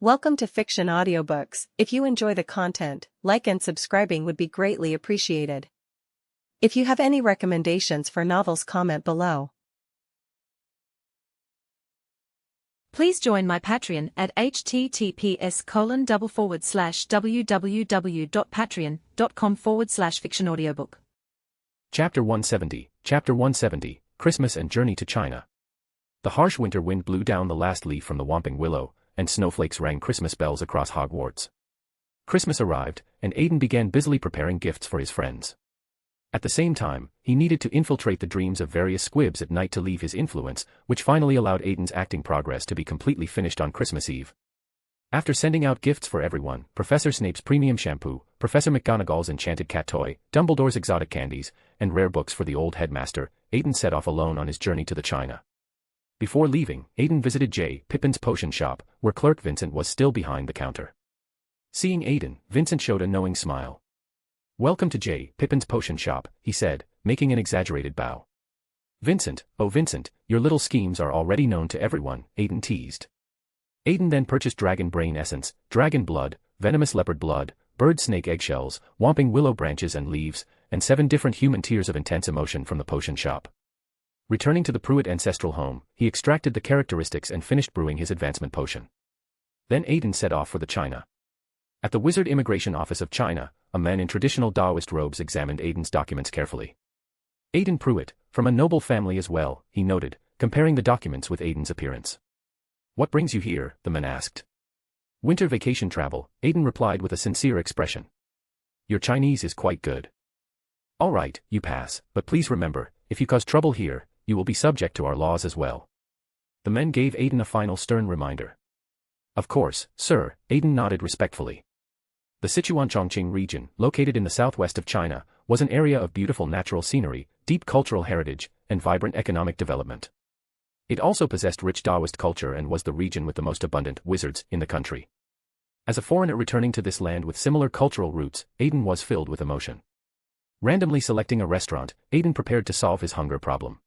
Welcome to Fiction Audiobooks. If you enjoy the content, like and subscribing would be greatly appreciated. If you have any recommendations for novels, comment below. Please join my Patreon at https://www.patreon.com/fictionaudiobook. Chapter 170, Christmas and Journey to China. The harsh winter wind blew down the last leaf from the whomping willow, and snowflakes rang Christmas bells across Hogwarts. Christmas arrived, and Aiden began busily preparing gifts for his friends. At the same time, he needed to infiltrate the dreams of various squibs at night to leave his influence, which finally allowed Aiden's acting progress to be completely finished on Christmas Eve. After sending out gifts for everyone, Professor Snape's premium shampoo, Professor McGonagall's enchanted cat toy, Dumbledore's exotic candies, and rare books for the old headmaster, Aiden set off alone on his journey to the China. Before leaving, Aiden visited J. Pippin's potion shop, where Clerk Vincent was still behind the counter. Seeing Aiden, Vincent showed a knowing smile. "Welcome to J. Pippin's potion shop," he said, making an exaggerated bow. "Vincent, oh Vincent, your little schemes are already known to everyone," Aiden teased. Aiden then purchased dragon brain essence, dragon blood, venomous leopard blood, bird snake eggshells, whomping willow branches and leaves, and 7 different human tears of intense emotion from the potion shop. Returning to the Prewett ancestral home, he extracted the characteristics and finished brewing his advancement potion. Then Aiden set off for the China. At the Wizard Immigration Office of China, a man in traditional Taoist robes examined Aiden's documents carefully. Aiden Prewett, from a noble family as well, he noted, comparing the documents with Aiden's appearance. "What brings you here?" the man asked. "Winter vacation travel," Aiden replied with a sincere expression. "Your Chinese is quite good." "All right, you pass, but please remember, if you cause trouble here, you will be subject to our laws as well." The men gave Aiden a final stern reminder. "Of course, sir," Aiden nodded respectfully. The Sichuan-Chongqing region, located in the southwest of China, was an area of beautiful natural scenery, deep cultural heritage, and vibrant economic development. It also possessed rich Taoist culture and was the region with the most abundant wizards in the country. As a foreigner returning to this land with similar cultural roots, Aiden was filled with emotion. Randomly selecting a restaurant, Aiden prepared to solve his hunger problem.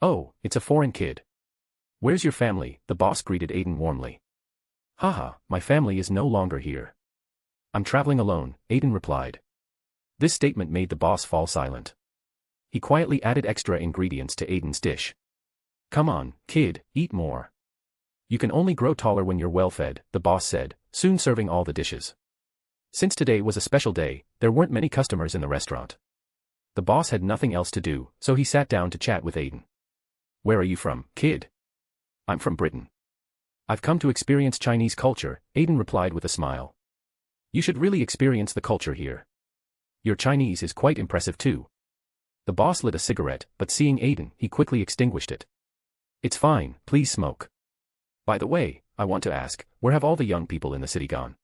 "Oh, it's a foreign kid. Where's your family?" the boss greeted Aiden warmly. "Haha, my family is no longer here. I'm traveling alone," Aiden replied. This statement made the boss fall silent. He quietly added extra ingredients to Aiden's dish. "Come on, kid, eat more. You can only grow taller when you're well-fed," the boss said, soon serving all the dishes. Since today was a special day, there weren't many customers in the restaurant. The boss had nothing else to do, so he sat down to chat with Aiden. "Where are you from, kid?" "I'm from Britain. I've come to experience Chinese culture," Aiden replied with a smile. "You should really experience the culture here. Your Chinese is quite impressive too." The boss lit a cigarette, but seeing Aiden, he quickly extinguished it. "It's fine, please smoke. By the way, I want to ask, where have all the young people in the city gone?"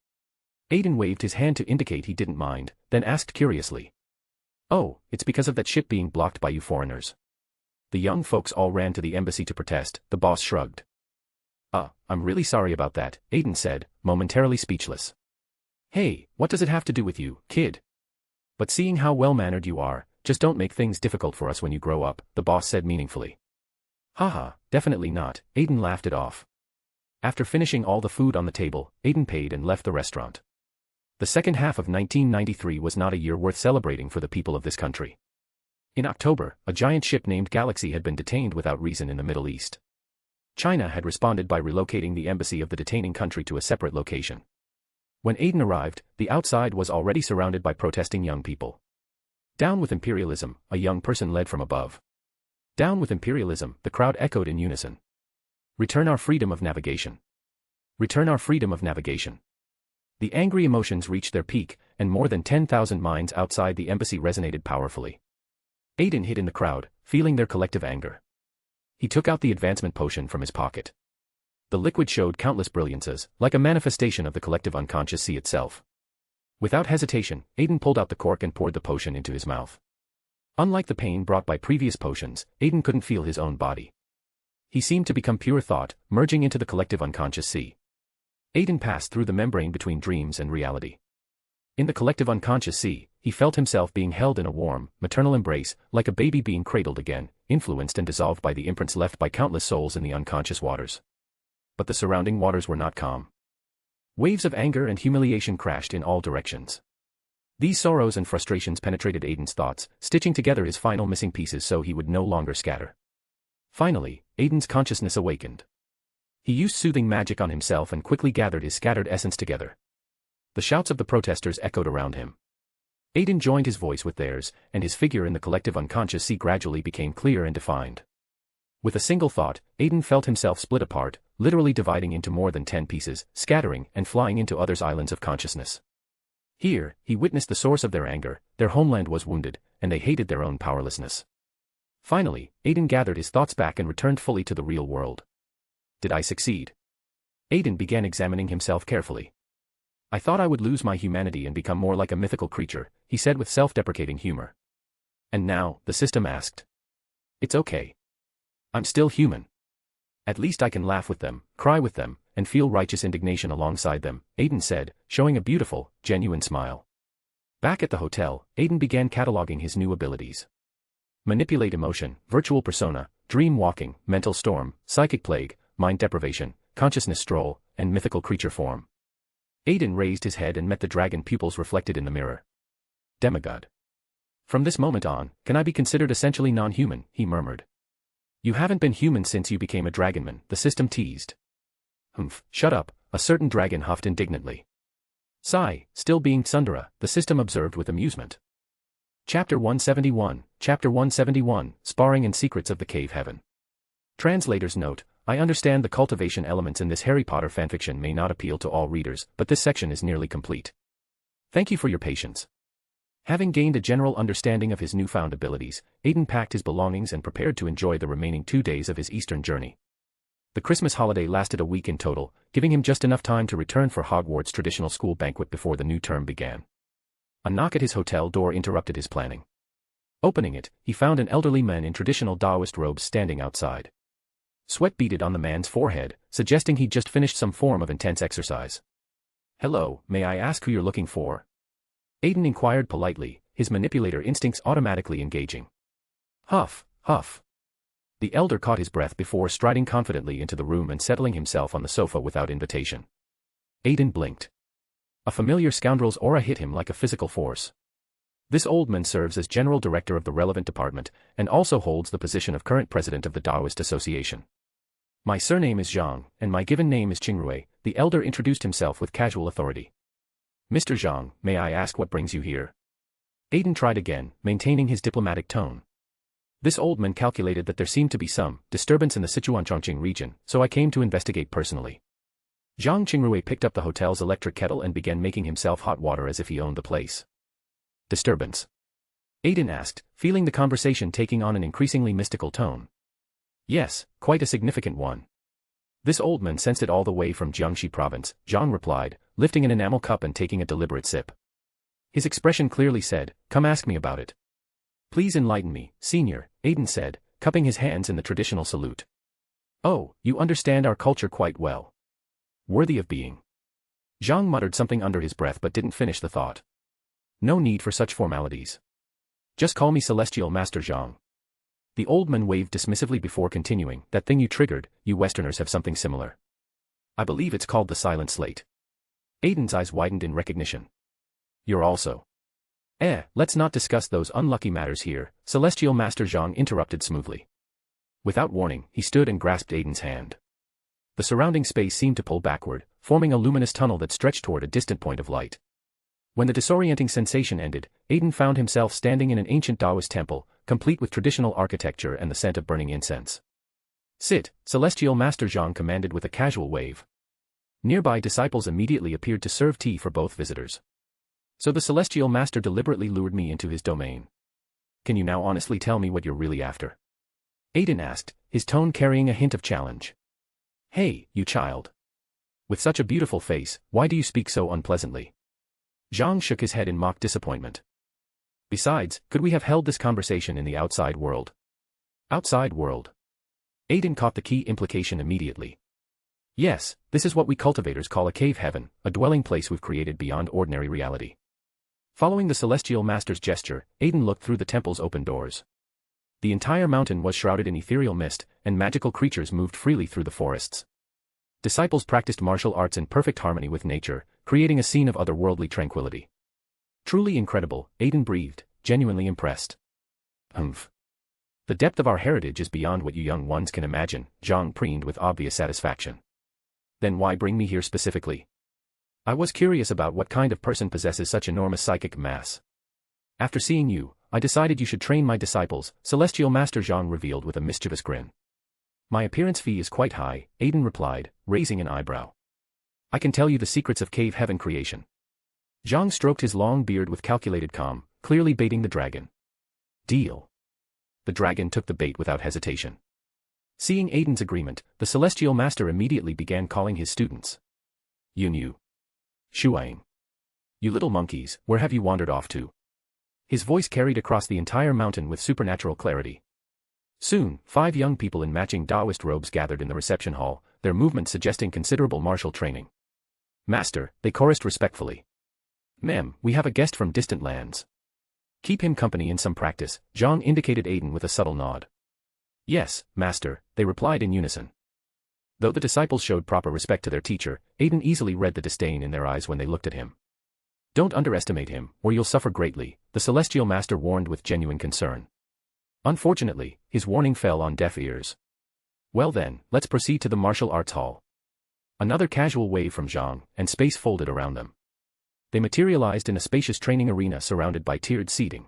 Aiden waved his hand to indicate he didn't mind, then asked curiously. "Oh, it's because of that ship being blocked by you foreigners. The young folks all ran to the embassy to protest," the boss shrugged. I'm really sorry about that," Aiden said, momentarily speechless. "Hey, what does it have to do with you, kid? But seeing how well-mannered you are, just don't make things difficult for us when you grow up," the boss said meaningfully. "Haha, definitely not," Aiden laughed it off. After finishing all the food on the table, Aiden paid and left the restaurant. The second half of 1993 was not a year worth celebrating for the people of this country. In October, a giant ship named Galaxy had been detained without reason in the Middle East. China had responded by relocating the embassy of the detaining country to a separate location. When Aiden arrived, the outside was already surrounded by protesting young people. "Down with imperialism," a young person led from above. "Down with imperialism," the crowd echoed in unison. "Return our freedom of navigation. Return our freedom of navigation." The angry emotions reached their peak, and more than 10,000 minds outside the embassy resonated powerfully. Aiden hid in the crowd, feeling their collective anger. He took out the advancement potion from his pocket. The liquid showed countless brilliances, like a manifestation of the collective unconscious sea itself. Without hesitation, Aiden pulled out the cork and poured the potion into his mouth. Unlike the pain brought by previous potions, Aiden couldn't feel his own body. He seemed to become pure thought, merging into the collective unconscious sea. Aiden passed through the membrane between dreams and reality. In the collective unconscious sea, he felt himself being held in a warm, maternal embrace, like a baby being cradled again, influenced and dissolved by the imprints left by countless souls in the unconscious waters. But the surrounding waters were not calm. Waves of anger and humiliation crashed in all directions. These sorrows and frustrations penetrated Aiden's thoughts, stitching together his final missing pieces so he would no longer scatter. Finally, Aiden's consciousness awakened. He used soothing magic on himself and quickly gathered his scattered essence together. The shouts of the protesters echoed around him. Aiden joined his voice with theirs, and his figure in the collective unconscious sea gradually became clear and defined. With a single thought, Aiden felt himself split apart, literally dividing into more than 10 pieces, scattering and flying into others' islands of consciousness. Here, he witnessed the source of their anger. Their homeland was wounded, and they hated their own powerlessness. Finally, Aiden gathered his thoughts back and returned fully to the real world. Did I succeed? Aiden began examining himself carefully. I thought I would lose my humanity and become more like a mythical creature, he said with self-deprecating humor. And now, the system asked. It's okay. I'm still human. At least I can laugh with them, cry with them, and feel righteous indignation alongside them, Aiden said, showing a beautiful, genuine smile. Back at the hotel, Aiden began cataloging his new abilities. Manipulate emotion, virtual persona, dream walking, mental storm, psychic plague, mind deprivation, consciousness stroll, and mythical creature form. Aiden raised his head and met the dragon pupils reflected in the mirror. Demigod. From this moment on, can I be considered essentially non-human, he murmured. You haven't been human since you became a dragonman, the system teased. Humph, shut up, a certain dragon huffed indignantly. Sigh, still being Tsundere, the system observed with amusement. Chapter 171, Chapter 171, Sparring and Secrets of the Cave Heaven. Translator's note, I understand the cultivation elements in this Harry Potter fanfiction may not appeal to all readers, but this section is nearly complete. Thank you for your patience. Having gained a general understanding of his newfound abilities, Aiden packed his belongings and prepared to enjoy the remaining 2 days of his eastern journey. The Christmas holiday lasted a week in total, giving him just enough time to return for Hogwart's traditional school banquet before the new term began. A knock at his hotel door interrupted his planning. Opening it, he found an elderly man in traditional Taoist robes standing outside. Sweat beaded on the man's forehead, suggesting he'd just finished some form of intense exercise. Hello, may I ask who you're looking for? Aiden inquired politely, his manipulator instincts automatically engaging. Huff, huff. The elder caught his breath before striding confidently into the room and settling himself on the sofa without invitation. Aiden blinked. A familiar scoundrel's aura hit him like a physical force. This old man serves as general director of the relevant department, and also holds the position of current president of the Taoist Association. My surname is Zhang, and my given name is Qingrui, the elder introduced himself with casual authority. Mr. Zhang, may I ask what brings you here? Aiden tried again, maintaining his diplomatic tone. This old man calculated that there seemed to be some disturbance in the Sichuan-Chongqing region, so I came to investigate personally. Zhang Qingrui picked up the hotel's electric kettle and began making himself hot water as if he owned the place. Disturbance? Aiden asked, feeling the conversation taking on an increasingly mystical tone. Yes, quite a significant one. This old man sensed it all the way from Jiangxi province, Zhang replied, lifting an enamel cup and taking a deliberate sip. His expression clearly said, come ask me about it. Please enlighten me, senior, Aiden said, cupping his hands in the traditional salute. Oh, you understand our culture quite well. Worthy of being. Zhang muttered something under his breath but didn't finish the thought. No need for such formalities. Just call me Celestial Master Zhang. The old man waved dismissively before continuing, that thing you triggered, you Westerners have something similar. I believe it's called the Silent Slate. Aiden's eyes widened in recognition. You're also. Let's not discuss those unlucky matters here, Celestial Master Zhang interrupted smoothly. Without warning, he stood and grasped Aiden's hand. The surrounding space seemed to pull backward, forming a luminous tunnel that stretched toward a distant point of light. When the disorienting sensation ended, Aiden found himself standing in an ancient Taoist temple, complete with traditional architecture and the scent of burning incense. Sit, Celestial Master Zhang commanded with a casual wave. Nearby disciples immediately appeared to serve tea for both visitors. So the Celestial Master deliberately lured me into his domain. Can you now honestly tell me what you're really after? Aiden asked, his tone carrying a hint of challenge. Hey, you child. With such a beautiful face, why do you speak so unpleasantly? Zhang shook his head in mock disappointment. Besides, could we have held this conversation in the outside world? Outside world? Aiden caught the key implication immediately. Yes, this is what we cultivators call a cave heaven, a dwelling place we've created beyond ordinary reality. Following the Celestial Master's gesture, Aiden looked through the temple's open doors. The entire mountain was shrouded in ethereal mist, and magical creatures moved freely through the forests. Disciples practiced martial arts in perfect harmony with nature, creating a scene of otherworldly tranquility. Truly incredible, Aiden breathed, genuinely impressed. Humph. The depth of our heritage is beyond what you young ones can imagine, Zhang preened with obvious satisfaction. Then why bring me here specifically? I was curious about what kind of person possesses such enormous psychic mass. After seeing you, I decided you should train my disciples, Celestial Master Zhang revealed with a mischievous grin. My appearance fee is quite high, Aiden replied, raising an eyebrow. I can tell you the secrets of cave heaven creation. Zhang stroked his long beard with calculated calm, clearly baiting the dragon. Deal. The dragon took the bait without hesitation. Seeing Aiden's agreement, the Celestial Master immediately began calling his students. Yunyu. Shuang. You little monkeys, where have you wandered off to? His voice carried across the entire mountain with supernatural clarity. Soon, 5 young people in matching Taoist robes gathered in the reception hall, their movements suggesting considerable martial training. Master, they chorused respectfully. Ma'am, we have a guest from distant lands. Keep him company in some practice, Zhang indicated Aiden with a subtle nod. Yes, Master, they replied in unison. Though the disciples showed proper respect to their teacher, Aiden easily read the disdain in their eyes when they looked at him. Don't underestimate him, or you'll suffer greatly, the Celestial Master warned with genuine concern. Unfortunately, his warning fell on deaf ears. Well then, let's proceed to the martial arts hall. Another casual wave from Zhang, and space folded around them. They materialized in a spacious training arena surrounded by tiered seating.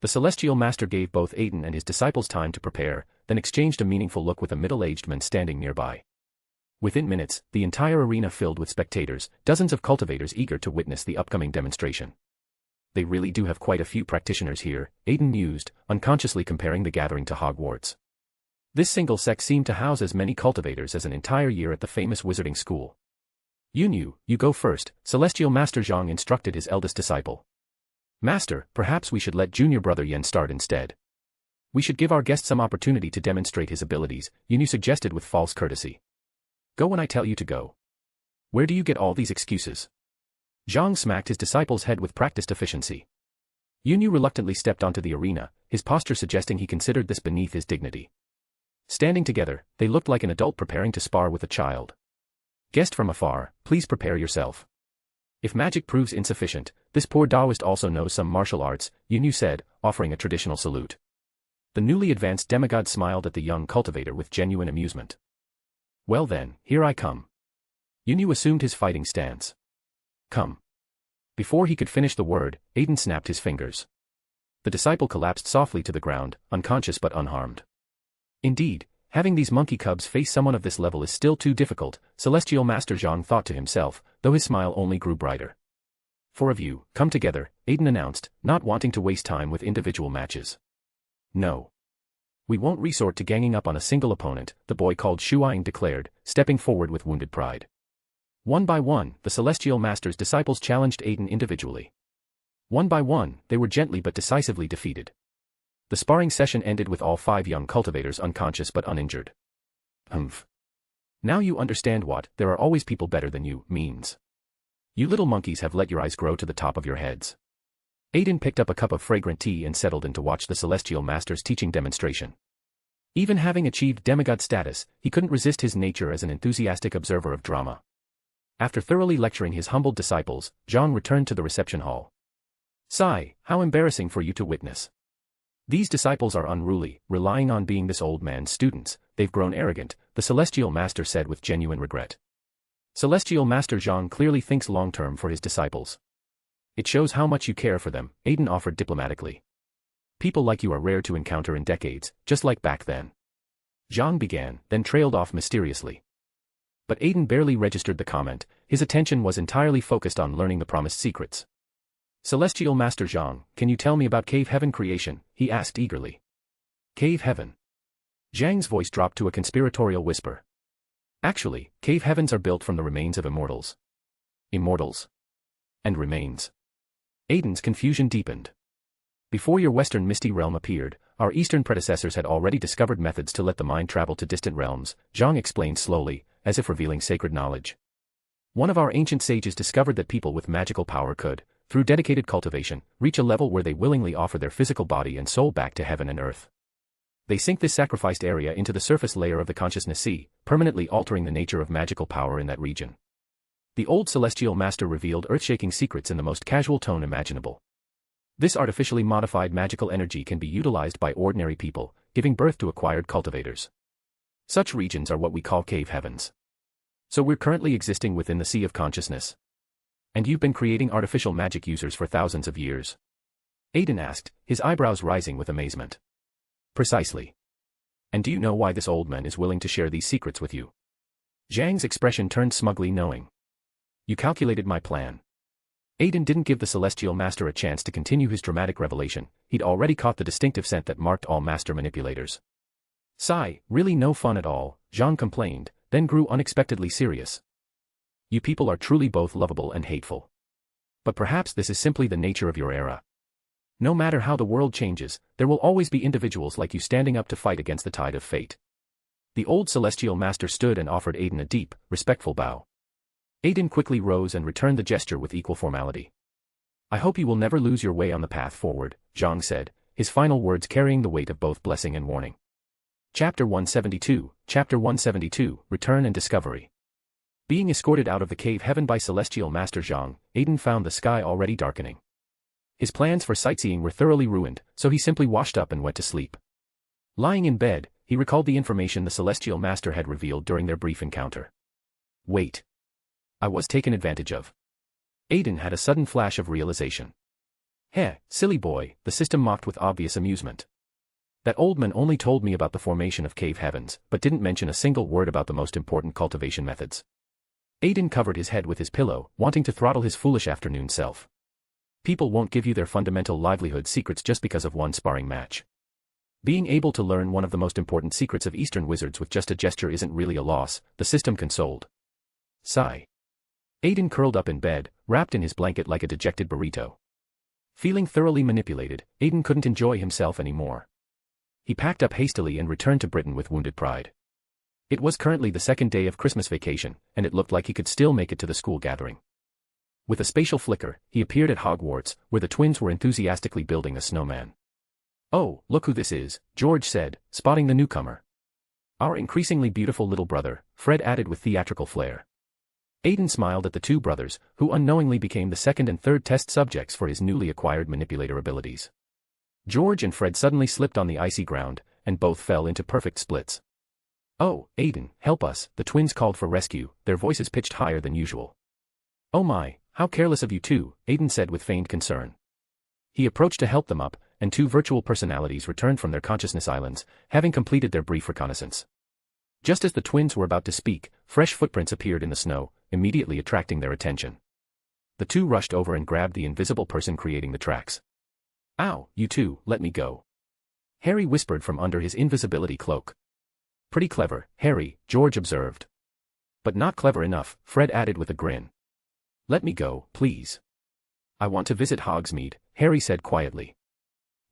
The Celestial Master gave both Aiden and his disciples time to prepare, then exchanged a meaningful look with a middle-aged man standing nearby. Within minutes, the entire arena filled with spectators, dozens of cultivators eager to witness the upcoming demonstration. They really do have quite a few practitioners here, Aiden mused, unconsciously comparing the gathering to Hogwarts. This single sect seemed to house as many cultivators as an entire year at the famous wizarding school. Yunyu, you go first, Celestial Master Zhang instructed his eldest disciple. Master, perhaps we should let junior brother Yen start instead. We should give our guest some opportunity to demonstrate his abilities, Yunyu suggested with false courtesy. Go when I tell you to go. Where do you get all these excuses? Zhang smacked his disciple's head with practiced efficiency. Yunyu reluctantly stepped onto the arena, his posture suggesting he considered this beneath his dignity. Standing together, they looked like an adult preparing to spar with a child. Guest from afar, please prepare yourself. If magic proves insufficient, this poor Taoist also knows some martial arts, Yunyu said, offering a traditional salute. The newly advanced demigod smiled at the young cultivator with genuine amusement. Well then, here I come. Yunyu assumed his fighting stance. Come. Before he could finish the word, Aiden snapped his fingers. The disciple collapsed softly to the ground, unconscious but unharmed. Indeed, having these monkey cubs face someone of this level is still too difficult, Celestial Master Zhang thought to himself, though his smile only grew brighter. 4 of you, come together, Aiden announced, not wanting to waste time with individual matches. No. We won't resort to ganging up on a single opponent, the boy called Shuang declared, stepping forward with wounded pride. One by one, the Celestial Master's disciples challenged Aiden individually. One by one, they were gently but decisively defeated. The sparring session ended with all 5 young cultivators unconscious but uninjured. Humph. Now you understand what "there are always people better than you" means. You little monkeys have let your eyes grow to the top of your heads. Aiden picked up a cup of fragrant tea and settled in to watch the Celestial Master's teaching demonstration. Even having achieved demigod status, he couldn't resist his nature as an enthusiastic observer of drama. After thoroughly lecturing his humbled disciples, Zhang returned to the reception hall. Sigh, how embarrassing for you to witness. These disciples are unruly, relying on being this old man's students, they've grown arrogant, the Celestial Master said with genuine regret. Celestial Master Zhang clearly thinks long-term for his disciples. It shows how much you care for them, Aiden offered diplomatically. People like you are rare to encounter in decades, just like back then. Zhang began, then trailed off mysteriously. But Aiden barely registered the comment, his attention was entirely focused on learning the promised secrets. Celestial Master Zhang, can you tell me about cave heaven creation? He asked eagerly. Cave heaven. Zhang's voice dropped to a conspiratorial whisper. Actually, cave heavens are built from the remains of immortals. Immortals. And remains. Aiden's confusion deepened. Before your western misty realm appeared, our eastern predecessors had already discovered methods to let the mind travel to distant realms, Zhang explained slowly, as if revealing sacred knowledge. One of our ancient sages discovered that people with magical power could, through dedicated cultivation, reach a level where they willingly offer their physical body and soul back to heaven and earth. They sink this sacrificed area into the surface layer of the consciousness sea, permanently altering the nature of magical power in that region. The old celestial master revealed earth-shaking secrets in the most casual tone imaginable. This artificially modified magical energy can be utilized by ordinary people, giving birth to acquired cultivators. Such regions are what we call cave heavens. So we're currently existing within the sea of consciousness. And you've been creating artificial magic users for thousands of years? Aiden asked, his eyebrows rising with amazement. Precisely. And do you know why this old man is willing to share these secrets with you? Zhang's expression turned smugly knowing. You calculated my plan. Aiden didn't give the celestial master a chance to continue his dramatic revelation. He'd already caught the distinctive scent that marked all master manipulators. Sigh, really no fun at all, Zhang complained, then grew unexpectedly serious. You people are truly both lovable and hateful. But perhaps this is simply the nature of your era. No matter how the world changes, there will always be individuals like you standing up to fight against the tide of fate. The old celestial master stood and offered Aiden a deep, respectful bow. Aiden quickly rose and returned the gesture with equal formality. I hope you will never lose your way on the path forward, Zhang said, his final words carrying the weight of both blessing and warning. Chapter 172, Return and Discovery. Being escorted out of the cave heaven by celestial master Zhang, Aiden found the sky already darkening. His plans for sightseeing were thoroughly ruined, so he simply washed up and went to sleep. Lying in bed, he recalled the information the celestial master had revealed during their brief encounter. Wait. I was taken advantage of. Aiden had a sudden flash of realization. Heh, silly boy, the system mocked with obvious amusement. That old man only told me about the formation of cave heavens, but didn't mention a single word about the most important cultivation methods. Aiden covered his head with his pillow, wanting to throttle his foolish afternoon self. People won't give you their fundamental livelihood secrets just because of one sparring match. Being able to learn one of the most important secrets of Eastern wizards with just a gesture isn't really a loss, the system consoled. Sigh. Aiden curled up in bed, wrapped in his blanket like a dejected burrito. Feeling thoroughly manipulated, Aiden couldn't enjoy himself anymore. He packed up hastily and returned to Britain with wounded pride. It was currently the second day of Christmas vacation, and it looked like he could still make it to the school gathering. With a spatial flicker, he appeared at Hogwarts, where the twins were enthusiastically building a snowman. Oh, look who this is, George said, spotting the newcomer. Our increasingly beautiful little brother, Fred added with theatrical flair. Aiden smiled at the two brothers, who unknowingly became the second and third test subjects for his newly acquired manipulator abilities. George and Fred suddenly slipped on the icy ground, and both fell into perfect splits. Oh, Aiden, help us, the twins called for rescue, their voices pitched higher than usual. Oh my, how careless of you two, Aiden said with feigned concern. He approached to help them up, and two virtual personalities returned from their consciousness islands, having completed their brief reconnaissance. Just as the twins were about to speak, fresh footprints appeared in the snow, immediately attracting their attention. The two rushed over and grabbed the invisible person creating the tracks. Ow, you two, let me go. Harry whispered from under his invisibility cloak. Pretty clever, Harry, George observed. But not clever enough, Fred added with a grin. Let me go, please. I want to visit Hogsmeade, Harry said quietly.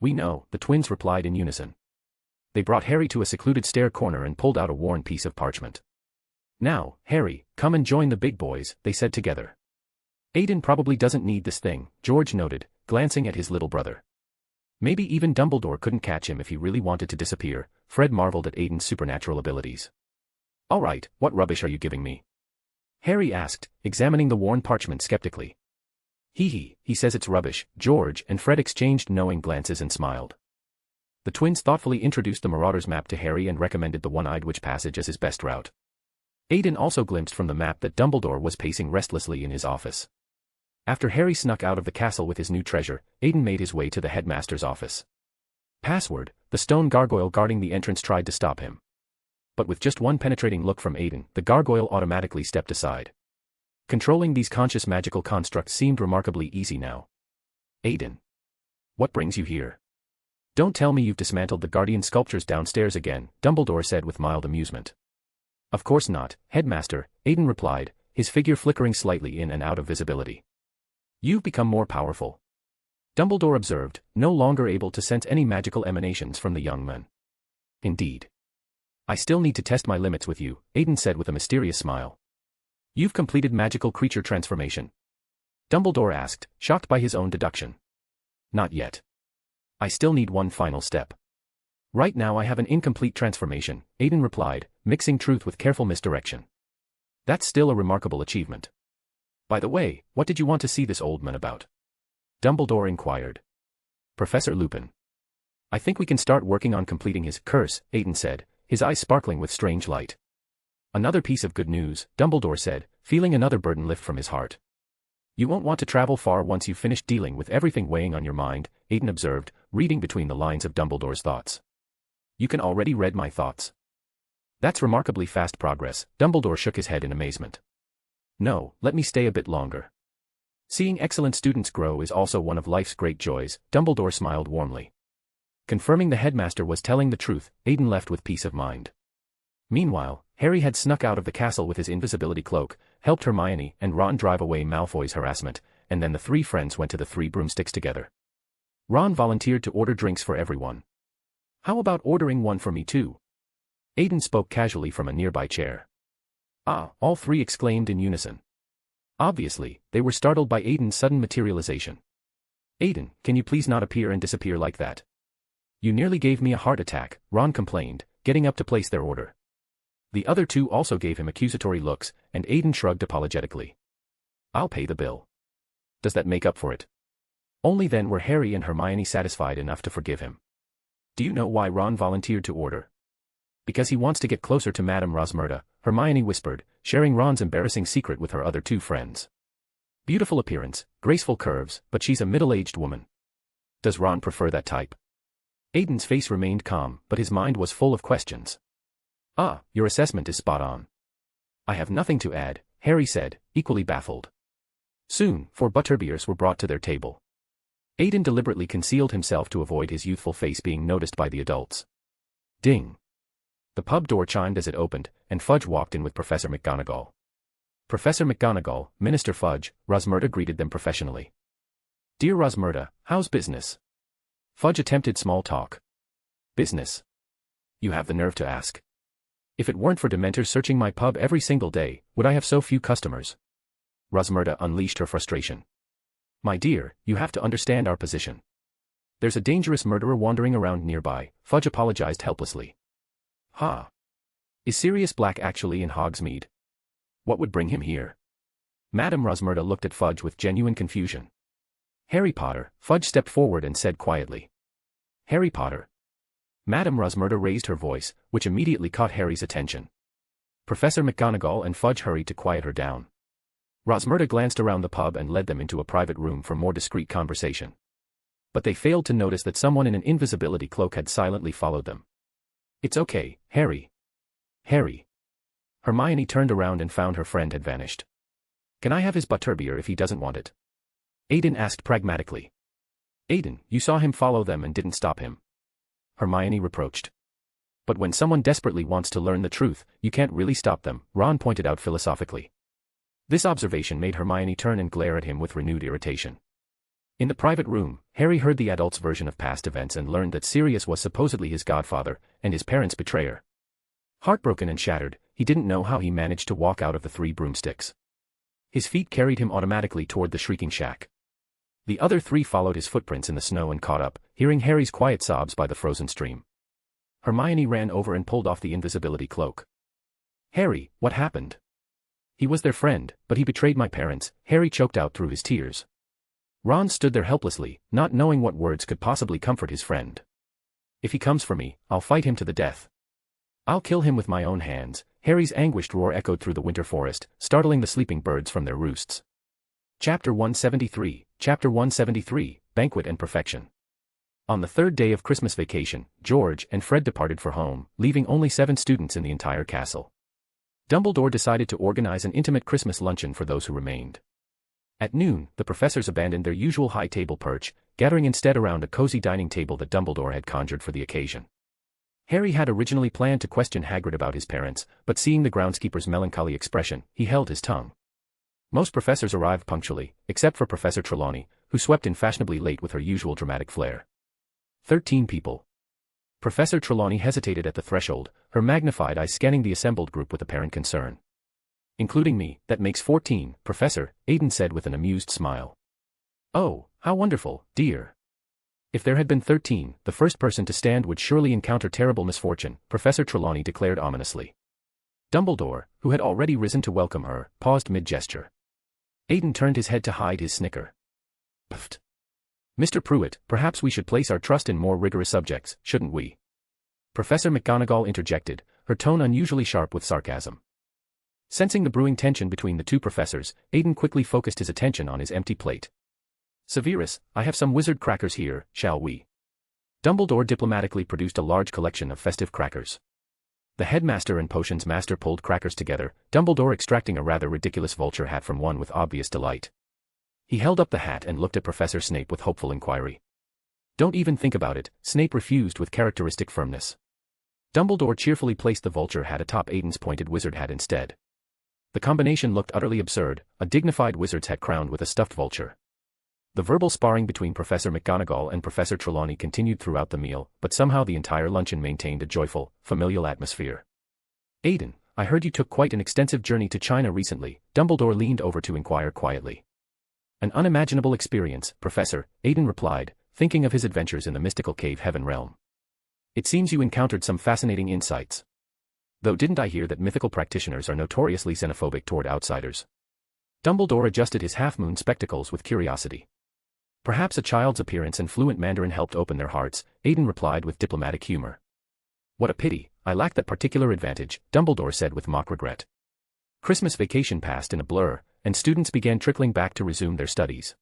We know, the twins replied in unison. They brought Harry to a secluded stair corner and pulled out a worn piece of parchment. Now, Harry, come and join the big boys, they said together. Aiden probably doesn't need this thing, George noted, glancing at his little brother. Maybe even Dumbledore couldn't catch him if he really wanted to disappear, Fred marveled at Aiden's supernatural abilities. All right, what rubbish are you giving me? Harry asked, examining the worn parchment skeptically. He says it's rubbish, George and Fred exchanged knowing glances and smiled. The twins thoughtfully introduced the Marauder's map to Harry and recommended the One-Eyed Witch passage as his best route. Aiden also glimpsed from the map that Dumbledore was pacing restlessly in his office. After Harry snuck out of the castle with his new treasure, Aiden made his way to the headmaster's office. Password, the stone gargoyle guarding the entrance tried to stop him. But with just one penetrating look from Aiden, the gargoyle automatically stepped aside. Controlling these conscious magical constructs seemed remarkably easy now. Aiden. What brings you here? Don't tell me you've dismantled the guardian sculptures downstairs again, Dumbledore said with mild amusement. Of course not, Headmaster, Aiden replied, his figure flickering slightly in and out of visibility. You've become more powerful. Dumbledore observed, no longer able to sense any magical emanations from the young man. Indeed. I still need to test my limits with you, Aiden said with a mysterious smile. You've completed magical creature transformation? Dumbledore asked, shocked by his own deduction. Not yet. I still need one final step. Right now I have an incomplete transformation, Aiden replied, mixing truth with careful misdirection. That's still a remarkable achievement. By the way, what did you want to see this old man about? Dumbledore inquired. Professor Lupin. I think we can start working on completing his curse, Aiden said, his eyes sparkling with strange light. Another piece of good news, Dumbledore said, feeling another burden lift from his heart. You won't want to travel far once you've finished dealing with everything weighing on your mind, Aiden observed, reading between the lines of Dumbledore's thoughts. You can already read my thoughts. That's remarkably fast progress, Dumbledore shook his head in amazement. No, let me stay a bit longer. Seeing excellent students grow is also one of life's great joys, Dumbledore smiled warmly. Confirming the headmaster was telling the truth, Aiden left with peace of mind. Meanwhile, Harry had snuck out of the castle with his invisibility cloak, helped Hermione and Ron drive away Malfoy's harassment, and then the three friends went to the Three Broomsticks together. Ron volunteered to order drinks for everyone. How about ordering one for me too? Aiden spoke casually from a nearby chair. Ah, all three exclaimed in unison. Obviously, they were startled by Aiden's sudden materialization. Aiden, can you please not appear and disappear like that? You nearly gave me a heart attack, Ron complained, getting up to place their order. The other two also gave him accusatory looks, and Aiden shrugged apologetically. I'll pay the bill. Does that make up for it? Only then were Harry and Hermione satisfied enough to forgive him. Do you know why Ron volunteered to order? Because he wants to get closer to Madame Rosmerta, Hermione whispered, sharing Ron's embarrassing secret with her other two friends. Beautiful appearance, graceful curves, but she's a middle-aged woman. Does Ron prefer that type? Aiden's face remained calm, but his mind was full of questions. Ah, your assessment is spot on. I have nothing to add, Harry said, equally baffled. Soon, 4 butterbeers were brought to their table. Aiden deliberately concealed himself to avoid his youthful face being noticed by the adults. Ding. The pub door chimed as it opened, and Fudge walked in with Professor McGonagall. Professor McGonagall, Minister Fudge, Rosmerta greeted them professionally. Dear Rosmerta, how's business? Fudge attempted small talk. Business? You have the nerve to ask. If it weren't for Dementors searching my pub every single day, would I have so few customers? Rosmerta unleashed her frustration. My dear, you have to understand our position. There's a dangerous murderer wandering around nearby, Fudge apologized helplessly. Ha! Is Sirius Black actually in Hogsmeade? What would bring him here? Madame Rosmerta looked at Fudge with genuine confusion. Harry Potter, Fudge stepped forward and said quietly. Harry Potter. Madame Rosmerta raised her voice, which immediately caught Harry's attention. Professor McGonagall and Fudge hurried to quiet her down. Rosmerta glanced around the pub and led them into a private room for more discreet conversation. But they failed to notice that someone in an invisibility cloak had silently followed them. It's okay, Harry. Harry. Hermione turned around and found her friend had vanished. Can I have his butterbeer if he doesn't want it? Aiden asked pragmatically. Aiden, you saw him follow them and didn't stop him. Hermione reproached. But when someone desperately wants to learn the truth, you can't really stop them, Ron pointed out philosophically. This observation made Hermione turn and glare at him with renewed irritation. In the private room, Harry heard the adults' version of past events and learned that Sirius was supposedly his godfather, and his parents' betrayer. Heartbroken and shattered, he didn't know how he managed to walk out of the Three Broomsticks. His feet carried him automatically toward the shrieking shack. The other three followed his footprints in the snow and caught up, hearing Harry's quiet sobs by the frozen stream. Hermione ran over and pulled off the invisibility cloak. Harry, what happened? He was their friend, but he betrayed my parents, Harry choked out through his tears. Ron stood there helplessly, not knowing what words could possibly comfort his friend. If he comes for me, I'll fight him to the death. I'll kill him with my own hands, Harry's anguished roar echoed through the winter forest, startling the sleeping birds from their roosts. Chapter 173, Banquet and Perfection. On the third day of Christmas vacation, George and Fred departed for home, leaving only 7 students in the entire castle. Dumbledore decided to organize an intimate Christmas luncheon for those who remained. At noon, the professors abandoned their usual high table perch, gathering instead around a cozy dining table that Dumbledore had conjured for the occasion. Harry had originally planned to question Hagrid about his parents, but seeing the groundskeeper's melancholy expression, he held his tongue. Most professors arrived punctually, except for Professor Trelawney, who swept in fashionably late with her usual dramatic flair. 13 people. Professor Trelawney hesitated at the threshold, her magnified eyes scanning the assembled group with apparent concern. Including me, that makes 14, Professor, Aiden said with an amused smile. Oh, how wonderful, dear. If there had been 13, the first person to stand would surely encounter terrible misfortune, Professor Trelawney declared ominously. Dumbledore, who had already risen to welcome her, paused mid-gesture. Aiden turned his head to hide his snicker. Pfft. Mr. Prewett, perhaps we should place our trust in more rigorous subjects, shouldn't we? Professor McGonagall interjected, her tone unusually sharp with sarcasm. Sensing the brewing tension between the two professors, Aiden quickly focused his attention on his empty plate. Severus, I have some wizard crackers here, shall we? Dumbledore diplomatically produced a large collection of festive crackers. The headmaster and potions master pulled crackers together, Dumbledore extracting a rather ridiculous vulture hat from one with obvious delight. He held up the hat and looked at Professor Snape with hopeful inquiry. Don't even think about it, Snape refused with characteristic firmness. Dumbledore cheerfully placed the vulture hat atop Aiden's pointed wizard hat instead. The combination looked utterly absurd, a dignified wizard's hat crowned with a stuffed vulture. The verbal sparring between Professor McGonagall and Professor Trelawney continued throughout the meal, but somehow the entire luncheon maintained a joyful, familial atmosphere. Aiden, I heard you took quite an extensive journey to China recently, Dumbledore leaned over to inquire quietly. An unimaginable experience, Professor, Aiden replied, thinking of his adventures in the mystical cave heaven realm. It seems you encountered some fascinating insights. Though didn't I hear that mythical practitioners are notoriously xenophobic toward outsiders? Dumbledore adjusted his half-moon spectacles with curiosity. Perhaps a child's appearance and fluent Mandarin helped open their hearts, Aiden replied with diplomatic humor. What a pity, I lack that particular advantage, Dumbledore said with mock regret. Christmas vacation passed in a blur, and students began trickling back to resume their studies.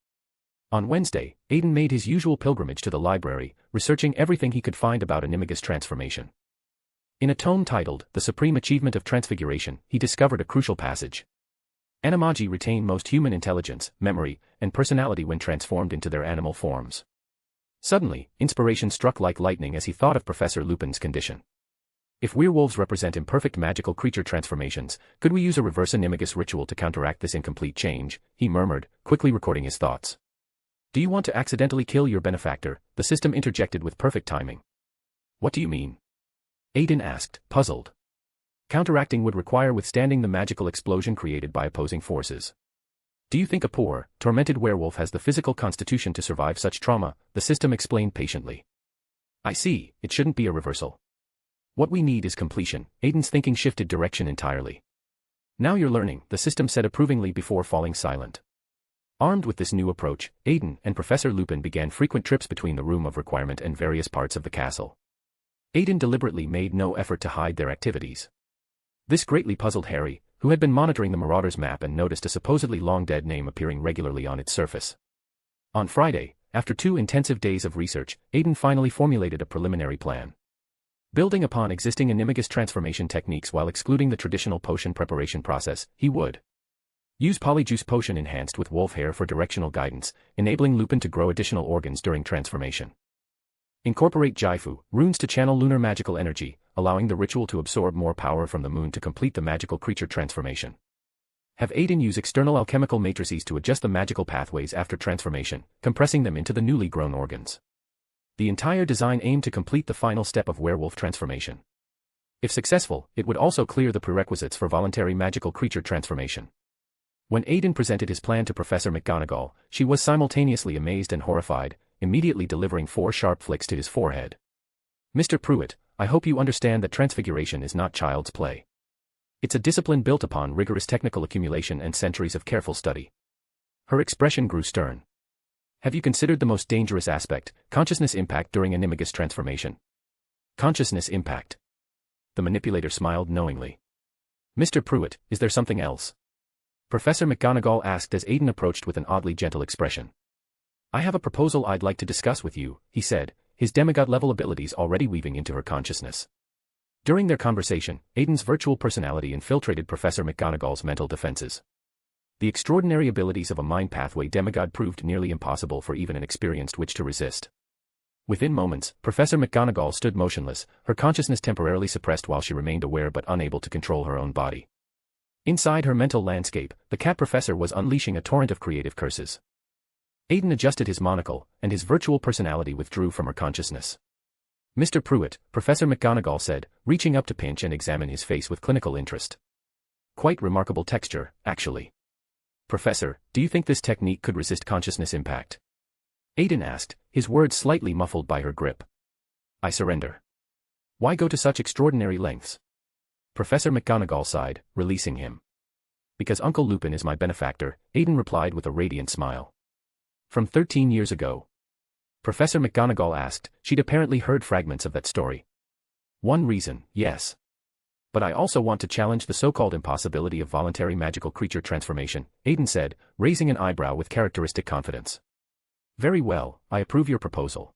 On Wednesday, Aiden made his usual pilgrimage to the library, researching everything he could find about Animagus transformation. In a tome titled, The Supreme Achievement of Transfiguration, he discovered a crucial passage. Animagi retain most human intelligence, memory, and personality when transformed into their animal forms. Suddenly, inspiration struck like lightning as he thought of Professor Lupin's condition. If werewolves represent imperfect magical creature transformations, could we use a reverse Animagus ritual to counteract this incomplete change? He murmured, quickly recording his thoughts. Do you want to accidentally kill your benefactor? The system interjected with perfect timing. What do you mean? Aiden asked, puzzled. Counteracting would require withstanding the magical explosion created by opposing forces. Do you think a poor, tormented werewolf has the physical constitution to survive such trauma? The system explained patiently. I see, it shouldn't be a reversal. What we need is completion. Aiden's thinking shifted direction entirely. Now you're learning, the system said approvingly before falling silent. Armed with this new approach, Aiden and Professor Lupin began frequent trips between the room of requirement and various parts of the castle. Aiden deliberately made no effort to hide their activities. This greatly puzzled Harry, who had been monitoring the Marauders map and noticed a supposedly long-dead name appearing regularly on its surface. On Friday, after 2 intensive days of research, Aiden finally formulated a preliminary plan. Building upon existing Animagus transformation techniques while excluding the traditional potion preparation process, he would use Polyjuice Potion enhanced with wolf hair for directional guidance, enabling Lupin to grow additional organs during transformation. Incorporate Jaifu, runes to channel lunar magical energy, allowing the ritual to absorb more power from the moon to complete the magical creature transformation. Have Aiden use external alchemical matrices to adjust the magical pathways after transformation, compressing them into the newly grown organs. The entire design aimed to complete the final step of werewolf transformation. If successful, it would also clear the prerequisites for voluntary magical creature transformation. When Aiden presented his plan to Professor McGonagall, she was simultaneously amazed and horrified, immediately delivering 4 sharp flicks to his forehead. Mr. Prewett, I hope you understand that transfiguration is not child's play. It's a discipline built upon rigorous technical accumulation and centuries of careful study. Her expression grew stern. Have you considered the most dangerous aspect, consciousness impact during Animagus transformation? Consciousness impact. The manipulator smiled knowingly. Mr. Prewett, is there something else? Professor McGonagall asked as Aiden approached with an oddly gentle expression. I have a proposal I'd like to discuss with you, he said, his demigod-level abilities already weaving into her consciousness. During their conversation, Aiden's virtual personality infiltrated Professor McGonagall's mental defenses. The extraordinary abilities of a mind pathway demigod proved nearly impossible for even an experienced witch to resist. Within moments, Professor McGonagall stood motionless, her consciousness temporarily suppressed while she remained aware but unable to control her own body. Inside her mental landscape, the cat professor was unleashing a torrent of creative curses. Aiden adjusted his monocle, and his virtual personality withdrew from her consciousness. Mr. Prewett, Professor McGonagall said, reaching up to pinch and examine his face with clinical interest. Quite remarkable texture, actually. Professor, do you think this technique could resist consciousness impact? Aiden asked, his words slightly muffled by her grip. I surrender. Why go to such extraordinary lengths? Professor McGonagall sighed, releasing him. Because Uncle Lupin is my benefactor, Aiden replied with a radiant smile. From 13 years ago. Professor McGonagall asked, she'd apparently heard fragments of that story. One reason, yes. But I also want to challenge the so-called impossibility of voluntary magical creature transformation, Aiden said, raising an eyebrow with characteristic confidence. Very well, I approve your proposal.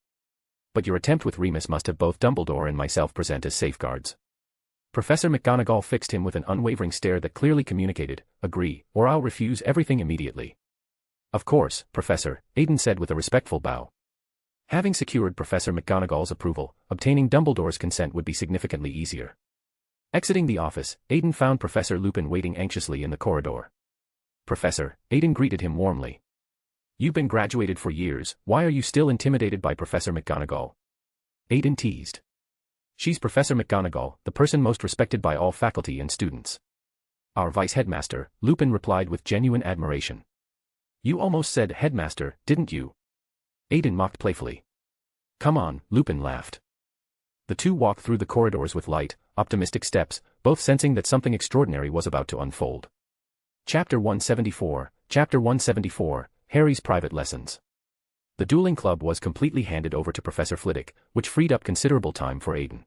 But your attempt with Remus must have both Dumbledore and myself present as safeguards. Professor McGonagall fixed him with an unwavering stare that clearly communicated, agree, or I'll refuse everything immediately. Of course, Professor, Aiden said with a respectful bow. Having secured Professor McGonagall's approval, obtaining Dumbledore's consent would be significantly easier. Exiting the office, Aiden found Professor Lupin waiting anxiously in the corridor. Professor, Aiden greeted him warmly. You've been graduated for years, why are you still intimidated by Professor McGonagall? Aiden teased. She's Professor McGonagall, the person most respected by all faculty and students. Our vice-headmaster, Lupin replied with genuine admiration. You almost said headmaster, didn't you? Aiden mocked playfully. Come on, Lupin laughed. The two walked through the corridors with light, optimistic steps, both sensing that something extraordinary was about to unfold. Chapter 174, Harry's Private Lessons. The dueling club was completely handed over to Professor Flitwick, which freed up considerable time for Aiden.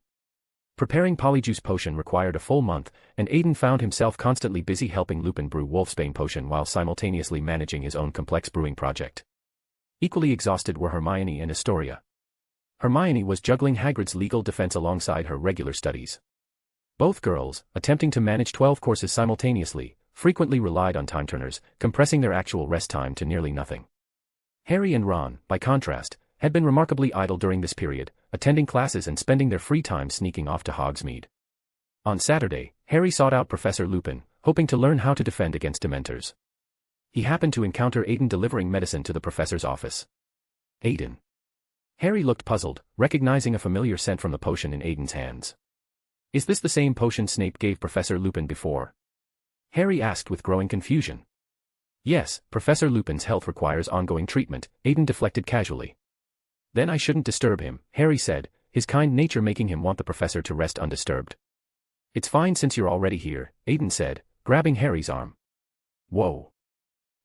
Preparing Polyjuice Potion required a full month, and Aiden found himself constantly busy helping Lupin brew Wolfsbane Potion while simultaneously managing his own complex brewing project. Equally exhausted were Hermione and Astoria. Hermione was juggling Hagrid's legal defense alongside her regular studies. Both girls, attempting to manage 12 courses simultaneously, frequently relied on time-turners, compressing their actual rest time to nearly nothing. Harry and Ron, by contrast, had been remarkably idle during this period, attending classes and spending their free time sneaking off to Hogsmeade. On Saturday, Harry sought out Professor Lupin, hoping to learn how to defend against Dementors. He happened to encounter Aiden delivering medicine to the professor's office. Aiden. Harry looked puzzled, recognizing a familiar scent from the potion in Aiden's hands. Is this the same potion Snape gave Professor Lupin before? Harry asked with growing confusion. Yes, Professor Lupin's health requires ongoing treatment, Aiden deflected casually. Then I shouldn't disturb him, Harry said, his kind nature making him want the professor to rest undisturbed. It's fine since you're already here, Aiden said, grabbing Harry's arm. Whoa.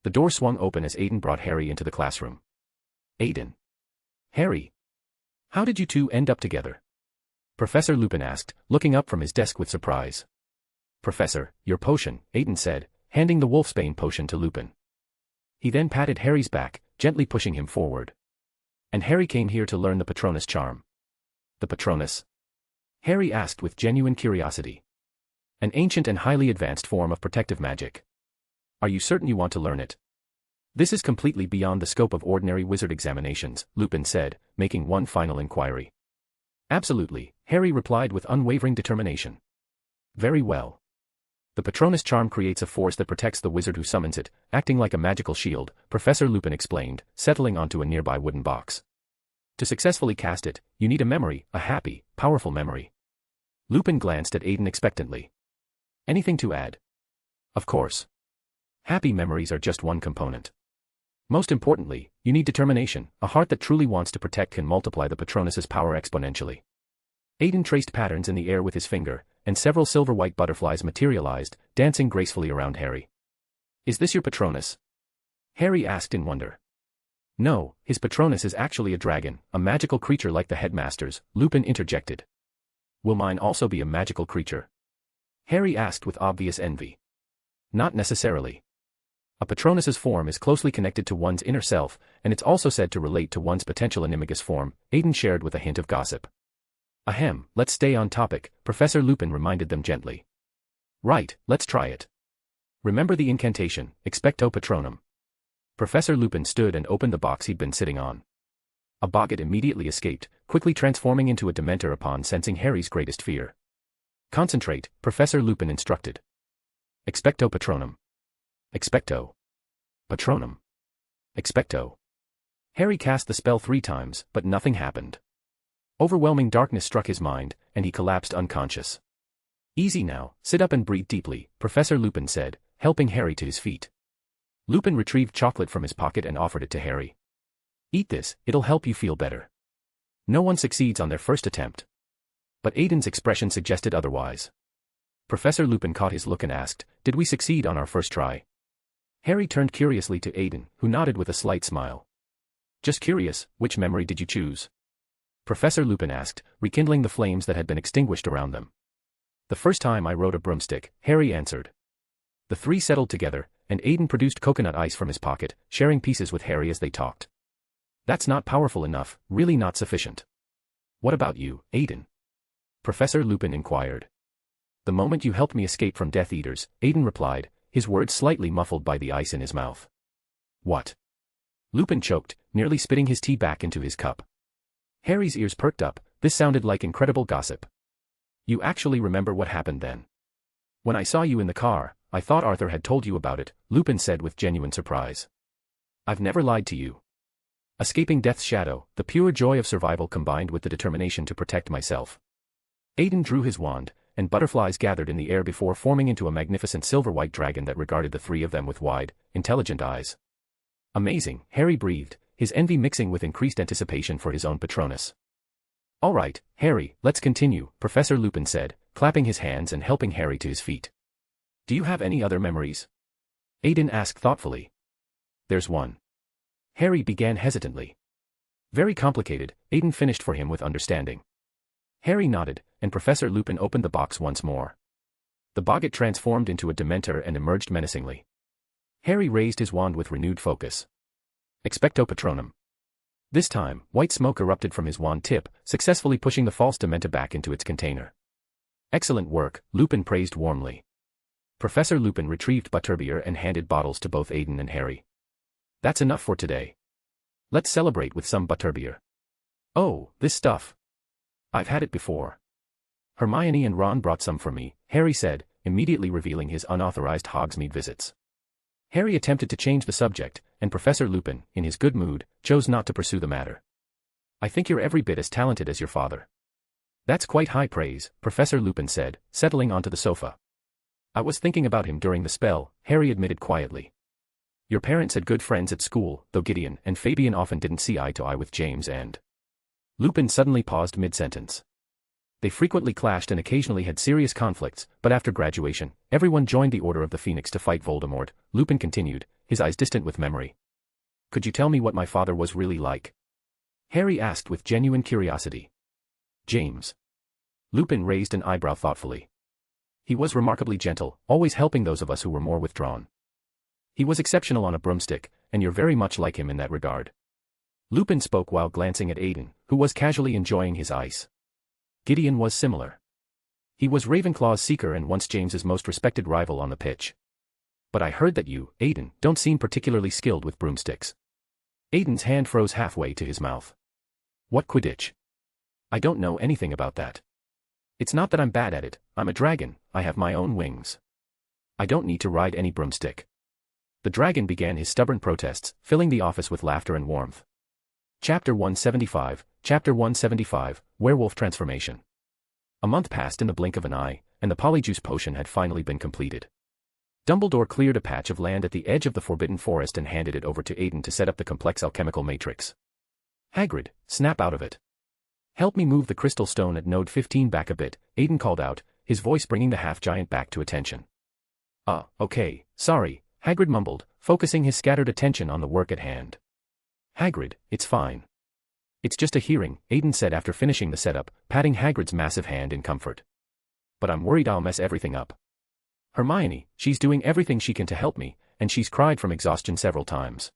The door swung open as Aiden brought Harry into the classroom. Aiden. Harry. How did you two end up together? Professor Lupin asked, looking up from his desk with surprise. Professor, your potion, Aiden said, handing the Wolfsbane Potion to Lupin. He then patted Harry's back, gently pushing him forward. And Harry came here to learn the Patronus charm. The Patronus? Harry asked with genuine curiosity. An ancient and highly advanced form of protective magic. Are you certain you want to learn it? This is completely beyond the scope of ordinary wizard examinations, Lupin said, making one final inquiry. Absolutely, Harry replied with unwavering determination. Very well. The Patronus charm creates a force that protects the wizard who summons it, acting like a magical shield, Professor Lupin explained, settling onto a nearby wooden box. To successfully cast it, you need a memory, a happy, powerful memory. Lupin glanced at Aiden expectantly. Anything to add? Of course. Happy memories are just one component. Most importantly, you need determination, a heart that truly wants to protect can multiply the Patronus's power exponentially. Aiden traced patterns in the air with his finger, and several silver-white butterflies materialized, dancing gracefully around Harry. Is this your Patronus? Harry asked in wonder. No, his Patronus is actually a dragon, a magical creature like the headmaster's, Lupin interjected. Will mine also be a magical creature? Harry asked with obvious envy. Not necessarily. A Patronus's form is closely connected to one's inner self, and it's also said to relate to one's potential animagus form, Aiden shared with a hint of gossip. Ahem, let's stay on topic, Professor Lupin reminded them gently. Right, let's try it. Remember the incantation, expecto patronum. Professor Lupin stood and opened the box he'd been sitting on. A boggart immediately escaped, quickly transforming into a Dementor upon sensing Harry's greatest fear. Concentrate, Professor Lupin instructed. Expecto patronum. Expecto patronum. Expecto. Harry cast the spell 3 times, but nothing happened. Overwhelming darkness struck his mind, and he collapsed unconscious. Easy now, sit up and breathe deeply, Professor Lupin said, helping Harry to his feet. Lupin retrieved chocolate from his pocket and offered it to Harry. Eat this, it'll help you feel better. No one succeeds on their first attempt. But Aiden's expression suggested otherwise. Professor Lupin caught his look and asked, did we succeed on our first try? Harry turned curiously to Aiden, who nodded with a slight smile. Just curious, which memory did you choose? Professor Lupin asked, rekindling the flames that had been extinguished around them. The first time I rode a broomstick, Harry answered. The three settled together, and Aiden produced coconut ice from his pocket, sharing pieces with Harry as they talked. That's not powerful enough, really not sufficient. What about you, Aiden? Professor Lupin inquired. The moment you helped me escape from Death Eaters, Aiden replied, his words slightly muffled by the ice in his mouth. What? Lupin choked, nearly spitting his tea back into his cup. Harry's ears perked up, this sounded like incredible gossip. You actually remember what happened then? When I saw you in the car, I thought Arthur had told you about it, Lupin said with genuine surprise. I've never lied to you. Escaping death's shadow, the pure joy of survival combined with the determination to protect myself. Aiden drew his wand, and butterflies gathered in the air before forming into a magnificent silver-white dragon that regarded the three of them with wide, intelligent eyes. Amazing, Harry breathed, his envy mixing with increased anticipation for his own Patronus. All right, Harry, let's continue, Professor Lupin said, clapping his hands and helping Harry to his feet. Do you have any other memories? Aiden asked thoughtfully. There's one. Harry began hesitantly. Very complicated, Aiden finished for him with understanding. Harry nodded, and Professor Lupin opened the box once more. The boggart transformed into a Dementor and emerged menacingly. Harry raised his wand with renewed focus. Expecto Patronum. This time, white smoke erupted from his wand tip, successfully pushing the false Dementor back into its container. Excellent work, Lupin praised warmly. Professor Lupin retrieved butterbeer and handed bottles to both Aiden and Harry. That's enough for today. Let's celebrate with some butterbeer. Oh, this stuff. I've had it before. Hermione and Ron brought some for me, Harry said, immediately revealing his unauthorized Hogsmeade visits. Harry attempted to change the subject, and Professor Lupin, in his good mood, chose not to pursue the matter. I think you're every bit as talented as your father. That's quite high praise, Professor Lupin said, settling onto the sofa. I was thinking about him during the spell, Harry admitted quietly. Your parents had good friends at school, though Gideon and Fabian often didn't see eye to eye with James and... Lupin suddenly paused mid-sentence. They frequently clashed and occasionally had serious conflicts, but after graduation, everyone joined the Order of the Phoenix to fight Voldemort, Lupin continued, his eyes distant with memory. Could you tell me what my father was really like? Harry asked with genuine curiosity. James. Lupin raised an eyebrow thoughtfully. He was remarkably gentle, always helping those of us who were more withdrawn. He was exceptional on a broomstick, and you're very much like him in that regard. Lupin spoke while glancing at Aiden, who was casually enjoying his ice. Gideon was similar. He was Ravenclaw's seeker and once James's most respected rival on the pitch. But I heard that you, Aiden, don't seem particularly skilled with broomsticks. Aiden's hand froze halfway to his mouth. What Quidditch? I don't know anything about that. It's not that I'm bad at it, I'm a dragon, I have my own wings. I don't need to ride any broomstick. The dragon began his stubborn protests, filling the office with laughter and warmth. Chapter 175, Werewolf Transformation. A month passed in the blink of an eye, and the Polyjuice potion had finally been completed. Dumbledore cleared a patch of land at the edge of the Forbidden Forest and handed it over to Aiden to set up the complex alchemical matrix. Hagrid, snap out of it. Help me move the crystal stone at node 15 back a bit, Aiden called out, his voice bringing the half-giant back to attention. Okay, sorry, Hagrid mumbled, focusing his scattered attention on the work at hand. Hagrid, it's fine. It's just a hearing, Aiden said after finishing the setup, patting Hagrid's massive hand in comfort. But I'm worried I'll mess everything up. Hermione, she's doing everything she can to help me, and she's cried from exhaustion several times.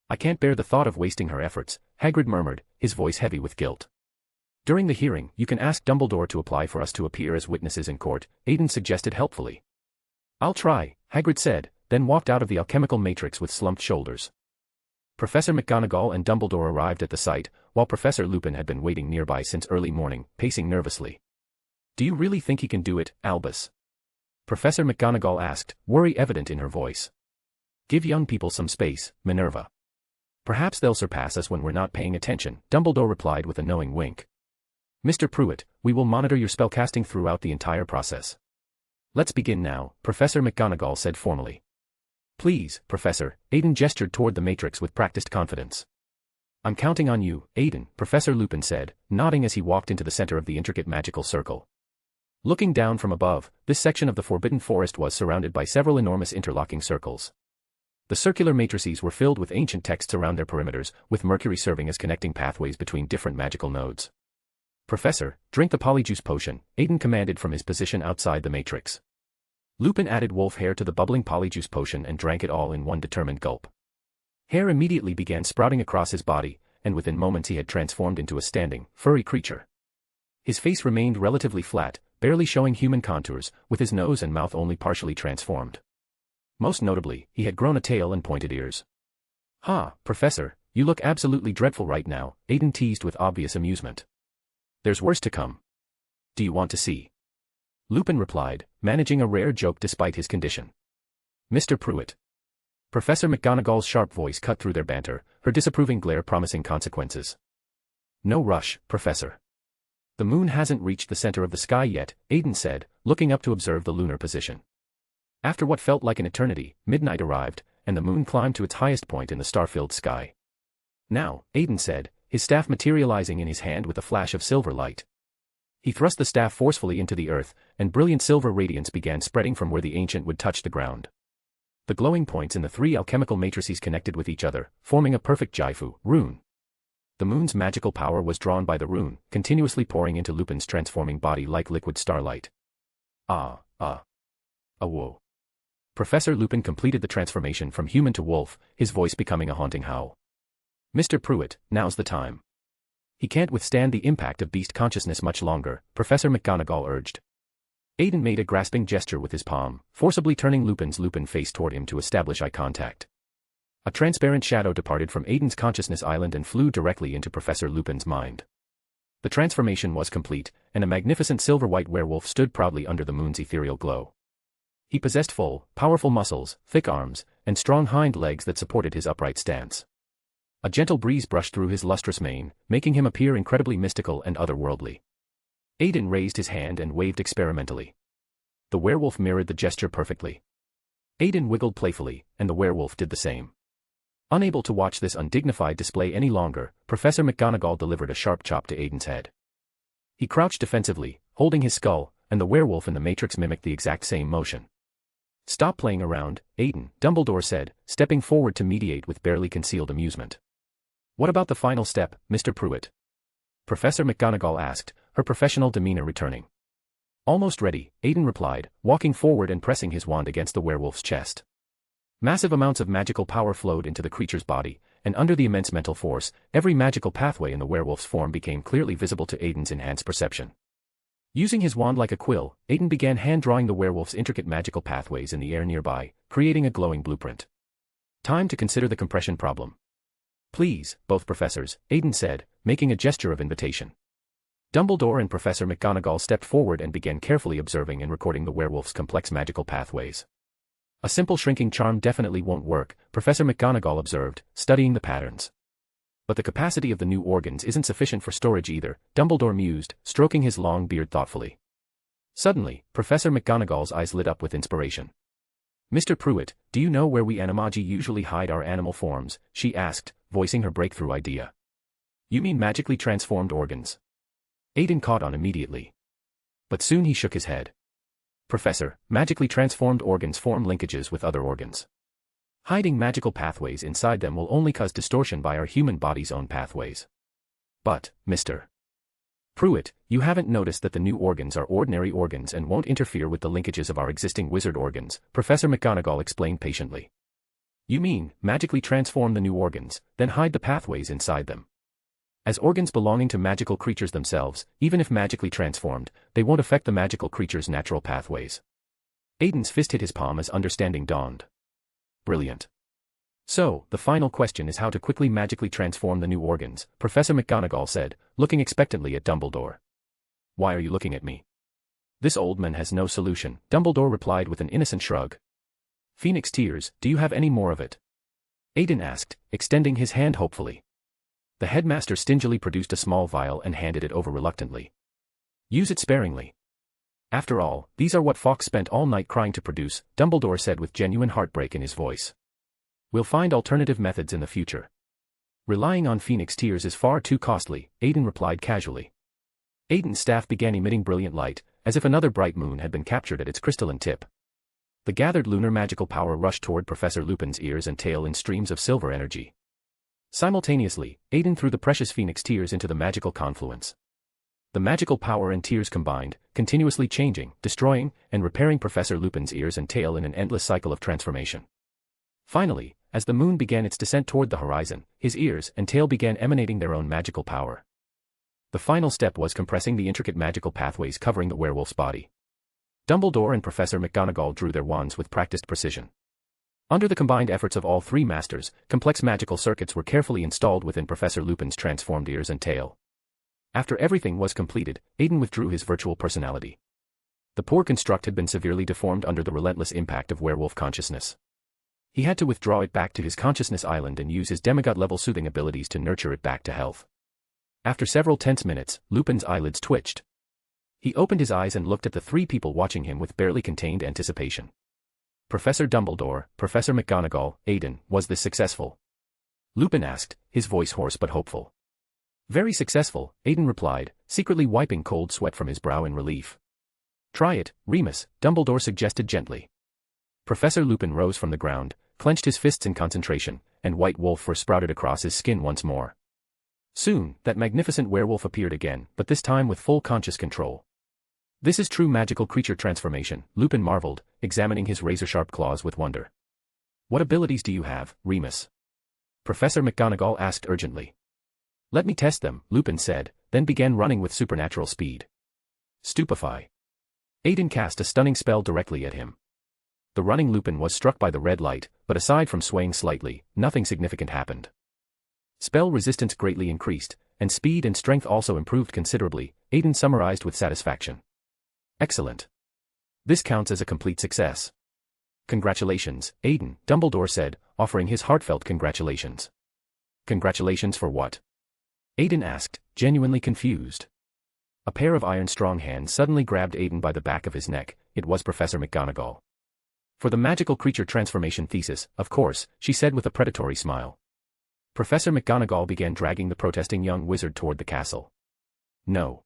I can't bear the thought of wasting her efforts, Hagrid murmured, his voice heavy with guilt. During the hearing, you can ask Dumbledore to apply for us to appear as witnesses in court, Aiden suggested helpfully. I'll try, Hagrid said, then walked out of the alchemical matrix with slumped shoulders. Professor McGonagall and Dumbledore arrived at the site, while Professor Lupin had been waiting nearby since early morning, pacing nervously. Do you really think he can do it, Albus? Professor McGonagall asked, worry evident in her voice. Give young people some space, Minerva. Perhaps they'll surpass us when we're not paying attention, Dumbledore replied with a knowing wink. Mr. Prewett, we will monitor your spellcasting throughout the entire process. Let's begin now, Professor McGonagall said formally. Please, Professor, Aiden gestured toward the matrix with practiced confidence. I'm counting on you, Aiden, Professor Lupin said, nodding as he walked into the center of the intricate magical circle. Looking down from above, this section of the Forbidden Forest was surrounded by several enormous interlocking circles. The circular matrices were filled with ancient texts around their perimeters, with Mercury serving as connecting pathways between different magical nodes. Professor, drink the polyjuice potion, Aiden commanded from his position outside the matrix. Lupin added wolf hair to the bubbling polyjuice potion and drank it all in one determined gulp. Hair immediately began sprouting across his body, and within moments he had transformed into a standing, furry creature. His face remained relatively flat, barely showing human contours, with his nose and mouth only partially transformed. Most notably, he had grown a tail and pointed ears. "Ha, Professor, you look absolutely dreadful right now," Aiden teased with obvious amusement. "There's worse to come. Do you want to see?" Lupin replied, managing a rare joke despite his condition. "Mr. Prewett." Professor McGonagall's sharp voice cut through their banter, her disapproving glare promising consequences. "No rush, Professor. The moon hasn't reached the center of the sky yet," Aiden said, looking up to observe the lunar position. After what felt like an eternity, midnight arrived, and the moon climbed to its highest point in the star-filled sky. "Now," Aiden said, his staff materializing in his hand with a flash of silver light. He thrust the staff forcefully into the earth, and brilliant silver radiance began spreading from where the ancient would touch the ground. The glowing points in the three alchemical matrices connected with each other, forming a perfect Jifu rune. The moon's magical power was drawn by the rune, continuously pouring into Lupin's transforming body like liquid starlight. Whoa. Professor Lupin completed the transformation from human to wolf, his voice becoming a haunting howl. "Mr. Prewett, now's the time." "He can't withstand the impact of beast consciousness much longer," Professor McGonagall urged. Aiden made a grasping gesture with his palm, forcibly turning Lupin's Lupin face toward him to establish eye contact. A transparent shadow departed from Aiden's consciousness island and flew directly into Professor Lupin's mind. The transformation was complete, and a magnificent silver-white werewolf stood proudly under the moon's ethereal glow. He possessed full, powerful muscles, thick arms, and strong hind legs that supported his upright stance. A gentle breeze brushed through his lustrous mane, making him appear incredibly mystical and otherworldly. Aiden raised his hand and waved experimentally. The werewolf mirrored the gesture perfectly. Aiden wiggled playfully, and the werewolf did the same. Unable to watch this undignified display any longer, Professor McGonagall delivered a sharp chop to Aiden's head. He crouched defensively, holding his skull, and the werewolf in the matrix mimicked the exact same motion. "Stop playing around, Aiden," Dumbledore said, stepping forward to mediate with barely concealed amusement. "What about the final step, Mr. Prewett?" Professor McGonagall asked, her professional demeanor returning. "Almost ready," Aiden replied, walking forward and pressing his wand against the werewolf's chest. Massive amounts of magical power flowed into the creature's body, and under the immense mental force, every magical pathway in the werewolf's form became clearly visible to Aiden's enhanced perception. Using his wand like a quill, Aiden began hand-drawing the werewolf's intricate magical pathways in the air nearby, creating a glowing blueprint. "Time to consider the compression problem." "Please, both professors," Aiden said, making a gesture of invitation. Dumbledore and Professor McGonagall stepped forward and began carefully observing and recording the werewolf's complex magical pathways. "A simple shrinking charm definitely won't work," Professor McGonagall observed, studying the patterns. "But the capacity of the new organs isn't sufficient for storage either," Dumbledore mused, stroking his long beard thoughtfully. Suddenly, Professor McGonagall's eyes lit up with inspiration. "Mr. Prewett, do you know where we animagi usually hide our animal forms?" she asked, voicing her breakthrough idea. "You mean magically transformed organs?" Aiden caught on immediately. But soon he shook his head. "Professor, magically transformed organs form linkages with other organs. Hiding magical pathways inside them will only cause distortion by our human body's own pathways." "But, Mr. Prewett, you haven't noticed that the new organs are ordinary organs and won't interfere with the linkages of our existing wizard organs," Professor McGonagall explained patiently. "You mean, magically transform the new organs, then hide the pathways inside them. As organs belonging to magical creatures themselves, even if magically transformed, they won't affect the magical creature's natural pathways." Aiden's fist hit his palm as understanding dawned. "Brilliant. So, the final question is how to quickly magically transform the new organs," Professor McGonagall said, looking expectantly at Dumbledore. "Why are you looking at me?" "This old man has no solution," Dumbledore replied with an innocent shrug. "Phoenix tears, do you have any more of it?" Aiden asked, extending his hand hopefully. The headmaster stingily produced a small vial and handed it over reluctantly. "Use it sparingly. After all, these are what Fawkes spent all night crying to produce," Dumbledore said with genuine heartbreak in his voice. "We'll find alternative methods in the future." Relying on phoenix tears is far too costly, Aiden replied casually. Aiden's staff began emitting brilliant light, as if another bright moon had been captured at its crystalline tip. The gathered lunar magical power rushed toward Professor Lupin's ears and tail in streams of silver energy. Simultaneously, Aiden threw the precious phoenix tears into the magical confluence. The magical power and tears combined, continuously changing, destroying, and repairing Professor Lupin's ears and tail in an endless cycle of transformation. Finally, as the moon began its descent toward the horizon, his ears and tail began emanating their own magical power. The final step was compressing the intricate magical pathways covering the werewolf's body. Dumbledore and Professor McGonagall drew their wands with practiced precision. Under the combined efforts of all three masters, complex magical circuits were carefully installed within Professor Lupin's transformed ears and tail. After everything was completed, Aiden withdrew his virtual personality. The poor construct had been severely deformed under the relentless impact of werewolf consciousness. He had to withdraw it back to his consciousness island and use his demigod-level soothing abilities to nurture it back to health. After several tense minutes, Lupin's eyelids twitched. He opened his eyes and looked at the three people watching him with barely contained anticipation. Professor Dumbledore, Professor McGonagall, Aiden, was this successful? Lupin asked, his voice hoarse but hopeful. Very successful, Aiden replied, secretly wiping cold sweat from his brow in relief. Try it, Remus, Dumbledore suggested gently. Professor Lupin rose from the ground, clenched his fists in concentration, and white wolf fur sprouted across his skin once more. Soon, that magnificent werewolf appeared again, but this time with full conscious control. This is true magical creature transformation, Lupin marveled, examining his razor-sharp claws with wonder. What abilities do you have, Remus? Professor McGonagall asked urgently. Let me test them, Lupin said, then began running with supernatural speed. Stupefy. Aiden cast a stunning spell directly at him. The running Lupin was struck by the red light, but aside from swaying slightly, nothing significant happened. Spell resistance greatly increased, and speed and strength also improved considerably, Aiden summarized with satisfaction. Excellent. This counts as a complete success. Congratulations, Aiden, Dumbledore said, offering his heartfelt congratulations. Congratulations for what? Aiden asked, genuinely confused. A pair of iron-strong hands suddenly grabbed Aiden by the back of his neck. It was Professor McGonagall. For the magical creature transformation thesis, of course, she said with a predatory smile. Professor McGonagall began dragging the protesting young wizard toward the castle. No.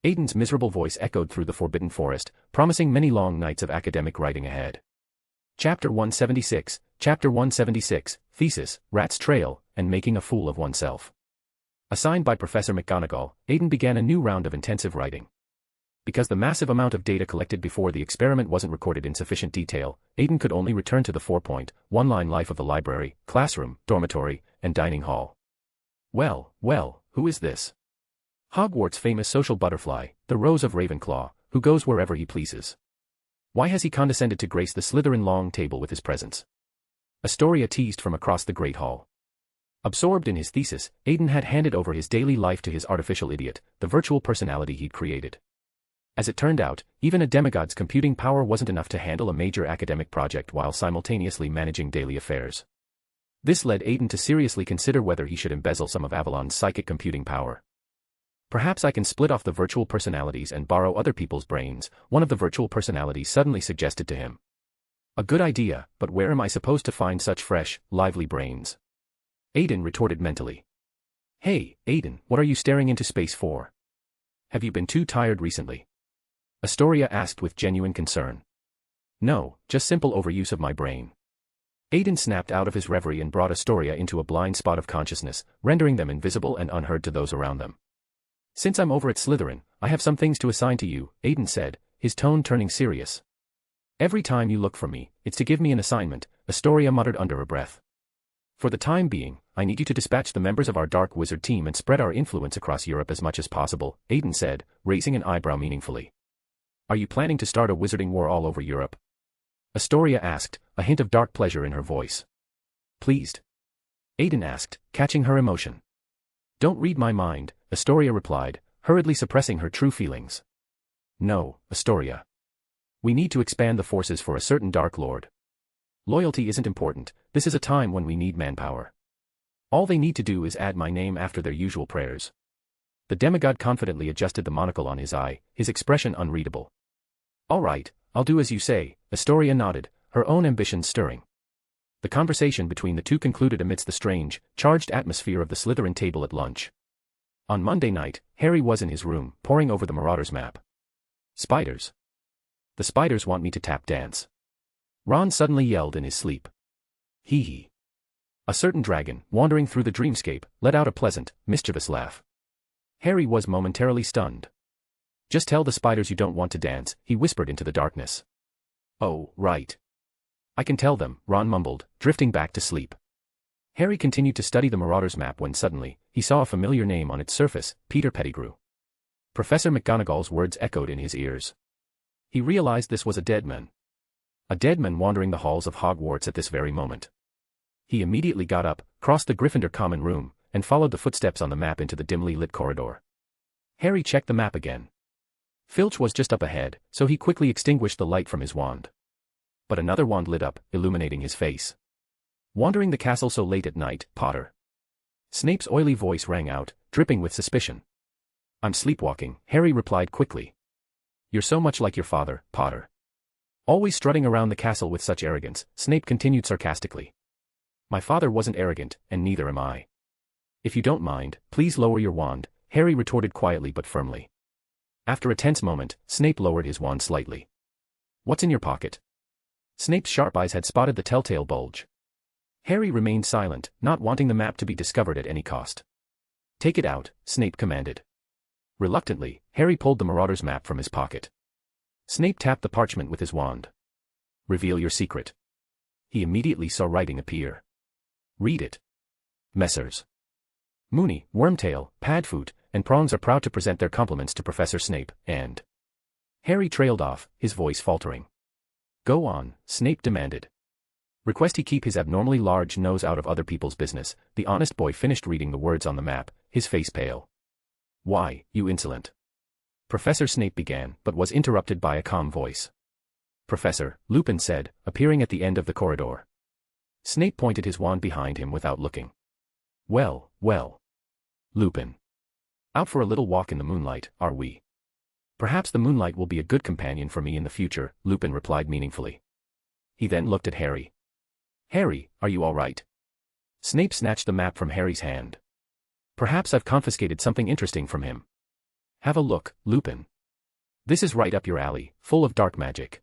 Aiden's miserable voice echoed through the forbidden forest, promising many long nights of academic writing ahead. Chapter 176, Chapter 176, Thesis, Rat's Trail, and Making a Fool of Oneself. Assigned by Professor McGonagall, Aiden began a new round of intensive writing. Because the massive amount of data collected before the experiment wasn't recorded in sufficient detail, Aiden could only return to the 4-point-1-line life of the library, classroom, dormitory, and dining hall. Well, who is this? Hogwart's famous social butterfly, the Rose of Ravenclaw, who goes wherever he pleases. Why has he condescended to grace the Slytherin long table with his presence? Astoria teased from across the great hall. Absorbed in his thesis, Aiden had handed over his daily life to his artificial idiot, the virtual personality he'd created. As it turned out, even a demigod's computing power wasn't enough to handle a major academic project while simultaneously managing daily affairs. This led Aiden to seriously consider whether he should embezzle some of Avalon's psychic computing power. Perhaps I can split off the virtual personalities and borrow other people's brains, one of the virtual personalities suddenly suggested to him. A good idea, but where am I supposed to find such fresh, lively brains? Aiden retorted mentally. Hey, Aiden, what are you staring into space for? Have you been too tired recently? Astoria asked with genuine concern. No, just simple overuse of my brain. Aiden snapped out of his reverie and brought Astoria into a blind spot of consciousness, rendering them invisible and unheard to those around them. Since I'm over at Slytherin, I have some things to assign to you, Aiden said, his tone turning serious. Every time you look for me, it's to give me an assignment, Astoria muttered under her breath. For the time being, I need you to dispatch the members of our Dark Wizard team and spread our influence across Europe as much as possible, Aiden said, raising an eyebrow meaningfully. Are you planning to start a wizarding war all over Europe? Astoria asked, a hint of dark pleasure in her voice. Pleased? Aiden asked, catching her emotion. Don't read my mind, Astoria replied, hurriedly suppressing her true feelings. No, Astoria. We need to expand the forces for a certain Dark Lord. Loyalty isn't important, this is a time when we need manpower. All they need to do is add my name after their usual prayers. The demigod confidently adjusted the monocle on his eye, his expression unreadable. All right, I'll do as you say, Astoria nodded, her own ambitions stirring. The conversation between the two concluded amidst the strange, charged atmosphere of the Slytherin table at lunch. On Monday night, Harry was in his room, poring over the Marauders map. Spiders. The spiders want me to tap dance. Ron suddenly yelled in his sleep. Hee hee. A certain dragon, wandering through the dreamscape, let out a pleasant, mischievous laugh. Harry was momentarily stunned. Just tell the spiders you don't want to dance, he whispered into the darkness. Oh, right. I can tell them, Ron mumbled, drifting back to sleep. Harry continued to study the Marauders map when suddenly, he saw a familiar name on its surface, Peter Pettigrew. Professor McGonagall's words echoed in his ears. He realized this was a dead man. A dead man wandering the halls of Hogwarts at this very moment. He immediately got up, crossed the Gryffindor common room, and followed the footsteps on the map into the dimly lit corridor. Harry checked the map again. Filch was just up ahead, so he quickly extinguished the light from his wand. But another wand lit up, illuminating his face. Wandering the castle so late at night, Potter? Snape's oily voice rang out, dripping with suspicion. I'm sleepwalking, Harry replied quickly. You're so much like your father, Potter. Always strutting around the castle with such arrogance, Snape continued sarcastically. My father wasn't arrogant, and neither am I. If you don't mind, please lower your wand, Harry retorted quietly but firmly. After a tense moment, Snape lowered his wand slightly. What's in your pocket? Snape's sharp eyes had spotted the telltale bulge. Harry remained silent, not wanting the map to be discovered at any cost. Take it out, Snape commanded. Reluctantly, Harry pulled the Marauders map from his pocket. Snape tapped the parchment with his wand. Reveal your secret. He immediately saw writing appear. Read it. Messrs. Moony, Wormtail, Padfoot, and Prongs are proud to present their compliments to Professor Snape, and... Harry trailed off, his voice faltering. Go on, Snape demanded. Request he keep his abnormally large nose out of other people's business. The honest boy finished reading the words on the map, his face pale. Why, you insolent. Professor Snape began, but was interrupted by a calm voice. Professor, Lupin said, appearing at the end of the corridor. Snape pointed his wand behind him without looking. Well, well. Lupin. Out for a little walk in the moonlight, are we? Perhaps the moonlight will be a good companion for me in the future, Lupin replied meaningfully. He then looked at Harry. Harry, are you all right? Snape snatched the map from Harry's hand. Perhaps I've confiscated something interesting from him. Have a look, Lupin. This is right up your alley, full of dark magic.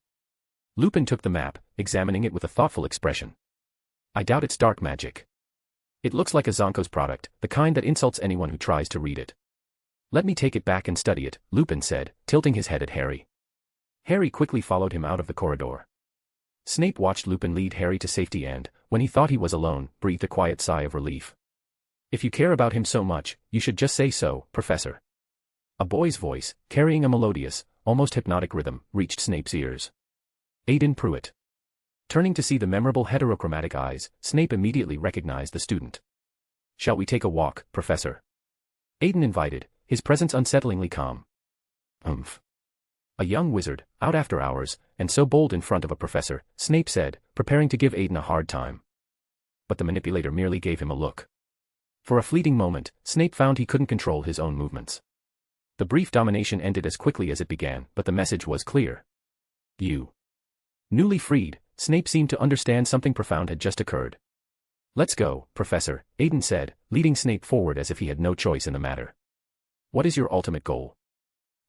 Lupin took the map, examining it with a thoughtful expression. I doubt it's dark magic. It looks like a Zonko's product, the kind that insults anyone who tries to read it. Let me take it back and study it, Lupin said, tilting his head at Harry. Harry quickly followed him out of the corridor. Snape watched Lupin lead Harry to safety and, when he thought he was alone, breathed a quiet sigh of relief. If you care about him so much, you should just say so, Professor. A boy's voice, carrying a melodious, almost hypnotic rhythm, reached Snape's ears. Aiden Prewett. Turning to see the memorable heterochromatic eyes, Snape immediately recognized the student. Shall we take a walk, Professor? Aiden invited, his presence unsettlingly calm. A young wizard, out after hours, and so bold in front of a professor, Snape said, preparing to give Aiden a hard time. But the manipulator merely gave him a look. For a fleeting moment, Snape found he couldn't control his own movements. The brief domination ended as quickly as it began, but the message was clear. You. Newly freed, Snape seemed to understand something profound had just occurred. Let's go, Professor, Aiden said, leading Snape forward as if he had no choice in the matter. What is your ultimate goal?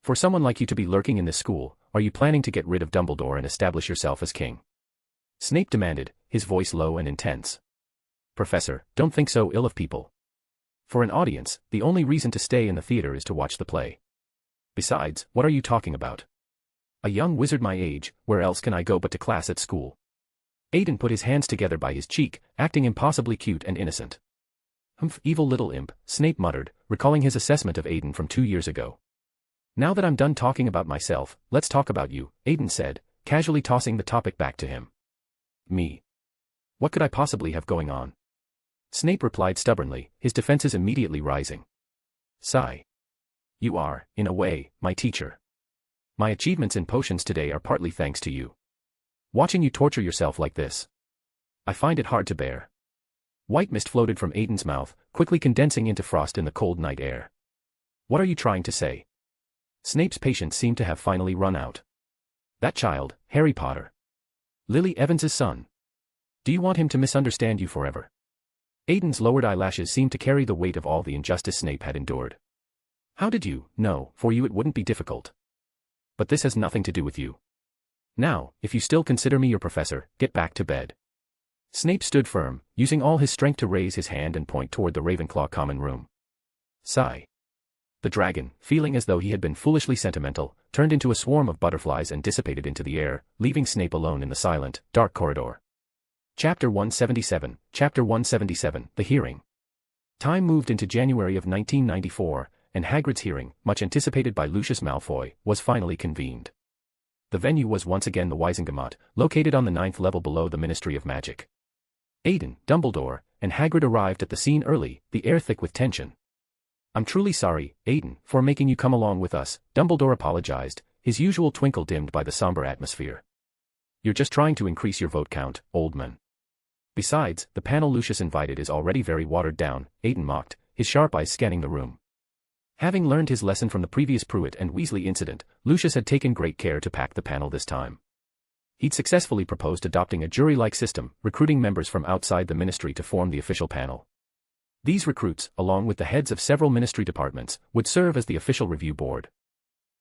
For someone like you to be lurking in this school, are you planning to get rid of Dumbledore and establish yourself as king? Snape demanded, his voice low and intense. Professor, don't think so ill of people. For an audience, the only reason to stay in the theater is to watch the play. Besides, what are you talking about? A young wizard my age, where else can I go but to class at school? Aiden put his hands together by his cheek, acting impossibly cute and innocent. Evil little imp, Snape muttered, recalling his assessment of Aiden from 2 years ago. Now that I'm done talking about myself, let's talk about you, Aiden said, casually tossing the topic back to him. Me. What could I possibly have going on? Snape replied stubbornly, his defenses immediately rising. Sigh. You are, in a way, my teacher. My achievements in potions today are partly thanks to you. Watching you torture yourself like this. I find it hard to bear. White mist floated from Aiden's mouth, quickly condensing into frost in the cold night air. What are you trying to say? Snape's patience seemed to have finally run out. That child, Harry Potter. Lily Evans's son. Do you want him to misunderstand you forever? Aiden's lowered eyelashes seemed to carry the weight of all the injustice Snape had endured. How did you know? For you it wouldn't be difficult. But this has nothing to do with you. Now, if you still consider me your professor, get back to bed. Snape stood firm, using all his strength to raise his hand and point toward the Ravenclaw common room. Sigh. The dragon, feeling as though he had been foolishly sentimental, turned into a swarm of butterflies and dissipated into the air, leaving Snape alone in the silent, dark corridor. Chapter 177, Chapter 177, The Hearing. Time moved into January of 1994, and Hagrid's hearing, much anticipated by Lucius Malfoy, was finally convened. The venue was once again the Wizengamot, located on the 9th level below the Ministry of Magic. Aiden, Dumbledore, and Hagrid arrived at the scene early, the air thick with tension. I'm truly sorry, Aiden, for making you come along with us, Dumbledore apologized, his usual twinkle dimmed by the somber atmosphere. You're just trying to increase your vote count, old man. Besides, the panel Lucius invited is already very watered down, Aiden mocked, his sharp eyes scanning the room. Having learned his lesson from the previous Prewett and Weasley incident, Lucius had taken great care to pack the panel this time. He'd successfully proposed adopting a jury-like system, recruiting members from outside the ministry to form the official panel. These recruits, along with the heads of several ministry departments, would serve as the official review board.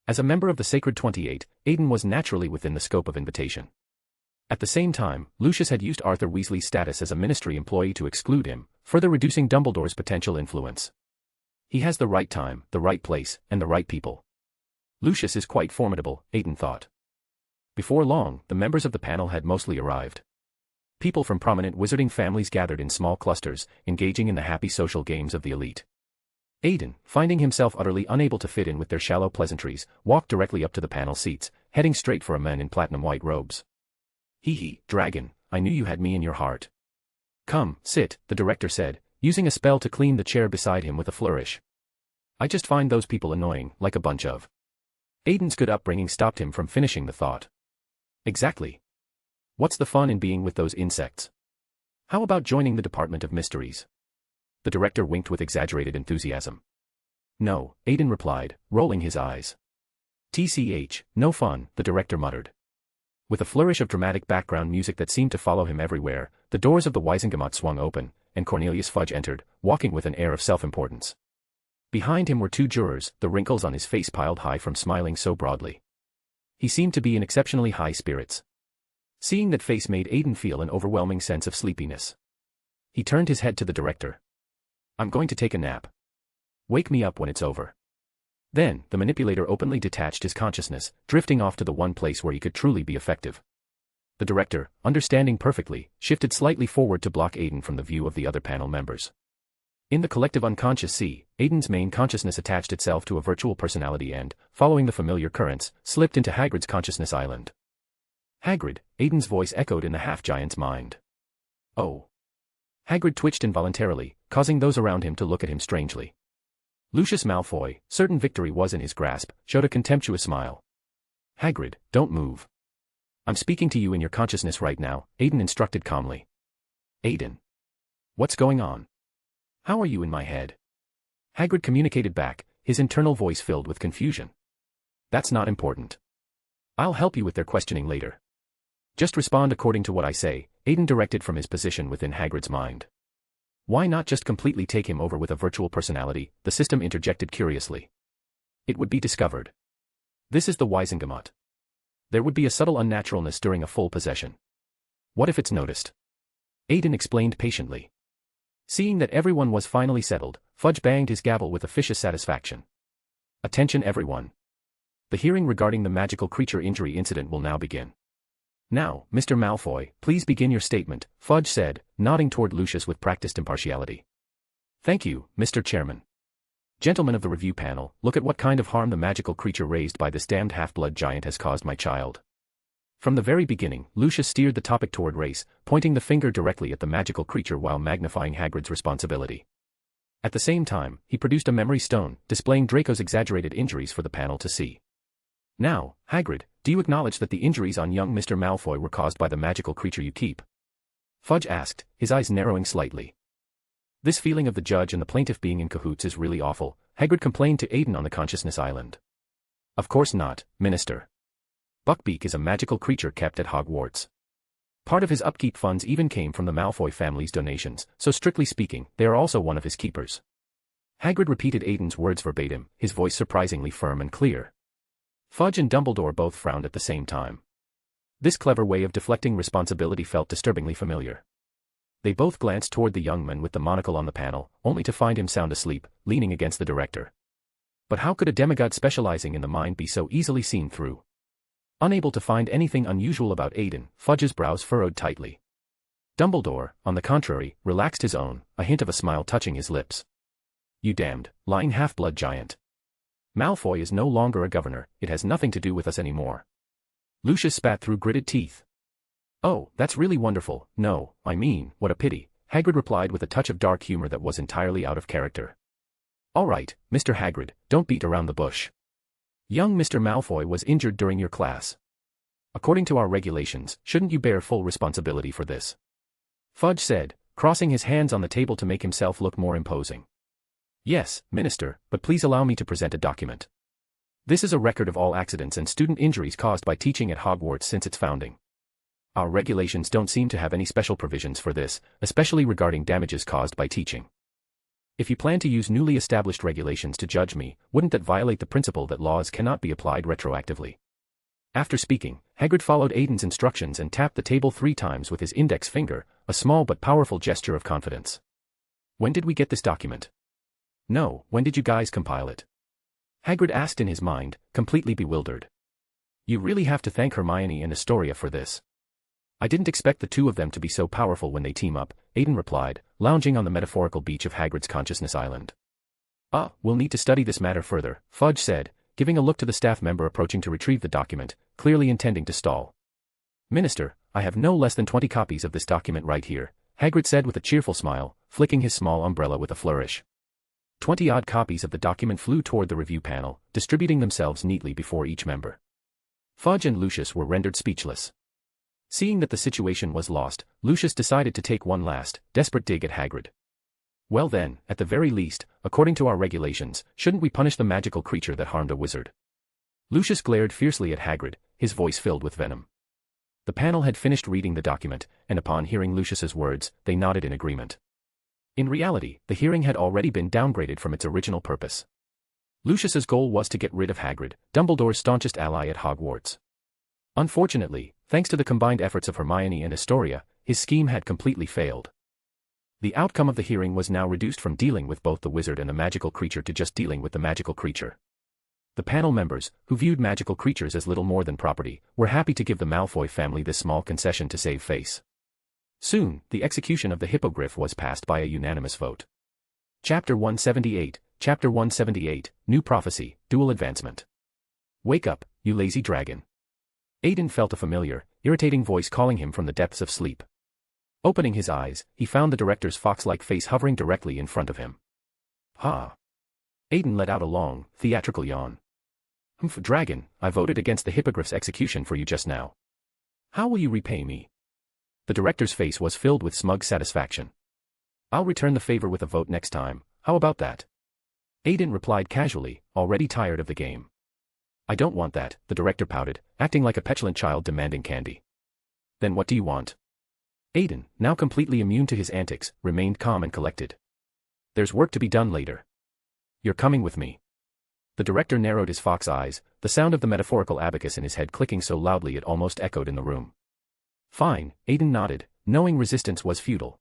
As a member of the Sacred 28, Aiden was naturally within the scope of invitation. At the same time, Lucius had used Arthur Weasley's status as a ministry employee to exclude him, further reducing Dumbledore's potential influence. He has the right time, the right place, and the right people. Lucius is quite formidable, Aiden thought. Before long, the members of the panel had mostly arrived. People from prominent wizarding families gathered in small clusters, engaging in the happy social games of the elite. Aiden, finding himself utterly unable to fit in with their shallow pleasantries, walked directly up to the panel seats, heading straight for a man in platinum white robes. Hee, dragon, I knew you had me in your heart. Come, sit, the director said, using a spell to clean the chair beside him with a flourish. I just find those people annoying, like a bunch of. Aiden's good upbringing stopped him from finishing the thought. Exactly. What's the fun in being with those insects? How about joining the Department of Mysteries? The director winked with exaggerated enthusiasm. No, Aiden replied, rolling his eyes. TCH, no fun, the director muttered. With a flourish of dramatic background music that seemed to follow him everywhere, the doors of the Wizengamot swung open, and Cornelius Fudge entered, walking with an air of self-importance. Behind him were two jurors, the wrinkles on his face piled high from smiling so broadly. He seemed to be in exceptionally high spirits. Seeing that face made Aiden feel an overwhelming sense of sleepiness. He turned his head to the director. I'm going to take a nap. Wake me up when it's over. Then, the manipulator openly detached his consciousness, drifting off to the one place where he could truly be effective. The director, understanding perfectly, shifted slightly forward to block Aiden from the view of the other panel members. In the collective unconscious sea, Aiden's main consciousness attached itself to a virtual personality and, following the familiar currents, slipped into Hagrid's consciousness island. Hagrid, Aiden's voice echoed in the half-giant's mind. Oh. Hagrid twitched involuntarily, causing those around him to look at him strangely. Lucius Malfoy, certain victory was in his grasp, showed a contemptuous smile. Hagrid, don't move. I'm speaking to you in your consciousness right now, Aiden instructed calmly. Aiden. What's going on? How are you in my head? Hagrid communicated back, his internal voice filled with confusion. That's not important. I'll help you with their questioning later. Just respond according to what I say, Aiden directed from his position within Hagrid's mind. Why not just completely take him over with a virtual personality, the system interjected curiously. It would be discovered. This is the Wizengamot. There would be a subtle unnaturalness during a full possession. What if it's noticed? Aiden explained patiently. Seeing that everyone was finally settled, Fudge banged his gavel with officious satisfaction. Attention everyone. The hearing regarding the magical creature injury incident will now begin. Now, Mr. Malfoy, please begin your statement, Fudge said, nodding toward Lucius with practiced impartiality. Thank you, Mr. Chairman. Gentlemen of the review panel, look at what kind of harm the magical creature raised by this damned half-blood giant has caused my child. From the very beginning, Lucius steered the topic toward race, pointing the finger directly at the magical creature while magnifying Hagrid's responsibility. At the same time, he produced a memory stone, displaying Draco's exaggerated injuries for the panel to see. Now, Hagrid, do you acknowledge that the injuries on young Mr. Malfoy were caused by the magical creature you keep? Fudge asked, his eyes narrowing slightly. This feeling of the judge and the plaintiff being in cahoots is really awful, Hagrid complained to Aiden on the Consciousness Island. Of course not, Minister. Buckbeak is a magical creature kept at Hogwarts. Part of his upkeep funds even came from the Malfoy family's donations, so strictly speaking, they are also one of his keepers. Hagrid repeated Aiden's words verbatim, his voice surprisingly firm and clear. Fudge and Dumbledore both frowned at the same time. This clever way of deflecting responsibility felt disturbingly familiar. They both glanced toward the young man with the monocle on the panel, only to find him sound asleep, leaning against the director. But how could a demigod specializing in the mind be so easily seen through? Unable to find anything unusual about Aiden, Fudge's brows furrowed tightly. Dumbledore, on the contrary, relaxed his own, a hint of a smile touching his lips. You damned, lying half-blood giant. Malfoy is no longer a governor, it has nothing to do with us anymore. Lucius spat through gritted teeth. Oh, that's really wonderful, no, I mean, what a pity, Hagrid replied with a touch of dark humor that was entirely out of character. All right, Mr. Hagrid, don't beat around the bush. Young Mr. Malfoy was injured during your class. According to our regulations, shouldn't you bear full responsibility for this? Fudge said, crossing his hands on the table to make himself look more imposing. Yes, Minister, but please allow me to present a document. This is a record of all accidents and student injuries caused by teaching at Hogwarts since its founding. Our regulations don't seem to have any special provisions for this, especially regarding damages caused by teaching. If you plan to use newly established regulations to judge me, wouldn't that violate the principle that laws cannot be applied retroactively? After speaking, Hagrid followed Aiden's instructions and tapped the table 3 times with his index finger, a small but powerful gesture of confidence. When did we get this document? No, when did you guys compile it? Hagrid asked in his mind, completely bewildered. You really have to thank Hermione and Astoria for this. I didn't expect the 2 of them to be so powerful when they team up, Aiden replied, lounging on the metaphorical beach of Hagrid's Consciousness Island. We'll need to study this matter further, Fudge said, giving a look to the staff member approaching to retrieve the document, clearly intending to stall. Minister, I have no less than 20 copies of this document right here, Hagrid said with a cheerful smile, flicking his small umbrella with a flourish. 20-odd copies of the document flew toward the review panel, distributing themselves neatly before each member. Fudge and Lucius were rendered speechless. Seeing that the situation was lost, Lucius decided to take one last, desperate dig at Hagrid. Well then, at the very least, according to our regulations, shouldn't we punish the magical creature that harmed a wizard? Lucius glared fiercely at Hagrid, his voice filled with venom. The panel had finished reading the document, and upon hearing Lucius's words, they nodded in agreement. In reality, the hearing had already been downgraded from its original purpose. Lucius's goal was to get rid of Hagrid, Dumbledore's staunchest ally at Hogwarts. Unfortunately, thanks to the combined efforts of Hermione and Astoria, his scheme had completely failed. The outcome of the hearing was now reduced from dealing with both the wizard and the magical creature to just dealing with the magical creature. The panel members, who viewed magical creatures as little more than property, were happy to give the Malfoy family this small concession to save face. Soon, the execution of the hippogriff was passed by a unanimous vote. Chapter 178, Chapter 178, New Prophecy, Dual Advancement. Wake up, you lazy dragon. Aiden felt a familiar, irritating voice calling him from the depths of sleep. Opening his eyes, he found the director's fox-like face hovering directly in front of him. Ha! Aiden let out a long, theatrical yawn. Humph, dragon, I voted against the hippogriff's execution for you just now. How will you repay me? The director's face was filled with smug satisfaction. I'll return the favor with a vote next time, how about that? Aiden replied casually, already tired of the game. I don't want that, the director pouted, acting like a petulant child demanding candy. Then what do you want? Aiden, now completely immune to his antics, remained calm and collected. There's work to be done later. You're coming with me. The director narrowed his fox eyes, the sound of the metaphorical abacus in his head clicking so loudly it almost echoed in the room. Fine, Aiden nodded, knowing resistance was futile.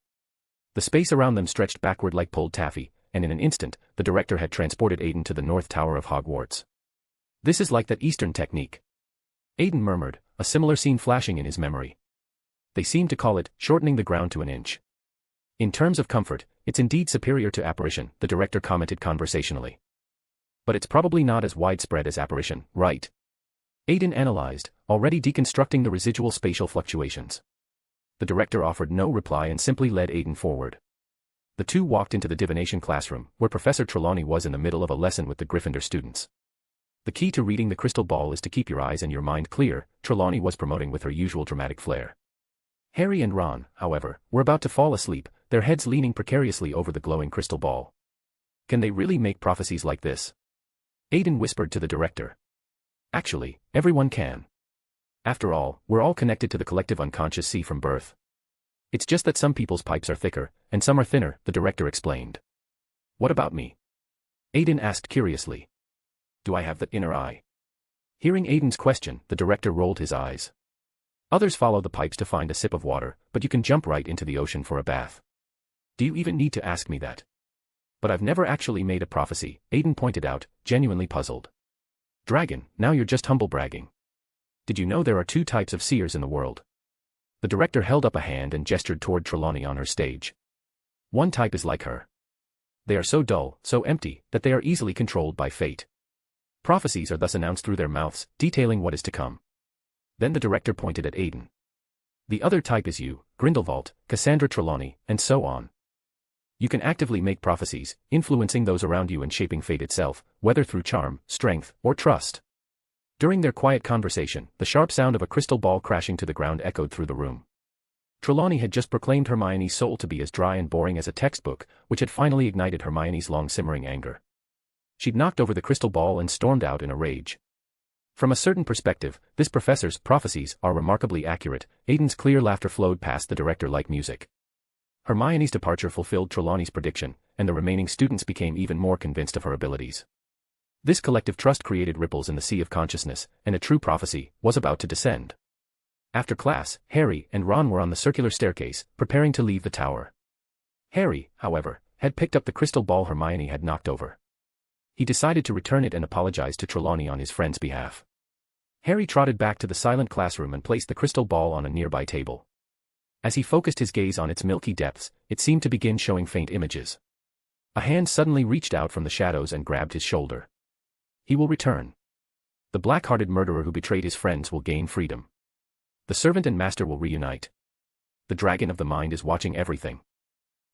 The space around them stretched backward like pulled taffy, and in an instant, the director had transported Aiden to the North Tower of Hogwarts. This is like that Eastern technique. Aiden murmured, a similar scene flashing in his memory. They seem to call it, shortening the ground to an inch. In terms of comfort, it's indeed superior to apparition, the director commented conversationally. But it's probably not as widespread as apparition, right? Aiden analyzed, already deconstructing the residual spatial fluctuations. The director offered no reply and simply led Aiden forward. The two walked into the divination classroom, where Professor Trelawney was in the middle of a lesson with the Gryffindor students. The key to reading the crystal ball is to keep your eyes and your mind clear, Trelawney was promoting with her usual dramatic flair. Harry and Ron, however, were about to fall asleep, their heads leaning precariously over the glowing crystal ball. Can they really make prophecies like this? Aiden whispered to the director. Actually, everyone can. After all, we're all connected to the collective unconscious sea from birth. It's just that some people's pipes are thicker, and some are thinner, the director explained. What about me? Aiden asked curiously. Do I have that inner eye? Hearing Aiden's question, the director rolled his eyes. Others follow the pipes to find a sip of water, but you can jump right into the ocean for a bath. Do you even need to ask me that? But I've never actually made a prophecy, Aiden pointed out, genuinely puzzled. Dragon, now you're just humble bragging. Did you know there are 2 types of seers in the world? The director held up a hand and gestured toward Trelawney on her stage. One type is like her. They are so dull, so empty, that they are easily controlled by fate. Prophecies are thus announced through their mouths, detailing what is to come. Then the director pointed at Aiden. The other type is you, Grindelwald, Cassandra Trelawney, and so on. You can actively make prophecies, influencing those around you and shaping fate itself, whether through charm, strength, or trust. During their quiet conversation, the sharp sound of a crystal ball crashing to the ground echoed through the room. Trelawney had just proclaimed Hermione's soul to be as dry and boring as a textbook, which had finally ignited Hermione's long-simmering anger. She'd knocked over the crystal ball and stormed out in a rage. From a certain perspective, this professor's prophecies are remarkably accurate. Aiden's clear laughter flowed past the director like music. Hermione's departure fulfilled Trelawney's prediction, and the remaining students became even more convinced of her abilities. This collective trust created ripples in the sea of consciousness, and a true prophecy was about to descend. After class, Harry and Ron were on the circular staircase, preparing to leave the tower. Harry, however, had picked up the crystal ball Hermione had knocked over. He decided to return it and apologize to Trelawney on his friend's behalf. Harry trotted back to the silent classroom and placed the crystal ball on a nearby table. As he focused his gaze on its milky depths, it seemed to begin showing faint images. A hand suddenly reached out from the shadows and grabbed his shoulder. He will return. The black-hearted murderer who betrayed his friends will gain freedom. The servant and master will reunite. The dragon of the mind is watching everything.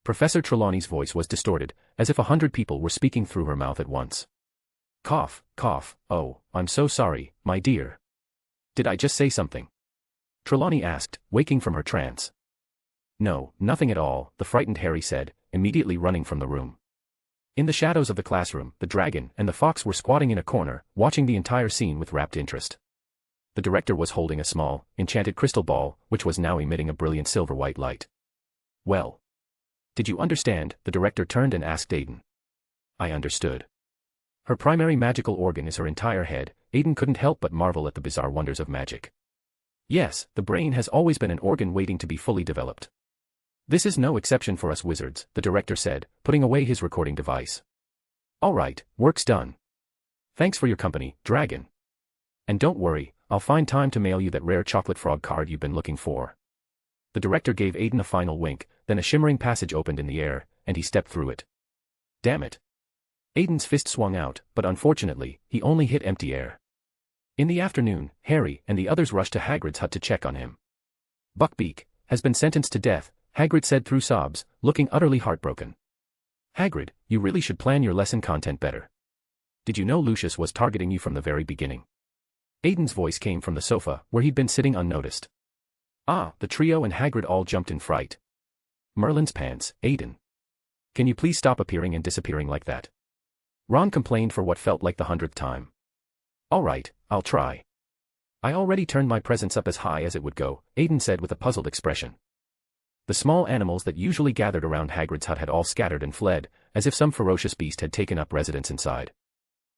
Professor Trelawney's voice was distorted, as if 100 people were speaking through her mouth at once. Cough, cough, oh, I'm so sorry, my dear. Did I just say something? Trelawney asked, waking from her trance. No, nothing at all, the frightened Harry said, immediately running from the room. In the shadows of the classroom, the dragon and the fox were squatting in a corner, watching the entire scene with rapt interest. The director was holding a small, enchanted crystal ball, which was now emitting a brilliant silver-white light. Well. Did you understand? The director turned and asked Aiden. I understood. Her primary magical organ is her entire head. Aiden couldn't help but marvel at the bizarre wonders of magic. Yes, the brain has always been an organ waiting to be fully developed. This is no exception for us wizards, the director said, putting away his recording device. All right, work's done. Thanks for your company, dragon. And don't worry, I'll find time to mail you that rare chocolate frog card you've been looking for. The director gave Aiden a final wink, then a shimmering passage opened in the air, and he stepped through it. Damn it. Aiden's fist swung out, but unfortunately, he only hit empty air. In the afternoon, Harry and the others rushed to Hagrid's hut to check on him. Buckbeak has been sentenced to death, Hagrid said through sobs, looking utterly heartbroken. Hagrid, you really should plan your lesson content better. Did you know Lucius was targeting you from the very beginning? Aiden's voice came from the sofa, where he'd been sitting unnoticed. Ah, the trio and Hagrid all jumped in fright. Merlin's pants, Aiden. Can you please stop appearing and disappearing like that? Ron complained for what felt like the 100th time. All right, I'll try. I already turned my presence up as high as it would go, Aiden said with a puzzled expression. The small animals that usually gathered around Hagrid's hut had all scattered and fled, as if some ferocious beast had taken up residence inside.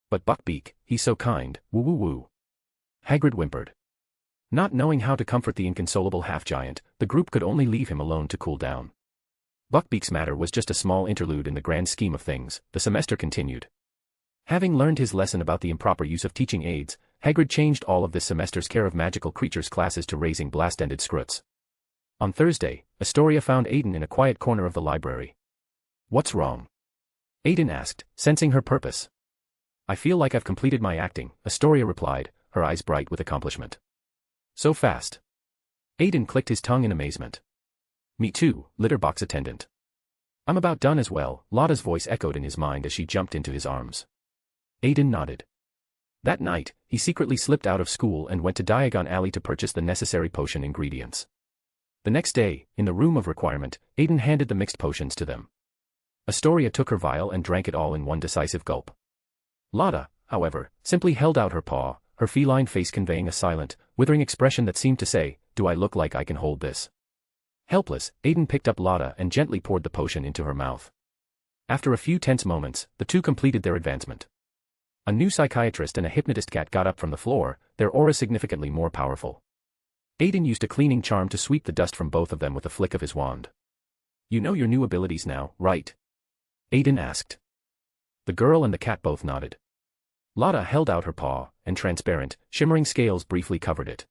But Buckbeak, he's so kind, woo-woo-woo. Hagrid whimpered. Not knowing how to comfort the inconsolable half-giant, the group could only leave him alone to cool down. Buckbeak's matter was just a small interlude in the grand scheme of things, the semester continued. Having learned his lesson about the improper use of teaching aids, Hagrid changed all of this semester's care of magical creatures classes to raising blast-ended scruts. On Thursday, Astoria found Aiden in a quiet corner of the library. What's wrong? Aiden asked, sensing her purpose. I feel like I've completed my acting, Astoria replied, her eyes bright with accomplishment. So fast. Aiden clicked his tongue in amazement. Me too, litter box attendant. I'm about done as well, Lotta's voice echoed in his mind as she jumped into his arms. Aiden nodded. That night, he secretly slipped out of school and went to Diagon Alley to purchase the necessary potion ingredients. The next day, in the room of requirement, Aiden handed the mixed potions to them. Astoria took her vial and drank it all in one decisive gulp. Lotta, however, simply held out her paw, her feline face conveying a silent, withering expression that seemed to say, "Do I look like I can hold this?" Helpless, Aiden picked up Lotta and gently poured the potion into her mouth. After a few tense moments, the two completed their advancement. A new psychiatrist and a hypnotist cat got up from the floor, their auras significantly more powerful. Aiden used a cleaning charm to sweep the dust from both of them with a flick of his wand. "You know your new abilities now, right?" Aiden asked. The girl and the cat both nodded. Lotta held out her paw, and transparent, shimmering scales briefly covered it.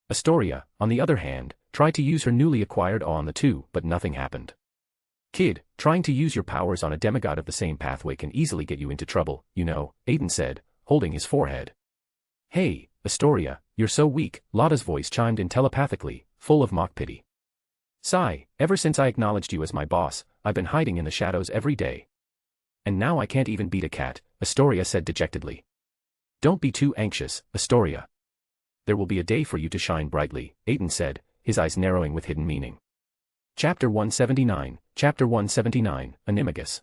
Astoria, on the other hand, tried to use her newly acquired awe on the two, but nothing happened. "Kid, trying to use your powers on a demigod of the same pathway can easily get you into trouble, you know," Aiden said, holding his forehead. "Hey, Astoria, you're so weak," Lotta's voice chimed in telepathically, full of mock pity. "Sigh, ever since I acknowledged you as my boss, I've been hiding in the shadows every day. And now I can't even beat a cat," Astoria said dejectedly. "Don't be too anxious, Astoria. There will be a day for you to shine brightly," Aiden said, his eyes narrowing with hidden meaning. Chapter 179, Animagus.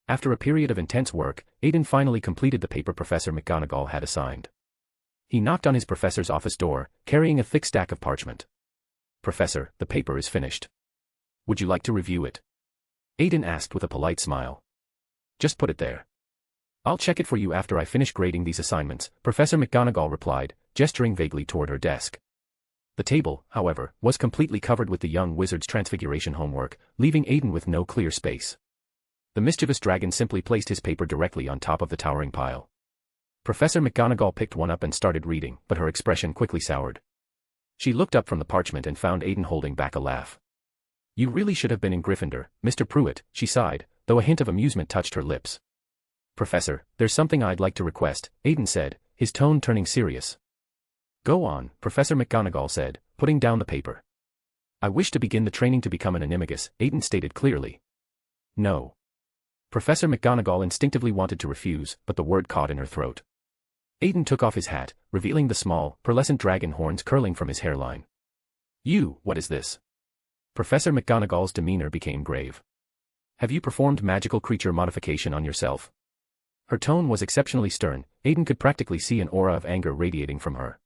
After a period of intense work, Aiden finally completed the paper Professor McGonagall had assigned. He knocked on his professor's office door, carrying a thick stack of parchment. "Professor, the paper is finished. Would you like to review it?" Aiden asked with a polite smile. "Just put it there. I'll check it for you after I finish grading these assignments," Professor McGonagall replied, gesturing vaguely toward her desk. The table, however, was completely covered with the young wizard's transfiguration homework, leaving Aiden with no clear space. The mischievous dragon simply placed his paper directly on top of the towering pile. Professor McGonagall picked one up and started reading, but her expression quickly soured. She looked up from the parchment and found Aiden holding back a laugh. "You really should have been in Gryffindor, Mr. Prewett," she sighed, though a hint of amusement touched her lips. "Professor, there's something I'd like to request," Aiden said, his tone turning serious. "Go on," Professor McGonagall said, putting down the paper. "I wish to begin the training to become an animagus," Aiden stated clearly. "No." Professor McGonagall instinctively wanted to refuse, but the word caught in her throat. Aiden took off his hat, revealing the small, pearlescent dragon horns curling from his hairline. What is this?" Professor McGonagall's demeanor became grave. "Have you performed magical creature modification on yourself?" Her tone was exceptionally stern. Aiden could practically see an aura of anger radiating from her.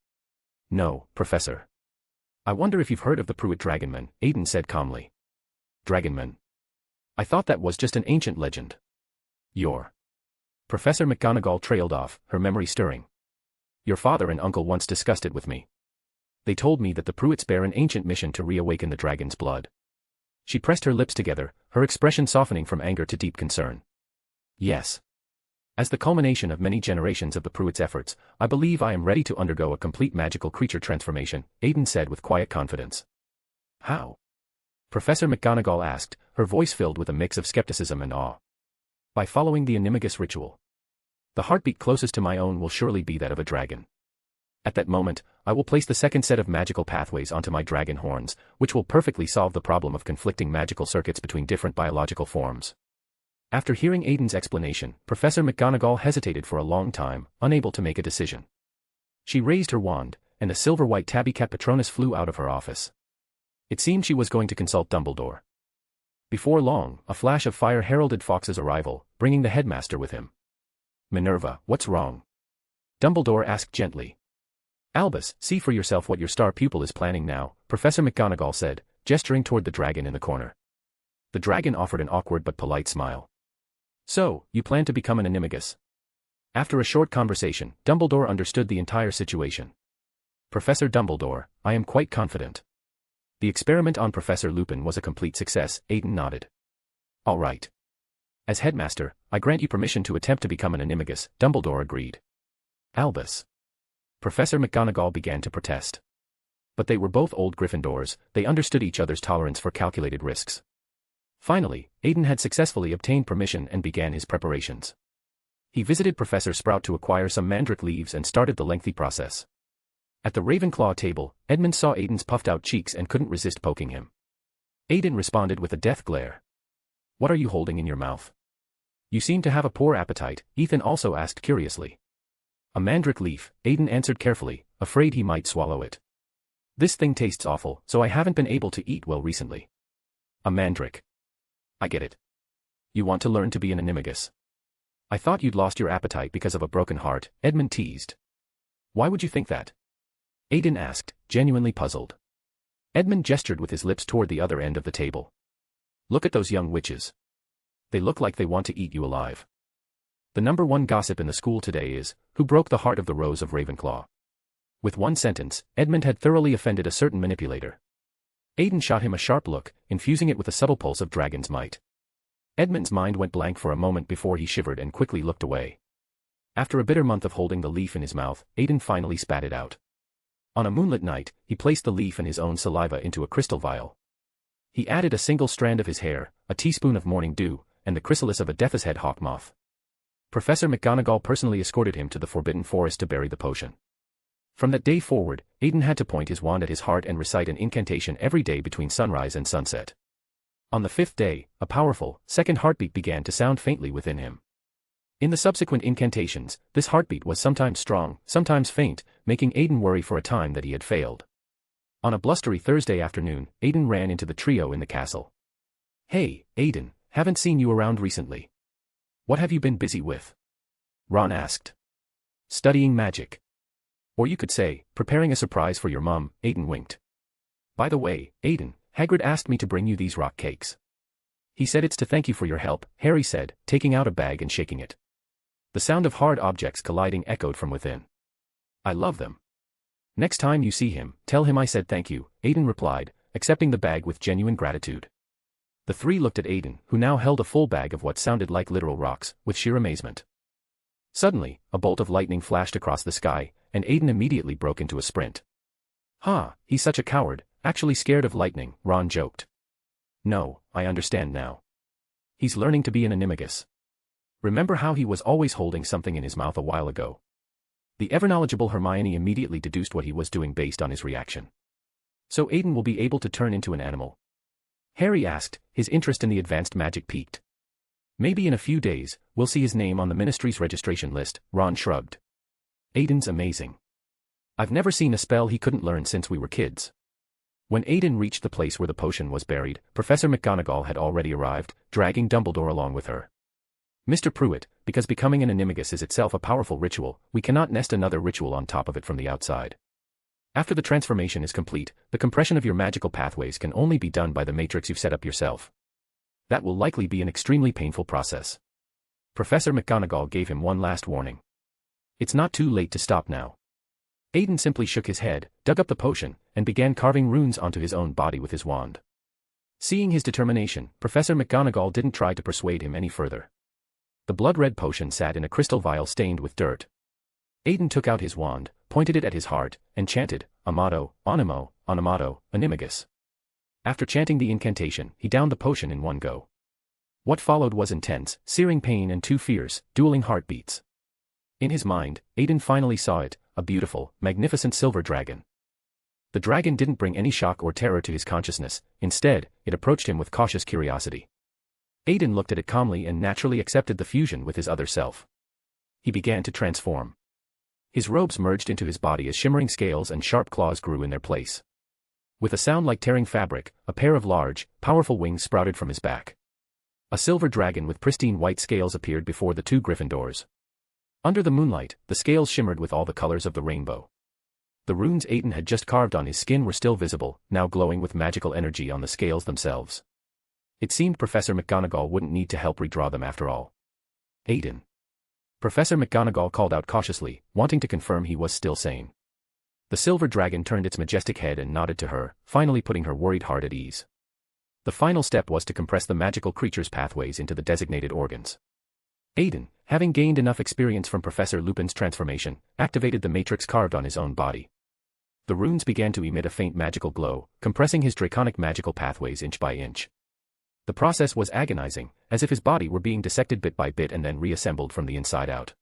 "No, Professor." "I wonder if you've heard of the Prewett Dragonman," Aiden said calmly. "Dragonman? I thought that was just an ancient legend." "Your..." Professor McGonagall trailed off, her memory stirring. "Your father and uncle once discussed it with me. They told me that the Prewetts bear an ancient mission to reawaken the dragon's blood." She pressed her lips together, her expression softening from anger to deep concern. "Yes. As the culmination of many generations of the Prewetts' efforts, I believe I am ready to undergo a complete magical creature transformation," Aiden said with quiet confidence. "How?" Professor McGonagall asked, her voice filled with a mix of skepticism and awe. "By following the animagus ritual. The heartbeat closest to my own will surely be that of a dragon. At that moment, I will place the second set of magical pathways onto my dragon horns, which will perfectly solve the problem of conflicting magical circuits between different biological forms." After hearing Aiden's explanation, Professor McGonagall hesitated for a long time, unable to make a decision. She raised her wand, and a silver-white tabby cat Patronus flew out of her office. It seemed she was going to consult Dumbledore. Before long, a flash of fire heralded Fawkes's arrival, bringing the headmaster with him. "Minerva, what's wrong?" Dumbledore asked gently. "Albus, see for yourself what your star pupil is planning now," Professor McGonagall said, gesturing toward the dragon in the corner. The dragon offered an awkward but polite smile. "So, you plan to become an animagus?" After a short conversation, Dumbledore understood the entire situation. "Professor Dumbledore, I am quite confident." The experiment on Professor Lupin was a complete success, Aiden nodded. "All right. As headmaster, I grant you permission to attempt to become an animagus," Dumbledore agreed. "Albus." Professor McGonagall began to protest. But they were both old Gryffindors, they understood each other's tolerance for calculated risks. Finally, Aiden had successfully obtained permission and began his preparations. He visited Professor Sprout to acquire some mandrake leaves and started the lengthy process. At the Ravenclaw table, Edmund saw Aiden's puffed-out cheeks and couldn't resist poking him. Aiden responded with a death glare. "What are you holding in your mouth? You seem to have a poor appetite," Ethan also asked curiously. "A mandrake leaf," Aiden answered carefully, afraid he might swallow it. "This thing tastes awful, so I haven't been able to eat well recently." "A mandrake. I get it. You want to learn to be an animagus. I thought you'd lost your appetite because of a broken heart," Edmund teased. "Why would you think that?" Aiden asked, genuinely puzzled. Edmund gestured with his lips toward the other end of the table. Look at those young witches. They look like they want to eat you alive. The number one gossip in the school today is, who broke the heart of the Rose of Ravenclaw? With one sentence, Edmund had thoroughly offended a certain manipulator. Aiden shot him a sharp look, infusing it with a subtle pulse of dragon's might. Edmund's mind went blank for a moment before he shivered and quickly looked away. After a bitter month of holding the leaf in his mouth, Aiden finally spat it out. On a moonlit night, he placed the leaf and his own saliva into a crystal vial. He added a single strand of his hair, a teaspoon of morning dew, and the chrysalis of a death's head hawk moth. Professor McGonagall personally escorted him to the Forbidden Forest to bury the potion. From that day forward, Aiden had to point his wand at his heart and recite an incantation every day between sunrise and sunset. On the fifth day, a powerful, second heartbeat began to sound faintly within him. In the subsequent incantations, this heartbeat was sometimes strong, sometimes faint, making Aiden worry for a time that he had failed. On a blustery Thursday afternoon, Aiden ran into the trio in the castle. "Hey, Aiden, haven't seen you around recently. What have you been busy with?" Ron asked. "Studying magic. Or you could say, preparing a surprise for your mom," Aiden winked. "By the way, Aiden, Hagrid asked me to bring you these rock cakes. He said it's to thank you for your help," Harry said, taking out a bag and shaking it. The sound of hard objects colliding echoed from within. "I love them. Next time you see him, tell him I said thank you," Aiden replied, accepting the bag with genuine gratitude. The three looked at Aiden, who now held a full bag of what sounded like literal rocks, with sheer amazement. Suddenly, a bolt of lightning flashed across the sky, and Aiden immediately broke into a sprint. He's such a coward, actually scared of lightning," Ron joked. "No, I understand now. He's learning to be an animagus. Remember how he was always holding something in his mouth a while ago?" The ever-knowledgeable Hermione immediately deduced what he was doing based on his reaction. "So Aiden will be able to turn into an animal?" Harry asked, his interest in the advanced magic piqued. "Maybe in a few days, we'll see his name on the ministry's registration list," Ron shrugged. "Aiden's amazing. I've never seen a spell he couldn't learn since we were kids." When Aiden reached the place where the potion was buried, Professor McGonagall had already arrived, dragging Dumbledore along with her. "Mr. Prewett, because becoming an animagus is itself a powerful ritual, we cannot nest another ritual on top of it from the outside. After the transformation is complete, the compression of your magical pathways can only be done by the matrix you've set up yourself. That will likely be an extremely painful process." Professor McGonagall gave him one last warning. "It's not too late to stop now." Aiden simply shook his head, dug up the potion, and began carving runes onto his own body with his wand. Seeing his determination, Professor McGonagall didn't try to persuade him any further. The blood-red potion sat in a crystal vial stained with dirt. Aiden took out his wand, pointed it at his heart, and chanted, "Amato, Onimo, Onomato, Animagus." After chanting the incantation, he downed the potion in one go. What followed was intense, searing pain and two fierce, dueling heartbeats. In his mind, Aiden finally saw it, a beautiful, magnificent silver dragon. The dragon didn't bring any shock or terror to his consciousness, instead, it approached him with cautious curiosity. Aiden looked at it calmly and naturally accepted the fusion with his other self. He began to transform. His robes merged into his body as shimmering scales and sharp claws grew in their place. With a sound like tearing fabric, a pair of large, powerful wings sprouted from his back. A silver dragon with pristine white scales appeared before the two Gryffindors. Under the moonlight, the scales shimmered with all the colors of the rainbow. The runes Aiden had just carved on his skin were still visible, now glowing with magical energy on the scales themselves. It seemed Professor McGonagall wouldn't need to help redraw them after all. "Aiden." Professor McGonagall called out cautiously, wanting to confirm he was still sane. The silver dragon turned its majestic head and nodded to her, finally putting her worried heart at ease. The final step was to compress the magical creature's pathways into the designated organs. Aiden, having gained enough experience from Professor Lupin's transformation, activated the matrix carved on his own body. The runes began to emit a faint magical glow, compressing his draconic magical pathways inch by inch. The process was agonizing, as if his body were being dissected bit by bit and then reassembled from the inside out.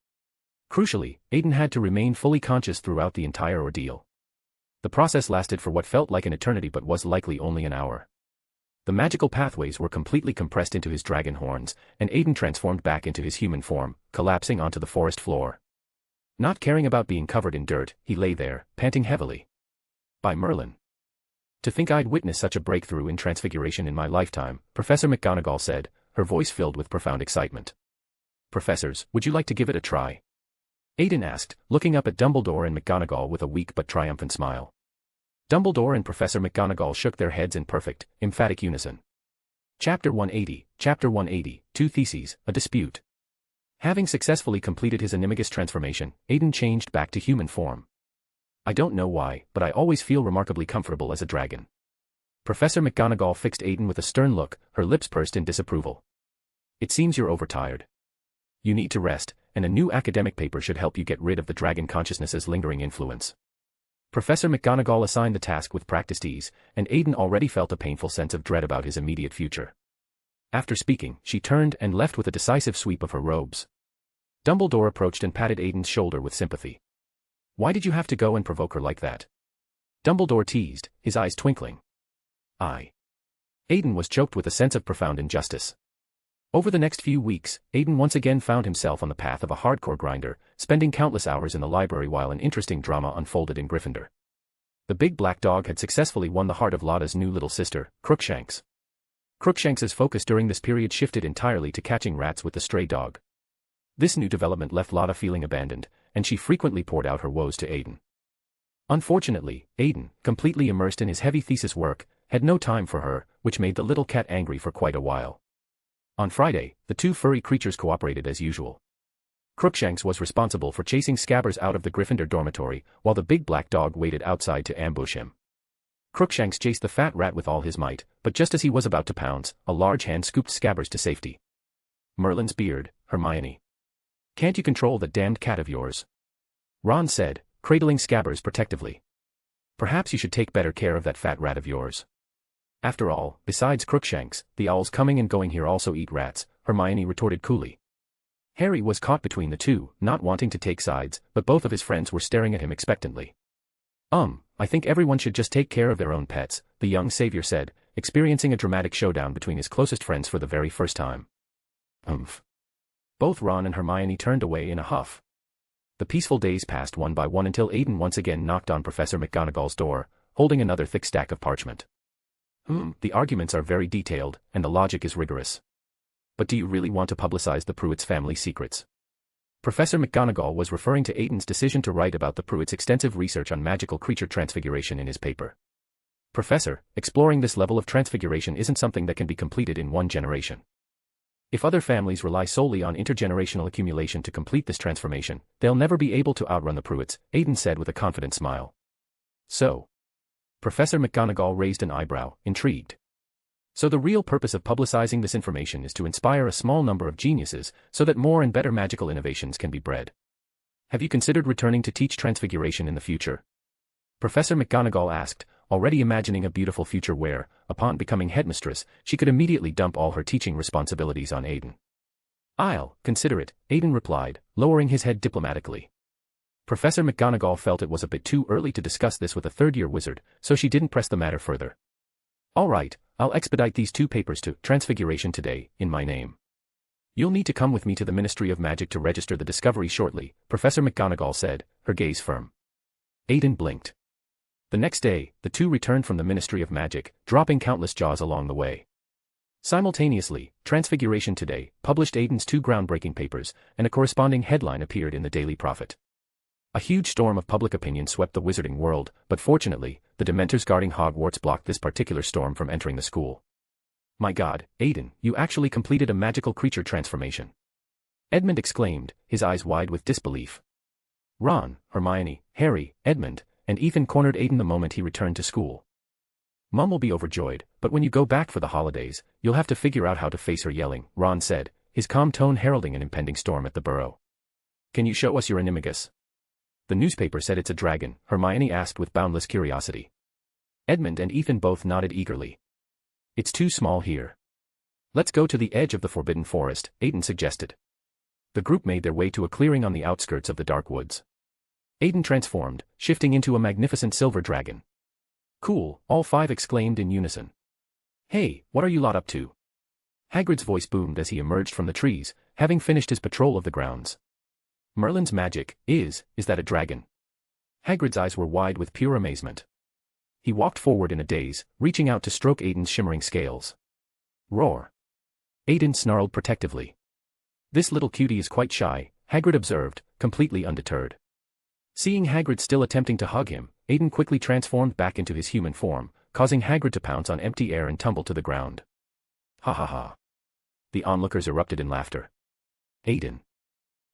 Crucially, Aiden had to remain fully conscious throughout the entire ordeal. The process lasted for what felt like an eternity but was likely only an hour. The magical pathways were completely compressed into his dragon horns, and Aiden transformed back into his human form, collapsing onto the forest floor. Not caring about being covered in dirt, he lay there, panting heavily. By Merlin. To think I'd witness such a breakthrough in transfiguration in my lifetime, Professor McGonagall said, her voice filled with profound excitement. Professors, would you like to give it a try? Aiden asked, looking up at Dumbledore and McGonagall with a weak but triumphant smile. Dumbledore and Professor McGonagall shook their heads in perfect, emphatic unison. Chapter 180, Two Theses, a Dispute. Having successfully completed his animagus transformation, Aiden changed back to human form. I don't know why, but I always feel remarkably comfortable as a dragon. Professor McGonagall fixed Aiden with a stern look, her lips pursed in disapproval. It seems you're overtired. You need to rest, and a new academic paper should help you get rid of the dragon consciousness's lingering influence. Professor McGonagall assigned the task with practiced ease, and Aiden already felt a painful sense of dread about his immediate future. After speaking, she turned and left with a decisive sweep of her robes. Dumbledore approached and patted Aiden's shoulder with sympathy. Why did you have to go and provoke her like that? Dumbledore teased, his eyes twinkling. Aiden was choked with a sense of profound injustice. Over the next few weeks, Aiden once again found himself on the path of a hardcore grinder, spending countless hours in the library while an interesting drama unfolded in Gryffindor. The big black dog had successfully won the heart of Lotta's new little sister, Crookshanks. Crookshanks's focus during this period shifted entirely to catching rats with the stray dog. This new development left Lotta feeling abandoned, and she frequently poured out her woes to Aiden. Unfortunately, Aiden, completely immersed in his heavy thesis work, had no time for her, which made the little cat angry for quite a while. On Friday, the two furry creatures cooperated as usual. Crookshanks was responsible for chasing Scabbers out of the Gryffindor dormitory, while the big black dog waited outside to ambush him. Crookshanks chased the fat rat with all his might, but just as he was about to pounce, a large hand scooped Scabbers to safety. Merlin's beard, Hermione. Can't you control the damned cat of yours? Ron said, cradling Scabbers protectively. Perhaps you should take better care of that fat rat of yours. After all, besides Crookshanks, the owls coming and going here also eat rats, Hermione retorted coolly. Harry was caught between the two, not wanting to take sides, but both of his friends were staring at him expectantly. I think everyone should just take care of their own pets, the young savior said, experiencing a dramatic showdown between his closest friends for the very first time. Both Ron and Hermione turned away in a huff. The peaceful days passed one by one until Aiden once again knocked on Professor McGonagall's door, holding another thick stack of parchment. The arguments are very detailed, and the logic is rigorous. But do you really want to publicize the Prewett's family secrets? Professor McGonagall was referring to Aiden's decision to write about the Prewett's extensive research on magical creature transfiguration in his paper. Professor, exploring this level of transfiguration isn't something that can be completed in one generation. If other families rely solely on intergenerational accumulation to complete this transformation, they'll never be able to outrun the Prewetts, Aiden said with a confident smile. So? Professor McGonagall raised an eyebrow, intrigued. So the real purpose of publicizing this information is to inspire a small number of geniuses, so that more and better magical innovations can be bred. Have you considered returning to teach transfiguration in the future? Professor McGonagall asked, already imagining a beautiful future where, upon becoming headmistress, she could immediately dump all her teaching responsibilities on Aiden. I'll consider it, Aiden replied, lowering his head diplomatically. Professor McGonagall felt it was a bit too early to discuss this with a third-year wizard, so she didn't press the matter further. All right, I'll expedite these two papers to Transfiguration today, in my name. You'll need to come with me to the Ministry of Magic to register the discovery shortly, Professor McGonagall said, her gaze firm. Aiden blinked. The next day, the two returned from the Ministry of Magic, dropping countless jaws along the way. Simultaneously, Transfiguration Today published Aiden's two groundbreaking papers, and a corresponding headline appeared in the Daily Prophet. A huge storm of public opinion swept the wizarding world, but fortunately, the Dementors guarding Hogwarts blocked this particular storm from entering the school. My God, Aiden, you actually completed a magical creature transformation. Edmund exclaimed, his eyes wide with disbelief. Ron, Hermione, Harry, Edmund, and Ethan cornered Aiden the moment he returned to school. Mum will be overjoyed, but when you go back for the holidays, you'll have to figure out how to face her yelling, Ron said, his calm tone heralding an impending storm at the burrow. Can you show us your animagus? The newspaper said it's a dragon, Hermione asked with boundless curiosity. Edmund and Ethan both nodded eagerly. It's too small here. Let's go to the edge of the Forbidden Forest, Aiden suggested. The group made their way to a clearing on the outskirts of the dark woods. Aiden transformed, shifting into a magnificent silver dragon. Cool, all five exclaimed in unison. Hey, what are you lot up to? Hagrid's voice boomed as he emerged from the trees, having finished his patrol of the grounds. Merlin's magic, is that a dragon? Hagrid's eyes were wide with pure amazement. He walked forward in a daze, reaching out to stroke Aiden's shimmering scales. Roar. Aiden snarled protectively. This little cutie is quite shy, Hagrid observed, completely undeterred. Seeing Hagrid still attempting to hug him, Aiden quickly transformed back into his human form, causing Hagrid to pounce on empty air and tumble to the ground. Ha ha ha. The onlookers erupted in laughter. Aiden?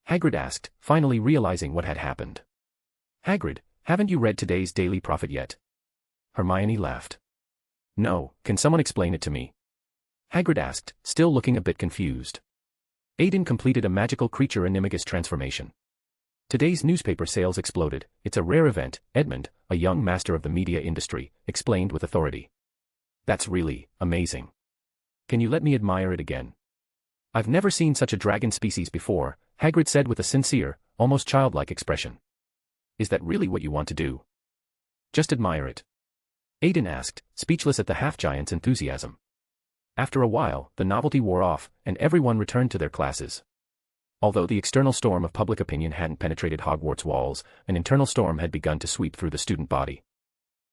Hagrid asked, finally realizing what had happened. Hagrid, haven't you read today's Daily Prophet yet? Hermione laughed. No, can someone explain it to me? Hagrid asked, still looking a bit confused. Aiden completed a magical creature animagus transformation. Today's newspaper sales exploded. It's a rare event, Edmund, a young master of the media industry, explained with authority. That's really amazing. Can you let me admire it again? I've never seen such a dragon species before, Hagrid said with a sincere, almost childlike expression. Is that really what you want to do? Just admire it. Aiden asked, speechless at the half-giant's enthusiasm. After a while, the novelty wore off, and everyone returned to their classes. Although the external storm of public opinion hadn't penetrated Hogwarts' walls, an internal storm had begun to sweep through the student body.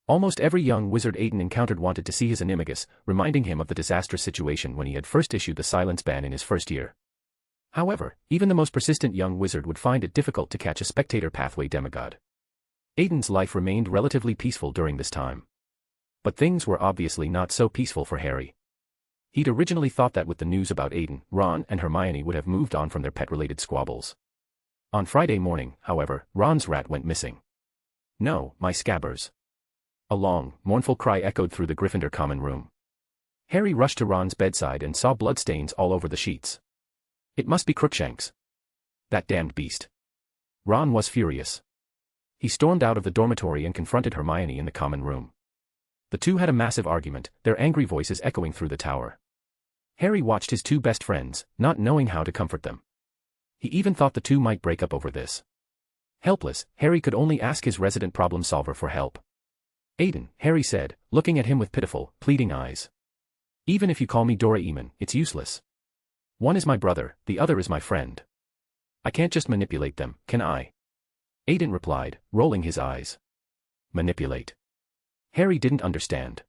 Almost every young wizard Aiden encountered wanted to see his animagus, reminding him of the disastrous situation when he had first issued the silence ban in his first year. However, even the most persistent young wizard would find it difficult to catch a spectator pathway demigod. Aiden's life remained relatively peaceful during this time. But things were obviously not so peaceful for Harry. He'd originally thought that with the news about Aiden, Ron and Hermione would have moved on from their pet-related squabbles. On Friday morning, however, Ron's rat went missing. No, my scabbers. A long, mournful cry echoed through the Gryffindor common room. Harry rushed to Ron's bedside and saw bloodstains all over the sheets. It must be Crookshanks. That damned beast. Ron was furious. He stormed out of the dormitory and confronted Hermione in the common room. The two had a massive argument, their angry voices echoing through the tower. Harry watched his two best friends, not knowing how to comfort them. He even thought the two might break up over this. Helpless, Harry could only ask his resident problem solver for help. Aiden, Harry said, looking at him with pitiful, pleading eyes. Even if you call me Doraemon, it's useless. One is my brother, the other is my friend. I can't just manipulate them, can I? Aiden replied, rolling his eyes. Manipulate. Harry didn't understand.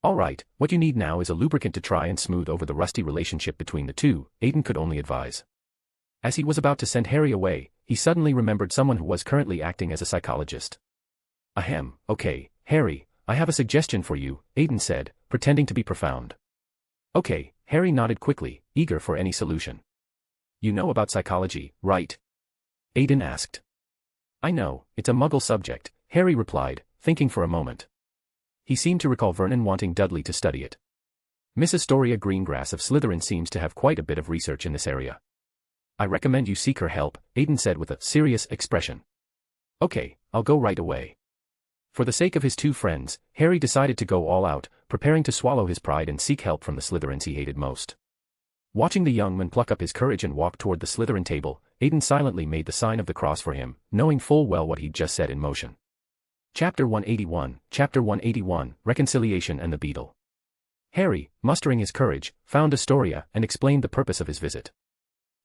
All right, what you need now is a lubricant to try and smooth over the rusty relationship between the two, Aiden could only advise. As he was about to send Harry away, he suddenly remembered someone who was currently acting as a psychologist. Ahem, okay, Harry, I have a suggestion for you, Aiden said, pretending to be profound. Okay, Harry nodded quickly, eager for any solution. You know about psychology, right? Aiden asked. I know, it's a muggle subject, Harry replied, thinking for a moment. He seemed to recall Vernon wanting Dudley to study it. Miss Astoria Greengrass of Slytherin seems to have quite a bit of research in this area. I recommend you seek her help, Aiden said with a serious expression. Okay, I'll go right away. For the sake of his two friends, Harry decided to go all out, preparing to swallow his pride and seek help from the Slytherins he hated most. Watching the young man pluck up his courage and walk toward the Slytherin table, Aiden silently made the sign of the cross for him, knowing full well what he'd just set in motion. Chapter 181, Reconciliation and the Beetle. Harry, mustering his courage, found Astoria and explained the purpose of his visit.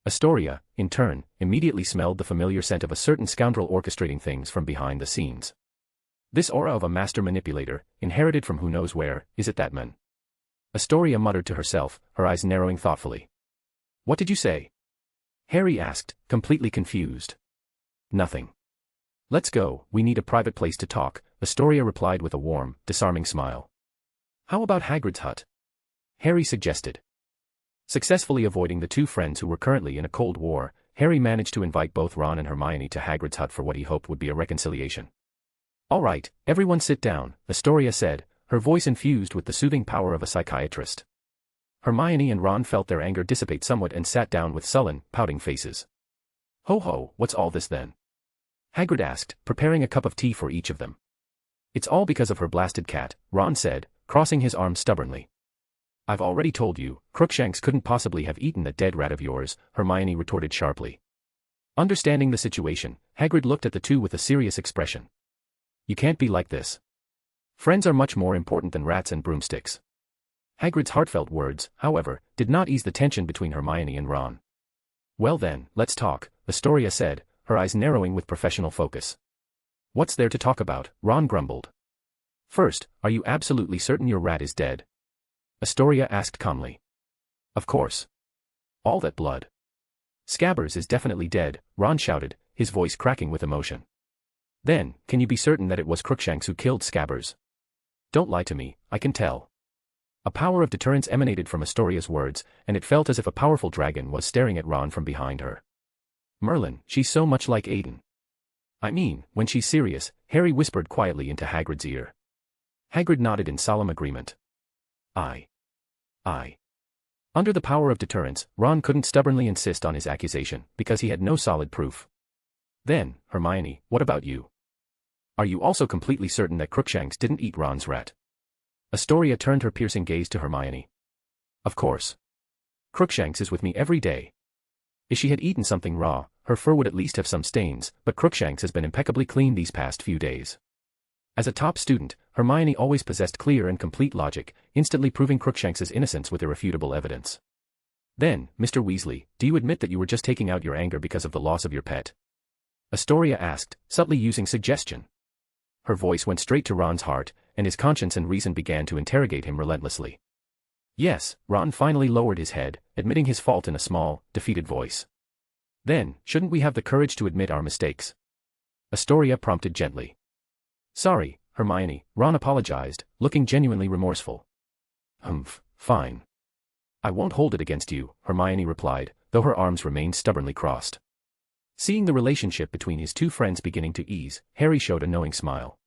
Astoria, in turn, immediately smelled the familiar scent of a certain scoundrel orchestrating things from behind the scenes. This aura of a master manipulator, inherited from who knows where, is it that man? Astoria muttered to herself, her eyes narrowing thoughtfully. What did you say? Harry asked, completely confused. Nothing. Let's go, we need a private place to talk, Astoria replied with a warm, disarming smile. How about Hagrid's hut? Harry suggested. Successfully avoiding the two friends who were currently in a cold war, Harry managed to invite both Ron and Hermione to Hagrid's hut for what he hoped would be a reconciliation. All right, everyone sit down, Astoria said, her voice infused with the soothing power of a psychiatrist. Hermione and Ron felt their anger dissipate somewhat and sat down with sullen, pouting faces. Ho ho, what's all this then? Hagrid asked, preparing a cup of tea for each of them. It's all because of her blasted cat, Ron said, crossing his arms stubbornly. I've already told you, Crookshanks couldn't possibly have eaten that dead rat of yours, Hermione retorted sharply. Understanding the situation, Hagrid looked at the two with a serious expression. You can't be like this. Friends are much more important than rats and broomsticks. Hagrid's heartfelt words, however, did not ease the tension between Hermione and Ron. Well then, let's talk, Astoria said, her eyes narrowing with professional focus. What's there to talk about? Ron grumbled. First, are you absolutely certain your rat is dead? Astoria asked calmly. Of course. All that blood. Scabbers is definitely dead, Ron shouted, his voice cracking with emotion. Then, can you be certain that it was Crookshanks who killed Scabbers? Don't lie to me, I can tell. A power of deterrence emanated from Astoria's words, and it felt as if a powerful dragon was staring at Ron from behind her. Merlin, she's so much like Aiden. I mean, when she's serious, Harry whispered quietly into Hagrid's ear. Hagrid nodded in solemn agreement. I. Under the power of deterrence, Ron couldn't stubbornly insist on his accusation, because he had no solid proof. Then, Hermione, what about you? Are you also completely certain that Crookshanks didn't eat Ron's rat? Astoria turned her piercing gaze to Hermione. Of course. Crookshanks is with me every day. If she had eaten something raw, her fur would at least have some stains, but Crookshanks has been impeccably clean these past few days. As a top student, Hermione always possessed clear and complete logic, instantly proving Crookshanks's innocence with irrefutable evidence. Then, Mr. Weasley, do you admit that you were just taking out your anger because of the loss of your pet? Astoria asked, subtly using suggestion. Her voice went straight to Ron's heart, and his conscience and reason began to interrogate him relentlessly. Yes, Ron finally lowered his head, admitting his fault in a small, defeated voice. Then, shouldn't we have the courage to admit our mistakes? Astoria prompted gently. Sorry, Hermione, Ron apologized, looking genuinely remorseful. Fine. I won't hold it against you, Hermione replied, though her arms remained stubbornly crossed. Seeing the relationship between his two friends beginning to ease, Harry showed a knowing smile.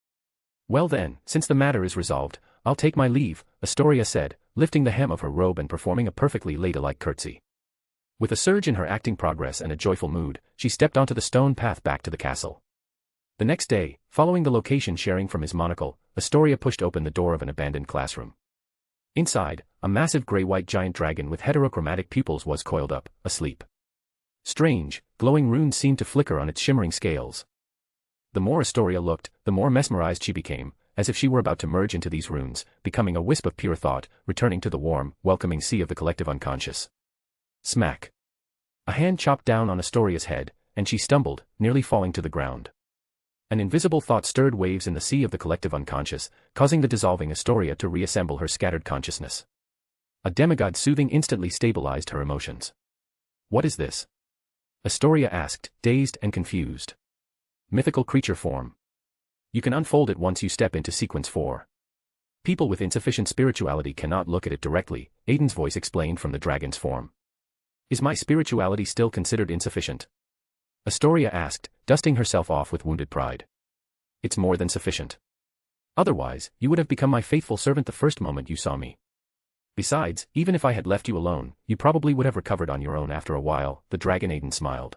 Well then, since the matter is resolved, I'll take my leave, Astoria said, lifting the hem of her robe and performing a perfectly ladylike curtsy. With a surge in her acting progress and a joyful mood, she stepped onto the stone path back to the castle. The next day, following the location sharing from his monocle, Astoria pushed open the door of an abandoned classroom. Inside, a massive gray-white giant dragon with heterochromatic pupils was coiled up, asleep. Strange, glowing runes seemed to flicker on its shimmering scales. The more Astoria looked, the more mesmerized she became, as if she were about to merge into these runes, becoming a wisp of pure thought, returning to the warm, welcoming sea of the collective unconscious. Smack. A hand chopped down on Astoria's head, and she stumbled, nearly falling to the ground. An invisible thought stirred waves in the sea of the collective unconscious, causing the dissolving Astoria to reassemble her scattered consciousness. A demigod soothing instantly stabilized her emotions. What is this? Astoria asked, dazed and confused. Mythical creature form. You can unfold it once you step into sequence 4. People with insufficient spirituality cannot look at it directly, Aiden's voice explained from the dragon's form. Is my spirituality still considered insufficient? Astoria asked, dusting herself off with wounded pride. It's more than sufficient. Otherwise, you would have become my faithful servant the first moment you saw me. Besides, even if I had left you alone, you probably would have recovered on your own after a while, the dragon Aiden smiled.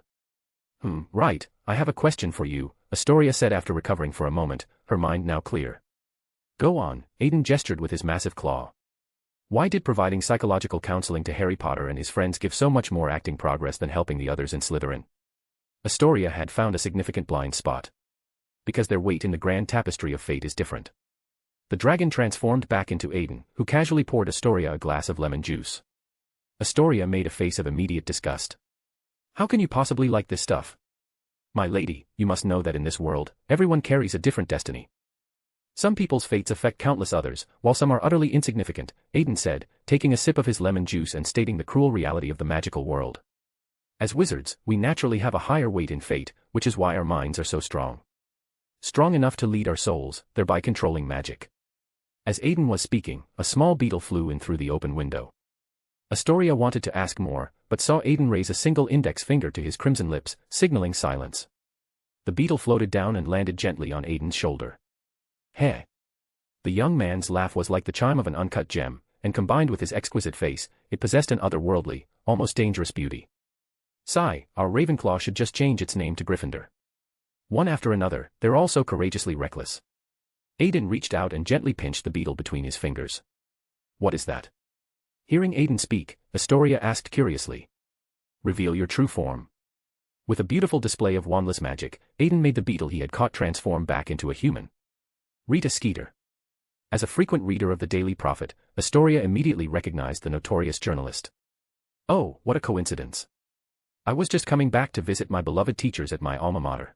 Right, I have a question for you, Astoria said after recovering for a moment, her mind now clear. Go on, Aiden gestured with his massive claw. Why did providing psychological counseling to Harry Potter and his friends give so much more acting progress than helping the others in Slytherin? Astoria had found a significant blind spot. Because their weight in the grand tapestry of fate is different. The dragon transformed back into Aiden, who casually poured Astoria a glass of lemon juice. Astoria made a face of immediate disgust. How can you possibly like this stuff? My lady, you must know that in this world, everyone carries a different destiny. Some people's fates affect countless others, while some are utterly insignificant, Aiden said, taking a sip of his lemon juice and stating the cruel reality of the magical world. As wizards, we naturally have a higher weight in fate, which is why our minds are so strong. Strong enough to lead our souls, thereby controlling magic. As Aiden was speaking, a small beetle flew in through the open window. Astoria wanted to ask more, but saw Aiden raise a single index finger to his crimson lips, signaling silence. The beetle floated down and landed gently on Aiden's shoulder. Heh. The young man's laugh was like the chime of an uncut gem, and combined with his exquisite face, it possessed an otherworldly, almost dangerous beauty. Sigh, our Ravenclaw should just change its name to Gryffindor. One after another, they're all so courageously reckless. Aiden reached out and gently pinched the beetle between his fingers. What is that? Hearing Aiden speak, Astoria asked curiously. Reveal your true form. With a beautiful display of wandless magic, Aiden made the beetle he had caught transform back into a human. Rita Skeeter. As a frequent reader of the Daily Prophet, Astoria immediately recognized the notorious journalist. Oh, what a coincidence. I was just coming back to visit my beloved teachers at my alma mater.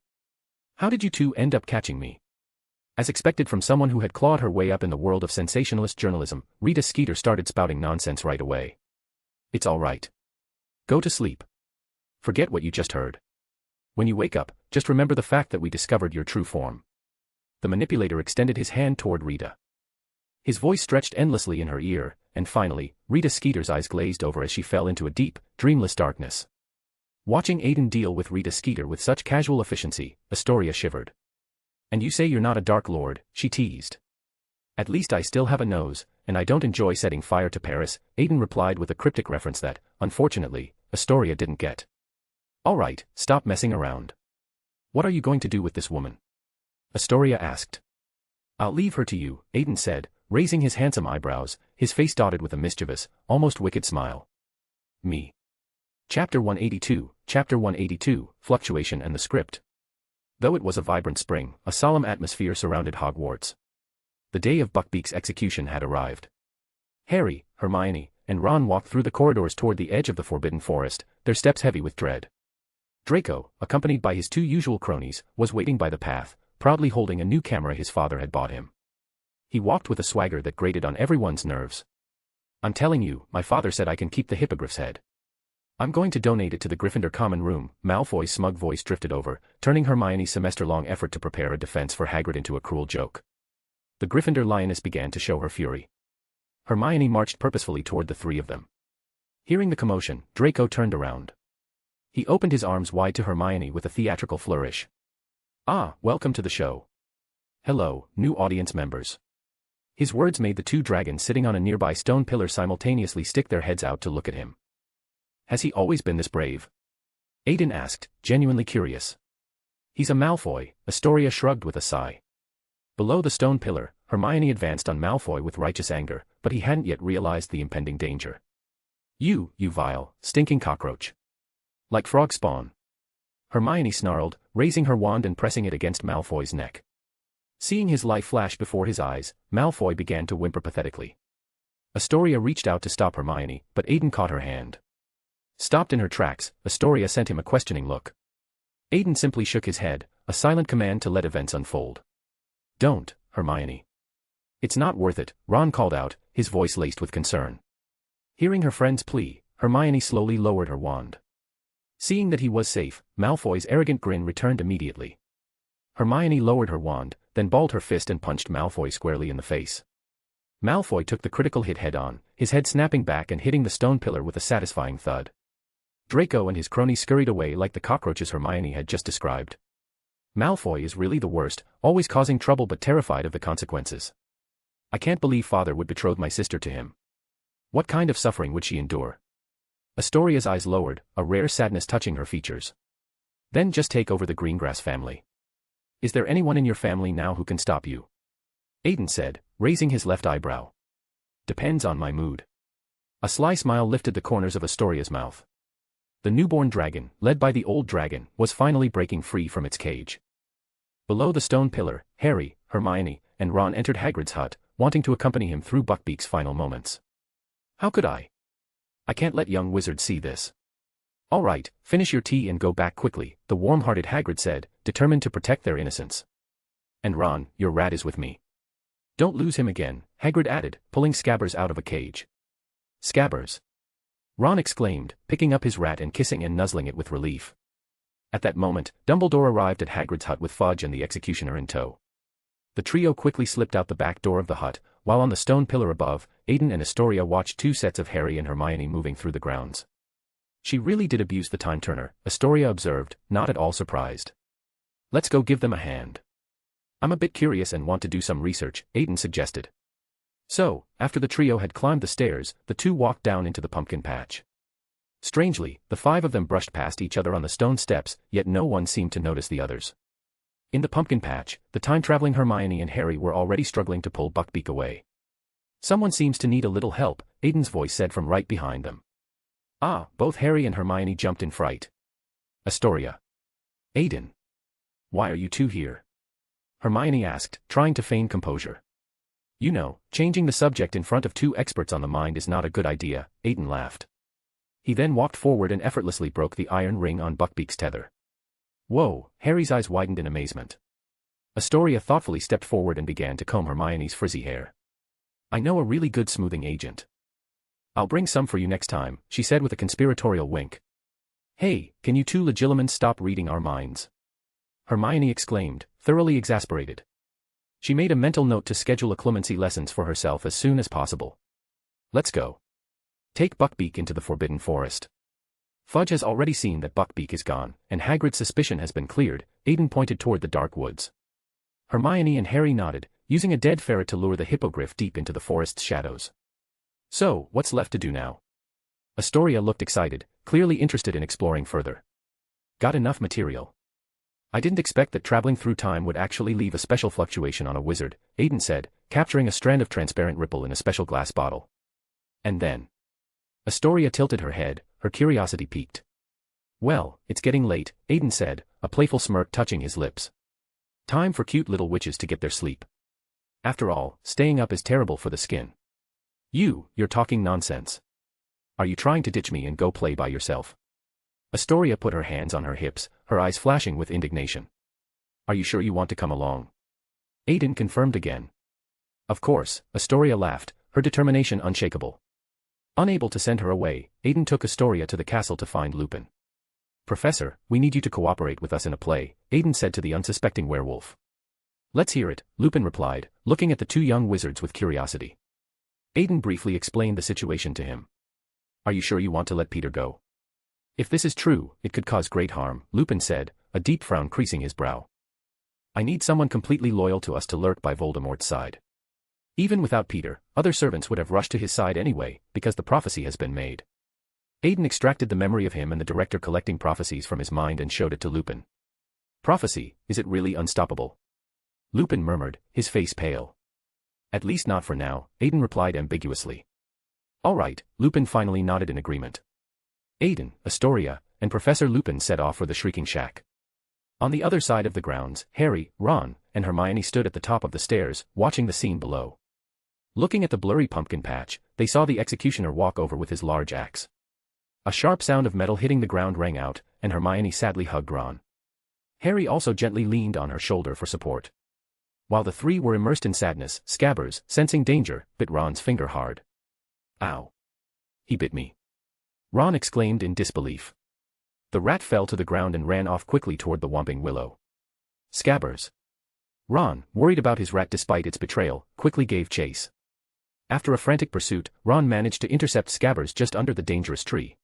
How did you two end up catching me? As expected from someone who had clawed her way up in the world of sensationalist journalism, Rita Skeeter started spouting nonsense right away. It's all right. Go to sleep. Forget what you just heard. When you wake up, just remember the fact that we discovered your true form. The manipulator extended his hand toward Rita. His voice stretched endlessly in her ear, and finally, Rita Skeeter's eyes glazed over as she fell into a deep, dreamless darkness. Watching Aiden deal with Rita Skeeter with such casual efficiency, Astoria shivered. And you say you're not a Dark Lord, she teased. At least I still have a nose, and I don't enjoy setting fire to Paris, Aiden replied with a cryptic reference that, unfortunately, Astoria didn't get. All right, stop messing around. What are you going to do with this woman? Astoria asked. I'll leave her to you, Aiden said, raising his handsome eyebrows, his face dotted with a mischievous, almost wicked smile. Me. Chapter 182, Fluctuation and the Script. Though it was a vibrant spring, a solemn atmosphere surrounded Hogwarts. The day of Buckbeak's execution had arrived. Harry, Hermione, and Ron walked through the corridors toward the edge of the Forbidden Forest, their steps heavy with dread. Draco, accompanied by his two usual cronies, was waiting by the path, proudly holding a new camera his father had bought him. He walked with a swagger that grated on everyone's nerves. I'm telling you, my father said I can keep the hippogriff's head. I'm going to donate it to the Gryffindor common room, Malfoy's smug voice drifted over, turning Hermione's semester-long effort to prepare a defense for Hagrid into a cruel joke. The Gryffindor lioness began to show her fury. Hermione marched purposefully toward the three of them. Hearing the commotion, Draco turned around. He opened his arms wide to Hermione with a theatrical flourish. Ah, welcome to the show. Hello, new audience members. His words made the two dragons sitting on a nearby stone pillar simultaneously stick their heads out to look at him. Has he always been this brave? Aiden asked, genuinely curious. He's a Malfoy, Astoria shrugged with a sigh. Below the stone pillar, Hermione advanced on Malfoy with righteous anger, but he hadn't yet realized the impending danger. You vile, stinking cockroach. Like frog spawn. Hermione snarled, raising her wand and pressing it against Malfoy's neck. Seeing his life flash before his eyes, Malfoy began to whimper pathetically. Astoria reached out to stop Hermione, but Aiden caught her hand. Stopped in her tracks, Astoria sent him a questioning look. Aiden simply shook his head, a silent command to let events unfold. Don't, Hermione. It's not worth it, Ron called out, his voice laced with concern. Hearing her friend's plea, Hermione slowly lowered her wand. Seeing that he was safe, Malfoy's arrogant grin returned immediately. Hermione lowered her wand, then balled her fist and punched Malfoy squarely in the face. Malfoy took the critical hit head-on, his head snapping back and hitting the stone pillar with a satisfying thud. Draco and his cronies scurried away like the cockroaches Hermione had just described. Malfoy is really the worst, always causing trouble but terrified of the consequences. I can't believe father would betroth my sister to him. What kind of suffering would she endure? Astoria's eyes lowered, a rare sadness touching her features. Then just take over the Greengrass family. Is there anyone in your family now who can stop you? Aiden said, raising his left eyebrow. Depends on my mood. A sly smile lifted the corners of Astoria's mouth. The newborn dragon, led by the old dragon, was finally breaking free from its cage. Below the stone pillar, Harry, Hermione, and Ron entered Hagrid's hut, wanting to accompany him through Buckbeak's final moments. How could I? I can't let young wizards see this. All right, finish your tea and go back quickly, the warm-hearted Hagrid said, determined to protect their innocence. And Ron, your rat is with me. Don't lose him again, Hagrid added, pulling Scabbers out of a cage. Scabbers? Ron exclaimed, picking up his rat and kissing and nuzzling it with relief. At that moment, Dumbledore arrived at Hagrid's hut with Fudge and the executioner in tow. The trio quickly slipped out the back door of the hut, while on the stone pillar above, Aiden and Astoria watched two sets of Harry and Hermione moving through the grounds. She really did abuse the time turner, Astoria observed, not at all surprised. Let's go give them a hand. I'm a bit curious and want to do some research, Aiden suggested. So, after the trio had climbed the stairs, the two walked down into the pumpkin patch. Strangely, the five of them brushed past each other on the stone steps, yet no one seemed to notice the others. In the pumpkin patch, the time-traveling Hermione and Harry were already struggling to pull Buckbeak away. Someone seems to need a little help, Aiden's voice said from right behind them. Ah, both Harry and Hermione jumped in fright. Astoria. Aiden. Why are you two here? Hermione asked, trying to feign composure. You know, changing the subject in front of two experts on the mind is not a good idea, Aiden laughed. He then walked forward and effortlessly broke the iron ring on Buckbeak's tether. Whoa, Harry's eyes widened in amazement. Astoria thoughtfully stepped forward and began to comb Hermione's frizzy hair. I know a really good smoothing agent. I'll bring some for you next time, she said with a conspiratorial wink. Hey, can you two legilimens stop reading our minds? Hermione exclaimed, thoroughly exasperated. She made a mental note to schedule a clemency lessons for herself as soon as possible. Let's go. Take Buckbeak into the Forbidden Forest. Fudge has already seen that Buckbeak is gone, and Hagrid's suspicion has been cleared. Aiden pointed toward the dark woods. Hermione and Harry nodded, using a dead ferret to lure the hippogriff deep into the forest's shadows. So, what's left to do now? Astoria looked excited, clearly interested in exploring further. Got enough material. I didn't expect that traveling through time would actually leave a special fluctuation on a wizard, Aiden said, capturing a strand of transparent ripple in a special glass bottle. And then. Astoria tilted her head, her curiosity piqued. Well, it's getting late, Aiden said, a playful smirk touching his lips. Time for cute little witches to get their sleep. After all, staying up is terrible for the skin. You're talking nonsense. Are you trying to ditch me and go play by yourself? Astoria put her hands on her hips, her eyes flashing with indignation. Are you sure you want to come along? Aiden confirmed again. Of course, Astoria laughed, her determination unshakable. Unable to send her away, Aiden took Astoria to the castle to find Lupin. Professor, we need you to cooperate with us in a play, Aiden said to the unsuspecting werewolf. Let's hear it, Lupin replied, looking at the two young wizards with curiosity. Aiden briefly explained the situation to him. Are you sure you want to let Peter go? If this is true, it could cause great harm, Lupin said, a deep frown creasing his brow. I need someone completely loyal to us to lurk by Voldemort's side. Even without Peter, other servants would have rushed to his side anyway, because the prophecy has been made. Aiden extracted the memory of him and the director collecting prophecies from his mind and showed it to Lupin. Prophecy, is it really unstoppable? Lupin murmured, his face pale. At least not for now, Aiden replied ambiguously. All right, Lupin finally nodded in agreement. Aiden, Astoria, and Professor Lupin set off for the Shrieking Shack. On the other side of the grounds, Harry, Ron, and Hermione stood at the top of the stairs, watching the scene below. Looking at the blurry pumpkin patch, they saw the executioner walk over with his large axe. A sharp sound of metal hitting the ground rang out, and Hermione sadly hugged Ron. Harry also gently leaned on her shoulder for support. While the three were immersed in sadness, Scabbers, sensing danger, bit Ron's finger hard. Ow. He bit me. Ron exclaimed in disbelief. The rat fell to the ground and ran off quickly toward the Whomping Willow. Scabbers. Ron, worried about his rat despite its betrayal, quickly gave chase. After a frantic pursuit, Ron managed to intercept Scabbers just under the dangerous tree.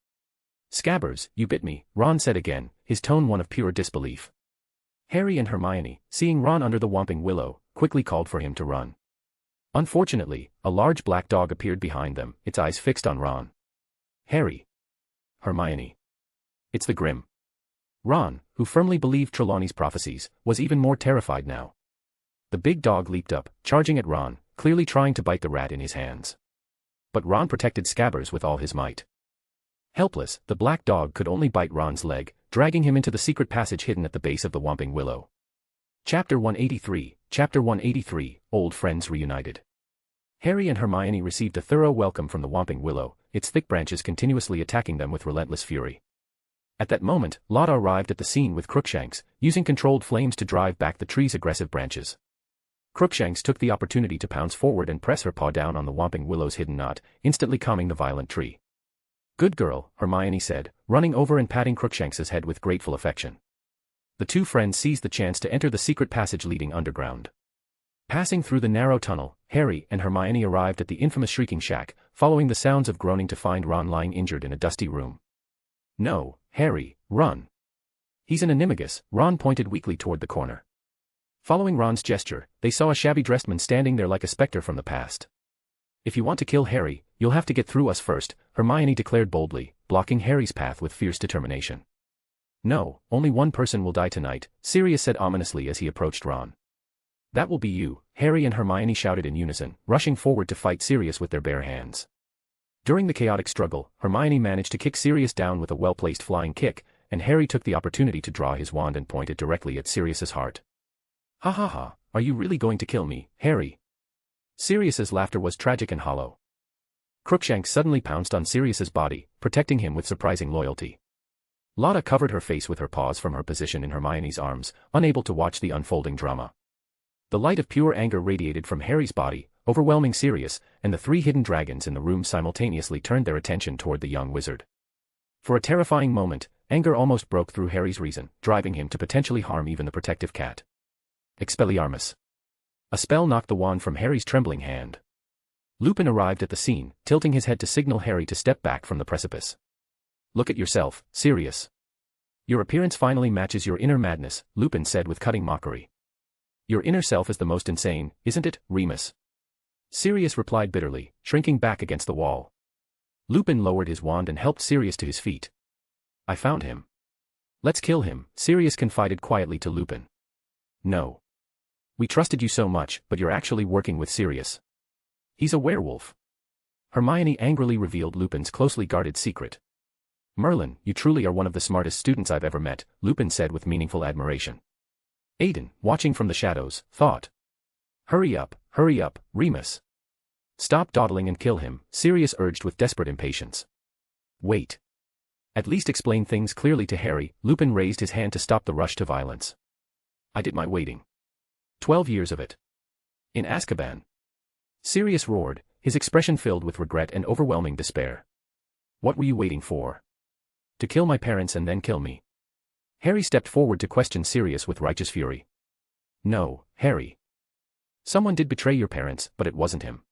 Scabbers, you bit me, Ron said again, his tone one of pure disbelief. Harry and Hermione, seeing Ron under the Whomping Willow, quickly called for him to run. Unfortunately, a large black dog appeared behind them, its eyes fixed on Ron. Harry. Hermione. It's the Grim. Ron, who firmly believed Trelawney's prophecies, was even more terrified now. The big dog leaped up, charging at Ron, clearly trying to bite the rat in his hands. But Ron protected Scabbers with all his might. Helpless, the black dog could only bite Ron's leg, dragging him into the secret passage hidden at the base of the Whomping Willow. Chapter 183, Old Friends Reunited. Harry and Hermione received a thorough welcome from the Whomping Willow, its thick branches continuously attacking them with relentless fury. At that moment, Lotta arrived at the scene with Crookshanks, using controlled flames to drive back the tree's aggressive branches. Crookshanks took the opportunity to pounce forward and press her paw down on the Whomping Willow's hidden knot, instantly calming the violent tree. Good girl, Hermione said, running over and patting Crookshanks's head with grateful affection. The two friends seized the chance to enter the secret passage leading underground. Passing through the narrow tunnel, Harry and Hermione arrived at the infamous Shrieking Shack, following the sounds of groaning to find Ron lying injured in a dusty room. No, Harry, run. He's an animagus, Ron pointed weakly toward the corner. Following Ron's gesture, they saw a shabby-dressed man standing there like a specter from the past. If you want to kill Harry, you'll have to get through us first, Hermione declared boldly, blocking Harry's path with fierce determination. No, only one person will die tonight, Sirius said ominously as he approached Ron. That will be you, Harry and Hermione shouted in unison, rushing forward to fight Sirius with their bare hands. During the chaotic struggle, Hermione managed to kick Sirius down with a well-placed flying kick, and Harry took the opportunity to draw his wand and point it directly at Sirius's heart. Ha ha ha, are you really going to kill me, Harry? Sirius's laughter was tragic and hollow. Crookshanks suddenly pounced on Sirius's body, protecting him with surprising loyalty. Lotta covered her face with her paws from her position in Hermione's arms, unable to watch the unfolding drama. The light of pure anger radiated from Harry's body, overwhelming Sirius, and the three hidden dragons in the room simultaneously turned their attention toward the young wizard. For a terrifying moment, Anger almost broke through Harry's reason, driving him to potentially harm even the protective cat. Expelliarmus. A spell knocked the wand from Harry's trembling hand. Lupin arrived at the scene, tilting his head to signal Harry to step back from the precipice. Look at yourself, Sirius. Your appearance finally matches your inner madness, Lupin said with cutting mockery. Your inner self is the most insane, isn't it, Remus? Sirius replied bitterly, shrinking back against the wall. Lupin lowered his wand and helped Sirius to his feet. I found him. Let's kill him, Sirius confided quietly to Lupin. No. We trusted you so much, but you're actually working with Sirius. He's a werewolf. Hermione angrily revealed Lupin's closely guarded secret. Merlin, you truly are one of the smartest students I've ever met, Lupin said with meaningful admiration. Aiden, watching from the shadows, thought. Hurry up, Remus. Stop dawdling and kill him, Sirius urged with desperate impatience. Wait. At least explain things clearly to Harry, Lupin raised his hand to stop the rush to violence. I did my waiting. 12 years of it. In Azkaban. Sirius roared, his expression filled with regret and overwhelming despair. What were you waiting for? To kill my parents and then kill me. Harry stepped forward to question Sirius with righteous fury. No, Harry. Someone did betray your parents, but it wasn't him.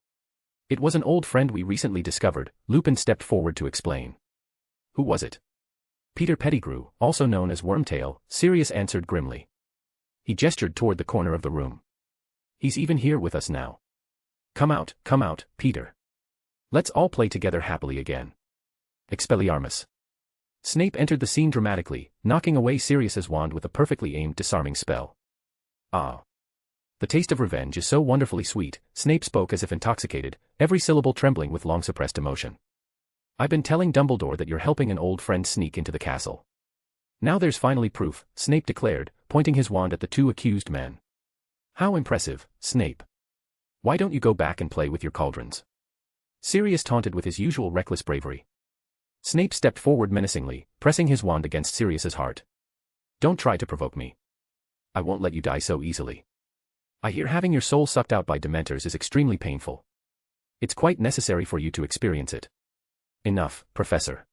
It was an old friend we recently discovered, Lupin stepped forward to explain. Who was it? Peter Pettigrew, also known as Wormtail, Sirius answered grimly. He gestured toward the corner of the room. He's even here with us now. Come out, Peter. Let's all play together happily again. Expelliarmus. Snape entered the scene dramatically, knocking away Sirius's wand with a perfectly aimed disarming spell. Ah. The taste of revenge is so wonderfully sweet, Snape spoke as if intoxicated, every syllable trembling with long-suppressed emotion. I've been telling Dumbledore that you're helping an old friend sneak into the castle. Now there's finally proof, Snape declared, pointing his wand at the two accused men. How impressive, Snape. Why don't you go back and play with your cauldrons? Sirius taunted with his usual reckless bravery. Snape stepped forward menacingly, pressing his wand against Sirius's heart. Don't try to provoke me. I won't let you die so easily. I hear having your soul sucked out by dementors is extremely painful. It's quite necessary for you to experience it. Enough, Professor.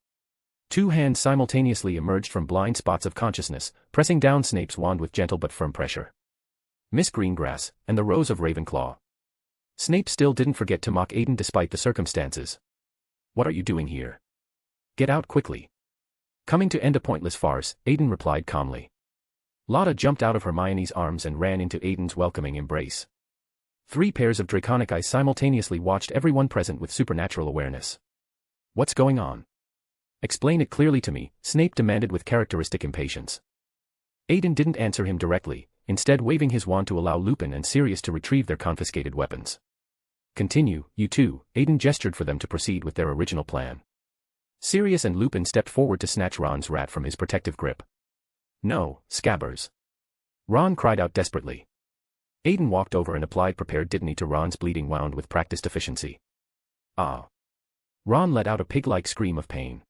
Two hands simultaneously emerged from blind spots of consciousness, pressing down Snape's wand with gentle but firm pressure. Miss Greengrass, and the Rose of Ravenclaw. Snape still didn't forget to mock Aiden despite the circumstances. What are you doing here? Get out quickly. Coming to end a pointless farce, Aiden replied calmly. Lotta jumped out of Hermione's arms and ran into Aiden's welcoming embrace. 3 pairs of draconic eyes simultaneously watched everyone present with supernatural awareness. What's going on? Explain it clearly to me, Snape demanded with characteristic impatience. Aiden didn't answer him directly, instead waving his wand to allow Lupin and Sirius to retrieve their confiscated weapons. Continue, you two, Aiden gestured for them to proceed with their original plan. Sirius and Lupin stepped forward to snatch Ron's rat from his protective grip. No, Scabbers. Ron cried out desperately. Aiden walked over and applied prepared dittany to Ron's bleeding wound with practiced efficiency. Ah. Ron let out a pig-like scream of pain.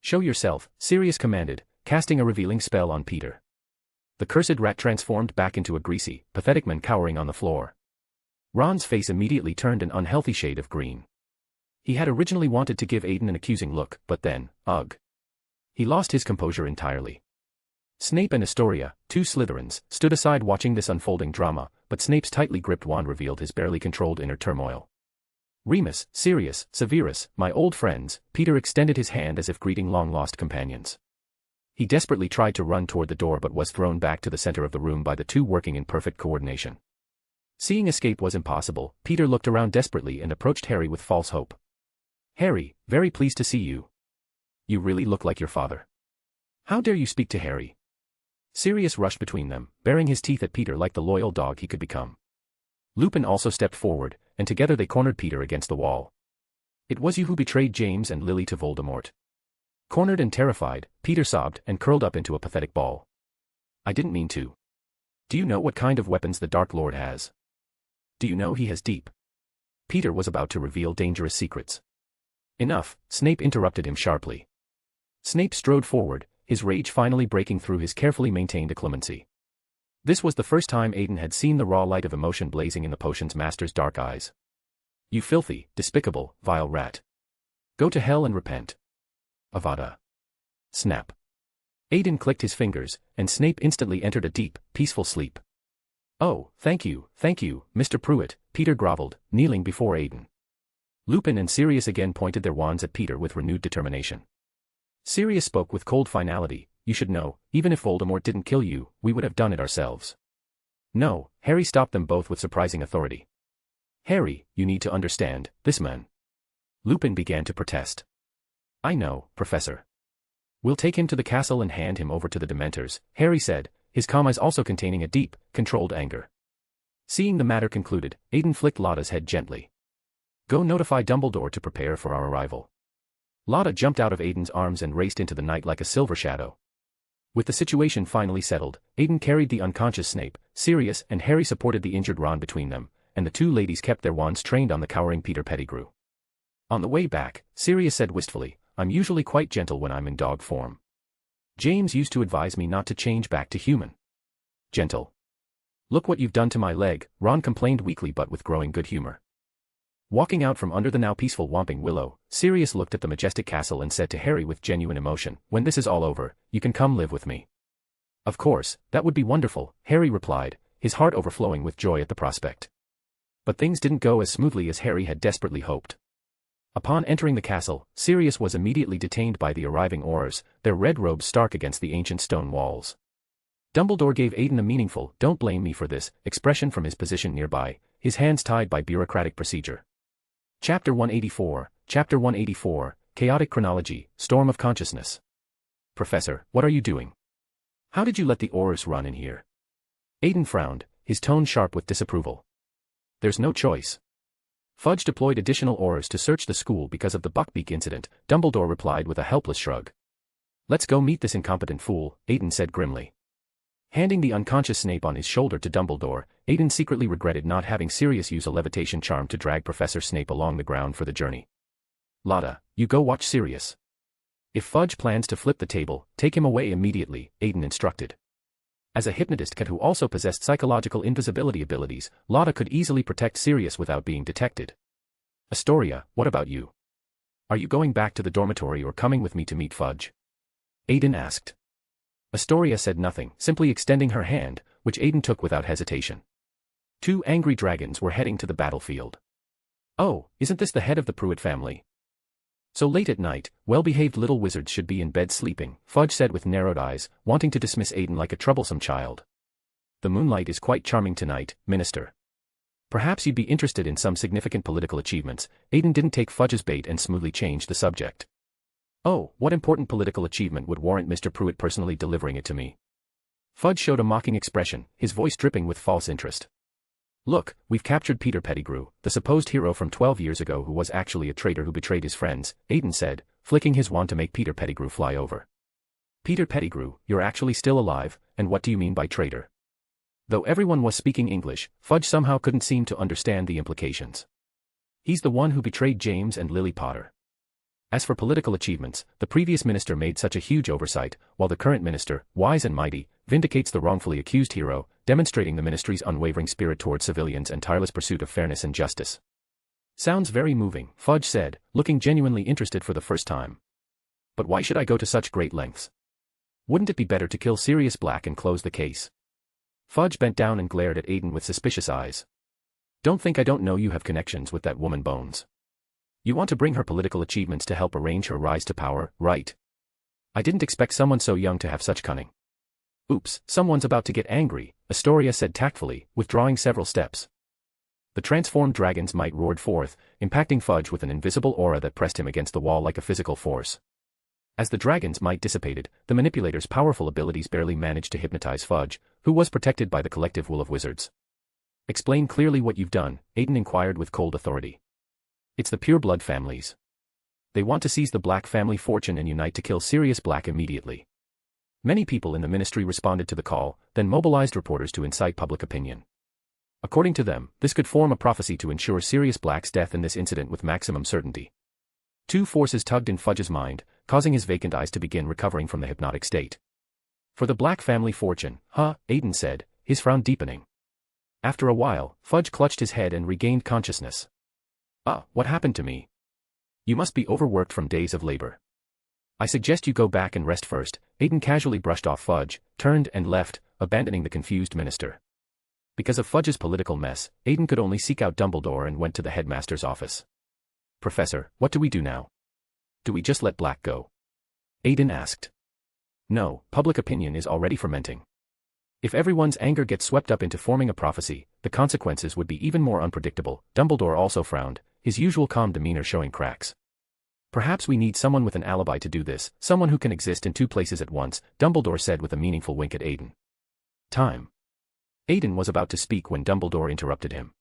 Show yourself, Sirius commanded, casting a revealing spell on Peter. The cursed rat transformed back into a greasy, pathetic man cowering on the floor. Ron's face immediately turned an unhealthy shade of green. He had originally wanted to give Aiden an accusing look, but then, ugh. He lost his composure entirely. Snape and Astoria, 2 Slytherins, stood aside watching this unfolding drama, but Snape's tightly gripped wand revealed his barely controlled inner turmoil. Remus, Sirius, Severus, my old friends, Peter extended his hand as if greeting long-lost companions. He desperately tried to run toward the door but was thrown back to the center of the room by the two working in perfect coordination. Seeing escape was impossible, Peter looked around desperately and approached Harry with false hope. Harry, very pleased to see you. You really look like your father. How dare you speak to Harry? Sirius rushed between them, baring his teeth at Peter like the loyal dog he could become. Lupin also stepped forward, and together they cornered Peter against the wall. It was you who betrayed James and Lily to Voldemort. Cornered and terrified, Peter sobbed and curled up into a pathetic ball. I didn't mean to. Do you know what kind of weapons the Dark Lord has? Do you know he has deep? Peter was about to reveal dangerous secrets. Enough, Snape interrupted him sharply. Snape strode forward, his rage finally breaking through his carefully maintained clemency. This was the first time Aiden had seen the raw light of emotion blazing in the potion's master's dark eyes. You filthy, despicable, vile rat. Go to hell and repent. Avada. Snap. Aiden clicked his fingers, and Snape instantly entered a deep, peaceful sleep. "Oh, thank you, Mr. Prewett," Peter groveled, kneeling before Aiden. Lupin and Sirius again pointed their wands at Peter with renewed determination. Sirius spoke with cold finality, "You should know, even if Voldemort didn't kill you, we would have done it ourselves." "No," Harry stopped them both with surprising authority. "Harry, you need to understand, this man." Lupin began to protest. "I know, Professor. We'll take him to the castle and hand him over to the Dementors," Harry said, his calm eyes also containing a deep, controlled anger. Seeing the matter concluded, Aiden flicked Lotta's head gently. "Go notify Dumbledore to prepare for our arrival." Lotta jumped out of Aiden's arms and raced into the night like a silver shadow. With the situation finally settled, Aiden carried the unconscious Snape, Sirius and Harry supported the injured Ron between them, and the two ladies kept their wands trained on the cowering Peter Pettigrew. On the way back, Sirius said wistfully, "I'm usually quite gentle when I'm in dog form. James used to advise me not to change back to human." "Gentle? Look what you've done to my leg," Ron complained weakly but with growing good humor. Walking out from under the now peaceful Whomping Willow, Sirius looked at the majestic castle and said to Harry with genuine emotion, "When this is all over, you can come live with me." "Of course, that would be wonderful," Harry replied, his heart overflowing with joy at the prospect. But things didn't go as smoothly as Harry had desperately hoped. Upon entering the castle, Sirius was immediately detained by the arriving Aurors, their red robes stark against the ancient stone walls. Dumbledore gave Aiden a meaningful, "Don't blame me for this," expression from his position nearby, his hands tied by bureaucratic procedure. Chapter 184, Chaotic Chronology, Storm of Consciousness. "Professor, what are you doing? How did you let the Aurors run in here?" Aiden frowned, his tone sharp with disapproval. "There's no choice. Fudge deployed additional Aurors to search the school because of the Buckbeak incident," Dumbledore replied with a helpless shrug. "Let's go meet this incompetent fool," Aiden said grimly. Handing the unconscious Snape on his shoulder to Dumbledore, Aiden secretly regretted not having Sirius use a levitation charm to drag Professor Snape along the ground for the journey. "Lotta, you go watch Sirius. If Fudge plans to flip the table, take him away immediately," Aiden instructed. As a hypnotist cat who also possessed psychological invisibility abilities, Lotta could easily protect Sirius without being detected. "Astoria, what about you? Are you going back to the dormitory or coming with me to meet Fudge?" Aiden asked. Astoria said nothing, simply extending her hand, which Aiden took without hesitation. Two angry dragons were heading to the battlefield. "Oh, isn't this the head of the Prewett family? So late at night, well-behaved little wizards should be in bed sleeping," Fudge said with narrowed eyes, wanting to dismiss Aiden like a troublesome child. "The moonlight is quite charming tonight, Minister. Perhaps you'd be interested in some significant political achievements." Aiden didn't take Fudge's bait and smoothly changed the subject. "Oh, what important political achievement would warrant Mr. Prewett personally delivering it to me?" Fudge showed a mocking expression, his voice dripping with false interest. "Look, we've captured Peter Pettigrew, the supposed hero from 12 years ago who was actually a traitor who betrayed his friends," Aiden said, flicking his wand to make Peter Pettigrew fly over. "Peter Pettigrew, you're actually still alive, and what do you mean by traitor?" Though everyone was speaking English, Fudge somehow couldn't seem to understand the implications. "He's the one who betrayed James and Lily Potter. As for political achievements, the previous minister made such a huge oversight, while the current minister, wise and mighty, vindicates the wrongfully accused hero, demonstrating the ministry's unwavering spirit toward civilians and tireless pursuit of fairness and justice." "Sounds very moving," Fudge said, looking genuinely interested for the first time. "But why should I go to such great lengths? Wouldn't it be better to kill Sirius Black and close the case?" Fudge bent down and glared at Aiden with suspicious eyes. "Don't think I don't know you have connections with that woman Bones. You want to bring her political achievements to help arrange her rise to power, right? I didn't expect someone so young to have such cunning." "Oops, someone's about to get angry," Astoria said tactfully, withdrawing several steps. The transformed dragon's might roared forth, impacting Fudge with an invisible aura that pressed him against the wall like a physical force. As the dragon's might dissipated, the manipulator's powerful abilities barely managed to hypnotize Fudge, who was protected by the collective will of wizards. "Explain clearly what you've done," Aiden inquired with cold authority. "It's the pureblood families. They want to seize the Black family fortune and unite to kill Sirius Black immediately." Many people in the ministry responded to the call, then mobilized reporters to incite public opinion. According to them, this could form a prophecy to ensure Sirius Black's death in this incident with maximum certainty. Two forces tugged in Fudge's mind, causing his vacant eyes to begin recovering from the hypnotic state. "For the Black family fortune, huh?" Aiden said, his frown deepening. After a while, Fudge clutched his head and regained consciousness. "What happened to me? You must be overworked from days of labor." I suggest you go back and rest first. Aiden casually brushed off Fudge, turned and left, abandoning the confused minister. Because of Fudge's political mess, Aiden could only seek out Dumbledore and went to the headmaster's office. Professor, what do we do now? Do we just let Black go? Aiden asked. No, public opinion is already fermenting. If everyone's anger gets swept up into forming a prophecy, the consequences would be even more unpredictable. Dumbledore also frowned, his usual calm demeanor showing cracks. Perhaps we need someone with an alibi to do this, someone who can exist in two places at once, Dumbledore said with a meaningful wink at Aiden. Time. Aiden was about to speak when Dumbledore interrupted him.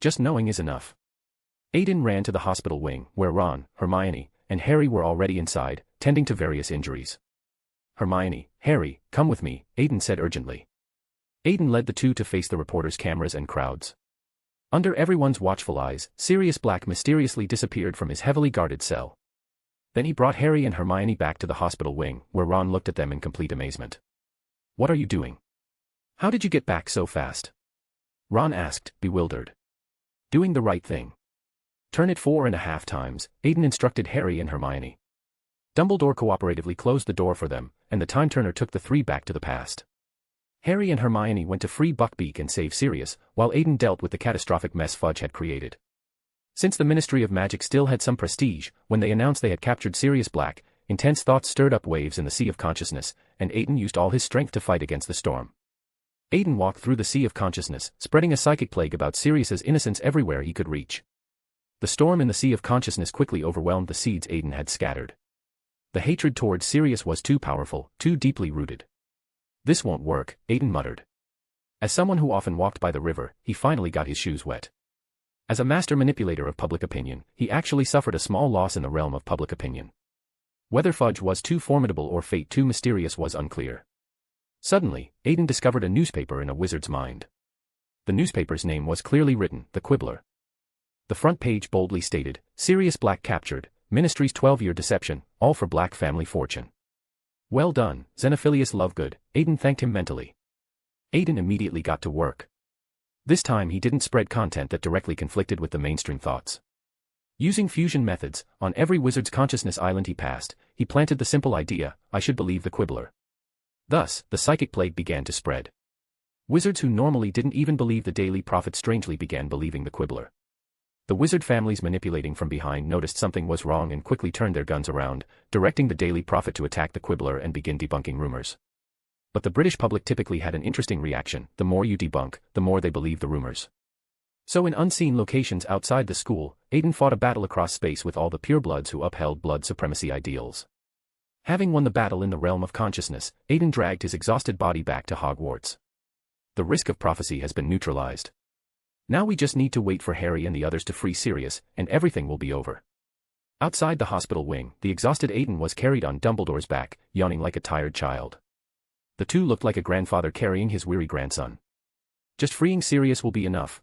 Just knowing is enough. Aiden ran to the hospital wing, where Ron, Hermione, and Harry were already inside, tending to various injuries. Hermione, Harry, come with me, Aiden said urgently. Aiden led the two to face the reporters' cameras and crowds. Under everyone's watchful eyes, Sirius Black mysteriously disappeared from his heavily guarded cell. Then he brought Harry and Hermione back to the hospital wing, where Ron looked at them in complete amazement. What are you doing? How did you get back so fast? Ron asked, bewildered. Doing the right thing. Turn it 4.5 times, Aiden instructed Harry and Hermione. Dumbledore cooperatively closed the door for them, and the time turner took the three back to the past. Harry and Hermione went to free Buckbeak and save Sirius, while Aiden dealt with the catastrophic mess Fudge had created. Since the Ministry of Magic still had some prestige, when they announced they had captured Sirius Black, intense thoughts stirred up waves in the Sea of Consciousness, and Aiden used all his strength to fight against the storm. Aiden walked through the Sea of Consciousness, spreading a psychic plague about Sirius's innocence everywhere he could reach. The storm in the Sea of Consciousness quickly overwhelmed the seeds Aiden had scattered. The hatred towards Sirius was too powerful, too deeply rooted. This won't work, Aiden muttered. As someone who often walked by the river, he finally got his shoes wet. As a master manipulator of public opinion, he actually suffered a small loss in the realm of public opinion. Whether Fudge was too formidable or fate too mysterious was unclear. Suddenly, Aiden discovered a newspaper in a wizard's mind. The newspaper's name was clearly written, The Quibbler. The front page boldly stated, Sirius Black captured, Ministry's 12-year deception, all for Black family fortune. Well done, Xenophilius Lovegood, Aiden thanked him mentally. Aiden immediately got to work. This time he didn't spread content that directly conflicted with the mainstream thoughts. Using fusion methods, on every wizard's consciousness island he passed, he planted the simple idea, I should believe the Quibbler. Thus, the psychic plague began to spread. Wizards who normally didn't even believe the Daily Prophet strangely began believing the Quibbler. The wizard families manipulating from behind noticed something was wrong and quickly turned their guns around, directing the Daily Prophet to attack the Quibbler and begin debunking rumors. But the British public typically had an interesting reaction, the more you debunk, the more they believe the rumors. So in unseen locations outside the school, Aiden fought a battle across space with all the purebloods who upheld blood supremacy ideals. Having won the battle in the realm of consciousness, Aiden dragged his exhausted body back to Hogwarts. The risk of prophecy has been neutralized. Now we just need to wait for Harry and the others to free Sirius, and everything will be over. Outside the hospital wing, the exhausted Aiden was carried on Dumbledore's back, yawning like a tired child. The two looked like a grandfather carrying his weary grandson. Just freeing Sirius will be enough.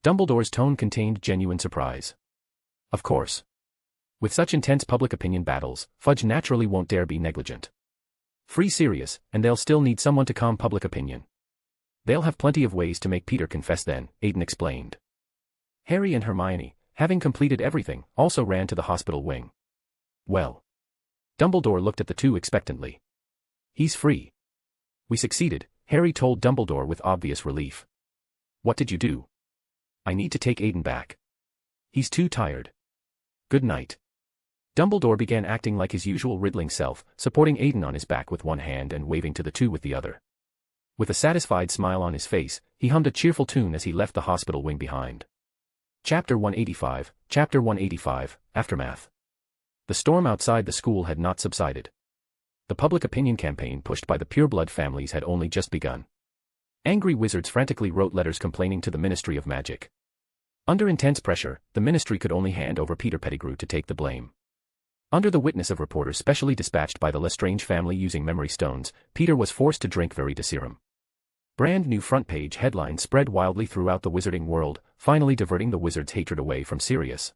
Dumbledore's tone contained genuine surprise. Of course. With such intense public opinion battles, Fudge naturally won't dare be negligent. Free Sirius, and they'll still need someone to calm public opinion. They'll have plenty of ways to make Peter confess then, Aiden explained. Harry and Hermione, having completed everything, also ran to the hospital wing. Well. Dumbledore looked at the two expectantly. He's free. We succeeded, Harry told Dumbledore with obvious relief. What did you do? I need to take Aiden back. He's too tired. Good night. Dumbledore began acting like his usual riddling self, supporting Aiden on his back with one hand and waving to the two with the other. With a satisfied smile on his face, he hummed a cheerful tune as he left the hospital wing behind. Chapter 185, Aftermath. The storm outside the school had not subsided. The public opinion campaign pushed by the pureblood families had only just begun. Angry wizards frantically wrote letters complaining to the Ministry of Magic. Under intense pressure, the ministry could only hand over Peter Pettigrew to take the blame. Under the witness of reporters specially dispatched by the Lestrange family using memory stones, Peter was forced to drink Veritaserum. Brand new front page headlines spread wildly throughout the wizarding world, finally diverting the wizard's hatred away from Sirius.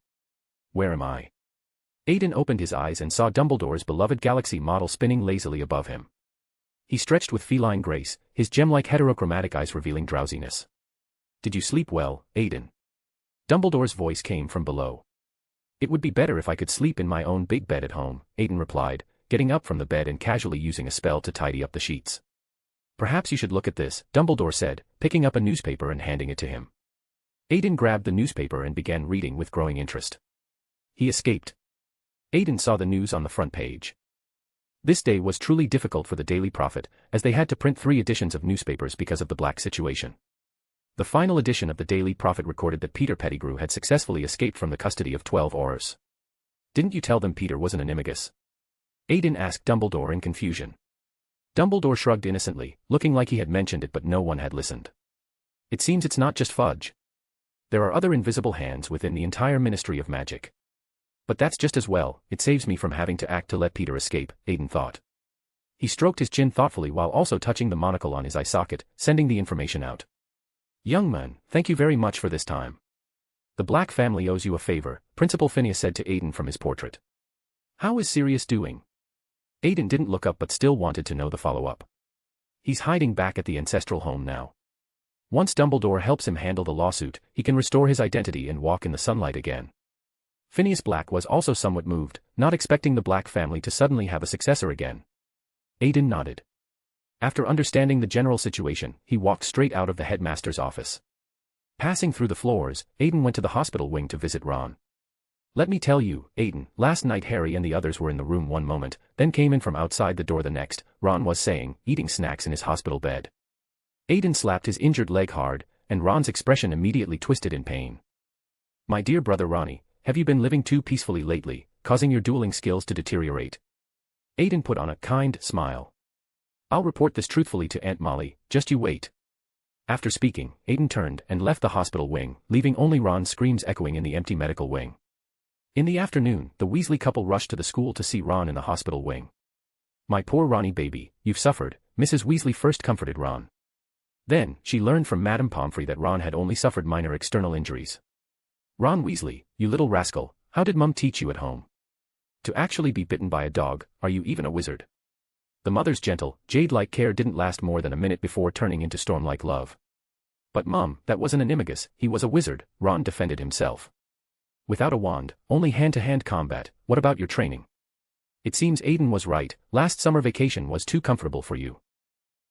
Where am I? Aiden opened his eyes and saw Dumbledore's beloved galaxy model spinning lazily above him. He stretched with feline grace, his gem-like heterochromatic eyes revealing drowsiness. Did you sleep well, Aiden? Dumbledore's voice came from below. It would be better if I could sleep in my own big bed at home, Aiden replied, getting up from the bed and casually using a spell to tidy up the sheets. Perhaps you should look at this, Dumbledore said, picking up a newspaper and handing it to him. Aiden grabbed the newspaper and began reading with growing interest. He escaped. Aiden saw the news on the front page. This day was truly difficult for the Daily Prophet, as they had to print 3 editions of newspapers because of the black situation. The final edition of the Daily Prophet recorded that Peter Pettigrew had successfully escaped from the custody of 12 Aurors. Didn't you tell them Peter was an animagus? Aiden asked Dumbledore in confusion. Dumbledore shrugged innocently, looking like he had mentioned it but no one had listened. It seems it's not just fudge. There are other invisible hands within the entire Ministry of Magic. But that's just as well, it saves me from having to act to let Peter escape, Aiden thought. He stroked his chin thoughtfully while also touching the monocle on his eye socket, sending the information out. Young man, thank you very much for this time. The Black family owes you a favor, Principal Phineas said to Aiden from his portrait. How is Sirius doing? Aiden didn't look up but still wanted to know the follow-up. He's hiding back at the ancestral home now. Once Dumbledore helps him handle the lawsuit, he can restore his identity and walk in the sunlight again. Phineas Black was also somewhat moved, not expecting the Black family to suddenly have a successor again. Aiden nodded. After understanding the general situation, he walked straight out of the headmaster's office. Passing through the floors, Aiden went to the hospital wing to visit Ron. Let me tell you, Aiden, last night Harry and the others were in the room one moment, then came in from outside the door the next, Ron was saying, eating snacks in his hospital bed. Aiden slapped his injured leg hard, and Ron's expression immediately twisted in pain. My dear brother Ronnie, have you been living too peacefully lately, causing your dueling skills to deteriorate? Aiden put on a kind smile. I'll report this truthfully to Aunt Molly, just you wait. After speaking, Aiden turned and left the hospital wing, leaving only Ron's screams echoing in the empty medical wing. In the afternoon, the Weasley couple rushed to the school to see Ron in the hospital wing. My poor Ronnie baby, you've suffered, Mrs. Weasley first comforted Ron. Then, she learned from Madame Pomfrey that Ron had only suffered minor external injuries. Ron Weasley, you little rascal, how did Mum teach you at home? To actually be bitten by a dog, are you even a wizard? The mother's gentle, jade-like care didn't last more than a minute before turning into storm-like love. But Mum, that wasn't an animagus, he was a wizard, Ron defended himself. Without a wand, only hand-to-hand combat, what about your training? It seems Aiden was right, last summer vacation was too comfortable for you.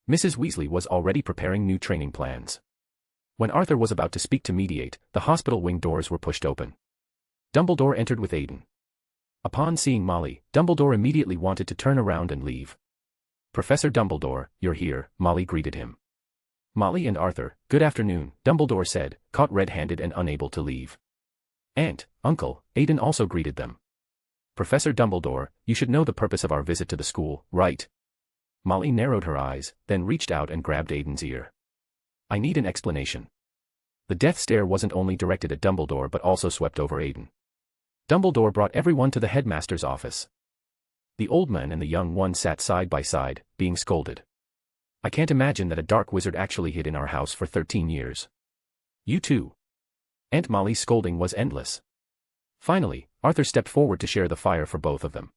Mrs. Weasley was already preparing new training plans. When Arthur was about to speak to mediate, the hospital wing doors were pushed open. Dumbledore entered with Aiden. Upon seeing Molly, Dumbledore immediately wanted to turn around and leave. Professor Dumbledore, you're here, Molly greeted him. Molly and Arthur, good afternoon, Dumbledore said, caught red-handed and unable to leave. Aunt, Uncle, Aiden also greeted them. Professor Dumbledore, you should know the purpose of our visit to the school, right? Molly narrowed her eyes, then reached out and grabbed Aiden's ear. I need an explanation. The death stare wasn't only directed at Dumbledore but also swept over Aiden. Dumbledore brought everyone to the headmaster's office. The old man and the young one sat side by side, being scolded. I can't imagine that a dark wizard actually hid in our house for 13 years. You too. Aunt Molly's scolding was endless. Finally, Arthur stepped forward to share the fire for both of them.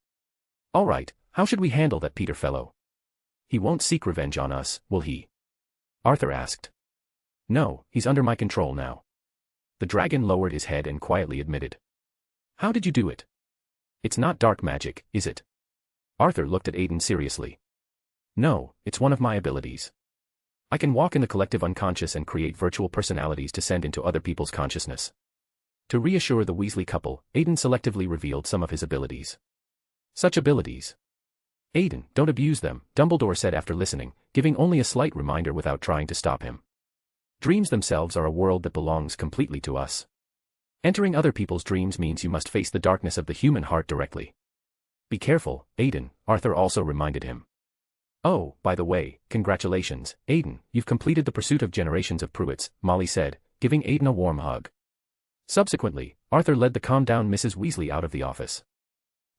All right, how should we handle that Peter fellow? He won't seek revenge on us, will he? Arthur asked. No, he's under my control now. The dragon lowered his head and quietly admitted. How did you do it? It's not dark magic, is it? Arthur looked at Aiden seriously. No, it's one of my abilities. I can walk in the collective unconscious and create virtual personalities to send into other people's consciousness. To reassure the Weasley couple, Aiden selectively revealed some of his abilities. Such abilities. Aiden, don't abuse them, Dumbledore said after listening, giving only a slight reminder without trying to stop him. Dreams themselves are a world that belongs completely to us. Entering other people's dreams means you must face the darkness of the human heart directly. Be careful, Aiden, Arthur also reminded him. Oh, by the way, congratulations, Aiden, you've completed the pursuit of generations of Prewetts, Molly said, giving Aiden a warm hug. Subsequently, Arthur led the calmed-down Mrs. Weasley out of the office.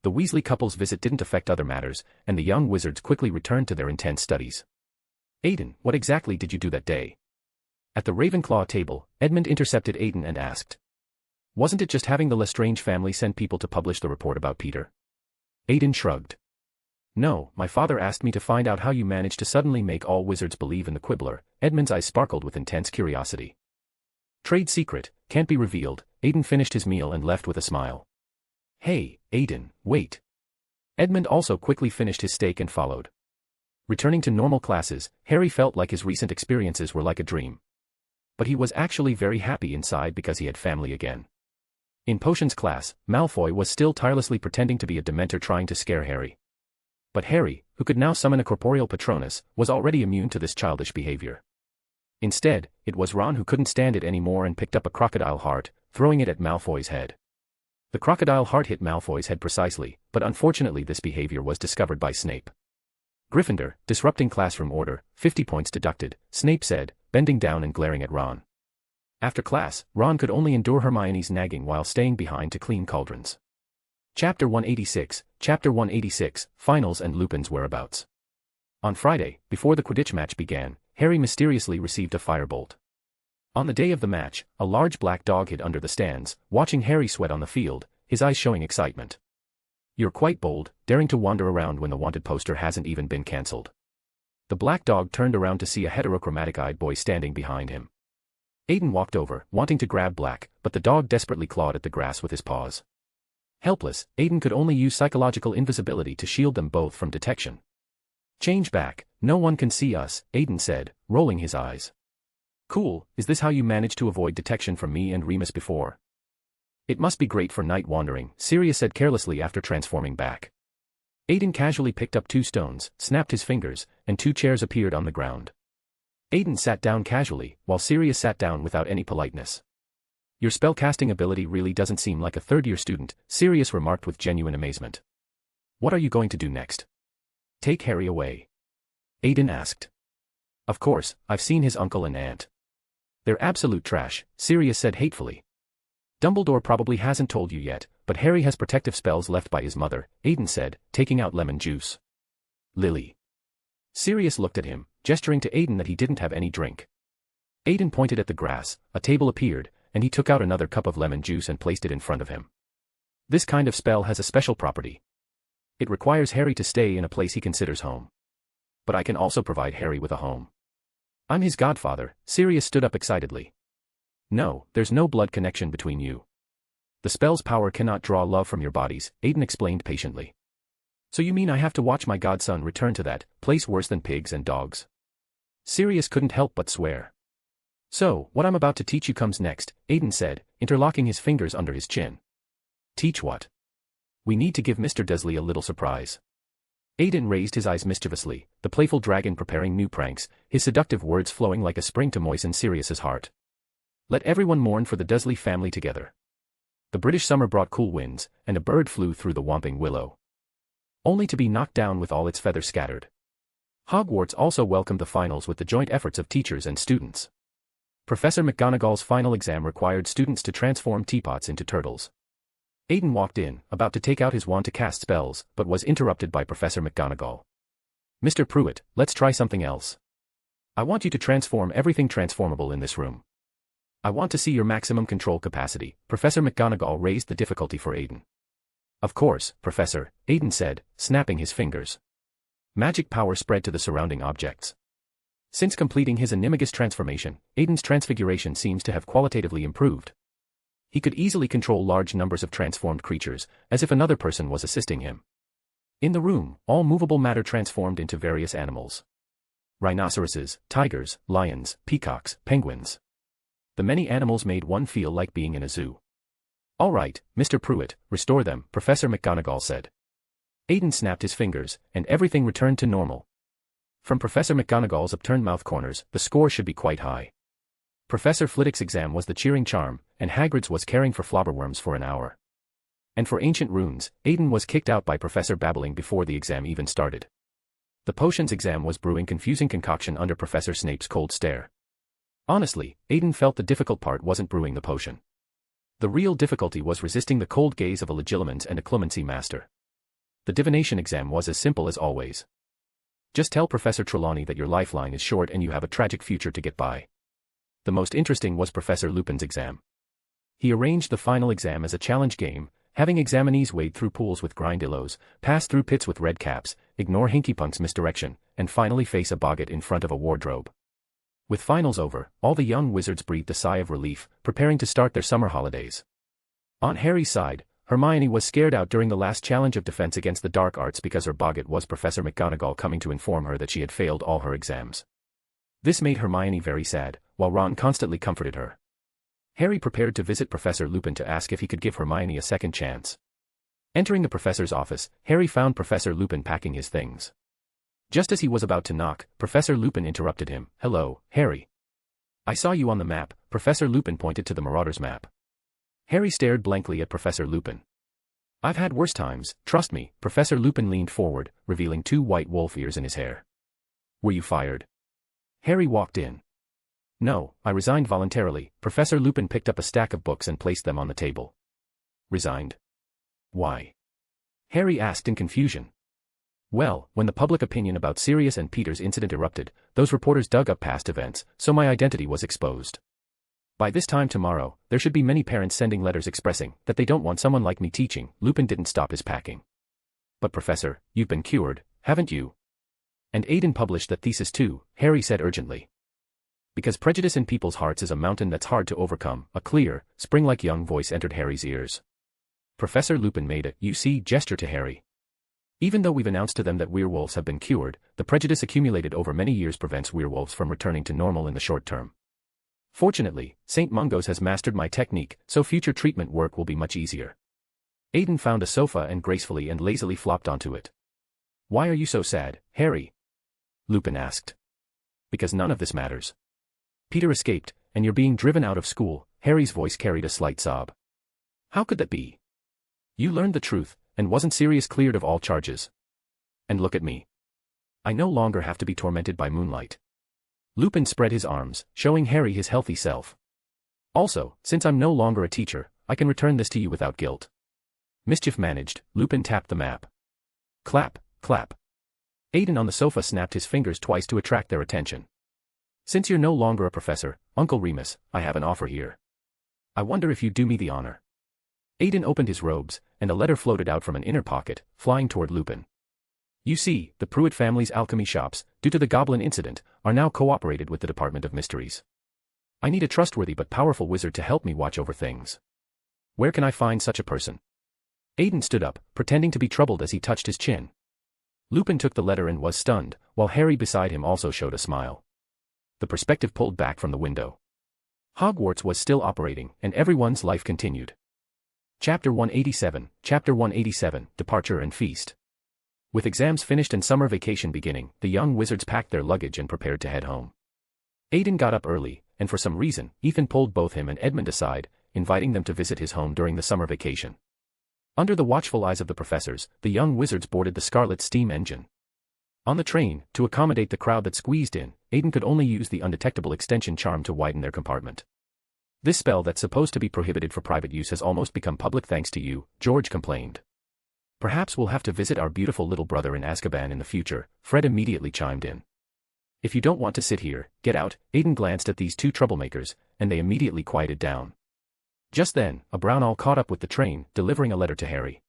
The Weasley couple's visit didn't affect other matters, and the young wizards quickly returned to their intense studies. Aiden, what exactly did you do that day? At the Ravenclaw table, Edmund intercepted Aiden and asked. Wasn't it just having the Lestrange family send people to publish the report about Peter? Aiden shrugged. No, my father asked me to find out how you managed to suddenly make all wizards believe in the Quibbler. Edmund's eyes sparkled with intense curiosity. Trade secret, can't be revealed, Aiden finished his meal and left with a smile. Hey, Aiden, wait. Edmund also quickly finished his steak and followed. Returning to normal classes, Harry felt like his recent experiences were like a dream. But he was actually very happy inside because he had family again. In potions class, Malfoy was still tirelessly pretending to be a Dementor trying to scare Harry. But Harry, who could now summon a corporeal Patronus, was already immune to this childish behavior. Instead, it was Ron who couldn't stand it anymore and picked up a crocodile heart, throwing it at Malfoy's head. The crocodile heart hit Malfoy's head precisely, but unfortunately this behavior was discovered by Snape. Gryffindor, disrupting classroom order, 50 points deducted, Snape said, bending down and glaring at Ron. After class, Ron could only endure Hermione's nagging while staying behind to clean cauldrons. Chapter 186, Finals and Lupin's Whereabouts. On Friday, before the Quidditch match began, Harry mysteriously received a firebolt. On the day of the match, a large black dog hid under the stands, watching Harry sweat on the field, his eyes showing excitement. You're quite bold, daring to wander around when the wanted poster hasn't even been cancelled. The black dog turned around to see a heterochromatic-eyed boy standing behind him. Aiden walked over, wanting to grab Black, but the dog desperately clawed at the grass with his paws. Helpless, Aiden could only use psychological invisibility to shield them both from detection. Change back, no one can see us, Aiden said, rolling his eyes. Cool, is this how you managed to avoid detection from me and Remus before? It must be great for night wandering, Sirius said carelessly after transforming back. Aiden casually picked up 2 stones, snapped his fingers, and 2 chairs appeared on the ground. Aiden sat down casually, while Sirius sat down without any politeness. Your spellcasting ability really doesn't seem like a third-year student, Sirius remarked with genuine amazement. What are you going to do next? Take Harry away? Aiden asked. Of course, I've seen his uncle and aunt. They're absolute trash, Sirius said hatefully. Dumbledore probably hasn't told you yet, but Harry has protective spells left by his mother, Aiden said, taking out lemon juice. Lily. Sirius looked at him, gesturing to Aiden that he didn't have any drink. Aiden pointed at the grass, a table appeared, and he took out another cup of lemon juice and placed it in front of him. This kind of spell has a special property. It requires Harry to stay in a place he considers home. But I can also provide Harry with a home. I'm his godfather, Sirius stood up excitedly. No, there's no blood connection between you. The spell's power cannot draw love from your bodies, Aiden explained patiently. So you mean I have to watch my godson return to that place worse than pigs and dogs? Sirius couldn't help but swear. So, what I'm about to teach you comes next, Aiden said, interlocking his fingers under his chin. Teach what? We need to give Mr. Dursley a little surprise. Aiden raised his eyes mischievously, the playful dragon preparing new pranks, his seductive words flowing like a spring to moisten Sirius's heart. Let everyone mourn for the Dursley family together. The British summer brought cool winds, and a bird flew through the whomping willow, only to be knocked down with all its feathers scattered. Hogwarts also welcomed the finals with the joint efforts of teachers and students. Professor McGonagall's final exam required students to transform teapots into turtles. Aiden walked in, about to take out his wand to cast spells, but was interrupted by Professor McGonagall. Mr. Prewett, let's try something else. I want you to transform everything transformable in this room. I want to see your maximum control capacity. Professor McGonagall raised the difficulty for Aiden. Of course, Professor, Aiden said, snapping his fingers. Magic power spread to the surrounding objects. Since completing his animagus transformation, Aiden's transfiguration seems to have qualitatively improved. He could easily control large numbers of transformed creatures, as if another person was assisting him. In the room, all movable matter transformed into various animals. Rhinoceroses, tigers, lions, peacocks, penguins. The many animals made one feel like being in a zoo. All right, Mr. Prewett, restore them, Professor McGonagall said. Aiden snapped his fingers, and everything returned to normal. From Professor McGonagall's upturned mouth corners, the score should be quite high. Professor Flitwick's exam was the cheering charm, and Hagrid's was caring for flobberworms for an hour. And for ancient runes, Aiden was kicked out by Professor Babbling before the exam even started. The potions exam was brewing confusing concoction under Professor Snape's cold stare. Honestly, Aiden felt the difficult part wasn't brewing the potion. The real difficulty was resisting the cold gaze of a Legilimens and a Clemency master. The divination exam was as simple as always. Just tell Professor Trelawney that your lifeline is short and you have a tragic future to get by. The most interesting was Professor Lupin's exam. He arranged the final exam as a challenge game, having examinees wade through pools with grindillos, pass through pits with red caps, ignore Hinkypunk's misdirection, and finally face a boggart in front of a wardrobe. With finals over, all the young wizards breathed a sigh of relief, preparing to start their summer holidays. On Harry's side, Hermione was scared out during the last challenge of defense against the dark arts because her boggart was Professor McGonagall coming to inform her that she had failed all her exams. This made Hermione very sad, while Ron constantly comforted her. Harry prepared to visit Professor Lupin to ask if he could give Hermione a second chance. Entering the professor's office, Harry found Professor Lupin packing his things. Just as he was about to knock, Professor Lupin interrupted him. "Hello, Harry. I saw you on the map." Professor Lupin pointed to the Marauders map. Harry stared blankly at Professor Lupin. "I've had worse times, trust me." Professor Lupin leaned forward, revealing 2 white wolf ears in his hair. "Were you fired?" Harry walked in. "No, I resigned voluntarily." Professor Lupin picked up a stack of books and placed them on the table. "Resigned? Why?" Harry asked in confusion. "Well, when the public opinion about Sirius and Peter's incident erupted, those reporters dug up past events, so my identity was exposed. By this time tomorrow, there should be many parents sending letters expressing that they don't want someone like me teaching." Lupin didn't stop his packing. "But Professor, you've been cured, haven't you? And Aiden published that thesis too," Harry said urgently. "Because prejudice in people's hearts is a mountain that's hard to overcome." A clear, spring-like young voice entered Harry's ears. Professor Lupin made a "you see" gesture to Harry. "Even though we've announced to them that werewolves have been cured, the prejudice accumulated over many years prevents werewolves from returning to normal in the short term. Fortunately, St. Mungo's has mastered my technique, so future treatment work will be much easier." Aiden found a sofa and gracefully and lazily flopped onto it. "Why are you so sad, Harry?" Lupin asked. "Because none of this matters. Peter escaped, and you're being driven out of school." Harry's voice carried a slight sob. "How could that be? You learned the truth, and wasn't Sirius cleared of all charges? And look at me. I no longer have to be tormented by moonlight." Lupin spread his arms, showing Harry his healthy self. "Also, since I'm no longer a teacher, I can return this to you without guilt." Mischief managed. Lupin tapped the map. Clap, clap. Aiden on the sofa snapped his fingers twice to attract their attention. "Since you're no longer a professor, Uncle Remus, I have an offer here. I wonder if you'd do me the honor." Aiden opened his robes, and a letter floated out from an inner pocket, flying toward Lupin. "You see, the Prewett family's alchemy shops, due to the goblin incident, are now cooperated with the Department of Mysteries. I need a trustworthy but powerful wizard to help me watch over things. Where can I find such a person?" Aiden stood up, pretending to be troubled as he touched his chin. Lupin took the letter and was stunned, while Harry beside him also showed a smile. The perspective pulled back from the window. Hogwarts was still operating, and everyone's life continued. Chapter 187, Departure and Feast. With exams finished and summer vacation beginning, the young wizards packed their luggage and prepared to head home. Aiden got up early, and for some reason, Ethan pulled both him and Edmund aside, inviting them to visit his home during the summer vacation. Under the watchful eyes of the professors, the young wizards boarded the Scarlet steam engine. On the train, to accommodate the crowd that squeezed in, Aiden could only use the undetectable extension charm to widen their compartment. "This spell that's supposed to be prohibited for private use has almost become public thanks to you," George complained. "Perhaps we'll have to visit our beautiful little brother in Azkaban in the future," Fred immediately chimed in. "If you don't want to sit here, get out." Aiden glanced at these 2 troublemakers, and they immediately quieted down. Just then, a brown owl caught up with the train, delivering a letter to Harry.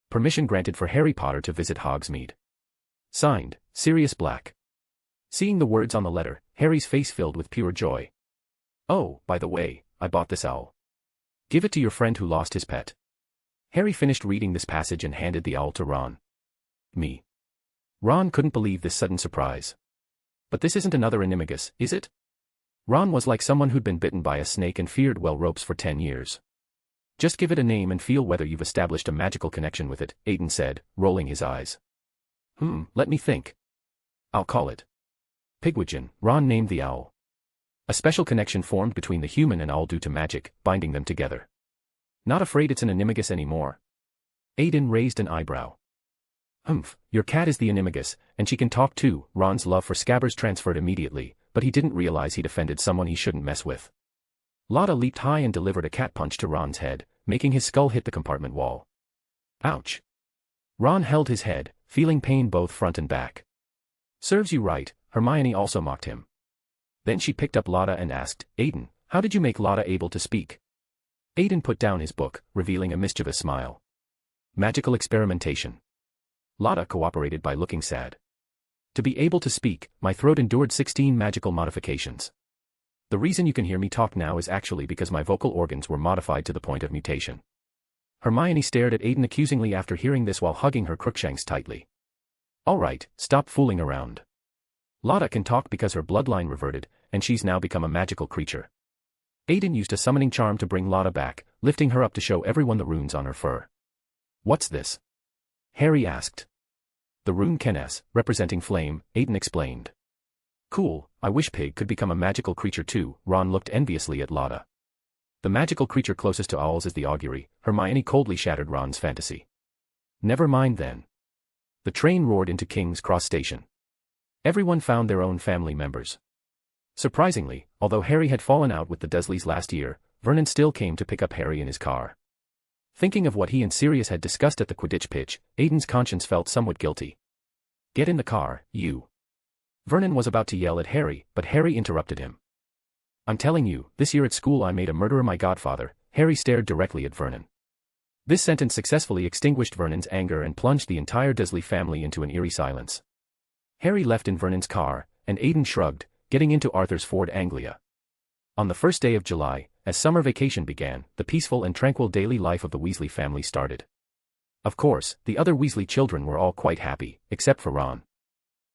Permission granted for Harry Potter to visit Hogsmeade. Signed, Sirius Black. Seeing the words on the letter, Harry's face filled with pure joy. "Oh, by the way, I bought this owl. Give it to your friend who lost his pet." Harry finished reading this passage and handed the owl to Ron. "Me." Ron couldn't believe this sudden surprise. "But this isn't another animagus, is it?" Ron was like someone who'd been bitten by a snake and feared well ropes for 10 years. "Just give it a name and feel whether you've established a magical connection with it," Aiden said, rolling his eyes. Let me think. I'll call it Pigwidgeon." Ron named the owl. A special connection formed between the human and owl due to magic, binding them together. "Not afraid it's an animagus anymore?" Aiden raised an eyebrow. Your cat is the animagus, and she can talk too." Ron's love for Scabbers transferred immediately, but he didn't realize he'd offended someone he shouldn't mess with. Lotta leaped high and delivered a cat punch to Ron's head, making his skull hit the compartment wall. Ouch. Ron held his head, feeling pain both front and back. "Serves you right," Hermione also mocked him. Then she picked up Lotta and asked, "Aiden, how did you make Lotta able to speak?" Aiden put down his book, revealing a mischievous smile. "Magical experimentation." Lotta cooperated by looking sad. "To be able to speak, my throat endured 16 magical modifications. The reason you can hear me talk now is actually because my vocal organs were modified to the point of mutation." Hermione stared at Aiden accusingly after hearing this while hugging her Crookshanks tightly. Alright, stop fooling around. Lotta can talk because her bloodline reverted, and she's now become a magical creature. Aiden used a summoning charm to bring Lotta back, lifting her up to show everyone the runes on her fur. What's this? Harry asked. The rune Kenes, representing flame, Aiden explained. Cool, I wish Pig could become a magical creature too. Ron looked enviously at Lotta. The magical creature closest to owls is the augury. Hermione coldly shattered Ron's fantasy. Never mind then. The train roared into King's Cross Station. Everyone found their own family members. Surprisingly, although Harry had fallen out with the Dursleys last year, Vernon still came to pick up Harry in his car. Thinking of what he and Sirius had discussed at the Quidditch pitch, Aiden's conscience felt somewhat guilty. Get in the car, you. Vernon was about to yell at Harry, but Harry interrupted him. I'm telling you, this year at school I made a murderer my godfather. Harry stared directly at Vernon. This sentence successfully extinguished Vernon's anger and plunged the entire Dursley family into an eerie silence. Harry left in Vernon's car, and Aiden shrugged, getting into Arthur's Ford Anglia. On the first day of July, as summer vacation began, the peaceful and tranquil daily life of the Weasley family started. Of course, the other Weasley children were all quite happy, except for Ron.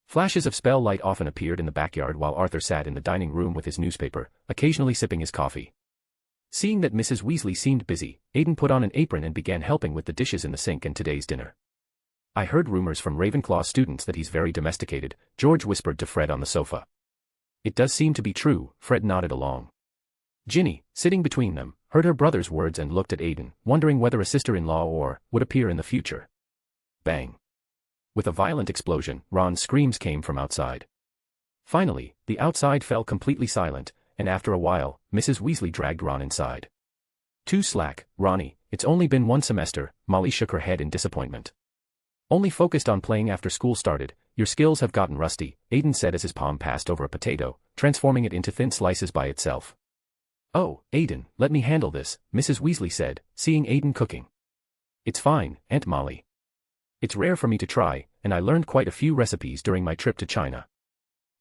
Flashes of spell light often appeared in the backyard while Arthur sat in the dining room with his newspaper, occasionally sipping his coffee. Seeing that Mrs. Weasley seemed busy, Aiden put on an apron and began helping with the dishes in the sink and today's dinner. I heard rumors from Ravenclaw students that he's very domesticated, George whispered to Fred on the sofa. It does seem to be true, Fred nodded along. Ginny, sitting between them, heard her brother's words and looked at Aiden, wondering whether a sister-in-law would appear in the future. Bang. With a violent explosion, Ron's screams came from outside. Finally, the outside fell completely silent, and after a while, Mrs. Weasley dragged Ron inside. Too slack, Ronnie, it's only been one semester. Molly shook her head in disappointment. Only focused on playing after school started, your skills have gotten rusty, Aiden said as his palm passed over a potato, transforming it into thin slices by itself. Oh, Aiden, let me handle this, Mrs. Weasley said, seeing Aiden cooking. It's fine, Aunt Molly. It's rare for me to try, and I learned quite a few recipes during my trip to China.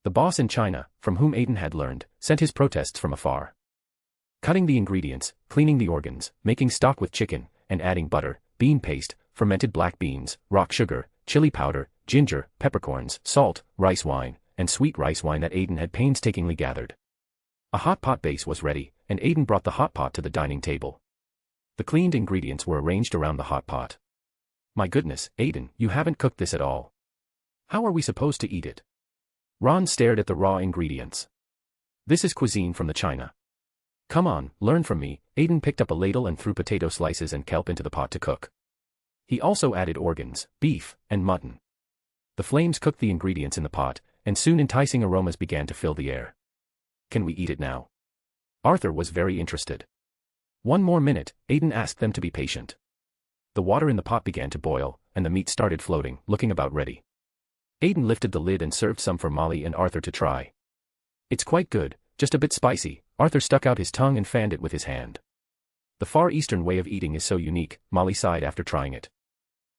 The boss in China, from whom Aiden had learned, sent his protests from afar. Cutting the ingredients, cleaning the organs, making stock with chicken, and adding butter, bean paste, fermented black beans, rock sugar, chili powder, ginger, peppercorns, salt, rice wine, and sweet rice wine that Aiden had painstakingly gathered. A hot pot base was ready, and Aiden brought the hot pot to the dining table. The cleaned ingredients were arranged around the hot pot. My goodness, Aiden, you haven't cooked this at all. How are we supposed to eat it? Ron stared at the raw ingredients. This is cuisine from the China. Come on, learn from me. Aiden picked up a ladle and threw potato slices and kelp into the pot to cook. He also added organs, beef, and mutton. The flames cooked the ingredients in the pot, and soon enticing aromas began to fill the air. Can we eat it now? Arthur was very interested. One more minute, Aiden asked them to be patient. The water in the pot began to boil, and the meat started floating, looking about ready. Aiden lifted the lid and served some for Molly and Arthur to try. It's quite good, just a bit spicy. Arthur stuck out his tongue and fanned it with his hand. The Far Eastern way of eating is so unique, Molly sighed after trying it.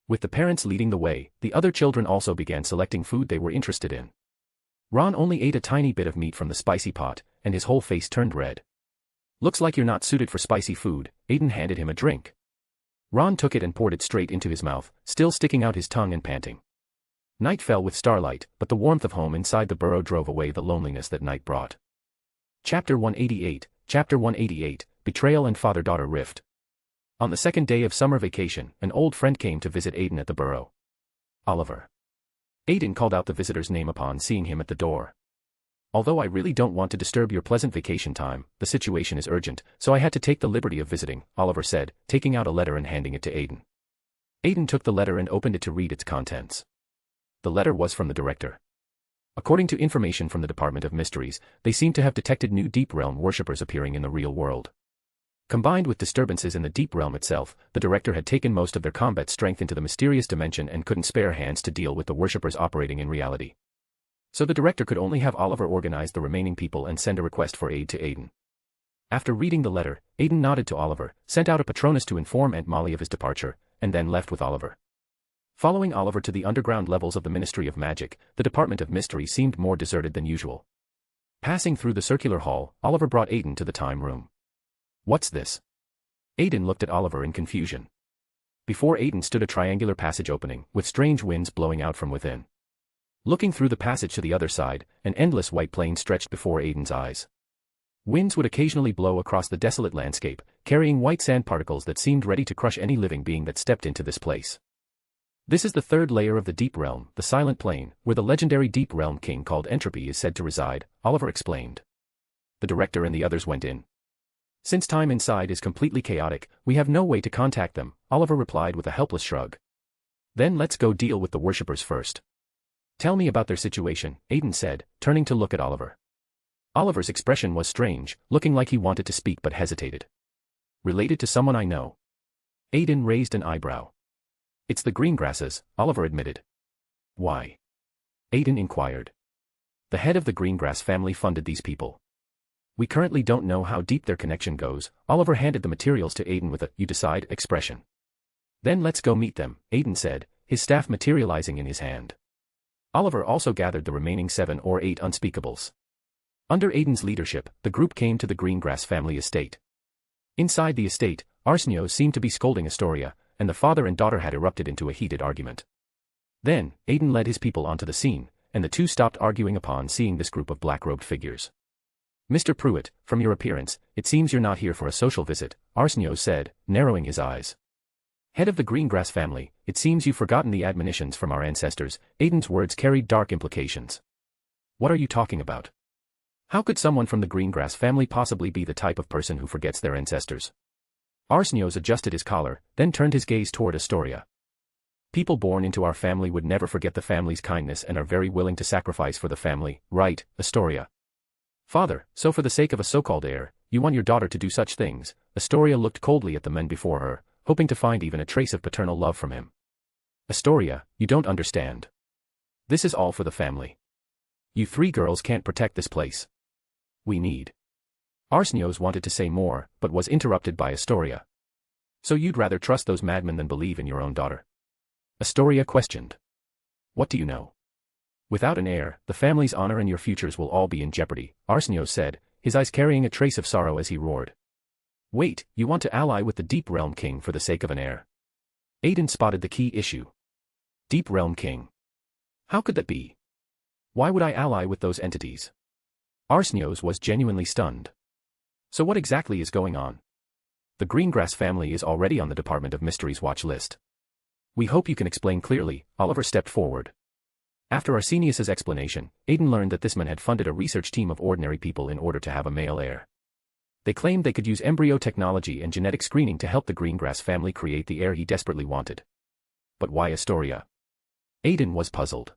With the parents leading the way, the other children also began selecting food they were interested in. Ron only ate a tiny bit of meat from the spicy pot, and his whole face turned red. Looks like you're not suited for spicy food. Aiden handed him a drink. Ron took it and poured it straight into his mouth, still sticking out his tongue and panting. Night fell with starlight, but the warmth of home inside the burrow drove away the loneliness that night brought. Chapter 188, Betrayal and Father-Daughter Rift. On the second day of summer vacation, an old friend came to visit Aiden at the burrow. Oliver. Aiden called out the visitor's name upon seeing him at the door. Although I really don't want to disturb your pleasant vacation time, the situation is urgent, so I had to take the liberty of visiting, Oliver said, taking out a letter and handing it to Aiden. Aiden took the letter and opened it to read its contents. The letter was from the director. According to information from the Department of Mysteries, they seem to have detected new Deep Realm worshippers appearing in the real world. Combined with disturbances in the Deep Realm itself, the director had taken most of their combat strength into the mysterious dimension and couldn't spare hands to deal with the worshippers operating in reality. So the director could only have Oliver organize the remaining people and send a request for aid to Aiden. After reading the letter, Aiden nodded to Oliver, sent out a Patronus to inform Aunt Molly of his departure, and then left with Oliver. Following Oliver to the underground levels of the Ministry of Magic, the Department of Mystery seemed more deserted than usual. Passing through the circular hall, Oliver brought Aiden to the time room. What's this? Aiden looked at Oliver in confusion. Before Aiden stood a triangular passage opening, with strange winds blowing out from within. Looking through the passage to the other side, an endless white plain stretched before Aiden's eyes. Winds would occasionally blow across the desolate landscape, carrying white sand particles that seemed ready to crush any living being that stepped into this place. This is the third layer of the Deep Realm, the Silent Plane, where the legendary Deep Realm King called Entropy is said to reside, Oliver explained. The director and the others went in. Since time inside is completely chaotic, we have no way to contact them, Oliver replied with a helpless shrug. Then let's go deal with the worshippers first. Tell me about their situation, Aiden said, turning to look at Oliver. Oliver's expression was strange, looking like he wanted to speak but hesitated. Related to someone I know. Aiden raised an eyebrow. It's the Greengrasses, Oliver admitted. Why? Aiden inquired. The head of the Greengrass family funded these people. We currently don't know how deep their connection goes, Oliver handed the materials to Aiden with a "you decide" expression. Then let's go meet them, Aiden said, his staff materializing in his hand. Oliver also gathered the remaining 7 or 8 unspeakables. Under Aiden's leadership, the group came to the Greengrass family estate. Inside the estate, Arsenios seemed to be scolding Astoria, and the father and daughter had erupted into a heated argument. Then, Aiden led his people onto the scene, and the two stopped arguing upon seeing this group of black-robed figures. Mr. Prewett, from your appearance, it seems you're not here for a social visit, Arsenios said, narrowing his eyes. Head of the Greengrass family, it seems you've forgotten the admonitions from our ancestors, Aiden's words carried dark implications. What are you talking about? How could someone from the Greengrass family possibly be the type of person who forgets their ancestors? Arsenios adjusted his collar, then turned his gaze toward Astoria. People born into our family would never forget the family's kindness and are very willing to sacrifice for the family, right, Astoria? Father, so for the sake of a so-called heir, you want your daughter to do such things? Astoria looked coldly at the men before her, hoping to find even a trace of paternal love from him. Astoria, you don't understand. This is all for the family. You 3 girls can't protect this place. We need. Arsenios wanted to say more, but was interrupted by Astoria. So you'd rather trust those madmen than believe in your own daughter? Astoria questioned. What do you know? Without an heir, the family's honor and your futures will all be in jeopardy, Arsenios said, his eyes carrying a trace of sorrow as he roared. Wait, you want to ally with the Deep Realm King for the sake of an heir? Aiden spotted the key issue. Deep Realm King. How could that be? Why would I ally with those entities? Arsenios was genuinely stunned. So what exactly is going on? The Greengrass family is already on the Department of Mysteries watch list. We hope you can explain clearly, Oliver stepped forward. After Arsenius's explanation, Aiden learned that this man had funded a research team of ordinary people in order to have a male heir. They claimed they could use embryo technology and genetic screening to help the Greengrass family create the heir he desperately wanted. But why Astoria? Aiden was puzzled.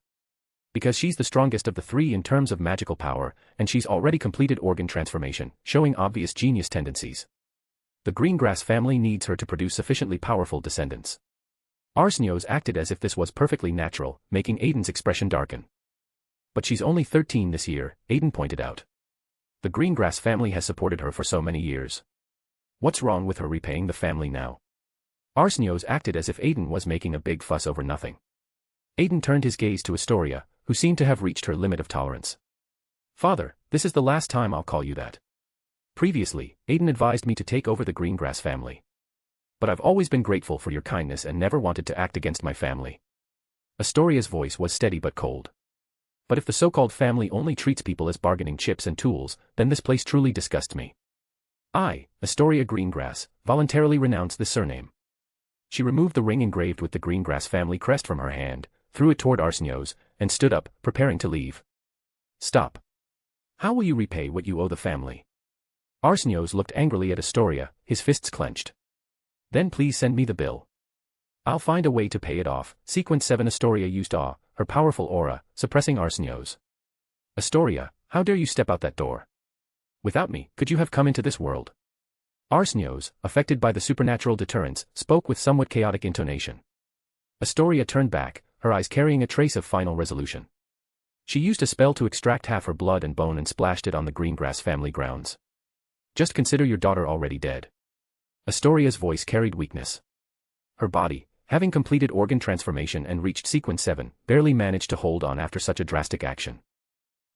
Because she's the strongest of the 3 in terms of magical power, and she's already completed organ transformation, showing obvious genius tendencies. The Greengrass family needs her to produce sufficiently powerful descendants. Arsenios acted as if this was perfectly natural, making Aiden's expression darken. But she's only 13 this year, Aiden pointed out. The Greengrass family has supported her for so many years. What's wrong with her repaying the family now? Arsenios acted as if Aiden was making a big fuss over nothing. Aiden turned his gaze to Astoria, who seemed to have reached her limit of tolerance. Father, this is the last time I'll call you that. Previously, Aiden advised me to take over the Greengrass family. But I've always been grateful for your kindness and never wanted to act against my family. Astoria's voice was steady but cold. But if the so-called family only treats people as bargaining chips and tools, then this place truly disgusts me. I, Astoria Greengrass, voluntarily renounce this surname. She removed the ring engraved with the Greengrass family crest from her hand, threw it toward Arsenios, and stood up, preparing to leave. Stop. How will you repay what you owe the family? Arsenios looked angrily at Astoria, his fists clenched. Then please send me the bill. I'll find a way to pay it off. Sequence 7. Astoria used awe, her powerful aura, suppressing Arsenios. Astoria, how dare you step out that door? Without me, could you have come into this world? Arsenios, affected by the supernatural deterrence, spoke with somewhat chaotic intonation. Astoria turned back, her eyes carrying a trace of final resolution. She used a spell to extract half her blood and bone and splashed it on the Greengrass family grounds. Just consider your daughter already dead. Astoria's voice carried weakness. Her body, having completed organ transformation and reached sequence 7, barely managed to hold on after such a drastic action.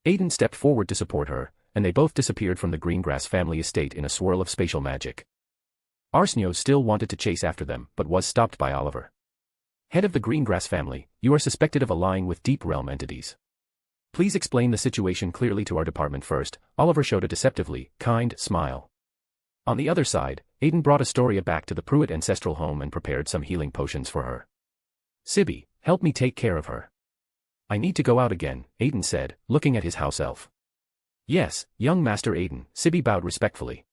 Aiden stepped forward to support her, and they both disappeared from the Greengrass family estate in a swirl of spatial magic. Arsnio still wanted to chase after them but was stopped by Oliver. Head of the Greengrass family, you are suspected of allying with Deep Realm entities. Please explain the situation clearly to our department first. Oliver showed a deceptively kind smile. On the other side, Aiden brought Astoria back to the Prewett ancestral home and prepared some healing potions for her. Sibby, help me take care of her. I need to go out again, Aiden said, looking at his house elf. Yes, young Master Aiden, Sibby bowed respectfully.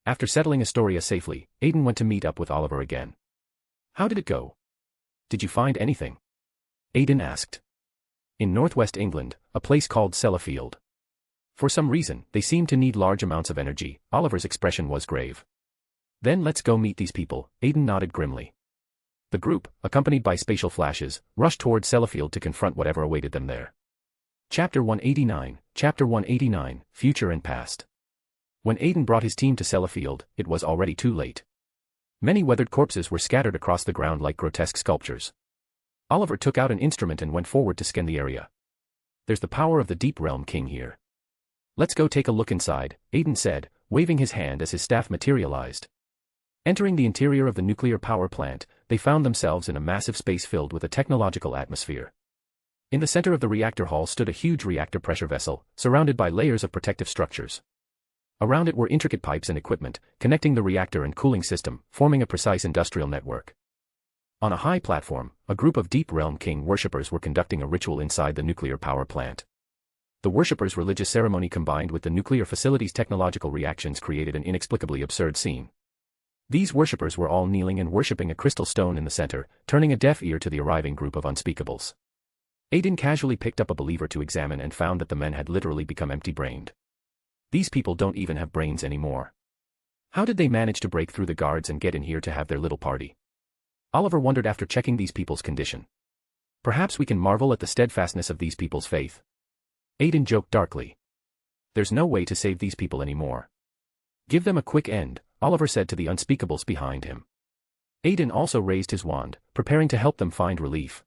After settling Astoria safely, Aiden went to meet up with Oliver again. How did it go? Did you find anything? Aiden asked. In northwest England, a place called Sellafield. For some reason, they seem to need large amounts of energy. Oliver's expression was grave. Then let's go meet these people, Aiden nodded grimly. The group, accompanied by spatial flashes, rushed toward Sellafield to confront whatever awaited them there. Chapter 189, Future and Past. When Aiden brought his team to Sellafield, it was already too late. Many weathered corpses were scattered across the ground like grotesque sculptures. Oliver took out an instrument and went forward to scan the area. There's the power of the Deep Realm King here. Let's go take a look inside, Aiden said, waving his hand as his staff materialized. Entering the interior of the nuclear power plant, they found themselves in a massive space filled with a technological atmosphere. In the center of the reactor hall stood a huge reactor pressure vessel, surrounded by layers of protective structures. Around it were intricate pipes and equipment, connecting the reactor and cooling system, forming a precise industrial network. On a high platform, a group of Deep Realm King worshippers were conducting a ritual inside the nuclear power plant. The worshippers' religious ceremony combined with the nuclear facility's technological reactions created an inexplicably absurd scene. These worshippers were all kneeling and worshipping a crystal stone in the center, turning a deaf ear to the arriving group of unspeakables. Aiden casually picked up a believer to examine and found that the men had literally become empty-brained. These people don't even have brains anymore. How did they manage to break through the guards and get in here to have their little party? Oliver wondered after checking these people's condition. Perhaps we can marvel at the steadfastness of these people's faith. Aiden joked darkly. There's no way to save these people anymore. Give them a quick end, Oliver said to the unspeakables behind him. Aiden also raised his wand, preparing to help them find relief.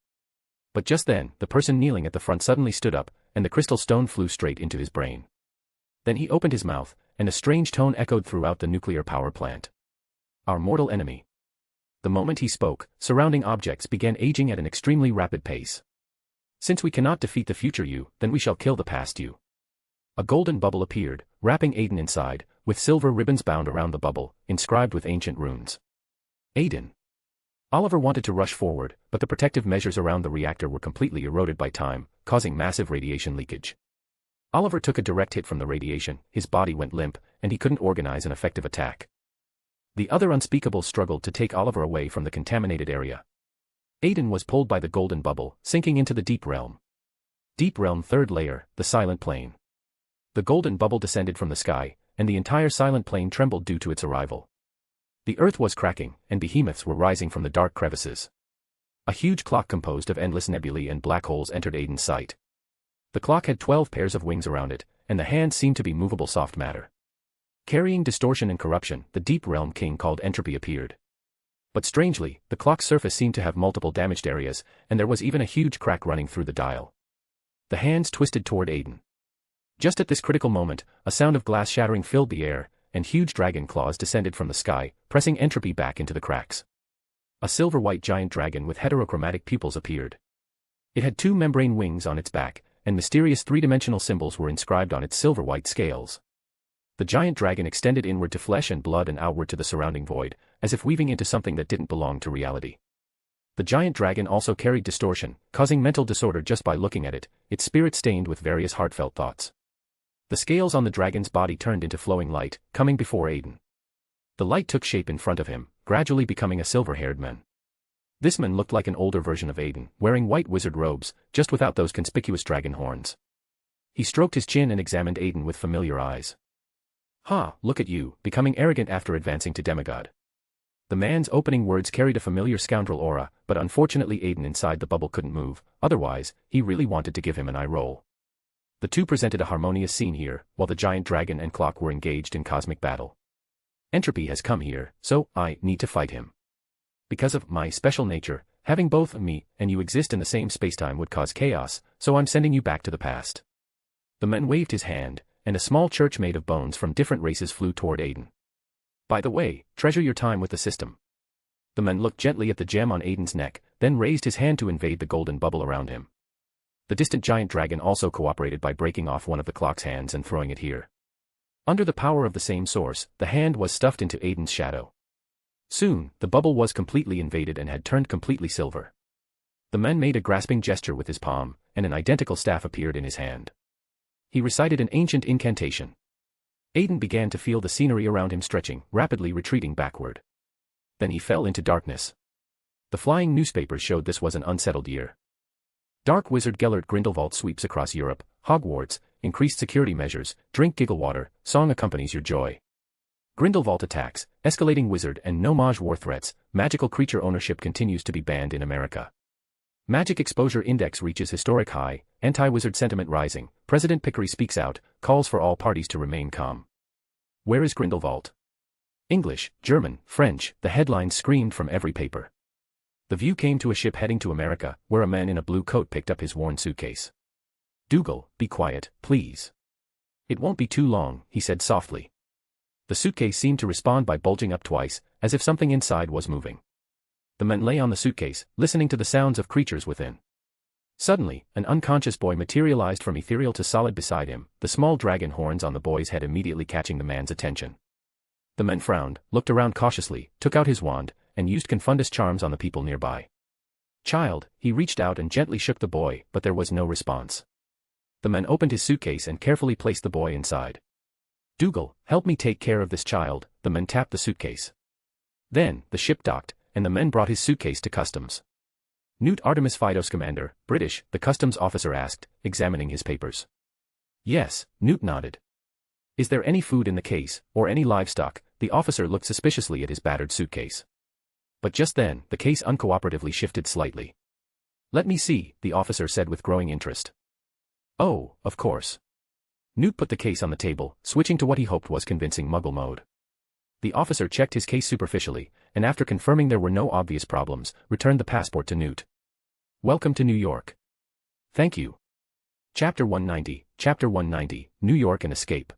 But just then, the person kneeling at the front suddenly stood up, and the crystal stone flew straight into his brain. Then he opened his mouth, and a strange tone echoed throughout the nuclear power plant. Our mortal enemy. The moment he spoke, surrounding objects began aging at an extremely rapid pace. Since we cannot defeat the future you, then we shall kill the past you. A golden bubble appeared, wrapping Aiden inside, with silver ribbons bound around the bubble, inscribed with ancient runes. Aiden. Oliver wanted to rush forward, but the protective measures around the reactor were completely eroded by time, causing massive radiation leakage. Oliver took a direct hit from the radiation, his body went limp, and he couldn't organize an effective attack. The other unspeakables struggled to take Oliver away from the contaminated area. Aiden was pulled by the golden bubble, sinking into the Deep Realm. Deep Realm third layer, the Silent Plane. The golden bubble descended from the sky, and the entire Silent Plane trembled due to its arrival. The earth was cracking, and behemoths were rising from the dark crevices. A huge clock composed of endless nebulae and black holes entered Aiden's sight. The clock had 12 pairs of wings around it, and the hands seemed to be movable soft matter. Carrying distortion and corruption, the Deep Realm King called Entropy appeared. But strangely, the clock's surface seemed to have multiple damaged areas, and there was even a huge crack running through the dial. The hands twisted toward Aiden. Just at this critical moment, a sound of glass shattering filled the air, and huge dragon claws descended from the sky, pressing Entropy back into the cracks. A silver-white giant dragon with heterochromatic pupils appeared. It had 2 membrane wings on its back, and mysterious 3-dimensional symbols were inscribed on its silver-white scales. The giant dragon extended inward to flesh and blood and outward to the surrounding void, as if weaving into something that didn't belong to reality. The giant dragon also carried distortion, causing mental disorder just by looking at it, its spirit stained with various heartfelt thoughts. The scales on the dragon's body turned into flowing light, coming before Aiden. The light took shape in front of him, gradually becoming a silver-haired man. This man looked like an older version of Aiden, wearing white wizard robes, just without those conspicuous dragon horns. He stroked his chin and examined Aiden with familiar eyes. Ha, look at you, becoming arrogant after advancing to demigod. The man's opening words carried a familiar scoundrel aura, but unfortunately Aiden inside the bubble couldn't move, otherwise, he really wanted to give him an eye roll. The two presented a harmonious scene here, while the giant dragon and clock were engaged in cosmic battle. Entropy has come here, so I need to fight him. Because of my special nature, having both me and you exist in the same spacetime would cause chaos, so I'm sending you back to the past. The man waved his hand, and a small church made of bones from different races flew toward Aiden. By the way, treasure your time with the system. The man looked gently at the gem on Aiden's neck, then raised his hand to invade the golden bubble around him. The distant giant dragon also cooperated by breaking off one of the clock's hands and throwing it here. Under the power of the same source, the hand was stuffed into Aiden's shadow. Soon, the bubble was completely invaded and had turned completely silver. The man made a grasping gesture with his palm, and an identical staff appeared in his hand. He recited an ancient incantation. Aiden began to feel the scenery around him stretching, rapidly retreating backward. Then he fell into darkness. The flying newspapers showed this was an unsettled year. Dark Wizard Gellert Grindelwald sweeps across Europe, Hogwarts, increased security measures, drink giggle water, song accompanies your joy. Grindelwald attacks, escalating wizard and gnomage war threats, magical creature ownership continues to be banned in America. Magic exposure index reaches historic high, anti-wizard sentiment rising, President Pickery speaks out, calls for all parties to remain calm. Where is Grindelwald? English, German, French, the headlines screamed from every paper. The view came to a ship heading to America, where a man in a blue coat picked up his worn suitcase. Dougal, be quiet, please. It won't be too long, he said softly. The suitcase seemed to respond by bulging up twice, as if something inside was moving. The man lay on the suitcase, listening to the sounds of creatures within. Suddenly, an unconscious boy materialized from ethereal to solid beside him, the small dragon horns on the boy's head immediately catching the man's attention. The man frowned, looked around cautiously, took out his wand, and used confundus charms on the people nearby. Child, he reached out and gently shook the boy, but there was no response. The man opened his suitcase and carefully placed the boy inside. Dougal, help me take care of this child, the man tapped the suitcase. Then, the ship docked, and the men brought his suitcase to customs. Newt Artemis Fidos, Commander, British, the customs officer asked, examining his papers. Yes, Newt nodded. Is there any food in the case, or any livestock? The officer looked suspiciously at his battered suitcase. But just then, the case uncooperatively shifted slightly. Let me see, the officer said with growing interest. Oh, of course. Newt put the case on the table, switching to what he hoped was convincing muggle mode. The officer checked his case superficially, and after confirming there were no obvious problems, returned the passport to Newt. Welcome to New York. Thank you. Chapter 190, New York and Escape.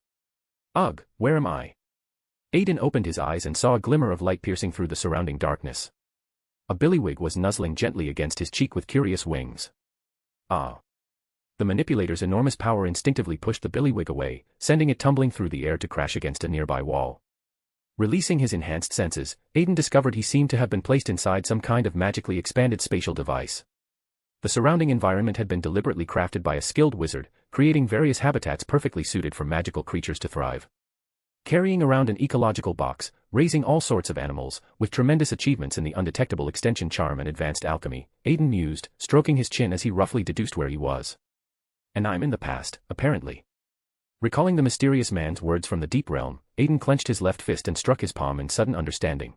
Ugh, where am I? Aiden opened his eyes and saw a glimmer of light piercing through the surrounding darkness. A billywig was nuzzling gently against his cheek with curious wings. Ah. The manipulator's enormous power instinctively pushed the billywig away, sending it tumbling through the air to crash against a nearby wall. Releasing his enhanced senses, Aiden discovered he seemed to have been placed inside some kind of magically expanded spatial device. The surrounding environment had been deliberately crafted by a skilled wizard, creating various habitats perfectly suited for magical creatures to thrive. Carrying around an ecological box, raising all sorts of animals, with tremendous achievements in the undetectable extension charm and advanced alchemy, Aiden mused, stroking his chin as he roughly deduced where he was. And I'm in the past, apparently. Recalling the mysterious man's words from the deep realm, Aiden clenched his left fist and struck his palm in sudden understanding.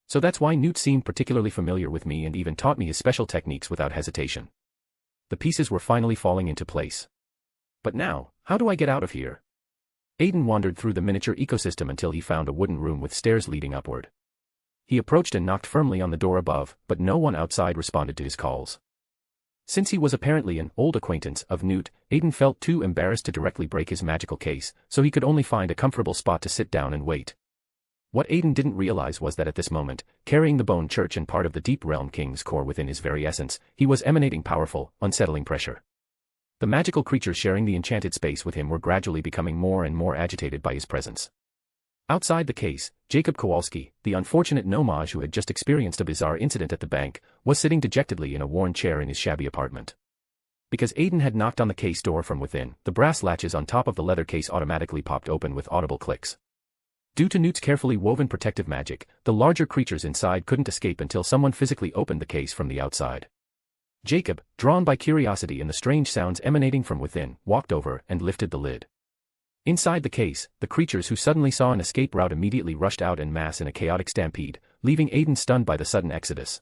So that's why Newt seemed particularly familiar with me and even taught me his special techniques without hesitation. The pieces were finally falling into place. But now, how do I get out of here? Aiden wandered through the miniature ecosystem until he found a wooden room with stairs leading upward. He approached and knocked firmly on the door above, but no one outside responded to his calls. Since he was apparently an old acquaintance of Newt, Aiden felt too embarrassed to directly break his magical case, so he could only find a comfortable spot to sit down and wait. What Aiden didn't realize was that at this moment, carrying the Bone Church and part of the Deep Realm King's core within his very essence, he was emanating powerful, unsettling pressure. The magical creatures sharing the enchanted space with him were gradually becoming more and more agitated by his presence. Outside the case, Jacob Kowalski, the unfortunate gnomage who had just experienced a bizarre incident at the bank, was sitting dejectedly in a worn chair in his shabby apartment. Because Aiden had knocked on the case door from within, the brass latches on top of the leather case automatically popped open with audible clicks. Due to Newt's carefully woven protective magic, the larger creatures inside couldn't escape until someone physically opened the case from the outside. Jacob, drawn by curiosity and the strange sounds emanating from within, walked over and lifted the lid. Inside the case, the creatures who suddenly saw an escape route immediately rushed out en masse in a chaotic stampede, leaving Aiden stunned by the sudden exodus.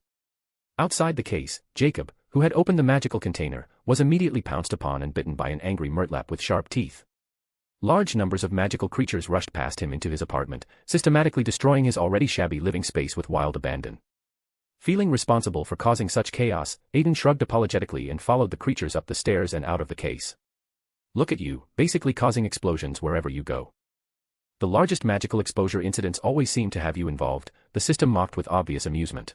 Outside the case, Jacob, who had opened the magical container, was immediately pounced upon and bitten by an angry murtlap with sharp teeth. Large numbers of magical creatures rushed past him into his apartment, systematically destroying his already shabby living space with wild abandon. Feeling responsible for causing such chaos, Aiden shrugged apologetically and followed the creatures up the stairs and out of the case. Look at you, basically causing explosions wherever you go. The largest magical exposure incidents always seem to have you involved, the system mocked with obvious amusement.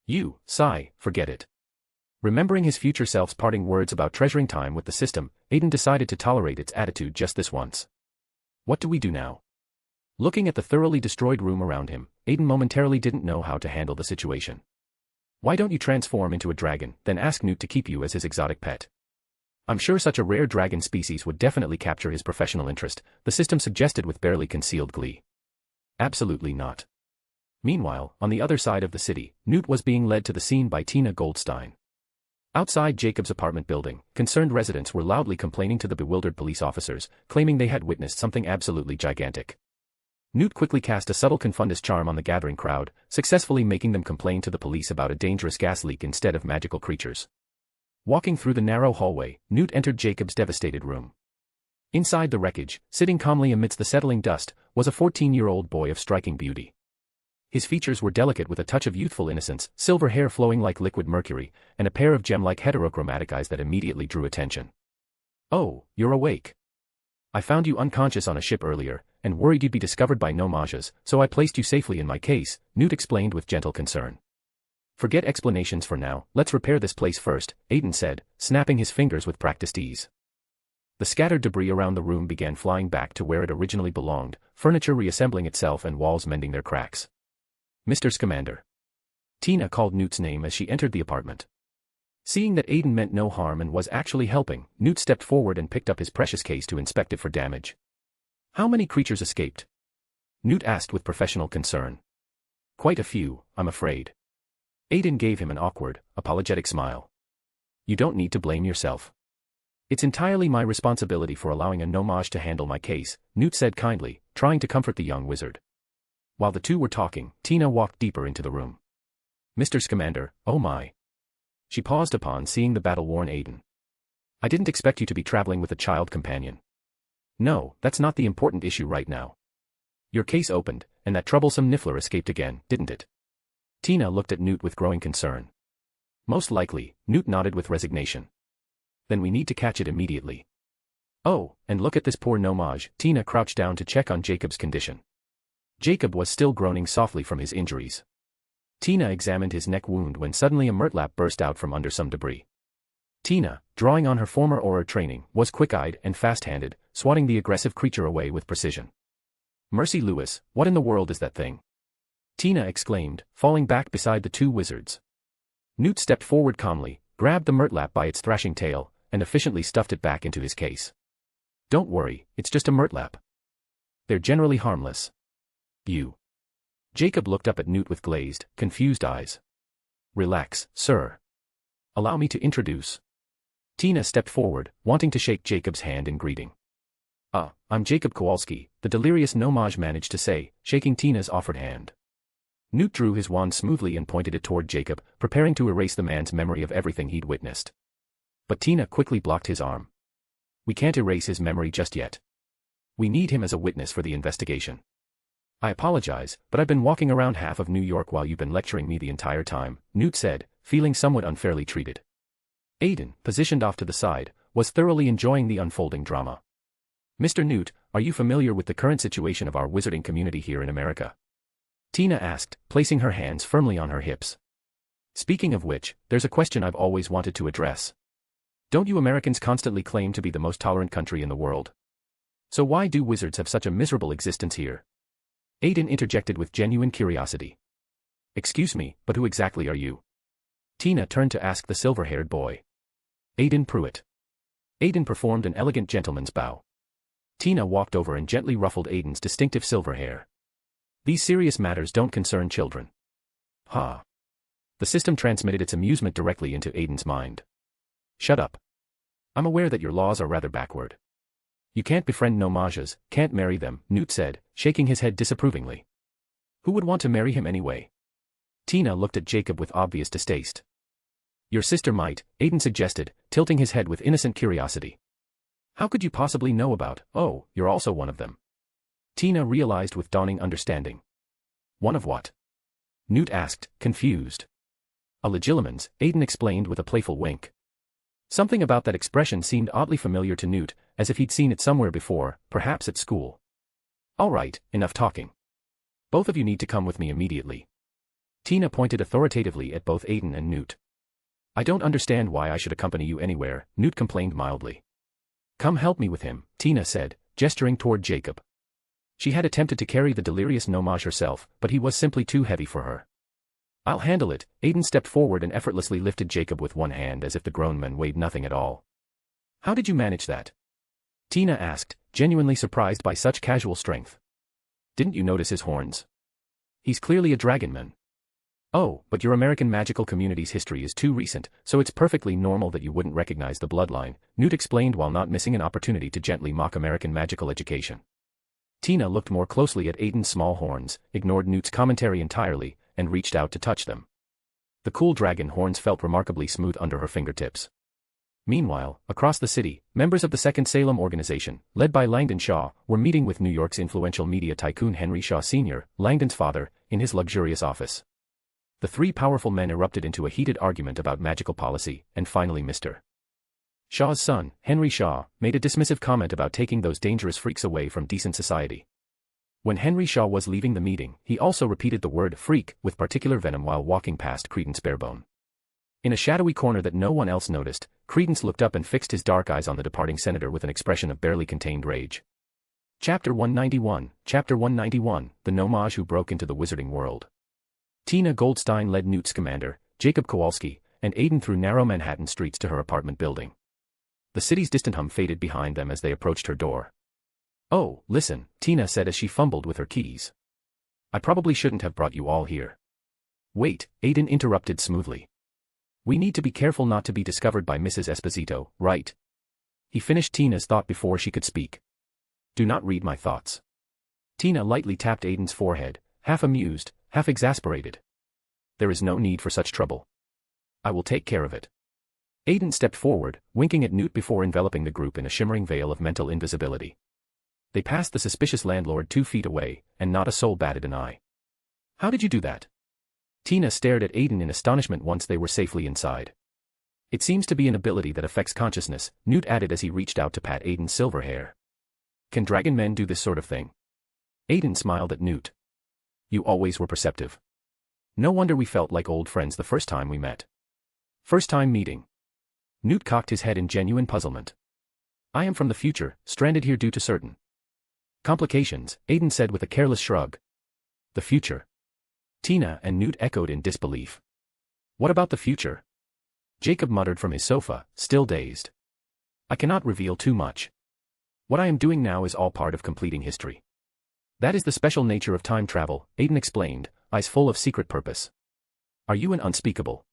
You, sigh, forget it. Remembering his future self's parting words about treasuring time with the system, Aiden decided to tolerate its attitude just this once. What do we do now? Looking at the thoroughly destroyed room around him, Aiden momentarily didn't know how to handle the situation. Why don't you transform into a dragon, then ask Newt to keep you as his exotic pet? I'm sure such a rare dragon species would definitely capture his professional interest, the system suggested with barely concealed glee. Absolutely not. Meanwhile, on the other side of the city, Newt was being led to the scene by Tina Goldstein. Outside Jacob's apartment building, concerned residents were loudly complaining to the bewildered police officers, claiming they had witnessed something absolutely gigantic. Newt quickly cast a subtle confundus charm on the gathering crowd, successfully making them complain to the police about a dangerous gas leak instead of magical creatures. Walking through the narrow hallway, Newt entered Jacob's devastated room. Inside the wreckage, sitting calmly amidst the settling dust, was a 14-year-old boy of striking beauty. His features were delicate with a touch of youthful innocence, silver hair flowing like liquid mercury, and a pair of gem-like heterochromatic eyes that immediately drew attention. Oh, you're awake. I found you unconscious on a ship earlier, and worried you'd be discovered by gnomes, so I placed you safely in my case, Newt explained with gentle concern. Forget explanations for now, let's repair this place first, Aiden said, snapping his fingers with practiced ease. The scattered debris around the room began flying back to where it originally belonged, furniture reassembling itself and walls mending their cracks. Mr. Scamander. Tina called Newt's name as she entered the apartment. Seeing that Aiden meant no harm and was actually helping, Newt stepped forward and picked up his precious case to inspect it for damage. How many creatures escaped? Newt asked with professional concern. Quite a few, I'm afraid. Aiden gave him an awkward, apologetic smile. You don't need to blame yourself. It's entirely my responsibility for allowing a gnomage to handle my case, Newt said kindly, trying to comfort the young wizard. While the two were talking, Tina walked deeper into the room. Mr. Scamander, oh my. She paused upon seeing the battle-worn Aiden. I didn't expect you to be traveling with a child companion. No, that's not the important issue right now. Your case opened, and that troublesome Niffler escaped again, didn't it? Tina looked at Newt with growing concern. Most likely, Newt nodded with resignation. Then we need to catch it immediately. Oh, and look at this poor gnomage, Tina crouched down to check on Jacob's condition. Jacob was still groaning softly from his injuries. Tina examined his neck wound when suddenly a murtlap burst out from under some debris. Tina, drawing on her former aura training, was quick-eyed and fast-handed, swatting the aggressive creature away with precision. Mercy Lewis, what in the world is that thing? Tina exclaimed, falling back beside the two wizards. Newt stepped forward calmly, grabbed the murtlap by its thrashing tail, and efficiently stuffed it back into his case. Don't worry, it's just a murtlap. They're generally harmless. You. Jacob looked up at Newt with glazed, confused eyes. Relax, sir. Allow me to introduce. Tina stepped forward, wanting to shake Jacob's hand in greeting. I'm Jacob Kowalski, the delirious gnomage managed to say, shaking Tina's offered hand. Newt drew his wand smoothly and pointed it toward Jacob, preparing to erase the man's memory of everything he'd witnessed. But Tina quickly blocked his arm. We can't erase his memory just yet. We need him as a witness for the investigation. I apologize, but I've been walking around half of New York while you've been lecturing me the entire time, Newt said, feeling somewhat unfairly treated. Aiden, positioned off to the side, was thoroughly enjoying the unfolding drama. Mr. Newt, are you familiar with the current situation of our wizarding community here in America? Tina asked, placing her hands firmly on her hips. Speaking of which, there's a question I've always wanted to address. Don't you Americans constantly claim to be the most tolerant country in the world? So why do wizards have such a miserable existence here? Aiden interjected with genuine curiosity. Excuse me, but who exactly are you? Tina turned to ask the silver-haired boy. Aiden Prewett. Aiden performed an elegant gentleman's bow. Tina walked over and gently ruffled Aiden's distinctive silver hair. These serious matters don't concern children. Ha. The system transmitted its amusement directly into Aiden's mind. Shut up. I'm aware that your laws are rather backward. You can't befriend gnomages, can't marry them, Newt said, shaking his head disapprovingly. Who would want to marry him anyway? Tina looked at Jacob with obvious distaste. Your sister might, Aiden suggested, tilting his head with innocent curiosity. How could you possibly know about, oh, you're also one of them? Tina realized with dawning understanding. One of what? Newt asked, confused. A legilimens, Aiden explained with a playful wink. Something about that expression seemed oddly familiar to Newt, as if he'd seen it somewhere before, perhaps at school. All right, enough talking. Both of you need to come with me immediately. Tina pointed authoritatively at both Aiden and Newt. I don't understand why I should accompany you anywhere, Newt complained mildly. Come help me with him, Tina said, gesturing toward Jacob. She had attempted to carry the delirious nomage herself, but he was simply too heavy for her. I'll handle it. Aiden stepped forward and effortlessly lifted Jacob with one hand as if the grown man weighed nothing at all. How did you manage that? Tina asked, genuinely surprised by such casual strength. Didn't you notice his horns? He's clearly a dragonman. Oh, but your American magical community's history is too recent, so it's perfectly normal that you wouldn't recognize the bloodline, Newt explained while not missing an opportunity to gently mock American magical education. Tina looked more closely at Aiden's small horns, ignored Newt's commentary entirely, and reached out to touch them. The cool dragon horns felt remarkably smooth under her fingertips. Meanwhile, across the city, members of the Second Salem organization, led by Langdon Shaw, were meeting with New York's influential media tycoon Henry Shaw Sr., Langdon's father, in his luxurious office. The three powerful men erupted into a heated argument about magical policy, and finally Mr. Shaw's son, Henry Shaw, made a dismissive comment about taking those dangerous freaks away from decent society. When Henry Shaw was leaving the meeting, he also repeated the word freak with particular venom while walking past Credence Barebone. In a shadowy corner that no one else noticed, Credence looked up and fixed his dark eyes on the departing senator with an expression of barely contained rage. Chapter 191, The Nomage Who Broke into the Wizarding World. Tina Goldstein led Newt Scamander, Jacob Kowalski, and Aiden through narrow Manhattan streets to her apartment building. The city's distant hum faded behind them as they approached her door. Oh, listen, Tina said as she fumbled with her keys. I probably shouldn't have brought you all here. Wait, Aiden interrupted smoothly. We need to be careful not to be discovered by Mrs. Esposito, right? He finished Tina's thought before she could speak. Do not read my thoughts. Tina lightly tapped Aiden's forehead, half amused, half exasperated. There is no need for such trouble. I will take care of it. Aiden stepped forward, winking at Newt before enveloping the group in a shimmering veil of mental invisibility. They passed the suspicious landlord 2 feet away, and not a soul batted an eye. How did you do that? Tina stared at Aiden in astonishment once they were safely inside. It seems to be an ability that affects consciousness, Newt added as he reached out to pat Aiden's silver hair. Can dragon men do this sort of thing? Aiden smiled at Newt. You always were perceptive. No wonder we felt like old friends the first time we met. First time meeting. Newt cocked his head in genuine puzzlement. I am from the future, stranded here due to certain complications, Aiden said with a careless shrug. The future. Tina and Newt echoed in disbelief. What about the future? Jacob muttered from his sofa, still dazed. I cannot reveal too much. What I am doing now is all part of completing history. That is the special nature of time travel, Aiden explained, eyes full of secret purpose. Are you an unspeakable?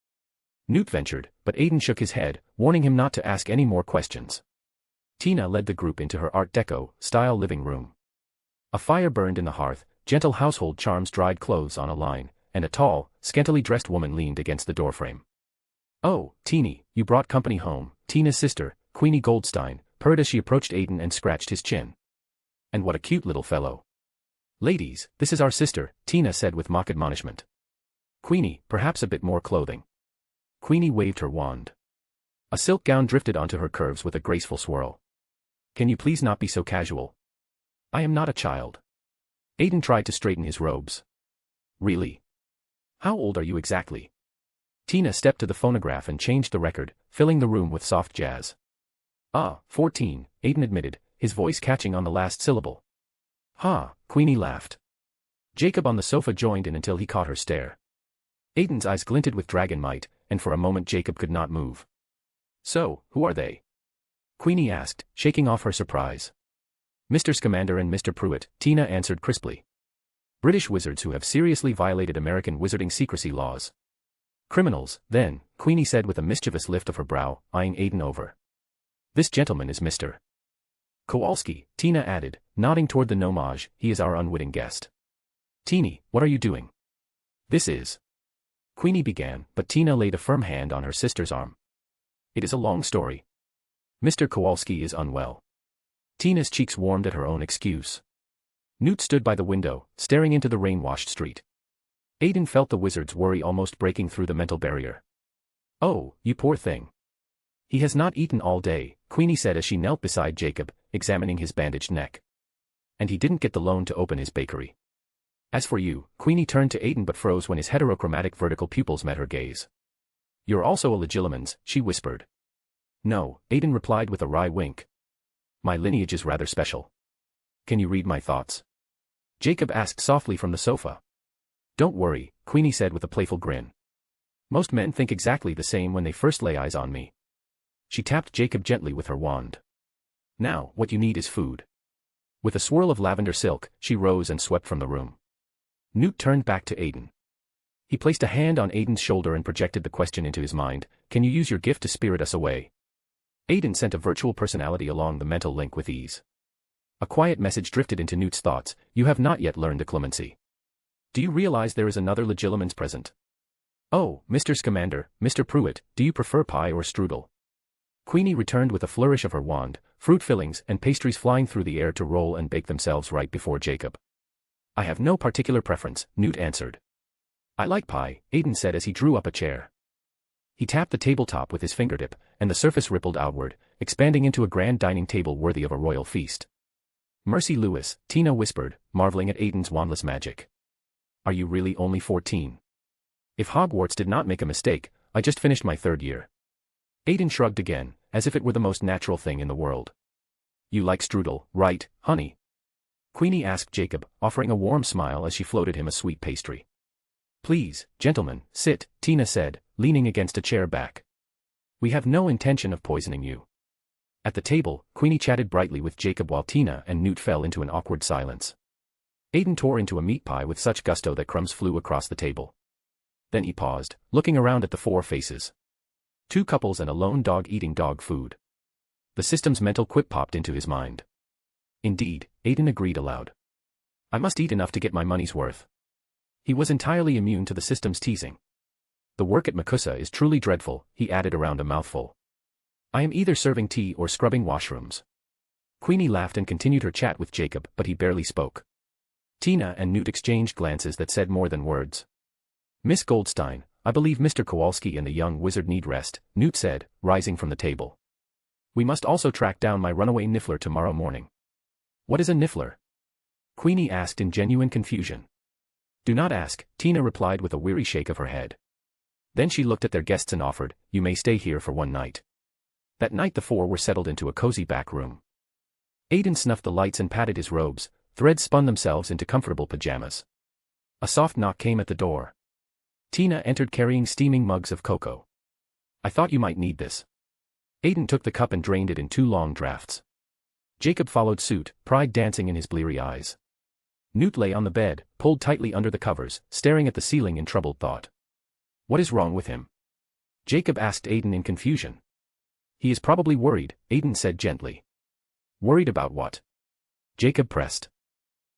Newt ventured, but Aiden shook his head, warning him not to ask any more questions. Tina led the group into her Art Deco-style living room. A fire burned in the hearth, gentle household charms dried clothes on a line, and a tall, scantily dressed woman leaned against the doorframe. Oh, Teeny, you brought company home, Tina's sister, Queenie Goldstein, purred as she approached Aiden and scratched his chin. And what a cute little fellow. Ladies, this is our sister, Tina said with mock admonishment. Queenie, perhaps a bit more clothing. Queenie waved her wand. A silk gown drifted onto her curves with a graceful swirl. Can you please not be so casual? I am not a child. Aiden tried to straighten his robes. Really? How old are you exactly? Tina stepped to the phonograph and changed the record, filling the room with soft jazz. 14, Aiden admitted, his voice catching on the last syllable. Ha, Queenie laughed. Jacob on the sofa joined in until he caught her stare. Aiden's eyes glinted with dragon might, and for a moment Jacob could not move. So, who are they? Queenie asked, shaking off her surprise. Mr. Scamander and Mr. Prewett, Tina answered crisply. British wizards who have seriously violated American wizarding secrecy laws. Criminals, then, Queenie said with a mischievous lift of her brow, eyeing Aiden over. This gentleman is Mr. Kowalski, Tina added, nodding toward the nomage, he is our unwitting guest. Teeny, what are you doing? This is. Queenie began, but Tina laid a firm hand on her sister's arm. It is a long story. Mr. Kowalski is unwell. Tina's cheeks warmed at her own excuse. Newt stood by the window, staring into the rain-washed street. Aiden felt the wizard's worry almost breaking through the mental barrier. Oh, you poor thing. He has not eaten all day, Queenie said as she knelt beside Jacob, examining his bandaged neck. And he didn't get the loan to open his bakery. As for you, Queenie turned to Aiden but froze when his heterochromatic vertical pupils met her gaze. You're also a legilimens, she whispered. No, Aiden replied with a wry wink. My lineage is rather special. Can you read my thoughts? Jacob asked softly from the sofa. Don't worry, Queenie said with a playful grin. Most men think exactly the same when they first lay eyes on me. She tapped Jacob gently with her wand. Now, what you need is food. With a swirl of lavender silk, she rose and swept from the room. Newt turned back to Aiden. He placed a hand on Aiden's shoulder and projected the question into his mind, can you use your gift to spirit us away? Aiden sent a virtual personality along the mental link with ease. A quiet message drifted into Newt's thoughts, you have not yet learned clemency. Do you realize there is another legilimens present? Oh, Mr. Scamander, Mr. Prewett, do you prefer pie or strudel? Queenie returned with a flourish of her wand, fruit fillings and pastries flying through the air to roll and bake themselves right before Jacob. I have no particular preference, Newt answered. I like pie, Aiden said as he drew up a chair. He tapped the tabletop with his fingertip, and the surface rippled outward, expanding into a grand dining table worthy of a royal feast. Mercy Lewis, Tina whispered, marveling at Aiden's wandless magic. Are you really only 14? If Hogwarts did not make a mistake, I just finished my 3rd year. Aiden shrugged again, as if it were the most natural thing in the world. You like strudel, right, honey? Queenie asked Jacob, offering a warm smile as she floated him a sweet pastry. Please, gentlemen, sit, Tina said, leaning against a chair back. We have no intention of poisoning you. At the table, Queenie chatted brightly with Jacob while Tina and Newt fell into an awkward silence. Aiden tore into a meat pie with such gusto that crumbs flew across the table. Then he paused, looking around at the 4 faces. 2 couples and a lone dog eating dog food. The system's mental quip popped into his mind. Indeed, Aiden agreed aloud. I must eat enough to get my money's worth. He was entirely immune to the system's teasing. The work at Makusa is truly dreadful, he added around a mouthful. I am either serving tea or scrubbing washrooms. Queenie laughed and continued her chat with Jacob, but he barely spoke. Tina and Newt exchanged glances that said more than words. Miss Goldstein, I believe Mr. Kowalski and the young wizard need rest, Newt said, rising from the table. We must also track down my runaway niffler tomorrow morning. What is a niffler? Queenie asked in genuine confusion. Do not ask, Tina replied with a weary shake of her head. Then she looked at their guests and offered, you may stay here for one night. That night the 4 were settled into a cozy back room. Aiden snuffed the lights and patted his robes, threads spun themselves into comfortable pajamas. A soft knock came at the door. Tina entered carrying steaming mugs of cocoa. I thought you might need this. Aiden took the cup and drained it in 2 long draughts. Jacob followed suit, pride dancing in his bleary eyes. Newt lay on the bed, pulled tightly under the covers, staring at the ceiling in troubled thought. What is wrong with him? Jacob asked Aiden in confusion. He is probably worried, Aiden said gently. Worried about what? Jacob pressed.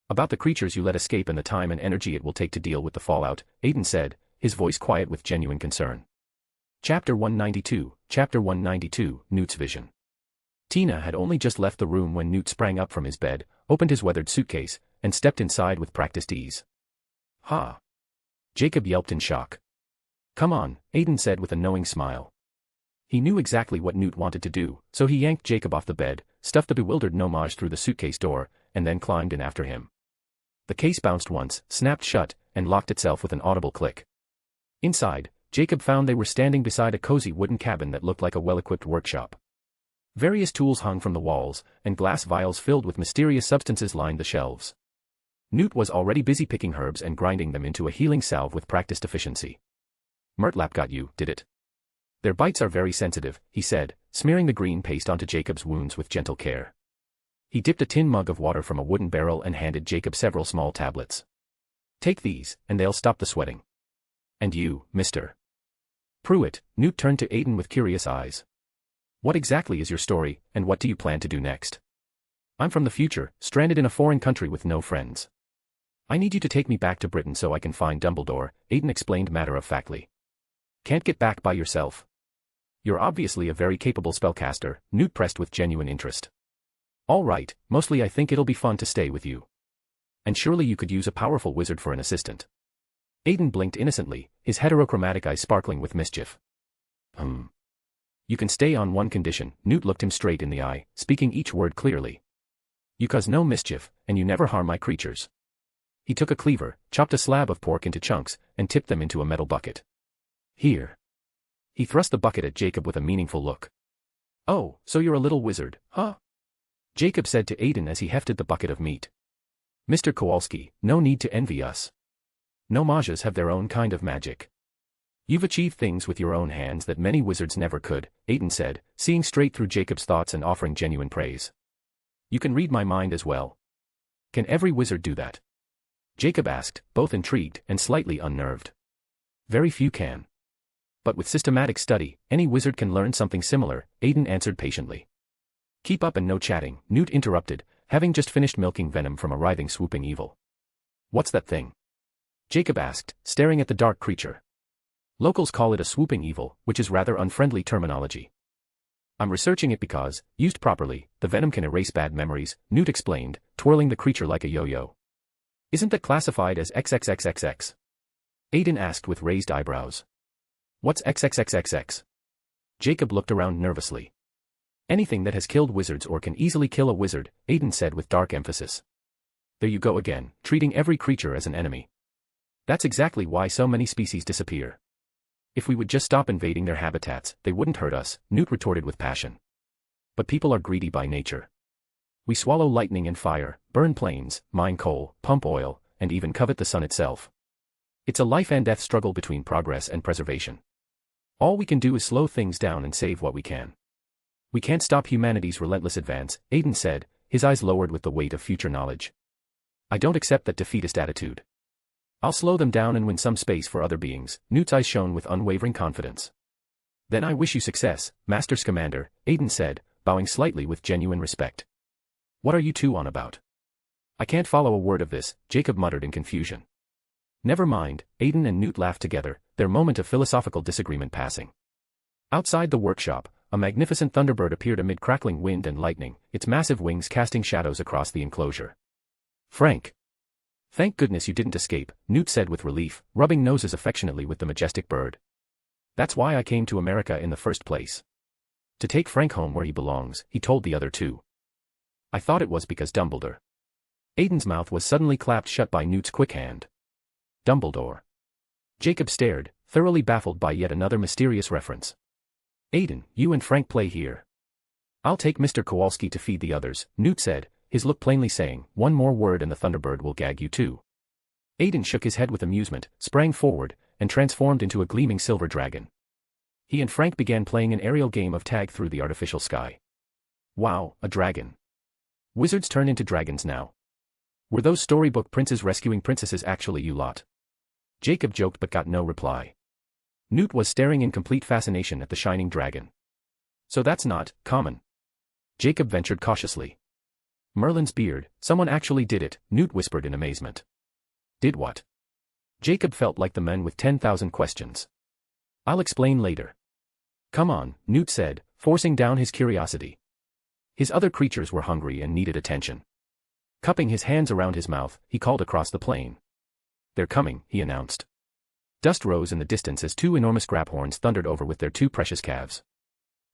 About the creatures you let escape and the time and energy it will take to deal with the fallout, Aiden said, his voice quiet with genuine concern. Chapter 192, Newt's vision. Tina had only just left the room when Newt sprang up from his bed, opened his weathered suitcase, and stepped inside with practiced ease. Ha! Jacob yelped in shock. Come on, Aiden said with a knowing smile. He knew exactly what Newt wanted to do, so he yanked Jacob off the bed, stuffed the bewildered gnomage through the suitcase door, and then climbed in after him. The case bounced once, snapped shut, and locked itself with an audible click. Inside, Jacob found they were standing beside a cozy wooden cabin that looked like a well-equipped workshop. Various tools hung from the walls, and glass vials filled with mysterious substances lined the shelves. Newt was already busy picking herbs and grinding them into a healing salve with practiced efficiency. Murtlap got you, did it? Their bites are very sensitive, he said, smearing the green paste onto Jacob's wounds with gentle care. He dipped a tin mug of water from a wooden barrel and handed Jacob several small tablets. Take these, and they'll stop the sweating. And you, Mr. Prewett, Newt turned to Aiden with curious eyes. What exactly is your story, and what do you plan to do next? I'm from the future, stranded in a foreign country with no friends. I need you to take me back to Britain so I can find Dumbledore, Aiden explained matter-of-factly. Can't get back by yourself. You're obviously a very capable spellcaster, Newt pressed with genuine interest. All right, mostly I think it'll be fun to stay with you. And surely you could use a powerful wizard for an assistant. Aiden blinked innocently, his heterochromatic eyes sparkling with mischief. You can stay on one condition, Newt looked him straight in the eye, speaking each word clearly. You cause no mischief, and you never harm my creatures. He took a cleaver, chopped a slab of pork into chunks, and tipped them into a metal bucket. Here. He thrust the bucket at Jacob with a meaningful look. Oh, so you're a little wizard, huh? Jacob said to Aiden as he hefted the bucket of meat. Mr. Kowalski, no need to envy us. No mages have their own kind of magic. You've achieved things with your own hands that many wizards never could, Aiden said, seeing straight through Jacob's thoughts and offering genuine praise. You can read my mind as well. Can every wizard do that? Jacob asked, both intrigued and slightly unnerved. Very few can. But with systematic study, any wizard can learn something similar, Aiden answered patiently. Keep up and no chatting, Newt interrupted, having just finished milking venom from a writhing swooping evil. What's that thing? Jacob asked, staring at the dark creature. Locals call it a swooping evil, which is rather unfriendly terminology. I'm researching it because, used properly, the venom can erase bad memories, Newt explained, twirling the creature like a yo-yo. Isn't that classified as XXXXX? Aiden asked with raised eyebrows. What's XXXXX? Jacob looked around nervously. Anything that has killed wizards or can easily kill a wizard, Aiden said with dark emphasis. There you go again, treating every creature as an enemy. That's exactly why so many species disappear. If we would just stop invading their habitats, they wouldn't hurt us, Newt retorted with passion. But people are greedy by nature. We swallow lightning and fire, burn planes, mine coal, pump oil, and even covet the sun itself. It's a life and death struggle between progress and preservation. All we can do is slow things down and save what we can. We can't stop humanity's relentless advance, Aiden said, his eyes lowered with the weight of future knowledge. I don't accept that defeatist attitude. I'll slow them down and win some space for other beings, Newt's eyes shone with unwavering confidence. Then I wish you success, Master Scamander, Aiden said, bowing slightly with genuine respect. What are you two on about? I can't follow a word of this, Jacob muttered in confusion. Never mind, Aiden and Newt laughed together, their moment of philosophical disagreement passing. Outside the workshop, a magnificent thunderbird appeared amid crackling wind and lightning, its massive wings casting shadows across the enclosure. Frank. Thank goodness you didn't escape, Newt said with relief, rubbing noses affectionately with the majestic bird. That's why I came to America in the first place. To take Frank home where he belongs, he told the other two. I thought it was because Dumbledore. Aiden's mouth was suddenly clapped shut by Newt's quick hand. Dumbledore. Jacob stared, thoroughly baffled by yet another mysterious reference. Aiden, you and Frank play here. I'll take Mr. Kowalski to feed the others, Newt said, his look plainly saying, one more word and the Thunderbird will gag you too. Aiden shook his head with amusement, sprang forward, and transformed into a gleaming silver dragon. He and Frank began playing an aerial game of tag through the artificial sky. Wow, a dragon. Wizards turn into dragons now. Were those storybook princes rescuing princesses actually you lot? Jacob joked but got no reply. Newt was staring in complete fascination at the shining dragon. So that's not common. Jacob ventured cautiously. Merlin's beard, someone actually did it, Newt whispered in amazement. Did what? Jacob felt like the man with 10,000 questions. I'll explain later. Come on, Newt said, forcing down his curiosity. His other creatures were hungry and needed attention. Cupping his hands around his mouth, he called across the plain. They're coming, he announced. Dust rose in the distance as two enormous grabhorns thundered over with their two precious calves.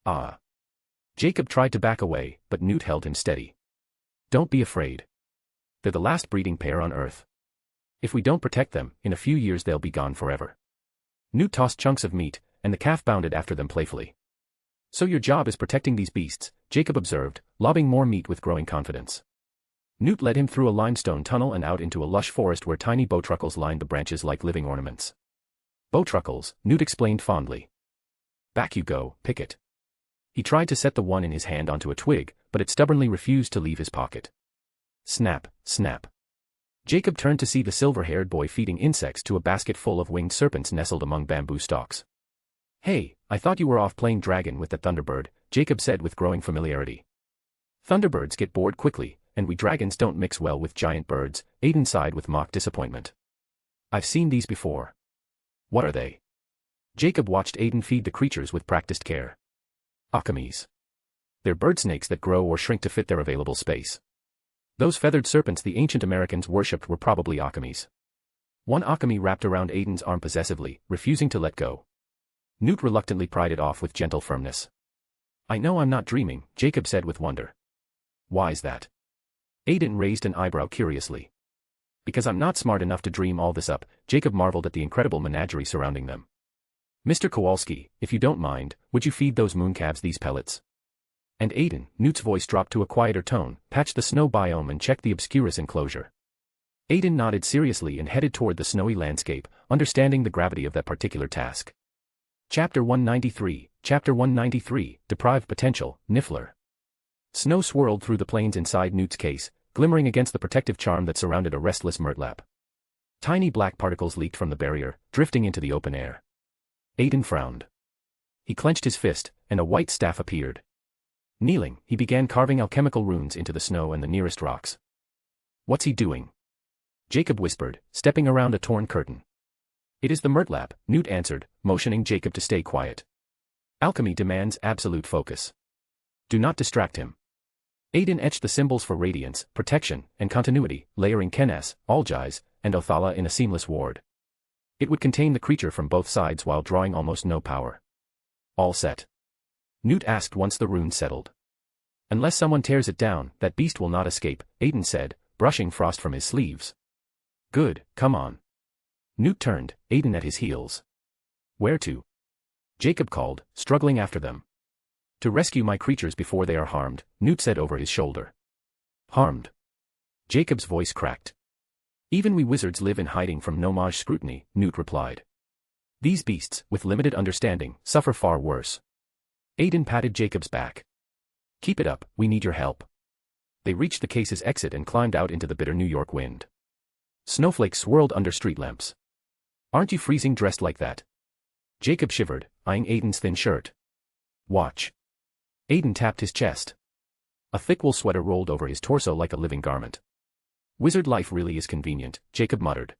Ah. Jacob tried to back away, but Newt held him steady. Don't be afraid. They're the last breeding pair on Earth. If we don't protect them, in a few years they'll be gone forever. Newt tossed chunks of meat, and the calf bounded after them playfully. So your job is protecting these beasts, Jacob observed, lobbing more meat with growing confidence. Newt led him through a limestone tunnel and out into a lush forest where tiny bowtruckles lined the branches like living ornaments. Bowtruckles, Newt explained fondly. Back you go, Picket. He tried to set the one in his hand onto a twig, but it stubbornly refused to leave his pocket. Snap, snap. Jacob turned to see the silver-haired boy feeding insects to a basket full of winged serpents nestled among bamboo stalks. Hey, I thought you were off playing dragon with that thunderbird, Jacob said with growing familiarity. Thunderbirds get bored quickly, and we dragons don't mix well with giant birds, Aiden sighed with mock disappointment. I've seen these before. What are they? Jacob watched Aiden feed the creatures with practiced care. Alchemies. They're bird snakes that grow or shrink to fit their available space. Those feathered serpents the ancient Americans worshipped were probably alchemies. One alchemy wrapped around Aiden's arm possessively, refusing to let go. Newt reluctantly pried it off with gentle firmness. I know I'm not dreaming, Jacob said with wonder. Why's that? Aiden raised an eyebrow curiously. Because I'm not smart enough to dream all this up, Jacob marveled at the incredible menagerie surrounding them. Mr. Kowalski, if you don't mind, would you feed those mooncalves these pellets? And Aiden, Newt's voice dropped to a quieter tone, patched the snow biome and checked the obscurus enclosure. Aiden nodded seriously and headed toward the snowy landscape, understanding the gravity of that particular task. Chapter 193, Deprived Potential, Niffler. Snow swirled through the plains inside Newt's case, glimmering against the protective charm that surrounded a restless murtlap. Tiny black particles leaked from the barrier, drifting into the open air. Aiden frowned. He clenched his fist, and a white staff appeared. Kneeling, he began carving alchemical runes into the snow and the nearest rocks. What's he doing? Jacob whispered, stepping around a torn curtain. It is the murtlap, Newt answered, motioning Jacob to stay quiet. Alchemy demands absolute focus. Do not distract him. Aiden etched the symbols for radiance, protection, and continuity, layering Kenes, Algize, and Othala in a seamless ward. It would contain the creature from both sides while drawing almost no power. All set. Newt asked once the rune settled. Unless someone tears it down, that beast will not escape, Aiden said, brushing frost from his sleeves. Good, come on. Newt turned, Aiden at his heels. Where to? Jacob called, struggling after them. To rescue my creatures before they are harmed, Newt said over his shoulder. Harmed? Jacob's voice cracked. Even we wizards live in hiding from gnomage scrutiny, Newt replied. These beasts, with limited understanding, suffer far worse. Aiden patted Jacob's back. Keep it up, we need your help. They reached the case's exit and climbed out into the bitter New York wind. Snowflakes swirled under street lamps. Aren't you freezing dressed like that? Jacob shivered, eyeing Aiden's thin shirt. Watch. Aiden tapped his chest. A thick wool sweater rolled over his torso like a living garment. Wizard life really is convenient, Jacob muttered.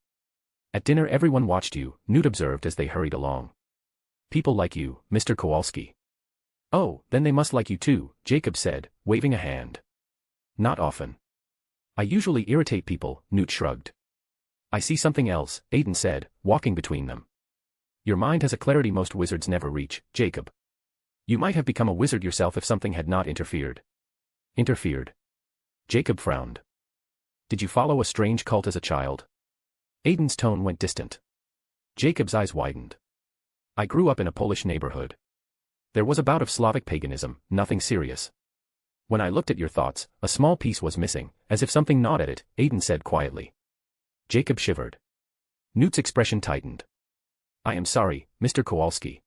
At dinner everyone watched you, Newt observed as they hurried along. People like you, Mr. Kowalski. Oh, then they must like you too, Jacob said, waving a hand. Not often. I usually irritate people, Newt shrugged. I see something else, Aiden said, walking between them. Your mind has a clarity most wizards never reach, Jacob. You might have become a wizard yourself if something had not interfered. Interfered? Jacob frowned. Did you follow a strange cult as a child? Aiden's tone went distant. Jacob's eyes widened. I grew up in a Polish neighborhood. There was a bout of Slavic paganism, nothing serious. When I looked at your thoughts, a small piece was missing, as if something gnawed at it, Aiden said quietly. Jacob shivered. Newt's expression tightened. I am sorry, Mr. Kowalski.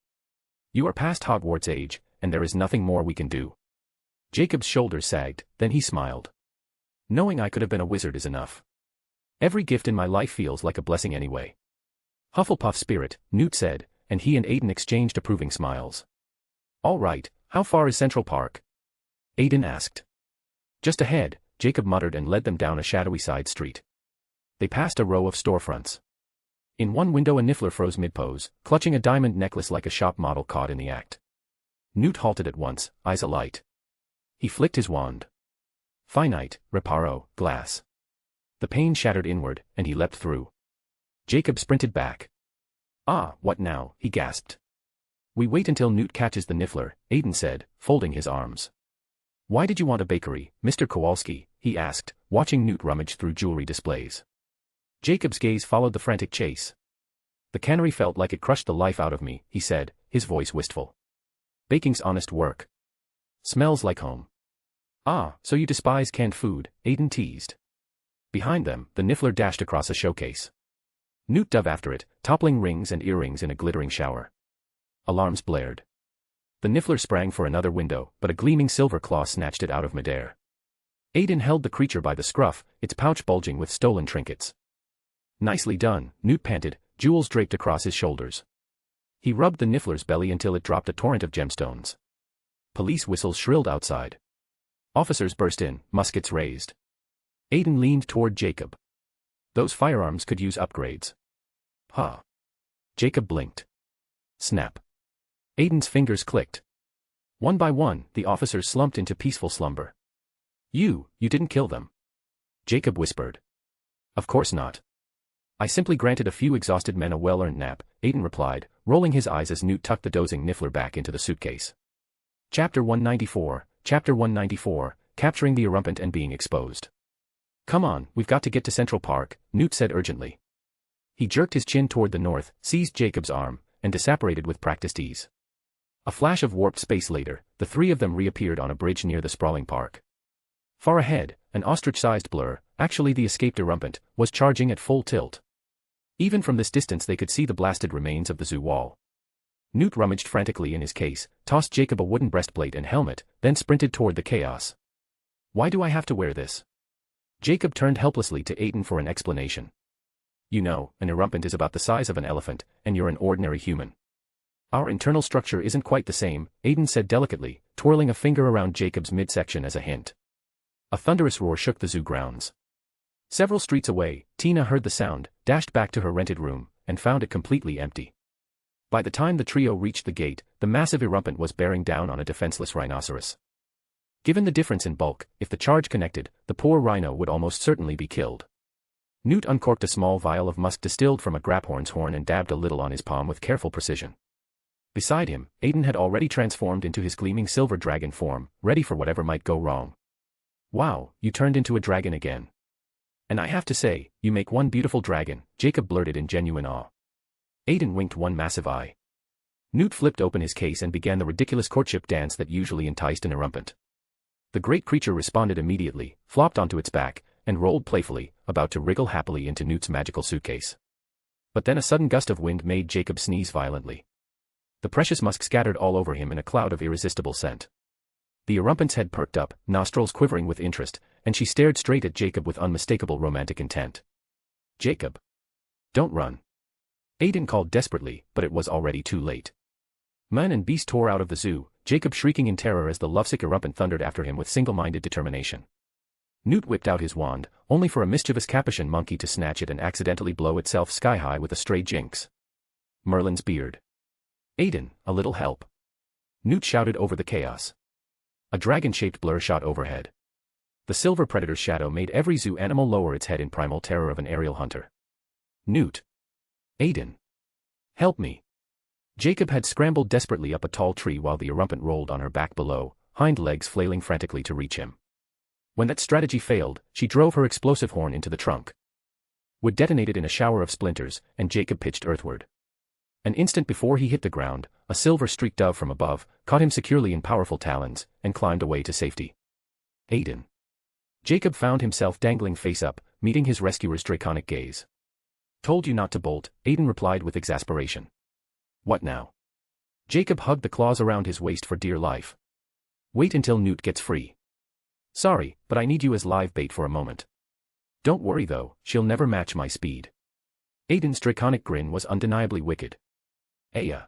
You are past Hogwart's age, and there is nothing more we can do. Jacob's shoulders sagged, then he smiled. Knowing I could have been a wizard is enough. Every gift in my life feels like a blessing anyway. Hufflepuff spirit, Newt said, and he and Aiden exchanged approving smiles. All right, how far is Central Park? Aiden asked. Just ahead, Jacob muttered and led them down a shadowy side street. They passed a row of storefronts. In one window a Niffler froze mid-pose, clutching a diamond necklace like a shop model caught in the act. Newt halted at once, eyes alight. He flicked his wand. Finite, reparo, glass. The pane shattered inward, and he leapt through. Jacob sprinted back. Ah, what now, he gasped. We wait until Newt catches the Niffler, Aiden said, folding his arms. Why did you want a bakery, Mr. Kowalski? He asked, watching Newt rummage through jewelry displays. Jacob's gaze followed the frantic chase. The cannery felt like it crushed the life out of me, he said, his voice wistful. Baking's honest work. Smells like home. Ah, so you despise canned food, Aiden teased. Behind them, the Niffler dashed across a showcase. Newt dove after it, toppling rings and earrings in a glittering shower. Alarms blared. The Niffler sprang for another window, but a gleaming silver claw snatched it out of midair. Aiden held the creature by the scruff, its pouch bulging with stolen trinkets. Nicely done, Newt panted, jewels draped across his shoulders. He rubbed the Niffler's belly until it dropped a torrent of gemstones. Police whistles shrilled outside. Officers burst in, muskets raised. Aiden leaned toward Jacob. Those firearms could use upgrades. Huh. Jacob blinked. Snap. Aiden's fingers clicked. One by one, the officers slumped into peaceful slumber. You didn't kill them. Jacob whispered. Of course not. I simply granted a few exhausted men a well-earned nap, Aiden replied, rolling his eyes as Newt tucked the dozing Niffler back into the suitcase. Chapter 194, Capturing the Erumpent and Being Exposed. Come on, we've got to get to Central Park, Newt said urgently. He jerked his chin toward the north, seized Jacob's arm, and disapparated with practiced ease. A flash of warped space later, the three of them reappeared on a bridge near the sprawling park. Far ahead, an ostrich-sized blur, actually the escaped erumpent, was charging at full tilt. Even from this distance they could see the blasted remains of the zoo wall. Newt rummaged frantically in his case, tossed Jacob a wooden breastplate and helmet, then sprinted toward the chaos. Why do I have to wear this? Jacob turned helplessly to Aiden for an explanation. You know, an erumpent is about the size of an elephant, and you're an ordinary human. Our internal structure isn't quite the same, Aiden said delicately, twirling a finger around Jacob's midsection as a hint. A thunderous roar shook the zoo grounds. Several streets away, Tina heard the sound, dashed back to her rented room, and found it completely empty. By the time the trio reached the gate, the massive erumpent was bearing down on a defenseless rhinoceros. Given the difference in bulk, if the charge connected, the poor rhino would almost certainly be killed. Newt uncorked a small vial of musk distilled from a graphorn's horn and dabbed a little on his palm with careful precision. Beside him, Aiden had already transformed into his gleaming silver dragon form, ready for whatever might go wrong. Wow, you turned into a dragon again. And I have to say, you make one beautiful dragon, Jacob blurted in genuine awe. Aiden winked one massive eye. Newt flipped open his case and began the ridiculous courtship dance that usually enticed an erumpent. The great creature responded immediately, flopped onto its back, and rolled playfully, about to wriggle happily into Newt's magical suitcase. But then a sudden gust of wind made Jacob sneeze violently. The precious musk scattered all over him in a cloud of irresistible scent. The erumpent's head perked up, nostrils quivering with interest, and she stared straight at Jacob with unmistakable romantic intent. Jacob! Don't run! Aiden called desperately, but it was already too late. Man and beast tore out of the zoo, Jacob shrieking in terror as the lovesick erumpent thundered after him with single-minded determination. Newt whipped out his wand, only for a mischievous capuchin monkey to snatch it and accidentally blow itself sky-high with a stray jinx. Merlin's beard. Aiden, a little help. Newt shouted over the chaos. A dragon-shaped blur shot overhead. The silver predator's shadow made every zoo animal lower its head in primal terror of an aerial hunter. Newt. Aiden. Help me. Jacob had scrambled desperately up a tall tree while the erumpent rolled on her back below, hind legs flailing frantically to reach him. When that strategy failed, she drove her explosive horn into the trunk. Wood detonated in a shower of splinters, and Jacob pitched earthward. An instant before he hit the ground, a silver-streaked dove from above caught him securely in powerful talons, and climbed away to safety. Aiden. Jacob found himself dangling face up, meeting his rescuer's draconic gaze. Told you not to bolt, Aiden replied with exasperation. What now? Jacob hugged the claws around his waist for dear life. Wait until Newt gets free. Sorry, but I need you as live bait for a moment. Don't worry though, she'll never match my speed. Aiden's draconic grin was undeniably wicked. Aya.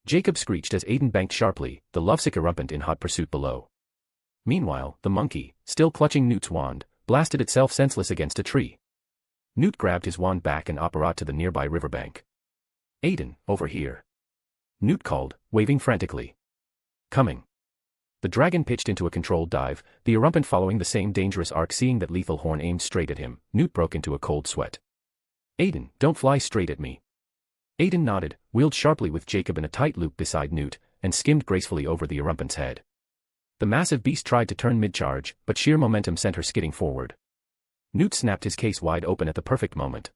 Jacob screeched as Aiden banked sharply, the lovesick erumpent in hot pursuit below. Meanwhile, the monkey, still clutching Newt's wand, blasted itself senseless against a tree. Newt grabbed his wand back and apparat to the nearby riverbank. Aiden, over here. Newt called, waving frantically. Coming. The dragon pitched into a controlled dive, the erumpent following the same dangerous arc. Seeing that lethal horn aimed straight at him, Newt broke into a cold sweat. Aiden, don't fly straight at me. Aiden nodded, wheeled sharply with Jacob in a tight loop beside Newt, and skimmed gracefully over the erumpent's head. The massive beast tried to turn mid-charge, but sheer momentum sent her skidding forward. Newt snapped his case wide open at the perfect moment.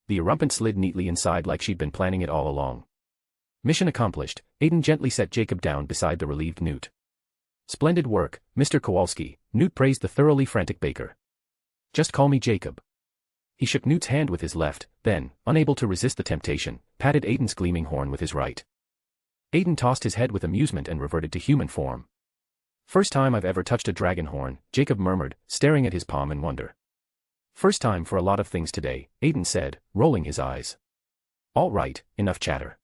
The erumpent slid neatly inside like she'd been planning it all along. Mission accomplished, Aiden gently set Jacob down beside the relieved Newt. Splendid work, Mr. Kowalski, Newt praised the thoroughly frantic baker. Just call me Jacob. He shook Newt's hand with his left, then, unable to resist the temptation, patted Aiden's gleaming horn with his right. Aiden tossed his head with amusement and reverted to human form. First time I've ever touched a dragon horn, Jacob murmured, staring at his palm in wonder. First time for a lot of things today, Aiden said, rolling his eyes. All right, enough chatter.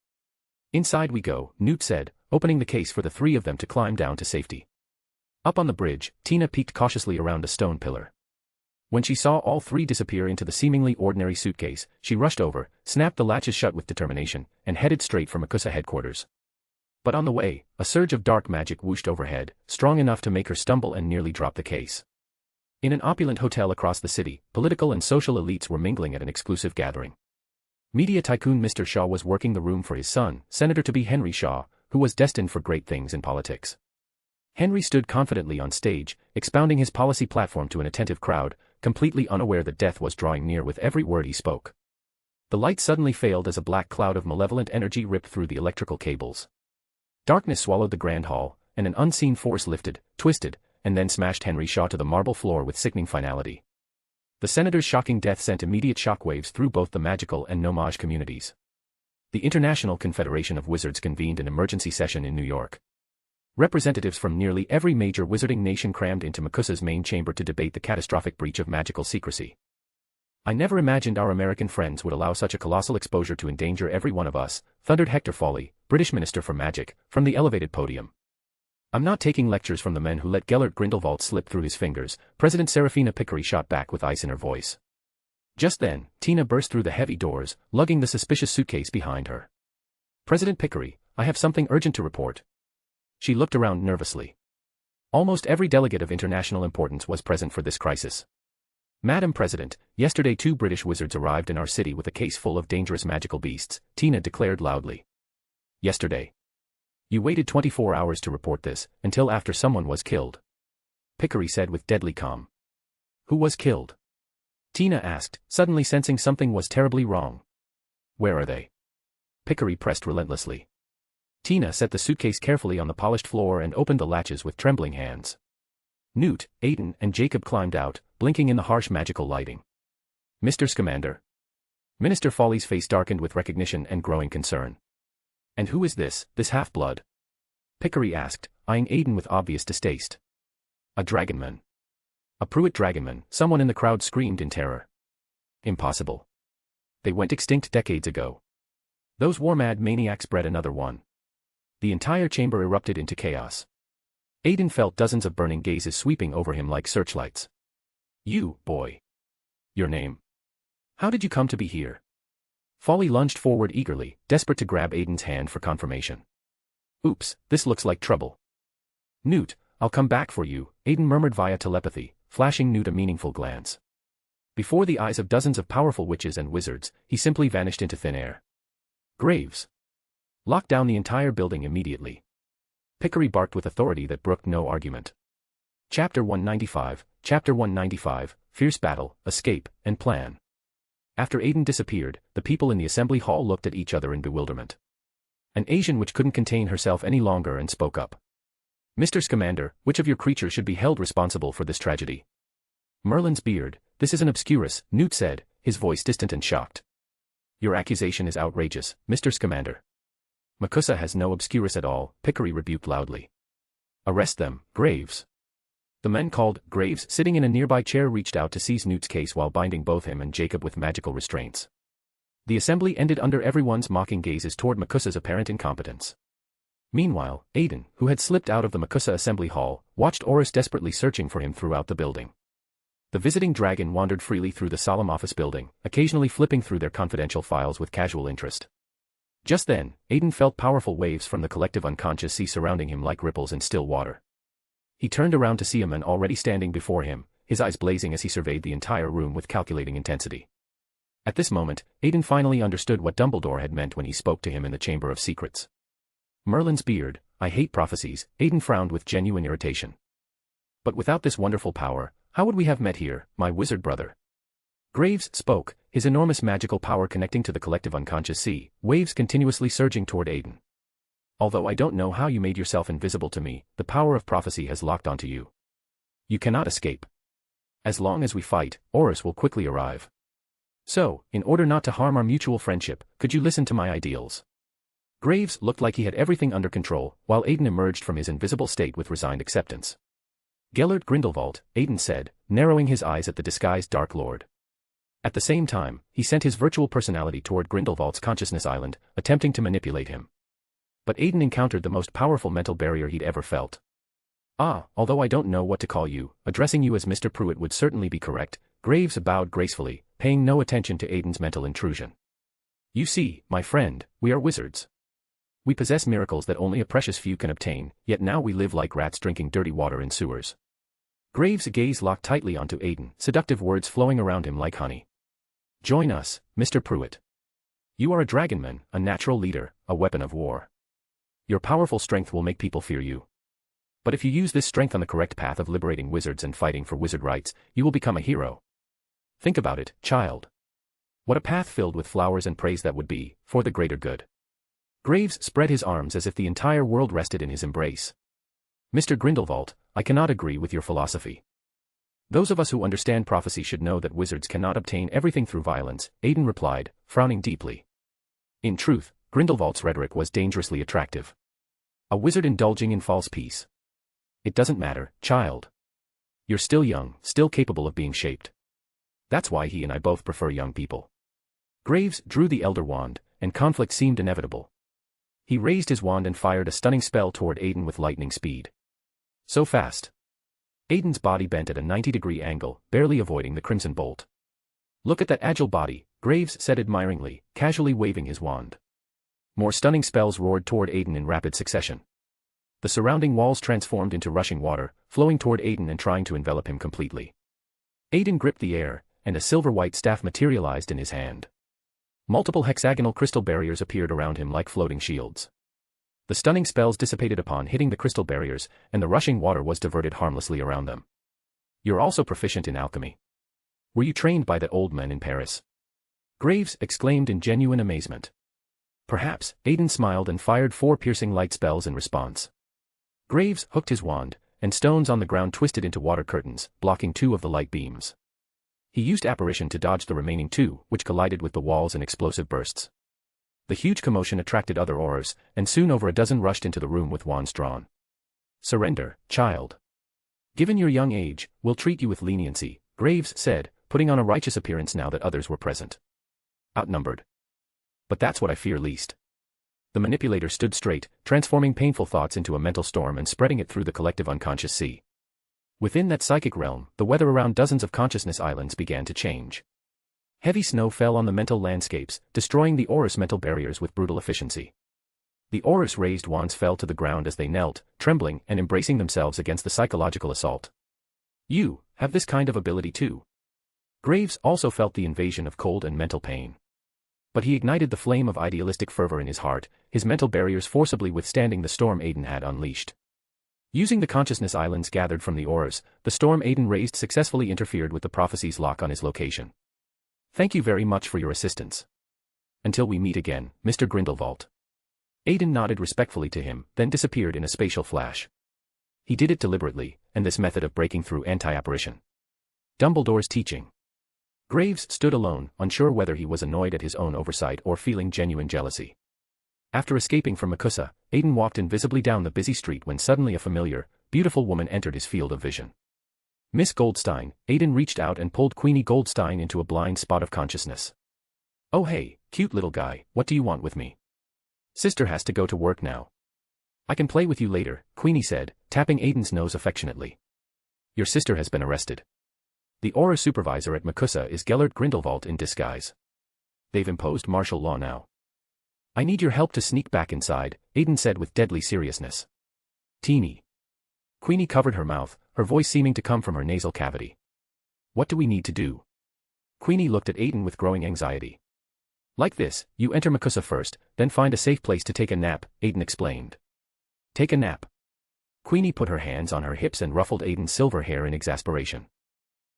Inside we go, Newt said, opening the case for the three of them to climb down to safety. Up on the bridge, Tina peeked cautiously around a stone pillar. When she saw all three disappear into the seemingly ordinary suitcase, she rushed over, snapped the latches shut with determination, and headed straight for Makusa headquarters. But on the way, a surge of dark magic whooshed overhead, strong enough to make her stumble and nearly drop the case. In an opulent hotel across the city, political and social elites were mingling at an exclusive gathering. Media tycoon Mr. Shaw was working the room for his son, Senator-to-be Henry Shaw, who was destined for great things in politics. Henry stood confidently on stage, expounding his policy platform to an attentive crowd, completely unaware that death was drawing near with every word he spoke. The light suddenly failed as a black cloud of malevolent energy ripped through the electrical cables. Darkness swallowed the grand hall, and an unseen force lifted, twisted, and then smashed Henry Shaw to the marble floor with sickening finality. The senator's shocking death sent immediate shockwaves through both the magical and gnomage communities. The International Confederation of Wizards convened an emergency session in New York. Representatives from nearly every major wizarding nation crammed into Makusa's main chamber to debate the catastrophic breach of magical secrecy. "I never imagined our American friends would allow such a colossal exposure to endanger every one of us," thundered Hector Fawley, British Minister for Magic, from the elevated podium. "I'm not taking lectures from the men who let Gellert Grindelwald slip through his fingers," President Serafina Picquery shot back with ice in her voice. Just then, Tina burst through the heavy doors, lugging the suspicious suitcase behind her. "President Picquery, I have something urgent to report." She looked around nervously. Almost every delegate of international importance was present for this crisis. "Madam President, yesterday 2 British wizards arrived in our city with a case full of dangerous magical beasts," Tina declared loudly. "Yesterday? You waited 24 hours to report this, until after someone was killed," Picquery said with deadly calm. "Who was killed?" Tina asked, suddenly sensing something was terribly wrong. "Where are they?" Picquery pressed relentlessly. Tina set the suitcase carefully on the polished floor and opened the latches with trembling hands. Newt, Aiden, and Jacob climbed out, blinking in the harsh magical lighting. "Mr. Scamander." Minister Foley's face darkened with recognition and growing concern. "And who is this half-blood?" Picquery asked, eyeing Aiden with obvious distaste. "A dragonman." "A Prewett dragonman," someone in the crowd screamed in terror. "Impossible. They went extinct decades ago. Those war-mad maniacs bred another one." The entire chamber erupted into chaos. Aiden felt dozens of burning gazes sweeping over him like searchlights. "You, boy. Your name? How did you come to be here?" Foley lunged forward eagerly, desperate to grab Aiden's hand for confirmation. "Oops, this looks like trouble." "Newt, I'll come back for you," Aiden murmured via telepathy, flashing Newt a meaningful glance. Before the eyes of dozens of powerful witches and wizards, he simply vanished into thin air. "Graves. Lock down the entire building immediately." Picquery barked with authority that brooked no argument. Chapter 195, Fierce Battle, Escape, and Plan. After Aiden disappeared, the people in the assembly hall looked at each other in bewilderment. An Asian witch couldn't contain herself any longer and spoke up. "Mr. Scamander, which of your creatures should be held responsible for this tragedy?" "Merlin's beard, this is an obscurus," Newt said, his voice distant and shocked. "Your accusation is outrageous, Mr. Scamander." "Makusa has no obscurus at all," Picquery rebuked loudly. "Arrest them, Graves." The men called Graves sitting in a nearby chair reached out to seize Newt's case while binding both him and Jacob with magical restraints. The assembly ended under everyone's mocking gazes toward Makusa's apparent incompetence. Meanwhile, Aiden, who had slipped out of the Makusa assembly hall, watched Oris desperately searching for him throughout the building. The visiting dragon wandered freely through the solemn office building, occasionally flipping through their confidential files with casual interest. Just then, Aiden felt powerful waves from the collective unconscious sea surrounding him like ripples in still water. He turned around to see a man already standing before him, his eyes blazing as he surveyed the entire room with calculating intensity. At this moment, Aiden finally understood what Dumbledore had meant when he spoke to him in the Chamber of Secrets. "Merlin's beard, I hate prophecies," Aiden frowned with genuine irritation. "But without this wonderful power, how would we have met here, my wizard brother?" Graves spoke, his enormous magical power connecting to the collective unconscious sea, waves continuously surging toward Aiden. "Although I don't know how you made yourself invisible to me, the power of prophecy has locked onto you. You cannot escape. As long as we fight, Oris will quickly arrive. So, in order not to harm our mutual friendship, could you listen to my ideals?" Graves looked like he had everything under control, while Aiden emerged from his invisible state with resigned acceptance. "Gellert Grindelwald," Aiden said, narrowing his eyes at the disguised Dark Lord. At the same time, he sent his virtual personality toward Grindelwald's consciousness island, attempting to manipulate him. But Aiden encountered the most powerful mental barrier he'd ever felt. Although I don't know what to call you, addressing you as Mr. Prewett would certainly be correct," Graves bowed gracefully, paying no attention to Aiden's mental intrusion. "You see, my friend, we are wizards. We possess miracles that only a precious few can obtain, yet now we live like rats drinking dirty water in sewers." Graves' gaze locked tightly onto Aiden, seductive words flowing around him like honey. "Join us, Mr. Prewett. You are a dragonman, a natural leader, a weapon of war. Your powerful strength will make people fear you. But if you use this strength on the correct path of liberating wizards and fighting for wizard rights, you will become a hero, Think about it, child. What a path filled with flowers and praise that would be, for the greater good. Graves spread his arms as if the entire world rested in his embrace. Mr. Grindelwald, I cannot agree with your philosophy. Those of us who understand prophecy should know that wizards cannot obtain everything through violence, Aiden replied, frowning deeply. In truth, Grindelwald's rhetoric was dangerously attractive. A wizard indulging in false peace. It doesn't matter, child. You're still young, still capable of being shaped. That's why he and I both prefer young people. Graves drew the Elder Wand, and conflict seemed inevitable. He raised his wand and fired a stunning spell toward Aiden with lightning speed. So fast. Aiden's body bent at a 90-degree angle, barely avoiding the crimson bolt. Look at that agile body, Graves said admiringly, casually waving his wand. More stunning spells roared toward Aiden in rapid succession. The surrounding walls transformed into rushing water, flowing toward Aiden and trying to envelop him completely. Aiden gripped the air, and a silver-white staff materialized in his hand. Multiple hexagonal crystal barriers appeared around him like floating shields. The stunning spells dissipated upon hitting the crystal barriers, and the rushing water was diverted harmlessly around them. You're also proficient in alchemy. Were you trained by that old man in Paris? Graves exclaimed in genuine amazement. Perhaps, Aiden smiled and fired 4 piercing light spells in response. Graves hooked his wand, and stones on the ground twisted into water curtains, blocking 2 of the light beams. He used apparition to dodge the remaining 2, which collided with the walls in explosive bursts. The huge commotion attracted other aurors, and soon over a dozen rushed into the room with wands drawn. Surrender, child. Given your young age, we'll treat you with leniency, Graves said, putting on a righteous appearance now that others were present. Outnumbered. But that's what I fear least. The manipulator stood straight, transforming painful thoughts into a mental storm and spreading it through the collective unconscious sea. Within that psychic realm, the weather around dozens of consciousness islands began to change. Heavy snow fell on the mental landscapes, destroying the aurous mental barriers with brutal efficiency. The aurous raised wands fell to the ground as they knelt, trembling and embracing themselves against the psychological assault. You have this kind of ability too. Graves also felt the invasion of cold and mental pain. But he ignited the flame of idealistic fervor in his heart, his mental barriers forcibly withstanding the storm Aiden had unleashed. Using the consciousness islands gathered from the auras, the storm Aiden raised successfully interfered with the prophecy's lock on his location. Thank you very much for your assistance. Until we meet again, Mr. Grindelwald. Aiden nodded respectfully to him, then disappeared in a spatial flash. He did it deliberately, and this method of breaking through anti-apparition. Dumbledore's teaching. Graves stood alone, unsure whether he was annoyed at his own oversight or feeling genuine jealousy. After escaping from Makusa, Aiden walked invisibly down the busy street when suddenly a familiar, beautiful woman entered his field of vision. Miss Goldstein, Aiden reached out and pulled Queenie Goldstein into a blind spot of consciousness. Oh hey, cute little guy, what do you want with me? Sister has to go to work now. I can play with you later, Queenie said, tapping Aiden's nose affectionately. Your sister has been arrested. The aura supervisor at Makusa is Gellert Grindelwald in disguise. They've imposed martial law now. I need your help to sneak back inside, Aiden said with deadly seriousness. Teeny. Queenie covered her mouth, her voice seeming to come from her nasal cavity. What do we need to do? Queenie looked at Aiden with growing anxiety. Like this, you enter Makusa first, then find a safe place to take a nap, Aiden explained. Take a nap. Queenie put her hands on her hips and ruffled Aiden's silver hair in exasperation.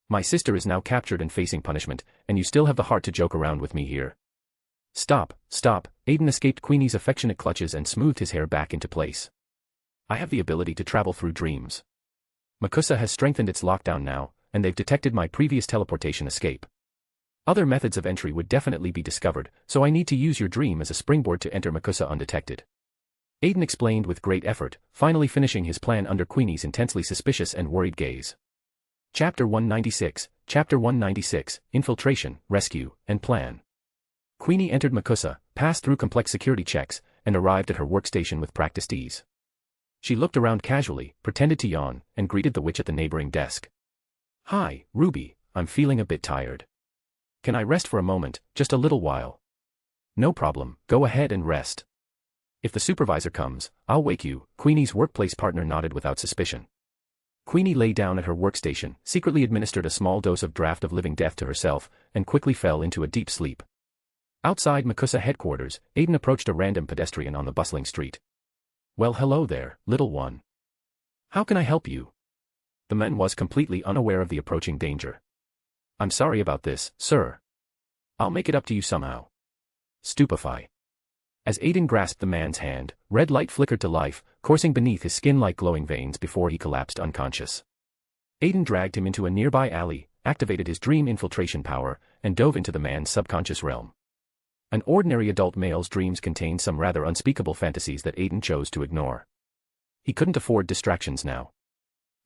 My sister is now captured and facing punishment, and you still have the heart to joke around with me here. Stop, stop, Aiden escaped Queenie's affectionate clutches and smoothed his hair back into place. I have the ability to travel through dreams. Makusa has strengthened its lockdown now, and they've detected my previous teleportation escape. Other methods of entry would definitely be discovered, so I need to use your dream as a springboard to enter Makusa undetected. Aiden explained with great effort, finally finishing his plan under Queenie's intensely suspicious and worried gaze. Chapter 196, Infiltration, Rescue, and Plan. Queenie entered Makusa, passed through complex security checks, and arrived at her workstation with practiced ease. She looked around casually, pretended to yawn, and greeted the witch at the neighboring desk. Hi, Ruby, I'm feeling a bit tired. Can I rest for a moment, just a little while? No problem, go ahead and rest. If the supervisor comes, I'll wake you, Queenie's workplace partner nodded without suspicion. Queenie lay down at her workstation, secretly administered a small dose of draft of living death to herself, and quickly fell into a deep sleep. Outside Makusa headquarters, Aiden approached a random pedestrian on the bustling street. Well, hello there, little one. How can I help you? The man was completely unaware of the approaching danger. I'm sorry about this, sir. I'll make it up to you somehow. Stupefy. As Aiden grasped the man's hand, red light flickered to life, coursing beneath his skin like glowing veins before he collapsed unconscious. Aiden dragged him into a nearby alley, activated his dream infiltration power, and dove into the man's subconscious realm. An ordinary adult male's dreams contained some rather unspeakable fantasies that Aiden chose to ignore. He couldn't afford distractions now.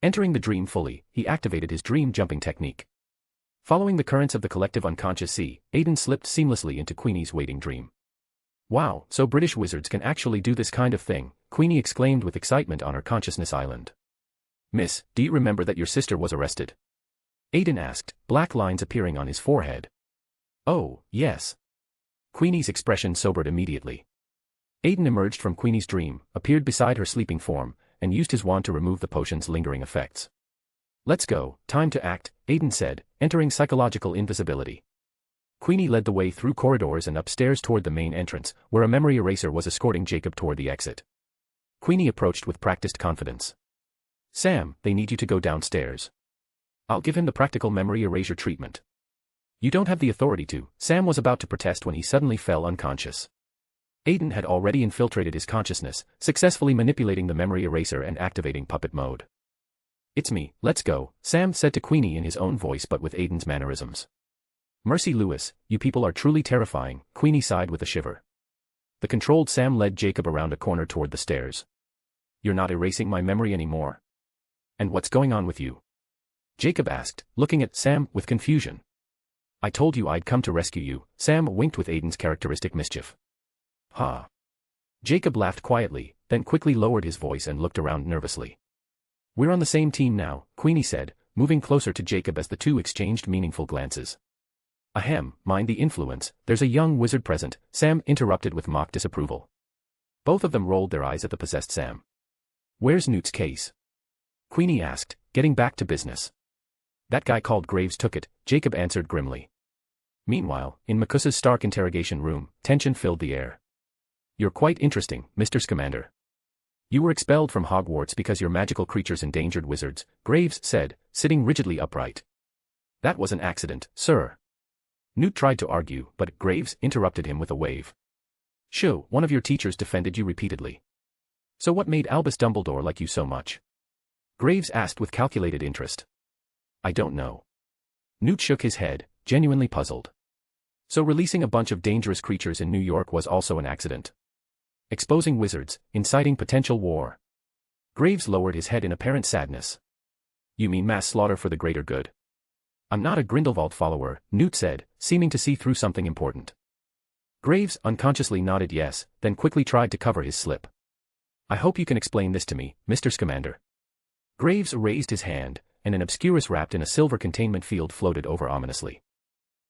Entering the dream fully, he activated his dream jumping technique. Following the currents of the collective unconscious sea, Aiden slipped seamlessly into Queenie's waiting dream. Wow, so British wizards can actually do this kind of thing, Queenie exclaimed with excitement on her consciousness island. Miss, do you remember that your sister was arrested? Aiden asked, black lines appearing on his forehead. Oh, yes. Queenie's expression sobered immediately. Aiden emerged from Queenie's dream, appeared beside her sleeping form, and used his wand to remove the potion's lingering effects. Let's go, time to act, Aiden said, entering psychological invisibility. Queenie led the way through corridors and upstairs toward the main entrance, where a memory eraser was escorting Jacob toward the exit. Queenie approached with practiced confidence. Sam, they need you to go downstairs. I'll give him the practical memory erasure treatment. You don't have the authority to, Sam was about to protest when he suddenly fell unconscious. Aiden had already infiltrated his consciousness, successfully manipulating the memory eraser and activating puppet mode. It's me, let's go, Sam said to Queenie in his own voice but with Aiden's mannerisms. Mercy Lewis, you people are truly terrifying, Queenie sighed with a shiver. The controlled Sam led Jacob around a corner toward the stairs. You're not erasing my memory anymore. And what's going on with you? Jacob asked, looking at Sam with confusion. I told you I'd come to rescue you, Sam winked with Aiden's characteristic mischief. Ha. Jacob laughed quietly, then quickly lowered his voice and looked around nervously. We're on the same team now, Queenie said, moving closer to Jacob as the two exchanged meaningful glances. Ahem, mind the influence, there's a young wizard present, Sam interrupted with mock disapproval. Both of them rolled their eyes at the possessed Sam. Where's Newt's case? Queenie asked, getting back to business. That guy called Graves took it, Jacob answered grimly. Meanwhile, in Makus's stark interrogation room, tension filled the air. You're quite interesting, Mr. Scamander. You were expelled from Hogwarts because your magical creatures endangered wizards, Graves said, sitting rigidly upright. That was an accident, sir. Newt tried to argue, but Graves interrupted him with a wave. Shoo, one of your teachers defended you repeatedly. So what made Albus Dumbledore like you so much? Graves asked with calculated interest. I don't know. Newt shook his head, genuinely puzzled. So releasing a bunch of dangerous creatures in New York was also an accident. Exposing wizards, inciting potential war. Graves lowered his head in apparent sadness. You mean mass slaughter for the greater good? I'm not a Grindelwald follower, Newt said, seeming to see through something important. Graves unconsciously nodded yes, then quickly tried to cover his slip. I hope you can explain this to me, Mr. Scamander. Graves raised his hand, and an obscurus wrapped in a silver containment field floated over ominously.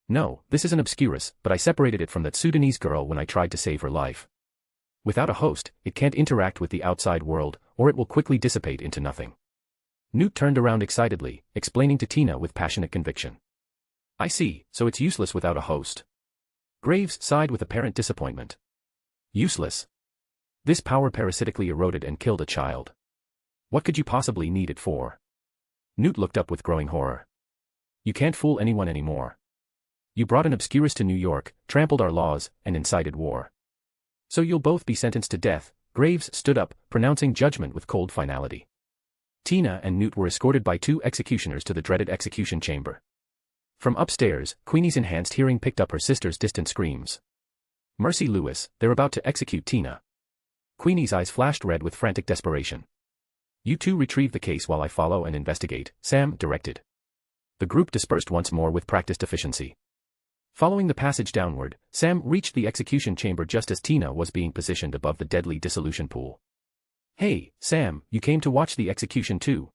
No, this isn't obscurus, but I separated it from that Sudanese girl when I tried to save her life. Without a host, it can't interact with the outside world, or it will quickly dissipate into nothing. Newt turned around excitedly, explaining to Tina with passionate conviction. I see, so it's useless without a host. Graves sighed with apparent disappointment. Useless. This power parasitically eroded and killed a child. What could you possibly need it for? Newt looked up with growing horror. You can't fool anyone anymore. You brought an obscurus to New York, trampled our laws, and incited war. So you'll both be sentenced to death. Graves stood up, pronouncing judgment with cold finality. Tina and Newt were escorted by two executioners to the dreaded execution chamber. From upstairs, Queenie's enhanced hearing picked up her sister's distant screams. Mercy Lewis, they're about to execute Tina. Queenie's eyes flashed red with frantic desperation. You two retrieve the case while I follow and investigate, Sam directed. The group dispersed once more with practiced efficiency. Following the passage downward, Sam reached the execution chamber just as Tina was being positioned above the deadly dissolution pool. Hey, Sam, you came to watch the execution too?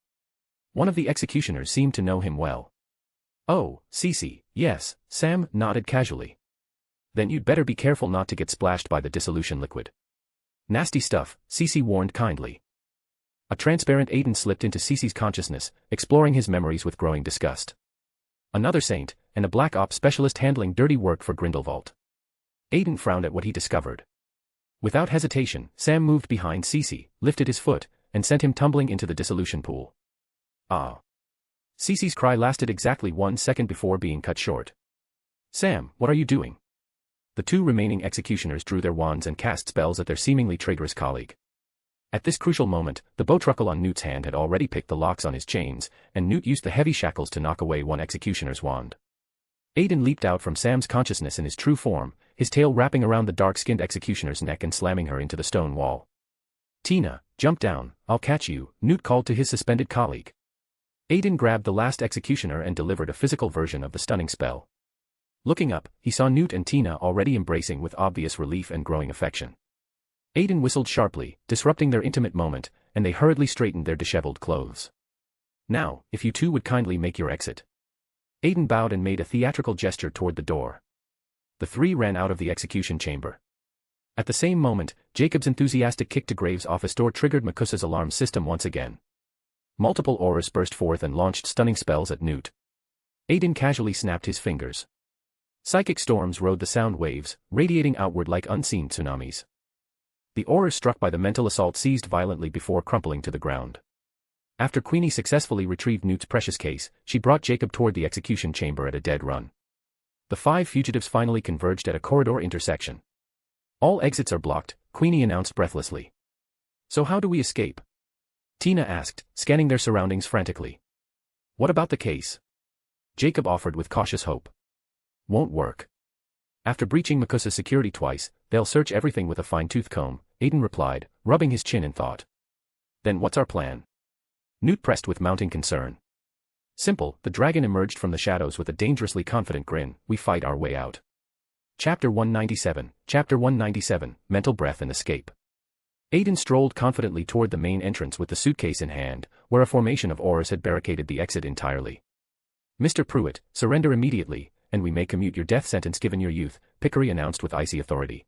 One of the executioners seemed to know him well. Oh, Cece, yes, Sam nodded casually. Then you'd better be careful not to get splashed by the dissolution liquid. Nasty stuff, Cece warned kindly. A transparent Aiden slipped into Cece's consciousness, exploring his memories with growing disgust. Another saint, and a black ops specialist handling dirty work for Grindelwald. Aiden frowned at what he discovered. Without hesitation, Sam moved behind Cece, lifted his foot, and sent him tumbling into the dissolution pool. Ah. Cece's cry lasted exactly 1 second before being cut short. Sam, what are you doing? The 2 remaining executioners drew their wands and cast spells at their seemingly traitorous colleague. At this crucial moment, the bowtruckle on Newt's hand had already picked the locks on his chains, and Newt used the heavy shackles to knock away one executioner's wand. Aiden leaped out from Sam's consciousness in his true form, his tail wrapping around the dark-skinned executioner's neck and slamming her into the stone wall. Tina, jump down, I'll catch you, Newt called to his suspended colleague. Aiden grabbed the last executioner and delivered a physical version of the stunning spell. Looking up, he saw Newt and Tina already embracing with obvious relief and growing affection. Aiden whistled sharply, disrupting their intimate moment, and they hurriedly straightened their disheveled clothes. Now, if you 2 would kindly make your exit. Aiden bowed and made a theatrical gesture toward the door. The 3 ran out of the execution chamber. At the same moment, Jacob's enthusiastic kick to Graves' office door triggered Makusa's alarm system once again. Multiple auras burst forth and launched stunning spells at Newt. Aiden casually snapped his fingers. Psychic storms rode the sound waves, radiating outward like unseen tsunamis. The auras struck by the mental assault seized violently before crumpling to the ground. After Queenie successfully retrieved Newt's precious case, she brought Jacob toward the execution chamber at a dead run. The 5 fugitives finally converged at a corridor intersection. All exits are blocked, Queenie announced breathlessly. So how do we escape? Tina asked, scanning their surroundings frantically. What about the case? Jacob offered with cautious hope. Won't work. After breaching Makusa's security twice, they'll search everything with a fine-tooth comb, Aiden replied, rubbing his chin in thought. Then what's our plan? Newt pressed with mounting concern. Simple, the dragon emerged from the shadows with a dangerously confident grin, we fight our way out. Chapter 197, Mental Breath and Escape. Aiden strolled confidently toward the main entrance with the suitcase in hand, where a formation of auras had barricaded the exit entirely. Mr. Prewett, surrender immediately, and we may commute your death sentence given your youth, Pickery announced with icy authority.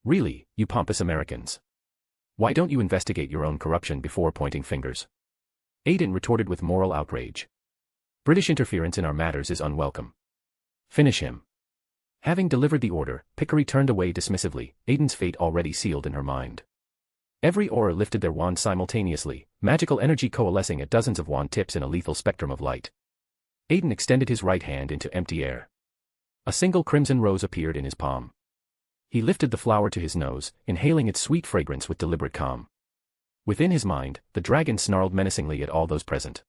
Really, you pompous Americans. Why don't you investigate your own corruption before pointing fingers? Aiden retorted with moral outrage. British interference in our matters is unwelcome. Finish him. Having delivered the order, Pickery turned away dismissively, Aiden's fate already sealed in her mind. Every aura lifted their wand simultaneously, magical energy coalescing at dozens of wand tips in a lethal spectrum of light. Aiden extended his right hand into empty air. A single crimson rose appeared in his palm. He lifted the flower to his nose, inhaling its sweet fragrance with deliberate calm. Within his mind, the dragon snarled menacingly at all those present.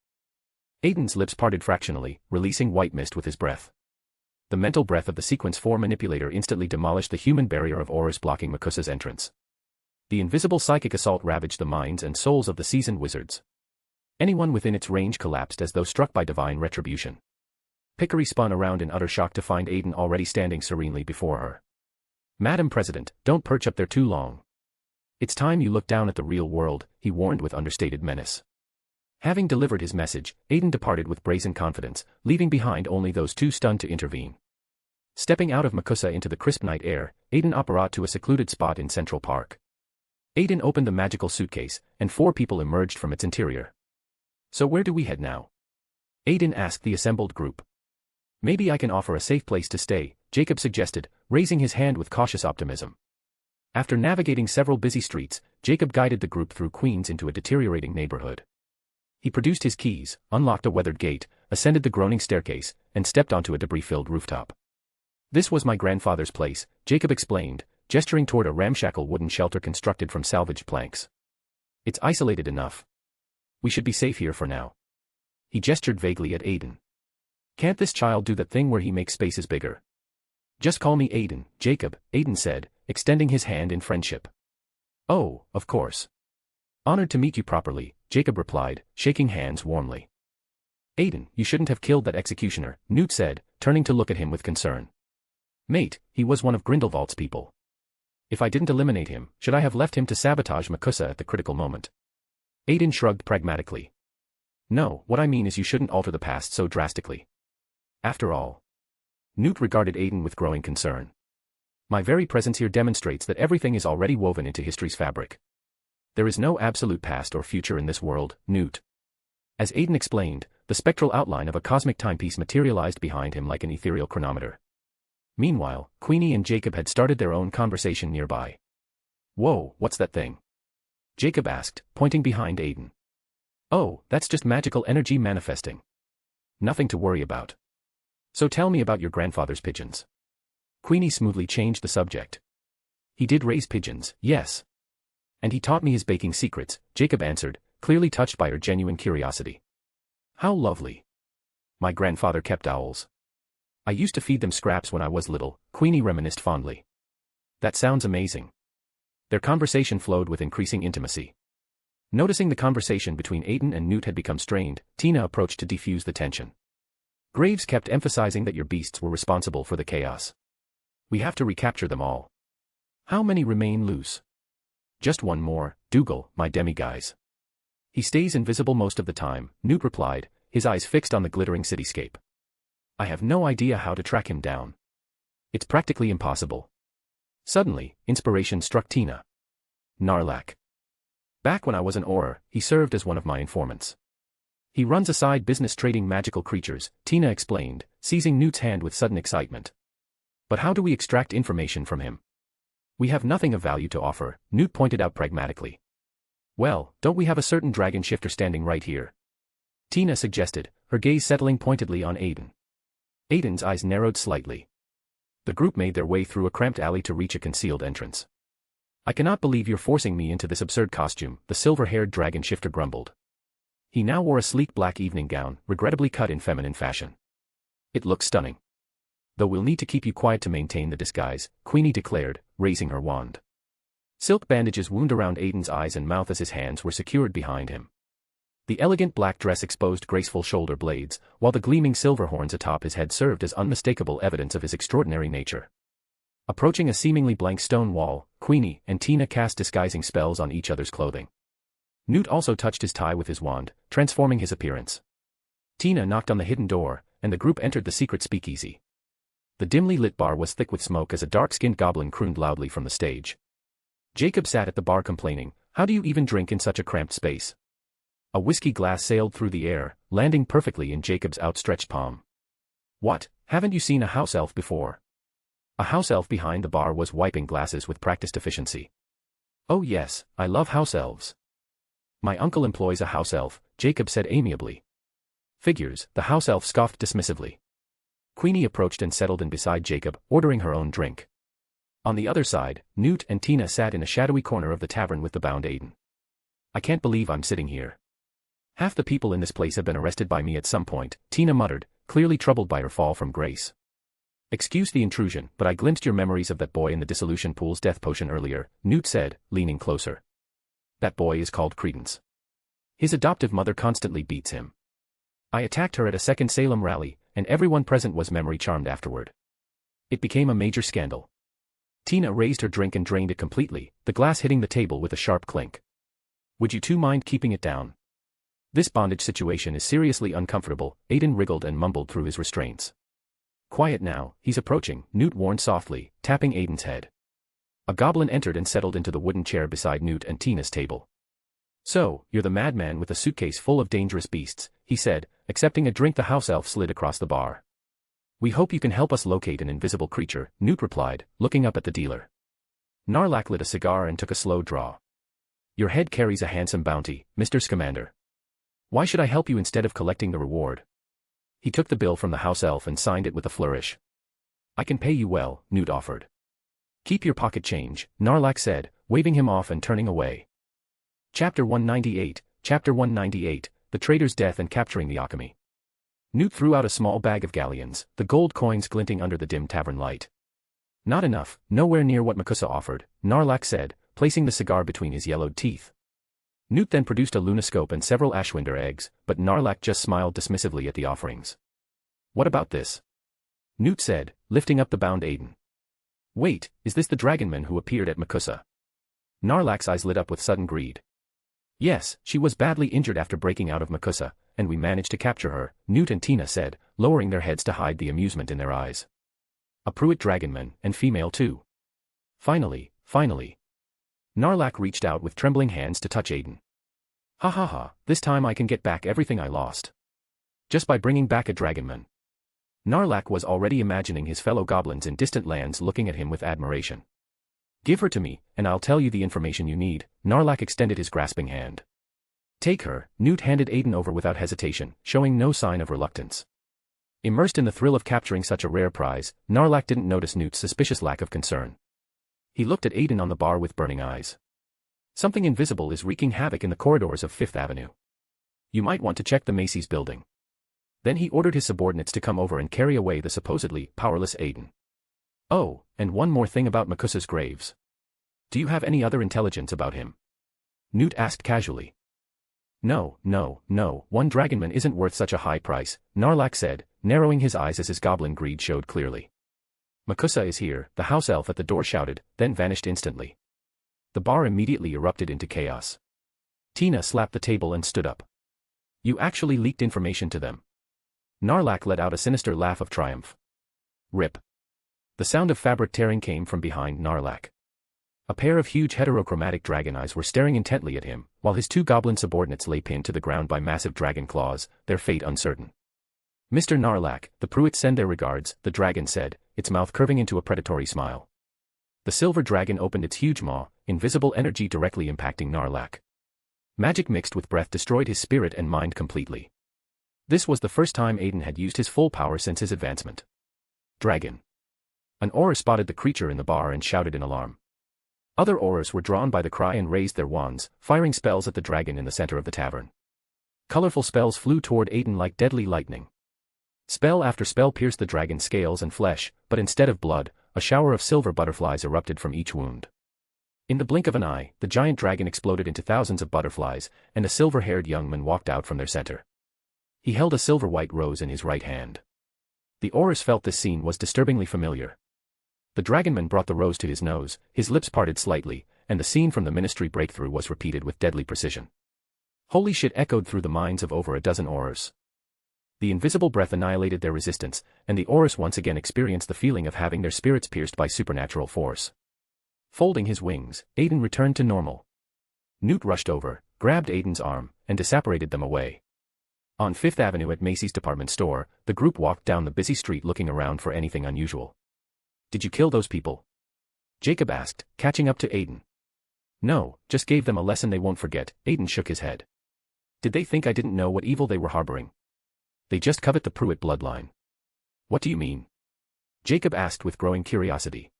Aiden's lips parted fractionally, releasing white mist with his breath. The mental breath of the Sequence 4 manipulator instantly demolished the human barrier of auras blocking Makusa's entrance. The invisible psychic assault ravaged the minds and souls of the seasoned wizards. Anyone within its range collapsed as though struck by divine retribution. Pickery spun around in utter shock to find Aiden already standing serenely before her. Madam President, don't perch up there too long. It's time you look down at the real world, he warned with understated menace. Having delivered his message, Aiden departed with brazen confidence, leaving behind only those 2 stunned to intervene. Stepping out of Makusa into the crisp night air, Aiden apparat to a secluded spot in Central Park. Aiden opened the magical suitcase, and 4 people emerged from its interior. So where do we head now? Aiden asked the assembled group. Maybe I can offer a safe place to stay, Jacob suggested, raising his hand with cautious optimism. After navigating several busy streets, Jacob guided the group through Queens into a deteriorating neighborhood. He produced his keys, unlocked a weathered gate, ascended the groaning staircase, and stepped onto a debris-filled rooftop. This was my grandfather's place, Jacob explained, gesturing toward a ramshackle wooden shelter constructed from salvaged planks. It's isolated enough. We should be safe here for now. He gestured vaguely at Aiden. Can't this child do that thing where he makes spaces bigger? Just call me Aiden, Jacob, Aiden said, extending his hand in friendship. Oh, of course. Honored to meet you properly, Jacob replied, shaking hands warmly. Aiden, you shouldn't have killed that executioner, Newt said, turning to look at him with concern. Mate, he was one of Grindelwald's people. If I didn't eliminate him, should I have left him to sabotage Makusa at the critical moment? Aiden shrugged pragmatically. No, what I mean is you shouldn't alter the past so drastically. After all. Newt regarded Aiden with growing concern. My very presence here demonstrates that everything is already woven into history's fabric. There is no absolute past or future in this world, Newt. As Aiden explained, the spectral outline of a cosmic timepiece materialized behind him like an ethereal chronometer. Meanwhile, Queenie and Jacob had started their own conversation nearby. Whoa, what's that thing? Jacob asked, pointing behind Aiden. Oh, that's just magical energy manifesting. Nothing to worry about. So tell me about your grandfather's pigeons. Queenie smoothly changed the subject. He did raise pigeons, yes. And he taught me his baking secrets, Jacob answered, clearly touched by her genuine curiosity. How lovely. My grandfather kept owls. I used to feed them scraps when I was little, Queenie reminisced fondly. That sounds amazing. Their conversation flowed with increasing intimacy. Noticing the conversation between Aiden and Newt had become strained, Tina approached to defuse the tension. Graves kept emphasizing that your beasts were responsible for the chaos. We have to recapture them all. How many remain loose? Just one more, Dougal, my demiguise. He stays invisible most of the time, Newt replied, his eyes fixed on the glittering cityscape. I have no idea how to track him down. It's practically impossible. Suddenly, inspiration struck Tina. Narlac. Back when I was an Auror, he served as one of my informants. He runs a side business trading magical creatures, Tina explained, seizing Newt's hand with sudden excitement. But how do we extract information from him? We have nothing of value to offer, Newt pointed out pragmatically. Well, don't we have a certain dragon shifter standing right here? Tina suggested, her gaze settling pointedly on Aiden. Aiden's eyes narrowed slightly. The group made their way through a cramped alley to reach a concealed entrance. I cannot believe you're forcing me into this absurd costume, the silver-haired dragon shifter grumbled. He now wore a sleek black evening gown, regrettably cut in feminine fashion. It looks stunning. Though we'll need to keep you quiet to maintain the disguise, Queenie declared, raising her wand. Silk bandages wound around Aiden's eyes and mouth as his hands were secured behind him. The elegant black dress exposed graceful shoulder blades, while the gleaming silver horns atop his head served as unmistakable evidence of his extraordinary nature. Approaching a seemingly blank stone wall, Queenie and Tina cast disguising spells on each other's clothing. Newt also touched his tie with his wand, transforming his appearance. Tina knocked on the hidden door, and the group entered the secret speakeasy. The dimly lit bar was thick with smoke as a dark-skinned goblin crooned loudly from the stage. Jacob sat at the bar complaining, how do you even drink in such a cramped space? A whiskey glass sailed through the air, landing perfectly in Jacob's outstretched palm. What, haven't you seen a house elf before? A house elf behind the bar was wiping glasses with practiced efficiency. Oh yes, I love house elves. My uncle employs a house elf, Jacob said amiably. Figures, the house elf scoffed dismissively. Queenie approached and settled in beside Jacob, ordering her own drink. On the other side, Newt and Tina sat in a shadowy corner of the tavern with the bound Aiden. I can't believe I'm sitting here. Half the people in this place have been arrested by me at some point, Tina muttered, clearly troubled by her fall from grace. Excuse the intrusion, but I glimpsed your memories of that boy in the dissolution pool's death potion earlier, Newt said, leaning closer. That boy is called Credence. His adoptive mother constantly beats him. I attacked her at a second Salem rally, and everyone present was memory charmed afterward. It became a major scandal. Tina raised her drink and drained it completely, the glass hitting the table with a sharp clink. Would you two mind keeping it down? This bondage situation is seriously uncomfortable, Aiden wriggled and mumbled through his restraints. Quiet now, he's approaching, Newt warned softly, tapping Aiden's head. A goblin entered and settled into the wooden chair beside Newt and Tina's table. So, you're the madman with a suitcase full of dangerous beasts, he said, accepting a drink the house elf slid across the bar. We hope you can help us locate an invisible creature, Newt replied, looking up at the dealer. Narlac lit a cigar and took a slow draw. Your head carries a handsome bounty, Mr. Scamander. Why should I help you instead of collecting the reward? He took the bill from the house elf and signed it with a flourish. I can pay you well, Newt offered. Keep your pocket change, Narlac said, waving him off and turning away. Chapter 198, The Trader's Death and Capturing the Alchemy. Newt threw out a small bag of galleons, the gold coins glinting under the dim tavern light. Not enough, nowhere near what Makusa offered, Narlac said, placing the cigar between his yellowed teeth. Newt then produced a lunoscope and several Ashwinder eggs, but Narlac just smiled dismissively at the offerings. What about this? Newt said, lifting up the bound Aiden. Wait, is this the dragonman who appeared at Makusa? Narlac's eyes lit up with sudden greed. Yes, she was badly injured after breaking out of Makusa, and we managed to capture her, Newt and Tina said, lowering their heads to hide the amusement in their eyes. A Prewett dragonman, and female too. Finally. Narlac reached out with trembling hands to touch Aiden. Ha ha ha, this time I can get back everything I lost. Just by bringing back a dragonman. Narlac was already imagining his fellow goblins in distant lands looking at him with admiration. Give her to me, and I'll tell you the information you need, Narlac extended his grasping hand. Take her, Newt handed Aiden over without hesitation, showing no sign of reluctance. Immersed in the thrill of capturing such a rare prize, Narlac didn't notice Newt's suspicious lack of concern. He looked at Aiden on the bar with burning eyes. Something invisible is wreaking havoc in the corridors of Fifth Avenue. You might want to check the Macy's building. Then he ordered his subordinates to come over and carry away the supposedly powerless Aiden. Oh, and one more thing about Makusa's graves. Do you have any other intelligence about him? Newt asked casually. No, one dragonman isn't worth such a high price, Narlac said, narrowing his eyes as his goblin greed showed clearly. Makusa is here, the house elf at the door shouted, then vanished instantly. The bar immediately erupted into chaos. Tina slapped the table and stood up. You actually leaked information to them. Narlac let out a sinister laugh of triumph. Rip. The sound of fabric tearing came from behind Narlac. A pair of huge heterochromatic dragon eyes were staring intently at him, while his two goblin subordinates lay pinned to the ground by massive dragon claws, their fate uncertain. Mr. Narlac, the Prewetts send their regards, the dragon said, its mouth curving into a predatory smile. The silver dragon opened its huge maw, invisible energy directly impacting Narlac. Magic mixed with breath destroyed his spirit and mind completely. This was the first time Aiden had used his full power since his advancement. Dragon. An aura spotted the creature in the bar and shouted in alarm. Other auras were drawn by the cry and raised their wands, firing spells at the dragon in the center of the tavern. Colorful spells flew toward Aiden like deadly lightning. Spell after spell pierced the dragon's scales and flesh, but instead of blood, a shower of silver butterflies erupted from each wound. In the blink of an eye, the giant dragon exploded into thousands of butterflies, and a silver-haired young man walked out from their center. He held a silver-white rose in his right hand. The Aurors felt this scene was disturbingly familiar. The dragonman brought the rose to his nose, his lips parted slightly, and the scene from the Ministry breakthrough was repeated with deadly precision. Holy shit echoed through the minds of over a dozen Aurors. The invisible breath annihilated their resistance, and the Aurors once again experienced the feeling of having their spirits pierced by supernatural force. Folding his wings, Aiden returned to normal. Newt rushed over, grabbed Aiden's arm, and disapparated them away. On Fifth Avenue at Macy's department store, the group walked down the busy street looking around for anything unusual. Did you kill those people? Jacob asked, catching up to Aiden. No, just gave them a lesson they won't forget, Aiden shook his head. Did they think I didn't know what evil they were harboring? They just covet the Prewett bloodline. What do you mean? Jacob asked with growing curiosity.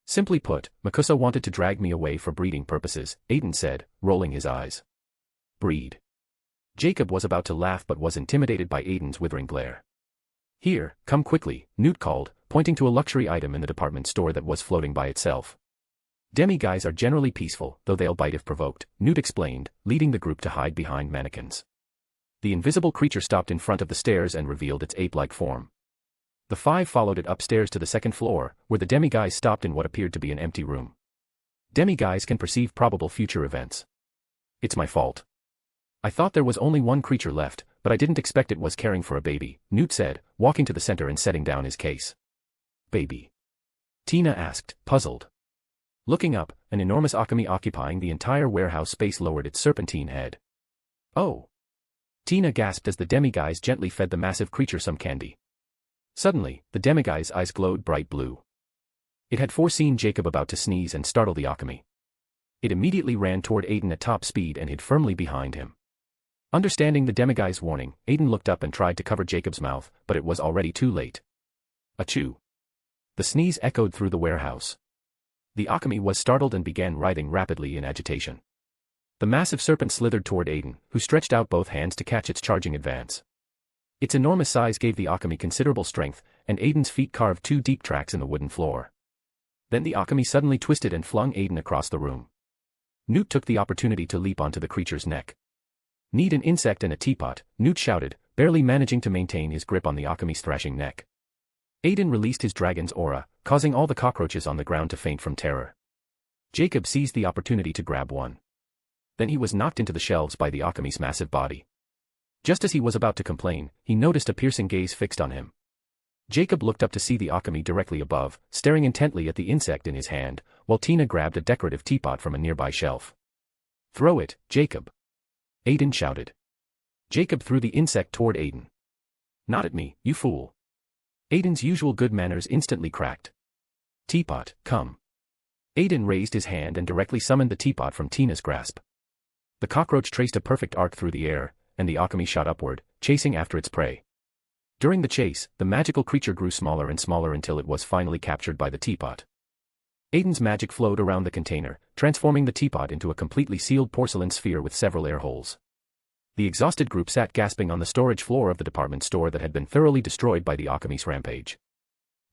Simply put, Makusa wanted to drag me away for breeding purposes, Aiden said, rolling his eyes. Breed. Jacob was about to laugh but was intimidated by Aiden's withering glare. Here, come quickly, Newt called, pointing to a luxury item in the department store that was floating by itself. Demi-guys are generally peaceful, though they'll bite if provoked, Newt explained, leading the group to hide behind mannequins. The invisible creature stopped in front of the stairs and revealed its ape-like form. The five followed it upstairs to the second floor, where the demi-guys stopped in what appeared to be an empty room. Demi-guys can perceive probable future events. It's my fault. I thought there was only one creature left, but I didn't expect it was caring for a baby, Newt said, walking to the center and setting down his case. Baby? Tina asked, puzzled. Looking up, an enormous alchemy occupying the entire warehouse space lowered its serpentine head. Oh! Tina gasped as the demi-guys gently fed the massive creature some candy. Suddenly, the demiguy's eyes glowed bright blue. It had foreseen Jacob about to sneeze and startle the alchemy. It immediately ran toward Aiden at top speed and hid firmly behind him. Understanding the demiguy's warning, Aiden looked up and tried to cover Jacob's mouth, but it was already too late. Achoo! The sneeze echoed through the warehouse. The alchemy was startled and began writhing rapidly in agitation. The massive serpent slithered toward Aiden, who stretched out both hands to catch its charging advance. Its enormous size gave the alchemy considerable strength, and Aiden's feet carved two deep tracks in the wooden floor. Then the alchemy suddenly twisted and flung Aiden across the room. Newt took the opportunity to leap onto the creature's neck. Need an insect and a teapot, Newt shouted, barely managing to maintain his grip on the alchemy's thrashing neck. Aiden released his dragon's aura, causing all the cockroaches on the ground to faint from terror. Jacob seized the opportunity to grab one. Then he was knocked into the shelves by the alchemy's massive body. Just as he was about to complain, he noticed a piercing gaze fixed on him. Jacob looked up to see the alchemy directly above, staring intently at the insect in his hand, while Tina grabbed a decorative teapot from a nearby shelf. Throw it, Jacob! Aiden shouted. Jacob threw the insect toward Aiden. Not at me, you fool! Aiden's usual good manners instantly cracked. Teapot, come. Aiden raised his hand and directly summoned the teapot from Tina's grasp. The cockroach traced a perfect arc through the air, and the alchemy shot upward, chasing after its prey. During the chase, the magical creature grew smaller and smaller until it was finally captured by the teapot. Aiden's magic flowed around the container, transforming the teapot into a completely sealed porcelain sphere with several air holes. The exhausted group sat gasping on the storage floor of the department store that had been thoroughly destroyed by the alchemy's rampage.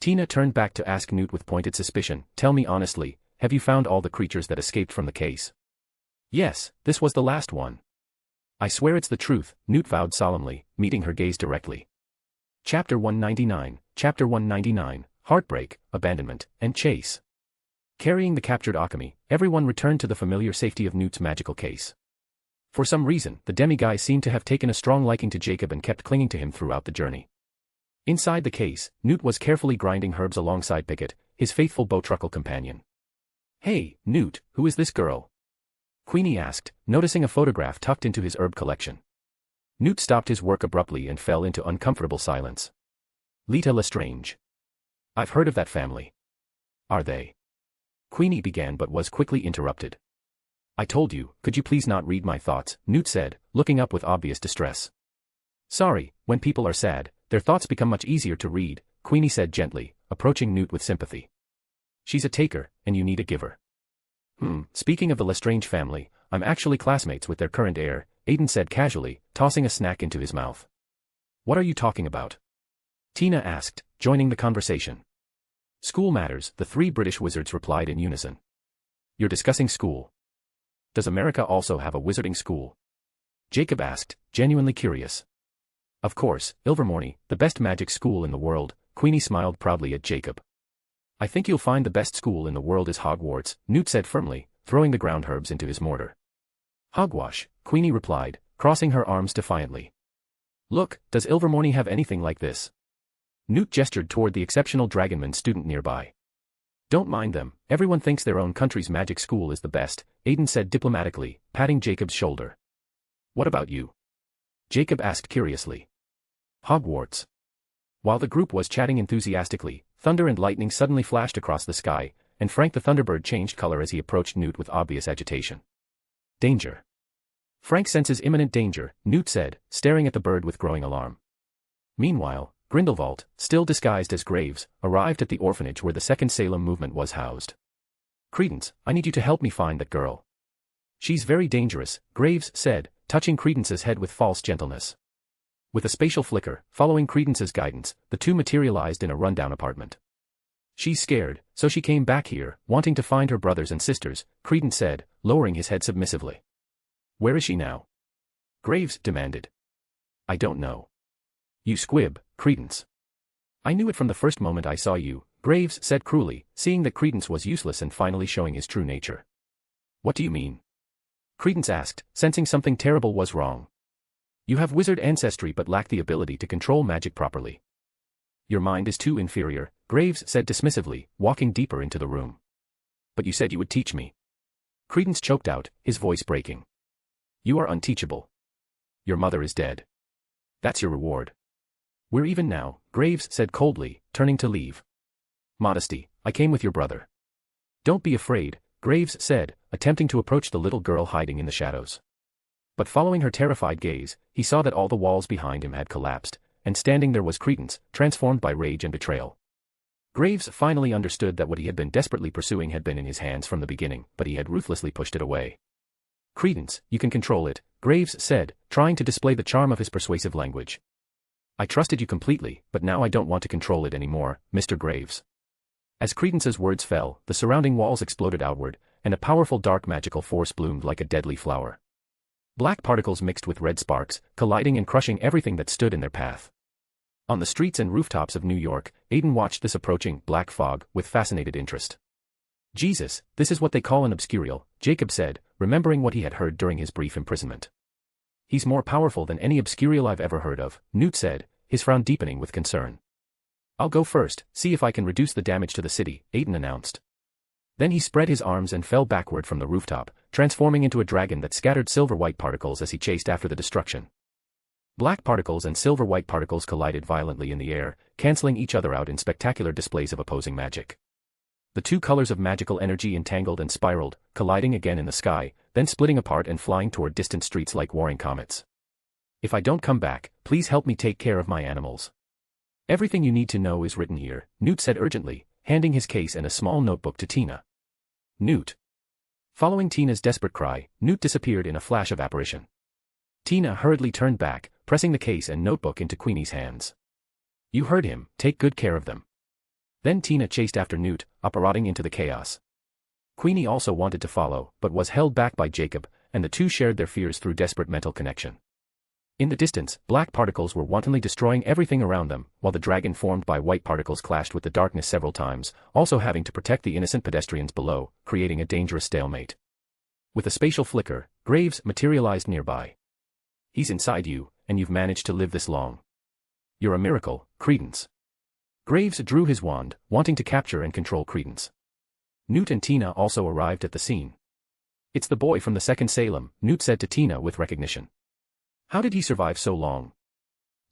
Tina turned back to ask Newt with pointed suspicion, "Tell me honestly, have you found all the creatures that escaped from the case?" "Yes, this was the last one." "I swear it's the truth," Newt vowed solemnly, meeting her gaze directly. Chapter 199, Heartbreak, Abandonment, and Chase. Carrying the captured alchemy, everyone returned to the familiar safety of Newt's magical case. For some reason, the demiguise seemed to have taken a strong liking to Jacob and kept clinging to him throughout the journey. Inside the case, Newt was carefully grinding herbs alongside Pickett, his faithful bowtruckle companion. "Hey, Newt, who is this girl?" Queenie asked, noticing a photograph tucked into his herb collection. Newt stopped his work abruptly and fell into uncomfortable silence. "Leta Lestrange. I've heard of that family." "Are they?" Queenie began but was quickly interrupted. "I told you, could you please not read my thoughts?" Newt said, looking up with obvious distress. "Sorry, when people are sad, their thoughts become much easier to read," Queenie said gently, approaching Newt with sympathy. "She's a taker, and you need a giver." Speaking of the Lestrange family, I'm actually classmates with their current heir," Aiden said casually, tossing a snack into his mouth. "What are you talking about?" Tina asked, joining the conversation. "School matters," the three British wizards replied in unison. "You're discussing school. Does America also have a wizarding school?" Jacob asked, genuinely curious. "Of course, Ilvermorny, the best magic school in the world," Queenie smiled proudly at Jacob. "I think you'll find the best school in the world is Hogwarts," Newt said firmly, throwing the ground herbs into his mortar. "Hogwash," Queenie replied, crossing her arms defiantly. "Look, does Ilvermorny have anything like this?" Newt gestured toward the exceptional dragonman student nearby. "Don't mind them, everyone thinks their own country's magic school is the best," Aiden said diplomatically, patting Jacob's shoulder. "What about you?" Jacob asked curiously. "Hogwarts." While the group was chatting enthusiastically, thunder and lightning suddenly flashed across the sky, and Frank the Thunderbird changed color as he approached Newt with obvious agitation. "Danger." "Frank senses imminent danger," Newt said, staring at the bird with growing alarm. Meanwhile, Grindelwald, still disguised as Graves, arrived at the orphanage where the Second Salem movement was housed. "Credence, I need you to help me find that girl." "She's very dangerous," Graves said, touching Credence's head with false gentleness. With a spatial flicker, following Credence's guidance, the two materialized in a rundown apartment. "She's scared, so she came back here, wanting to find her brothers and sisters," Credence said, lowering his head submissively. "Where is she now?" Graves demanded. "I don't know." "You squib, Credence." "I knew it from the first moment I saw you," Graves said cruelly, seeing that Credence was useless and finally showing his true nature. "What do you mean?" Credence asked, sensing something terrible was wrong. "You have wizard ancestry but lack the ability to control magic properly." "Your mind is too inferior," Graves said dismissively, walking deeper into the room. "But you said you would teach me." Credence choked out, his voice breaking. "You are unteachable. Your mother is dead. That's your reward." "We're even now," Graves said coldly, turning to leave. "Modesty, I came with your brother." "Don't be afraid," Graves said, attempting to approach the little girl hiding in the shadows. But following her terrified gaze, he saw that all the walls behind him had collapsed, and standing there was Credence, transformed by rage and betrayal. Graves finally understood that what he had been desperately pursuing had been in his hands from the beginning, but he had ruthlessly pushed it away. "Credence, you can control it," Graves said, trying to display the charm of his persuasive language. "I trusted you completely, but now I don't want to control it anymore, Mr. Graves." As Credence's words fell, the surrounding walls exploded outward, and a powerful dark magical force bloomed like a deadly flower. Black particles mixed with red sparks, colliding and crushing everything that stood in their path. On the streets and rooftops of New York, Aiden watched this approaching black fog with fascinated interest. "Jesus, this is what they call an obscurial," Jacob said, remembering what he had heard during his brief imprisonment. "He's more powerful than any obscurial I've ever heard of," Newt said, his frown deepening with concern. "I'll go first, see if I can reduce the damage to the city," Aiden announced. Then he spread his arms and fell backward from the rooftop, transforming into a dragon that scattered silver-white particles as he chased after the destruction. Black particles and silver-white particles collided violently in the air, canceling each other out in spectacular displays of opposing magic. The two colors of magical energy entangled and spiraled, colliding again in the sky, then splitting apart and flying toward distant streets like warring comets. If I don't come back, please help me take care of my animals. Everything you need to know is written here, Newt said urgently, handing his case and a small notebook to Tina. Newt. Following Tina's desperate cry, Newt disappeared in a flash of apparition. Tina hurriedly turned back, pressing the case and notebook into Queenie's hands. You heard him, take good care of them. Then Tina chased after Newt, apparating into the chaos. Queenie also wanted to follow, but was held back by Jacob, and the two shared their fears through desperate mental connection. In the distance, black particles were wantonly destroying everything around them, while the dragon formed by white particles clashed with the darkness several times, also having to protect the innocent pedestrians below, creating a dangerous stalemate. With a spatial flicker, Graves materialized nearby. He's inside you, and you've managed to live this long. You're a miracle, Credence. Graves drew his wand, wanting to capture and control Credence. Newt and Tina also arrived at the scene. It's the boy from the second Salem, Newt said to Tina with recognition. How did he survive so long?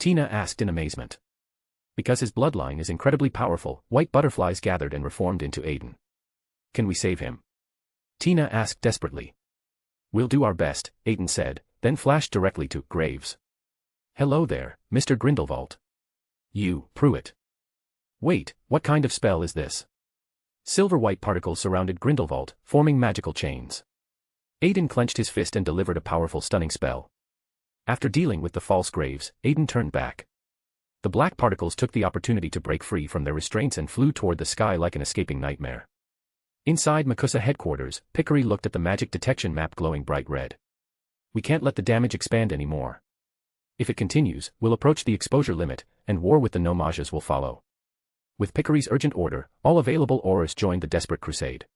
Tina asked in amazement. Because his bloodline is incredibly powerful, white butterflies gathered and reformed into Aiden. Can we save him? Tina asked desperately. We'll do our best, Aiden said, then flashed directly to Graves. Hello there, Mr. Grindelwald. You, Prewett. Wait, what kind of spell is this? Silver-white particles surrounded Grindelwald, forming magical chains. Aiden clenched his fist and delivered a powerful stunning spell. After dealing with the false Graves, Aiden turned back. The black particles took the opportunity to break free from their restraints and flew toward the sky like an escaping nightmare. Inside Makusa headquarters, Pickery looked at the magic detection map glowing bright red. We can't let the damage expand anymore. If it continues, we'll approach the exposure limit, and war with the Gnomages will follow. With Pickery's urgent order, all available auras joined the desperate crusade.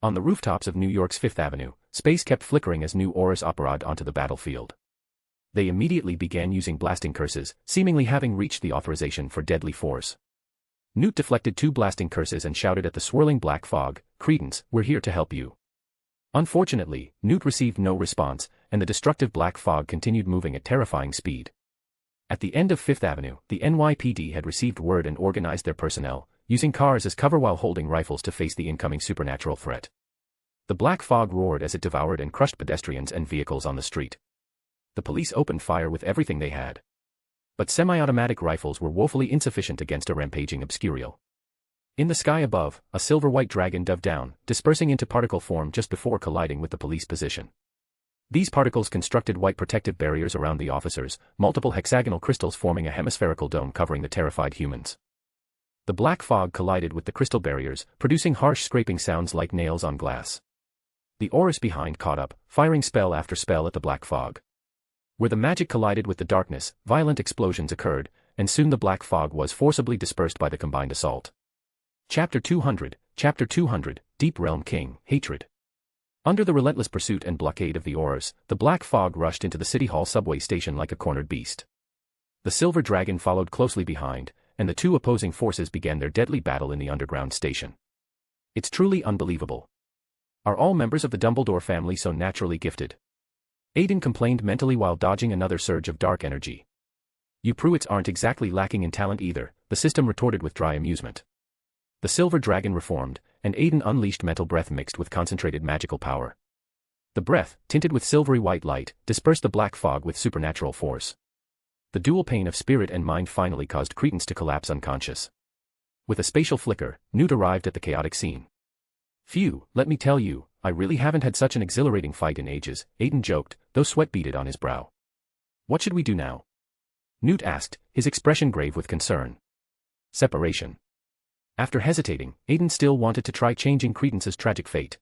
On the rooftops of New York's Fifth Avenue, space kept flickering as new auras operated onto the battlefield. They immediately began using blasting curses, seemingly having reached the authorization for deadly force. Newt deflected 2 blasting curses and shouted at the swirling black fog, Credence, we're here to help you. Unfortunately, Newt received no response, and the destructive black fog continued moving at terrifying speed. At the end of Fifth Avenue, the NYPD had received word and organized their personnel, using cars as cover while holding rifles to face the incoming supernatural threat. The black fog roared as it devoured and crushed pedestrians and vehicles on the street. The police opened fire with everything they had. But semi-automatic rifles were woefully insufficient against a rampaging obscurial. In the sky above, a silver-white dragon dove down, dispersing into particle form just before colliding with the police position. These particles constructed white protective barriers around the officers, multiple hexagonal crystals forming a hemispherical dome covering the terrified humans. The black fog collided with the crystal barriers, producing harsh scraping sounds like nails on glass. The Aurus behind caught up, firing spell after spell at the black fog. Where the magic collided with the darkness, violent explosions occurred, and soon the black fog was forcibly dispersed by the combined assault. Chapter 200, Deep Realm King, Hatred. Under the relentless pursuit and blockade of the Aurus, the black fog rushed into the City Hall subway station like a cornered beast. The silver dragon followed closely behind, and the two opposing forces began their deadly battle in the underground station. It's truly unbelievable. Are all members of the Dumbledore family so naturally gifted? Aiden complained mentally while dodging another surge of dark energy. You Prewetts aren't exactly lacking in talent either, the system retorted with dry amusement. The silver dragon reformed, and Aiden unleashed mental breath mixed with concentrated magical power. The breath, tinted with silvery white light, dispersed the black fog with supernatural force. The dual pain of spirit and mind finally caused Credence to collapse unconscious. With a spatial flicker, Newt arrived at the chaotic scene. Phew, let me tell you, I really haven't had such an exhilarating fight in ages, Aiden joked, though sweat beaded on his brow. What should we do now? Newt asked, his expression grave with concern. Separation. After hesitating, Aiden still wanted to try changing Credence's tragic fate.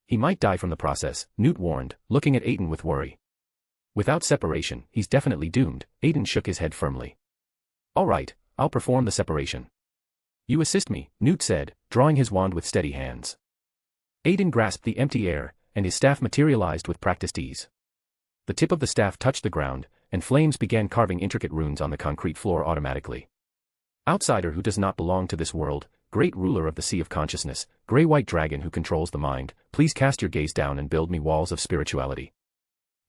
He might die from the process, Newt warned, looking at Aiden with worry. Without separation, he's definitely doomed, Aiden shook his head firmly. All right, I'll perform the separation. You assist me, Newt said, drawing his wand with steady hands. Aiden grasped the empty air, and his staff materialized with practiced ease. The tip of the staff touched the ground, and flames began carving intricate runes on the concrete floor automatically. Outsider who does not belong to this world, great ruler of the sea of consciousness, gray-white dragon who controls the mind, please cast your gaze down and build me walls of spirituality.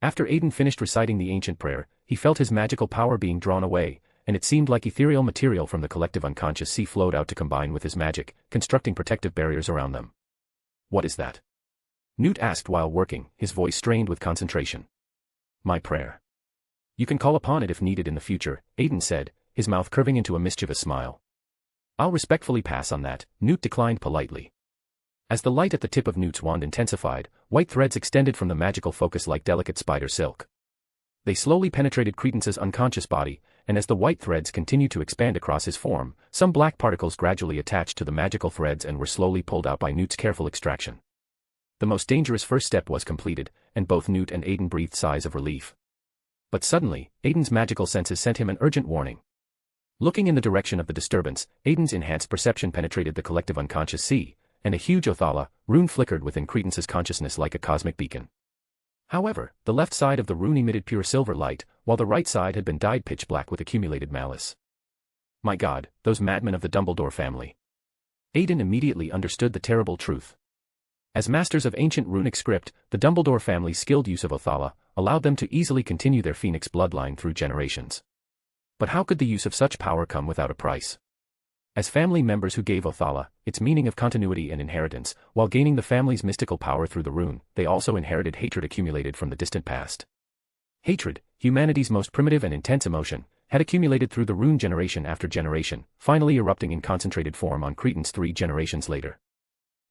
After Aiden finished reciting the ancient prayer, he felt his magical power being drawn away, and it seemed like ethereal material from the collective unconscious sea flowed out to combine with his magic, constructing protective barriers around them. What is that? Newt asked while working, his voice strained with concentration. My prayer. You can call upon it if needed in the future, Aiden said, his mouth curving into a mischievous smile. I'll respectfully pass on that, Newt declined politely. As the light at the tip of Newt's wand intensified, white threads extended from the magical focus like delicate spider silk. They slowly penetrated Credence's unconscious body, and as the white threads continued to expand across his form, some black particles gradually attached to the magical threads and were slowly pulled out by Newt's careful extraction. The most dangerous first step was completed, and both Newt and Aiden breathed sighs of relief. But suddenly, Aiden's magical senses sent him an urgent warning. Looking in the direction of the disturbance, Aiden's enhanced perception penetrated the collective unconscious sea, and a huge Othala rune flickered within Credence's consciousness like a cosmic beacon. However, the left side of the rune emitted pure silver light, while the right side had been dyed pitch black with accumulated malice. My God, those madmen of the Dumbledore family. Aiden immediately understood the terrible truth. As masters of ancient runic script, the Dumbledore family's skilled use of Othala allowed them to easily continue their phoenix bloodline through generations. But how could the use of such power come without a price? As family members who gave Othala its meaning of continuity and inheritance, while gaining the family's mystical power through the rune, they also inherited hatred accumulated from the distant past. Hatred, humanity's most primitive and intense emotion, had accumulated through the rune generation after generation, finally erupting in concentrated form on Cretans 3 generations later.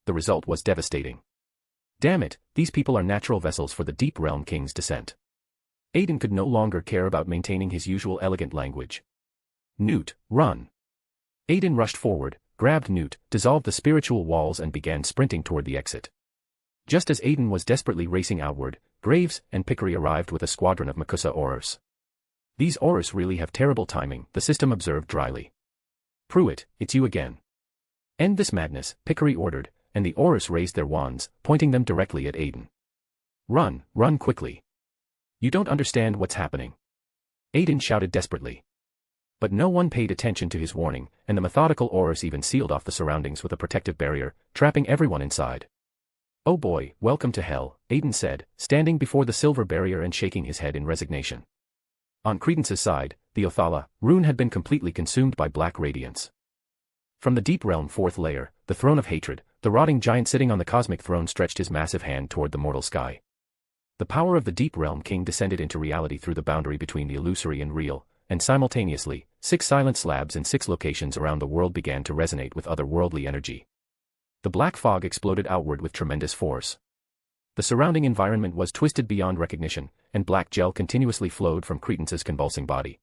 The result was devastating. Damn it, these people are natural vessels for the Deep Realm King's descent. Aiden could no longer care about maintaining his usual elegant language. Newt, run. Aiden rushed forward, grabbed Newt, dissolved the spiritual walls and began sprinting toward the exit. Just as Aiden was desperately racing outward, Graves and Pickery arrived with a squadron of Makusa Aurors. These Aurors really have terrible timing, the system observed dryly. Prewett, it's you again. End this madness, Pickery ordered, and the Aurors raised their wands, pointing them directly at Aiden. Run, run quickly. You don't understand what's happening. Aiden shouted desperately. But no one paid attention to his warning, and the methodical Aurors even sealed off the surroundings with a protective barrier, trapping everyone inside. Oh boy, welcome to hell, Aiden said, standing before the silver barrier and shaking his head in resignation. On Credence's side, the Othala rune had been completely consumed by black radiance. From the Deep Realm 4th layer, the throne of hatred, the rotting giant sitting on the cosmic throne stretched his massive hand toward the mortal sky. The power of the Deep Realm King descended into reality through the boundary between the illusory and real, and simultaneously, 6 silent slabs in 6 locations around the world began to resonate with otherworldly energy. The black fog exploded outward with tremendous force. The surrounding environment was twisted beyond recognition, and black gel continuously flowed from Credence's convulsing body.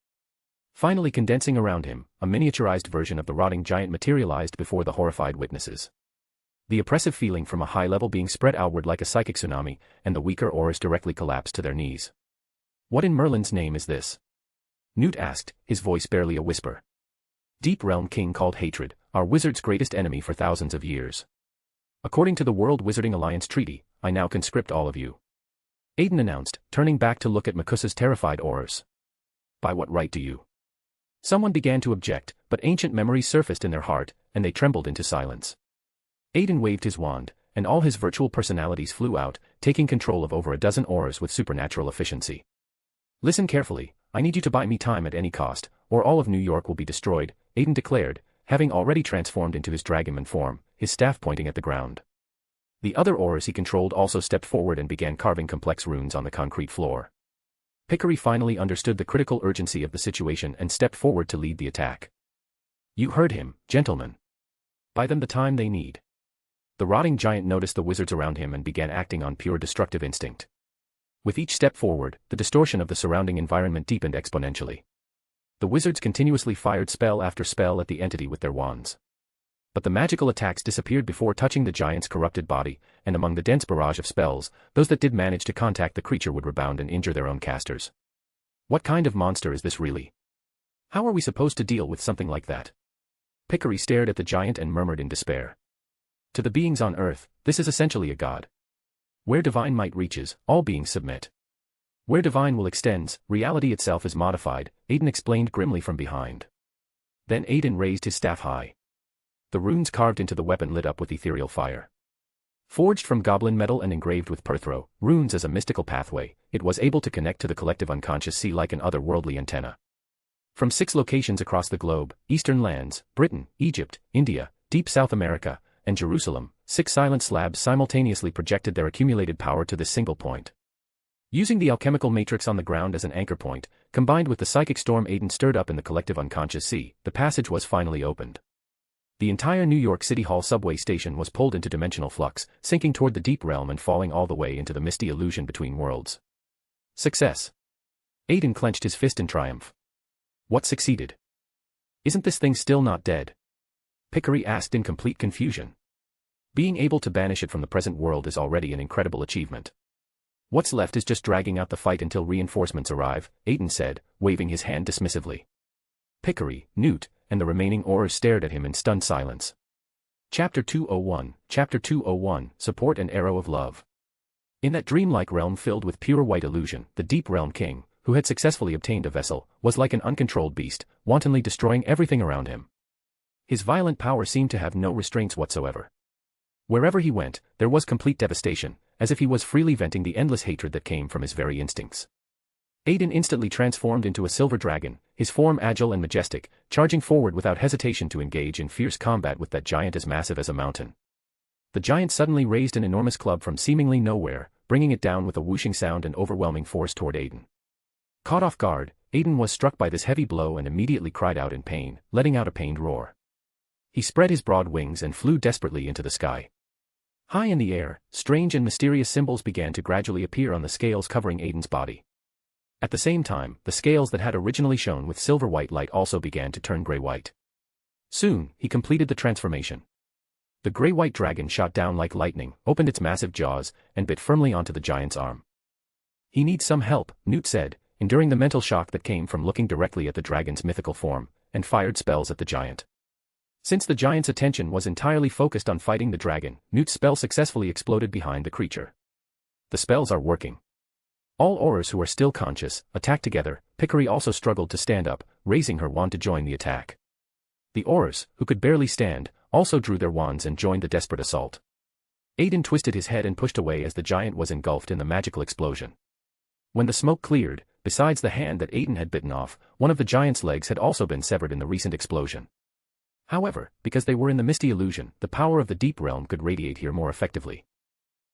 Finally condensing around him, a miniaturized version of the rotting giant materialized before the horrified witnesses. The oppressive feeling from a high level being spread outward like a psychic tsunami, and the weaker Aurors directly collapsed to their knees. What in Merlin's name is this? Newt asked, his voice barely a whisper. Deep Realm King called hatred, our wizard's greatest enemy for thousands of years. According to the World Wizarding Alliance Treaty, I now conscript all of you. Aiden announced, turning back to look at Makusa's terrified Aurors. By what right do you? Someone began to object, but ancient memories surfaced in their heart, and they trembled into silence. Aiden waved his wand, and all his virtual personalities flew out, taking control of over a dozen Aurors with supernatural efficiency. Listen carefully, I need you to buy me time at any cost, or all of New York will be destroyed, Aiden declared, having already transformed into his dragonman form, his staff pointing at the ground. The other Aurors he controlled also stepped forward and began carving complex runes on the concrete floor. Pickery finally understood the critical urgency of the situation and stepped forward to lead the attack. You heard him, gentlemen. Buy them the time they need. The rotting giant noticed the wizards around him and began acting on pure destructive instinct. With each step forward, the distortion of the surrounding environment deepened exponentially. The wizards continuously fired spell after spell at the entity with their wands. But the magical attacks disappeared before touching the giant's corrupted body, and among the dense barrage of spells, those that did manage to contact the creature would rebound and injure their own casters. What kind of monster is this really? How are we supposed to deal with something like that? Pickery stared at the giant and murmured in despair. To the beings on earth, this is essentially a god. Where divine might reaches, all beings submit. Where divine will extends, reality itself is modified, Aiden explained grimly from behind. Then Aiden raised his staff high. The runes carved into the weapon lit up with ethereal fire. Forged from goblin metal and engraved with perthro, runes as a mystical pathway, it was able to connect to the collective unconscious sea like an otherworldly antenna. From 6 locations across the globe, Eastern lands, Britain, Egypt, India, Deep South America, and Jerusalem, 6 silent slabs simultaneously projected their accumulated power to this single point. Using the alchemical matrix on the ground as an anchor point, combined with the psychic storm Aiden stirred up in the collective unconscious sea, the passage was finally opened. The entire New York City Hall subway station was pulled into dimensional flux, sinking toward the deep realm and falling all the way into the misty illusion between worlds. Success. Aiden clenched his fist in triumph. What succeeded? Isn't this thing still not dead? Pickery asked in complete confusion. Being able to banish it from the present world is already an incredible achievement. What's left is just dragging out the fight until reinforcements arrive, Aiden said, waving his hand dismissively. Pickery, Newt, and the remaining Aurors stared at him in stunned silence. Chapter 201, Support and Arrow of Love. In that dreamlike realm filled with pure white illusion, the Deep Realm King, who had successfully obtained a vessel, was like an uncontrolled beast, wantonly destroying everything around him. His violent power seemed to have no restraints whatsoever. Wherever he went, there was complete devastation, as if he was freely venting the endless hatred that came from his very instincts. Aiden instantly transformed into a silver dragon, his form agile and majestic, charging forward without hesitation to engage in fierce combat with that giant as massive as a mountain. The giant suddenly raised an enormous club from seemingly nowhere, bringing it down with a whooshing sound and overwhelming force toward Aiden. Caught off guard, Aiden was struck by this heavy blow and immediately cried out in pain, letting out a pained roar. He spread his broad wings and flew desperately into the sky. High in the air, strange and mysterious symbols began to gradually appear on the scales covering Aiden's body. At the same time, the scales that had originally shone with silver-white light also began to turn gray-white. Soon, he completed the transformation. The gray-white dragon shot down like lightning, opened its massive jaws, and bit firmly onto the giant's arm. He needs some help, Newt said, enduring the mental shock that came from looking directly at the dragon's mythical form, and fired spells at the giant. Since the giant's attention was entirely focused on fighting the dragon, Newt's spell successfully exploded behind the creature. The spells are working. All Aurors who are still conscious, attack together. Pickery also struggled to stand up, raising her wand to join the attack. The Aurors, who could barely stand, also drew their wands and joined the desperate assault. Aiden twisted his head and pushed away as the giant was engulfed in the magical explosion. When the smoke cleared, besides the hand that Aiden had bitten off, one of the giant's legs had also been severed in the recent explosion. However, because they were in the misty illusion, the power of the deep realm could radiate here more effectively.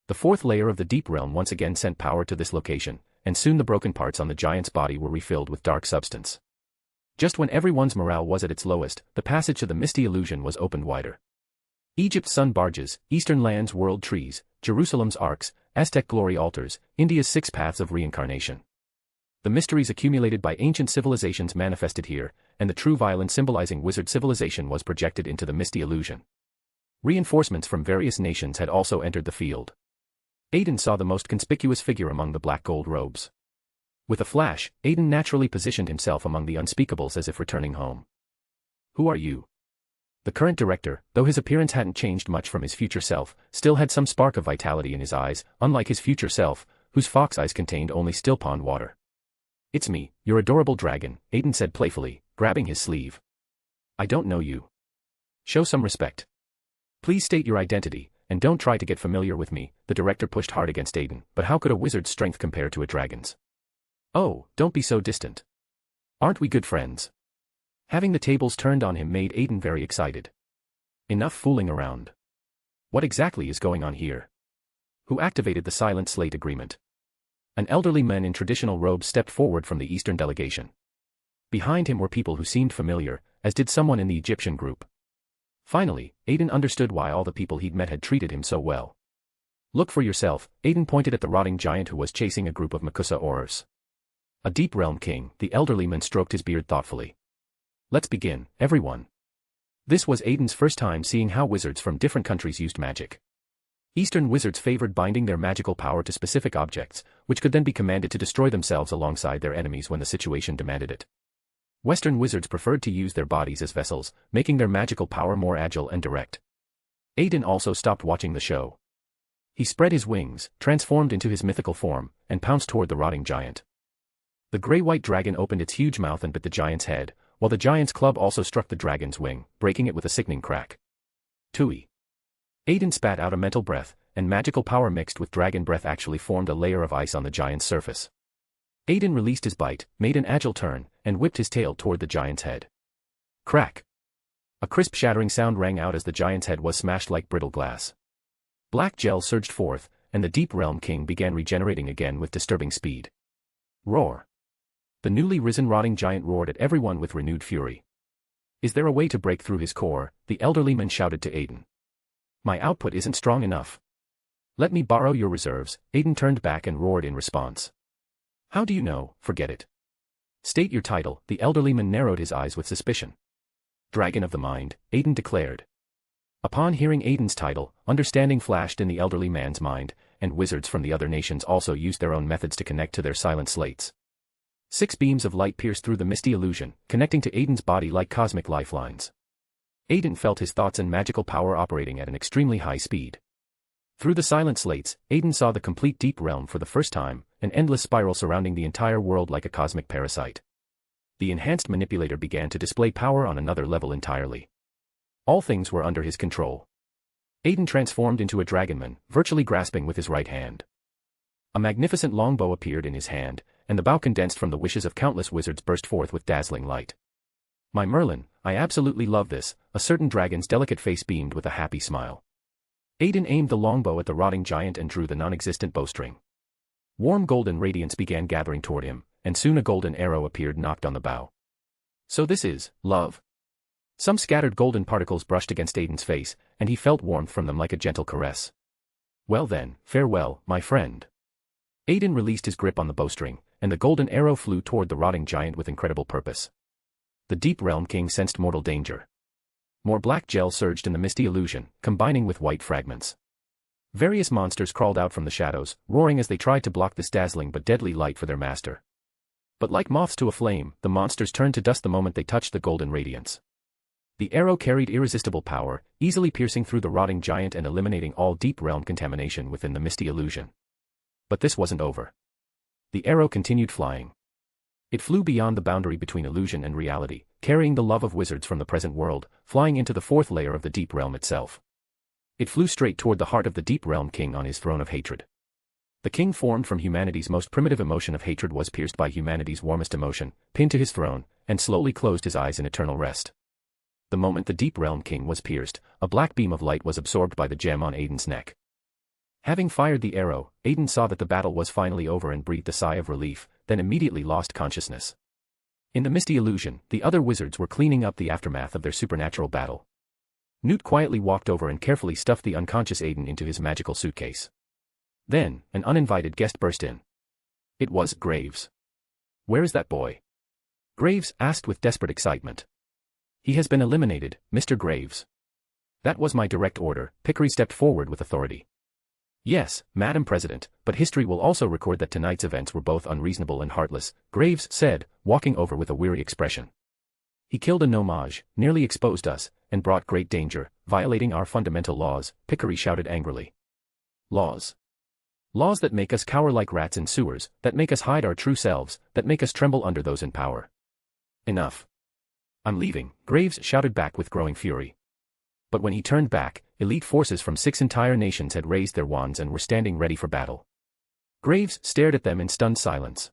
The 4th layer of the deep realm once again sent power to this location, and soon the broken parts on the giant's body were refilled with dark substance. Just when everyone's morale was at its lowest, the passage to the misty illusion was opened wider. Egypt's sun barges, Eastern lands world trees, Jerusalem's arcs, Aztec glory altars, India's 6 paths of reincarnation. The mysteries accumulated by ancient civilizations manifested here, and the true violence symbolizing wizard civilization was projected into the misty illusion. Reinforcements from various nations had also entered the field. Aiden saw the most conspicuous figure among the black gold robes. With a flash, Aiden naturally positioned himself among the unspeakables as if returning home. Who are you? The current director, though his appearance hadn't changed much from his future self, still had some spark of vitality in his eyes, unlike his future self, whose fox eyes contained only still pond water. It's me, your adorable dragon, Aiden said playfully, grabbing his sleeve. I don't know you. Show some respect. Please state your identity, and don't try to get familiar with me. The director pushed hard against Aiden, but how could a wizard's strength compare to a dragon's? Oh, don't be so distant. Aren't we good friends? Having the tables turned on him made Aiden very excited. Enough fooling around. What exactly is going on here? Who activated the silent slate agreement? An elderly man in traditional robes stepped forward from the Eastern delegation. Behind him were people who seemed familiar, as did someone in the Egyptian group. Finally, Aiden understood why all the people he'd met had treated him so well. Look for yourself, Aiden pointed at the rotting giant who was chasing a group of Makusa Aurors. A deep realm king, the elderly man stroked his beard thoughtfully. Let's begin, everyone. This was Aiden's first time seeing how wizards from different countries used magic. Eastern wizards favored binding their magical power to specific objects, which could then be commanded to destroy themselves alongside their enemies when the situation demanded it. Western wizards preferred to use their bodies as vessels, making their magical power more agile and direct. Aiden also stopped watching the show. He spread his wings, transformed into his mythical form, and pounced toward the rotting giant. The gray-white dragon opened its huge mouth and bit the giant's head, while the giant's club also struck the dragon's wing, breaking it with a sickening crack. Tui. Aiden spat out a mental breath, and magical power mixed with dragon breath actually formed a layer of ice on the giant's surface. Aiden released his bite, made an agile turn, and whipped his tail toward the giant's head. Crack! A crisp shattering sound rang out as the giant's head was smashed like brittle glass. Black gel surged forth, and the Deep Realm King began regenerating again with disturbing speed. Roar! The newly risen rotting giant roared at everyone with renewed fury. Is there a way to break through his core? The elderly man shouted to Aiden. My output isn't strong enough. Let me borrow your reserves. Aiden turned back and roared in response. How do you know? Forget it. State your title. The elderly man narrowed his eyes with suspicion. Dragon of the Mind, Aiden declared. Upon hearing Aiden's title, understanding flashed in the elderly man's mind, and wizards from the other nations also used their own methods to connect to their silent slates. 6 beams of light pierced through the misty illusion, connecting to Aiden's body like cosmic lifelines. Aiden felt his thoughts and magical power operating at an extremely high speed. Through the silent slates, Aiden saw the complete deep realm for the first time, an endless spiral surrounding the entire world like a cosmic parasite. The enhanced manipulator began to display power on another level entirely. All things were under his control. Aiden transformed into a dragonman, virtually grasping with his right hand. A magnificent longbow appeared in his hand, and the bow condensed from the wishes of countless wizards burst forth with dazzling light. My Merlin, I absolutely love this, a certain dragon's delicate face beamed with a happy smile. Aiden aimed the longbow at the rotting giant and drew the non-existent bowstring. Warm golden radiance began gathering toward him, and soon a golden arrow appeared knocked on the bow. So this is love. Some scattered golden particles brushed against Aiden's face, and he felt warmth from them like a gentle caress. Well then, farewell, my friend. Aiden released his grip on the bowstring, and the golden arrow flew toward the rotting giant with incredible purpose. The Deep Realm King sensed mortal danger. More black gel surged in the misty illusion, combining with white fragments. Various monsters crawled out from the shadows, roaring as they tried to block this dazzling but deadly light for their master. But like moths to a flame, the monsters turned to dust the moment they touched the golden radiance. The arrow carried irresistible power, easily piercing through the rotting giant and eliminating all deep realm contamination within the misty illusion. But this wasn't over. The arrow continued flying. It flew beyond the boundary between illusion and reality, carrying the love of wizards from the present world, flying into the 4th layer of the deep realm itself. It flew straight toward the heart of the Deep Realm King on his throne of hatred. The king formed from humanity's most primitive emotion of hatred was pierced by humanity's warmest emotion, pinned to his throne, and slowly closed his eyes in eternal rest. The moment the Deep Realm King was pierced, a black beam of light was absorbed by the gem on Aiden's neck. Having fired the arrow, Aiden saw that the battle was finally over and breathed a sigh of relief, then immediately lost consciousness. In the misty illusion, the other wizards were cleaning up the aftermath of their supernatural battle. Newt quietly walked over and carefully stuffed the unconscious Aiden into his magical suitcase. Then, an uninvited guest burst in. It was Graves. Where is that boy? Graves asked with desperate excitement. He has been eliminated, Mr. Graves. That was my direct order. Pickery stepped forward with authority. Yes, Madam President, but history will also record that tonight's events were both unreasonable and heartless, Graves said, walking over with a weary expression. He killed a nomage, nearly exposed us, and brought great danger, violating our fundamental laws, Pickery shouted angrily. Laws. Laws that make us cower like rats in sewers, that make us hide our true selves, that make us tremble under those in power. Enough. I'm leaving, Graves shouted back with growing fury. But when he turned back, elite forces from 6 entire nations had raised their wands and were standing ready for battle. Graves stared at them in stunned silence.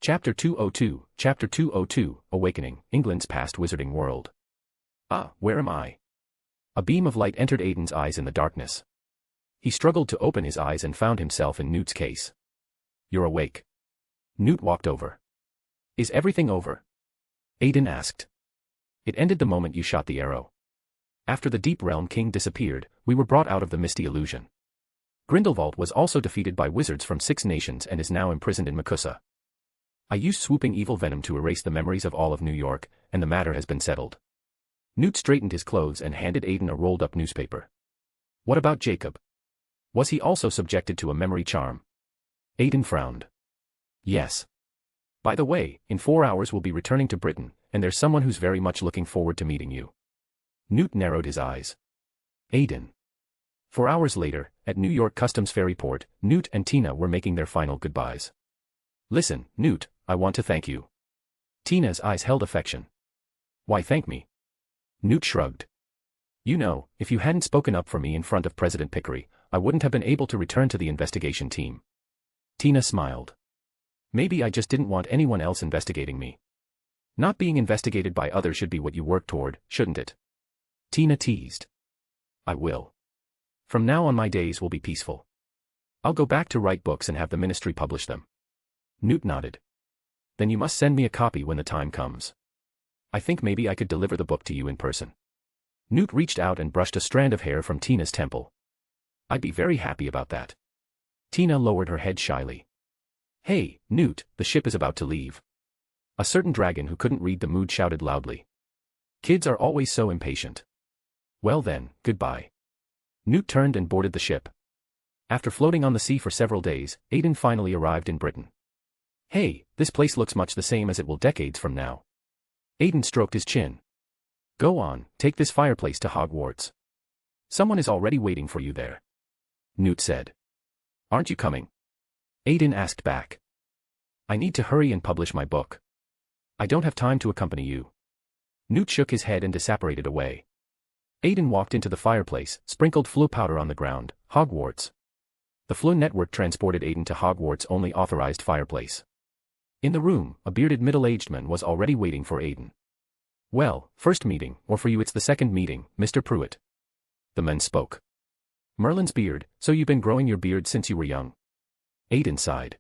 Chapter 202, Chapter 202, Awakening, England's Past Wizarding World. Ah, where am I? A beam of light entered Aiden's eyes in the darkness. He struggled to open his eyes and found himself in Newt's case. You're awake. Newt walked over. Is everything over? Aiden asked. It ended the moment you shot the arrow. After the Deep Realm King disappeared, we were brought out of the misty illusion. Grindelwald was also defeated by wizards from 6 nations and is now imprisoned in Makusa. I used swooping evil venom to erase the memories of all of New York, and the matter has been settled. Newt straightened his clothes and handed Aiden a rolled-up newspaper. What about Jacob? Was he also subjected to a memory charm? Aiden frowned. Yes. By the way, in 4 hours we'll be returning to Britain, and there's someone who's very much looking forward to meeting you. Newt narrowed his eyes. Aiden. 4 hours later, at New York Customs Ferry Port, Newt and Tina were making their final goodbyes. Listen, Newt, I want to thank you. Tina's eyes held affection. Why thank me? Newt shrugged. You know, if you hadn't spoken up for me in front of President Pickery, I wouldn't have been able to return to the investigation team. Tina smiled. Maybe I just didn't want anyone else investigating me. Not being investigated by others should be what you work toward, shouldn't it? Tina teased. I will. From now on my days will be peaceful. I'll go back to write books and have the ministry publish them. Newt nodded. Then you must send me a copy when the time comes. I think maybe I could deliver the book to you in person. Newt reached out and brushed a strand of hair from Tina's temple. I'd be very happy about that. Tina lowered her head shyly. Hey, Newt, the ship is about to leave. A certain dragon who couldn't read the mood shouted loudly. Kids are always so impatient. Well then, goodbye. Newt turned and boarded the ship. After floating on the sea for several days, Aiden finally arrived in Britain. Hey, this place looks much the same as it will decades from now. Aiden stroked his chin. Go on, take this fireplace to Hogwarts. Someone is already waiting for you there. Newt said. Aren't you coming? Aiden asked back. I need to hurry and publish my book. I don't have time to accompany you. Newt shook his head and disapparated away. Aiden walked into the fireplace, sprinkled Floo powder on the ground. Hogwarts. The Floo network transported Aiden to Hogwarts' only authorized fireplace. In the room, a bearded middle-aged man was already waiting for Aiden. Well, first meeting, or for you it's the second meeting, Mr. Prewett. The man spoke. Merlin's beard, so you've been growing your beard since you were young. Aiden sighed.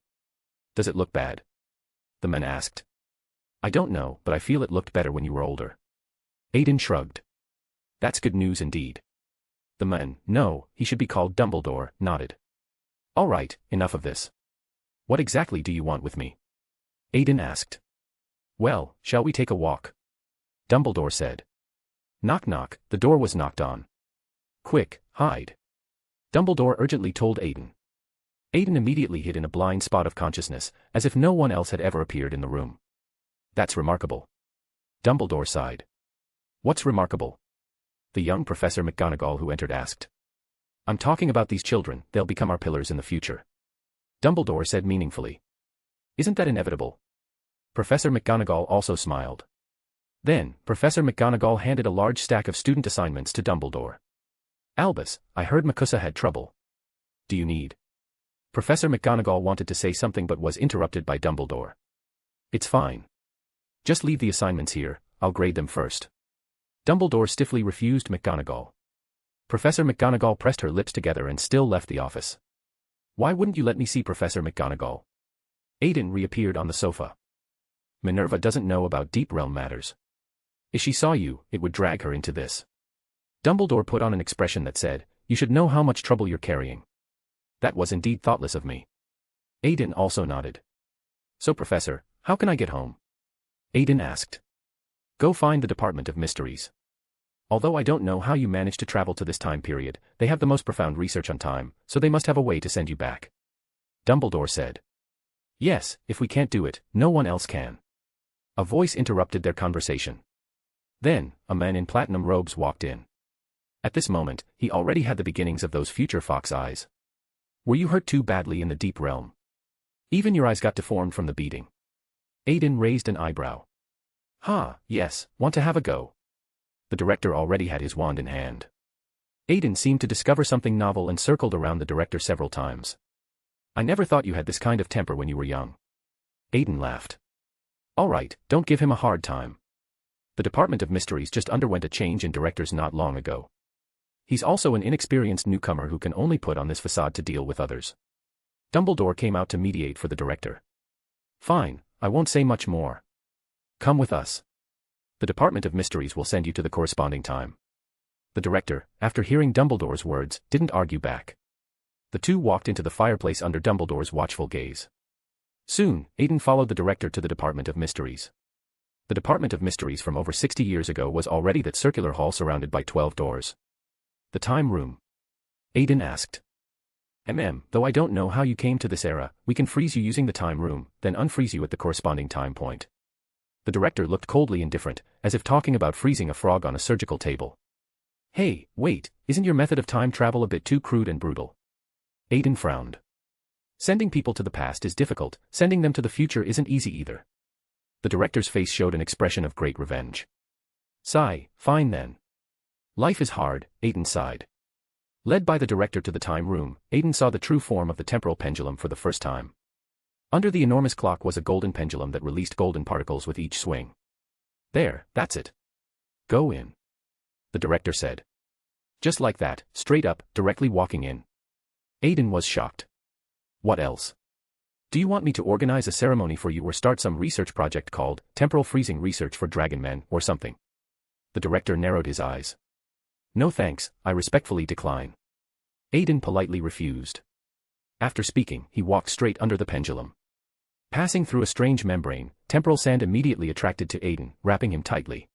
Does it look bad? The man asked. I don't know, but I feel it looked better when you were older. Aiden shrugged. That's good news indeed. The man, no, he should be called Dumbledore, nodded. All right, enough of this. What exactly do you want with me? Aiden asked. Well, shall we take a walk? Dumbledore said. Knock knock, the door was knocked on. Quick, hide. Dumbledore urgently told Aiden. Aiden immediately hid in a blind spot of consciousness, as if no one else had ever appeared in the room. That's remarkable. Dumbledore sighed. What's remarkable? The young Professor McGonagall who entered asked. I'm talking about these children, they'll become our pillars in the future. Dumbledore said meaningfully. Isn't that inevitable? Professor McGonagall also smiled. Then, Professor McGonagall handed a large stack of student assignments to Dumbledore. Albus, I heard Makusa had trouble. Do you need? Professor McGonagall wanted to say something but was interrupted by Dumbledore. It's fine. Just leave the assignments here, I'll grade them first. Dumbledore stiffly refused McGonagall. Professor McGonagall pressed her lips together and still left the office. Why wouldn't you let me see Professor McGonagall? Aiden reappeared on the sofa. Minerva doesn't know about deep realm matters. If she saw you, it would drag her into this. Dumbledore put on an expression that said, you should know how much trouble you're carrying. That was indeed thoughtless of me. Aiden also nodded. So Professor, how can I get home? Aiden asked. Go find the Department of Mysteries. Although I don't know how you managed to travel to this time period, they have the most profound research on time, so they must have a way to send you back. Dumbledore said. Yes, if we can't do it, no one else can. A voice interrupted their conversation. Then, a man in platinum robes walked in. At this moment, he already had the beginnings of those future fox eyes. Were you hurt too badly in the deep realm? Even your eyes got deformed from the beating. Aiden raised an eyebrow. Yes, want to have a go? The director already had his wand in hand. Aiden seemed to discover something novel and circled around the director several times. I never thought you had this kind of temper when you were young. Aiden laughed. All right, don't give him a hard time. The Department of Mysteries just underwent a change in directors not long ago. He's also an inexperienced newcomer who can only put on this facade to deal with others. Dumbledore came out to mediate for the director. Fine, I won't say much more. Come with us. The Department of Mysteries will send you to the corresponding time. The director, after hearing Dumbledore's words, didn't argue back. The two walked into the fireplace under Dumbledore's watchful gaze. Soon, Aiden followed the director to the Department of Mysteries. The Department of Mysteries from over 60 years ago was already that circular hall surrounded by 12 doors. The time room. Aiden asked. Though I don't know how you came to this era, we can freeze you using the time room, then unfreeze you at the corresponding time point. The director looked coldly indifferent, as if talking about freezing a frog on a surgical table. Hey, wait, isn't your method of time travel a bit too crude and brutal? Aiden frowned. Sending people to the past is difficult, sending them to the future isn't easy either. The director's face showed an expression of great revenge. Sigh, fine then. Life is hard, Aiden sighed. Led by the director to the time room, Aiden saw the true form of the temporal pendulum for the first time. Under the enormous clock was a golden pendulum that released golden particles with each swing. There, that's it. Go in. The director said. Just like that, straight up, directly walking in. Aiden was shocked. What else? Do you want me to organize a ceremony for you or start some research project called Temporal Freezing Research for Dragon Men or something? The director narrowed his eyes. No thanks, I respectfully decline. Aiden politely refused. After speaking, he walked straight under the pendulum. Passing through a strange membrane, temporal sand immediately attracted to Aiden, wrapping him tightly.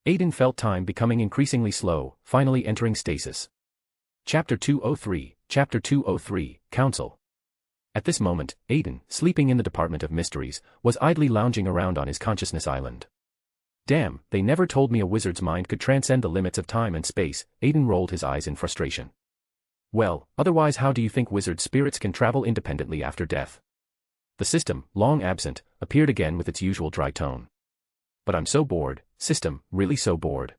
Aiden felt time becoming increasingly slow, finally entering stasis. Chapter 203, Chapter 203, Council. At this moment, Aiden, sleeping in the Department of Mysteries, was idly lounging around on his consciousness island. Damn, they never told me a wizard's mind could transcend the limits of time and space. Aiden rolled his eyes in frustration. Well, otherwise how do you think wizard spirits can travel independently after death? The system, long absent, appeared again with its usual dry tone. But I'm so bored, system, really so bored.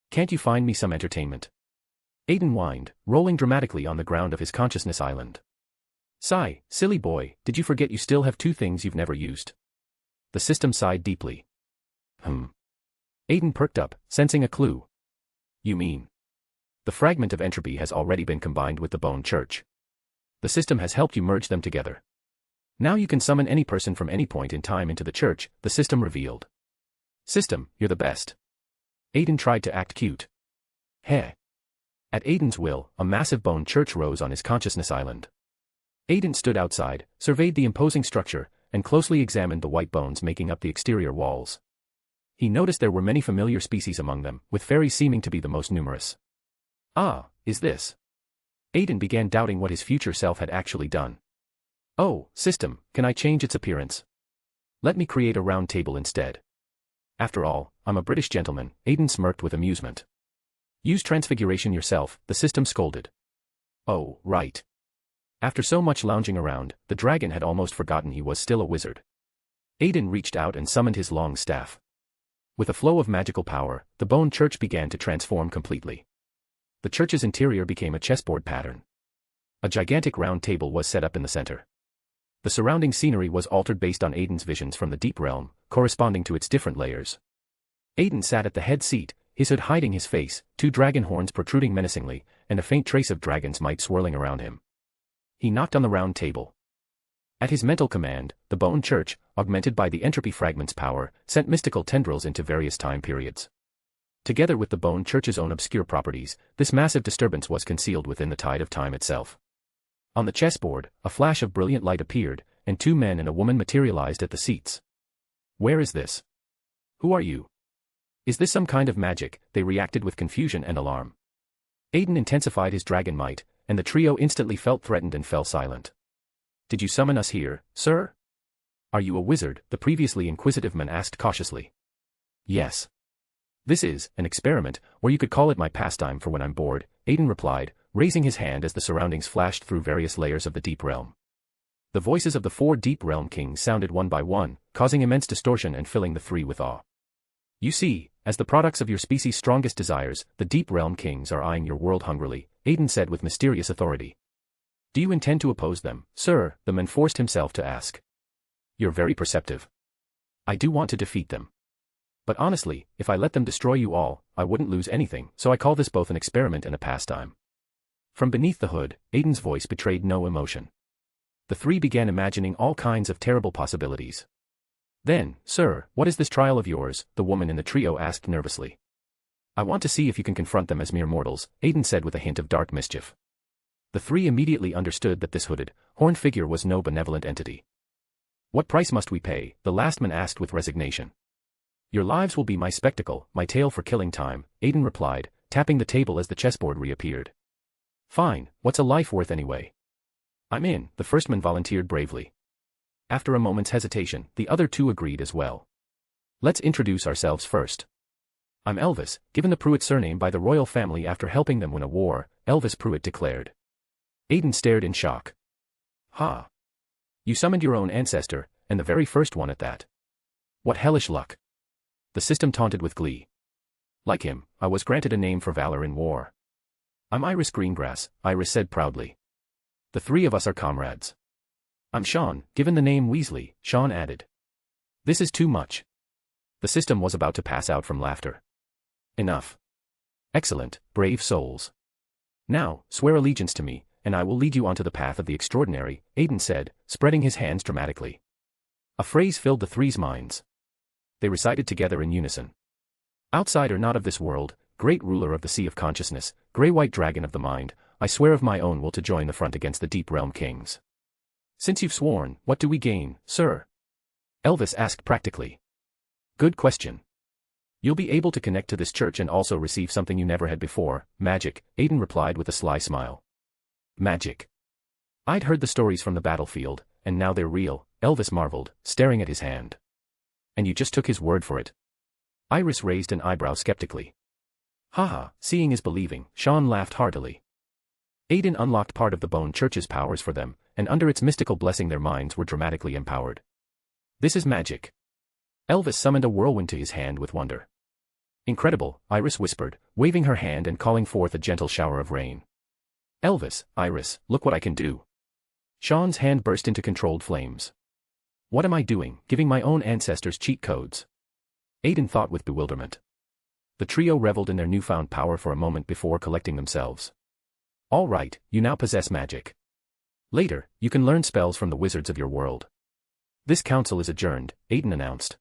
Can't you find me some entertainment? Aiden whined, rolling dramatically on the ground of his consciousness island. Sigh, silly boy, did you forget you still have two things you've never used? The system sighed deeply. Aiden perked up, sensing a clue. You mean? The fragment of entropy has already been combined with the bone church. The system has helped you merge them together. Now you can summon any person from any point in time into the church, the system revealed. System, you're the best. Aiden tried to act cute. Heh. At Aiden's will, a massive bone church rose on his consciousness island. Aiden stood outside, surveyed the imposing structure, and closely examined the white bones making up the exterior walls. He noticed there were many familiar species among them, with fairies seeming to be the most numerous. Ah, is this? Aiden began doubting what his future self had actually done. Oh, system, can I change its appearance? Let me create a round table instead. After all, I'm a British gentleman, Aiden smirked with amusement. Use transfiguration yourself, the system scolded. Oh, right. After so much lounging around, the dragon had almost forgotten he was still a wizard. Aiden reached out and summoned his long staff. With a flow of magical power, the bone church began to transform completely. The church's interior became a chessboard pattern. A gigantic round table was set up in the center. The surrounding scenery was altered based on Aiden's visions from the deep realm, corresponding to its different layers. Aiden sat at the head seat, his hood hiding his face, two dragon horns protruding menacingly, and a faint trace of dragon's might swirling around him. He knocked on the round table. At his mental command, the bone church, augmented by the entropy fragment's power, sent mystical tendrils into various time periods. Together with the bone church's own obscure properties, this massive disturbance was concealed within the tide of time itself. On the chessboard, a flash of brilliant light appeared, and two men and a woman materialized at the seats. Where is this? Who are you? Is this some kind of magic? They reacted with confusion and alarm. Aiden intensified his dragon might, and the trio instantly felt threatened and fell silent. Did you summon us here, sir? Are you a wizard? The previously inquisitive man asked cautiously. Yes. This is an experiment, or you could call it my pastime for when I'm bored, Aiden replied, raising his hand as the surroundings flashed through various layers of the deep realm. The voices of the four deep realm kings sounded one by one, causing immense distortion and filling the three with awe. You see, as the products of your species' strongest desires, the deep realm kings are eyeing your world hungrily, Aiden said with mysterious authority. Do you intend to oppose them, sir? The man forced himself to ask. You're very perceptive. I do want to defeat them. But honestly, if I let them destroy you all, I wouldn't lose anything, so I call this both an experiment and a pastime. From beneath the hood, Aiden's voice betrayed no emotion. The three began imagining all kinds of terrible possibilities. Then, sir, what is this trial of yours? The woman in the trio asked nervously. I want to see if you can confront them as mere mortals, Aiden said with a hint of dark mischief. The three immediately understood that this hooded, horned figure was no benevolent entity. What price must we pay? The last man asked with resignation. Your lives will be my spectacle, my tale for killing time, Aiden replied, tapping the table as the chessboard reappeared. Fine, what's a life worth anyway? I'm in, the first man volunteered bravely. After a moment's hesitation, the other two agreed as well. Let's introduce ourselves first. I'm Elvis, given the Prewett surname by the royal family after helping them win a war, Elvis Prewett declared. Aiden stared in shock. Ha! You summoned your own ancestor, and the very first one at that. What hellish luck! The system taunted with glee. Like him, I was granted a name for valor in war. I'm Iris Greengrass, Iris said proudly. The three of us are comrades. I'm Sean, given the name Weasley, Sean added. This is too much. The system was about to pass out from laughter. Enough. Excellent, brave souls. Now, swear allegiance to me, and I will lead you onto the path of the extraordinary, Aiden said, spreading his hands dramatically. A phrase filled the three's minds. They recited together in unison. Outsider not of this world, great ruler of the sea of consciousness, grey-white dragon of the mind, I swear of my own will to join the front against the deep realm kings. Since you've sworn, what do we gain, sir? Elvis asked practically. Good question. You'll be able to connect to this church and also receive something you never had before, magic, Aiden replied with a sly smile. Magic. I'd heard the stories from the battlefield, and now they're real, Elvis marveled, staring at his hand. And you just took his word for it? Iris raised an eyebrow skeptically. Haha, seeing is believing, Sean laughed heartily. Aiden unlocked part of the Bone Church's powers for them, and under its mystical blessing their minds were dramatically empowered. This is magic. Elvis summoned a whirlwind to his hand with wonder. Incredible, Iris whispered, waving her hand and calling forth a gentle shower of rain. Elvis, Iris, look what I can do. Sean's hand burst into controlled flames. What am I doing, giving my own ancestors cheat codes? Aiden thought with bewilderment. The trio reveled in their newfound power for a moment before collecting themselves. All right, you now possess magic. Later, you can learn spells from the wizards of your world. This council is adjourned, Aiden announced.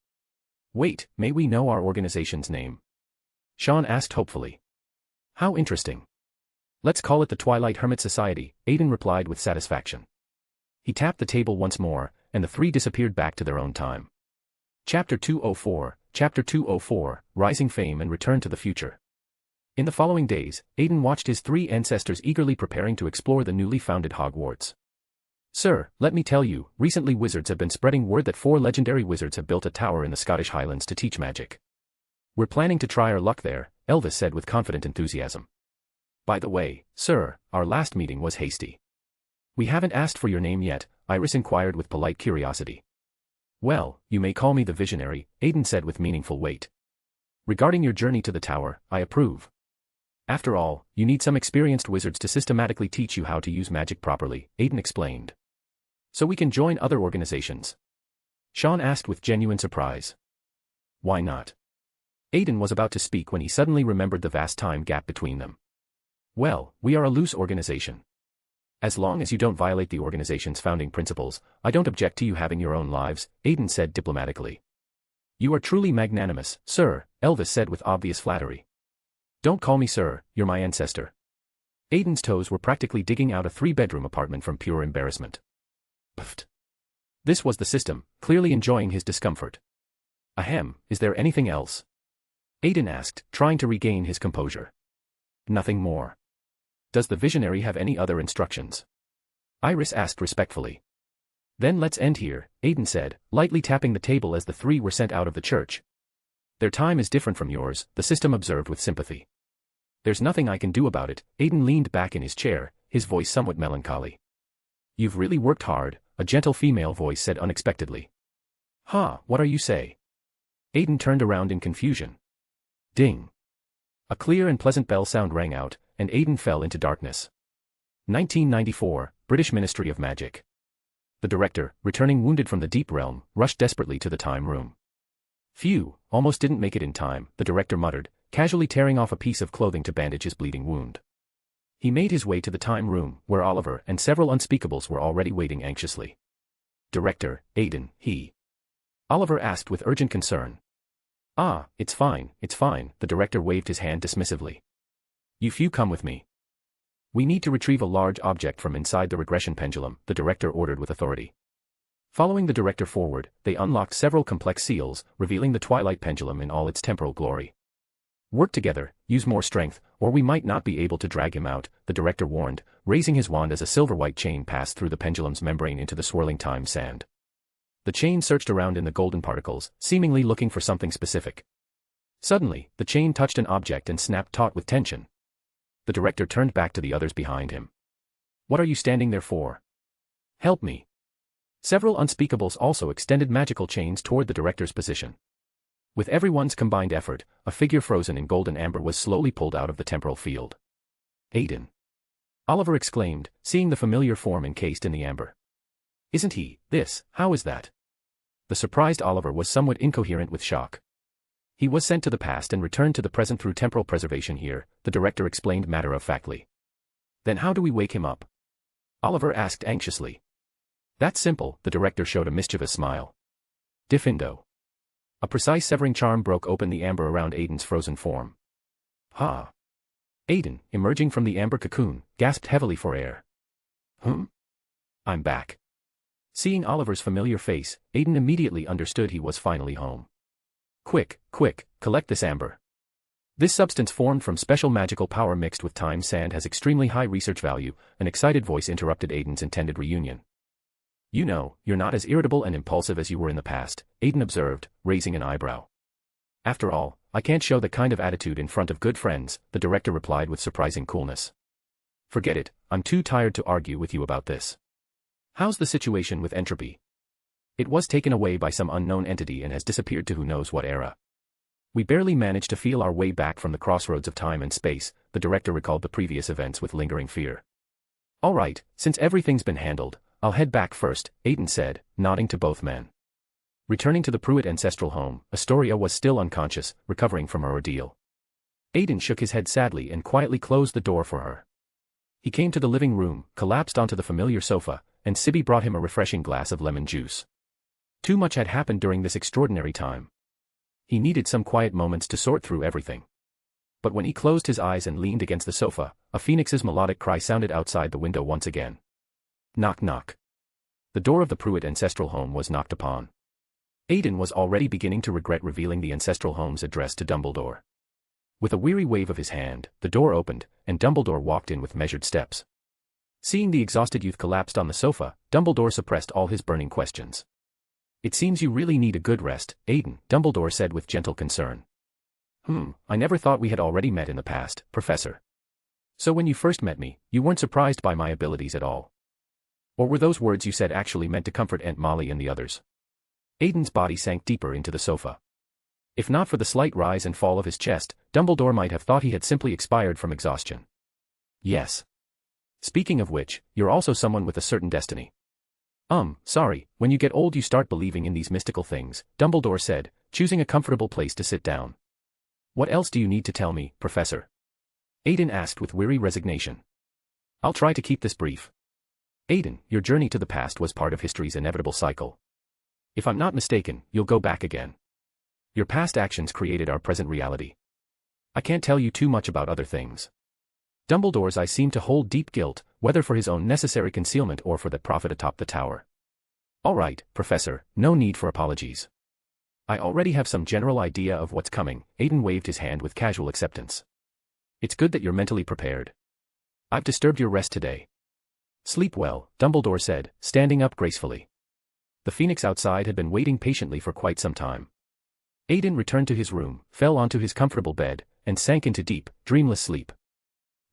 Wait, may we know our organization's name? Sean asked hopefully. How interesting. Let's call it the Twilight Hermit Society, Aiden replied with satisfaction. He tapped the table once more, and the three disappeared back to their own time. Chapter 204, Rising Fame and Return to the Future. In the following days, Aiden watched his three ancestors eagerly preparing to explore the newly founded Hogwarts. Sir, let me tell you, recently wizards have been spreading word that 4 legendary wizards have built a tower in the Scottish Highlands to teach magic. We're planning to try our luck there, Elvis said with confident enthusiasm. By the way, sir, our last meeting was hasty. We haven't asked for your name yet, Iris inquired with polite curiosity. Well, you may call me the Visionary, Aiden said with meaningful weight. Regarding your journey to the tower, I approve. After all, you need some experienced wizards to systematically teach you how to use magic properly, Aiden explained. So we can join other organizations? Sean asked with genuine surprise. Why not? Aiden was about to speak when he suddenly remembered the vast time gap between them. Well, we are a loose organization. As long as you don't violate the organization's founding principles, I don't object to you having your own lives, Aiden said diplomatically. You are truly magnanimous, sir, Elvis said with obvious flattery. Don't call me sir, you're my ancestor. Aiden's toes were practically digging out a 3-bedroom apartment from pure embarrassment. Pfft. This was the system, clearly enjoying his discomfort. Ahem, is there anything else? Aiden asked, trying to regain his composure. Nothing more. Does the Visionary have any other instructions? Iris asked respectfully. Then let's end here, Aiden said, lightly tapping the table as the three were sent out of the church. Their time is different from yours, the system observed with sympathy. There's nothing I can do about it, Aiden leaned back in his chair, his voice somewhat melancholy. You've really worked hard, a gentle female voice said unexpectedly. Ha, what are you say? Aiden turned around in confusion. Ding. A clear and pleasant bell sound rang out, and Aiden fell into darkness. 1994, British Ministry of Magic. The director, returning wounded from the deep realm, rushed desperately to the time room. Phew, almost didn't make it in time, the director muttered, casually tearing off a piece of clothing to bandage his bleeding wound. He made his way to the time room, where Oliver and several unspeakables were already waiting anxiously. Director, Aiden, he. Oliver asked with urgent concern. Ah, it's fine, the director waved his hand dismissively. You few come with me. We need to retrieve a large object from inside the regression pendulum, the director ordered with authority. Following the director forward, they unlocked several complex seals, revealing the Twilight pendulum in all its temporal glory. Work together, use more strength, or we might not be able to drag him out, the director warned, raising his wand as a silver-white chain passed through the pendulum's membrane into the swirling time sand. The chain searched around in the golden particles, seemingly looking for something specific. Suddenly, the chain touched an object and snapped taut with tension. The director turned back to the others behind him. What are you standing there for? Help me. Several unspeakables also extended magical chains toward the director's position. With everyone's combined effort, a figure frozen in golden amber was slowly pulled out of the temporal field. Aiden. Oliver exclaimed, seeing the familiar form encased in the amber. Isn't he, this, how is that? The surprised Oliver was somewhat incoherent with shock. He was sent to the past and returned to the present through temporal preservation here, the director explained matter-of-factly. Then how do we wake him up? Oliver asked anxiously. That's simple, the director showed a mischievous smile. Diffindo. A precise severing charm broke open the amber around Aiden's frozen form. Ha! Aiden, emerging from the amber cocoon, gasped heavily for air. I'm back. Seeing Oliver's familiar face, Aiden immediately understood he was finally home. Quick, collect this amber. This substance formed from special magical power mixed with time sand has extremely high research value, an excited voice interrupted Aiden's intended reunion. You know, you're not as irritable and impulsive as you were in the past, Aiden observed, raising an eyebrow. After all, I can't show that kind of attitude in front of good friends, the director replied with surprising coolness. Forget it, I'm too tired to argue with you about this. How's the situation with entropy? It was taken away by some unknown entity and has disappeared to who knows what era. We barely managed to feel our way back from the crossroads of time and space, the director recalled the previous events with lingering fear. All right, since everything's been handled, I'll head back first, Aiden said, nodding to both men. Returning to the Prewett ancestral home, Astoria was still unconscious, recovering from her ordeal. Aiden shook his head sadly and quietly closed the door for her. He came to the living room, collapsed onto the familiar sofa, and Sibby brought him a refreshing glass of lemon juice. Too much had happened during this extraordinary time. He needed some quiet moments to sort through everything. But when he closed his eyes and leaned against the sofa, a phoenix's melodic cry sounded outside the window once again. Knock knock. The door of the Prewett ancestral home was knocked upon. Aiden was already beginning to regret revealing the ancestral home's address to Dumbledore. With a weary wave of his hand, the door opened, and Dumbledore walked in with measured steps. Seeing the exhausted youth collapsed on the sofa, Dumbledore suppressed all his burning questions. It seems you really need a good rest, Aiden, Dumbledore said with gentle concern. I never thought we had already met in the past, Professor. So when you first met me, you weren't surprised by my abilities at all? Or were those words you said actually meant to comfort Aunt Molly and the others? Aiden's body sank deeper into the sofa. If not for the slight rise and fall of his chest, Dumbledore might have thought he had simply expired from exhaustion. Yes. Speaking of which, you're also someone with a certain destiny. Sorry, when you get old you start believing in these mystical things, Dumbledore said, choosing a comfortable place to sit down. What else do you need to tell me, Professor? Aiden asked with weary resignation. I'll try to keep this brief. Aiden, your journey to the past was part of history's inevitable cycle. If I'm not mistaken, you'll go back again. Your past actions created our present reality. I can't tell you too much about other things. Dumbledore's eyes seemed to hold deep guilt, whether for his own necessary concealment or for that prophet atop the tower. All right, Professor, no need for apologies. I already have some general idea of what's coming, Aiden waved his hand with casual acceptance. It's good that you're mentally prepared. I've disturbed your rest today. Sleep well, Dumbledore said, standing up gracefully. The phoenix outside had been waiting patiently for quite some time. Aiden returned to his room, fell onto his comfortable bed, and sank into deep, dreamless sleep.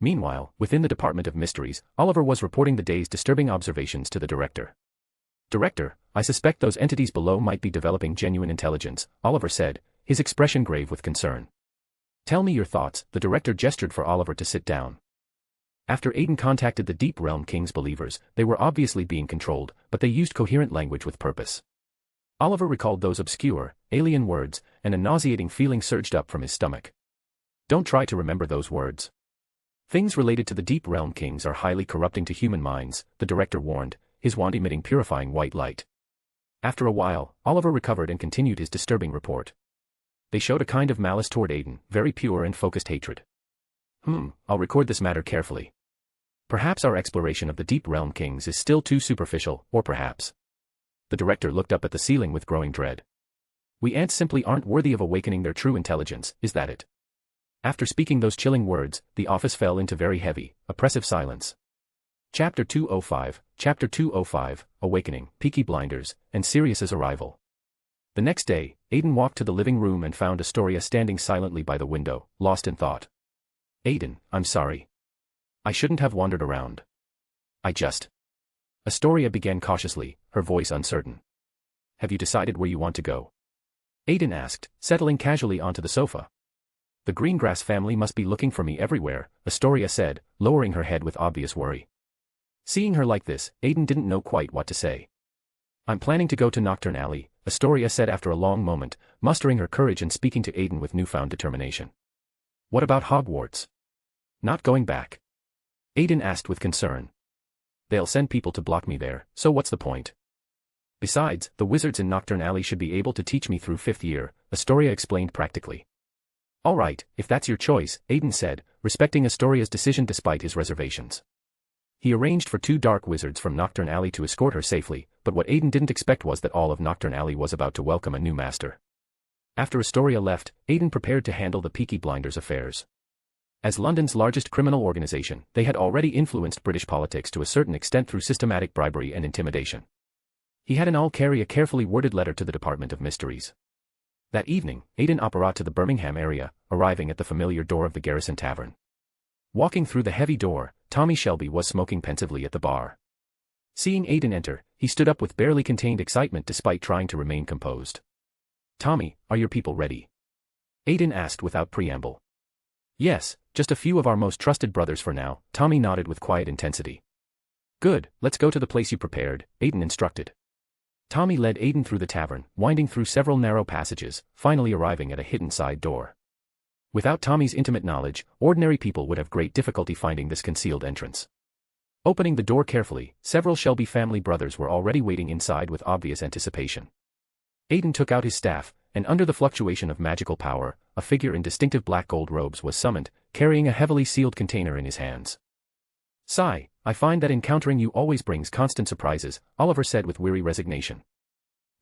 Meanwhile, within the Department of Mysteries, Oliver was reporting the day's disturbing observations to the director. Director, I suspect those entities below might be developing genuine intelligence, Oliver said, his expression grave with concern. Tell me your thoughts, the director gestured for Oliver to sit down. After Aiden contacted the Deep Realm King's believers, they were obviously being controlled, but they used coherent language with purpose. Oliver recalled those obscure, alien words, and a nauseating feeling surged up from his stomach. Don't try to remember those words. Things related to the Deep Realm Kings are highly corrupting to human minds, the director warned, his wand emitting purifying white light. After a while, Oliver recovered and continued his disturbing report. They showed a kind of malice toward Aiden, very pure and focused hatred. I'll record this matter carefully. Perhaps our exploration of the Deep Realm Kings is still too superficial, or perhaps. The director looked up at the ceiling with growing dread. We ants simply aren't worthy of awakening their true intelligence, is that it? After speaking those chilling words, the office fell into very heavy, oppressive silence. Chapter 205, Awakening, Peaky Blinders, and Sirius's Arrival. The next day, Aiden walked to the living room and found Astoria standing silently by the window, lost in thought. Aiden, I'm sorry. I shouldn't have wandered around. Astoria began cautiously, her voice uncertain. Have you decided where you want to go? Aiden asked, settling casually onto the sofa. The Greengrass family must be looking for me everywhere, Astoria said, lowering her head with obvious worry. Seeing her like this, Aiden didn't know quite what to say. I'm planning to go to Nocturne Alley, Astoria said after a long moment, mustering her courage and speaking to Aiden with newfound determination. What about Hogwarts? Not going back? Aiden asked with concern. They'll send people to block me there, so what's the point? Besides, the wizards in Nocturne Alley should be able to teach me through 5th year, Astoria explained practically. All right, if that's your choice, Aiden said, respecting Astoria's decision despite his reservations. He arranged for 2 dark wizards from Nocturne Alley to escort her safely, but what Aiden didn't expect was that all of Nocturne Alley was about to welcome a new master. After Astoria left, Aiden prepared to handle the Peaky Blinders' affairs. As London's largest criminal organization, they had already influenced British politics to a certain extent through systematic bribery and intimidation. He had all carry a carefully worded letter to the Department of Mysteries. That evening, Aiden apparat to the Birmingham area, arriving at the familiar door of the Garrison Tavern. Walking through the heavy door, Tommy Shelby was smoking pensively at the bar. Seeing Aiden enter, he stood up with barely contained excitement despite trying to remain composed. Tommy, are your people ready? Aiden asked without preamble. Yes, just a few of our most trusted brothers for now, Tommy nodded with quiet intensity. Good, let's go to the place you prepared, Aiden instructed. Tommy led Aiden through the tavern, winding through several narrow passages, finally arriving at a hidden side door. Without Tommy's intimate knowledge, ordinary people would have great difficulty finding this concealed entrance. Opening the door carefully, several Shelby family brothers were already waiting inside with obvious anticipation. Aiden took out his staff, and under the fluctuation of magical power, a figure in distinctive black gold robes was summoned, carrying a heavily sealed container in his hands. Sigh, I find that encountering you always brings constant surprises, Oliver said with weary resignation.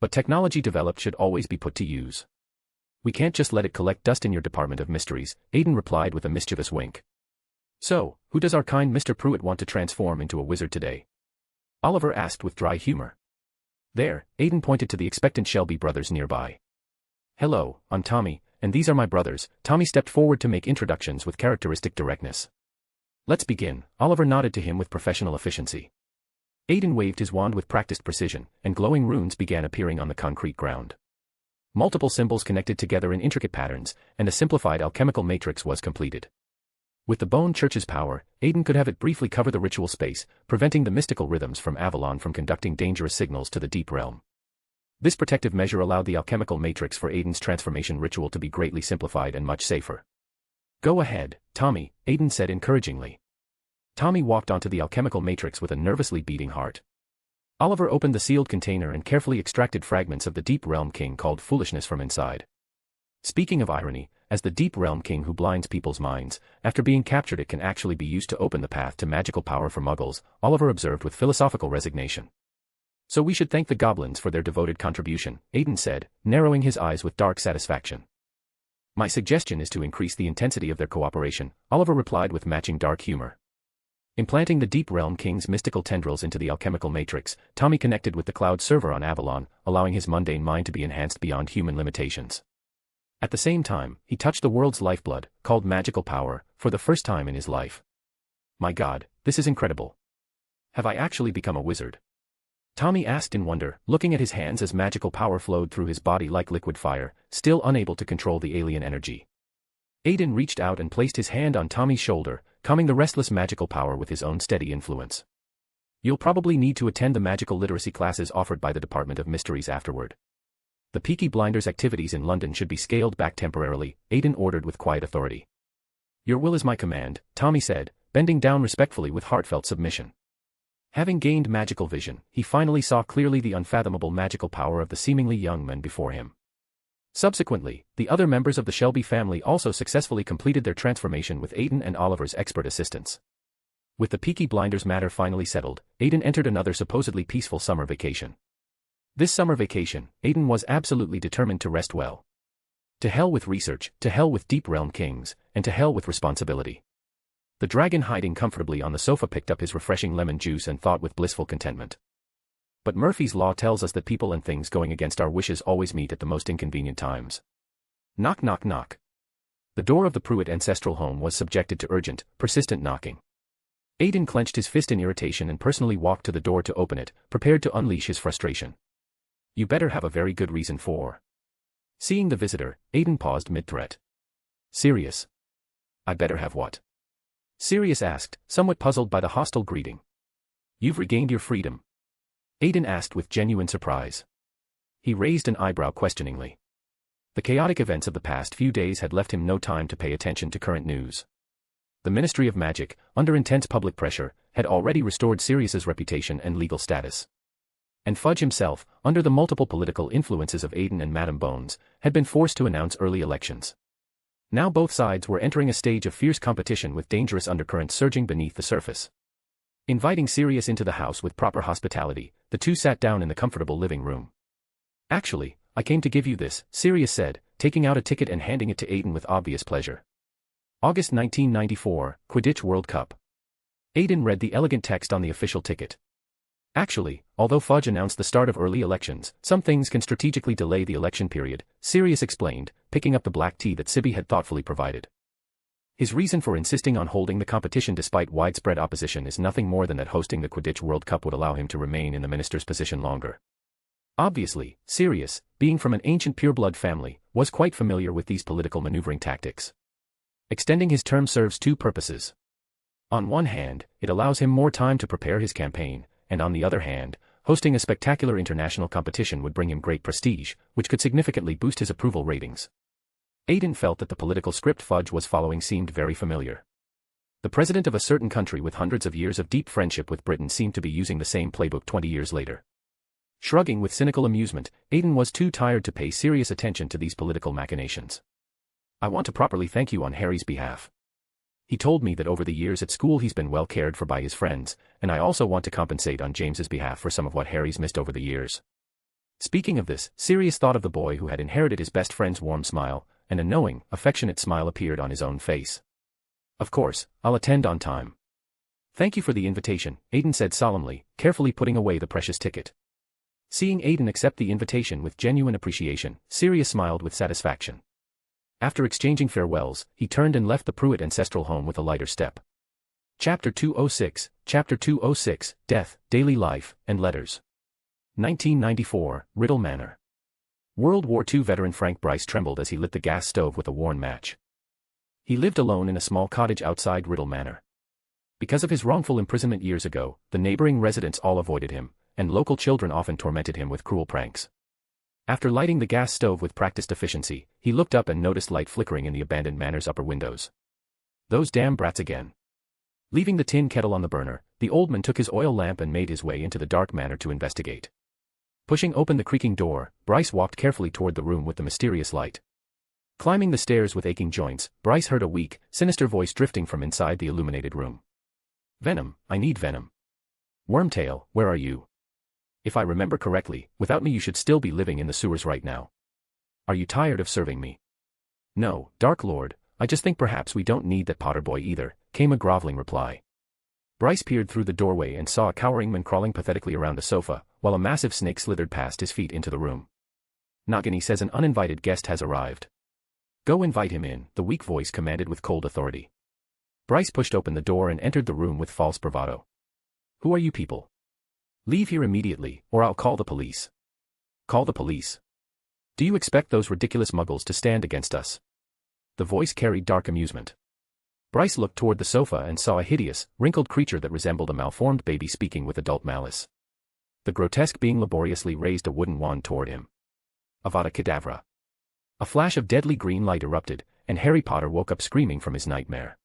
But technology developed should always be put to use. We can't just let it collect dust in your Department of Mysteries, Aiden replied with a mischievous wink. So, who does our kind Mr. Prewett want to transform into a wizard today? Oliver asked with dry humor. There, Aiden pointed to the expectant Shelby brothers nearby. Hello, I'm Tommy, and these are my brothers. Tommy stepped forward to make introductions with characteristic directness. Let's begin, Oliver nodded to him with professional efficiency. Aiden waved his wand with practiced precision, and glowing runes began appearing on the concrete ground. Multiple symbols connected together in intricate patterns, and a simplified alchemical matrix was completed. With the Bone Church's power, Aiden could have it briefly cover the ritual space, preventing the mystical rhythms from Avalon from conducting dangerous signals to the deep realm. This protective measure allowed the alchemical matrix for Aiden's transformation ritual to be greatly simplified and much safer. Go ahead, Tommy, Aiden said encouragingly. Tommy walked onto the alchemical matrix with a nervously beating heart. Oliver opened the sealed container and carefully extracted fragments of the Deep Realm King called Foolishness from inside. Speaking of irony, as the Deep Realm King who blinds people's minds, after being captured it can actually be used to open the path to magical power for muggles, Oliver observed with philosophical resignation. So we should thank the goblins for their devoted contribution, Aiden said, narrowing his eyes with dark satisfaction. My suggestion is to increase the intensity of their cooperation, Oliver replied with matching dark humor. Implanting the Deep Realm King's mystical tendrils into the alchemical matrix, Tommy connected with the cloud server on Avalon, allowing his mundane mind to be enhanced beyond human limitations. At the same time, he touched the world's lifeblood, called magical power, for the first time in his life. My God, this is incredible. Have I actually become a wizard? Tommy asked in wonder, looking at his hands as magical power flowed through his body like liquid fire, still unable to control the alien energy. Aiden reached out and placed his hand on Tommy's shoulder, calming the restless magical power with his own steady influence. You'll probably need to attend the magical literacy classes offered by the Department of Mysteries afterward. The Peaky Blinders' activities in London should be scaled back temporarily, Aiden ordered with quiet authority. Your will is my command, Tommy said, bending down respectfully with heartfelt submission. Having gained magical vision, he finally saw clearly the unfathomable magical power of the seemingly young men before him. Subsequently, the other members of the Shelby family also successfully completed their transformation with Aiden and Oliver's expert assistance. With the Peaky Blinders matter finally settled, Aiden entered another supposedly peaceful summer vacation. This summer vacation, Aiden was absolutely determined to rest well. To hell with research, to hell with Deep Realm Kings, and to hell with responsibility. The dragon hiding comfortably on the sofa picked up his refreshing lemon juice and thought with blissful contentment. But Murphy's Law tells us that people and things going against our wishes always meet at the most inconvenient times. Knock knock knock. The door of the Prewett ancestral home was subjected to urgent, persistent knocking. Aiden clenched his fist in irritation and personally walked to the door to open it, prepared to unleash his frustration. You better have a very good reason for. Seeing the visitor, Aiden paused mid-threat. Serious? I better have what? Sirius asked, somewhat puzzled by the hostile greeting. You've regained your freedom. Aiden asked with genuine surprise. He raised an eyebrow questioningly. The chaotic events of the past few days had left him no time to pay attention to current news. The Ministry of Magic, under intense public pressure, had already restored Sirius's reputation and legal status. And Fudge himself, under the multiple political influences of Aiden and Madame Bones, had been forced to announce early elections. Now both sides were entering a stage of fierce competition with dangerous undercurrents surging beneath the surface. Inviting Sirius into the house with proper hospitality, the two sat down in the comfortable living room. "Actually, I came to give you this," Sirius said, taking out a ticket and handing it to Aiden with obvious pleasure. August 1994, Quidditch World Cup. Aiden read the elegant text on the official ticket. "Actually, although Fudge announced the start of early elections, some things can strategically delay the election period," Sirius explained, picking up the black tea that Sibby had thoughtfully provided. His reason for insisting on holding the competition despite widespread opposition is nothing more than that hosting the Quidditch World Cup would allow him to remain in the minister's position longer. Obviously, Sirius, being from an ancient pureblood family, was quite familiar with these political maneuvering tactics. Extending his term serves two purposes. On one hand, it allows him more time to prepare his campaign, and on the other hand, hosting a spectacular international competition would bring him great prestige, which could significantly boost his approval ratings. Aiden felt that the political script Fudge was following seemed very familiar. The president of a certain country with hundreds of years of deep friendship with Britain seemed to be using the same playbook 20 years later. Shrugging with cynical amusement, Aiden was too tired to pay serious attention to these political machinations. "I want to properly thank you on Harry's behalf. He told me that over the years at school he's been well cared for by his friends, and I also want to compensate on James's behalf for some of what Harry's missed over the years." Speaking of this, Sirius thought of the boy who had inherited his best friend's warm smile, and a knowing, affectionate smile appeared on his own face. "Of course, I'll attend on time." "Thank you for the invitation," Aiden said solemnly, carefully putting away the precious ticket. Seeing Aiden accept the invitation with genuine appreciation, Sirius smiled with satisfaction. After exchanging farewells, he turned and left the Prewett ancestral home with a lighter step. Chapter 206, Death, Daily Life, and Letters. 1994, Riddle Manor. World War II veteran Frank Bryce trembled as he lit the gas stove with a worn match. He lived alone in a small cottage outside Riddle Manor. Because of his wrongful imprisonment years ago, the neighboring residents all avoided him, and local children often tormented him with cruel pranks. After lighting the gas stove with practiced efficiency, he looked up and noticed light flickering in the abandoned manor's upper windows. "Those damn brats again." Leaving the tin kettle on the burner, the old man took his oil lamp and made his way into the dark manor to investigate. Pushing open the creaking door, Bryce walked carefully toward the room with the mysterious light. Climbing the stairs with aching joints, Bryce heard a weak, sinister voice drifting from inside the illuminated room. "Venom, I need venom. Wormtail, where are you? If I remember correctly, without me you should still be living in the sewers right now. Are you tired of serving me?" "No, Dark Lord, I just think perhaps we don't need that Potter boy either," came a groveling reply. Bryce peered through the doorway and saw a cowering man crawling pathetically around a sofa, while a massive snake slithered past his feet into the room. "Nagini says an uninvited guest has arrived." "Go invite him in," the weak voice commanded with cold authority. Bryce pushed open the door and entered the room with false bravado. "Who are you people? Leave here immediately, or I'll call the police." "Call the police? Do you expect those ridiculous muggles to stand against us?" The voice carried dark amusement. Bryce looked toward the sofa and saw a hideous, wrinkled creature that resembled a malformed baby speaking with adult malice. The grotesque being laboriously raised a wooden wand toward him. Avada Kedavra. A flash of deadly green light erupted, and Harry Potter woke up screaming from his nightmare.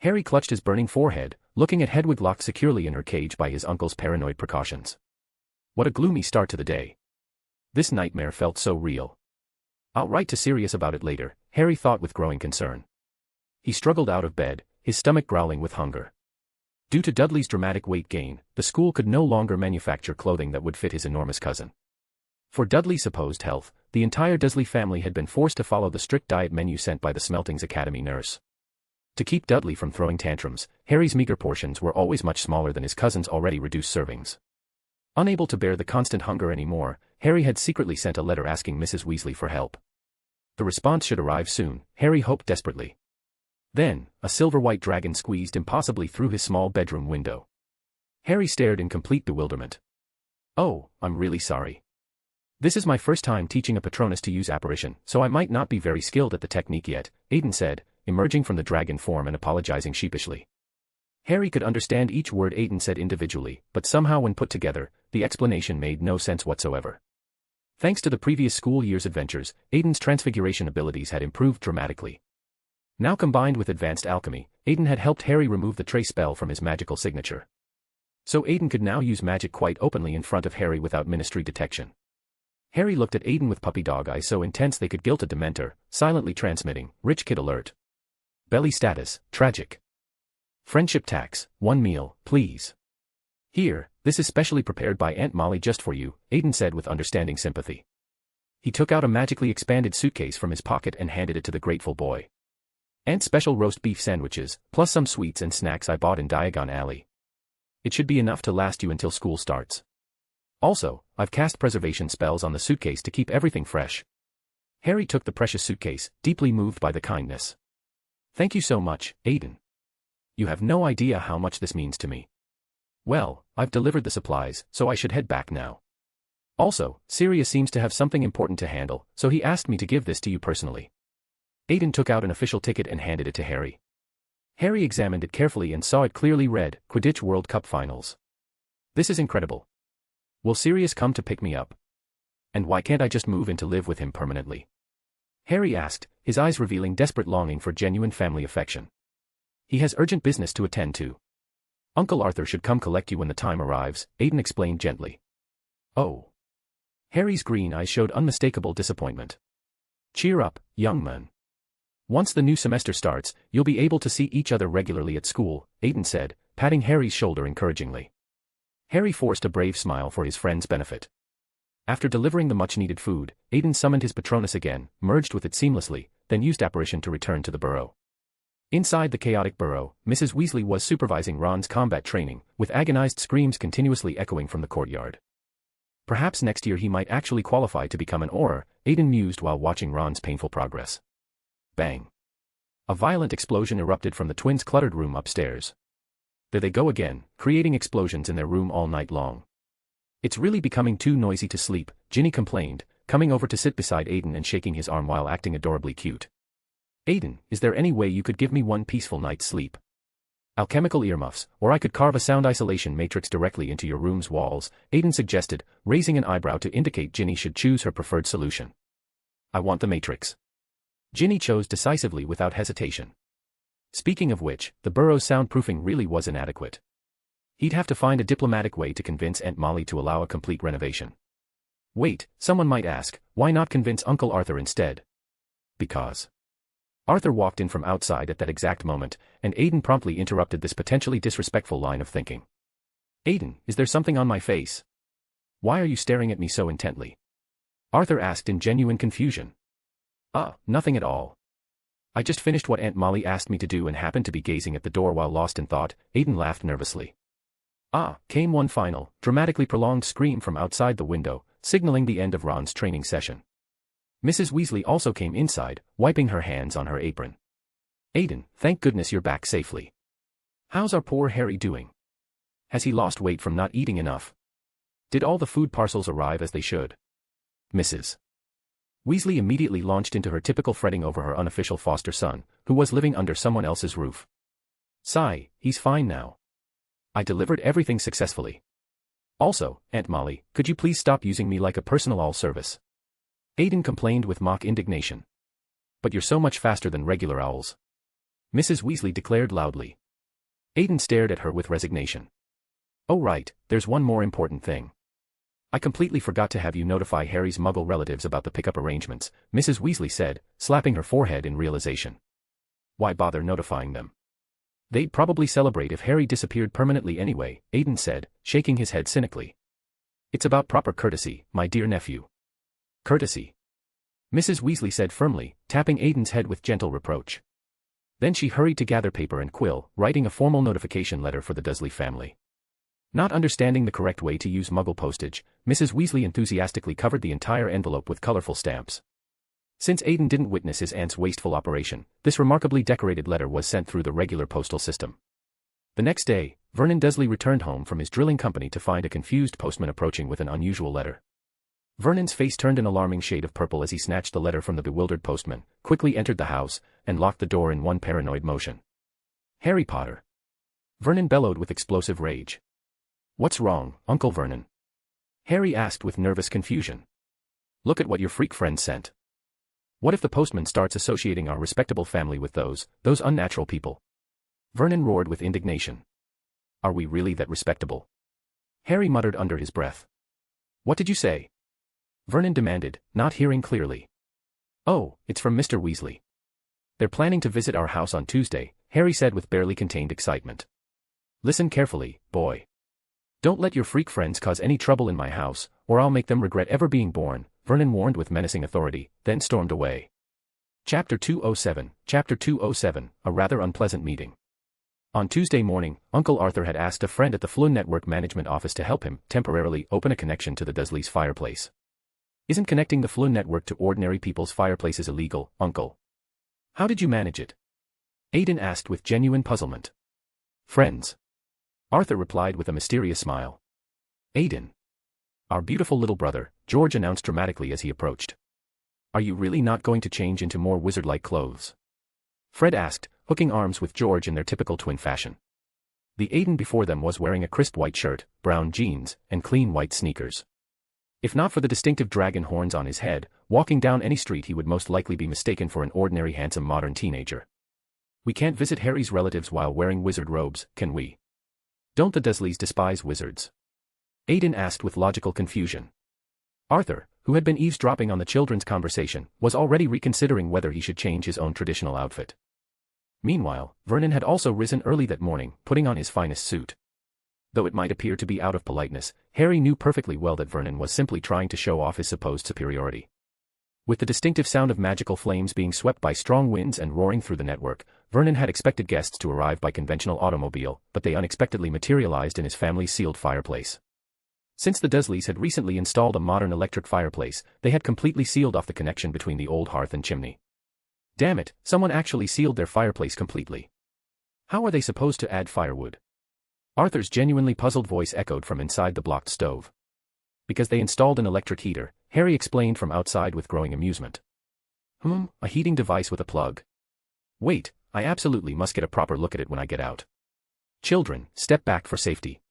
Harry clutched his burning forehead, looking at Hedwig locked securely in her cage by his uncle's paranoid precautions. What a gloomy start to the day. This nightmare felt so real. "I'll write to Sirius about it later," Harry thought with growing concern. He struggled out of bed, his stomach growling with hunger. Due to Dudley's dramatic weight gain, the school could no longer manufacture clothing that would fit his enormous cousin. For Dudley's supposed health, the entire Dursley family had been forced to follow the strict diet menu sent by the Smeltings Academy nurse. To keep Dudley from throwing tantrums, Harry's meager portions were always much smaller than his cousin's already reduced servings. Unable to bear the constant hunger anymore, Harry had secretly sent a letter asking Mrs. Weasley for help. The response should arrive soon, Harry hoped desperately. Then, a silver-white dragon squeezed impossibly through his small bedroom window. Harry stared in complete bewilderment. "Oh, I'm really sorry. This is my first time teaching a Patronus to use apparition, so I might not be very skilled at the technique yet," Aiden said, emerging from the dragon form and apologizing sheepishly. Harry could understand each word Aiden said individually, but somehow when put together, the explanation made no sense whatsoever. Thanks to the previous school year's adventures, Aiden's transfiguration abilities had improved dramatically. Now combined with advanced alchemy, Aiden had helped Harry remove the trace spell from his magical signature. So Aiden could now use magic quite openly in front of Harry without ministry detection. Harry looked at Aiden with puppy dog eyes so intense they could guilt a Dementor, silently transmitting, rich kid alert. Belly status, tragic. Friendship tax, 1 meal, please. Here, this is specially prepared by Aunt Molly just for you, Aiden said with understanding sympathy. He took out a magically expanded suitcase from his pocket and handed it to the grateful boy. Aunt's special roast beef sandwiches, plus some sweets and snacks I bought in Diagon Alley. It should be enough to last you until school starts. Also, I've cast preservation spells on the suitcase to keep everything fresh. Harry took the precious suitcase, deeply moved by the kindness. Thank you so much, Aiden. You have no idea how much this means to me. Well, I've delivered the supplies, so I should head back now. Also, Sirius seems to have something important to handle, so he asked me to give this to you personally. Aiden took out an official ticket and handed it to Harry. Harry examined it carefully and saw it clearly read, Quidditch World Cup Finals. This is incredible. Will Sirius come to pick me up? And why can't I just move in to live with him permanently? Harry asked, his eyes revealing desperate longing for genuine family affection. He has urgent business to attend to. Uncle Arthur should come collect you when the time arrives, Aiden explained gently. Oh. Harry's green eyes showed unmistakable disappointment. Cheer up, young man. Once the new semester starts, you'll be able to see each other regularly at school, Aiden said, patting Harry's shoulder encouragingly. Harry forced a brave smile for his friend's benefit. After delivering the much-needed food, Aiden summoned his Patronus again, merged with it seamlessly, then used apparition to return to the burrow. Inside the chaotic burrow, Mrs. Weasley was supervising Ron's combat training, with agonized screams continuously echoing from the courtyard. Perhaps next year he might actually qualify to become an Auror, Aiden mused while watching Ron's painful progress. Bang. A violent explosion erupted from the twins' cluttered room upstairs. There they go again, creating explosions in their room all night long. It's really becoming too noisy to sleep, Ginny complained, coming over to sit beside Aiden and shaking his arm while acting adorably cute. Aiden, is there any way you could give me one peaceful night's sleep? Alchemical earmuffs, or I could carve a sound isolation matrix directly into your room's walls, Aiden suggested, raising an eyebrow to indicate Ginny should choose her preferred solution. I want the matrix. Ginny chose decisively without hesitation. Speaking of which, the burrow's soundproofing really was inadequate. He'd have to find a diplomatic way to convince Aunt Molly to allow a complete renovation. Wait, someone might ask, why not convince Uncle Arthur instead? Because. Arthur walked in from outside at that exact moment, and Aiden promptly interrupted this potentially disrespectful line of thinking. Aiden, is there something on my face? Why are you staring at me so intently? Arthur asked in genuine confusion. Nothing at all. I just finished what Aunt Molly asked me to do and happened to be gazing at the door while lost in thought, Aiden laughed nervously. Came one final, dramatically prolonged scream from outside the window, signaling the end of Ron's training session. Mrs. Weasley also came inside, wiping her hands on her apron. Aiden, thank goodness you're back safely. How's our poor Harry doing? Has he lost weight from not eating enough? Did all the food parcels arrive as they should? Mrs. Weasley immediately launched into her typical fretting over her unofficial foster son, who was living under someone else's roof. Sigh, he's fine now. I delivered everything successfully. Also, Aunt Molly, could you please stop using me like a personal all-service? Aiden complained with mock indignation. But you're so much faster than regular owls. Mrs. Weasley declared loudly. Aiden stared at her with resignation. Oh right, there's one more important thing. I completely forgot to have you notify Harry's muggle relatives about the pickup arrangements, Mrs. Weasley said, slapping her forehead in realization. Why bother notifying them? They'd probably celebrate if Harry disappeared permanently anyway, Aiden said, shaking his head cynically. It's about proper courtesy, my dear nephew. Courtesy. Mrs. Weasley said firmly, tapping Aiden's head with gentle reproach. Then she hurried to gather paper and quill, writing a formal notification letter for the Dursley family. Not understanding the correct way to use muggle postage, Mrs. Weasley enthusiastically covered the entire envelope with colorful stamps. Since Aiden didn't witness his aunt's wasteful operation, this remarkably decorated letter was sent through the regular postal system. The next day, Vernon Dursley returned home from his drilling company to find a confused postman approaching with an unusual letter. Vernon's face turned an alarming shade of purple as he snatched the letter from the bewildered postman, quickly entered the house, and locked the door in one paranoid motion. Harry Potter. Vernon bellowed with explosive rage. What's wrong, Uncle Vernon? Harry asked with nervous confusion. Look at what your freak friend sent. What if the postman starts associating our respectable family with those unnatural people? Vernon roared with indignation. Are we really that respectable? Harry muttered under his breath. What did you say? Vernon demanded, not hearing clearly. Oh, it's from Mr. Weasley. They're planning to visit our house on Tuesday, Harry said with barely contained excitement. Listen carefully, boy. Don't let your freak friends cause any trouble in my house, or I'll make them regret ever being born, Vernon warned with menacing authority, then stormed away. Chapter 207, a rather unpleasant meeting. On Tuesday morning, Uncle Arthur had asked a friend at the Flynn Network Management Office to help him temporarily open a connection to the Dursleys' fireplace. Isn't connecting the Flynn Network to ordinary people's fireplaces illegal, Uncle? How did you manage it? Aiden asked with genuine puzzlement. Friends. Arthur replied with a mysterious smile. Aiden. Our beautiful little brother, George announced dramatically as he approached. Are you really not going to change into more wizard-like clothes? Fred asked, hooking arms with George in their typical twin fashion. The Aiden before them was wearing a crisp white shirt, brown jeans, and clean white sneakers. If not for the distinctive dragon horns on his head, walking down any street he would most likely be mistaken for an ordinary handsome modern teenager. We can't visit Harry's relatives while wearing wizard robes, can we? Don't the Dursleys despise wizards? Aiden asked with logical confusion. Arthur, who had been eavesdropping on the children's conversation, was already reconsidering whether he should change his own traditional outfit. Meanwhile, Vernon had also risen early that morning, putting on his finest suit. Though it might appear to be out of politeness, Harry knew perfectly well that Vernon was simply trying to show off his supposed superiority. With the distinctive sound of magical flames being swept by strong winds and roaring through the network, Vernon had expected guests to arrive by conventional automobile, but they unexpectedly materialized in his family's sealed fireplace. Since the Dursleys had recently installed a modern electric fireplace, they had completely sealed off the connection between the old hearth and chimney. Damn it, someone actually sealed their fireplace completely. How are they supposed to add firewood? Arthur's genuinely puzzled voice echoed from inside the blocked stove. Because they installed an electric heater, Harry explained from outside with growing amusement. A heating device with a plug. Wait, I absolutely must get a proper look at it when I get out. Children, step back for safety.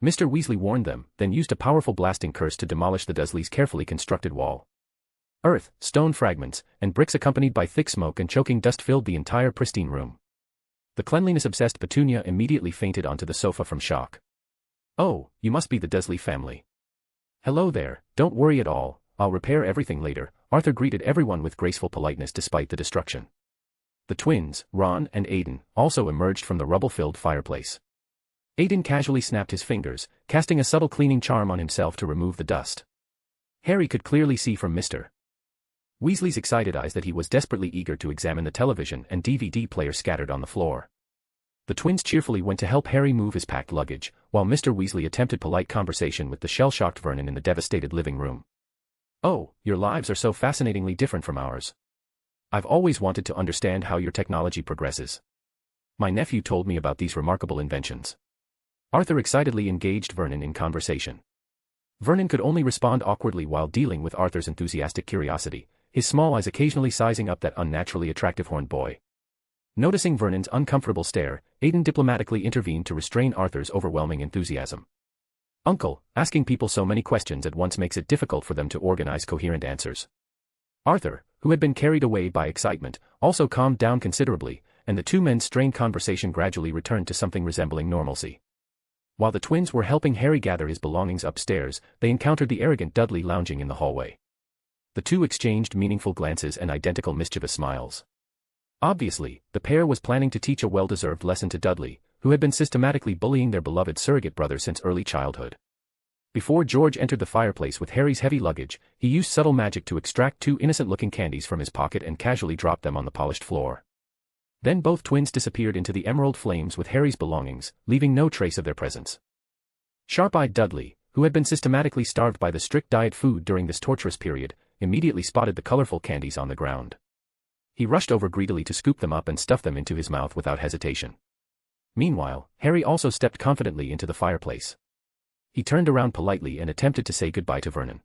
Mr. Weasley warned them, then used a powerful blasting curse to demolish the Dursleys' carefully constructed wall. Earth, stone fragments, and bricks accompanied by thick smoke and choking dust filled the entire pristine room. The cleanliness-obsessed Petunia immediately fainted onto the sofa from shock. Oh, you must be the Dursley family. Hello there, don't worry at all, I'll repair everything later, Arthur greeted everyone with graceful politeness despite the destruction. The twins, Ron and Aiden, also emerged from the rubble-filled fireplace. Aiden casually snapped his fingers, casting a subtle cleaning charm on himself to remove the dust. Harry could clearly see from Mr. Weasley's excited eyes that he was desperately eager to examine the television and DVD player scattered on the floor. The twins cheerfully went to help Harry move his packed luggage, while Mr. Weasley attempted polite conversation with the shell-shocked Vernon in the devastated living room. Oh, your lives are so fascinatingly different from ours. I've always wanted to understand how your technology progresses. My nephew told me about these remarkable inventions. Arthur excitedly engaged Vernon in conversation. Vernon could only respond awkwardly while dealing with Arthur's enthusiastic curiosity, his small eyes occasionally sizing up that unnaturally attractive horned boy. Noticing Vernon's uncomfortable stare, Aiden diplomatically intervened to restrain Arthur's overwhelming enthusiasm. Uncle, asking people so many questions at once makes it difficult for them to organize coherent answers. Arthur, who had been carried away by excitement, also calmed down considerably, and the two men's strained conversation gradually returned to something resembling normalcy. While the twins were helping Harry gather his belongings upstairs, they encountered the arrogant Dudley lounging in the hallway. The two exchanged meaningful glances and identical mischievous smiles. Obviously, the pair was planning to teach a well-deserved lesson to Dudley, who had been systematically bullying their beloved surrogate brother since early childhood. Before George entered the fireplace with Harry's heavy luggage, he used subtle magic to extract two innocent-looking candies from his pocket and casually dropped them on the polished floor. Then both twins disappeared into the emerald flames with Harry's belongings, leaving no trace of their presence. Sharp-eyed Dudley, who had been systematically starved by the strict diet food during this torturous period, immediately spotted the colorful candies on the ground. He rushed over greedily to scoop them up and stuff them into his mouth without hesitation. Meanwhile, Harry also stepped confidently into the fireplace. He turned around politely and attempted to say goodbye to Vernon.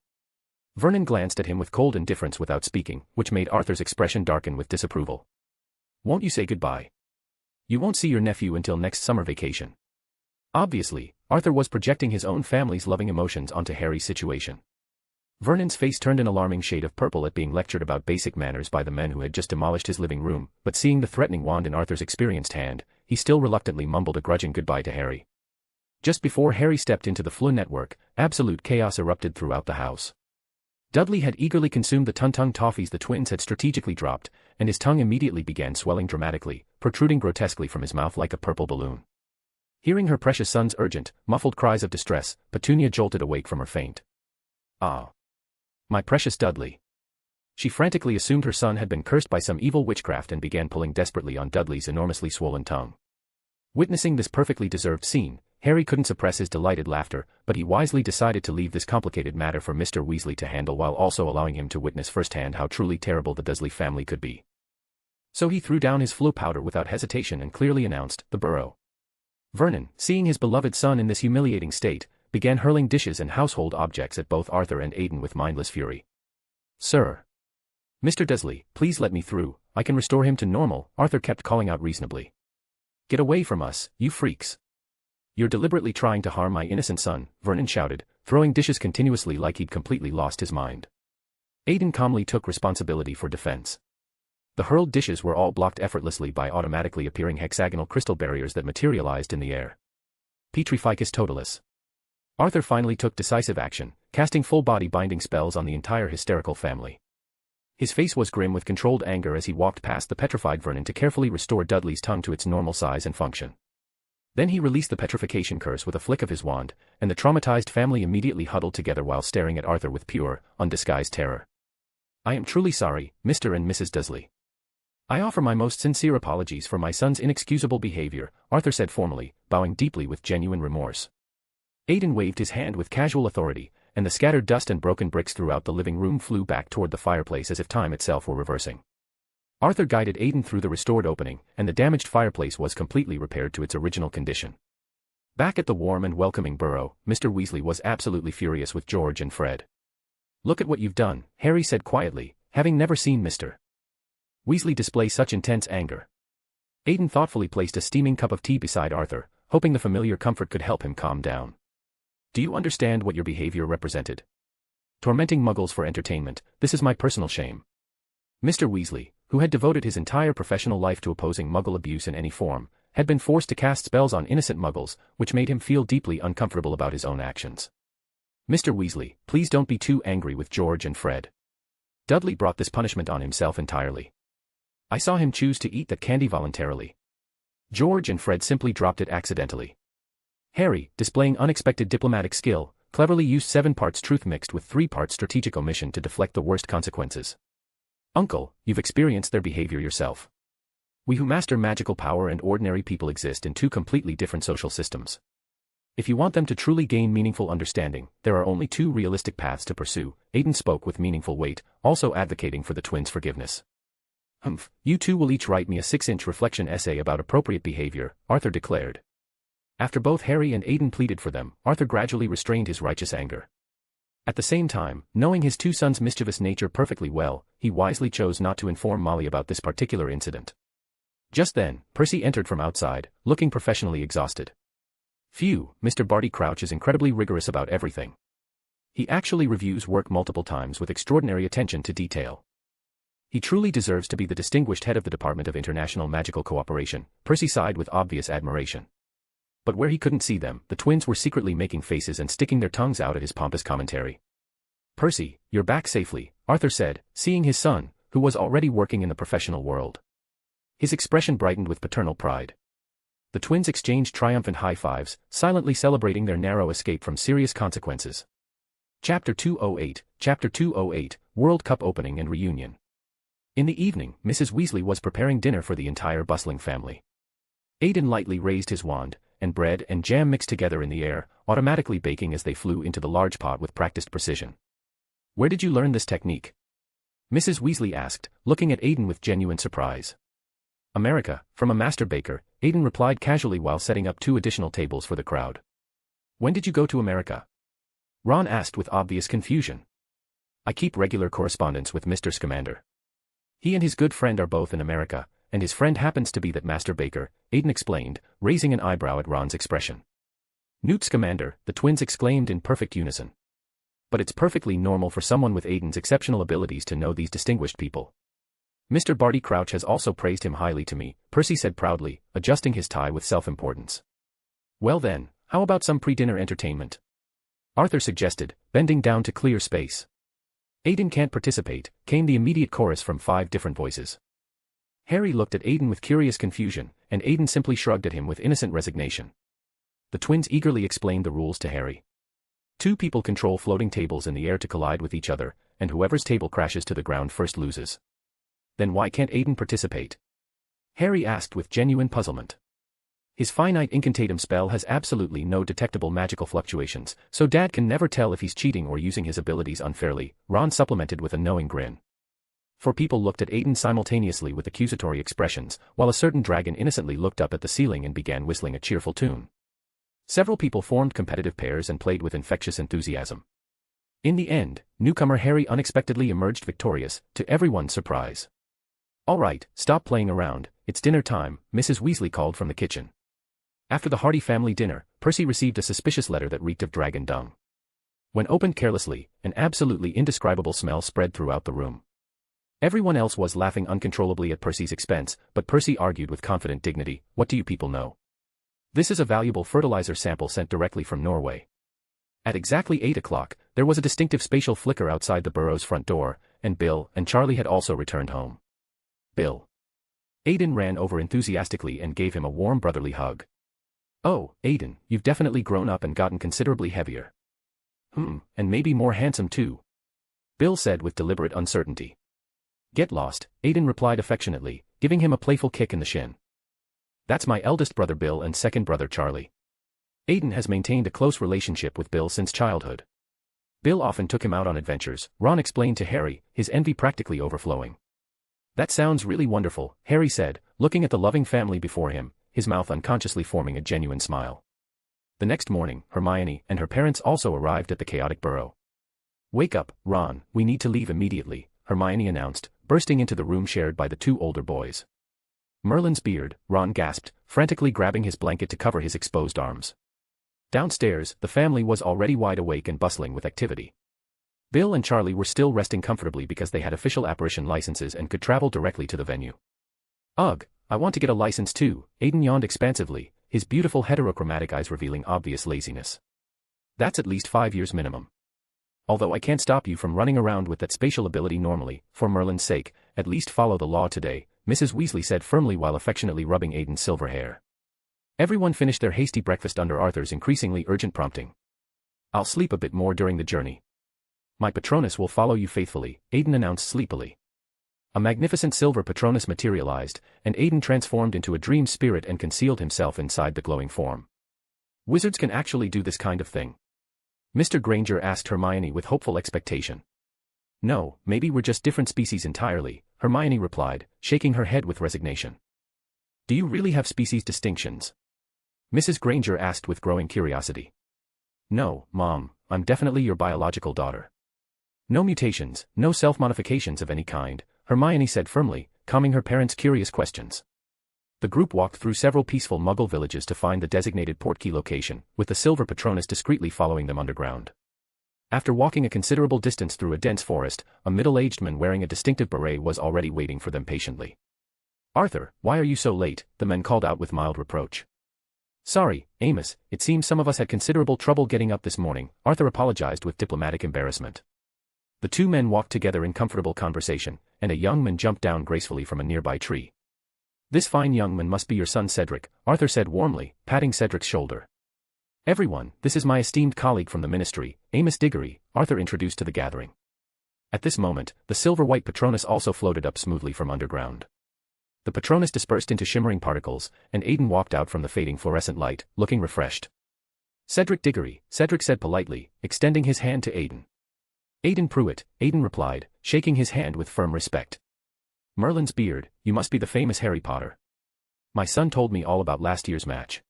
Vernon glanced at him with cold indifference without speaking, which made Arthur's expression darken with disapproval. Won't you say goodbye? You won't see your nephew until next summer vacation. Obviously, Arthur was projecting his own family's loving emotions onto Harry's situation. Vernon's face turned an alarming shade of purple at being lectured about basic manners by the men who had just demolished his living room, but seeing the threatening wand in Arthur's experienced hand, he still reluctantly mumbled a grudging goodbye to Harry. Just before Harry stepped into the Fleur network, absolute chaos erupted throughout the house. Dudley had eagerly consumed the Tung-Tung toffees the twins had strategically dropped, and his tongue immediately began swelling dramatically, protruding grotesquely from his mouth like a purple balloon. Hearing her precious son's urgent, muffled cries of distress, Petunia jolted awake from her faint. Ah! My precious Dudley! She frantically assumed her son had been cursed by some evil witchcraft and began pulling desperately on Dudley's enormously swollen tongue. Witnessing this perfectly deserved scene, Harry couldn't suppress his delighted laughter, but he wisely decided to leave this complicated matter for Mr. Weasley to handle while also allowing him to witness firsthand how truly terrible the Dursley family could be. So he threw down his Fleur powder without hesitation and clearly announced, "The burrow." Vernon, seeing his beloved son in this humiliating state, began hurling dishes and household objects at both Arthur and Aiden with mindless fury. "Sir! Mr. Dursley, please let me through, I can restore him to normal," Arthur kept calling out reasonably. "Get away from us, you freaks! You're deliberately trying to harm my innocent son," Vernon shouted, throwing dishes continuously like he'd completely lost his mind. Aiden calmly took responsibility for defense. The hurled dishes were all blocked effortlessly by automatically appearing hexagonal crystal barriers that materialized in the air. Petrificus totalis. Arthur finally took decisive action, casting full-body binding spells on the entire hysterical family. His face was grim with controlled anger as he walked past the petrified Vernon to carefully restore Dudley's tongue to its normal size and function. Then he released the petrification curse with a flick of his wand, and the traumatized family immediately huddled together while staring at Arthur with pure, undisguised terror. "I am truly sorry, Mr. and Mrs. Dursley. I offer my most sincere apologies for my son's inexcusable behavior," Arthur said formally, bowing deeply with genuine remorse. Aiden waved his hand with casual authority, and the scattered dust and broken bricks throughout the living room flew back toward the fireplace as if time itself were reversing. Arthur guided Aiden through the restored opening, and the damaged fireplace was completely repaired to its original condition. Back at the warm and welcoming burrow, Mr. Weasley was absolutely furious with George and Fred. "Look at what you've done," Harry said quietly, having never seen Mr. Weasley display such intense anger. Aiden thoughtfully placed a steaming cup of tea beside Arthur, hoping the familiar comfort could help him calm down. "Do you understand what your behavior represented? Tormenting muggles for entertainment, this is my personal shame." Mr. Weasley, who had devoted his entire professional life to opposing muggle abuse in any form, had been forced to cast spells on innocent muggles, which made him feel deeply uncomfortable about his own actions. "Mr. Weasley, please don't be too angry with George and Fred. Dudley brought this punishment on himself entirely. I saw him choose to eat that candy voluntarily. George and Fred simply dropped it accidentally." Harry, displaying unexpected diplomatic skill, cleverly used 7 parts truth mixed with 3 parts strategic omission to deflect the worst consequences. "Uncle, you've experienced their behavior yourself. We who master magical power and ordinary people exist in 2 completely different social systems. If you want them to truly gain meaningful understanding, there are only 2 realistic paths to pursue," Aiden spoke with meaningful weight, also advocating for the twins' forgiveness. "Humph, you 2 will each write me a 6-inch reflection essay about appropriate behavior," Arthur declared. After both Harry and Aiden pleaded for them, Arthur gradually restrained his righteous anger. At the same time, knowing his 2 sons' mischievous nature perfectly well, he wisely chose not to inform Molly about this particular incident. Just then, Percy entered from outside, looking professionally exhausted. "Phew, Mr. Barty Crouch is incredibly rigorous about everything. He actually reviews work multiple times with extraordinary attention to detail. He truly deserves to be the distinguished head of the Department of International Magical Cooperation," Percy sighed with obvious admiration. But where he couldn't see them, the twins were secretly making faces and sticking their tongues out at his pompous commentary. "Percy, you're back safely," Arthur said, seeing his son, who was already working in the professional world. His expression brightened with paternal pride. The twins exchanged triumphant high fives, silently celebrating their narrow escape from serious consequences. Chapter 208, World Cup Opening and Reunion. In the evening, Mrs. Weasley was preparing dinner for the entire bustling family. Aiden lightly raised his wand, and bread and jam mixed together in the air, automatically baking as they flew into the large pot with practiced precision. "Where did you learn this technique?" Mrs. Weasley asked, looking at Aiden with genuine surprise. "America, from a master baker," Aiden replied casually while setting up 2 additional tables for the crowd. "When did you go to America?" Ron asked with obvious confusion. "I keep regular correspondence with Mr. Scamander. He and his good friend are both in America, and his friend happens to be that master baker, Aiden explained, raising an eyebrow at Ron's expression. Newt Scamander, the twins exclaimed in perfect unison. But it's perfectly normal for someone with Aiden's exceptional abilities to know these distinguished people. Mr. Barty Crouch has also praised him highly to me, Percy said proudly, adjusting his tie with self-importance. Well then, how about some pre-dinner entertainment? Arthur suggested, bending down to clear space. Aiden can't participate, came the immediate chorus from 5 different voices. Harry looked at Aiden with curious confusion, and Aiden simply shrugged at him with innocent resignation. The twins eagerly explained the rules to Harry. 2 people control floating tables in the air to collide with each other, and whoever's table crashes to the ground first loses. Then why can't Aiden participate? Harry asked with genuine puzzlement. His finite incantatum spell has absolutely no detectable magical fluctuations, so Dad can never tell if he's cheating or using his abilities unfairly, Ron supplemented with a knowing grin. 4 people looked at Aiden simultaneously with accusatory expressions, while a certain dragon innocently looked up at the ceiling and began whistling a cheerful tune. Several people formed competitive pairs and played with infectious enthusiasm. In the end, newcomer Harry unexpectedly emerged victorious, to everyone's surprise. All right, stop playing around, it's dinner time, Mrs. Weasley called from the kitchen. After the hearty family dinner, Percy received a suspicious letter that reeked of dragon dung. When opened carelessly, an absolutely indescribable smell spread throughout the room. Everyone else was laughing uncontrollably at Percy's expense, but Percy argued with confident dignity, what do you people know? This is a valuable fertilizer sample sent directly from Norway. At exactly 8 o'clock, there was a distinctive spatial flicker outside the burrow's front door, and Bill and Charlie had also returned home. Bill. Aiden ran over enthusiastically and gave him a warm brotherly hug. Oh, Aiden, you've definitely grown up and gotten considerably heavier. And maybe more handsome too. Bill said with deliberate uncertainty. Get lost, Aiden replied affectionately, giving him a playful kick in the shin. That's my eldest brother Bill and second brother Charlie. Aiden has maintained a close relationship with Bill since childhood. Bill often took him out on adventures, Ron explained to Harry, his envy practically overflowing. That sounds really wonderful, Harry said, looking at the loving family before him, his mouth unconsciously forming a genuine smile. The next morning, Hermione and her parents also arrived at the chaotic burrow. Wake up, Ron, we need to leave immediately, Hermione announced, bursting into the room shared by the 2 older boys. Merlin's beard, Ron gasped, frantically grabbing his blanket to cover his exposed arms. Downstairs, the family was already wide awake and bustling with activity. Bill and Charlie were still resting comfortably because they had official apparition licenses and could travel directly to the venue. Ugh, I want to get a license too, Aiden yawned expansively, his beautiful heterochromatic eyes revealing obvious laziness. That's at least 5 years minimum. Although I can't stop you from running around with that spatial ability normally, for Merlin's sake, at least follow the law today, Mrs. Weasley said firmly while affectionately rubbing Aiden's silver hair. Everyone finished their hasty breakfast under Arthur's increasingly urgent prompting. I'll sleep a bit more during the journey. My Patronus will follow you faithfully, Aiden announced sleepily. A magnificent silver Patronus materialized, and Aiden transformed into a dream spirit and concealed himself inside the glowing form. Wizards can actually do this kind of thing. Mr. Granger asked Hermione with hopeful expectation. No, maybe we're just different species entirely, Hermione replied, shaking her head with resignation. Do you really have species distinctions? Mrs. Granger asked with growing curiosity. No, Mom, I'm definitely your biological daughter. No mutations, no self-modifications of any kind, Hermione said firmly, calming her parents' curious questions. The group walked through several peaceful Muggle villages to find the designated portkey location, with the silver Patronus discreetly following them underground. After walking a considerable distance through a dense forest, a middle-aged man wearing a distinctive beret was already waiting for them patiently. Arthur, why are you so late? The man called out with mild reproach. Sorry, Amos, it seems some of us had considerable trouble getting up this morning, Arthur apologized with diplomatic embarrassment. The 2 men walked together in comfortable conversation, and a young man jumped down gracefully from a nearby tree. This fine young man must be your son Cedric, Arthur said warmly, patting Cedric's shoulder. Everyone, this is my esteemed colleague from the ministry, Amos Diggory, Arthur introduced to the gathering. At this moment, the silver-white Patronus also floated up smoothly from underground. The Patronus dispersed into shimmering particles, and Aiden walked out from the fading fluorescent light, looking refreshed. Cedric Diggory, Cedric said politely, extending his hand to Aiden. Aiden Prewett, Aiden replied, shaking his hand with firm respect. Merlin's beard, you must be the famous Harry Potter. My son told me all about last year's match.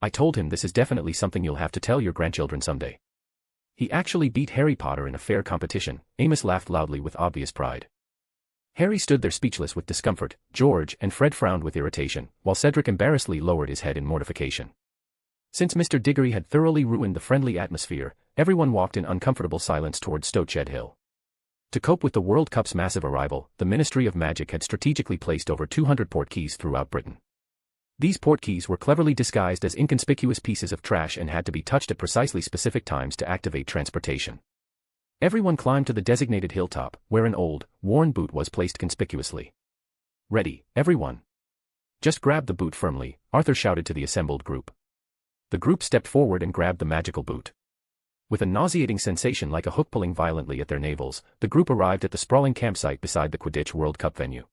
I told him this is definitely something you'll have to tell your grandchildren someday. He actually beat Harry Potter in a fair competition, Amos laughed loudly with obvious pride. Harry stood there speechless with discomfort, George and Fred frowned with irritation, while Cedric embarrassedly lowered his head in mortification. Since Mr. Diggory had thoroughly ruined the friendly atmosphere, everyone walked in uncomfortable silence towards Stoatshed Hill. To cope with the World Cup's massive arrival, the Ministry of Magic had strategically placed over 200 portkeys throughout Britain. These portkeys were cleverly disguised as inconspicuous pieces of trash and had to be touched at precisely specific times to activate transportation. Everyone climbed to the designated hilltop, where an old, worn boot was placed conspicuously. "Ready, everyone." "Just grab the boot firmly," Arthur shouted to the assembled group. The group stepped forward and grabbed the magical boot. With a nauseating sensation like a hook pulling violently at their navels, the group arrived at the sprawling campsite beside the Quidditch World Cup venue.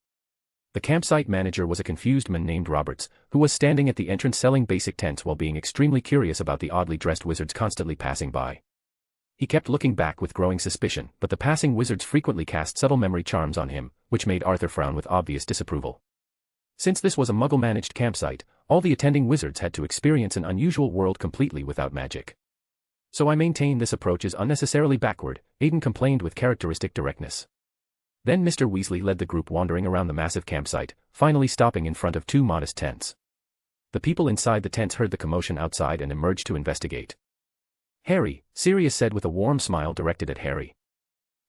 The campsite manager was a confused man named Roberts, who was standing at the entrance selling basic tents while being extremely curious about the oddly dressed wizards constantly passing by. He kept looking back with growing suspicion, but the passing wizards frequently cast subtle memory charms on him, which made Arthur frown with obvious disapproval. Since this was a Muggle-managed campsite, all the attending wizards had to experience an unusual world completely without magic. "So I maintain this approach is unnecessarily backward," Aiden complained with characteristic directness. Then Mr. Weasley led the group wandering around the massive campsite, finally stopping in front of two modest tents. The people inside the tents heard the commotion outside and emerged to investigate. "Harry," Sirius said with a warm smile directed at Harry.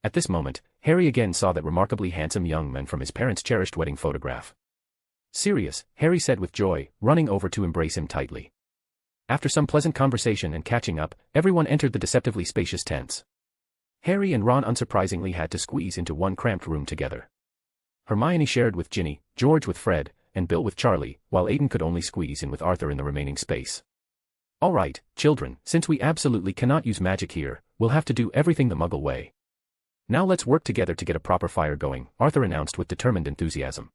At this moment, Harry again saw that remarkably handsome young man from his parents' cherished wedding photograph. "Sirius," Harry said with joy, running over to embrace him tightly. After some pleasant conversation and catching up, everyone entered the deceptively spacious tents. Harry and Ron unsurprisingly had to squeeze into one cramped room together. Hermione shared with Ginny, George with Fred, and Bill with Charlie, while Aiden could only squeeze in with Arthur in the remaining space. "All right, children, since we absolutely cannot use magic here, we'll have to do everything the Muggle way. Now let's work together to get a proper fire going," Arthur announced with determined enthusiasm.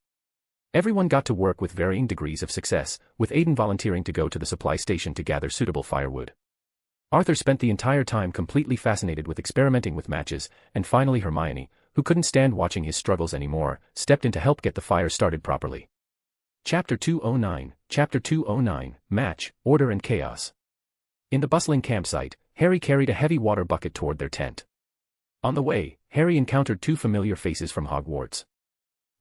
Everyone got to work with varying degrees of success, with Aiden volunteering to go to the supply station to gather suitable firewood. Arthur spent the entire time completely fascinated with experimenting with matches, and finally Hermione, who couldn't stand watching his struggles anymore, stepped in to help get the fire started properly. Chapter 209, Match, Order and Chaos. In the bustling campsite, Harry carried a heavy water bucket toward their tent. On the way, Harry encountered two familiar faces from Hogwarts.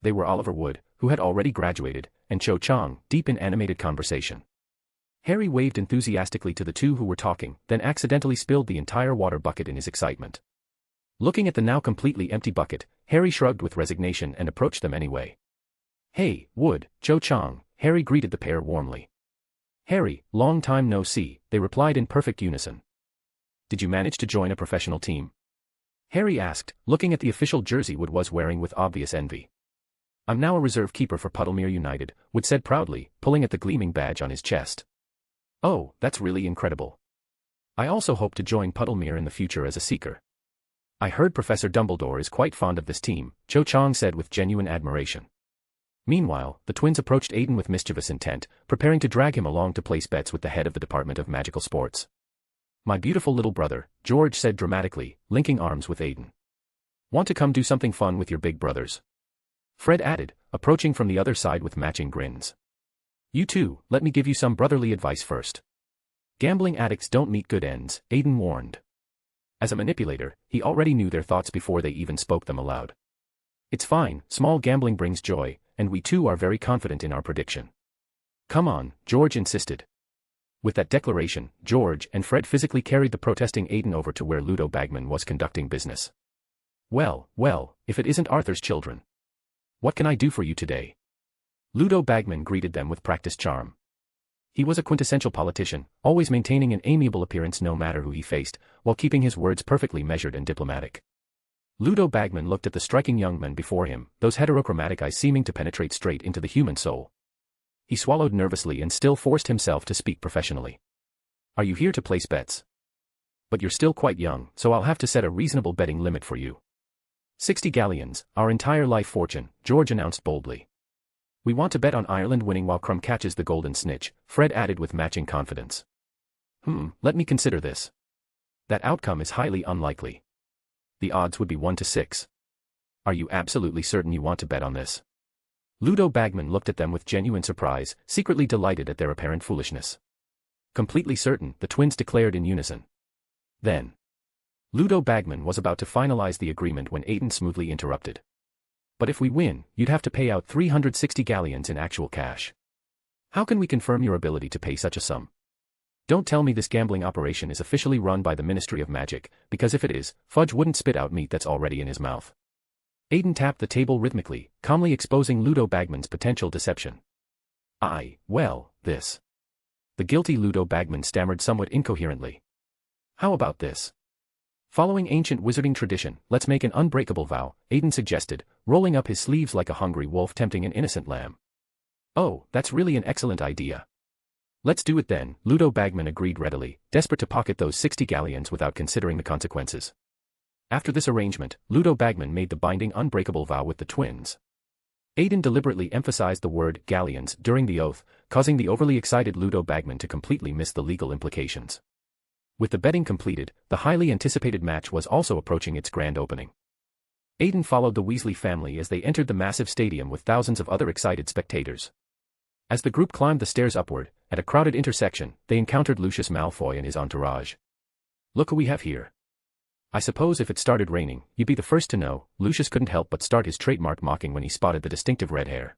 They were Oliver Wood, who had already graduated, and Cho Chang, deep in animated conversation. Harry waved enthusiastically to the two who were talking, then accidentally spilled the entire water bucket in his excitement. Looking at the now completely empty bucket, Harry shrugged with resignation and approached them anyway. "Hey, Wood, Cho Chang," Harry greeted the pair warmly. "Harry, long time no see," they replied in perfect unison. "Did you manage to join a professional team?" Harry asked, looking at the official jersey Wood was wearing with obvious envy. "I'm now a reserve keeper for Puddlemere United," Wood said proudly, pulling at the gleaming badge on his chest. "Oh, that's really incredible. I also hope to join Puddlemere in the future as a seeker. I heard Professor Dumbledore is quite fond of this team," Cho Chang said with genuine admiration. Meanwhile, the twins approached Aiden with mischievous intent, preparing to drag him along to place bets with the head of the Department of Magical Sports. "My beautiful little brother," George said dramatically, linking arms with Aiden. "Want to come do something fun with your big brothers?" Fred added, approaching from the other side with matching grins. "You too, let me give you some brotherly advice first. Gambling addicts don't meet good ends," Aiden warned. As a manipulator, he already knew their thoughts before they even spoke them aloud. "It's fine, small gambling brings joy, and we too are very confident in our prediction." "Come on," George insisted. With that declaration, George and Fred physically carried the protesting Aiden over to where Ludo Bagman was conducting business. Well, if it isn't Arthur's children. "What can I do for you today?" Ludo Bagman greeted them with practiced charm. He was a quintessential politician, always maintaining an amiable appearance no matter who he faced, while keeping his words perfectly measured and diplomatic. Ludo Bagman looked at the striking young men before him, those heterochromatic eyes seeming to penetrate straight into the human soul. He swallowed nervously and still forced himself to speak professionally. "Are you here to place bets? But you're still quite young, so I'll have to set a reasonable betting limit for you. 60 galleons, our entire life fortune," George announced boldly. "We want to bet on Ireland winning while Crumb catches the golden snitch," Fred added with matching confidence. Let me consider this. That outcome is highly unlikely. The odds would be 1 to 6. Are you absolutely certain you want to bet on this?" Ludo Bagman looked at them with genuine surprise, secretly delighted at their apparent foolishness. "Completely certain," the twins declared in unison. Then, Ludo Bagman was about to finalize the agreement when Aiden smoothly interrupted. But if we win, you'd have to pay out 360 galleons in actual cash. How can we confirm your ability to pay such a sum? Don't tell me this gambling operation is officially run by the Ministry of Magic, because if it is, Fudge wouldn't spit out meat that's already in his mouth. Aiden tapped the table rhythmically, calmly exposing Ludo Bagman's potential deception. Well, this. The guilty Ludo Bagman stammered somewhat incoherently. How about this? Following ancient wizarding tradition, let's make an unbreakable vow, Aiden suggested, rolling up his sleeves like a hungry wolf tempting an innocent lamb. Oh, that's really an excellent idea. Let's do it then, Ludo Bagman agreed readily, desperate to pocket those 60 galleons without considering the consequences. After this arrangement, Ludo Bagman made the binding unbreakable vow with the twins. Aiden deliberately emphasized the word galleons during the oath, causing the overly excited Ludo Bagman to completely miss the legal implications. With the betting completed, the highly anticipated match was also approaching its grand opening. Aiden followed the Weasley family as they entered the massive stadium with thousands of other excited spectators. As the group climbed the stairs upward, at a crowded intersection, they encountered Lucius Malfoy and his entourage. Look who we have here. I suppose if it started raining, you'd be the first to know. Lucius couldn't help but start his trademark mocking when he spotted the distinctive red hair.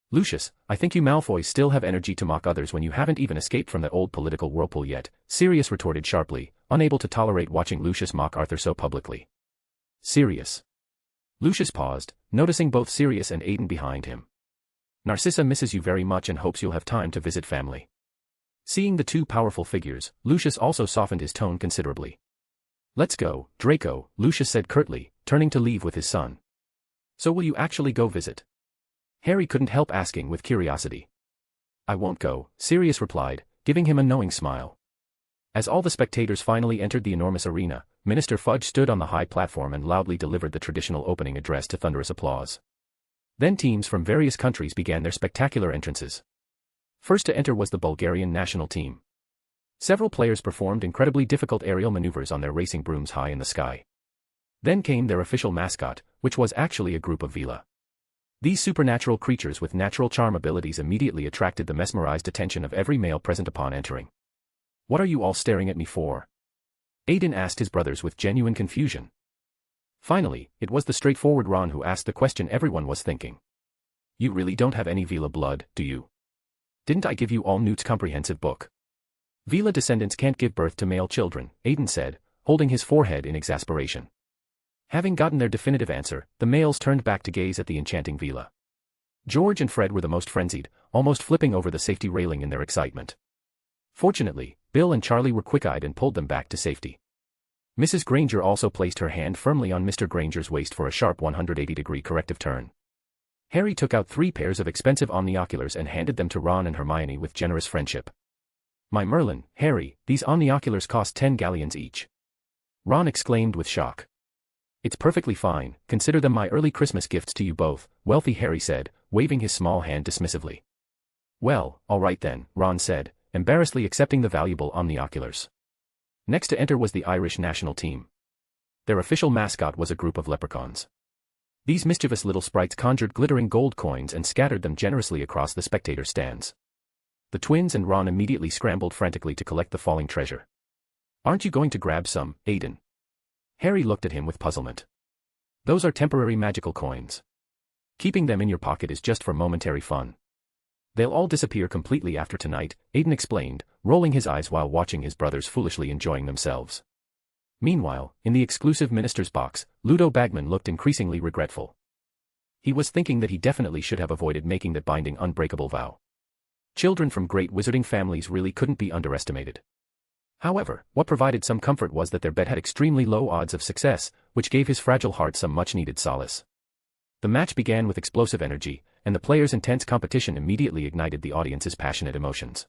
Lucius, I think you Malfoys still have energy to mock others when you haven't even escaped from that old political whirlpool yet, Sirius retorted sharply, unable to tolerate watching Lucius mock Arthur so publicly. Sirius. Lucius paused, noticing both Sirius and Aiden behind him. Narcissa misses you very much and hopes you'll have time to visit family. Seeing the two powerful figures, Lucius also softened his tone considerably. Let's go, Draco, Lucius said curtly, turning to leave with his son. So will you actually go visit? Harry couldn't help asking with curiosity. I won't go, Sirius replied, giving him a knowing smile. As all the spectators finally entered the enormous arena, Minister Fudge stood on the high platform and loudly delivered the traditional opening address to thunderous applause. Then teams from various countries began their spectacular entrances. First to enter was the Bulgarian national team. Several players performed incredibly difficult aerial maneuvers on their racing brooms high in the sky. Then came their official mascot, which was actually a group of Vila. These supernatural creatures with natural charm abilities immediately attracted the mesmerized attention of every male present upon entering. What are you all staring at me for? Aiden asked his brothers with genuine confusion. Finally, it was the straightforward Ron who asked the question everyone was thinking. You really don't have any Vila blood, do you? Didn't I give you all Newt's comprehensive book? Vila descendants can't give birth to male children, Aiden said, holding his forehead in exasperation. Having gotten their definitive answer, the males turned back to gaze at the enchanting Vila. George and Fred were the most frenzied, almost flipping over the safety railing in their excitement. Fortunately, Bill and Charlie were quick-eyed and pulled them back to safety. Mrs. Granger also placed her hand firmly on Mr. Granger's waist for a sharp 180-degree corrective turn. Harry took out 3 pairs of expensive omnioculars and handed them to Ron and Hermione with generous friendship. My Merlin, Harry, these omnioculars cost 10 galleons each. Ron exclaimed with shock. It's perfectly fine, consider them my early Christmas gifts to you both, wealthy Harry said, waving his small hand dismissively. Well, all right then, Ron said, embarrassedly accepting the valuable omnioculars. Next to enter was the Irish national team. Their official mascot was a group of leprechauns. These mischievous little sprites conjured glittering gold coins and scattered them generously across the spectator stands. The twins and Ron immediately scrambled frantically to collect the falling treasure. Aren't you going to grab some, Aiden? Harry looked at him with puzzlement. Those are temporary magical coins. Keeping them in your pocket is just for momentary fun. They'll all disappear completely after tonight, Aiden explained, rolling his eyes while watching his brothers foolishly enjoying themselves. Meanwhile, in the exclusive minister's box, Ludo Bagman looked increasingly regretful. He was thinking that he definitely should have avoided making that binding unbreakable vow. Children from great wizarding families really couldn't be underestimated. However, what provided some comfort was that their bet had extremely low odds of success, which gave his fragile heart some much-needed solace. The match began with explosive energy, and the players' intense competition immediately ignited the audience's passionate emotions.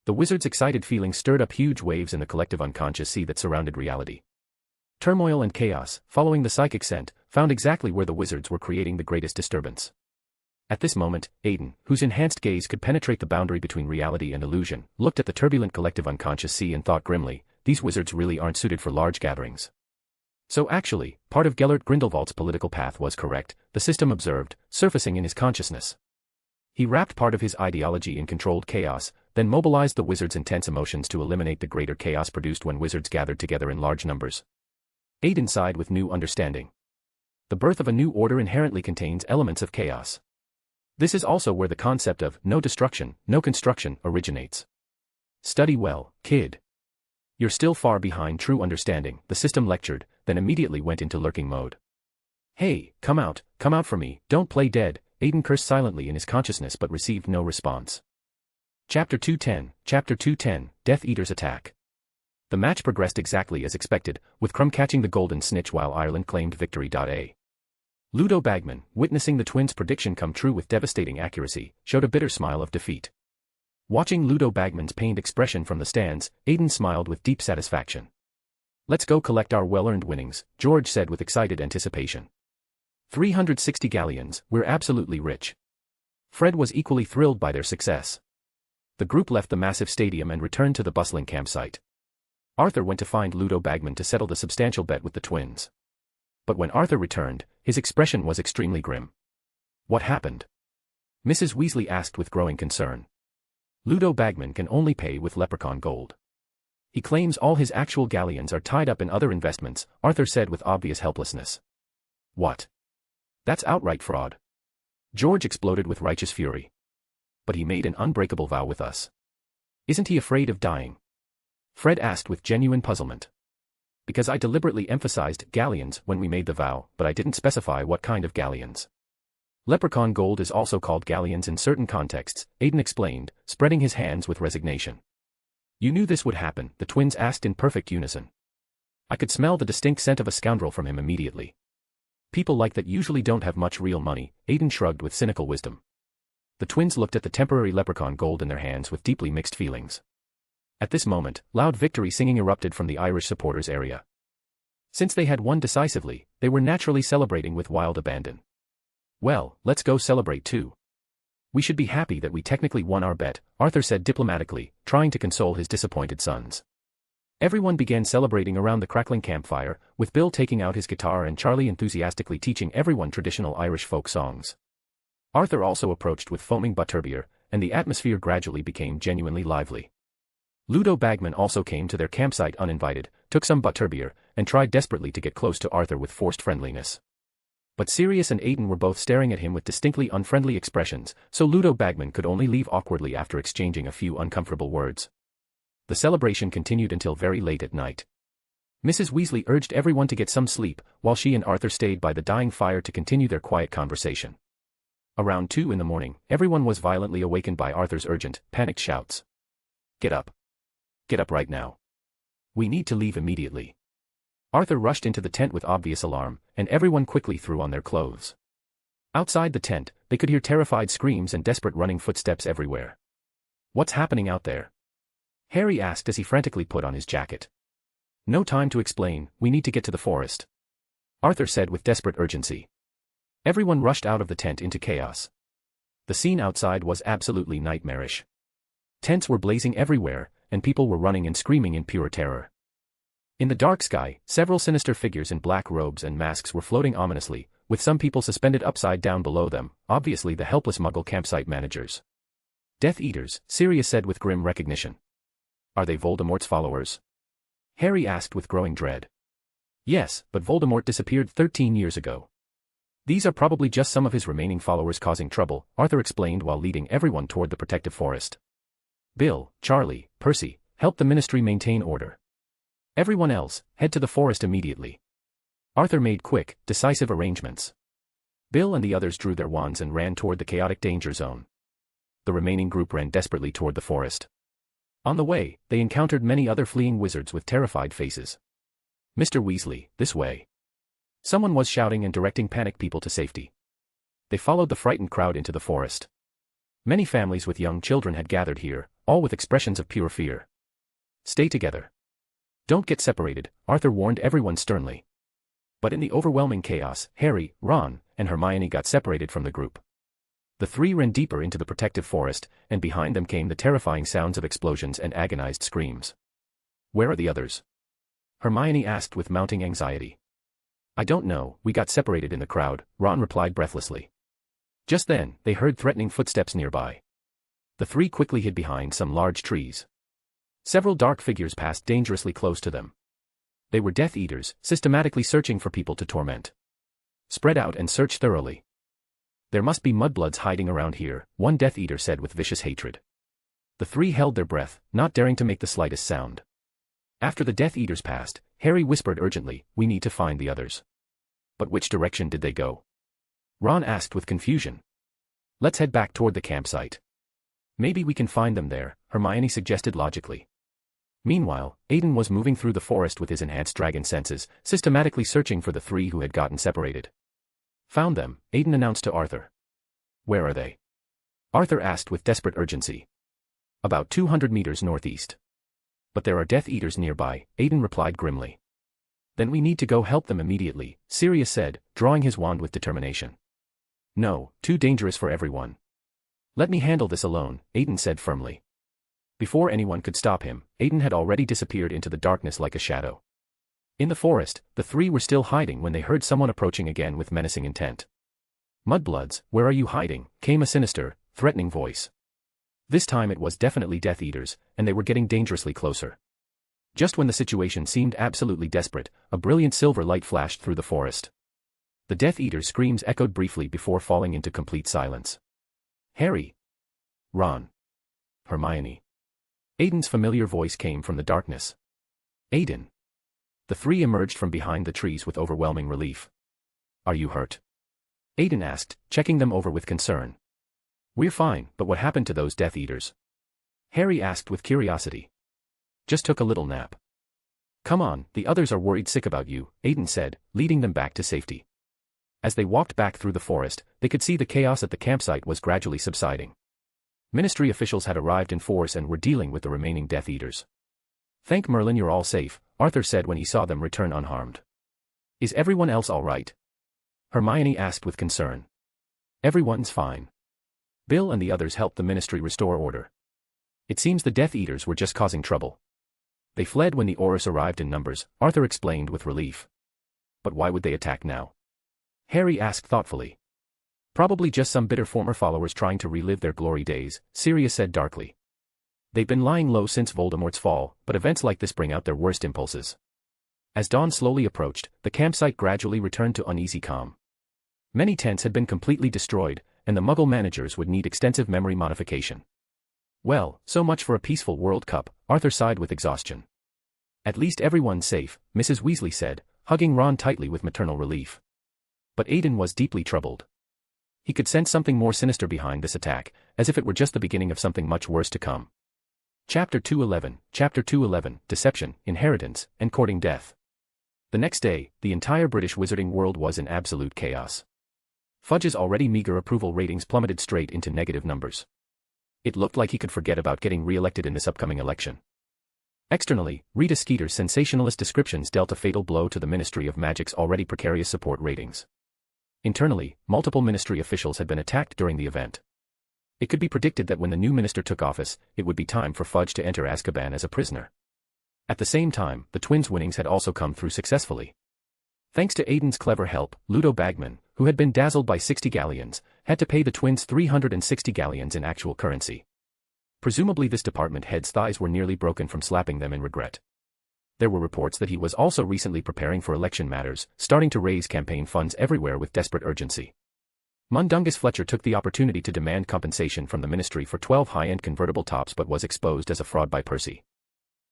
The wizards' excited feelings stirred up huge waves in the collective unconscious sea that surrounded reality. Turmoil and chaos, following the psychic scent, found exactly where the wizards were creating the greatest disturbance. At this moment, Aiden, whose enhanced gaze could penetrate the boundary between reality and illusion, looked at the turbulent collective unconscious sea and thought grimly, these wizards really aren't suited for large gatherings. So actually, part of Gellert Grindelwald's political path was correct, the system observed, surfacing in his consciousness. He wrapped part of his ideology in controlled chaos, then mobilized the wizards' intense emotions to eliminate the greater chaos produced when wizards gathered together in large numbers. Aiden sighed with new understanding. The birth of a new order inherently contains elements of chaos. This is also where the concept of no destruction, no construction originates. Study well, kid. You're still far behind true understanding, the system lectured, then immediately went into lurking mode. Hey, come out for me, don't play dead, Aiden cursed silently in his consciousness but received no response. Chapter 210, Death Eaters Attack. The match progressed exactly as expected, with Crumb catching the golden snitch while Ireland claimed victory. Ludo Bagman, witnessing the twins' prediction come true with devastating accuracy, showed a bitter smile of defeat. Watching Ludo Bagman's pained expression from the stands, Aiden smiled with deep satisfaction. Let's go collect our well-earned winnings, George said with excited anticipation. 360 galleons, we're absolutely rich. Fred was equally thrilled by their success. The group left the massive stadium and returned to the bustling campsite. Arthur went to find Ludo Bagman to settle the substantial bet with the twins. But when Arthur returned, his expression was extremely grim. What happened? Mrs. Weasley asked with growing concern. Ludo Bagman can only pay with leprechaun gold. He claims all his actual galleons are tied up in other investments, Arthur said with obvious helplessness. What? That's outright fraud. George exploded with righteous fury. But he made an unbreakable vow with us. Isn't he afraid of dying? Fred asked with genuine puzzlement. Because I deliberately emphasized galleons when we made the vow, but I didn't specify what kind of galleons. Leprechaun gold is also called galleons in certain contexts, Aiden explained, spreading his hands with resignation. You knew this would happen, the twins asked in perfect unison. I could smell the distinct scent of a scoundrel from him immediately. People like that usually don't have much real money, Aiden shrugged with cynical wisdom. The twins looked at the temporary leprechaun gold in their hands with deeply mixed feelings. At this moment, loud victory singing erupted from the Irish supporters area. Since they had won decisively, they were naturally celebrating with wild abandon. Well, let's go celebrate too. We should be happy that we technically won our bet, Arthur said diplomatically, trying to console his disappointed sons. Everyone began celebrating around the crackling campfire, with Bill taking out his guitar and Charlie enthusiastically teaching everyone traditional Irish folk songs. Arthur also approached with foaming butterbeer, and the atmosphere gradually became genuinely lively. Ludo Bagman also came to their campsite uninvited, took some butterbeer, and tried desperately to get close to Arthur with forced friendliness. But Sirius and Aiden were both staring at him with distinctly unfriendly expressions, so Ludo Bagman could only leave awkwardly after exchanging a few uncomfortable words. The celebration continued until very late at night. Mrs. Weasley urged everyone to get some sleep, while she and Arthur stayed by the dying fire to continue their quiet conversation. Around 2 in the morning, everyone was violently awakened by Arthur's urgent, panicked shouts. Get up. Get up right now. We need to leave immediately. Arthur rushed into the tent with obvious alarm, and everyone quickly threw on their clothes. Outside the tent, they could hear terrified screams and desperate running footsteps everywhere. What's happening out there? Harry asked as he frantically put on his jacket. No time to explain, we need to get to the forest. Arthur said with desperate urgency. Everyone rushed out of the tent into chaos. The scene outside was absolutely nightmarish. Tents were blazing everywhere, and people were running and screaming in pure terror. In the dark sky, several sinister figures in black robes and masks were floating ominously, with some people suspended upside down below them, obviously the helpless Muggle campsite managers. Death Eaters, Sirius said with grim recognition. Are they Voldemort's followers? Harry asked with growing dread. Yes, but Voldemort disappeared 13 years ago. These are probably just some of his remaining followers causing trouble, Arthur explained while leading everyone toward the protective forest. Bill, Charlie, Percy, help the ministry maintain order. Everyone else, head to the forest immediately. Arthur made quick, decisive arrangements. Bill and the others drew their wands and ran toward the chaotic danger zone. The remaining group ran desperately toward the forest. On the way, they encountered many other fleeing wizards with terrified faces. Mr. Weasley, this way. Someone was shouting and directing panicked people to safety. They followed the frightened crowd into the forest. Many families with young children had gathered here, all with expressions of pure fear. Stay together. Don't get separated, Arthur warned everyone sternly. But in the overwhelming chaos, Harry, Ron, and Hermione got separated from the group. The three ran deeper into the protective forest, and behind them came the terrifying sounds of explosions and agonized screams. Where are the others? Hermione asked with mounting anxiety. I don't know, we got separated in the crowd, Ron replied breathlessly. Just then, they heard threatening footsteps nearby. The three quickly hid behind some large trees. Several dark figures passed dangerously close to them. They were Death Eaters, systematically searching for people to torment. Spread out and search thoroughly. There must be mudbloods hiding around here, one Death Eater said with vicious hatred. The three held their breath, not daring to make the slightest sound. After the Death Eaters passed, Harry whispered urgently, "We need to find the others." But which direction did they go? Ron asked with confusion. "Let's head back toward the campsite. Maybe we can find them there," Hermione suggested logically. Meanwhile, Aiden was moving through the forest with his enhanced dragon senses, systematically searching for the three who had gotten separated. "Found them," Aiden announced to Arthur. "Where are they?" Arthur asked with desperate urgency. "About 200 meters northeast. But there are Death Eaters nearby," Aiden replied grimly. "Then we need to go help them immediately," Sirius said, drawing his wand with determination. "No, too dangerous for everyone." "Let me handle this alone," Aiden said firmly. Before anyone could stop him, Aiden had already disappeared into the darkness like a shadow. In the forest, the three were still hiding when they heard someone approaching again with menacing intent. "Mudbloods, where are you hiding?" came a sinister, threatening voice. This time it was definitely Death Eaters, and they were getting dangerously closer. Just when the situation seemed absolutely desperate, a brilliant silver light flashed through the forest. The Death Eaters' screams echoed briefly before falling into complete silence. "Harry! Ron! Hermione!" Aiden's familiar voice came from the darkness. "Aiden!" The three emerged from behind the trees with overwhelming relief. "Are you hurt?" Aiden asked, checking them over with concern. "We're fine, but what happened to those Death Eaters?" Harry asked with curiosity. "Just took a little nap." "Come on, the others are worried sick about you," Aiden said, leading them back to safety. As they walked back through the forest, they could see the chaos at the campsite was gradually subsiding. Ministry officials had arrived in force and were dealing with the remaining Death Eaters. "Thank Merlin you're all safe," Arthur said when he saw them return unharmed. "Is everyone else all right?" Hermione asked with concern. "Everyone's fine. Bill and the others helped the Ministry restore order. It seems the Death Eaters were just causing trouble. They fled when the Aurors arrived in numbers," Arthur explained with relief. "But why would they attack now?" Harry asked thoughtfully. "Probably just some bitter former followers trying to relive their glory days," Sirius said darkly. "They've been lying low since Voldemort's fall, but events like this bring out their worst impulses." As dawn slowly approached, the campsite gradually returned to uneasy calm. Many tents had been completely destroyed, and the Muggle managers would need extensive memory modification. "Well, so much for a peaceful World Cup," Arthur sighed with exhaustion. "At least everyone's safe," Mrs. Weasley said, hugging Ron tightly with maternal relief. But Aiden was deeply troubled. He could sense something more sinister behind this attack, as if it were just the beginning of something much worse to come. Chapter 211, Deception, Inheritance, and Courting Death. The next day, the entire British wizarding world was in absolute chaos. Fudge's already meager approval ratings plummeted straight into negative numbers. It looked like he could forget about getting re-elected in this upcoming election. Externally, Rita Skeeter's sensationalist descriptions dealt a fatal blow to the Ministry of Magic's already precarious support ratings. Internally, multiple ministry officials had been attacked during the event. It could be predicted that when the new minister took office, it would be time for Fudge to enter Azkaban as a prisoner. At the same time, the twins' winnings had also come through successfully. Thanks to Aiden's clever help, Ludo Bagman, who had been dazzled by 60 galleons, had to pay the twins 360 galleons in actual currency. Presumably this department head's thighs were nearly broken from slapping them in regret. There were reports that he was also recently preparing for election matters, starting to raise campaign funds everywhere with desperate urgency. Mundungus Fletcher took the opportunity to demand compensation from the ministry for 12 high-end convertible tops but was exposed as a fraud by Percy.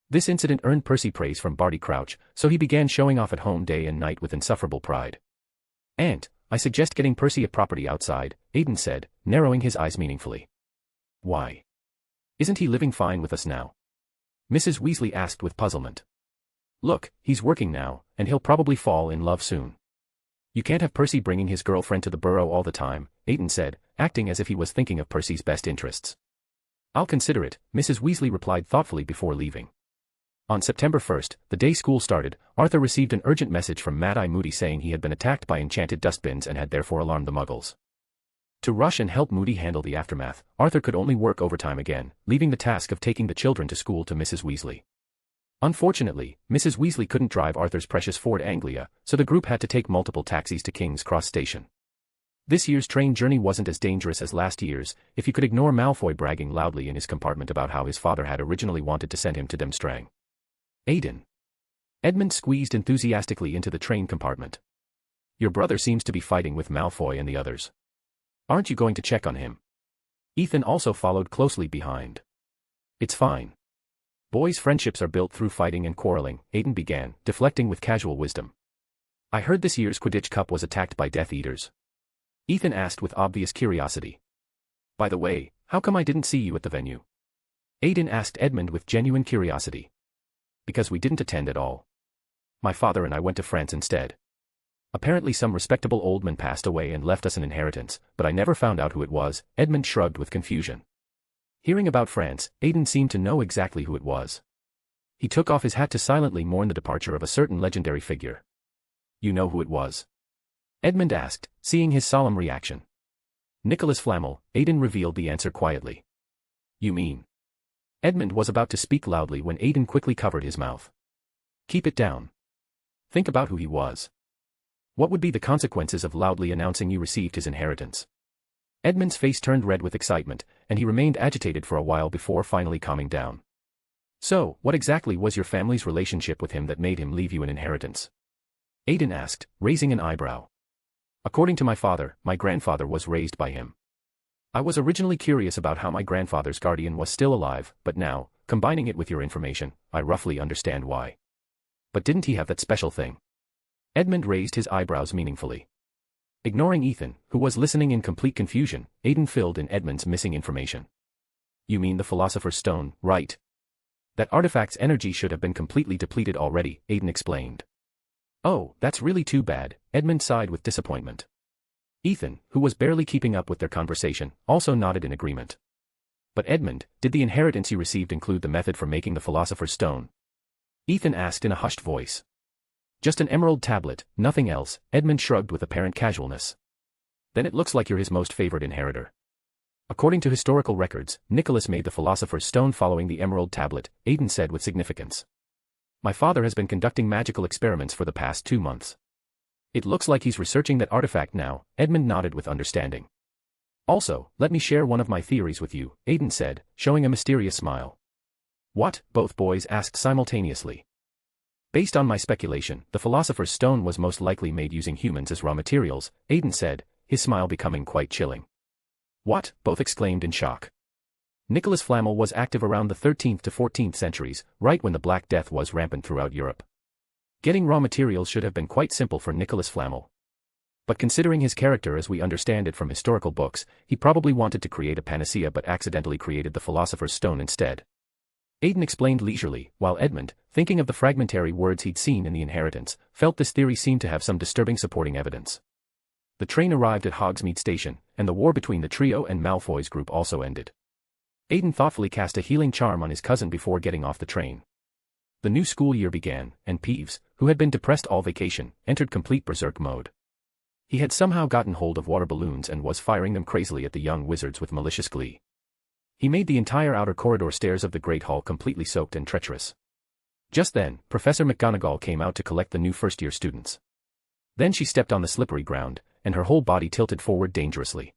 This incident earned Percy praise from Barty Crouch, so he began showing off at home day and night with insufferable pride. "Aunt, I suggest getting Percy a property outside," Aiden said, narrowing his eyes meaningfully. "Why? Isn't he living fine with us now?" Mrs. Weasley asked with puzzlement. "Look, he's working now, and he'll probably fall in love soon." "You can't have Percy bringing his girlfriend to the Burrow all the time," Aiden said, acting as if he was thinking of Percy's best interests. "I'll consider it," Mrs. Weasley replied thoughtfully before leaving. On September 1st, the day school started, Arthur received an urgent message from Mad-Eye Moody saying he had been attacked by enchanted dustbins and had therefore alarmed the Muggles. To rush and help Moody handle the aftermath, Arthur could only work overtime again, leaving the task of taking the children to school to Mrs. Weasley. Unfortunately, Mrs. Weasley couldn't drive Arthur's precious Ford Anglia, so the group had to take multiple taxis to King's Cross Station. This year's train journey wasn't as dangerous as last year's, if you could ignore Malfoy bragging loudly in his compartment about how his father had originally wanted to send him to Demstrang. "Aiden." Edmund squeezed enthusiastically into the train compartment. Your brother seems to be fighting with Malfoy and the others. Aren't you going to check on him? Ethan also followed closely behind. It's fine. Boys' friendships are built through fighting and quarreling, Aiden began, deflecting with casual wisdom. I heard this year's Quidditch Cup was attacked by Death Eaters. Ethan asked with obvious curiosity. By the way, how come I didn't see you at the venue? Aiden asked Edmund with genuine curiosity. Because we didn't attend at all. My father and I went to France instead. Apparently some respectable old man passed away and left us an inheritance, but I never found out who it was, Edmund shrugged with confusion. Hearing about France, Aiden seemed to know exactly who it was. He took off his hat to silently mourn the departure of a certain legendary figure. You know who it was? Edmund asked, seeing his solemn reaction. Nicholas Flamel, Aiden revealed the answer quietly. You mean? Edmund was about to speak loudly when Aiden quickly covered his mouth. Keep it down. Think about who he was. What would be the consequences of loudly announcing you received his inheritance? Edmund's face turned red with excitement, and he remained agitated for a while before finally calming down. So, what exactly was your family's relationship with him that made him leave you an inheritance? Aiden asked, raising an eyebrow. According to my father, my grandfather was raised by him. I was originally curious about how my grandfather's guardian was still alive, but now, combining it with your information, I roughly understand why. But didn't he have that special thing? Edmund raised his eyebrows meaningfully. Ignoring Ethan, who was listening in complete confusion, Aiden filled in Edmund's missing information. You mean the Philosopher's Stone, right? That artifact's energy should have been completely depleted already, Aiden explained. Oh, that's really too bad, Edmund sighed with disappointment. Ethan, who was barely keeping up with their conversation, also nodded in agreement. But Edmund, did the inheritance you received include the method for making the Philosopher's Stone? Ethan asked in a hushed voice. Just an emerald tablet, nothing else, Edmund shrugged with apparent casualness. Then it looks like you're his most favored inheritor. According to historical records, Nicholas made the Philosopher's Stone following the emerald tablet, Aiden said with significance. My father has been conducting magical experiments for the past 2 months. It looks like he's researching that artifact now, Edmund nodded with understanding. Also, let me share one of my theories with you, Aiden said, showing a mysterious smile. What? Both boys asked simultaneously. Based on my speculation, the Philosopher's Stone was most likely made using humans as raw materials, Aiden said, his smile becoming quite chilling. What? Both exclaimed in shock. Nicholas Flamel was active around the 13th to 14th centuries, right when the Black Death was rampant throughout Europe. Getting raw materials should have been quite simple for Nicholas Flamel. But considering his character as we understand it from historical books, he probably wanted to create a panacea but accidentally created the Philosopher's Stone instead. Aiden explained leisurely, while Edmund, thinking of the fragmentary words he'd seen in the inheritance, felt this theory seemed to have some disturbing supporting evidence. The train arrived at Hogsmeade Station, and the war between the trio and Malfoy's group also ended. Aiden thoughtfully cast a healing charm on his cousin before getting off the train. The new school year began, and Peeves, who had been depressed all vacation, entered complete berserk mode. He had somehow gotten hold of water balloons and was firing them crazily at the young wizards with malicious glee. He made the entire outer corridor stairs of the Great Hall completely soaked and treacherous. Just then, Professor McGonagall came out to collect the new first-year students. Then she stepped on the slippery ground, and her whole body tilted forward dangerously.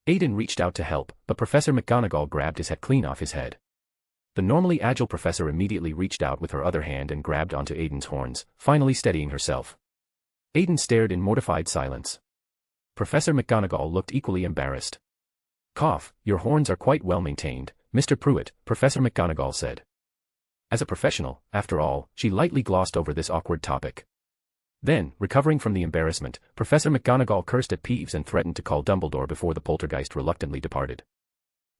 Aiden reached out to help, but Professor McGonagall grabbed his hat clean off his head. The normally agile professor immediately reached out with her other hand and grabbed onto Aiden's horns, finally steadying herself. Aiden stared in mortified silence. Professor McGonagall looked equally embarrassed. Cough, your horns are quite well maintained, Mr. Prewett, Professor McGonagall said. As a professional, after all, she lightly glossed over this awkward topic. Then, recovering from the embarrassment, Professor McGonagall cursed at Peeves and threatened to call Dumbledore before the poltergeist reluctantly departed.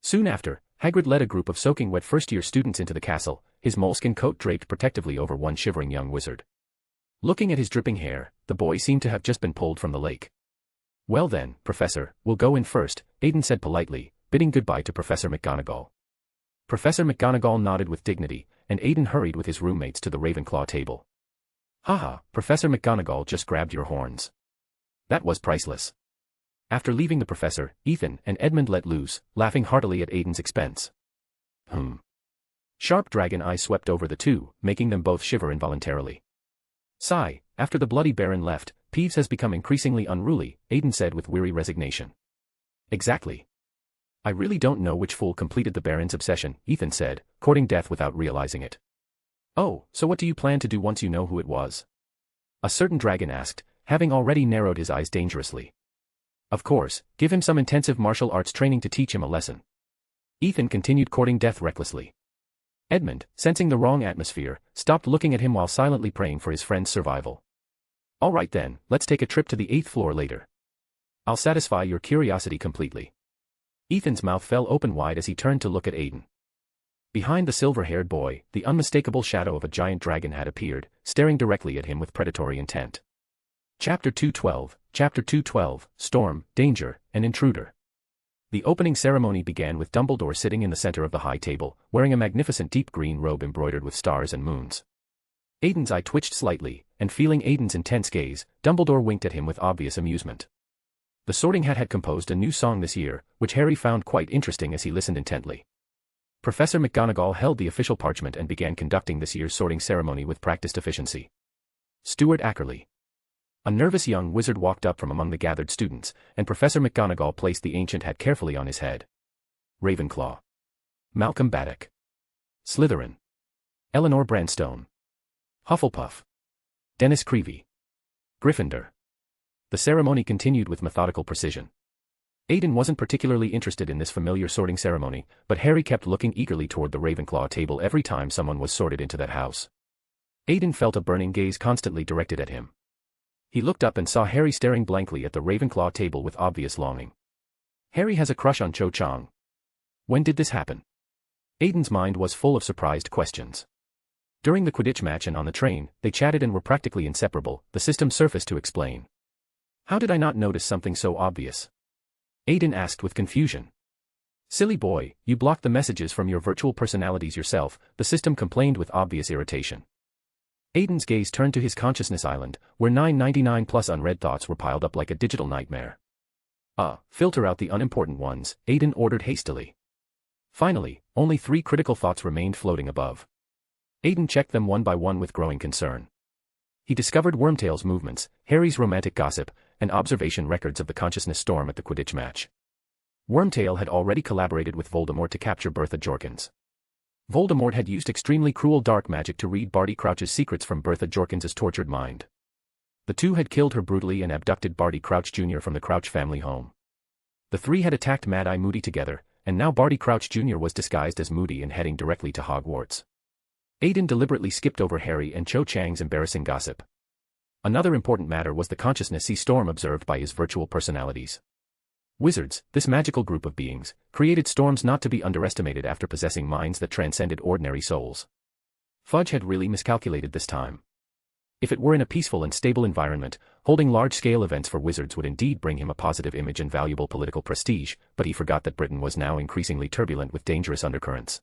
Soon after, Hagrid led a group of soaking wet first-year students into the castle, his moleskin coat draped protectively over one shivering young wizard. Looking at his dripping hair, the boy seemed to have just been pulled from the lake. Well then, Professor, we'll go in first, Aiden said politely, bidding goodbye to Professor McGonagall. Professor McGonagall nodded with dignity, and Aiden hurried with his roommates to the Ravenclaw table. Haha, Professor McGonagall just grabbed your horns. That was priceless. After leaving the professor, Ethan and Edmund let loose, laughing heartily at Aiden's expense. Sharp dragon eyes swept over the two, making them both shiver involuntarily. Sigh, after the bloody Baron left, Peeves has become increasingly unruly, Aiden said with weary resignation. Exactly. I really don't know which fool completed the Baron's obsession, Ethan said, courting death without realizing it. Oh, so what do you plan to do once you know who it was? A certain dragon asked, having already narrowed his eyes dangerously. Of course, give him some intensive martial arts training to teach him a lesson. Ethan continued courting death recklessly. Edmund, sensing the wrong atmosphere, stopped looking at him while silently praying for his friend's survival. All right then, let's take a trip to the 8th floor later. I'll satisfy your curiosity completely. Ethan's mouth fell open wide as he turned to look at Aiden. Behind the silver-haired boy, the unmistakable shadow of a giant dragon had appeared, staring directly at him with predatory intent. Chapter 212, Storm, Danger, and Intruder. The opening ceremony began with Dumbledore sitting in the center of the high table, wearing a magnificent deep green robe embroidered with stars and moons. Aiden's eye twitched slightly, and feeling Aiden's intense gaze, Dumbledore winked at him with obvious amusement. The Sorting Hat had composed a new song this year, which Harry found quite interesting as he listened intently. Professor McGonagall held the official parchment and began conducting this year's sorting ceremony with practiced efficiency. Stuart Ackerley. A nervous young wizard walked up from among the gathered students, and Professor McGonagall placed the ancient hat carefully on his head. Ravenclaw. Malcolm Baddock. Slytherin. Eleanor Branstone. Hufflepuff. Dennis Creevy. Gryffindor. The ceremony continued with methodical precision. Aiden wasn't particularly interested in this familiar sorting ceremony, but Harry kept looking eagerly toward the Ravenclaw table every time someone was sorted into that house. Aiden felt a burning gaze constantly directed at him. He looked up and saw Harry staring blankly at the Ravenclaw table with obvious longing. Harry has a crush on Cho Chang. When did this happen? Aiden's mind was full of surprised questions. During the Quidditch match and on the train, they chatted and were practically inseparable, the system surfaced to explain. How did I not notice something so obvious? Aiden asked with confusion. Silly boy, you blocked the messages from your virtual personalities yourself, the system complained with obvious irritation. Aiden's gaze turned to his consciousness island, where 999 plus unread thoughts were piled up like a digital nightmare. Filter out the unimportant ones, Aiden ordered hastily. Finally, only 3 critical thoughts remained floating above. Aiden checked them one by one with growing concern. He discovered Wormtail's movements, Harry's romantic gossip, and observation records of the consciousness storm at the Quidditch match. Wormtail had already collaborated with Voldemort to capture Bertha Jorkins. Voldemort had used extremely cruel dark magic to read Barty Crouch's secrets from Bertha Jorkins's tortured mind. The two had killed her brutally and abducted Barty Crouch Jr. from the Crouch family home. The 3 had attacked Mad-Eye Moody together, and now Barty Crouch Jr. was disguised as Moody and heading directly to Hogwarts. Aiden deliberately skipped over Harry and Cho Chang's embarrassing gossip. Another important matter was the consciousness storm observed by his virtual personalities. Wizards, this magical group of beings, created storms not to be underestimated after possessing minds that transcended ordinary souls. Fudge had really miscalculated this time. If it were in a peaceful and stable environment, holding large-scale events for wizards would indeed bring him a positive image and valuable political prestige, but he forgot that Britain was now increasingly turbulent with dangerous undercurrents.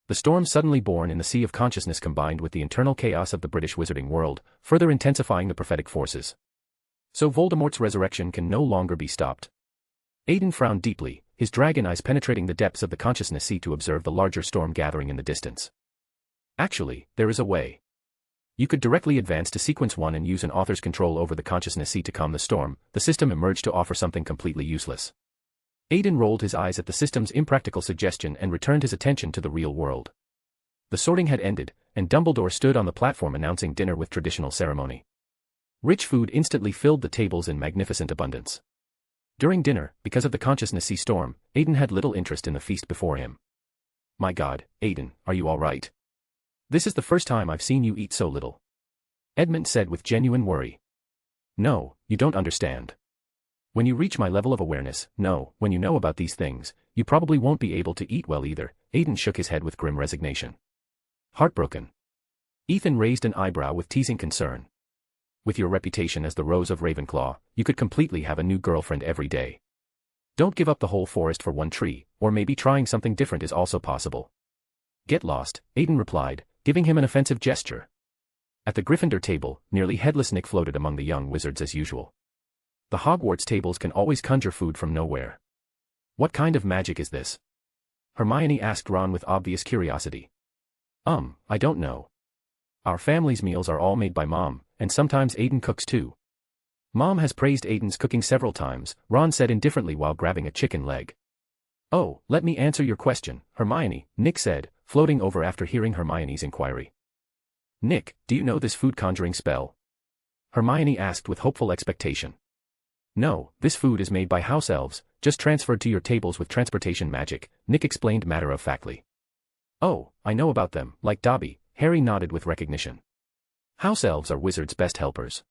The storm suddenly born in the sea of consciousness combined with the internal chaos of the British wizarding world, further intensifying the prophetic forces. So Voldemort's resurrection can no longer be stopped. Aiden frowned deeply, his dragon eyes penetrating the depths of the consciousness sea to observe the larger storm gathering in the distance. Actually, there is a way. You could directly advance to sequence 1 and use an author's control over the consciousness sea to calm the storm. The system emerged to offer something completely useless. Aiden rolled his eyes at the system's impractical suggestion and returned his attention to the real world. The sorting had ended, and Dumbledore stood on the platform announcing dinner with traditional ceremony. Rich food instantly filled the tables in magnificent abundance. During dinner, because of the consciousness sea storm, Aiden had little interest in the feast before him. My God, Aiden, are you all right? This is the first time I've seen you eat so little. Edmund said with genuine worry. No, you don't understand. When you reach my level of awareness, when you know about these things, you probably won't be able to eat well either. Aiden shook his head with grim resignation. Heartbroken. Ethan raised an eyebrow with teasing concern. With your reputation as the Rose of Ravenclaw, you could completely have a new girlfriend every day. Don't give up the whole forest for one tree, or maybe trying something different is also possible. Get lost, Aiden replied, giving him an offensive gesture. At the Gryffindor table, nearly headless Nick floated among the young wizards as usual. The Hogwarts tables can always conjure food from nowhere. What kind of magic is this? Hermione asked Ron with obvious curiosity. I don't know. Our family's meals are all made by Mom, and sometimes Aiden cooks too. Mom has praised Aiden's cooking several times, Ron said indifferently while grabbing a chicken leg. Oh, let me answer your question, Hermione, Nick said, floating over after hearing Hermione's inquiry. Nick, do you know this food conjuring spell? Hermione asked with hopeful expectation. No, this food is made by house elves, just transferred to your tables with transportation magic, Nick explained matter-of-factly. Oh, I know about them, like Dobby, Harry nodded with recognition. House elves are wizards' best helpers.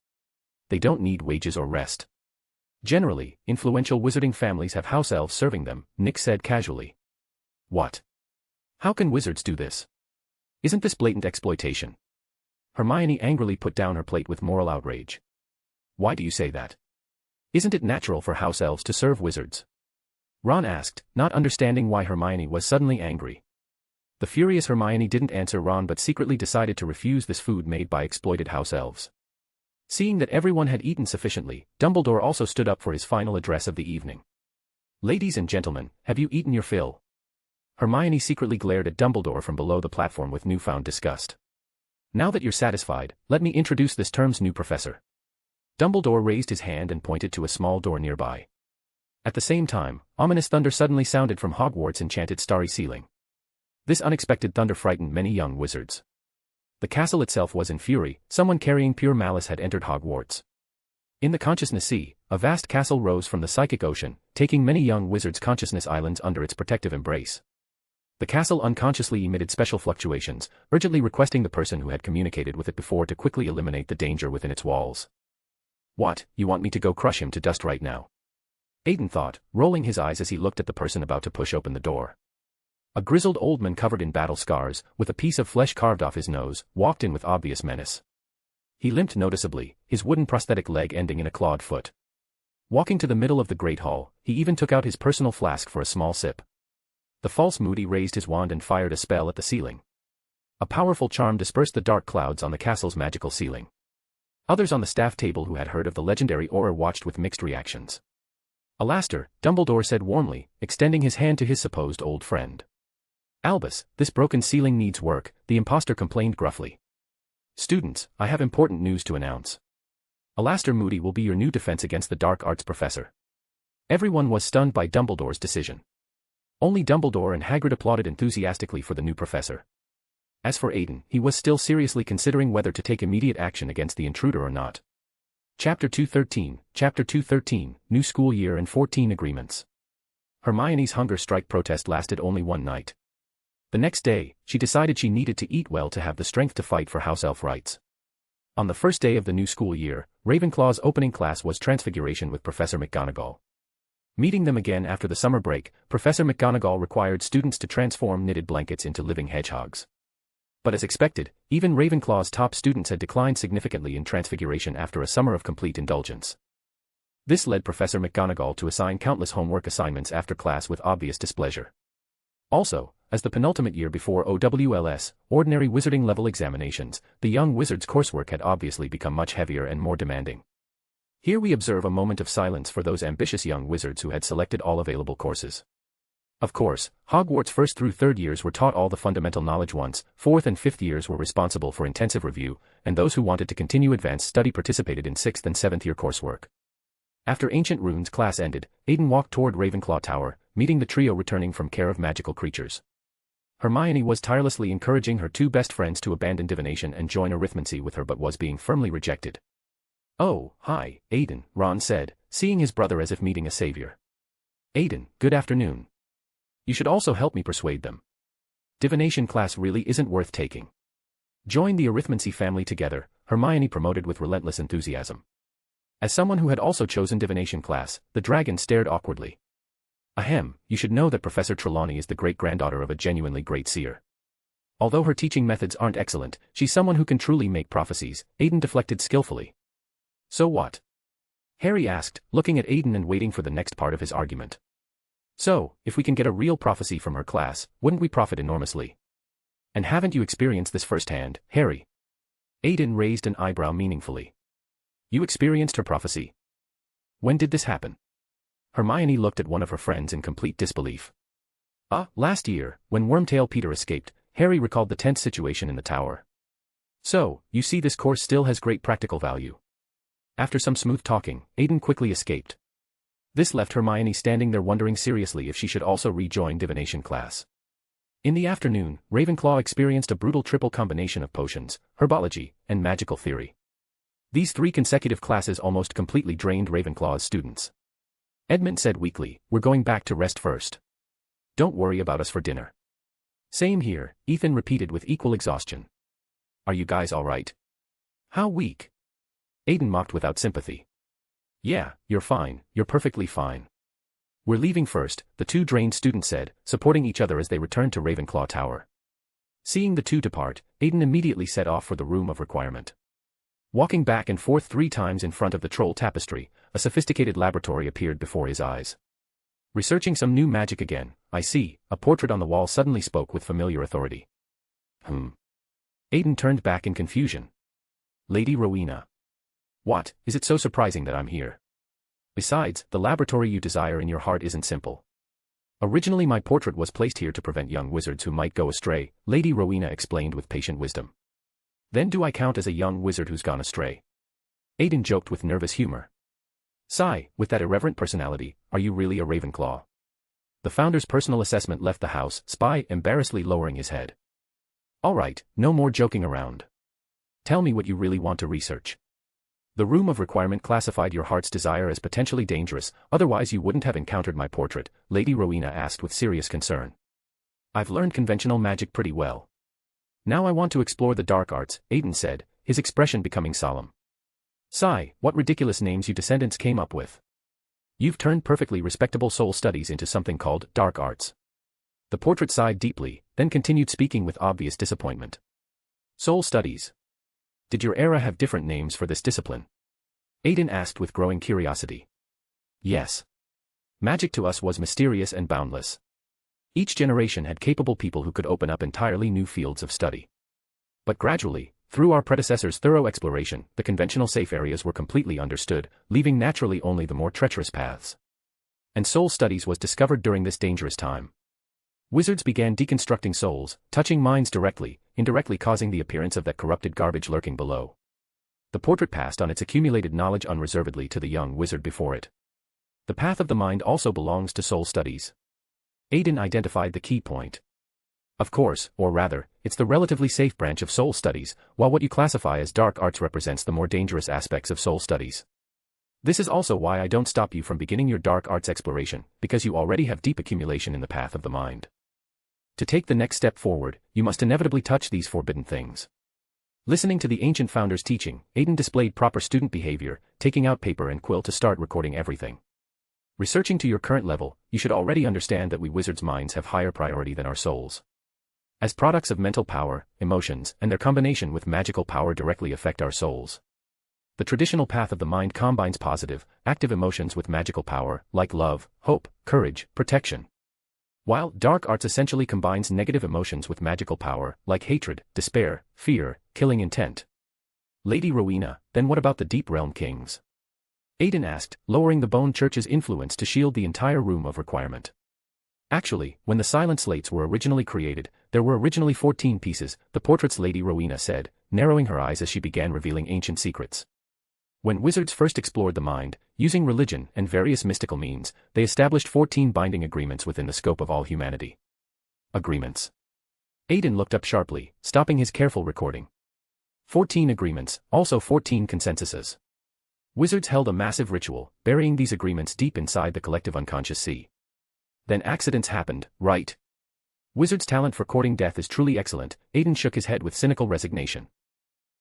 They don't need wages or rest. Generally, influential wizarding families have house elves serving them, Nick said casually. What? How can wizards do this? Isn't this blatant exploitation? Hermione angrily put down her plate with moral outrage. Why do you say that? Isn't it natural for house elves to serve wizards? Ron asked, not understanding why Hermione was suddenly angry. The furious Hermione didn't answer Ron but secretly decided to refuse this food made by exploited house elves. Seeing that everyone had eaten sufficiently, Dumbledore also stood up for his final address of the evening. Ladies and gentlemen, have you eaten your fill? Hermione secretly glared at Dumbledore from below the platform with newfound disgust. Now that you're satisfied, let me introduce this term's new professor. Dumbledore raised his hand and pointed to a small door nearby. At the same time, ominous thunder suddenly sounded from Hogwarts' enchanted starry ceiling. This unexpected thunder frightened many young wizards. The castle itself was in fury, someone carrying pure malice had entered Hogwarts. In the consciousness sea, a vast castle rose from the psychic ocean, taking many young wizards' consciousness islands under its protective embrace. The castle unconsciously emitted special fluctuations, urgently requesting the person who had communicated with it before to quickly eliminate the danger within its walls. What, you want me to go crush him to dust right now? Aiden thought, rolling his eyes as he looked at the person about to push open the door. A grizzled old man covered in battle scars, with a piece of flesh carved off his nose, walked in with obvious menace. He limped noticeably, his wooden prosthetic leg ending in a clawed foot. Walking to the middle of the great hall, he even took out his personal flask for a small sip. The false Moody raised his wand and fired a spell at the ceiling. A powerful charm dispersed the dark clouds on the castle's magical ceiling. Others on the staff table who had heard of the legendary aura watched with mixed reactions. Alastair, Dumbledore said warmly, extending his hand to his supposed old friend. Albus, this broken ceiling needs work, the impostor complained gruffly. Students, I have important news to announce. Alastair Moody will be your new defense against the dark arts professor. Everyone was stunned by Dumbledore's decision. Only Dumbledore and Hagrid applauded enthusiastically for the new professor. As for Aiden, he was still seriously considering whether to take immediate action against the intruder or not. Chapter 213, New School Year and 14 Agreements. Hermione's hunger strike protest lasted only one night. The next day, she decided she needed to eat well to have the strength to fight for house elf rights. On the first day of the new school year, Ravenclaw's opening class was Transfiguration with Professor McGonagall. Meeting them again after the summer break, Professor McGonagall required students to transform knitted blankets into living hedgehogs. But as expected, even Ravenclaw's top students had declined significantly in Transfiguration after a summer of complete indulgence. This led Professor McGonagall to assign countless homework assignments after class with obvious displeasure. Also, as the penultimate year before OWLS, ordinary wizarding level examinations, the young wizard's coursework had obviously become much heavier and more demanding. Here we observe a moment of silence for those ambitious young wizards who had selected all available courses. Of course, Hogwarts 1st through 3rd years were taught all the fundamental knowledge once, 4th and 5th years were responsible for intensive review, and those who wanted to continue advanced study participated in 6th and 7th year coursework. After Ancient Runes class ended, Aiden walked toward Ravenclaw Tower, meeting the trio returning from Care of Magical Creatures. Hermione was tirelessly encouraging her two best friends to abandon divination and join arithmancy with her but was being firmly rejected. Oh, hi, Aiden, Ron said, seeing his brother as if meeting a savior. Aiden, good afternoon. You should also help me persuade them. Divination class really isn't worth taking. Join the arithmancy family together, Hermione promoted with relentless enthusiasm. As someone who had also chosen divination class, the dragon stared awkwardly. Ahem, you should know that Professor Trelawney is the great-granddaughter of a genuinely great seer. Although her teaching methods aren't excellent, she's someone who can truly make prophecies, Aiden deflected skillfully. So what? Harry asked, looking at Aiden and waiting for the next part of his argument. So, if we can get a real prophecy from her class, wouldn't we profit enormously? And haven't you experienced this firsthand, Harry? Aiden raised an eyebrow meaningfully. You experienced her prophecy? When did this happen? Hermione looked at one of her friends in complete disbelief. Last year, when Wormtail Peter escaped, Harry recalled the tense situation in the tower. So, you see this course still has great practical value. After some smooth talking, Aiden quickly escaped. This left Hermione standing there wondering seriously if she should also rejoin divination class. In the afternoon, Ravenclaw experienced a brutal triple combination of potions, herbology, and magical theory. These 3 consecutive classes almost completely drained Ravenclaw's students. Edmund said weakly, "We're going back to rest first. Don't worry about us for dinner." "Same here," Ethan repeated with equal exhaustion. "Are you guys all right?" "How weak?" Aiden mocked without sympathy. "Yeah, you're fine, you're perfectly fine." "We're leaving first," the 2 drained students said, supporting each other as they returned to Ravenclaw Tower. Seeing the 2 depart, Aiden immediately set off for the room of requirement. Walking back and forth 3 times in front of the troll tapestry, a sophisticated laboratory appeared before his eyes. "Researching some new magic again, I see," a portrait on the wall suddenly spoke with familiar authority. Aiden turned back in confusion. "Lady Rowena. What, is it so surprising that I'm here? Besides, the laboratory you desire in your heart isn't simple. Originally my portrait was placed here to prevent young wizards who might go astray," Lady Rowena explained with patient wisdom. "Then do I count as a young wizard who's gone astray?" Aiden joked with nervous humor. "Sigh, with that irreverent personality, are you really a Ravenclaw?" The founder's personal assessment left the house, Spy embarrassedly lowering his head. "All right, no more joking around. Tell me what you really want to research." "The room of requirement classified your heart's desire as potentially dangerous, otherwise you wouldn't have encountered my portrait," Lady Rowena asked with serious concern. "I've learned conventional magic pretty well. Now I want to explore the dark arts," Aiden said, his expression becoming solemn. "Sigh, what ridiculous names you descendants came up with. You've turned perfectly respectable soul studies into something called dark arts." The portrait sighed deeply, then continued speaking with obvious disappointment. "Soul studies? Did your era have different names for this discipline?" Aiden asked with growing curiosity. "Yes. Magic to us was mysterious and boundless. Each generation had capable people who could open up entirely new fields of study. But gradually, through our predecessors' thorough exploration, the conventional safe areas were completely understood, leaving naturally only the more treacherous paths. And soul studies was discovered during this dangerous time. Wizards began deconstructing souls, touching minds directly, indirectly causing the appearance of that corrupted garbage lurking below. The portrait passed on its accumulated knowledge unreservedly to the young wizard before it. The path of the mind also belongs to soul studies. Aiden identified the key point. Of course, or rather, it's the relatively safe branch of soul studies, while what you classify as dark arts represents the more dangerous aspects of soul studies. This is also why I don't stop you from beginning your dark arts exploration, because you already have deep accumulation in the path of the mind. To take the next step forward, you must inevitably touch these forbidden things. Listening to the ancient founder's teaching, Aiden displayed proper student behavior, taking out paper and quill to start recording everything. Researching to your current level, you should already understand that we wizards' minds have higher priority than our souls. As products of mental power, emotions, and their combination with magical power directly affect our souls. The traditional path of the mind combines positive, active emotions with magical power, like love, hope, courage, protection. While dark arts essentially combines negative emotions with magical power, like hatred, despair, fear, killing intent. Lady Rowena, then what about the Deep Realm Kings? Aiden asked, lowering the Bone Church's influence to shield the entire room of requirement. Actually, when the silent slates were originally created, there were originally 14 pieces, the portrait's Lady Rowena said, narrowing her eyes as she began revealing ancient secrets. When wizards first explored the mind, using religion and various mystical means, they established 14 binding agreements within the scope of all humanity. Agreements. Aiden looked up sharply, stopping his careful recording. 14 agreements, also 14 consensuses. Wizards held a massive ritual, burying these agreements deep inside the collective unconscious sea. Then accidents happened, right? Wizards' talent for courting death is truly excellent, Aiden shook his head with cynical resignation.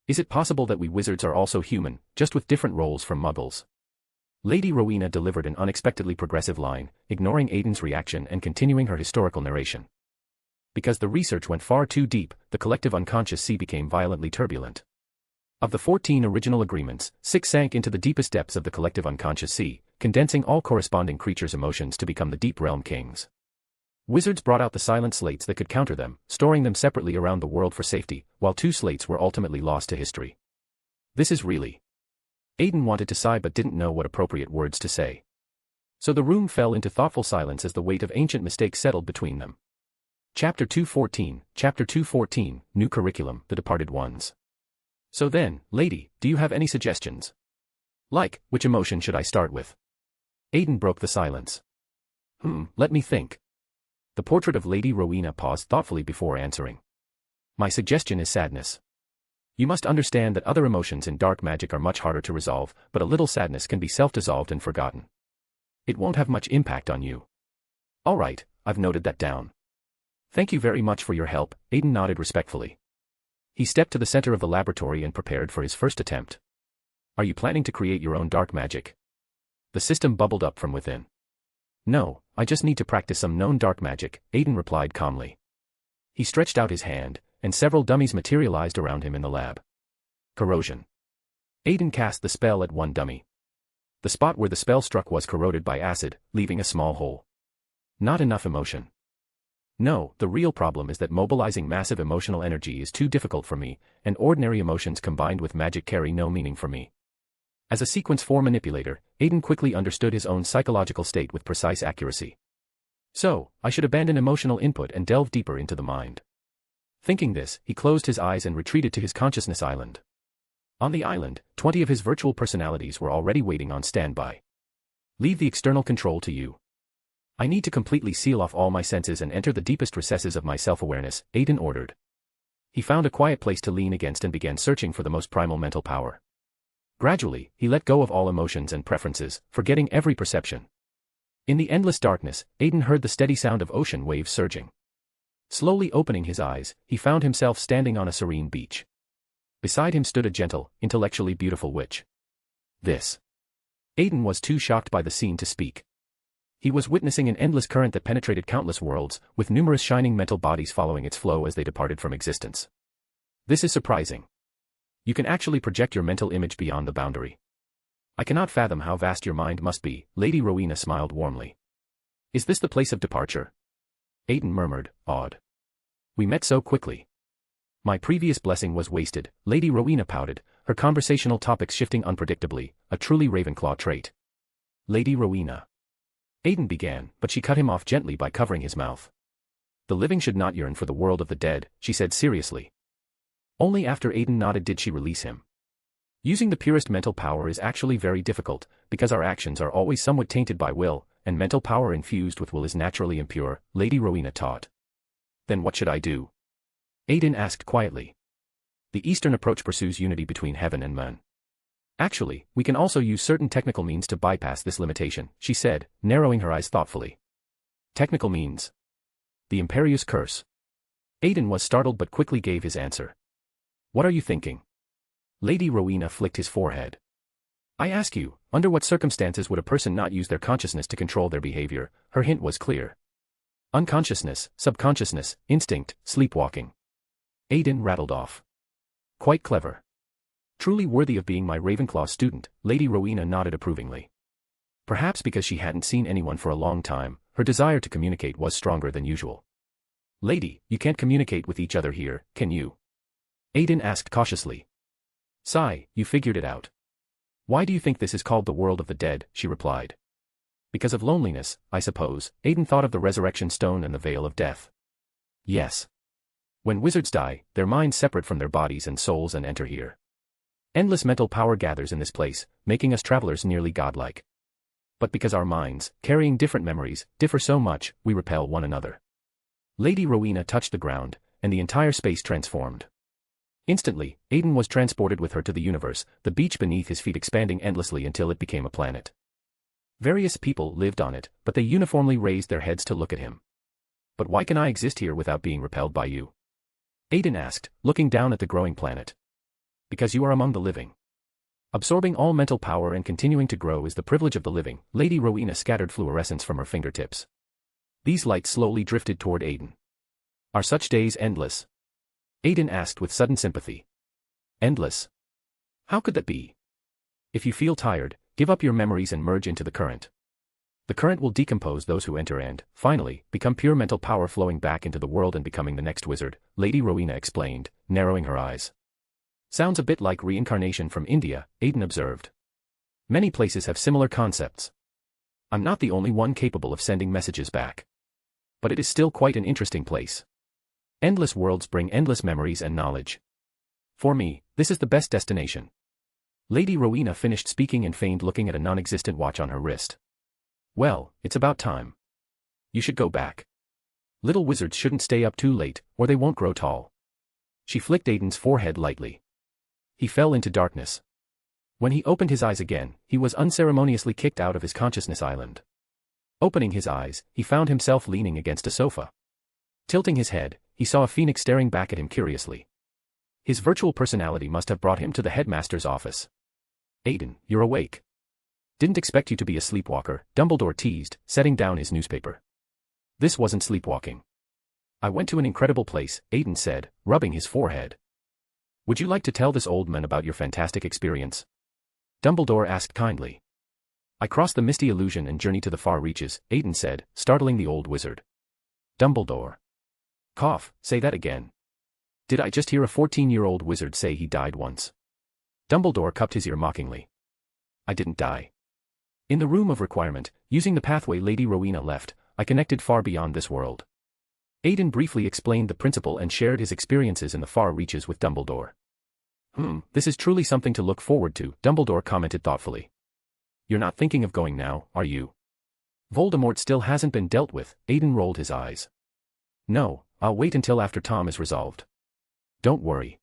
Is it possible that we wizards are also human, just with different roles from muggles? Lady Rowena delivered an unexpectedly progressive line, ignoring Aiden's reaction and continuing her historical narration. Because the research went far too deep, the collective unconscious sea became violently turbulent. Of the 14 original agreements, 6 sank into the deepest depths of the collective unconscious sea, condensing all corresponding creatures' emotions to become the Deep Realm Kings. Wizards brought out the silent slates that could counter them, storing them separately around the world for safety, while 2 slates were ultimately lost to history. This is really... Aiden wanted to sigh but didn't know what appropriate words to say. So the room fell into thoughtful silence as the weight of ancient mistakes settled between them. Chapter 214, New Curriculum, The Departed Ones. So then, lady, do you have any suggestions? Like, which emotion should I start with? Aiden broke the silence. Let me think. The portrait of Lady Rowena paused thoughtfully before answering. My suggestion is sadness. You must understand that other emotions in dark magic are much harder to resolve, but a little sadness can be self-dissolved and forgotten. It won't have much impact on you. All right, I've noted that down. Thank you very much for your help, Aiden nodded respectfully. He stepped to the center of the laboratory and prepared for his first attempt. Are you planning to create your own dark magic? The system bubbled up from within. No, I just need to practice some known dark magic, Aiden replied calmly. He stretched out his hand, and several dummies materialized around him in the lab. Corrosion. Aiden cast the spell at one dummy. The spot where the spell struck was corroded by acid, leaving a small hole. Not enough emotion. No, the real problem is that mobilizing massive emotional energy is too difficult for me, and ordinary emotions combined with magic carry no meaning for me. As a sequence 4 manipulator, Aiden quickly understood his own psychological state with precise accuracy. So, I should abandon emotional input and delve deeper into the mind. Thinking this, he closed his eyes and retreated to his consciousness island. On the island, 20 of his virtual personalities were already waiting on standby. Leave the external control to you. I need to completely seal off all my senses and enter the deepest recesses of my self-awareness, Aiden ordered. He found a quiet place to lean against and began searching for the most primal mental power. Gradually, he let go of all emotions and preferences, forgetting every perception. In the endless darkness, Aiden heard the steady sound of ocean waves surging. Slowly opening his eyes, he found himself standing on a serene beach. Beside him stood a gentle, intellectually beautiful witch. This. Aiden was too shocked by the scene to speak. He was witnessing an endless current that penetrated countless worlds, with numerous shining mental bodies following its flow as they departed from existence. This is surprising. You can actually project your mental image beyond the boundary. I cannot fathom how vast your mind must be, Lady Rowena smiled warmly. Is this the place of departure? Aiden murmured, awed. We met so quickly. My previous blessing was wasted, Lady Rowena pouted, her conversational topics shifting unpredictably, a truly Ravenclaw trait. Lady Rowena. Aiden began, but she cut him off gently by covering his mouth. The living should not yearn for the world of the dead, she said seriously. Only after Aiden nodded did she release him. Using the purest mental power is actually very difficult, because our actions are always somewhat tainted by will, and mental power infused with will is naturally impure, Lady Rowena taught. Then what should I do? Aiden asked quietly. The Eastern approach pursues unity between heaven and man. Actually, we can also use certain technical means to bypass this limitation, she said, narrowing her eyes thoughtfully. Technical means. The Imperious Curse. Aiden was startled but quickly gave his answer. What are you thinking? Lady Rowena flicked his forehead. I ask you, under what circumstances would a person not use their consciousness to control their behavior? Her hint was clear. Unconsciousness, subconsciousness, instinct, sleepwalking. Aiden rattled off. Quite clever. Truly worthy of being my Ravenclaw student, Lady Rowena nodded approvingly. Perhaps because she hadn't seen anyone for a long time, her desire to communicate was stronger than usual. Lady, you can't communicate with each other here, can you? Aiden asked cautiously. Sigh, you figured it out. Why do you think this is called the world of the dead, she replied. Because of loneliness, I suppose, Aiden thought of the resurrection stone and the veil of death. Yes. When wizards die, their minds separate from their bodies and souls and enter here. Endless mental power gathers in this place, making us travelers nearly godlike. But because our minds, carrying different memories, differ so much, we repel one another. Lady Rowena touched the ground, and the entire space transformed. Instantly, Aiden was transported with her to the universe, the beach beneath his feet expanding endlessly until it became a planet. Various people lived on it, but they uniformly raised their heads to look at him. But why can I exist here without being repelled by you? Aiden asked, looking down at the growing planet. Because you are among the living. Absorbing all mental power and continuing to grow is the privilege of the living, Lady Rowena scattered fluorescence from her fingertips. These lights slowly drifted toward Aiden. Are such days endless? Aiden asked with sudden sympathy. Endless? How could that be? If you feel tired, give up your memories and merge into the current. The current will decompose those who enter and, finally, become pure mental power flowing back into the world and becoming the next wizard, Lady Rowena explained, narrowing her eyes. Sounds a bit like reincarnation from India, Aiden observed. Many places have similar concepts. I'm not the only one capable of sending messages back. But it is still quite an interesting place. Endless worlds bring endless memories and knowledge. For me, this is the best destination. Lady Rowena finished speaking and feigned looking at a non-existent watch on her wrist. Well, it's about time. You should go back. Little wizards shouldn't stay up too late, or they won't grow tall. She flicked Aiden's forehead lightly. He fell into darkness. When he opened his eyes again, he was unceremoniously kicked out of his consciousness island. Opening his eyes, he found himself leaning against a sofa. Tilting his head, he saw a phoenix staring back at him curiously. His virtual personality must have brought him to the headmaster's office. Aiden, you're awake. Didn't expect you to be a sleepwalker, Dumbledore teased, setting down his newspaper. This wasn't sleepwalking. I went to an incredible place, Aiden said, rubbing his forehead. Would you like to tell this old man about your fantastic experience? Dumbledore asked kindly. I crossed the misty illusion and journeyed to the far reaches, Aiden said, startling the old wizard. Dumbledore. Cough, say that again. Did I just hear a 14-year-old wizard say he died once? Dumbledore cupped his ear mockingly. I didn't die. In the room of requirement, using the pathway Lady Rowena left, I connected far beyond this world. Aiden briefly explained the principle and shared his experiences in the far reaches with Dumbledore. This is truly something to look forward to, Dumbledore commented thoughtfully. You're not thinking of going now, are you? Voldemort still hasn't been dealt with, Aiden rolled his eyes. No, I'll wait until after Tom is resolved. Don't worry.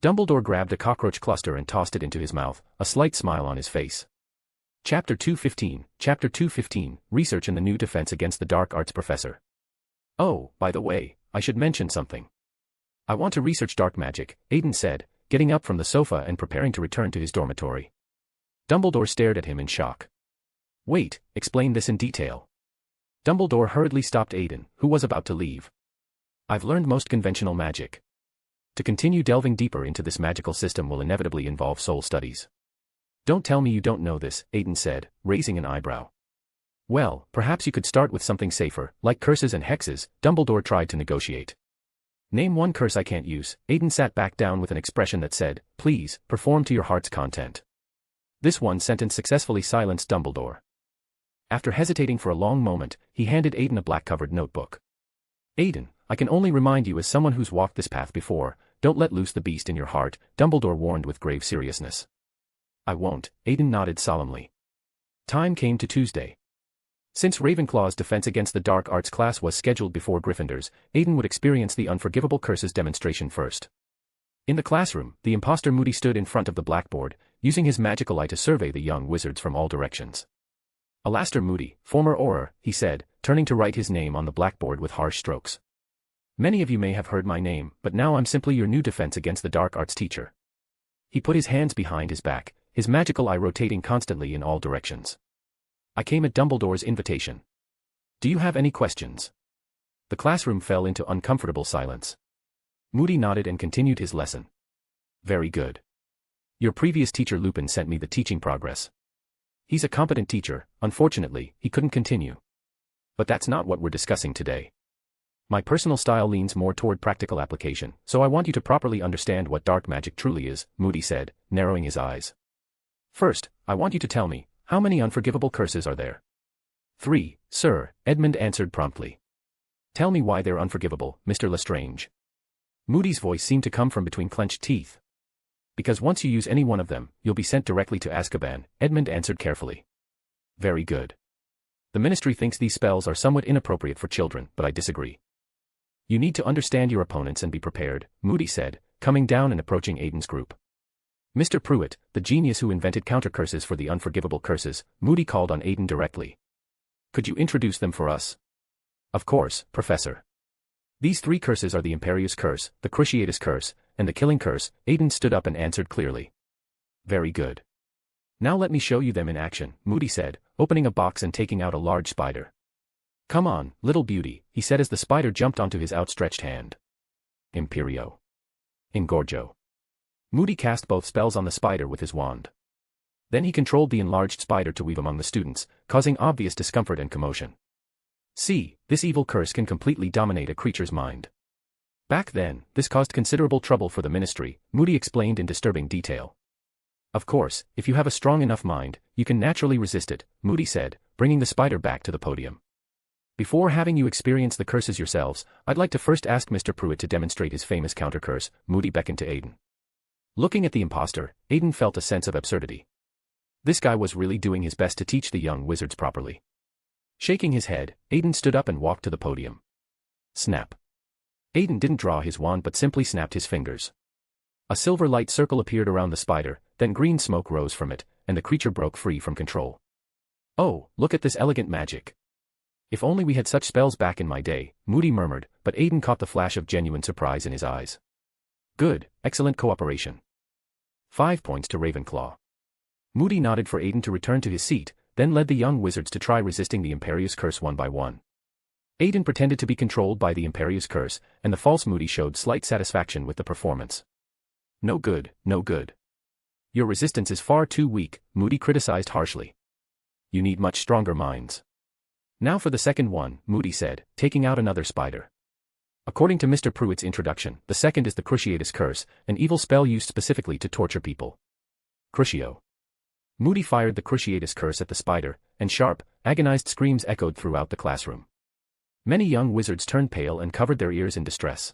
Dumbledore grabbed a cockroach cluster and tossed it into his mouth, a slight smile on his face. Chapter 215, Research in the New Defense Against the Dark Arts Professor. Oh, by the way, I should mention something. I want to research dark magic, Aiden said, getting up from the sofa and preparing to return to his dormitory. Dumbledore stared at him in shock. Wait, explain this in detail. Dumbledore hurriedly stopped Aiden, who was about to leave. I've learned most conventional magic. To continue delving deeper into this magical system will inevitably involve soul studies. Don't tell me you don't know this, Aiden said, raising an eyebrow. Well, perhaps you could start with something safer, like curses and hexes, Dumbledore tried to negotiate. Name one curse I can't use, Aiden sat back down with an expression that said, please, perform to your heart's content. This one sentence successfully silenced Dumbledore. After hesitating for a long moment, he handed Aiden a black-covered notebook. Aiden, I can only remind you as someone who's walked this path before, don't let loose the beast in your heart, Dumbledore warned with grave seriousness. I won't, Aiden nodded solemnly. Time came to Tuesday. Since Ravenclaw's defense against the dark arts class was scheduled before Gryffindor's, Aiden would experience the unforgivable curses demonstration first. In the classroom, the imposter Moody stood in front of the blackboard, using his magical eye to survey the young wizards from all directions. Alastair Moody, former Auror, he said, turning to write his name on the blackboard with harsh strokes. Many of you may have heard my name, but now I'm simply your new defense against the dark arts teacher. He put his hands behind his back, his magical eye rotating constantly in all directions. I came at Dumbledore's invitation. Do you have any questions? The classroom fell into uncomfortable silence. Moody nodded and continued his lesson. Very good. Your previous teacher Lupin sent me the teaching progress. He's a competent teacher, unfortunately, he couldn't continue. But that's not what we're discussing today. My personal style leans more toward practical application, so I want you to properly understand what dark magic truly is, Moody said, narrowing his eyes. First, I want you to tell me, how many unforgivable curses are there? 3, sir, Edmund answered promptly. Tell me why they're unforgivable, Mr. Lestrange. Moody's voice seemed to come from between clenched teeth. Because once you use any one of them, you'll be sent directly to Azkaban, Edmund answered carefully. Very good. The Ministry thinks these spells are somewhat inappropriate for children, but I disagree. You need to understand your opponents and be prepared, Moody said, coming down and approaching Aiden's group. Mr. Prewett, the genius who invented counter-curses for the unforgivable curses, Moody called on Aiden directly. Could you introduce them for us? Of course, Professor. These 3 curses are the Imperious Curse, the Cruciatus Curse, and the Killing Curse, Aiden stood up and answered clearly. Very good. Now let me show you them in action, Moody said, opening a box and taking out a large spider. Come on, little beauty, he said as the spider jumped onto his outstretched hand. Imperio. Engorgo. Moody cast both spells on the spider with his wand. Then he controlled the enlarged spider to weave among the students, causing obvious discomfort and commotion. See, this evil curse can completely dominate a creature's mind. Back then, this caused considerable trouble for the Ministry, Moody explained in disturbing detail. Of course, if you have a strong enough mind, you can naturally resist it, Moody said, bringing the spider back to the podium. Before having you experience the curses yourselves, I'd like to first ask Mr. Prewett to demonstrate his famous counter-curse, Moody beckoned to Aiden. Looking at the imposter, Aiden felt a sense of absurdity. This guy was really doing his best to teach the young wizards properly. Shaking his head, Aiden stood up and walked to the podium. Snap. Aiden didn't draw his wand but simply snapped his fingers. A silver light circle appeared around the spider, then green smoke rose from it, and the creature broke free from control. "Oh, look at this elegant magic. If only we had such spells back in my day," Moody murmured, but Aiden caught the flash of genuine surprise in his eyes. "Good, excellent cooperation. 5 points to Ravenclaw." Moody nodded for Aiden to return to his seat, then led the young wizards to try resisting the Imperious Curse one by one. Aiden pretended to be controlled by the Imperious Curse, and the false Moody showed slight satisfaction with the performance. "No good, no good. Your resistance is far too weak," Moody criticized harshly. "You need much stronger minds." "Now for the second one," Moody said, taking out another spider. According to Mr. Prewett's introduction, the second is the Cruciatus Curse, an evil spell used specifically to torture people. Crucio. Moody fired the Cruciatus Curse at the spider, and sharp, agonized screams echoed throughout the classroom. Many young wizards turned pale and covered their ears in distress.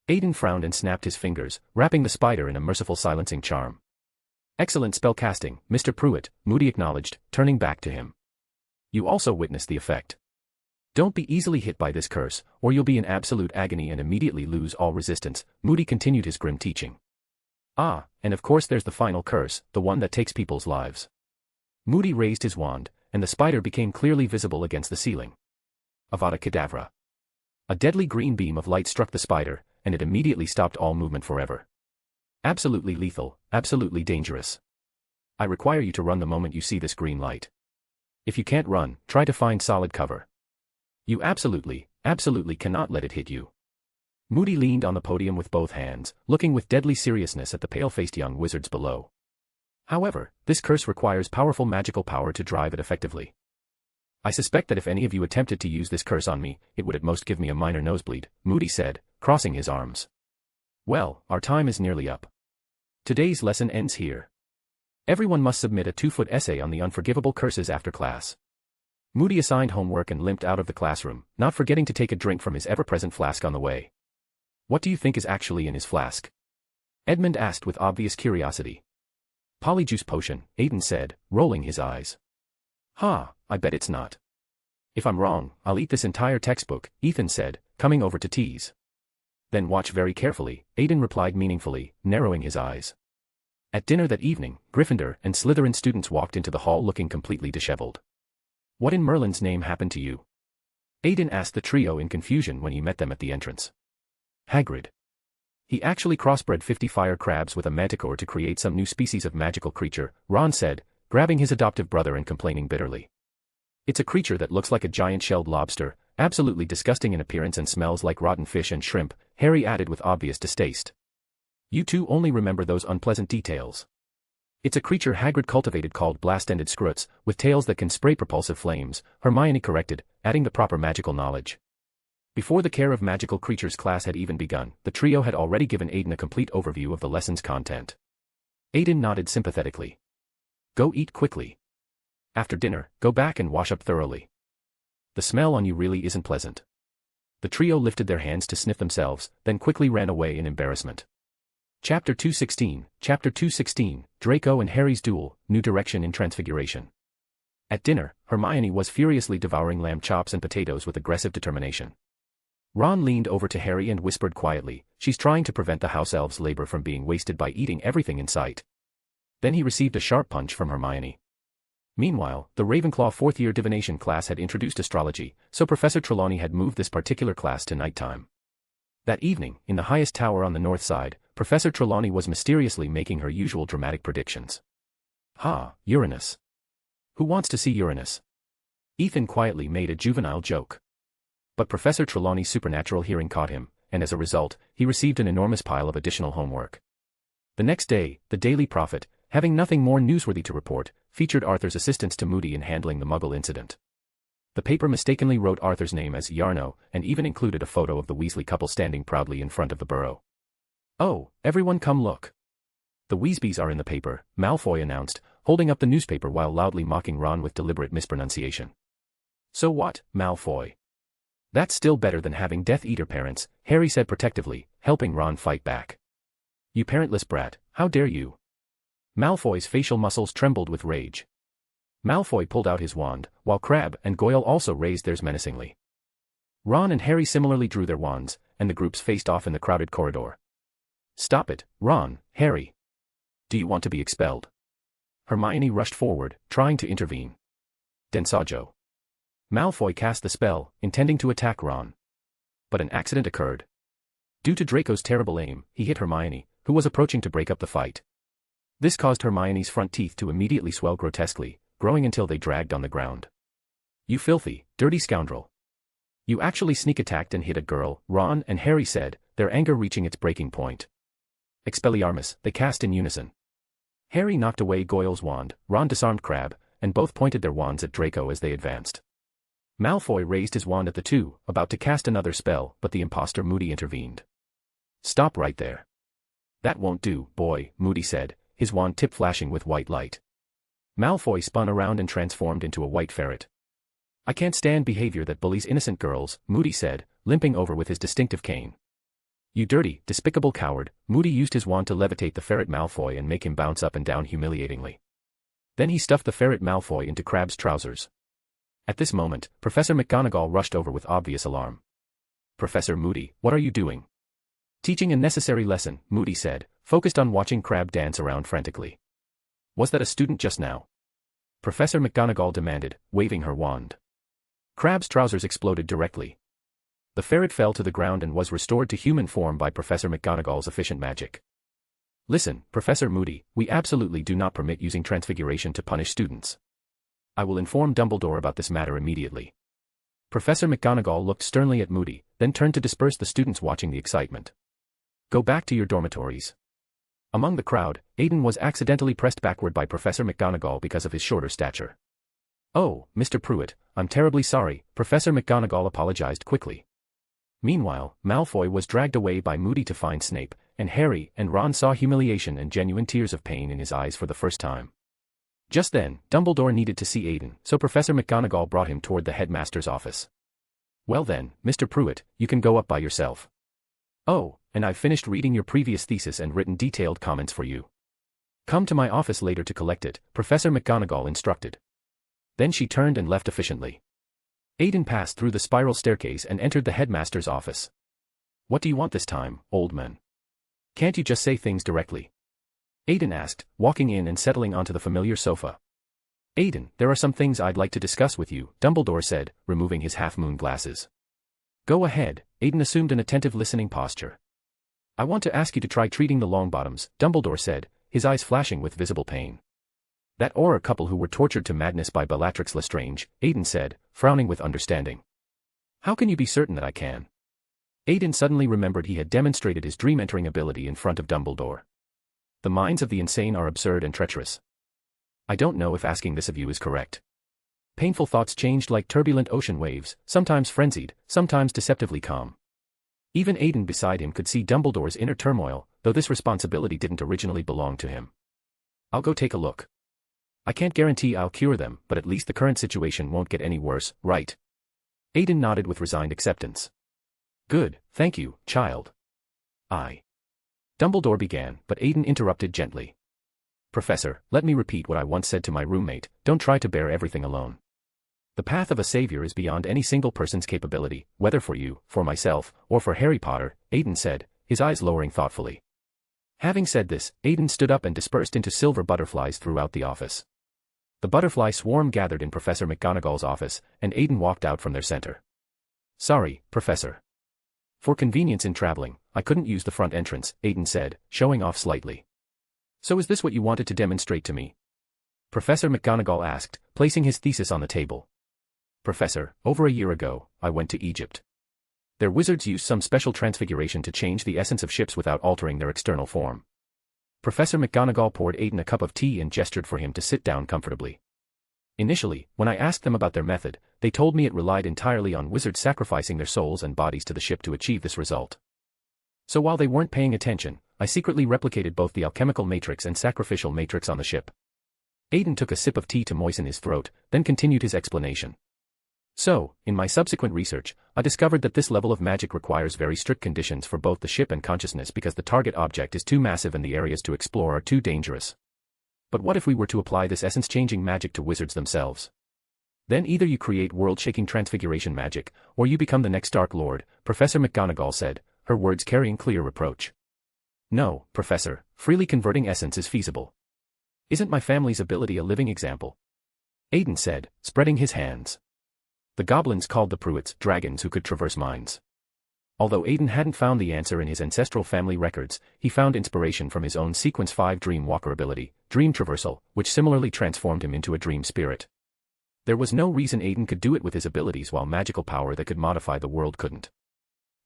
Aiden frowned and snapped his fingers, wrapping the spider in a merciful silencing charm. "Excellent spell casting, Mr. Prewett," Moody acknowledged, turning back to him. "You also witnessed the effect. Don't be easily hit by this curse, or you'll be in absolute agony and immediately lose all resistance," Moody continued his grim teaching. "Ah, and of course there's the final curse, the one that takes people's lives." Moody raised his wand, and the spider became clearly visible against the ceiling. Avada Kedavra. A deadly green beam of light struck the spider, and it immediately stopped all movement forever. "Absolutely lethal, absolutely dangerous. I require you to run the moment you see this green light. If you can't run, try to find solid cover. You absolutely cannot let it hit you." Moody leaned on the podium with both hands, looking with deadly seriousness at the pale-faced young wizards below. "However, this curse requires powerful magical power to drive it effectively. I suspect that if any of you attempted to use this curse on me, it would at most give me a minor nosebleed," Moody said, crossing his arms. "Well, our time is nearly up. Today's lesson ends here. Everyone must submit a 2-foot essay on the unforgivable curses after class." Moody assigned homework and limped out of the classroom, not forgetting to take a drink from his ever-present flask on the way. "What do you think is actually in his flask?" Edmund asked with obvious curiosity. "Polyjuice potion," Aiden said, rolling his eyes. "Ha, I bet it's not. If I'm wrong, I'll eat this entire textbook," Ethan said, coming over to tease. "Then watch very carefully," Aiden replied meaningfully, narrowing his eyes. At dinner that evening, Gryffindor and Slytherin students walked into the hall looking completely disheveled. "What in Merlin's name happened to you?" Aiden asked the trio in confusion when he met them at the entrance. "Hagrid. He actually crossbred 50 fire crabs with a manticore to create some new species of magical creature," Ron said, grabbing his adoptive brother and complaining bitterly. "It's a creature that looks like a giant shelled lobster, absolutely disgusting in appearance and smells like rotten fish and shrimp," Harry added with obvious distaste. "You two only remember those unpleasant details. It's a creature Hagrid cultivated called blast-ended scruts, with tails that can spray propulsive flames," Hermione corrected, adding the proper magical knowledge. Before the Care of Magical Creatures class had even begun, the trio had already given Aiden a complete overview of the lesson's content. Aiden nodded sympathetically. "Go eat quickly. After dinner, go back and wash up thoroughly. The smell on you really isn't pleasant." The trio lifted their hands to sniff themselves, then quickly ran away in embarrassment. Chapter 216, Draco and Harry's Duel, New Direction in Transfiguration. At dinner, Hermione was furiously devouring lamb chops and potatoes with aggressive determination. Ron leaned over to Harry and whispered quietly, "She's trying to prevent the house elves' labor from being wasted by eating everything in sight." Then he received a sharp punch from Hermione. Meanwhile, the Ravenclaw 4th-year divination class had introduced astrology, so Professor Trelawney had moved this particular class to nighttime. That evening, in the highest tower on the north side, Professor Trelawney was mysteriously making her usual dramatic predictions. "Ha, Uranus. Who wants to see Uranus?" Ethan quietly made a juvenile joke. But Professor Trelawney's supernatural hearing caught him, and as a result, he received an enormous pile of additional homework. The next day, the Daily Prophet, having nothing more newsworthy to report, featured Arthur's assistance to Moody in handling the Muggle incident. The paper mistakenly wrote Arthur's name as Yarno, and even included a photo of the Weasley couple standing proudly in front of the burrow. "Oh, everyone come look. The Weasleys are in the paper," Malfoy announced, holding up the newspaper while loudly mocking Ron with deliberate mispronunciation. "So what, Malfoy? That's still better than having Death Eater parents," Harry said protectively, helping Ron fight back. "You parentless brat, how dare you?" Malfoy's facial muscles trembled with rage. Malfoy pulled out his wand, while Crabbe and Goyle also raised theirs menacingly. Ron and Harry similarly drew their wands, and the groups faced off in the crowded corridor. Stop it, Ron, Harry. Do you want to be expelled? Hermione rushed forward, trying to intervene. Densajo. Malfoy cast the spell, intending to attack Ron. But an accident occurred. Due to Draco's terrible aim, he hit Hermione, who was approaching to break up the fight. This caused Hermione's front teeth to immediately swell grotesquely, growing until they dragged on the ground. You filthy, dirty scoundrel. You actually sneak attacked and hit a girl, Ron and Harry said, their anger reaching its breaking point. Expelliarmus, they cast in unison. Harry knocked away Goyle's wand, Ron disarmed Crabbe, and both pointed their wands at Draco as they advanced. Malfoy raised his wand at the two, about to cast another spell, but the imposter Moody intervened. Stop right there. That won't do, boy, Moody said, his wand tip flashing with white light. Malfoy spun around and transformed into a white ferret. I can't stand behavior that bullies innocent girls, Moody said, limping over with his distinctive cane. You dirty, despicable coward, Moody used his wand to levitate the ferret Malfoy and make him bounce up and down humiliatingly. Then he stuffed the ferret Malfoy into Crabbe's trousers. At this moment, Professor McGonagall rushed over with obvious alarm. Professor Moody, what are you doing? Teaching a necessary lesson, Moody said, focused on watching Crabbe dance around frantically. Was that a student just now? Professor McGonagall demanded, waving her wand. Crabbe's trousers exploded directly. The ferret fell to the ground and was restored to human form by Professor McGonagall's efficient magic. Listen, Professor Moody, we absolutely do not permit using transfiguration to punish students. I will inform Dumbledore about this matter immediately. Professor McGonagall looked sternly at Moody, then turned to disperse the students watching the excitement. Go back to your dormitories. Among the crowd, Aiden was accidentally pressed backward by Professor McGonagall because of his shorter stature. Oh, Mr. Prewett, I'm terribly sorry, Professor McGonagall apologized quickly. Meanwhile, Malfoy was dragged away by Moody to find Snape, and Harry and Ron saw humiliation and genuine tears of pain in his eyes for the first time. Just then, Dumbledore needed to see Aiden, so Professor McGonagall brought him toward the headmaster's office. Well then, Mr. Prewett, you can go up by yourself. Oh, and I've finished reading your previous thesis and written detailed comments for you. Come to my office later to collect it, Professor McGonagall instructed. Then she turned and left efficiently. Aiden passed through the spiral staircase and entered the headmaster's office. What do you want this time, old man? Can't you just say things directly? Aiden asked, walking in and settling onto the familiar sofa. Aiden, there are some things I'd like to discuss with you, Dumbledore said, removing his half-moon glasses. Go ahead, Aiden assumed an attentive listening posture. I want to ask you to try treating the Longbottoms, Dumbledore said, his eyes flashing with visible pain. That Auror couple who were tortured to madness by Bellatrix Lestrange, Aiden said, frowning with understanding. How can you be certain that I can? Aiden suddenly remembered he had demonstrated his dream-entering ability in front of Dumbledore. The minds of the insane are absurd and treacherous. I don't know if asking this of you is correct. Painful thoughts changed like turbulent ocean waves, sometimes frenzied, sometimes deceptively calm. Even Aiden beside him could see Dumbledore's inner turmoil, though this responsibility didn't originally belong to him. I'll go take a look. I can't guarantee I'll cure them, but at least the current situation won't get any worse, right? Aiden nodded with resigned acceptance. Good, thank you, child. Dumbledore began, but Aiden interrupted gently. Professor, let me repeat what I once said to my roommate, don't try to bear everything alone. The path of a savior is beyond any single person's capability, whether for you, for myself, or for Harry Potter, Aiden said, his eyes lowering thoughtfully. Having said this, Aiden stood up and dispersed into silver butterflies throughout the office. The butterfly swarm gathered in Professor McGonagall's office, and Aiden walked out from their center. Sorry, Professor. For convenience in traveling, I couldn't use the front entrance, Aiden said, showing off slightly. So is this what you wanted to demonstrate to me? Professor McGonagall asked, placing his thesis on the table. Professor, over a year ago, I went to Egypt. Their wizards used some special transfiguration to change the essence of ships without altering their external form. Professor McGonagall poured Aiden a cup of tea and gestured for him to sit down comfortably. Initially, when I asked them about their method, they told me it relied entirely on wizards sacrificing their souls and bodies to the ship to achieve this result. So while they weren't paying attention, I secretly replicated both the alchemical matrix and sacrificial matrix on the ship. Aiden took a sip of tea to moisten his throat, then continued his explanation. So, in my subsequent research, I discovered that this level of magic requires very strict conditions for both the ship and consciousness because the target object is too massive and the areas to explore are too dangerous. But what if we were to apply this essence-changing magic to wizards themselves? Then either you create world-shaking transfiguration magic, or you become the next Dark Lord, Professor McGonagall said, her words carrying clear reproach. No, Professor, freely converting essence is feasible. Isn't my family's ability a living example? Aiden said, spreading his hands. The goblins called the Prewetts dragons who could traverse minds. Although Aiden hadn't found the answer in his ancestral family records, he found inspiration from his own Sequence 5 Dream Walker ability, Dream Traversal, which similarly transformed him into a dream spirit. There was no reason Aiden could do it with his abilities while magical power that could modify the world couldn't.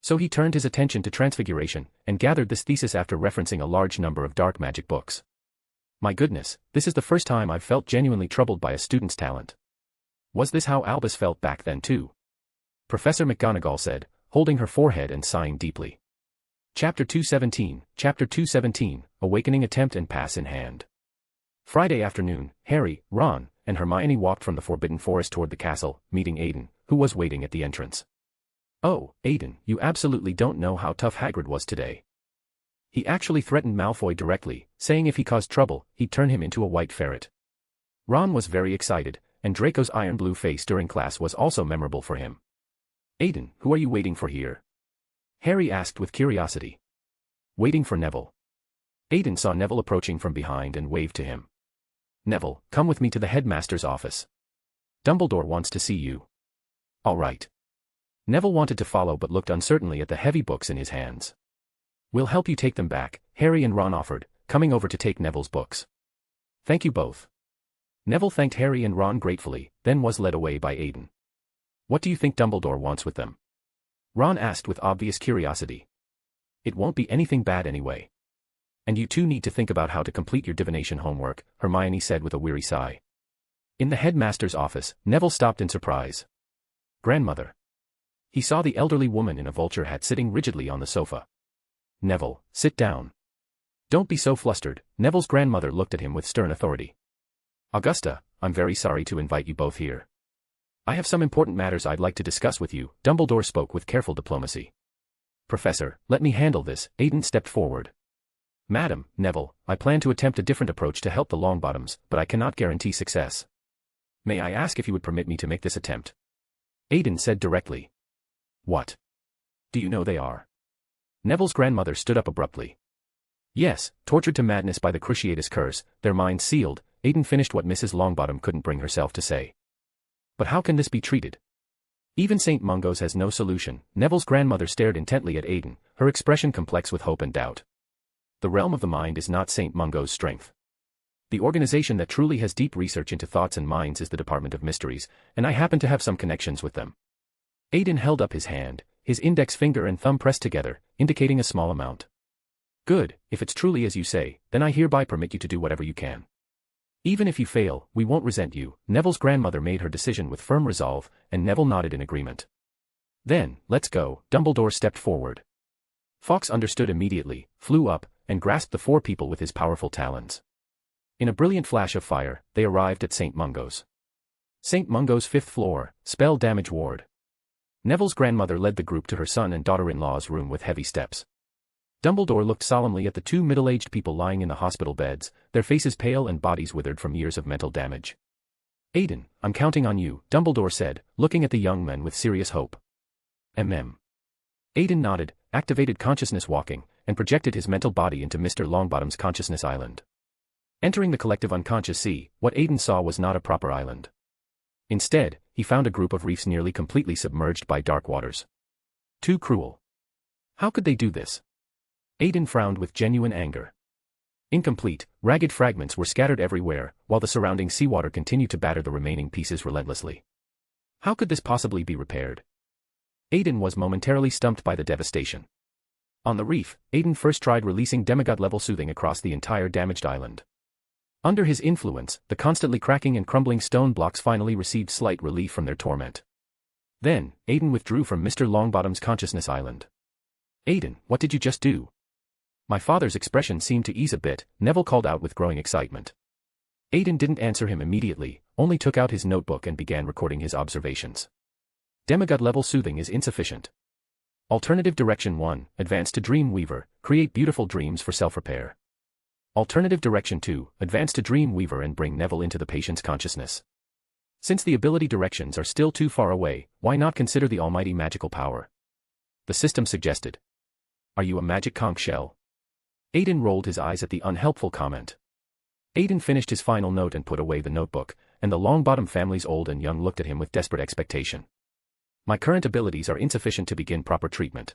So he turned his attention to transfiguration, and gathered this thesis after referencing a large number of dark magic books. My goodness, this is the first time I've felt genuinely troubled by a student's talent. Was this how Albus felt back then too? Professor McGonagall said, holding her forehead and sighing deeply. Chapter 217, Awakening Attempt and Pass in Hand. Friday afternoon, Harry, Ron, and Hermione walked from the Forbidden Forest toward the castle, meeting Aiden, who was waiting at the entrance. Oh, Aiden, you absolutely don't know how tough Hagrid was today. He actually threatened Malfoy directly, saying if he caused trouble, he'd turn him into a white ferret. Ron was very excited, and Draco's iron-blue face during class was also memorable for him. Aiden, who are you waiting for here? Harry asked with curiosity. Waiting for Neville. Aiden saw Neville approaching from behind and waved to him. Neville, come with me to the headmaster's office. Dumbledore wants to see you. All right. Neville wanted to follow but looked uncertainly at the heavy books in his hands. We'll help you take them back, Harry and Ron offered, coming over to take Neville's books. Thank you both. Neville thanked Harry and Ron gratefully, then was led away by Aiden. What do you think Dumbledore wants with them? Ron asked with obvious curiosity. It won't be anything bad anyway. And you two need to think about how to complete your divination homework, Hermione said with a weary sigh. In the headmaster's office, Neville stopped in surprise. Grandmother. He saw the elderly woman in a vulture hat sitting rigidly on the sofa. Neville, sit down. Don't be so flustered, Neville's grandmother looked at him with stern authority. Augusta, I'm very sorry to invite you both here. I have some important matters I'd like to discuss with you, Dumbledore spoke with careful diplomacy. Professor, let me handle this, Aiden stepped forward. Madam, Neville, I plan to attempt a different approach to help the Longbottoms, but I cannot guarantee success. May I ask if you would permit me to make this attempt? Aiden said directly. What? Do you know they are? Neville's grandmother stood up abruptly. Yes, tortured to madness by the Cruciatus curse, their minds sealed, Aiden finished what Mrs. Longbottom couldn't bring herself to say. But how can this be treated? Even St. Mungo's has no solution. Neville's grandmother stared intently at Aiden, her expression complex with hope and doubt. The realm of the mind is not St. Mungo's strength. The organization that truly has deep research into thoughts and minds is the Department of Mysteries, and I happen to have some connections with them. Aiden held up his hand, his index finger and thumb pressed together, indicating a small amount. Good, if it's truly as you say, then I hereby permit you to do whatever you can. Even if you fail, we won't resent you, Neville's grandmother made her decision with firm resolve, and Neville nodded in agreement. Then, let's go, Dumbledore stepped forward. Fawkes understood immediately, flew up, and grasped the four people with his powerful talons. In a brilliant flash of fire, they arrived at St. Mungo's. St. Mungo's 5th floor, spell damage ward. Neville's grandmother led the group to her son and daughter-in-law's room with heavy steps. Dumbledore looked solemnly at the two middle-aged people lying in the hospital beds, their faces pale and bodies withered from years of mental damage. Aiden, I'm counting on you, Dumbledore said, looking at the young men with serious hope. Mm. Aiden nodded, activated consciousness walking, and projected his mental body into Mr. Longbottom's consciousness island. Entering the collective unconscious sea, what Aiden saw was not a proper island. Instead, he found a group of reefs nearly completely submerged by dark waters. Too cruel. How could they do this? Aiden frowned with genuine anger. Incomplete, ragged fragments were scattered everywhere, while the surrounding seawater continued to batter the remaining pieces relentlessly. How could this possibly be repaired? Aiden was momentarily stumped by the devastation. On the reef, Aiden first tried releasing demigod-level soothing across the entire damaged island. Under his influence, the constantly cracking and crumbling stone blocks finally received slight relief from their torment. Then, Aiden withdrew from Mr. Longbottom's consciousness island. Aiden, what did you just do? My father's expression seemed to ease a bit, Neville called out with growing excitement. Aiden didn't answer him immediately, only took out his notebook and began recording his observations. Demigod-level soothing is insufficient. Alternative Direction 1, advance to Dream Weaver, create beautiful dreams for self-repair. Alternative Direction 2, advance to Dream Weaver and bring Neville into the patient's consciousness. Since the ability directions are still too far away, why not consider the almighty magical power? The system suggested. Are you a magic conch shell? Aiden rolled his eyes at the unhelpful comment. Aiden finished his final note and put away the notebook, and the Longbottom family's old and young looked at him with desperate expectation. My current abilities are insufficient to begin proper treatment.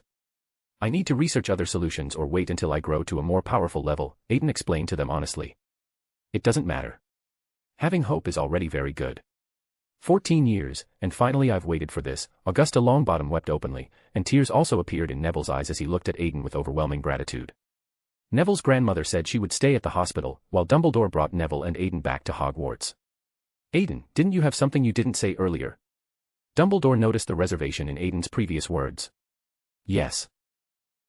I need to research other solutions or wait until I grow to a more powerful level, Aiden explained to them honestly. It doesn't matter. Having hope is already very good. 14 years, and finally I've waited for this, Augusta Longbottom wept openly, and tears also appeared in Neville's eyes as he looked at Aiden with overwhelming gratitude. Neville's grandmother said she would stay at the hospital, while Dumbledore brought Neville and Aiden back to Hogwarts. Aiden, didn't you have something you didn't say earlier? Dumbledore noticed the reservation in Aiden's previous words. Yes.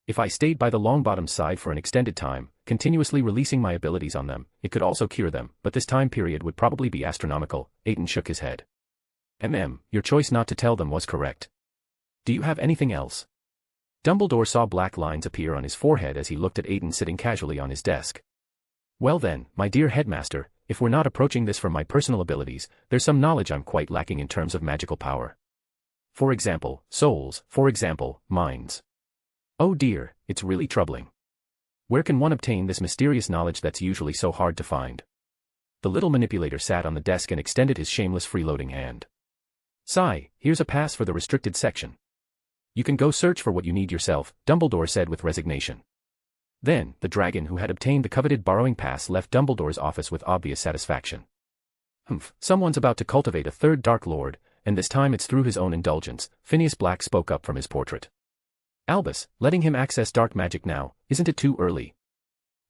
If I stayed by the Longbottom's side for an extended time, continuously releasing my abilities on them, it could also cure them, but this time period would probably be astronomical, Aiden shook his head. Your choice not to tell them was correct. Do you have anything else? Dumbledore saw black lines appear on his forehead as he looked at Aiden sitting casually on his desk. Well then, my dear headmaster, if we're not approaching this from my personal abilities, there's some knowledge I'm quite lacking in terms of magical power. For example, souls, for example, minds. Oh dear, it's really troubling. Where can one obtain this mysterious knowledge that's usually so hard to find? The little manipulator sat on the desk and extended his shameless freeloading hand. Sigh, here's a pass for the restricted section. You can go search for what you need yourself, Dumbledore said with resignation. Then, the dragon who had obtained the coveted borrowing pass left Dumbledore's office with obvious satisfaction. Someone's about to cultivate a third Dark Lord, and this time it's through his own indulgence, Phineas Black spoke up from his portrait. Albus, letting him access dark magic now, isn't it too early?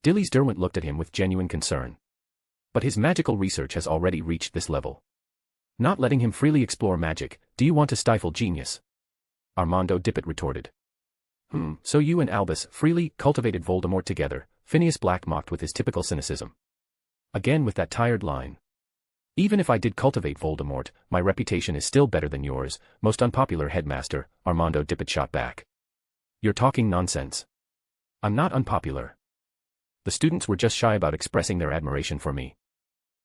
Dilys Derwent looked at him with genuine concern. But his magical research has already reached this level. Not letting him freely explore magic, do you want to stifle genius? Armando Dippet retorted. So you and Albus freely cultivated Voldemort together, Phineas Black mocked with his typical cynicism. Again with that tired line. Even if I did cultivate Voldemort, my reputation is still better than yours, most unpopular headmaster, Armando Dippet shot back. You're talking nonsense. I'm not unpopular. The students were just shy about expressing their admiration for me.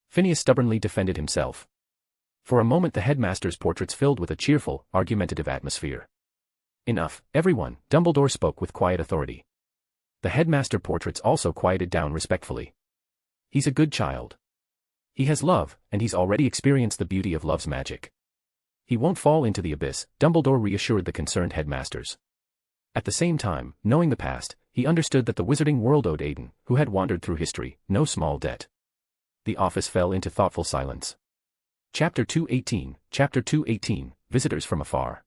Phineas stubbornly defended himself. For a moment the headmaster's portraits filled with a cheerful, argumentative atmosphere. Enough, everyone, Dumbledore spoke with quiet authority. The headmaster portraits also quieted down respectfully. He's a good child. He has love, and he's already experienced the beauty of love's magic. He won't fall into the abyss, Dumbledore reassured the concerned headmasters. At the same time, knowing the past, he understood that the wizarding world owed Aiden, who had wandered through history, no small debt. The office fell into thoughtful silence. Chapter 218, Visitors from Afar.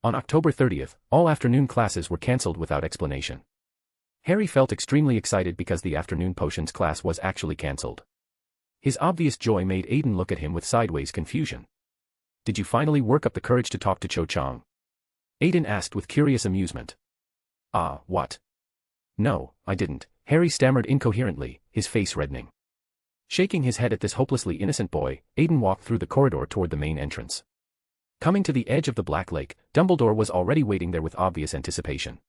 On October 30th, all afternoon classes were cancelled without explanation. Harry felt extremely excited because the afternoon potions class was actually cancelled. His obvious joy made Aiden look at him with sideways confusion. Did you finally work up the courage to talk to Cho Chang? Aiden asked with curious amusement. What? No, I didn't, Harry stammered incoherently, his face reddening. Shaking his head at this hopelessly innocent boy, Aiden walked through the corridor toward the main entrance. Coming to the edge of the Black Lake, Dumbledore was already waiting there with obvious anticipation.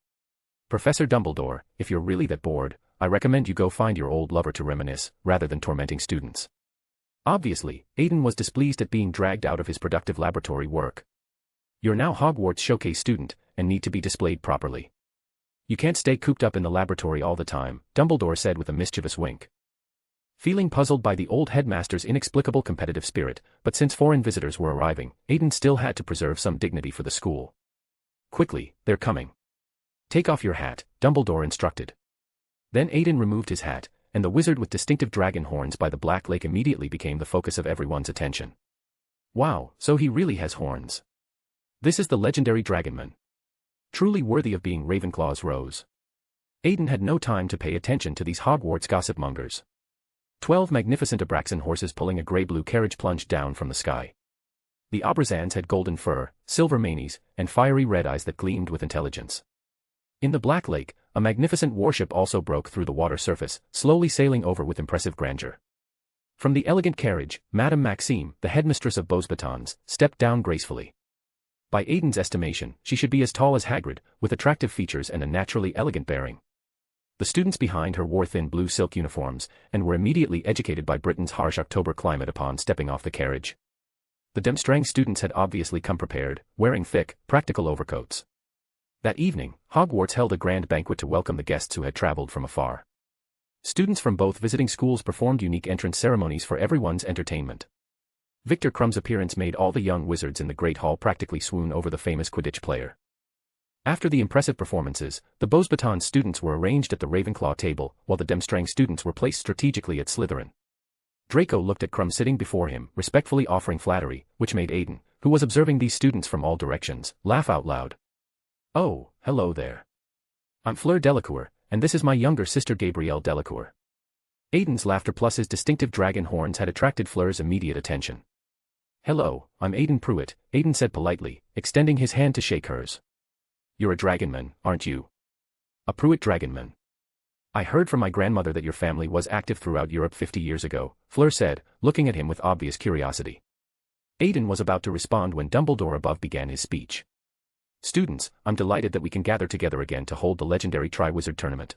Professor Dumbledore, if you're really that bored, I recommend you go find your old lover to reminisce, rather than tormenting students. Obviously, Aiden was displeased at being dragged out of his productive laboratory work. You're now Hogwarts showcase student, and need to be displayed properly. You can't stay cooped up in the laboratory all the time, Dumbledore said with a mischievous wink. Feeling puzzled by the old headmaster's inexplicable competitive spirit, but since foreign visitors were arriving, Aiden still had to preserve some dignity for the school. Quickly, they're coming. Take off your hat, Dumbledore instructed. Then Aiden removed his hat, and the wizard with distinctive dragon horns by the Black Lake immediately became the focus of everyone's attention. Wow, so he really has horns. This is the legendary Dragonman. Truly worthy of being Ravenclaw's rose. Aiden had no time to pay attention to these Hogwarts gossip-mongers. 12 magnificent Abraxan horses pulling a grey-blue carriage plunged down from the sky. The Abrazans had golden fur, silver manes, and fiery red eyes that gleamed with intelligence. In the Black Lake, a magnificent warship also broke through the water surface, slowly sailing over with impressive grandeur. From the elegant carriage, Madame Maxime, the headmistress of Beauxbatons, stepped down gracefully. By Aiden's estimation, she should be as tall as Hagrid, with attractive features and a naturally elegant bearing. The students behind her wore thin blue silk uniforms, and were immediately educated by Britain's harsh October climate upon stepping off the carriage. The Demstrang students had obviously come prepared, wearing thick, practical overcoats. That evening, Hogwarts held a grand banquet to welcome the guests who had traveled from afar. Students from both visiting schools performed unique entrance ceremonies for everyone's entertainment. Victor Crumb's appearance made all the young wizards in the Great Hall practically swoon over the famous Quidditch player. After the impressive performances, the Beauxbatons students were arranged at the Ravenclaw table, while the Durmstrang students were placed strategically at Slytherin. Draco looked at Crumb sitting before him, respectfully offering flattery, which made Aiden, who was observing these students from all directions, laugh out loud. "Oh, hello there. I'm Fleur Delacour, and this is my younger sister Gabrielle Delacour." Aiden's laughter plus his distinctive dragon horns had attracted Fleur's immediate attention. "Hello, I'm Aiden Prewett," Aiden said politely, extending his hand to shake hers. "You're a dragonman, aren't you?" "A Prewett dragonman. I heard from my grandmother that your family was active throughout Europe 50 years ago," Fleur said, looking at him with obvious curiosity. Aiden was about to respond when Dumbledore above began his speech. "Students, I'm delighted that we can gather together again to hold the legendary Triwizard Tournament.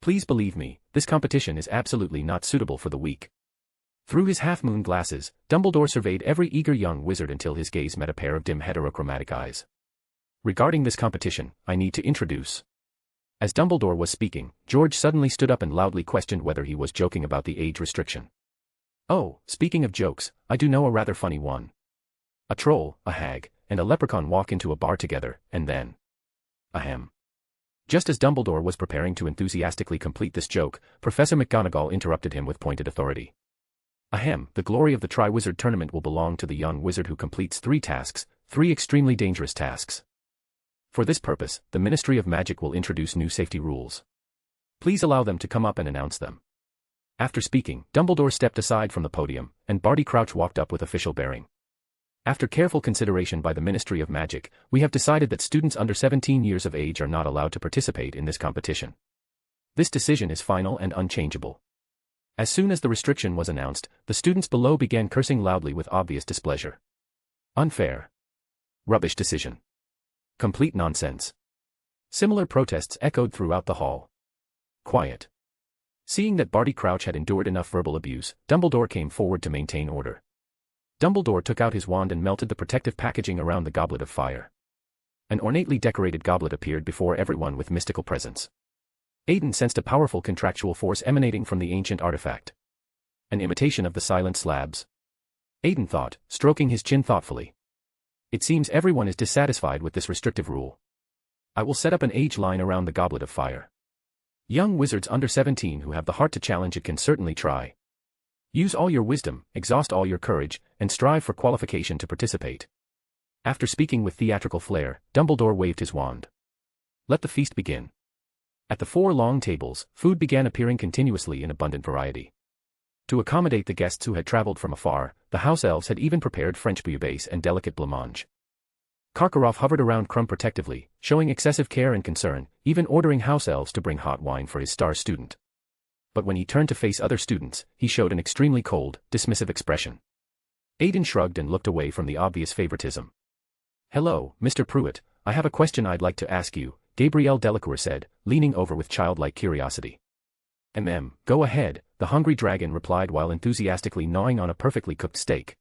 Please believe me, this competition is absolutely not suitable for the weak." Through his half-moon glasses, Dumbledore surveyed every eager young wizard until his gaze met a pair of dim heterochromatic eyes. "Regarding this competition, I need to introduce." As Dumbledore was speaking, George suddenly stood up and loudly questioned whether he was joking about the age restriction. "Oh, speaking of jokes, I do know a rather funny one. A troll, a hag, and a leprechaun walk into a bar together, and then... Ahem." Just as Dumbledore was preparing to enthusiastically complete this joke, Professor McGonagall interrupted him with pointed authority. "Ahem, the glory of the Triwizard Tournament will belong to the young wizard who completes 3 tasks, 3 extremely dangerous tasks. For this purpose, the Ministry of Magic will introduce new safety rules. Please allow them to come up and announce them." After speaking, Dumbledore stepped aside from the podium, and Barty Crouch walked up with official bearing. "After careful consideration by the Ministry of Magic, we have decided that students under 17 years of age are not allowed to participate in this competition. This decision is final and unchangeable." As soon as the restriction was announced, the students below began cursing loudly with obvious displeasure. "Unfair. Rubbish decision. Complete nonsense." Similar protests echoed throughout the hall. Quiet. Seeing that Barty Crouch had endured enough verbal abuse, Dumbledore came forward to maintain order. Dumbledore took out his wand and melted the protective packaging around the goblet of fire. An ornately decorated goblet appeared before everyone with mystical presence. Aiden sensed a powerful contractual force emanating from the ancient artifact. An imitation of the silent slabs. Aiden thought, stroking his chin thoughtfully. It seems everyone is dissatisfied with this restrictive rule. I will set up an age line around the goblet of fire. Young wizards under 17 who have the heart to challenge it can certainly try. Use all your wisdom, exhaust all your courage, and strive for qualification to participate. After speaking with theatrical flair, Dumbledore waved his wand. Let the feast begin. At the 4 long tables, food began appearing continuously in abundant variety. To accommodate the guests who had traveled from afar, the house elves had even prepared French bouillabaisse and delicate blancmange. Karkaroff hovered around Crumb protectively, showing excessive care and concern, even ordering house elves to bring hot wine for his star student. But when he turned to face other students, he showed an extremely cold, dismissive expression. Aiden shrugged and looked away from the obvious favoritism. "Hello, Mr. Prewett, I have a question I'd like to ask you," Gabrielle Delacour said, leaning over with childlike curiosity. Go ahead," the hungry dragon replied while enthusiastically gnawing on a perfectly cooked steak.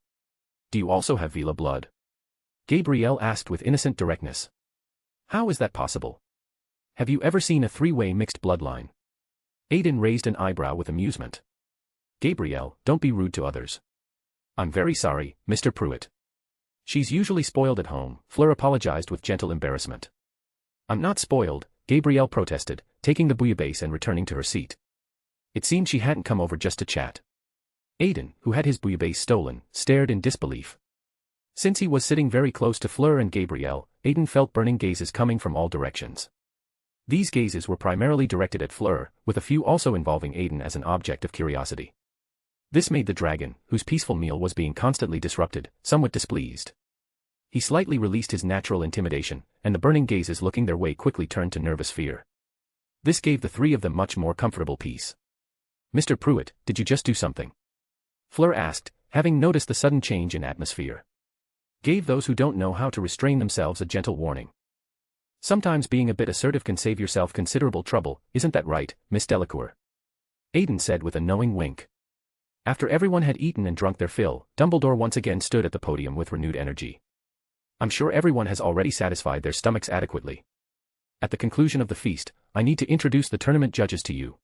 "Do you also have Vila blood?" Gabrielle asked with innocent directness. "How is that possible? Have you ever seen a 3-way mixed bloodline?" Aiden raised an eyebrow with amusement. "Gabrielle, don't be rude to others." "I'm very sorry, Mr. Prewett. She's usually spoiled at home," Fleur apologized with gentle embarrassment. "I'm not spoiled," Gabrielle protested, taking the bouillabaisse and returning to her seat. It seemed she hadn't come over just to chat. Aiden, who had his bouillabaisse stolen, stared in disbelief. Since he was sitting very close to Fleur and Gabrielle, Aiden felt burning gazes coming from all directions. These gazes were primarily directed at Fleur, with a few also involving Aiden as an object of curiosity. This made the dragon, whose peaceful meal was being constantly disrupted, somewhat displeased. He slightly released his natural intimidation, and the burning gazes looking their way quickly turned to nervous fear. This gave the 3 of them much more comfortable peace. "Mr. Prewett, did you just do something?" Fleur asked, having noticed the sudden change in atmosphere. Gave those who don't know how to restrain themselves a gentle warning. "Sometimes being a bit assertive can save yourself considerable trouble, isn't that right, Miss Delacour?" Aiden said with a knowing wink. After everyone had eaten and drunk their fill, Dumbledore once again stood at the podium with renewed energy. "I'm sure everyone has already satisfied their stomachs adequately. At the conclusion of the feast, I need to introduce the tournament judges to you.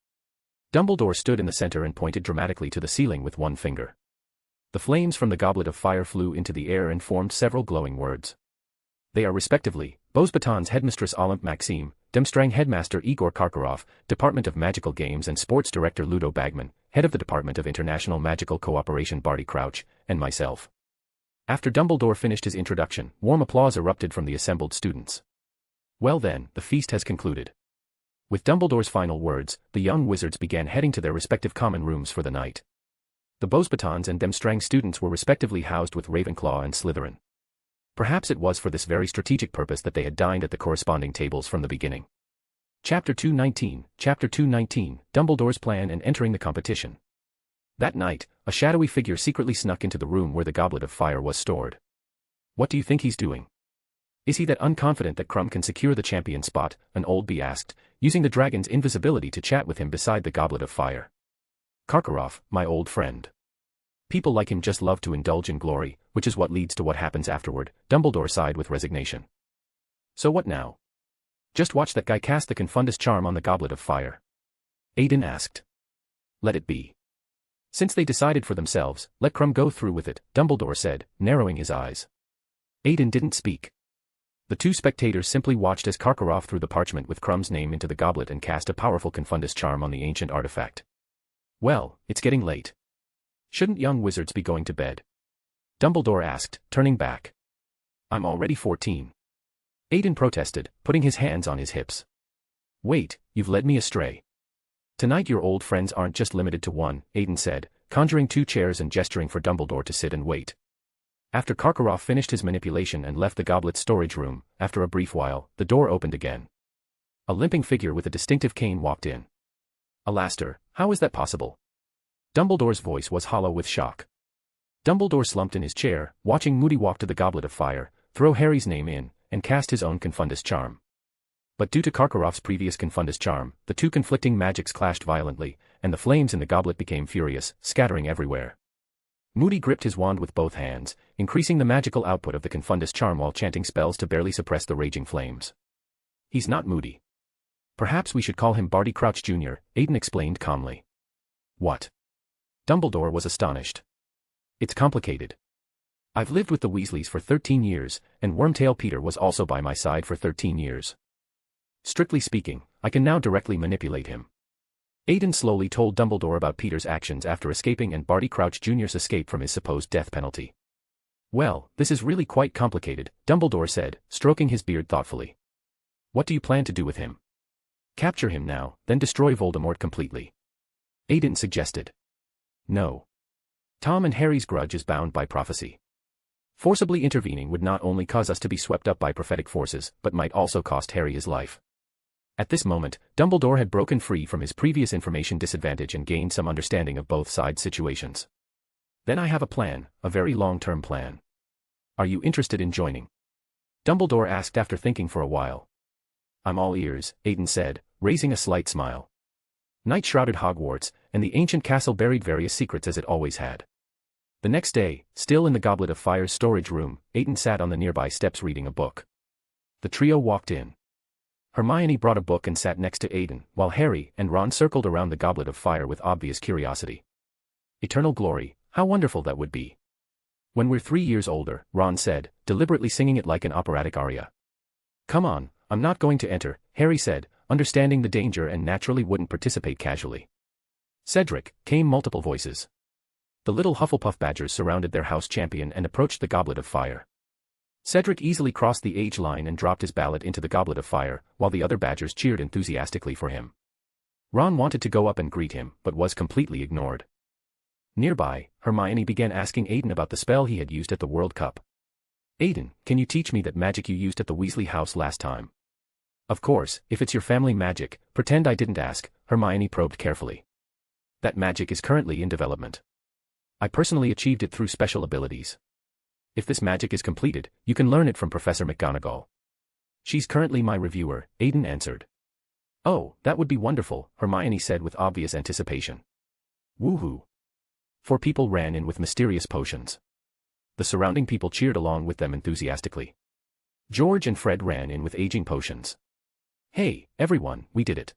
Dumbledore stood in the center and pointed dramatically to the ceiling with one finger. The flames from the goblet of fire flew into the air and formed several glowing words. They are respectively, Beauxbatons Headmistress Olympe Maxime, Demstrang Headmaster Igor Karkaroff, Department of Magical Games and Sports Director Ludo Bagman, Head of the Department of International Magical Cooperation Barty Crouch, and myself. After Dumbledore finished his introduction, warm applause erupted from the assembled students. Well then, the feast has concluded. With Dumbledore's final words, the young wizards began heading to their respective common rooms for the night. The Beauxbatons and Demstrang students were respectively housed with Ravenclaw and Slytherin. Perhaps it was for this very strategic purpose that they had dined at the corresponding tables from the beginning. Chapter 219, Dumbledore's Plan and Entering the Competition. That night, a shadowy figure secretly snuck into the room where the goblet of fire was stored. What do you think he's doing? Is he that unconfident that Krum can secure the champion spot? An old bee asked, using the dragon's invisibility to chat with him beside the goblet of fire. Karkaroff, my old friend. People like him just love to indulge in glory, which is what leads to what happens afterward. Dumbledore sighed with resignation. So what now? Just watch that guy cast the Confundus charm on the goblet of fire. Aiden asked. Let it be. Since they decided for themselves, let Krum go through with it, Dumbledore said, narrowing his eyes. Aiden didn't speak. The two spectators simply watched as Karkaroff threw the parchment with Krum's name into the goblet and cast a powerful Confundus charm on the ancient artifact. Well, it's getting late. Shouldn't young wizards be going to bed? Dumbledore asked, turning back. I'm already 14. Aiden protested, putting his hands on his hips. Wait, you've led me astray. Tonight your old friends aren't just limited to one, Aiden said, conjuring two chairs and gesturing for Dumbledore to sit and wait. After Karkaroff finished his manipulation and left the goblet's storage room, after a brief while, the door opened again. A limping figure with a distinctive cane walked in. Alastair, how is that possible? Dumbledore's voice was hollow with shock. Dumbledore slumped in his chair, watching Moody walk to the goblet of fire, throw Harry's name in, and cast his own Confundus charm. But due to Karkaroff's previous Confundus charm, the two conflicting magics clashed violently, and the flames in the goblet became furious, scattering everywhere. Moody gripped his wand with both hands, increasing the magical output of the Confundus charm while chanting spells to barely suppress the raging flames. He's not Moody. Perhaps we should call him Barty Crouch Jr., Aiden explained calmly. What? Dumbledore was astonished. It's complicated. I've lived with the Weasleys for 13 years, and Wormtail Peter was also by my side for 13 years. Strictly speaking, I can now directly manipulate him. Aiden slowly told Dumbledore about Peter's actions after escaping and Barty Crouch Jr.'s escape from his supposed death penalty. Well, this is really quite complicated, Dumbledore said, stroking his beard thoughtfully. What do you plan to do with him? Capture him now, then destroy Voldemort completely. Aiden suggested. No. Tom and Harry's grudge is bound by prophecy. Forcibly intervening would not only cause us to be swept up by prophetic forces, but might also cost Harry his life. At this moment, Dumbledore had broken free from his previous information disadvantage and gained some understanding of both sides' situations. Then I have a plan, a very long-term plan. Are you interested in joining? Dumbledore asked after thinking for a while. I'm all ears, Aiden said, raising a slight smile. Night shrouded Hogwarts, and the ancient castle buried various secrets as it always had. The next day, still in the Goblet of Fire's storage room, Aiden sat on the nearby steps reading a book. The trio walked in. Hermione brought a book and sat next to Aiden, while Harry and Ron circled around the Goblet of Fire with obvious curiosity. Eternal glory, how wonderful that would be. When we're 3 years older, Ron said, deliberately singing it like an operatic aria. Come on, I'm not going to enter, Harry said, understanding the danger and naturally wouldn't participate casually. Cedric, came multiple voices. The little Hufflepuff badgers surrounded their house champion and approached the Goblet of Fire. Cedric easily crossed the age line and dropped his ballot into the Goblet of Fire, while the other badgers cheered enthusiastically for him. Ron wanted to go up and greet him, but was completely ignored. Nearby, Hermione began asking Aiden about the spell he had used at the World Cup. Aiden, can you teach me that magic you used at the Weasley house last time? Of course, if it's your family magic, pretend I didn't ask, Hermione probed carefully. That magic is currently in development. I personally achieved it through special abilities. If this magic is completed, you can learn it from Professor McGonagall. She's currently my reviewer, Aiden answered. Oh, that would be wonderful, Hermione said with obvious anticipation. Woohoo! 4 people ran in with mysterious potions. The surrounding people cheered along with them enthusiastically. George and Fred ran in with aging potions. Hey, everyone, we did it.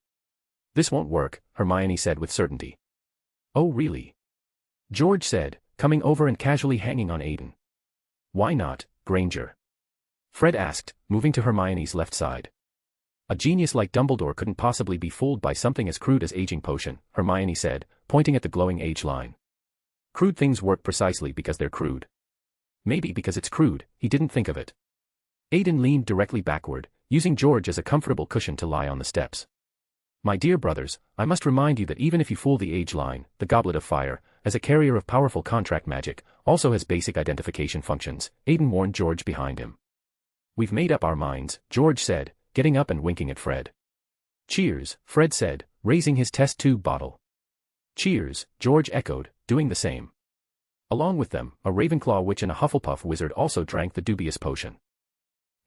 This won't work, Hermione said with certainty. Oh really? George said, coming over and casually hanging on Aiden. Why not, Granger? Fred asked, moving to Hermione's left side. A genius like Dumbledore couldn't possibly be fooled by something as crude as aging potion, Hermione said, pointing at the glowing age line. Crude things work precisely because they're crude. Maybe because it's crude, he didn't think of it. Aiden leaned directly backward, using George as a comfortable cushion to lie on the steps. My dear brothers, I must remind you that even if you fool the age line, the Goblet of Fire, as a carrier of powerful contract magic, also has basic identification functions, Aiden warned George behind him. We've made up our minds, George said, getting up and winking at Fred. Cheers, Fred said, raising his test tube bottle. Cheers, George echoed, doing the same. Along with them, a Ravenclaw witch and a Hufflepuff wizard also drank the dubious potion.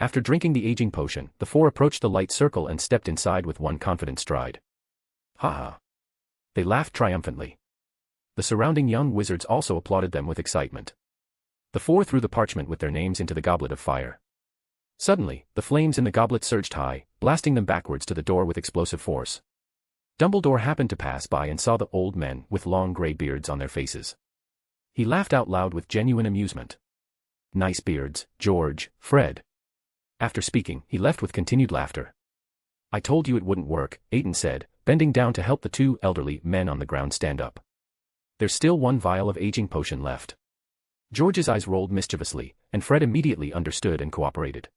After drinking the aging potion, the four approached the light circle and stepped inside with one confident stride. Ha ha. They laughed triumphantly. The surrounding young wizards also applauded them with excitement. The four threw the parchment with their names into the Goblet of Fire. Suddenly, the flames in the goblet surged high, blasting them backwards to the door with explosive force. Dumbledore happened to pass by and saw the old men with long grey beards on their faces. He laughed out loud with genuine amusement. Nice beards, George, Fred. After speaking, he left with continued laughter. I told you it wouldn't work, Aiden said, bending down to help the two elderly men on the ground stand up. There's still one vial of aging potion left. George's eyes rolled mischievously, and Fred immediately understood and cooperated.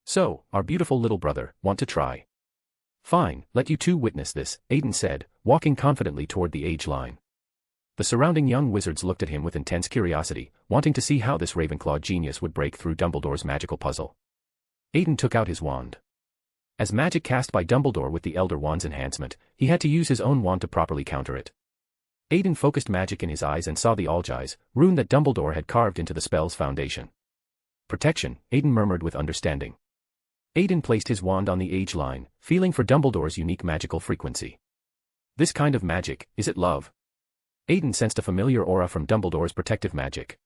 So, our beautiful little brother, want to try? Fine, let you two witness this, Aiden said, walking confidently toward the age line. The surrounding young wizards looked at him with intense curiosity, wanting to see how this Ravenclaw genius would break through Dumbledore's magical puzzle. Aiden took out his wand. As magic cast by Dumbledore with the Elder Wand's enhancement, he had to use his own wand to properly counter it. Aiden focused magic in his eyes and saw the Algize rune that Dumbledore had carved into the spell's foundation. Protection, Aiden murmured with understanding. Aiden placed his wand on the age line, feeling for Dumbledore's unique magical frequency. This kind of magic, is it love? Aiden sensed a familiar aura from Dumbledore's protective magic.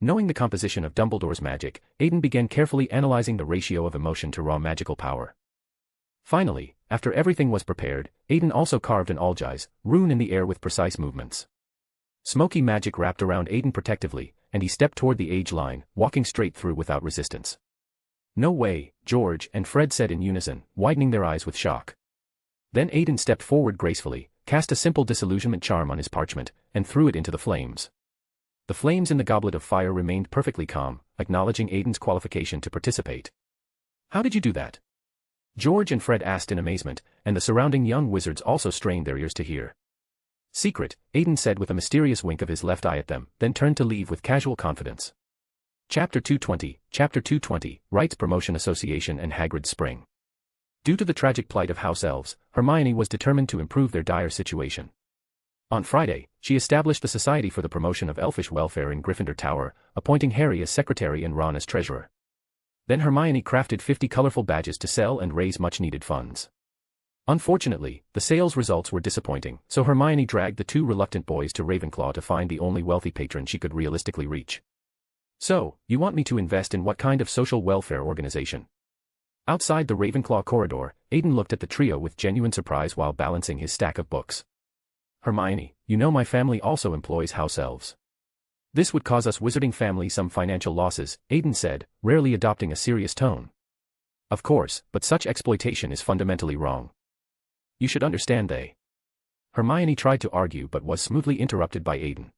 Knowing the composition of Dumbledore's magic, Aiden began carefully analyzing the ratio of emotion to raw magical power. Finally, after everything was prepared, Aiden also carved an Algize rune in the air with precise movements. Smoky magic wrapped around Aiden protectively, and he stepped toward the age line, walking straight through without resistance. No way, George and Fred said in unison, widening their eyes with shock. Then Aiden stepped forward gracefully, cast a simple disillusionment charm on his parchment, and threw it into the flames. The flames in the Goblet of Fire remained perfectly calm, acknowledging Aiden's qualification to participate. How did you do that? George and Fred asked in amazement, and the surrounding young wizards also strained their ears to hear. Secret, Aiden said with a mysterious wink of his left eye at them, then turned to leave with casual confidence. Chapter 220, Rights Promotion Association and Hagrid's Spring. Due to the tragic plight of house elves, Hermione was determined to improve their dire situation. On Friday, she established the Society for the Promotion of Elfish Welfare in Gryffindor Tower, appointing Harry as secretary and Ron as treasurer. Then Hermione crafted 50 colorful badges to sell and raise much-needed funds. Unfortunately, the sales results were disappointing, so Hermione dragged the two reluctant boys to Ravenclaw to find the only wealthy patron she could realistically reach. So, you want me to invest in what kind of social welfare organization? Outside the Ravenclaw corridor, Aiden looked at the trio with genuine surprise while balancing his stack of books. Hermione, you know my family also employs house elves. This would cause us wizarding family some financial losses, Aiden said, rarely adopting a serious tone. Of course, but such exploitation is fundamentally wrong. You should understand they. Hermione tried to argue but was smoothly interrupted by Aiden.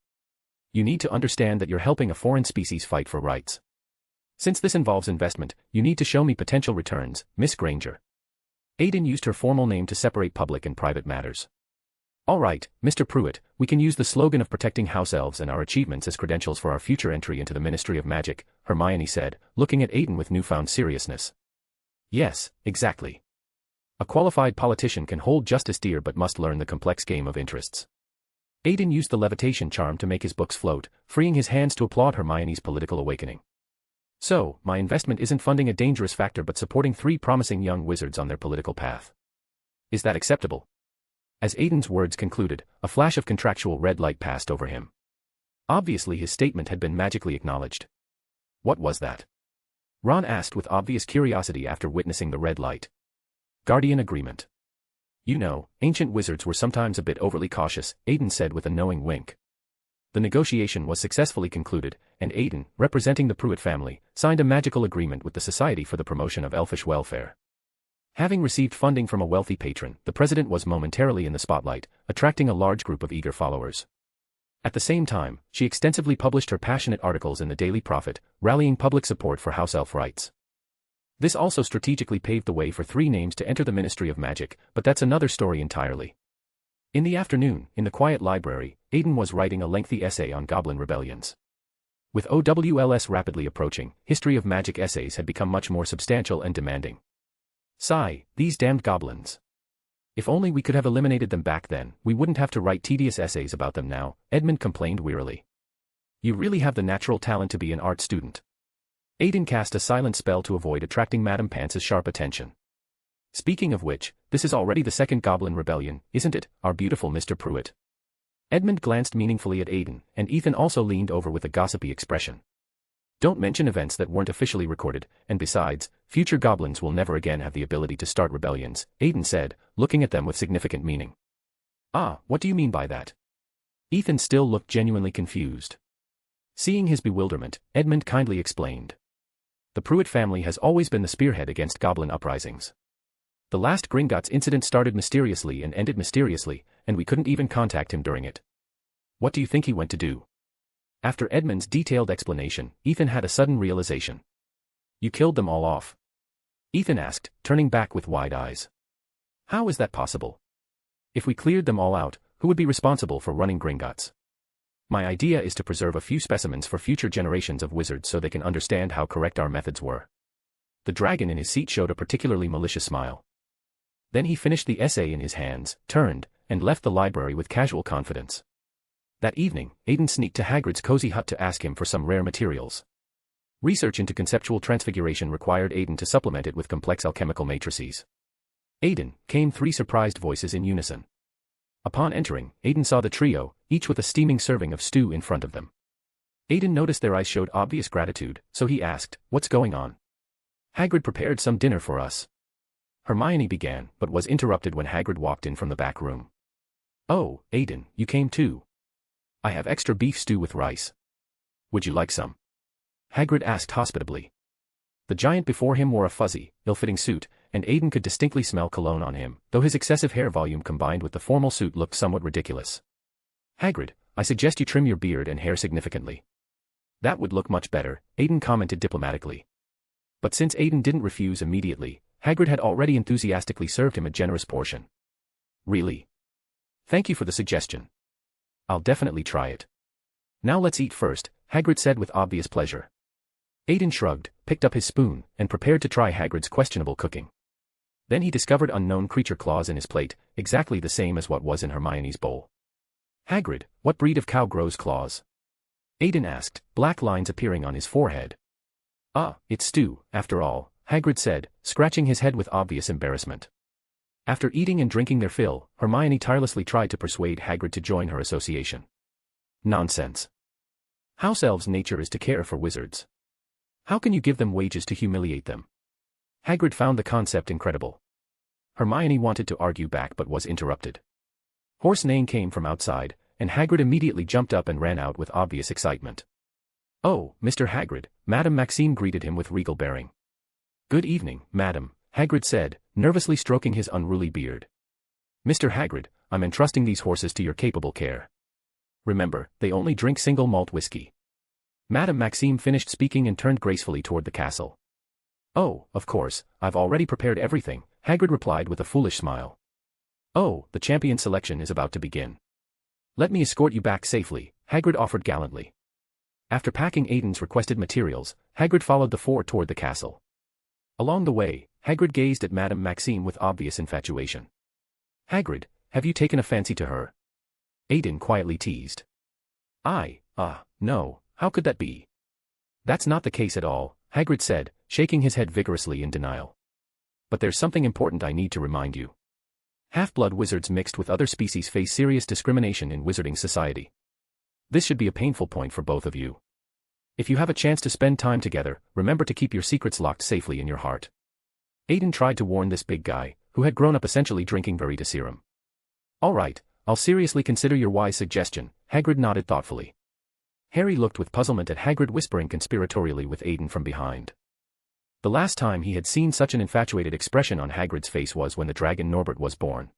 You need to understand that you're helping a foreign species fight for rights. Since this involves investment, you need to show me potential returns, Miss Granger. Aiden used her formal name to separate public and private matters. All right, Mr. Prewett, we can use the slogan of protecting house elves and our achievements as credentials for our future entry into the Ministry of Magic, Hermione said, looking at Aiden with newfound seriousness. Yes, exactly. A qualified politician can hold justice dear but must learn the complex game of interests. Aiden used the levitation charm to make his books float, freeing his hands to applaud Hermione's political awakening. So, my investment isn't funding a dangerous factor but supporting 3 promising young wizards on their political path. Is that acceptable? As Aiden's words concluded, a flash of contractual red light passed over him. Obviously his statement had been magically acknowledged. What was that? Ron asked with obvious curiosity after witnessing the red light. Guardian Agreement. You know, ancient wizards were sometimes a bit overly cautious, Aiden said with a knowing wink. The negotiation was successfully concluded, and Aiden, representing the Prewett family, signed a magical agreement with the Society for the Promotion of Elfish Welfare. Having received funding from a wealthy patron, the president was momentarily in the spotlight, attracting a large group of eager followers. At the same time, she extensively published her passionate articles in the Daily Prophet, rallying public support for house elf rights. This also strategically paved the way for 3 names to enter the Ministry of Magic, but that's another story entirely. In the afternoon, in the quiet library, Aiden was writing a lengthy essay on goblin rebellions. With OWLS rapidly approaching, History of Magic essays had become much more substantial and demanding. Sigh, these damned goblins. If only we could have eliminated them back then, we wouldn't have to write tedious essays about them now, Edmund complained wearily. You really have the natural talent to be an art student. Aiden cast a silent spell to avoid attracting Madame Pance's sharp attention. Speaking of which, this is already the 2nd Goblin Rebellion, isn't it, our beautiful Mr. Prewett? Edmund glanced meaningfully at Aiden, and Ethan also leaned over with a gossipy expression. Don't mention events that weren't officially recorded, and besides, future goblins will never again have the ability to start rebellions, Aiden said, looking at them with significant meaning. Ah, what do you mean by that? Ethan still looked genuinely confused. Seeing his bewilderment, Edmund kindly explained. The Prewett family has always been the spearhead against goblin uprisings. The last Gringotts incident started mysteriously and ended mysteriously, and we couldn't even contact him during it. What do you think he went to do? After Edmund's detailed explanation, Ethan had a sudden realization. You killed them all off? Ethan asked, turning back with wide eyes. How is that possible? If we cleared them all out, who would be responsible for running Gringotts? My idea is to preserve a few specimens for future generations of wizards so they can understand how correct our methods were. The dragon in his seat showed a particularly malicious smile. Then he finished the essay in his hands, turned, and left the library with casual confidence. That evening, Aiden sneaked to Hagrid's cozy hut to ask him for some rare materials. Research into conceptual transfiguration required Aiden to supplement it with complex alchemical matrices. Aiden, came 3 surprised voices in unison. Upon entering, Aiden saw the trio, each with a steaming serving of stew in front of them. Aiden noticed their eyes showed obvious gratitude, so he asked, "What's going on?" "Hagrid prepared some dinner for us." Hermione began, but was interrupted when Hagrid walked in from the back room. "Oh, Aiden, you came too. I have extra beef stew with rice. Would you like some?" Hagrid asked hospitably. The giant before him wore a fuzzy, ill-fitting suit, and Aiden could distinctly smell cologne on him, though his excessive hair volume combined with the formal suit looked somewhat ridiculous. "Hagrid, I suggest you trim your beard and hair significantly." "That would look much better," Aiden commented diplomatically. But since Aiden didn't refuse immediately, Hagrid had already enthusiastically served him a generous portion. "Really? Thank you for the suggestion. I'll definitely try it." "Now let's eat first," Hagrid said with obvious pleasure. Aiden shrugged, picked up his spoon, and prepared to try Hagrid's questionable cooking. Then he discovered unknown creature claws in his plate, exactly the same as what was in Hermione's bowl. "Hagrid, what breed of cow grows claws?" Aiden asked, black lines appearing on his forehead. "Ah, it's stew, after all," Hagrid said, scratching his head with obvious embarrassment. After eating and drinking their fill, Hermione tirelessly tried to persuade Hagrid to join her association. "Nonsense. House elves' nature is to care for wizards. How can you give them wages to humiliate them?" Hagrid found the concept incredible. Hermione wanted to argue back but was interrupted. Hoarse neighing came from outside, and Hagrid immediately jumped up and ran out with obvious excitement. "Oh, Mr. Hagrid," Madame Maxime greeted him with regal bearing. "Good evening, Madam," Hagrid said, nervously stroking his unruly beard. "Mr. Hagrid, I'm entrusting these horses to your capable care. Remember, they only drink single malt whiskey." Madame Maxime finished speaking and turned gracefully toward the castle. "Oh, of course, I've already prepared everything," Hagrid replied with a foolish smile. "Oh, the champion selection is about to begin. Let me escort you back safely," Hagrid offered gallantly. After packing Aiden's requested materials, Hagrid followed the 4 toward the castle. Along the way, Hagrid gazed at Madame Maxime with obvious infatuation. "Hagrid, have you taken a fancy to her?" Aiden quietly teased. No, how could that be?" "That's not the case at all," Hagrid said, shaking his head vigorously in denial. "But there's something important I need to remind you. Half-blood wizards mixed with other species face serious discrimination in wizarding society. This should be a painful point for both of you. If you have a chance to spend time together, remember to keep your secrets locked safely in your heart." Aiden tried to warn this big guy, who had grown up essentially drinking Verita serum. "All right, I'll seriously consider your wise suggestion," Hagrid nodded thoughtfully. Harry looked with puzzlement at Hagrid whispering conspiratorially with Aiden from behind. The last time he had seen such an infatuated expression on Hagrid's face was when the dragon Norbert was born.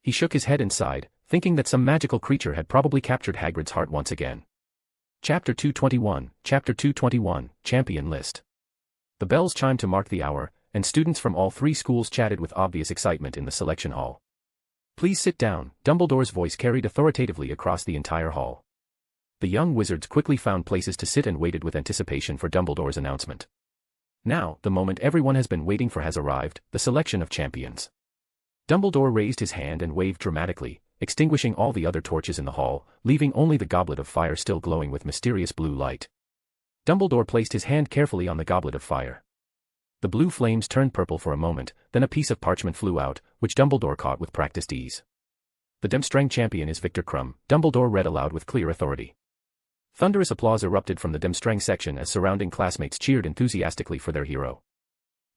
He shook his head and sighed, thinking that some magical creature had probably captured Hagrid's heart once again. Chapter 221, Champion List. The bells chimed to mark the hour, and students from all three schools chatted with obvious excitement in the selection hall. "Please sit down," Dumbledore's voice carried authoritatively across the entire hall. The young wizards quickly found places to sit and waited with anticipation for Dumbledore's announcement. Now, the moment everyone has been waiting for has arrived, the selection of champions. Dumbledore raised his hand and waved dramatically, extinguishing all the other torches in the hall, leaving only the goblet of fire still glowing with mysterious blue light. Dumbledore placed his hand carefully on the goblet of fire. The blue flames turned purple for a moment, then a piece of parchment flew out, which Dumbledore caught with practiced ease. "The Demstrang champion is Victor Krum," Dumbledore read aloud with clear authority. Thunderous applause erupted from the Demstrang section as surrounding classmates cheered enthusiastically for their hero.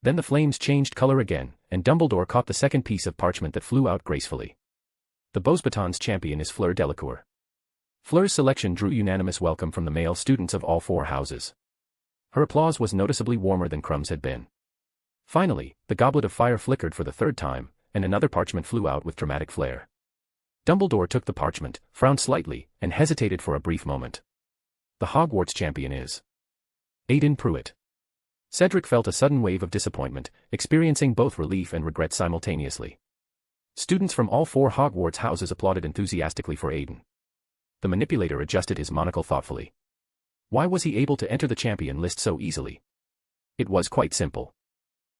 Then the flames changed color again, and Dumbledore caught the second piece of parchment that flew out gracefully. "The Beauxbatons champion is Fleur Delacour." Fleur's selection drew unanimous welcome from the male students of all four houses. Her applause was noticeably warmer than Krum's had been. Finally, the goblet of fire flickered for the third time, and another parchment flew out with dramatic flair. Dumbledore took the parchment, frowned slightly, and hesitated for a brief moment. "The Hogwarts champion is Aiden Prewett." Cedric felt a sudden wave of disappointment, experiencing both relief and regret simultaneously. Students from all four Hogwarts houses applauded enthusiastically for Aiden. The manipulator adjusted his monocle thoughtfully. Why was he able to enter the champion list so easily? It was quite simple.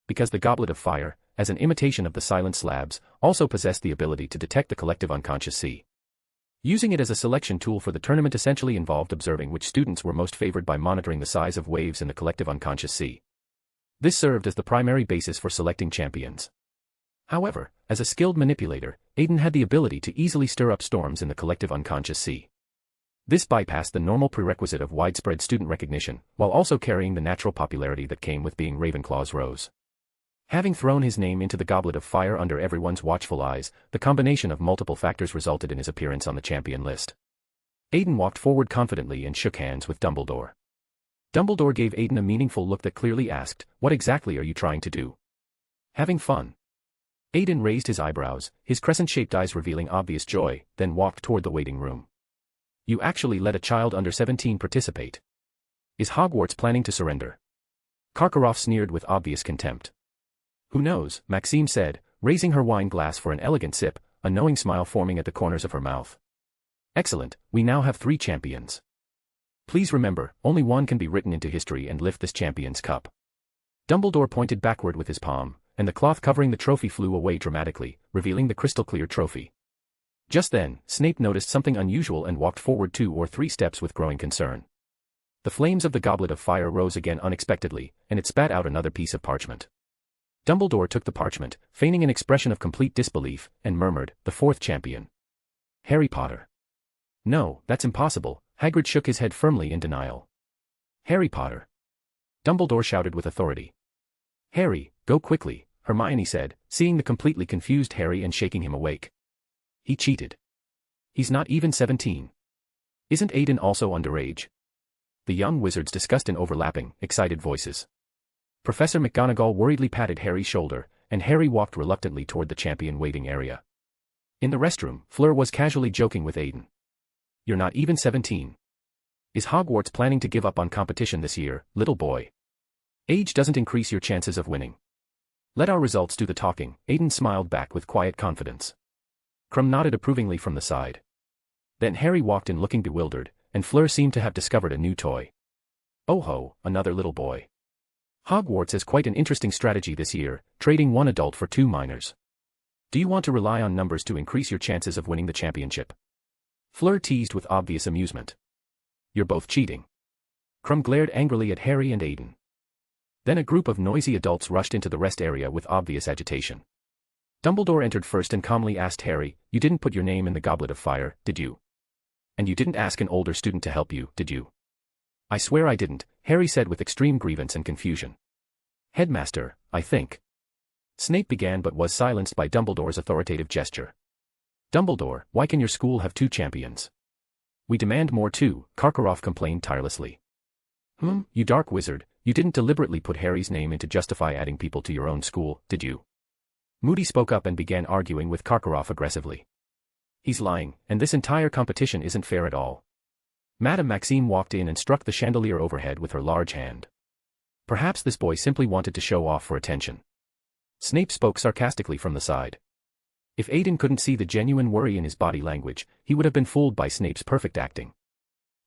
Because the Goblet of Fire, as an imitation of the Silent Slabs, also possessed the ability to detect the collective unconscious sea. Using it as a selection tool for the tournament essentially involved observing which students were most favored by monitoring the size of waves in the collective unconscious sea. This served as the primary basis for selecting champions. However, as a skilled manipulator, Aiden had the ability to easily stir up storms in the collective unconscious sea. This bypassed the normal prerequisite of widespread student recognition, while also carrying the natural popularity that came with being Ravenclaw's Rose. Having thrown his name into the Goblet of Fire under everyone's watchful eyes, the combination of multiple factors resulted in his appearance on the champion list. Aiden walked forward confidently and shook hands with Dumbledore. Dumbledore gave Aiden a meaningful look that clearly asked, "What exactly are you trying to do?" "Having fun." Aiden raised his eyebrows, his crescent-shaped eyes revealing obvious joy, then walked toward the waiting room. "You actually let a child under 17 participate. Is Hogwarts planning to surrender?" Karkaroff sneered with obvious contempt. "Who knows," Maxime said, raising her wine glass for an elegant sip, a knowing smile forming at the corners of her mouth. "Excellent, we now have 3 champions. Please remember, only one can be written into history and lift this champion's cup." Dumbledore pointed backward with his palm, and the cloth covering the trophy flew away dramatically, revealing the crystal-clear trophy. Just then, Snape noticed something unusual and walked forward 2 or 3 steps with growing concern. The flames of the Goblet of Fire rose again unexpectedly, and it spat out another piece of parchment. Dumbledore took the parchment, feigning an expression of complete disbelief, and murmured, "The 4th champion. Harry Potter." "No, that's impossible," Hagrid shook his head firmly in denial. "Harry Potter." Dumbledore shouted with authority. "Harry, go quickly," Hermione said, seeing the completely confused Harry and shaking him awake. "He cheated. He's not even 17. Isn't Aiden also underage?" The young wizards discussed in overlapping, excited voices. Professor McGonagall worriedly patted Harry's shoulder, and Harry walked reluctantly toward the champion waiting area. In the restroom, Fleur was casually joking with Aiden. "You're not even 17. Is Hogwarts planning to give up on competition this year, little boy? Age doesn't increase your chances of winning. Let our results do the talking," Aiden smiled back with quiet confidence. Krum nodded approvingly from the side. Then Harry walked in looking bewildered, and Fleur seemed to have discovered a new toy. "Oh ho, another little boy. Hogwarts has quite an interesting strategy this year, trading 1 adult for 2 minors. Do you want to rely on numbers to increase your chances of winning the championship?" Fleur teased with obvious amusement. "You're both cheating." Krum glared angrily at Harry and Aiden. Then a group of noisy adults rushed into the rest area with obvious agitation. Dumbledore entered first and calmly asked Harry, "You didn't put your name in the Goblet of Fire, did you? And you didn't ask an older student to help you, did you?" "I swear I didn't," Harry said with extreme grievance and confusion. "Headmaster, I think." Snape began but was silenced by Dumbledore's authoritative gesture. Dumbledore, why can your school have 2 champions? We demand more too, Karkaroff complained tirelessly. You dark wizard, you didn't deliberately put Harry's name in to justify adding people to your own school, did you? Moody spoke up and began arguing with Karkaroff aggressively. He's lying, and this entire competition isn't fair at all. Madame Maxime walked in and struck the chandelier overhead with her large hand. Perhaps this boy simply wanted to show off for attention. Snape spoke sarcastically from the side. If Aiden couldn't see the genuine worry in his body language, he would have been fooled by Snape's perfect acting.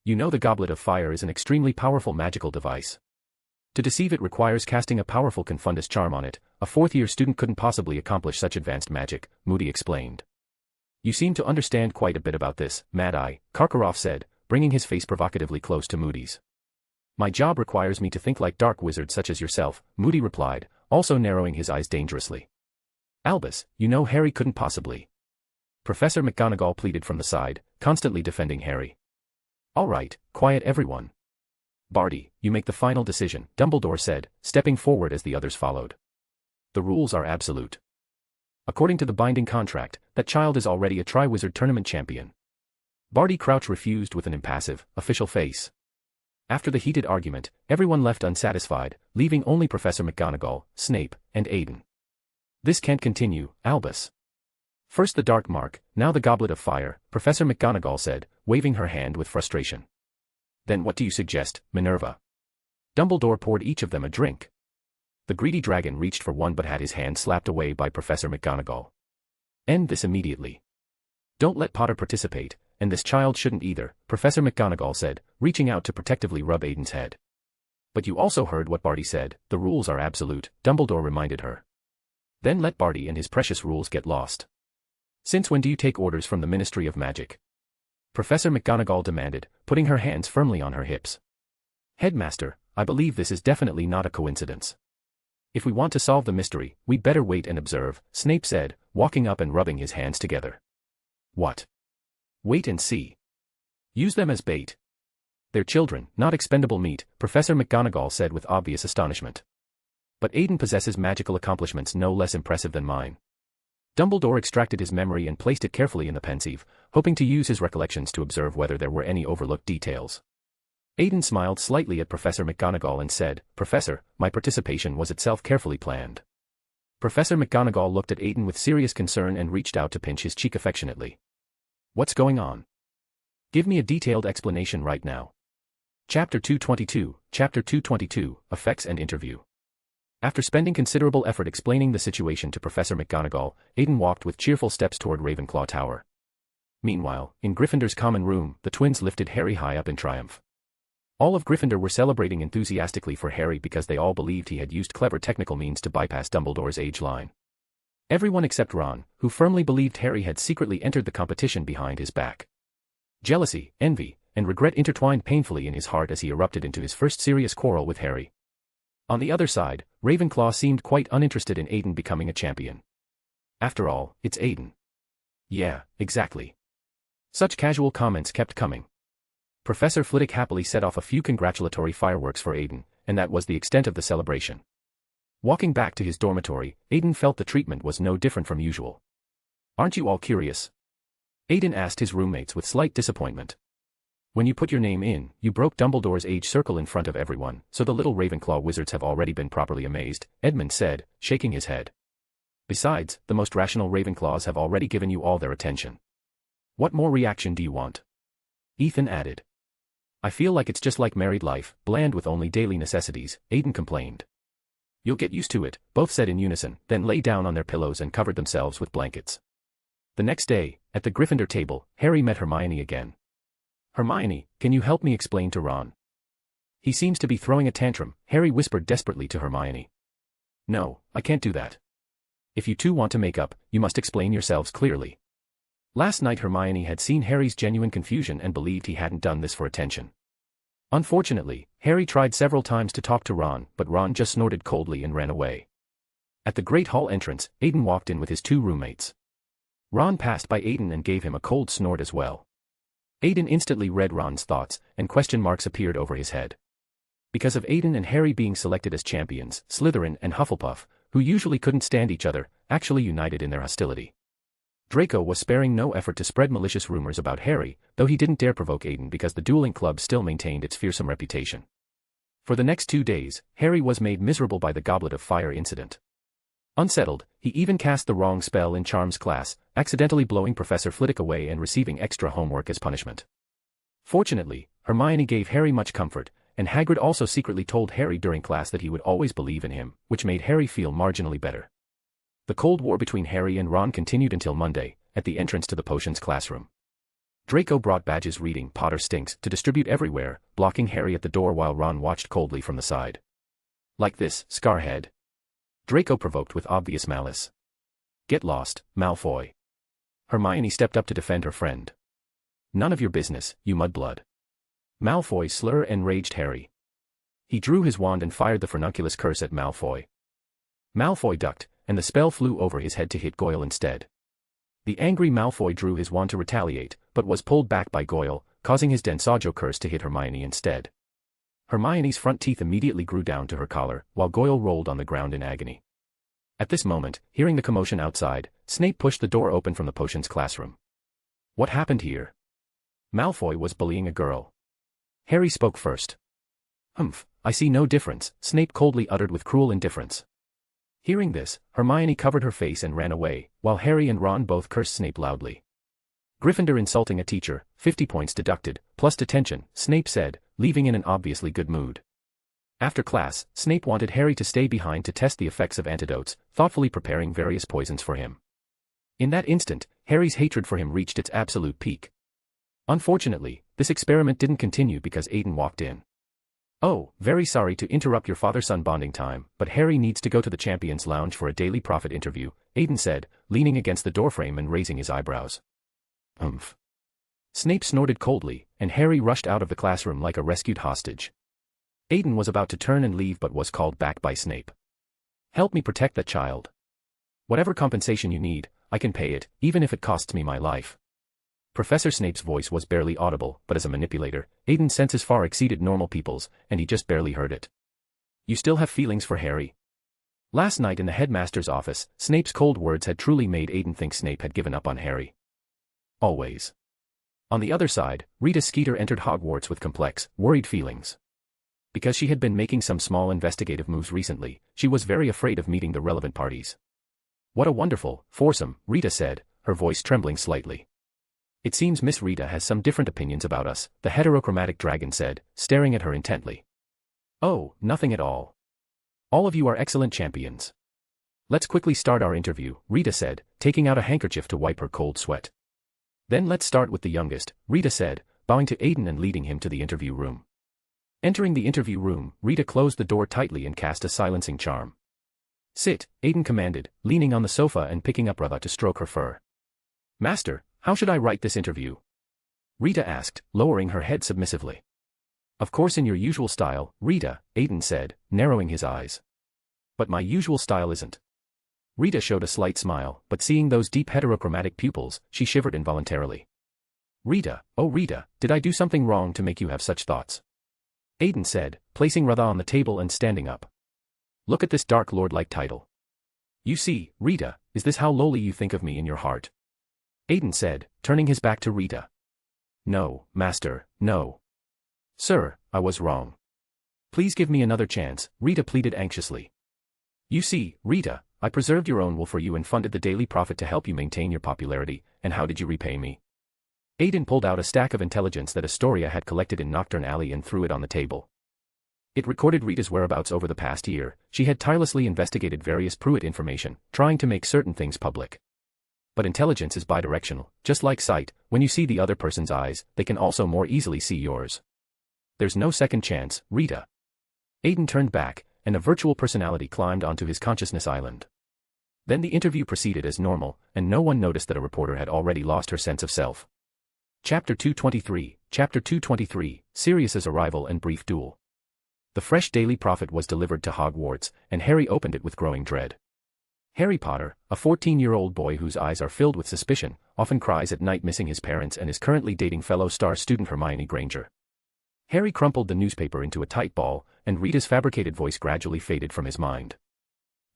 You know the Goblet of Fire is an extremely powerful magical device. To deceive it requires casting a powerful Confundus charm on it. A 4th-year student couldn't possibly accomplish such advanced magic, Moody explained. You seem to understand quite a bit about this, Mad-Eye, Karkaroff said, bringing his face provocatively close to Moody's. My job requires me to think like dark wizards such as yourself, Moody replied, also narrowing his eyes dangerously. Albus, you know Harry couldn't possibly. Professor McGonagall pleaded from the side, constantly defending Harry. All right, quiet everyone. Barty, you make the final decision, Dumbledore said, stepping forward as the others followed. The rules are absolute. According to the binding contract, that child is already a Triwizard Tournament champion. Barty Crouch refused with an impassive, official face. After the heated argument, everyone left unsatisfied, leaving only Professor McGonagall, Snape, and Aiden. This can't continue, Albus. First the Dark Mark, now the Goblet of Fire, Professor McGonagall said, waving her hand with frustration. Then what do you suggest, Minerva? Dumbledore poured each of them a drink. The greedy dragon reached for one but had his hand slapped away by Professor McGonagall. End this immediately. Don't let Potter participate, and this child shouldn't either, Professor McGonagall said, reaching out to protectively rub Aiden's head. But you also heard what Barty said, the rules are absolute, Dumbledore reminded her. Then let Barty and his precious rules get lost. Since when do you take orders from the Ministry of Magic? Professor McGonagall demanded, putting her hands firmly on her hips. Headmaster, I believe this is definitely not a coincidence. If we want to solve the mystery, we'd better wait and observe, Snape said, walking up and rubbing his hands together. What? Wait and see. Use them as bait. They're children, not expendable meat, Professor McGonagall said with obvious astonishment. But Aiden possesses magical accomplishments no less impressive than mine. Dumbledore extracted his memory and placed it carefully in the pensieve, hoping to use his recollections to observe whether there were any overlooked details. Aiden smiled slightly at Professor McGonagall and said, Professor, my participation was itself carefully planned. Professor McGonagall looked at Aiden with serious concern and reached out to pinch his cheek affectionately. What's going on? Give me a detailed explanation right now. Chapter 222, Effects and Interview. After spending considerable effort explaining the situation to Professor McGonagall, Aiden walked with cheerful steps toward Ravenclaw Tower. Meanwhile, in Gryffindor's common room, the twins lifted Harry high up in triumph. All of Gryffindor were celebrating enthusiastically for Harry because they all believed he had used clever technical means to bypass Dumbledore's age line. Everyone except Ron, who firmly believed Harry had secretly entered the competition behind his back. Jealousy, envy, and regret intertwined painfully in his heart as he erupted into his first serious quarrel with Harry. On the other side, Ravenclaw seemed quite uninterested in Aiden becoming a champion. After all, it's Aiden. Yeah, exactly. Such casual comments kept coming. Professor Flitwick happily set off a few congratulatory fireworks for Aiden, and that was the extent of the celebration. Walking back to his dormitory, Aiden felt the treatment was no different from usual. Aren't you all curious? Aiden asked his roommates with slight disappointment. When you put your name in, you broke Dumbledore's age circle in front of everyone, so the little Ravenclaw wizards have already been properly amazed, Edmund said, shaking his head. Besides, the most rational Ravenclaws have already given you all their attention. What more reaction do you want? Ethan added. I feel like it's just like married life, bland with only daily necessities, Aiden complained. You'll get used to it, both said in unison, then lay down on their pillows and covered themselves with blankets. The next day, at the Gryffindor table, Harry met Hermione again. Hermione, can you help me explain to Ron? He seems to be throwing a tantrum, Harry whispered desperately to Hermione. No, I can't do that. If you two want to make up, you must explain yourselves clearly. Last night Hermione had seen Harry's genuine confusion and believed he hadn't done this for attention. Unfortunately, Harry tried several times to talk to Ron, but Ron just snorted coldly and ran away. At the Great Hall entrance, Aiden walked in with his two roommates. Ron passed by Aiden and gave him a cold snort as well. Aiden instantly read Ron's thoughts, and question marks appeared over his head. Because of Aiden and Harry being selected as champions, Slytherin and Hufflepuff, who usually couldn't stand each other, actually united in their hostility. Draco was sparing no effort to spread malicious rumors about Harry, though he didn't dare provoke Aiden because the dueling club still maintained its fearsome reputation. For the next 2 days, Harry was made miserable by the Goblet of Fire incident. Unsettled, he even cast the wrong spell in Charms class, accidentally blowing Professor Flitwick away and receiving extra homework as punishment. Fortunately, Hermione gave Harry much comfort, and Hagrid also secretly told Harry during class that he would always believe in him, which made Harry feel marginally better. The Cold War between Harry and Ron continued until Monday, at the entrance to the potions classroom. Draco brought badges reading Potter Stinks to distribute everywhere, blocking Harry at the door while Ron watched coldly from the side. Like this, Scarhead? Draco provoked with obvious malice. Get lost, Malfoy. Hermione stepped up to defend her friend. None of your business, you mudblood. Malfoy slur enraged Harry. He drew his wand and fired the Furnunculus curse at Malfoy. Malfoy ducked, and the spell flew over his head to hit Goyle instead. The angry Malfoy drew his wand to retaliate, but was pulled back by Goyle, causing his Densaggio curse to hit Hermione instead. Hermione's front teeth immediately grew down to her collar, while Goyle rolled on the ground in agony. At this moment, hearing the commotion outside, Snape pushed the door open from the potions classroom. What happened here? Malfoy was bullying a girl. Harry spoke first. I see no difference, Snape coldly uttered with cruel indifference. Hearing this, Hermione covered her face and ran away, while Harry and Ron both cursed Snape loudly. Gryffindor insulting a teacher, 50 points deducted, plus detention, Snape said, leaving in an obviously good mood. After class, Snape wanted Harry to stay behind to test the effects of antidotes, thoughtfully preparing various poisons for him. In that instant, Harry's hatred for him reached its absolute peak. Unfortunately, this experiment didn't continue because Aiden walked in. Oh, very sorry to interrupt your father-son bonding time, but Harry needs to go to the Champions Lounge for a Daily Prophet interview, Aiden said, leaning against the doorframe and raising his eyebrows. Snape snorted coldly, and Harry rushed out of the classroom like a rescued hostage. Aiden was about to turn and leave but was called back by Snape. Help me protect that child. Whatever compensation you need, I can pay it, even if it costs me my life. Professor Snape's voice was barely audible, but as a manipulator, Aiden's senses far exceeded normal people's, and he just barely heard it. You still have feelings for Harry? Last night in the headmaster's office, Snape's cold words had truly made Aiden think Snape had given up on Harry. Always. On the other side, Rita Skeeter entered Hogwarts with complex, worried feelings. Because she had been making some small investigative moves recently, she was very afraid of meeting the relevant parties. What a wonderful foursome, Rita said, her voice trembling slightly. It seems Miss Rita has some different opinions about us, the heterochromatic dragon said, staring at her intently. Oh, nothing at all. All of you are excellent champions. Let's quickly start our interview, Rita said, taking out a handkerchief to wipe her cold sweat. Then let's start with the youngest, Rita said, bowing to Aiden and leading him to the interview room. Entering the interview room, Rita closed the door tightly and cast a silencing charm. Sit, Aiden commanded, leaning on the sofa and picking up Rava to stroke her fur. Master, how should I write this interview? Rita asked, lowering her head submissively. Of course in your usual style, Rita, Aiden said, narrowing his eyes. But my usual style isn't. Rita showed a slight smile, but seeing those deep heterochromatic pupils, she shivered involuntarily. Rita, oh Rita, did I do something wrong to make you have such thoughts? Aiden said, placing Rava on the table and standing up. Look at this Dark Lord-like title. You see, Rita, is this how lowly you think of me in your heart? Aiden said, turning his back to Rita. No, Master, no. Sir, I was wrong. Please give me another chance, Rita pleaded anxiously. You see, Rita, I preserved your own will for you and funded the Daily Prophet to help you maintain your popularity, and how did you repay me? Aiden pulled out a stack of intelligence that Astoria had collected in Nocturne Alley and threw it on the table. It recorded Rita's whereabouts over the past year. She had tirelessly investigated various Prewett information, trying to make certain things public. But intelligence is bidirectional, just like sight, when you see the other person's eyes, they can also more easily see yours. There's no second chance, Rita. Aiden turned back, and a virtual personality climbed onto his consciousness island. Then the interview proceeded as normal, and no one noticed that a reporter had already lost her sense of self. Chapter 223, Sirius's Arrival and Brief Duel. The fresh Daily Prophet was delivered to Hogwarts, and Harry opened it with growing dread. Harry Potter, a 14-year-old boy whose eyes are filled with suspicion, often cries at night missing his parents and is currently dating fellow star student Hermione Granger. Harry crumpled the newspaper into a tight ball, and Rita's fabricated voice gradually faded from his mind.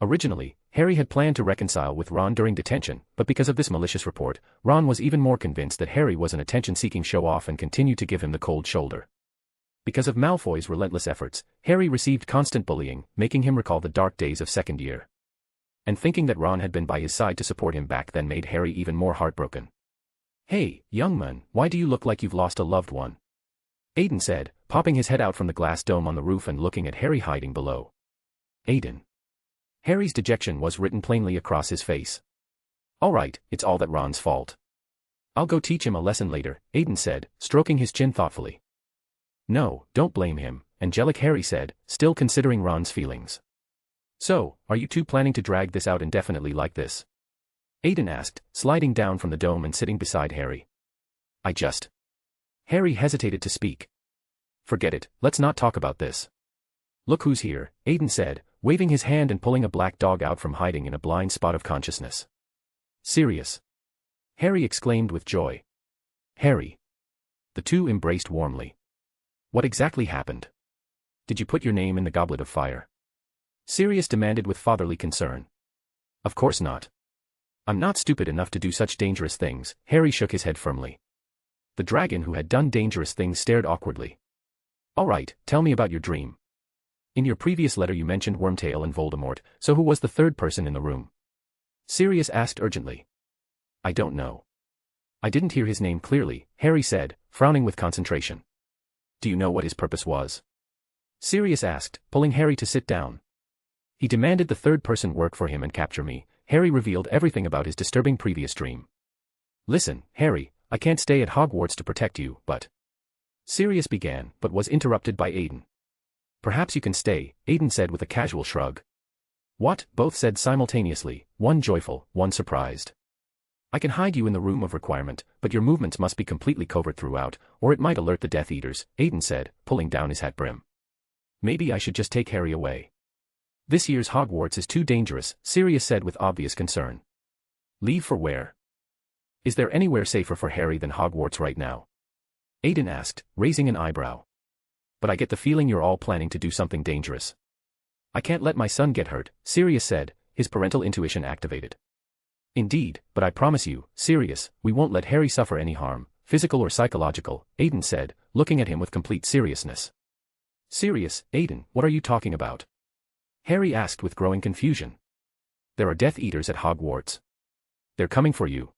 Originally, Harry had planned to reconcile with Ron during detention, but because of this malicious report, Ron was even more convinced that Harry was an attention-seeking show-off and continued to give him the cold shoulder. Because of Malfoy's relentless efforts, Harry received constant bullying, making him recall the dark days of second year. And thinking that Ron had been by his side to support him back then made Harry even more heartbroken. "Hey, young man, why do you look like you've lost a loved one?" Aiden said, popping his head out from the glass dome on the roof and looking at Harry hiding below. Aiden. Harry's dejection was written plainly across his face. "All right, it's all that Ron's fault. I'll go teach him a lesson later," Aiden said, stroking his chin thoughtfully. "No, don't blame him," angelic Harry said, still considering Ron's feelings. "So, are you two planning to drag this out indefinitely like this?" Aiden asked, sliding down from the dome and sitting beside Harry. Harry hesitated to speak. "Forget it, let's not talk about this." "Look who's here," Aiden said, waving his hand and pulling a black dog out from hiding in a blind spot of consciousness. "Sirius!" Harry exclaimed with joy. "Harry!" The two embraced warmly. "What exactly happened? Did you put your name in the goblet of fire?" Sirius demanded with fatherly concern. "Of course not. I'm not stupid enough to do such dangerous things," Harry shook his head firmly. The dragon who had done dangerous things stared awkwardly. "All right, tell me about your dream. In your previous letter you mentioned Wormtail and Voldemort, so who was the third person in the room?" Sirius asked urgently. "I don't know. I didn't hear his name clearly," Harry said, frowning with concentration. "Do you know what his purpose was?" Sirius asked, pulling Harry to sit down. "He demanded the third person work for him and capture me." Harry revealed everything about his disturbing previous dream. "Listen, Harry, I can't stay at Hogwarts to protect you, but..." Sirius began, but was interrupted by Aiden. "Perhaps you can stay," Aiden said with a casual shrug. "What?" both said simultaneously, one joyful, one surprised. "I can hide you in the room of requirement, but your movements must be completely covert throughout, or it might alert the Death Eaters," Aiden said, pulling down his hat brim. "Maybe I should just take Harry away." "This year's Hogwarts is too dangerous," Sirius said with obvious concern. "Leave for where? Is there anywhere safer for Harry than Hogwarts right now?" Aiden asked, raising an eyebrow. "But I get the feeling you're all planning to do something dangerous." "I can't let my son get hurt," Sirius said, his parental intuition activated. "Indeed, but I promise you, Sirius, we won't let Harry suffer any harm, physical or psychological," Aiden said, looking at him with complete seriousness. "Sirius, Aiden, what are you talking about?" Harry asked with growing confusion. "There are Death Eaters at Hogwarts. They're coming for you.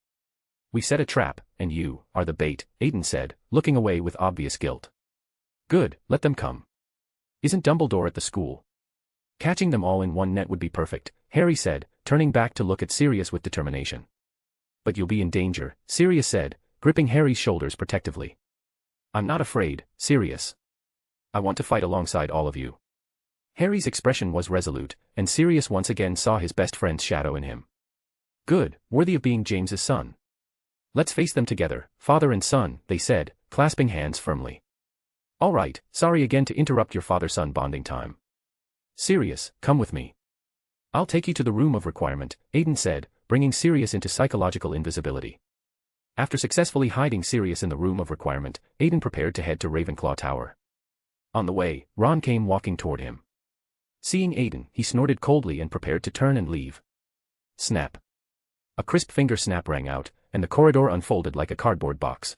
We set a trap, and you are the bait," Aiden said, looking away with obvious guilt. "Good, let them come. Isn't Dumbledore at the school?" "Catching them all in one net would be perfect," Harry said, turning back to look at Sirius with determination. "But you'll be in danger," Sirius said, gripping Harry's shoulders protectively. "I'm not afraid, Sirius. I want to fight alongside all of you." Harry's expression was resolute, and Sirius once again saw his best friend's shadow in him. "Good, worthy of being James's son. Let's face them together, father and son," they said, clasping hands firmly. "All right, sorry again to interrupt your father-son bonding time. Sirius, come with me. I'll take you to the room of requirement," Aiden said, bringing Sirius into psychological invisibility. After successfully hiding Sirius in the room of requirement, Aiden prepared to head to Ravenclaw Tower. On the way, Ron came walking toward him. Seeing Aiden, he snorted coldly and prepared to turn and leave. Snap. A crisp finger snap rang out, and the corridor unfolded like a cardboard box.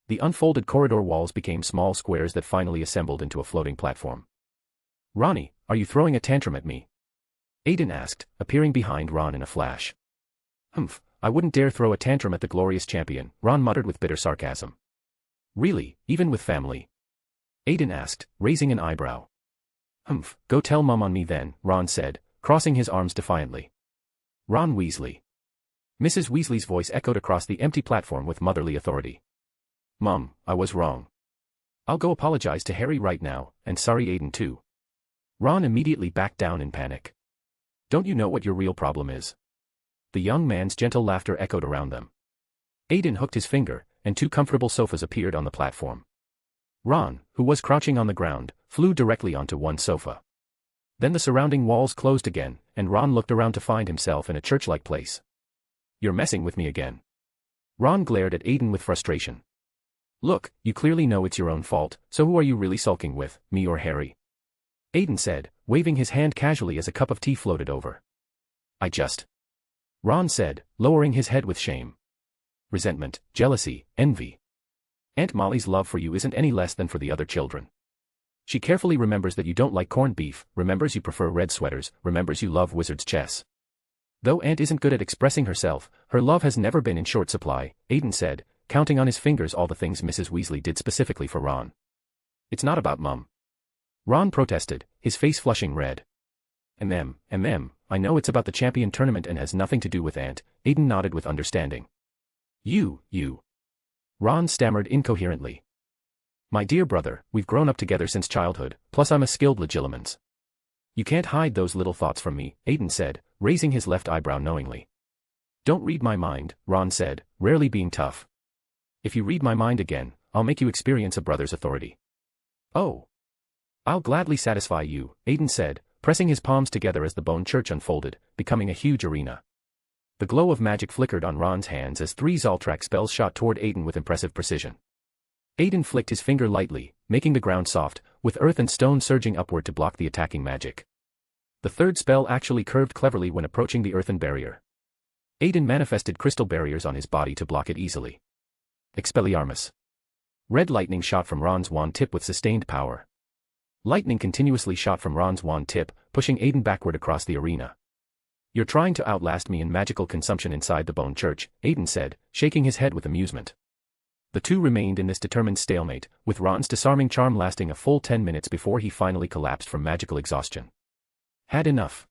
The unfolded corridor walls became small squares that finally assembled into a floating platform. "Ronnie, are you throwing a tantrum at me?" Aiden asked, appearing behind Ron in a flash. "Humph, I wouldn't dare throw a tantrum at the glorious champion," Ron muttered with bitter sarcasm. "Really, even with family?" Aiden asked, raising an eyebrow. "Humph, go tell Mum on me then," Ron said, crossing his arms defiantly. "Ron Weasley." Mrs. Weasley's voice echoed across the empty platform with motherly authority. "Mum, I was wrong. I'll go apologize to Harry right now, and sorry Aiden too." Ron immediately backed down in panic. "Don't you know what your real problem is?" The young man's gentle laughter echoed around them. Aiden hooked his finger, and two comfortable sofas appeared on the platform. Ron, who was crouching on the ground, flew directly onto one sofa. Then the surrounding walls closed again, and Ron looked around to find himself in a church-like place. "You're messing with me again." Ron glared at Aiden with frustration. "Look, you clearly know it's your own fault, so who are you really sulking with, me or Harry?" Aiden said, waving his hand casually as a cup of tea floated over. Ron said, lowering his head with shame. Resentment, jealousy, envy. Aunt Molly's love for you isn't any less than for the other children. She carefully remembers that you don't like corned beef, remembers you prefer red sweaters, remembers you love wizard's chess. Though Aunt isn't good at expressing herself, her love has never been in short supply, Aiden said, counting on his fingers all the things Mrs. Weasley did specifically for Ron. It's not about Mum. Ron protested, his face flushing red. I know it's about the champion tournament and has nothing to do with Aunt, Aiden nodded with understanding. You. Ron stammered incoherently. My dear brother, we've grown up together since childhood, plus I'm a skilled legilimens. You can't hide those little thoughts from me, Aiden said, raising his left eyebrow knowingly. Don't read my mind, Ron said, rarely being tough. If you read my mind again, I'll make you experience a brother's authority. Oh. I'll gladly satisfy you, Aiden said, pressing his palms together as the bone church unfolded, becoming a huge arena. The glow of magic flickered on Ron's hands as 3 Zoltrak spells shot toward Aiden with impressive precision. Aiden flicked his finger lightly, making the ground soft, with earth and stone surging upward to block the attacking magic. The 3rd spell actually curved cleverly when approaching the earthen barrier. Aiden manifested crystal barriers on his body to block it easily. Expelliarmus. Red lightning shot from Ron's wand tip with sustained power. Lightning continuously shot from Ron's wand tip, pushing Aiden backward across the arena. You're trying to outlast me in magical consumption inside the bone church, Aiden said, shaking his head with amusement. The two remained in this determined stalemate, with Ron's disarming charm lasting a full 10 minutes before he finally collapsed from magical exhaustion. Had enough?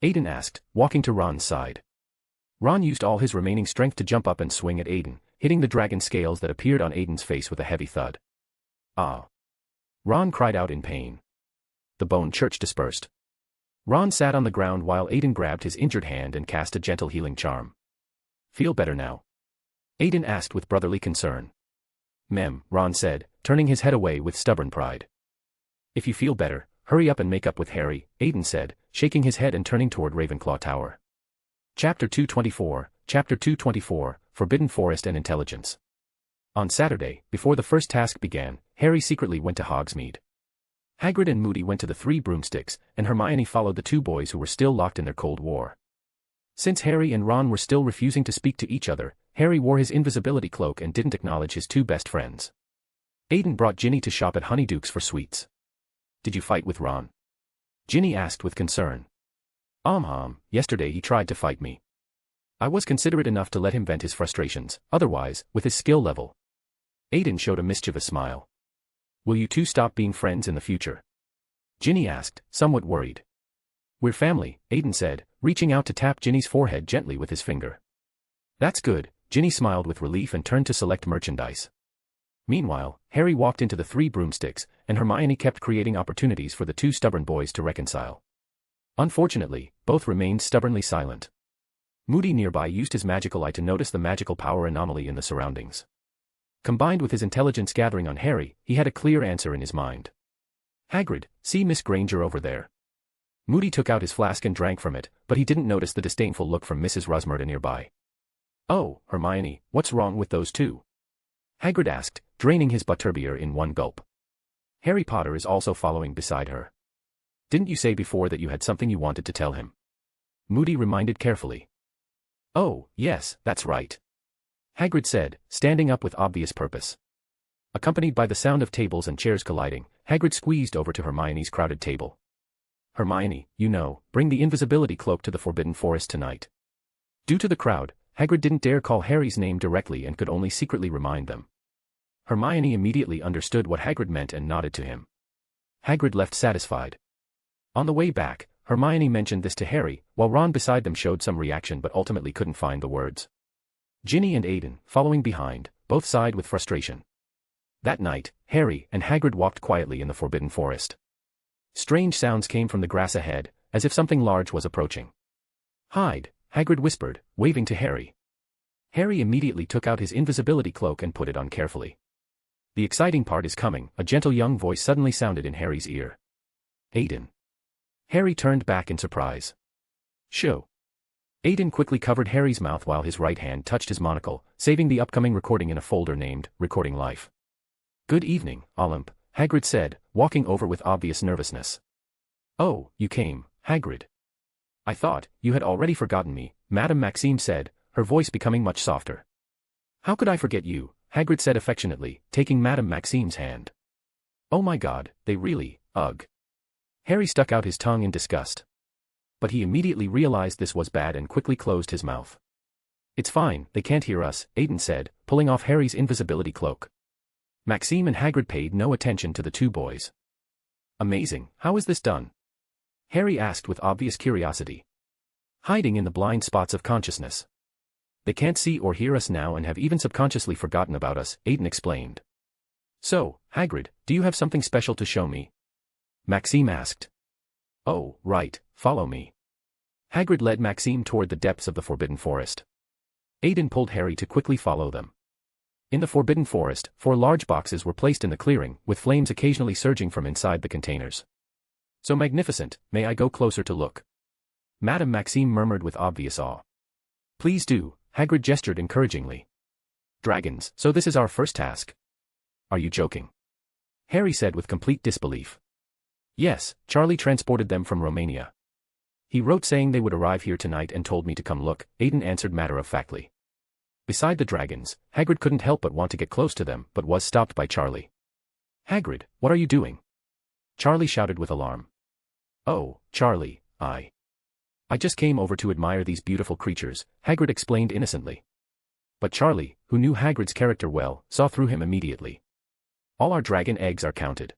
Aiden asked, walking to Ron's side. Ron used all his remaining strength to jump up and swing at Aiden, hitting the dragon scales that appeared on Aiden's face with a heavy thud. Ah! Ron cried out in pain. The bone church dispersed. Ron sat on the ground while Aiden grabbed his injured hand and cast a gentle healing charm. Feel better now? Aiden asked with brotherly concern. Ron said, turning his head away with stubborn pride. If you feel better, hurry up and make up with Harry, Aiden said, shaking his head and turning toward Ravenclaw Tower. Chapter 224, Forbidden Forest and Intelligence. On Saturday, before the first task began, Harry secretly went to Hogsmeade. Hagrid and Moody went to the 3 broomsticks, and Hermione followed the 2 boys who were still locked in their Cold War. Since Harry and Ron were still refusing to speak to each other, Harry wore his invisibility cloak and didn't acknowledge his 2 best friends. Aiden brought Ginny to shop at Honeyduke's for sweets. Did you fight with Ron? Ginny asked with concern. Yesterday he tried to fight me. I was considerate enough to let him vent his frustrations, otherwise, with his skill level. Aiden showed a mischievous smile. Will you 2 stop being friends in the future? Ginny asked, somewhat worried. We're family, Aiden said, reaching out to tap Ginny's forehead gently with his finger. That's good, Ginny smiled with relief and turned to select merchandise. Meanwhile, Harry walked into the 3 broomsticks, and Hermione kept creating opportunities for the 2 stubborn boys to reconcile. Unfortunately, both remained stubbornly silent. Moody nearby used his magical eye to notice the magical power anomaly in the surroundings. Combined with his intelligence gathering on Harry, he had a clear answer in his mind. Hagrid, see Miss Granger over there. Moody took out his flask and drank from it, but he didn't notice the disdainful look from Mrs. Rosmerta nearby. Oh, Hermione, what's wrong with those 2? Hagrid asked, draining his butterbeer in one gulp. Harry Potter is also following beside her. Didn't you say before that you had something you wanted to tell him? Moody reminded carefully. Oh, yes, that's right. Hagrid said, standing up with obvious purpose. Accompanied by the sound of tables and chairs colliding, Hagrid squeezed over to Hermione's crowded table. Hermione, bring the invisibility cloak to the Forbidden Forest tonight. Due to the crowd, Hagrid didn't dare call Harry's name directly and could only secretly remind them. Hermione immediately understood what Hagrid meant and nodded to him. Hagrid left satisfied. On the way back, Hermione mentioned this to Harry, while Ron beside them showed some reaction but ultimately couldn't find the words. Ginny and Aiden, following behind, both sighed with frustration. That night, Harry and Hagrid walked quietly in the Forbidden Forest. Strange sounds came from the grass ahead, as if something large was approaching. Hide, Hagrid whispered, waving to Harry. Harry immediately took out his invisibility cloak and put it on carefully. The exciting part is coming, a gentle young voice suddenly sounded in Harry's ear. Aiden. Harry turned back in surprise. Shoo. Aiden quickly covered Harry's mouth while his right hand touched his monocle, saving the upcoming recording in a folder named Recording Life. Good evening, Olymp, Hagrid said, walking over with obvious nervousness. Oh, you came, Hagrid. I thought you had already forgotten me, Madame Maxime said, her voice becoming much softer. How could I forget you, Hagrid said affectionately, taking Madame Maxime's hand. Oh my God, they really, ugh. Harry stuck out his tongue in disgust. But he immediately realized this was bad and quickly closed his mouth. It's fine, they can't hear us, Aiden said, pulling off Harry's invisibility cloak. Maxime and Hagrid paid no attention to the two boys. Amazing, how is this done? Harry asked with obvious curiosity. Hiding in the blind spots of consciousness. They can't see or hear us now and have even subconsciously forgotten about us, Aiden explained. So, Hagrid, do you have something special to show me? Maxime asked. Oh, right, follow me. Hagrid led Maxime toward the depths of the Forbidden Forest. Aiden pulled Harry to quickly follow them. In the Forbidden Forest, 4 large boxes were placed in the clearing, with flames occasionally surging from inside the containers. So magnificent, may I go closer to look? Madame Maxime murmured with obvious awe. Please do, Hagrid gestured encouragingly. Dragons, so this is our first task? Are you joking? Harry said with complete disbelief. Yes, Charlie transported them from Romania. He wrote saying they would arrive here tonight and told me to come look, Aiden answered matter-of-factly. Beside the dragons, Hagrid couldn't help but want to get close to them, but was stopped by Charlie. Hagrid, what are you doing? Charlie shouted with alarm. Oh, Charlie, I just came over to admire these beautiful creatures, Hagrid explained innocently. But Charlie, who knew Hagrid's character well, saw through him immediately. All our dragon eggs are counted.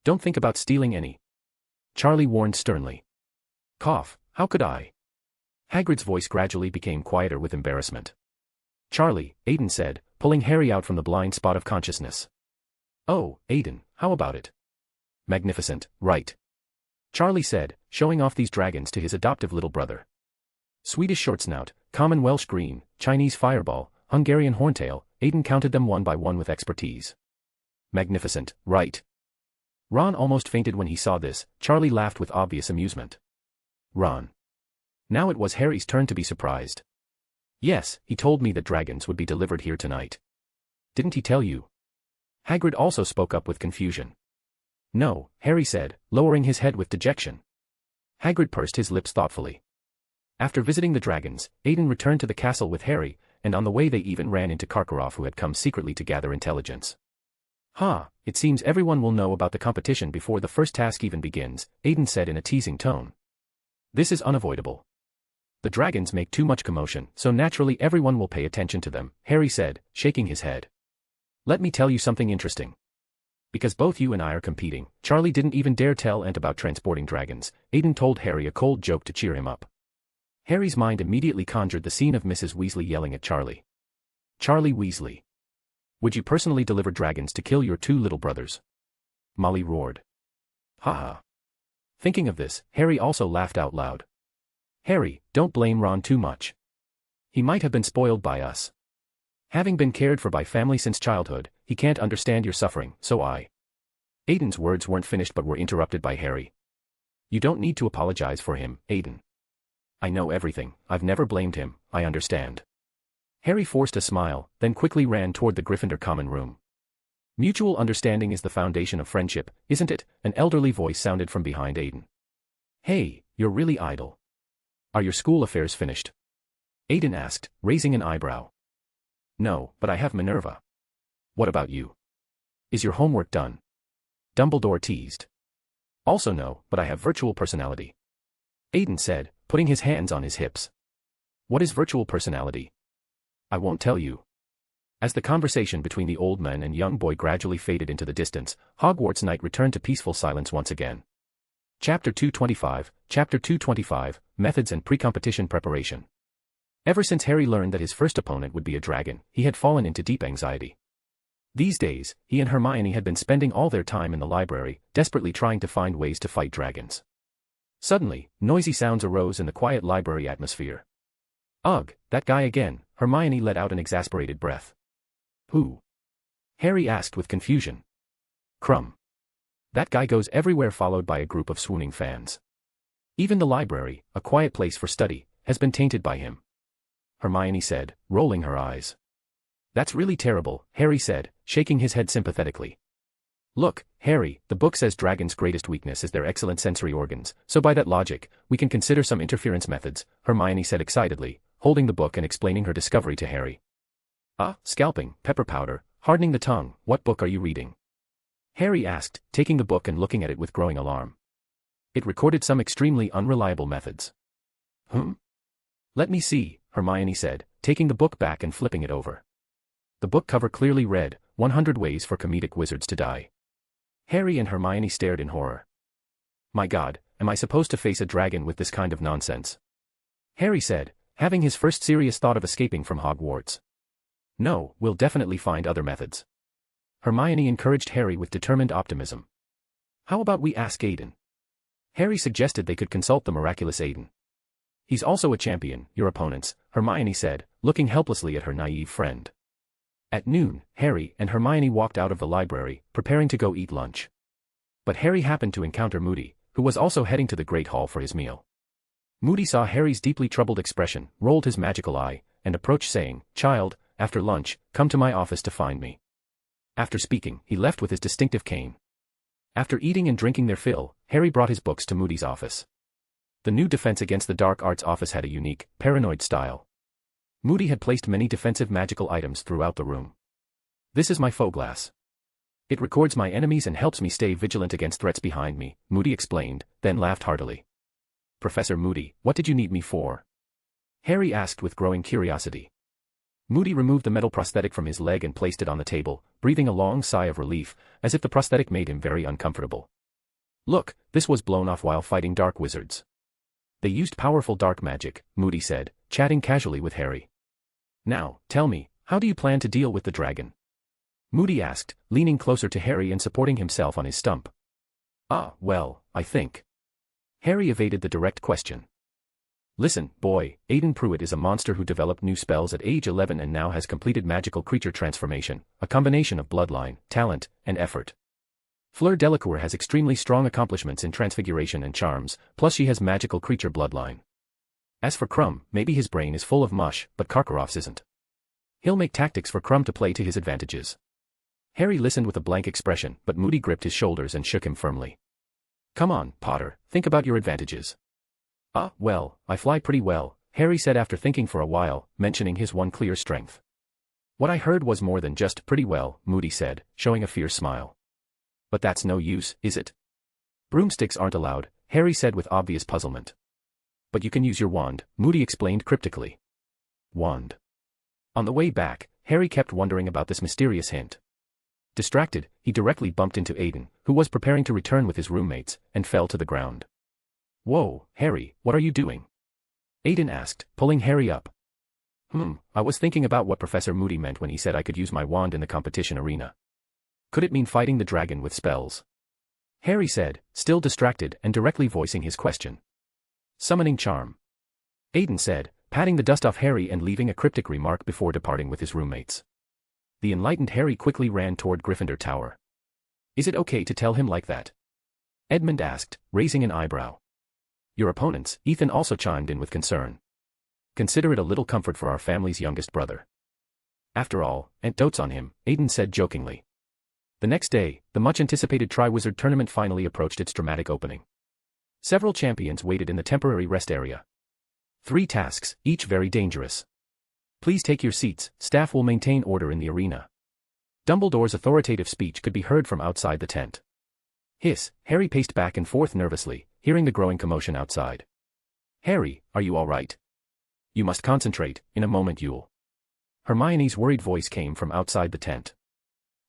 Don't think about stealing any. Charlie warned sternly. Cough, how could I? Hagrid's voice gradually became quieter with embarrassment. Charlie, Aiden said, pulling Harry out from the blind spot of consciousness. Oh, Aiden, how about it? Magnificent, right? Charlie said, showing off these dragons to his adoptive little brother. Swedish shortsnout, common Welsh green, Chinese fireball, Hungarian horntail, Aiden counted them one by one with expertise. Magnificent, right? Ron almost fainted when he saw this. Charlie laughed with obvious amusement. Ron. Now it was Harry's turn to be surprised. Yes, he told me that dragons would be delivered here tonight. Didn't he tell you? Hagrid also spoke up with confusion. No, Harry said, lowering his head with dejection. Hagrid pursed his lips thoughtfully. After visiting the dragons, Aiden returned to the castle with Harry, and on the way they even ran into Karkaroff, who had come secretly to gather intelligence. It seems everyone will know about the competition before the first task even begins, Aiden said in a teasing tone. This is unavoidable. The dragons make too much commotion, so naturally everyone will pay attention to them, Harry said, shaking his head. Let me tell you something interesting. Because both you and I are competing, Charlie didn't even dare tell Ent about transporting dragons, Aiden told Harry a cold joke to cheer him up. Harry's mind immediately conjured the scene of Mrs. Weasley yelling at Charlie. Charlie Weasley. Would you personally deliver dragons to kill your 2 little brothers? Molly roared. Ha. Thinking of this, Harry also laughed out loud. Harry, don't blame Ron too much. He might have been spoiled by us. Having been cared for by family since childhood, he can't understand your suffering, so I. Aiden's words weren't finished but were interrupted by Harry. You don't need to apologize for him, Aiden. I know everything, I've never blamed him, I understand. Harry forced a smile, then quickly ran toward the Gryffindor common room. Mutual understanding is the foundation of friendship, isn't it? An elderly voice sounded from behind Aiden. Hey, you're really idle. Are your school affairs finished? Aiden asked, raising an eyebrow. No, but I have Minerva. What about you? Is your homework done? Dumbledore teased. Also no, but I have virtual personality. Aiden said, putting his hands on his hips. What is virtual personality? I won't tell you. As the conversation between the old man and young boy gradually faded into the distance, Hogwarts night returned to peaceful silence once again. Chapter 225, Methods and Pre-Competition Preparation. Ever since Harry learned that his first opponent would be a dragon, he had fallen into deep anxiety. These days, he and Hermione had been spending all their time in the library, desperately trying to find ways to fight dragons. Suddenly, noisy sounds arose in the quiet library atmosphere. Ugh, that guy again, Hermione let out an exasperated breath. Who? Harry asked with confusion. Crumb. That guy goes everywhere, followed by a group of swooning fans. Even the library, a quiet place for study, has been tainted by him. Hermione said, rolling her eyes. That's really terrible, Harry said, shaking his head sympathetically. Look, Harry, the book says dragons' greatest weakness is their excellent sensory organs, so by that logic, we can consider some interference methods, Hermione said excitedly, holding the book and explaining her discovery to Harry. Scalping, pepper powder, hardening the tongue, what book are you reading? Harry asked, taking the book and looking at it with growing alarm. It recorded some extremely unreliable methods. Let me see, Hermione said, taking the book back and flipping it over. The book cover clearly read, 100 Ways for Comedic Wizards to Die. Harry and Hermione stared in horror. My God, am I supposed to face a dragon with this kind of nonsense? Harry said, having his first serious thought of escaping from Hogwarts. No, we'll definitely find other methods. Hermione encouraged Harry with determined optimism. How about we ask Aiden? Harry suggested they could consult the miraculous Aiden. He's also a champion, your opponents, Hermione said, looking helplessly at her naive friend. At noon, Harry and Hermione walked out of the library, preparing to go eat lunch. But Harry happened to encounter Moody, who was also heading to the Great Hall for his meal. Moody saw Harry's deeply troubled expression, rolled his magical eye, and approached saying, Child, after lunch, come to my office to find me. After speaking, he left with his distinctive cane. After eating and drinking their fill, Harry brought his books to Moody's office. The new Defense Against the Dark Arts office had a unique, paranoid style. Moody had placed many defensive magical items throughout the room. This is my faux glass. It records my enemies and helps me stay vigilant against threats behind me, Moody explained, then laughed heartily. Professor Moody, what did you need me for? Harry asked with growing curiosity. Moody removed the metal prosthetic from his leg and placed it on the table, breathing a long sigh of relief, as if the prosthetic made him very uncomfortable. Look, this was blown off while fighting dark wizards. They used powerful dark magic, Moody said, chatting casually with Harry. Now, tell me, how do you plan to deal with the dragon? Moody asked, leaning closer to Harry and supporting himself on his stump. Well, I think. Harry evaded the direct question. Listen, boy, Aiden Prewett is a monster who developed new spells at age 11 and now has completed magical creature transformation, a combination of bloodline, talent, and effort. Fleur Delacour has extremely strong accomplishments in transfiguration and charms, plus she has magical creature bloodline. As for Crumb, maybe his brain is full of mush, but Karkaroff's isn't. He'll make tactics for Crumb to play to his advantages. Harry listened with a blank expression, but Moody gripped his shoulders and shook him firmly. Come on, Potter, think about your advantages. Well, I fly pretty well, Harry said after thinking for a while, mentioning his one clear strength. What I heard was more than just pretty well, Moody said, showing a fierce smile. But that's no use, is it? Broomsticks aren't allowed, Harry said with obvious puzzlement. But you can use your wand, Moody explained cryptically. Wand. On the way back, Harry kept wondering about this mysterious hint. Distracted, he directly bumped into Aiden, who was preparing to return with his roommates, and fell to the ground. Whoa, Harry, what are you doing? Aiden asked, pulling Harry up. I was thinking about what Professor Moody meant when he said I could use my wand in the competition arena. Could it mean fighting the dragon with spells? Harry said, still distracted and directly voicing his question. Summoning charm. Aiden said, patting the dust off Harry and leaving a cryptic remark before departing with his roommates. The enlightened Harry quickly ran toward Gryffindor Tower. Is it okay to tell him like that? Edmund asked, raising an eyebrow. Your opponents, Ethan also chimed in with concern. Consider it a little comfort for our family's youngest brother. After all, Aunt dotes on him, Aiden said jokingly. The next day, the much-anticipated Triwizard Tournament finally approached its dramatic opening. Several champions waited in the temporary rest area. 3 tasks, each very dangerous. Please take your seats, staff will maintain order in the arena. Dumbledore's authoritative speech could be heard from outside the tent. Hiss, Harry paced back and forth nervously, hearing the growing commotion outside. Harry, are you all right? You must concentrate, in a moment you'll. Hermione's worried voice came from outside the tent.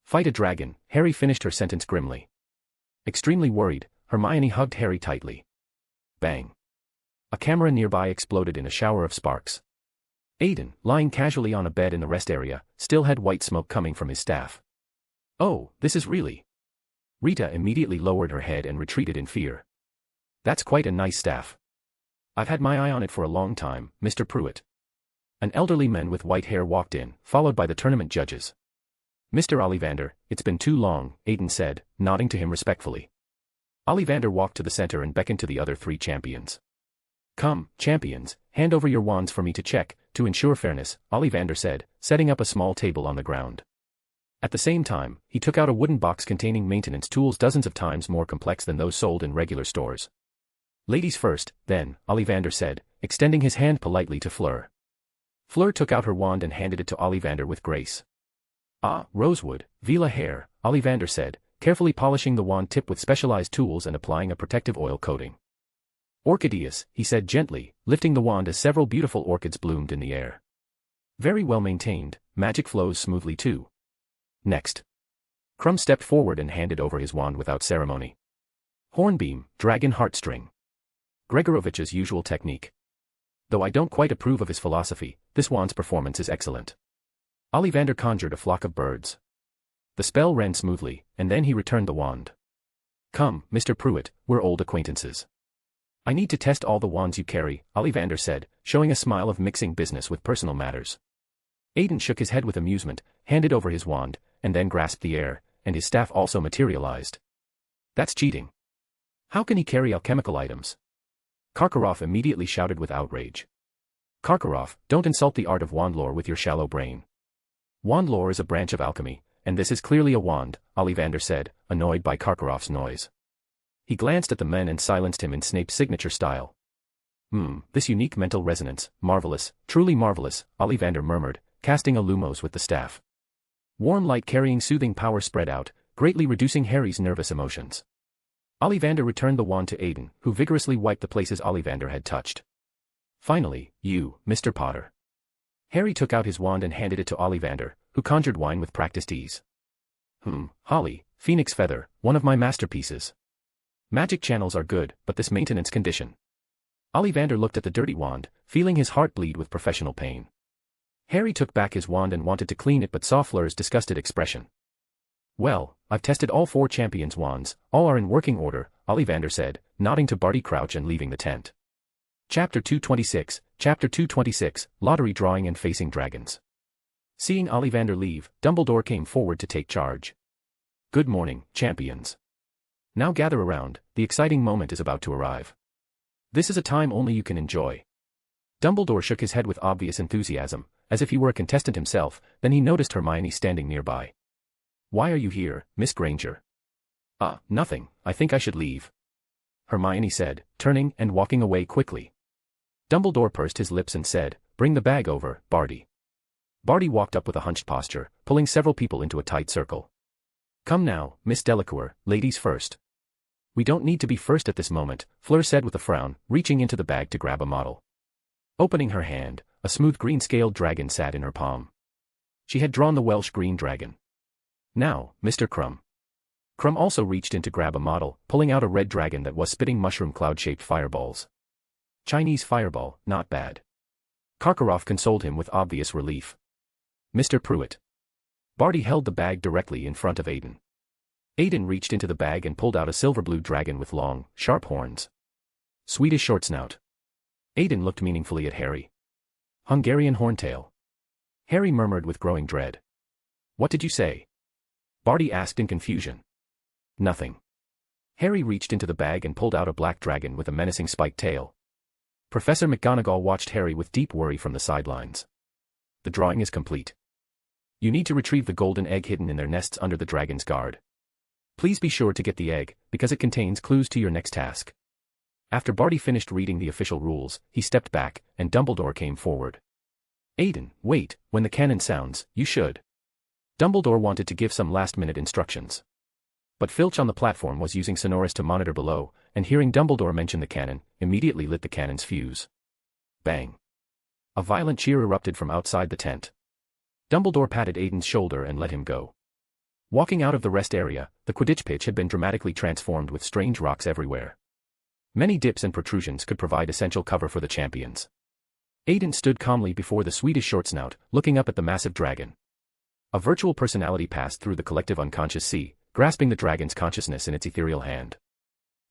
Fight a dragon, Harry finished her sentence grimly. Extremely worried, Hermione hugged Harry tightly. Bang. A camera nearby exploded in a shower of sparks. Aiden, lying casually on a bed in the rest area, still had white smoke coming from his staff. Oh, this is really. Rita immediately lowered her head and retreated in fear. That's quite a nice staff. I've had my eye on it for a long time, Mr. Prewett. An elderly man with white hair walked in, followed by the tournament judges. Mr. Ollivander, it's been too long, Aiden said, nodding to him respectfully. Ollivander walked to the center and beckoned to the other 3 champions. Come, champions, hand over your wands for me to check, to ensure fairness, Ollivander said, setting up a small table on the ground. At the same time, he took out a wooden box containing maintenance tools dozens of times more complex than those sold in regular stores. Ladies first, then, Ollivander said, extending his hand politely to Fleur. Fleur took out her wand and handed it to Ollivander with grace. Ah, rosewood, Vila hair, Ollivander said, carefully polishing the wand tip with specialized tools and applying a protective oil coating. Orchideas, he said gently, lifting the wand as several beautiful orchids bloomed in the air. Very well maintained, magic flows smoothly too. Next. Crumb stepped forward and handed over his wand without ceremony. Hornbeam, dragon heartstring. Gregorovich's usual technique. Though I don't quite approve of his philosophy, this wand's performance is excellent. Ollivander conjured a flock of birds. The spell ran smoothly, and then he returned the wand. Come, Mr. Prewett, we're old acquaintances. I need to test all the wands you carry, Ollivander said, showing a smile of mixing business with personal matters. Aiden shook his head with amusement, handed over his wand, and then grasped the air, and his staff also materialized. That's cheating. How can he carry alchemical items? Karkaroff immediately shouted with outrage. Karkaroff, don't insult the art of wand lore with your shallow brain. Wand lore is a branch of alchemy, and this is clearly a wand, Ollivander said, annoyed by Karkaroff's noise. He glanced at the men and silenced him in Snape's signature style. This unique mental resonance, marvelous, truly marvelous, Ollivander murmured, casting a lumos with the staff. Warm light carrying soothing power spread out, greatly reducing Harry's nervous emotions. Ollivander returned the wand to Aiden, who vigorously wiped the places Ollivander had touched. Finally, you, Mr. Potter. Harry took out his wand and handed it to Ollivander, who conjured wine with practiced ease. Holly, phoenix feather, one of my masterpieces. Magic channels are good, but this maintenance condition. Ollivander looked at the dirty wand, feeling his heart bleed with professional pain. Harry took back his wand and wanted to clean it but saw Fleur's disgusted expression. Well, I've tested all 4 champions' wands, all are in working order, Ollivander said, nodding to Barty Crouch and leaving the tent. Chapter 226, Lottery Drawing and Facing Dragons. Seeing Ollivander leave, Dumbledore came forward to take charge. Good morning, champions. Now gather around, the exciting moment is about to arrive. This is a time only you can enjoy. Dumbledore shook his head with obvious enthusiasm, as if he were a contestant himself, then he noticed Hermione standing nearby. Why are you here, Miss Granger? Nothing, I think I should leave. Hermione said, turning and walking away quickly. Dumbledore pursed his lips and said, bring the bag over, Barty. Barty walked up with a hunched posture, pulling several people into a tight circle. Come now, Miss Delacour, ladies first. We don't need to be first at this moment, Fleur said with a frown, reaching into the bag to grab a model. Opening her hand, a smooth green-scaled dragon sat in her palm. She had drawn the Welsh green dragon. Now, Mr. Crumb. Crumb also reached in to grab a model, pulling out a red dragon that was spitting mushroom cloud-shaped fireballs. Chinese fireball, not bad. Karkaroff consoled him with obvious relief. Mr. Prewett. Barty held the bag directly in front of Aiden. Aiden reached into the bag and pulled out a silver-blue dragon with long, sharp horns. Swedish short snout. Aiden looked meaningfully at Harry. Hungarian horntail. Harry murmured with growing dread. What did you say? Barty asked in confusion. Nothing. Harry reached into the bag and pulled out a black dragon with a menacing spiked tail. Professor McGonagall watched Harry with deep worry from the sidelines. The drawing is complete. You need to retrieve the golden egg hidden in their nests under the dragon's guard. Please be sure to get the egg, because it contains clues to your next task. After Barty finished reading the official rules, he stepped back, and Dumbledore came forward. Aiden, wait, when the cannon sounds, you should. Dumbledore wanted to give some last-minute instructions. But Filch on the platform was using Sonorus to monitor below, and hearing Dumbledore mention the cannon, immediately lit the cannon's fuse. Bang. A violent cheer erupted from outside the tent. Dumbledore patted Aiden's shoulder and let him go. Walking out of the rest area, the Quidditch pitch had been dramatically transformed with strange rocks everywhere. Many dips and protrusions could provide essential cover for the champions. Aiden stood calmly before the Swedish short snout, looking up at the massive dragon. A virtual personality passed through the collective unconscious sea, grasping the dragon's consciousness in its ethereal hand.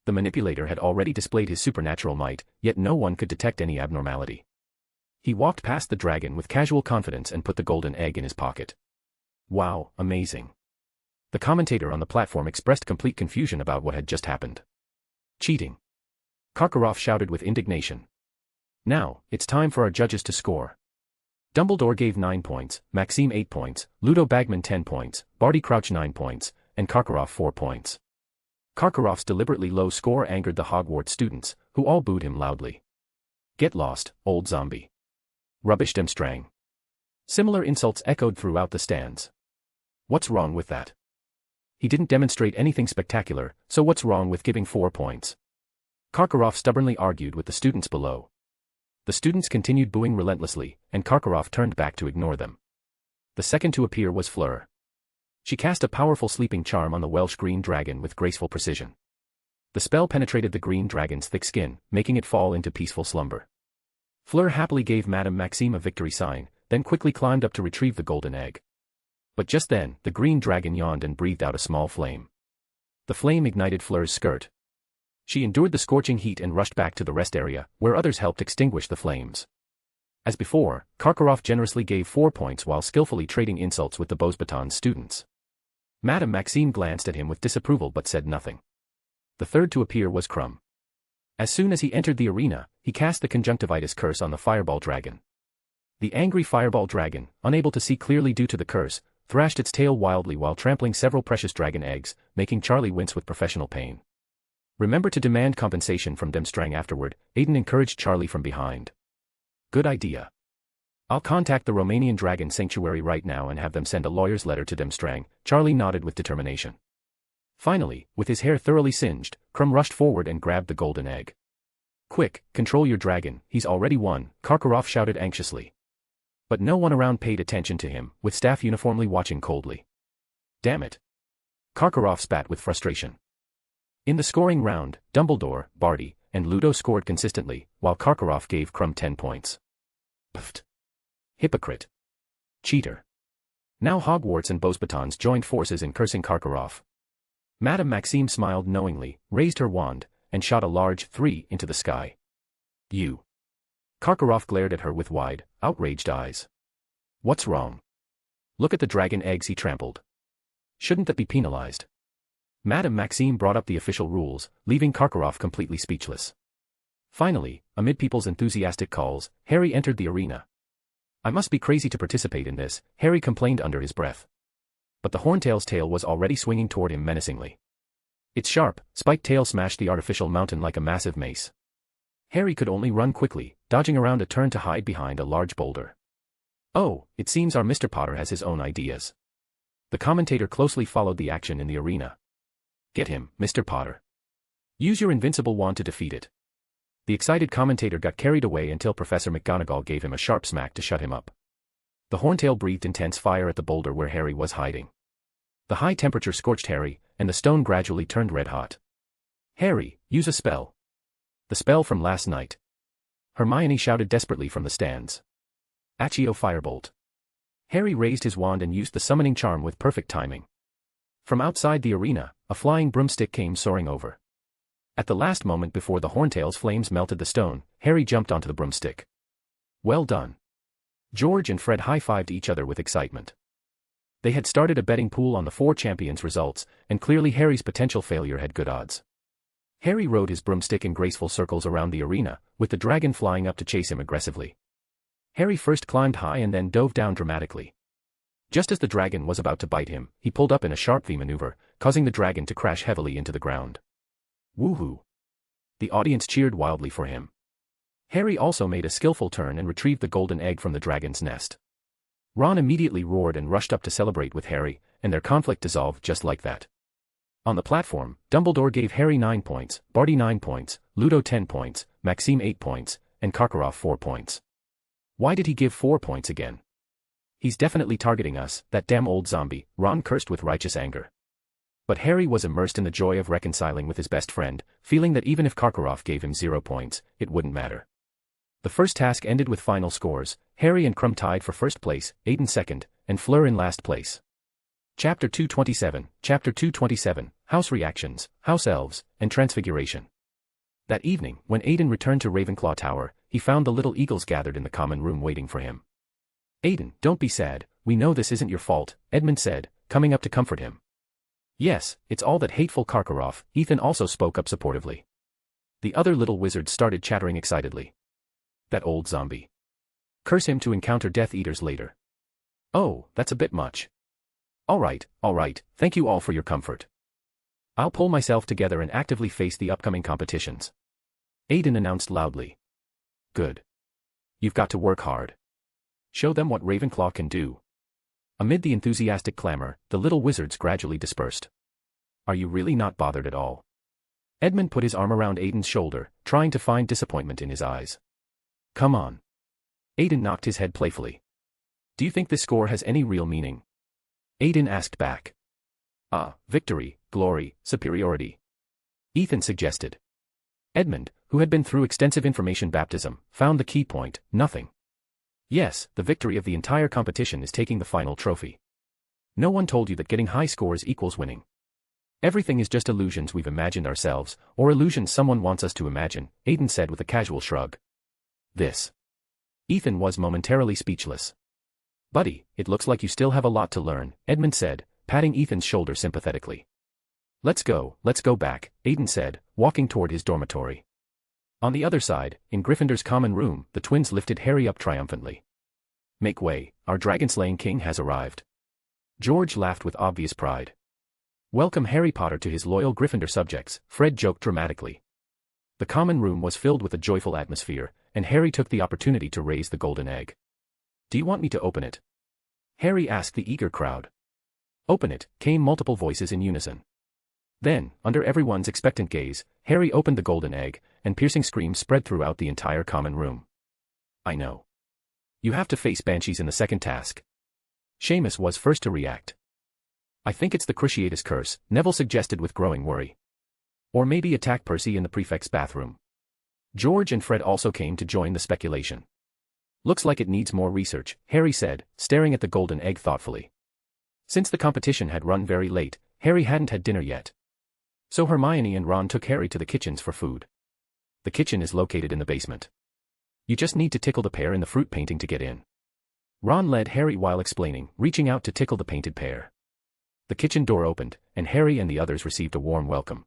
The manipulator had already displayed his supernatural might, yet no one could detect any abnormality. He walked past the dragon with casual confidence and put the golden egg in his pocket. Wow, amazing. The commentator on the platform expressed complete confusion about what had just happened. Cheating. Karkaroff shouted with indignation. Now, it's time for our judges to score. Dumbledore gave 9 points, Maxime 8 points, Ludo Bagman 10 points, Barty Crouch 9 points, and Karkaroff 4 points. Karkaroff's deliberately low score angered the Hogwart students, who all booed him loudly. Get lost, old zombie. Rubbish Demstrang. Similar insults echoed throughout the stands. What's wrong with that? He didn't demonstrate anything spectacular, so what's wrong with giving 4 points? Karkaroff stubbornly argued with the students below. The students continued booing relentlessly, and Karkaroff turned back to ignore them. The second to appear was Fleur. She cast a powerful sleeping charm on the Welsh green dragon with graceful precision. The spell penetrated the green dragon's thick skin, making it fall into peaceful slumber. Fleur happily gave Madame Maxime a victory sign, then quickly climbed up to retrieve the golden egg. But just then, the green dragon yawned and breathed out a small flame. The flame ignited Fleur's skirt. She endured the scorching heat and rushed back to the rest area, where others helped extinguish the flames. As before, Karkaroff generously gave 4 points while skillfully trading insults with the Beauxbatons students. Madame Maxime glanced at him with disapproval but said nothing. The third to appear was Crumb. As soon as he entered the arena, he cast the conjunctivitis curse on the fireball dragon. The angry fireball dragon, unable to see clearly due to the curse, thrashed its tail wildly while trampling several precious dragon eggs, making Charlie wince with professional pain. Remember to demand compensation from Demstrang afterward, Aiden encouraged Charlie from behind. Good idea. I'll contact the Romanian Dragon Sanctuary right now and have them send a lawyer's letter to Demstrang, Charlie nodded with determination. Finally, with his hair thoroughly singed, Crumb rushed forward and grabbed the golden egg. Quick, control your dragon, he's already won, Karkaroff shouted anxiously. But no one around paid attention to him, with staff uniformly watching coldly. Damn it. Karkaroff spat with frustration. In the scoring round, Dumbledore, Barty, and Ludo scored consistently, while Karkaroff gave Crumb 10 points. Pfft. Hypocrite. Cheater. Now Hogwarts and Beauxbatons joined forces in cursing Karkaroff. Madame Maxime smiled knowingly, raised her wand, and shot a large 3 into the sky. You. Karkaroff glared at her with wide, outraged eyes. What's wrong? Look at the dragon eggs he trampled. Shouldn't that be penalized? Madame Maxime brought up the official rules, leaving Karkaroff completely speechless. Finally, amid people's enthusiastic calls, Harry entered the arena. I must be crazy to participate in this, Harry complained under his breath. But the Horntail's tail was already swinging toward him menacingly. Its sharp, spiked tail smashed the artificial mountain like a massive mace. Harry could only run quickly, dodging around a turn to hide behind a large boulder. Oh, it seems our Mr. Potter has his own ideas. The commentator closely followed the action in the arena. Get him, Mr. Potter. Use your invincible wand to defeat it. The excited commentator got carried away until Professor McGonagall gave him a sharp smack to shut him up. The Horntail breathed intense fire at the boulder where Harry was hiding. The high temperature scorched Harry, and the stone gradually turned red hot. Harry, use a spell. The spell from last night. Hermione shouted desperately from the stands. Accio Firebolt. Harry raised his wand and used the summoning charm with perfect timing. From outside the arena, a flying broomstick came soaring over. At the last moment before the Horntail's flames melted the stone, Harry jumped onto the broomstick. Well done. George and Fred high-fived each other with excitement. They had started a betting pool on the 4 champions' results, and clearly Harry's potential failure had good odds. Harry rode his broomstick in graceful circles around the arena, with the dragon flying up to chase him aggressively. Harry first climbed high and then dove down dramatically. Just as the dragon was about to bite him, he pulled up in a sharp V maneuver, causing the dragon to crash heavily into the ground. Woohoo! The audience cheered wildly for him. Harry also made a skillful turn and retrieved the golden egg from the dragon's nest. Ron immediately roared and rushed up to celebrate with Harry, and their conflict dissolved just like that. On the platform, Dumbledore gave Harry 9 points, Barty 9 points, Ludo 10 points, Maxime 8 points, and Karkaroff 4 points. Why did he give 4 points again? He's definitely targeting us, that damn old zombie, Ron cursed with righteous anger. But Harry was immersed in the joy of reconciling with his best friend, feeling that even if Karkaroff gave him 0 points, it wouldn't matter. The first task ended with final scores, Harry and Crumb tied for first place, Aiden second, and Fleur in last place. Chapter 227, House Reactions, House Elves, and Transfiguration. That evening, when Aiden returned to Ravenclaw Tower, he found the little eagles gathered in the common room waiting for him. Aiden, don't be sad, we know this isn't your fault, Edmund said, coming up to comfort him. Yes, it's all that hateful Karkaroff, Ethan also spoke up supportively. The other little wizards started chattering excitedly. That old zombie. Curse him to encounter Death Eaters later. Oh, that's a bit much. All right, thank you all for your comfort. I'll pull myself together and actively face the upcoming competitions. Aiden announced loudly. Good. You've got to work hard. Show them what Ravenclaw can do. Amid the enthusiastic clamor, the little wizards gradually dispersed. Are you really not bothered at all? Edmund put his arm around Aiden's shoulder, trying to find disappointment in his eyes. Come on. Aiden knocked his head playfully. Do you think this score has any real meaning? Aiden asked back. Victory, glory, superiority. Ethan suggested. Edmund, who had been through extensive information baptism, found the key point: nothing. Yes, the victory of the entire competition is taking the final trophy. No one told you that getting high scores equals winning. Everything is just illusions we've imagined ourselves, or illusions someone wants us to imagine, Aiden said with a casual shrug. This. Ethan was momentarily speechless. Buddy, it looks like you still have a lot to learn, Edmund said, patting Ethan's shoulder sympathetically. Let's go back, Aiden said, walking toward his dormitory. On the other side, in Gryffindor's common room, the twins lifted Harry up triumphantly. Make way, our dragon-slaying king has arrived. George laughed with obvious pride. Welcome Harry Potter to his loyal Gryffindor subjects, Fred joked dramatically. The common room was filled with a joyful atmosphere, and Harry took the opportunity to raise the golden egg. Do you want me to open it? Harry asked the eager crowd. Open it, came multiple voices in unison. Then, under everyone's expectant gaze, Harry opened the golden egg, and piercing screams spread throughout the entire common room. I know. You have to face banshees in the second task. Seamus was first to react. I think it's the Cruciatus curse, Neville suggested with growing worry. Or maybe attack Percy in the prefect's bathroom. George and Fred also came to join the speculation. Looks like it needs more research, Harry said, staring at the golden egg thoughtfully. Since the competition had run very late, Harry hadn't had dinner yet. So Hermione and Ron took Harry to the kitchens for food. The kitchen is located in the basement. You just need to tickle the pear in the fruit painting to get in. Ron led Harry while explaining, reaching out to tickle the painted pear. The kitchen door opened, and Harry and the others received a warm welcome.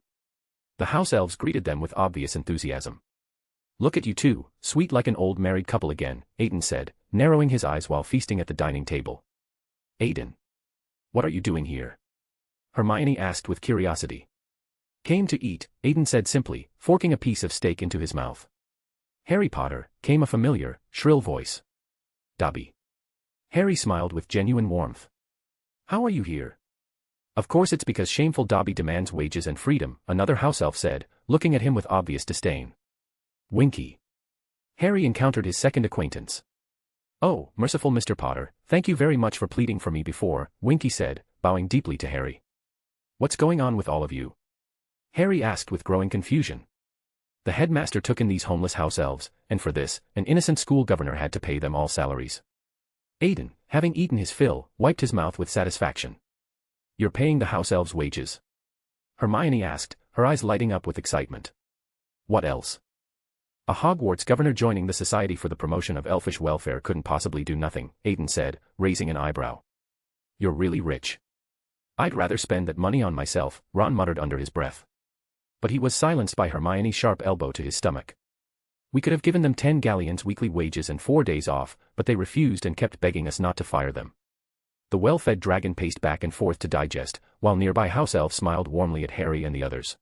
The house elves greeted them with obvious enthusiasm. Look at you two, sweet like an old married couple again, Aiden said, narrowing his eyes while feasting at the dining table. Aiden. What are you doing here? Hermione asked with curiosity. Came to eat, Aiden said simply, forking a piece of steak into his mouth. Harry Potter, came a familiar, shrill voice. Dobby. Harry smiled with genuine warmth. How are you here? Of course it's because shameful Dobby demands wages and freedom, another house elf said, looking at him with obvious disdain. Winky. Harry encountered his second acquaintance. Oh, merciful Mr. Potter, thank you very much for pleading for me before, Winky said, bowing deeply to Harry. What's going on with all of you? Harry asked with growing confusion. The headmaster took in these homeless house elves, and for this, an innocent school governor had to pay them all salaries. Aiden, having eaten his fill, wiped his mouth with satisfaction. You're paying the house elves wages? Hermione asked, her eyes lighting up with excitement. What else? A Hogwarts governor joining the Society for the Promotion of Elfish Welfare couldn't possibly do nothing, Aiden said, raising an eyebrow. You're really rich. I'd rather spend that money on myself, Ron muttered under his breath. But he was silenced by Hermione's sharp elbow to his stomach. We could have given them 10 galleons weekly wages and 4 days off, but they refused and kept begging us not to fire them. The well-fed dragon paced back and forth to digest, while nearby house elves smiled warmly at Harry and the others.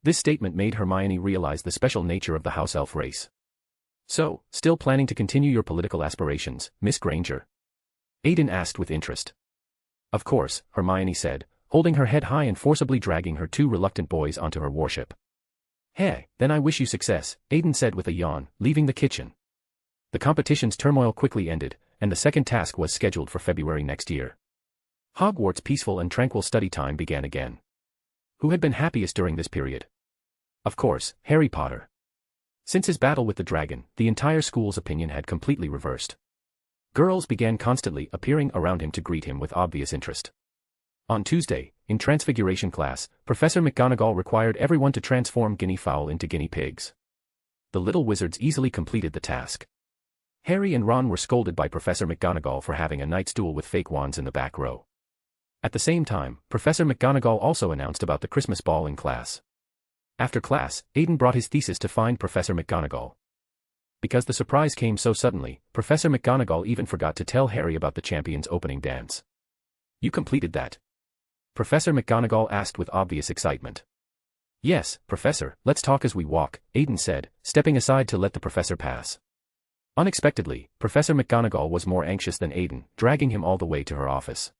This statement made Hermione realize the special nature of the house elf race. So, still planning to continue your political aspirations, Miss Granger? Aiden asked with interest. Of course, Hermione said, holding her head high and forcibly dragging her 2 reluctant boys onto her warship. Hey, then I wish you success, Aiden said with a yawn, leaving the kitchen. The competition's turmoil quickly ended, and the second task was scheduled for February next year. Hogwarts' peaceful and tranquil study time began again. Who had been happiest during this period? Of course, Harry Potter. Since his battle with the dragon, the entire school's opinion had completely reversed. Girls began constantly appearing around him to greet him with obvious interest. On Tuesday, in Transfiguration class, Professor McGonagall required everyone to transform guinea fowl into guinea pigs. The little wizards easily completed the task. Harry and Ron were scolded by Professor McGonagall for having a night stool with fake wands in the back row. At the same time, Professor McGonagall also announced about the Christmas ball in class. After class, Aiden brought his thesis to find Professor McGonagall. Because the surprise came so suddenly, Professor McGonagall even forgot to tell Harry about the champion's opening dance. You completed that? Professor McGonagall asked with obvious excitement. Yes, Professor, let's talk as we walk, Aiden said, stepping aside to let the professor pass. Unexpectedly, Professor McGonagall was more anxious than Aiden, dragging him all the way to her office.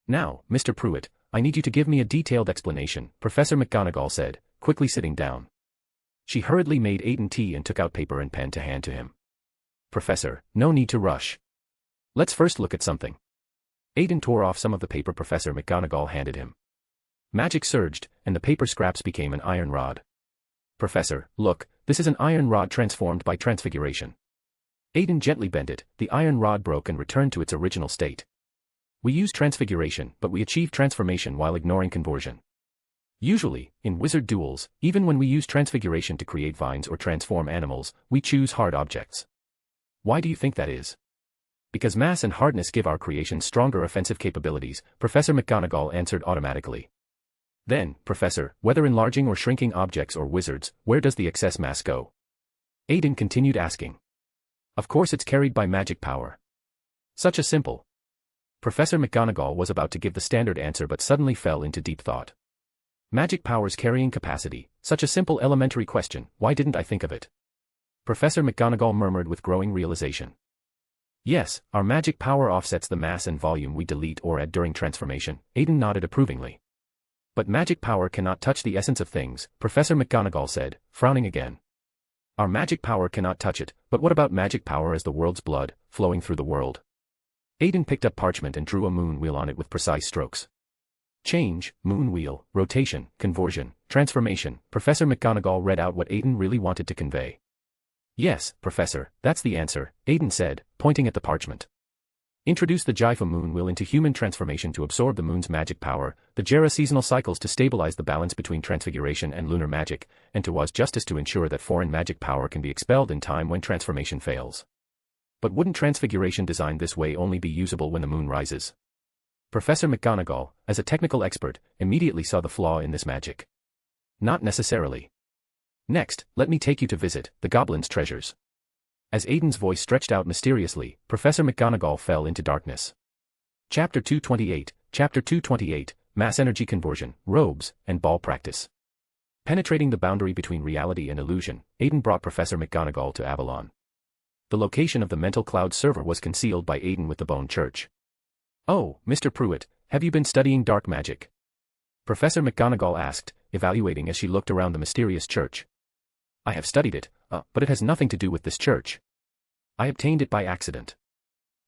Now, Mr. Prewett, I need you to give me a detailed explanation, Professor McGonagall said, quickly sitting down. She hurriedly made Aiden tea and took out paper and pen to hand to him. Professor, no need to rush. Let's first look at something. Aiden tore off some of the paper Professor McGonagall handed him. Magic surged, and the paper scraps became an iron rod. Professor, look, this is an iron rod transformed by transfiguration. Aiden gently bent it, the iron rod broke and returned to its original state. We use transfiguration, but we achieve transformation while ignoring conversion. Usually, in wizard duels, even when we use transfiguration to create vines or transform animals, we choose hard objects. Why do you think that is? Because mass and hardness give our creation stronger offensive capabilities, Professor McGonagall answered automatically. Then, Professor, whether enlarging or shrinking objects or wizards, where does the excess mass go? Aiden continued asking. Of course it's carried by magic power. Such a simple. Professor McGonagall was about to give the standard answer but suddenly fell into deep thought. Magic power's carrying capacity, such a simple elementary question, why didn't I think of it? Professor McGonagall murmured with growing realization. Yes, our magic power offsets the mass and volume we delete or add during transformation, Aiden nodded approvingly. But magic power cannot touch the essence of things, Professor McGonagall said, frowning again. Our magic power cannot touch it, but what about magic power as the world's blood, flowing through the world? Aiden picked up parchment and drew a moon wheel on it with precise strokes. Change, moon wheel, rotation, conversion, transformation, Professor McGonagall read out what Aiden really wanted to convey. Yes, Professor, that's the answer, Aiden said, pointing at the parchment. Introduce the Jaifa moon wheel into human transformation to absorb the moon's magic power, the Jera seasonal cycles to stabilize the balance between transfiguration and lunar magic, and Tawa's justice to ensure that foreign magic power can be expelled in time when transformation fails. But wouldn't transfiguration designed this way only be usable when the moon rises? Professor McGonagall, as a technical expert, immediately saw the flaw in this magic. Not necessarily. Next, let me take you to visit the goblin's treasures. As Aiden's voice stretched out mysteriously, Professor McGonagall fell into darkness. Chapter 228, Mass Energy Conversion, Robes, and Ball Practice. Penetrating the boundary between reality and illusion, Aiden brought Professor McGonagall to Avalon. The location of the mental cloud server was concealed by Aiden with the bone church. Oh, Mr. Prewett, have you been studying dark magic? Professor McGonagall asked, evaluating as she looked around the mysterious church. I have studied it, but it has nothing to do with this church. I obtained it by accident.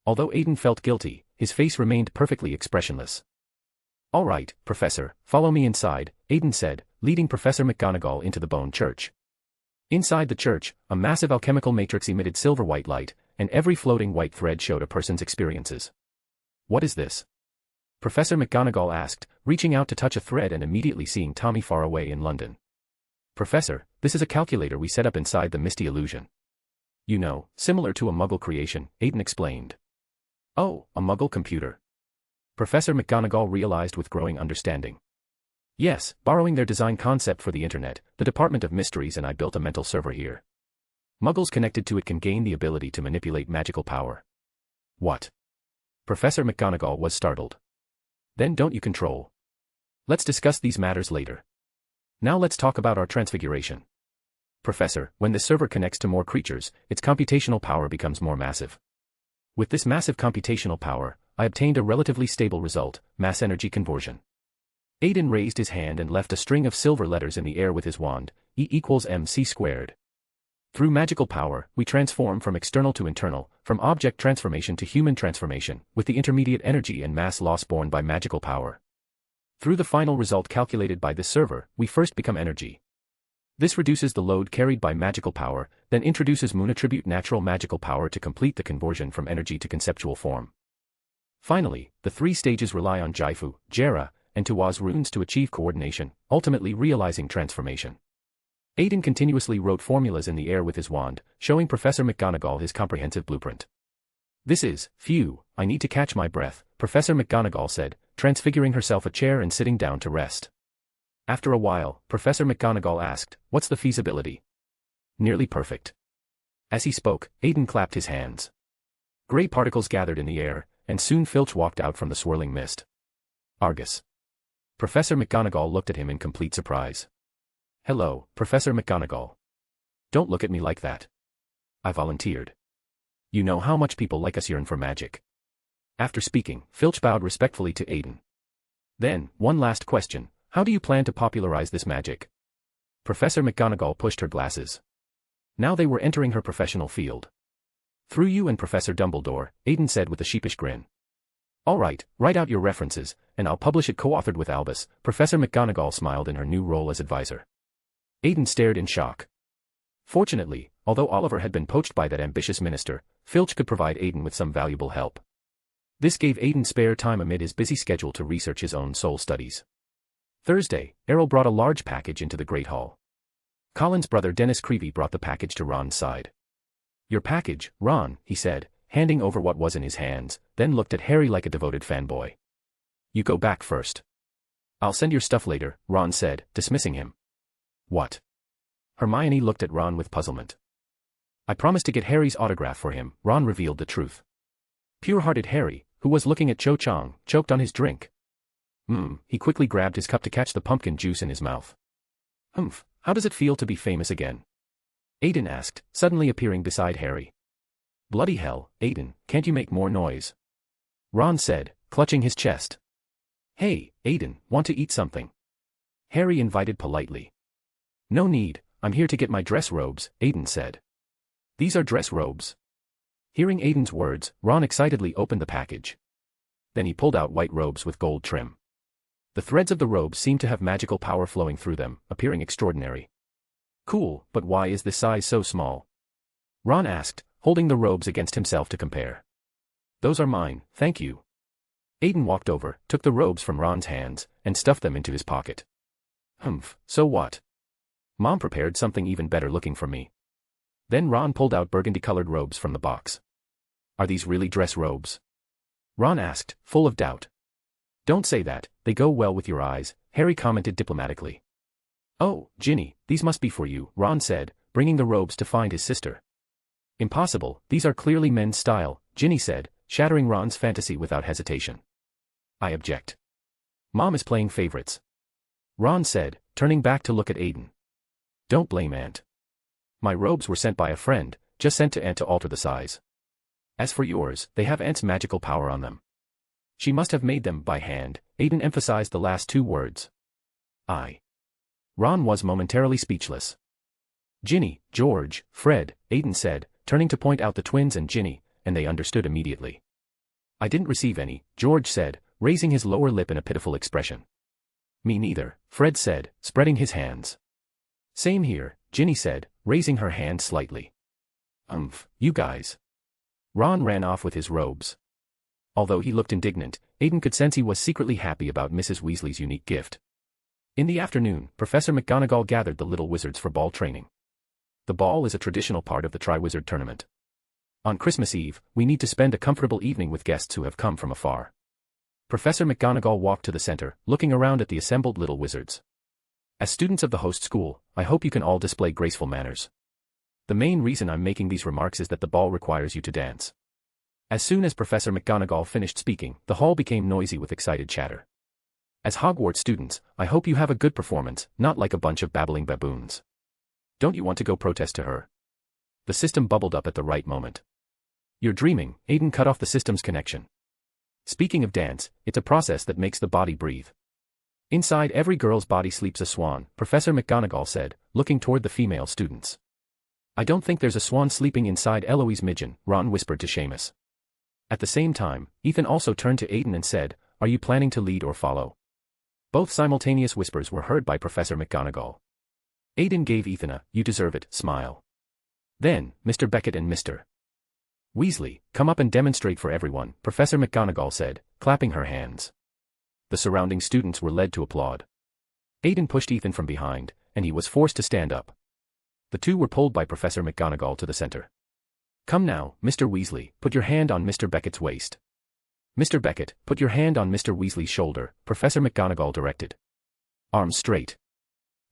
Although Aiden felt guilty, his face remained perfectly expressionless. All right, Professor, follow me inside, Aiden said, leading Professor McGonagall into the bone church. Inside the church, a massive alchemical matrix emitted silver-white light, and every floating white thread showed a person's experiences. What is this? Professor McGonagall asked, reaching out to touch a thread and immediately seeing Tommy far away in London. Professor, this is a calculator we set up inside the Misty Illusion. You know, similar to a Muggle creation, Aiden explained. Oh, a Muggle computer. Professor McGonagall realized with growing understanding. Yes, borrowing their design concept for the internet, the Department of Mysteries and I built a mental server here. Muggles connected to it can gain the ability to manipulate magical power. What? Professor McGonagall was startled. Then don't you control? Let's discuss these matters later. Now let's talk about our transfiguration. Professor, when this server connects to more creatures, its computational power becomes more massive. With this massive computational power, I obtained a relatively stable result, mass energy conversion. Aiden raised his hand and left a string of silver letters in the air with his wand, E equals mc squared. Through magical power, we transform from external to internal, from object transformation to human transformation, with the intermediate energy and mass loss borne by magical power. Through the final result calculated by this server, we first become energy. This reduces the load carried by magical power, then introduces moon attribute natural magical power to complete the conversion from energy to conceptual form. Finally, the three stages rely on Jaifu, Jera, and Tawa's runes to achieve coordination, ultimately realizing transformation. Aiden continuously wrote formulas in the air with his wand, showing Professor McGonagall his comprehensive blueprint. This is, phew, I need to catch my breath, Professor McGonagall said, transfiguring herself a chair and sitting down to rest. After a while, Professor McGonagall asked, what's the feasibility? Nearly perfect. As he spoke, Aiden clapped his hands. Gray particles gathered in the air, and soon Filch walked out from the swirling mist. Argus. Professor McGonagall looked at him in complete surprise. Hello, Professor McGonagall. Don't look at me like that. I volunteered. You know how much people like us yearn for magic. After speaking, Filch bowed respectfully to Aiden. Then, one last question, how do you plan to popularize this magic? Professor McGonagall pushed her glasses. Now they were entering her professional field. Through you and Professor Dumbledore, Aiden said with a sheepish grin. All right, write out your references, and I'll publish it co-authored with Albus. Professor McGonagall smiled in her new role as advisor. Aiden stared in shock. Fortunately, although Oliver had been poached by that ambitious minister, Filch could provide Aiden with some valuable help. This gave Aiden spare time amid his busy schedule to research his own soul studies. Thursday, Errol brought a large package into the Great Hall. Colin's brother Dennis Creevy brought the package to Ron's side. Your package, Ron, he said, handing over what was in his hands, then looked at Harry like a devoted fanboy. You go back first. I'll send your stuff later, Ron said, dismissing him. What? Hermione looked at Ron with puzzlement. I promised to get Harry's autograph for him, Ron revealed the truth. Pure-hearted Harry, who was looking at Cho Chang, choked on his drink. He quickly grabbed his cup to catch the pumpkin juice in his mouth. How does it feel to be famous again? Aiden asked, suddenly appearing beside Harry. Bloody hell, Aiden, can't you make more noise? Ron said, clutching his chest. Hey, Aiden, want to eat something? Harry invited politely. No need, I'm here to get my dress robes, Aiden said. These are dress robes. Hearing Aiden's words, Ron excitedly opened the package. Then he pulled out white robes with gold trim. The threads of the robes seemed to have magical power flowing through them, appearing extraordinary. Cool, but why is this size so small? Ron asked, holding the robes against himself to compare. Those are mine, thank you. Aiden walked over, took the robes from Ron's hands, and stuffed them into his pocket. So what? Mom prepared something even better looking for me. Then Ron pulled out burgundy-colored robes from the box. Are these really dress robes? Ron asked, full of doubt. Don't say that, they go well with your eyes, Harry commented diplomatically. Oh, Ginny, these must be for you, Ron said, bringing the robes to find his sister. Impossible, these are clearly men's style, Ginny said, shattering Ron's fantasy without hesitation. I object. Mom is playing favorites. Ron said, turning back to look at Aiden. Don't blame Aunt. My robes were sent by a friend, just sent to Aunt to alter the size. As for yours, they have Aunt's magical power on them. She must have made them by hand, Aiden emphasized the last two words. Ron was momentarily speechless. Ginny, George, Fred, Aiden said, turning to point out the twins and Ginny, and they understood immediately. I didn't receive any, George said, raising his lower lip in a pitiful expression. Me neither, Fred said, spreading his hands. Same here, Ginny said, raising her hand slightly. You guys. Ron ran off with his robes. Although he looked indignant, Aiden could sense he was secretly happy about Mrs. Weasley's unique gift. In the afternoon, Professor McGonagall gathered the little wizards for ball training. The ball is a traditional part of the Triwizard Tournament. On Christmas Eve, we need to spend a comfortable evening with guests who have come from afar. Professor McGonagall walked to the center, looking around at the assembled little wizards. As students of the host school, I hope you can all display graceful manners. The main reason I'm making these remarks is that the ball requires you to dance. As soon as Professor McGonagall finished speaking, the hall became noisy with excited chatter. As Hogwart students, I hope you have a good performance, not like a bunch of babbling baboons. Don't you want to go protest to her? The system bubbled up at the right moment. You're dreaming, Aiden cut off the system's connection. Speaking of dance, it's a process that makes the body breathe. Inside every girl's body sleeps a swan, Professor McGonagall said, looking toward the female students. I don't think there's a swan sleeping inside Eloise Midgen, Ron whispered to Seamus. At the same time, Ethan also turned to Aiden and said, are you planning to lead or follow? Both simultaneous whispers were heard by Professor McGonagall. Aiden gave Ethan a, you deserve it, smile. Then, Mr. Beckett and Mr. Weasley, come up and demonstrate for everyone, Professor McGonagall said, clapping her hands. The surrounding students were led to applaud. Aiden pushed Ethan from behind, and he was forced to stand up. The two were pulled by Professor McGonagall to the center. Come now, Mr. Weasley, put your hand on Mr. Beckett's waist. Mr. Beckett, put your hand on Mr. Weasley's shoulder, Professor McGonagall directed. Arms straight.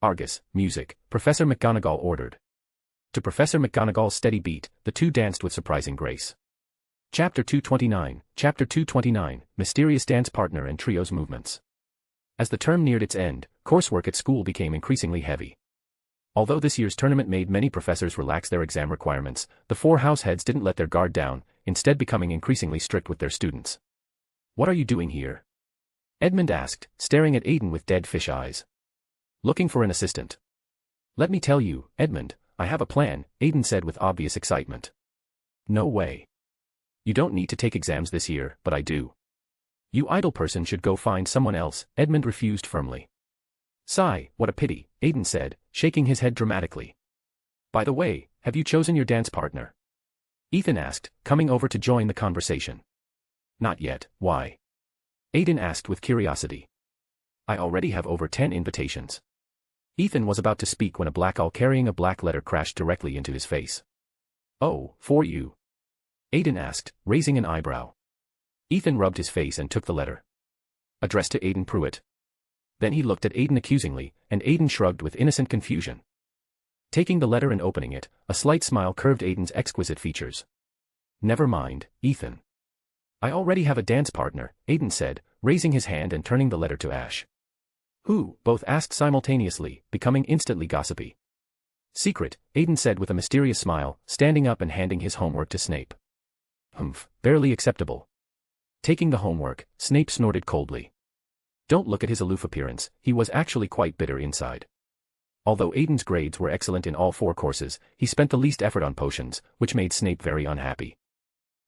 Argus, music, Professor McGonagall ordered. To Professor McGonagall's steady beat, the two danced with surprising grace. Chapter 229, Mysterious Dance Partner and Trios Movements. As the term neared its end, coursework at school became increasingly heavy. Although this year's tournament made many professors relax their exam requirements, the four house heads didn't let their guard down, instead becoming increasingly strict with their students. "What are you doing here?" Edmund asked, staring at Aiden with dead fish eyes. "Looking for an assistant." "Let me tell you, Edmund, I have a plan," Aiden said with obvious excitement. "No way. You don't need to take exams this year, but I do." "You idle person should go find someone else," Edmund refused firmly. "Sigh, what a pity," Aiden said, shaking his head dramatically. "By the way, have you chosen your dance partner?" Ethan asked, coming over to join the conversation. "Not yet, why?" Aiden asked with curiosity. "I already have over 10 invitations." Ethan was about to speak when a black owl carrying a black letter crashed directly into his face. "Oh, for you?" Aiden asked, raising an eyebrow. Ethan rubbed his face and took the letter. Addressed to Aiden Prewett. Then he looked at Aiden accusingly, and Aiden shrugged with innocent confusion. Taking the letter and opening it, a slight smile curved Aiden's exquisite features. "Never mind, Ethan. I already have a dance partner," Aiden said, raising his hand and turning the letter to Ash. "Who?" both asked simultaneously, becoming instantly gossipy. "Secret," Aiden said with a mysterious smile, standing up and handing his homework to Snape. "Humph, barely acceptable." Taking the homework, Snape snorted coldly. Don't look at his aloof appearance, he was actually quite bitter inside. Although Aiden's grades were excellent in all 4 courses, he spent the least effort on potions, which made Snape very unhappy.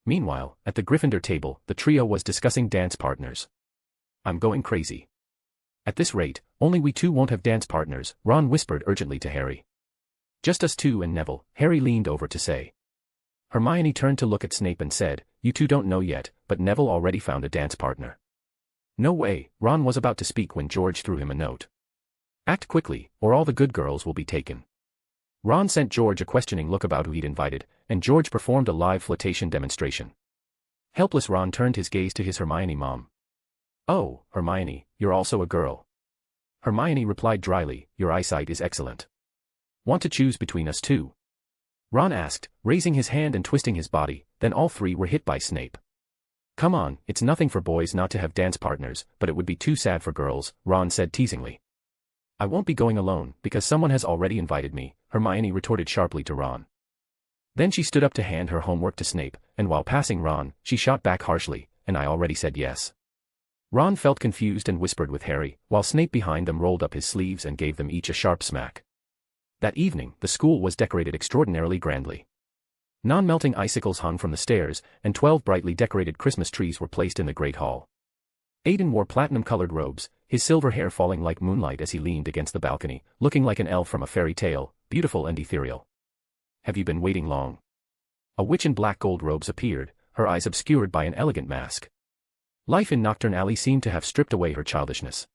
Meanwhile, at the Gryffindor table, the trio was discussing dance partners. "I'm going crazy. At this rate, only we two won't have dance partners," Ron whispered urgently to Harry. "Just us two and Neville," Harry leaned over to say. Hermione turned to look at Snape and said, "You two don't know yet, but Neville already found a dance partner." "No way," Ron was about to speak when George threw him a note. "Act quickly, or all the good girls will be taken." Ron sent George a questioning look about who he'd invited, and George performed a live flotation demonstration. Helpless Ron turned his gaze to his Hermione mom. "Oh, Hermione, you're also a girl." Hermione replied dryly, "Your eyesight is excellent. Want to choose between us two?" Ron asked, raising his hand and twisting his body, then all three were hit by Snape. "Come on, it's nothing for boys not to have dance partners, but it would be too sad for girls," Ron said teasingly. "I won't be going alone, because someone has already invited me," Hermione retorted sharply to Ron. Then she stood up to hand her homework to Snape, and while passing Ron, she shot back harshly, "And I already said yes." Ron felt confused and whispered with Harry, while Snape behind them rolled up his sleeves and gave them each a sharp smack. That evening, the school was decorated extraordinarily grandly. Non-melting icicles hung from the stairs, and 12 brightly decorated Christmas trees were placed in the Great Hall. Aiden wore platinum-colored robes, his silver hair falling like moonlight as he leaned against the balcony, looking like an elf from a fairy tale, beautiful and ethereal. "Have you been waiting long?" A witch in black gold robes appeared, her eyes obscured by an elegant mask. Life in Nocturne Alley seemed to have stripped away her childishness.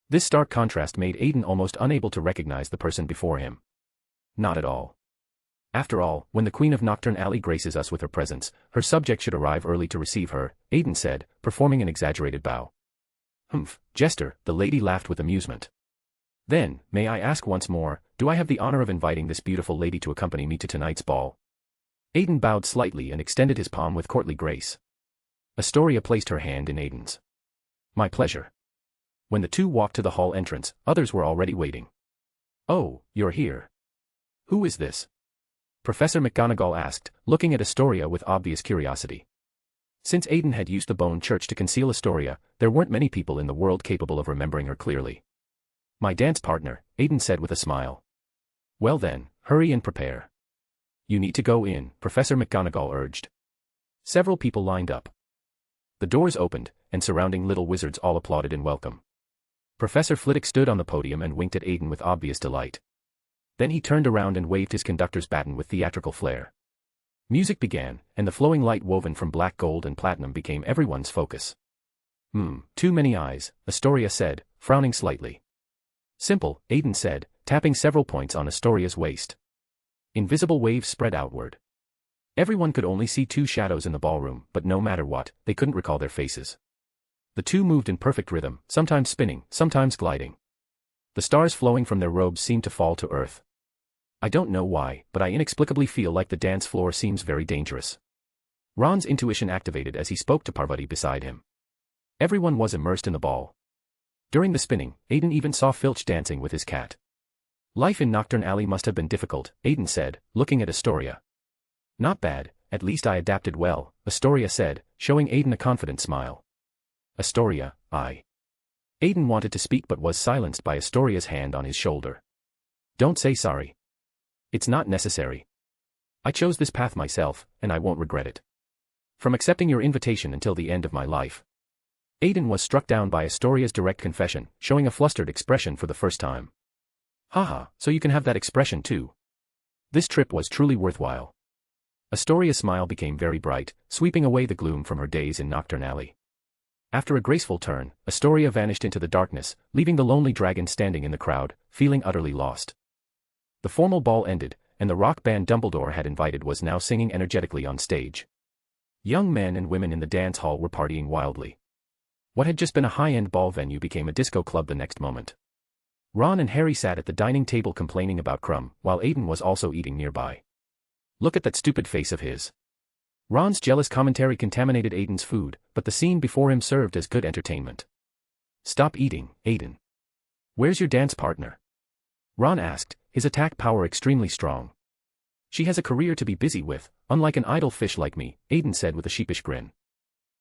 This stark contrast made Aiden almost unable to recognize the person before him. Not at all. After all, when the Queen of Nocturne Alley graces us with her presence, her subject should arrive early to receive her, Aiden said, performing an exaggerated bow. "Humph, Jester," the lady laughed with amusement. "Then, may I ask once more, do I have the honor of inviting this beautiful lady to accompany me to tonight's ball?" Aiden bowed slightly and extended his palm with courtly grace. Astoria placed her hand in Aiden's. "My pleasure." When the two walked to the hall entrance, others were already waiting. "Oh, you're here. Who is this?" Professor McGonagall asked, looking at Astoria with obvious curiosity. Since Aiden had used the Bone Church to conceal Astoria, there weren't many people in the world capable of remembering her clearly. "My dance partner," Aiden said with a smile. "Well then, hurry and prepare." "You need to go in," Professor McGonagall urged. Several people lined up. The doors opened, and surrounding little wizards all applauded in welcome. Professor Flitwick stood on the podium and winked at Aiden with obvious delight. Then he turned around and waved his conductor's baton with theatrical flair. Music began, and the flowing light woven from black gold and platinum became everyone's focus. Too many eyes," Astoria said, frowning slightly. "Simple," Aiden said, tapping several points on Astoria's waist. Invisible waves spread outward. Everyone could only see 2 shadows in the ballroom, but no matter what, they couldn't recall their faces. The two moved in perfect rhythm, sometimes spinning, sometimes gliding. The stars flowing from their robes seemed to fall to earth. I don't know why, but I inexplicably feel like the dance floor seems very dangerous. Ron's intuition activated as he spoke to Parvati beside him. Everyone was immersed in the ball. During the spinning, Aiden even saw Filch dancing with his cat. Life in Nocturne Alley must have been difficult, Aiden said, looking at Astoria. Not bad, at least I adapted well, Astoria said, showing Aiden a confident smile. Astoria, Aiden wanted to speak but was silenced by Astoria's hand on his shoulder. Don't say sorry. It's not necessary. I chose this path myself, and I won't regret it. From accepting your invitation until the end of my life. Aiden was struck down by Astoria's direct confession, showing a flustered expression for the first time. Haha, so you can have that expression too. This trip was truly worthwhile. Astoria's smile became very bright, sweeping away the gloom from her days in Nocturne Alley. After a graceful turn, Astoria vanished into the darkness, leaving the lonely dragon standing in the crowd, feeling utterly lost. The formal ball ended, and the rock band Dumbledore had invited was now singing energetically on stage. Young men and women in the dance hall were partying wildly. What had just been a high-end ball venue became a disco club the next moment. Ron and Harry sat at the dining table complaining about Crumb, while Aiden was also eating nearby. Look at that stupid face of his. Ron's jealous commentary contaminated Aiden's food, but the scene before him served as good entertainment. Stop eating, Aiden. Where's your dance partner? Ron asked, his attack power extremely strong. She has a career to be busy with, unlike an idle fish like me, Aiden said with a sheepish grin.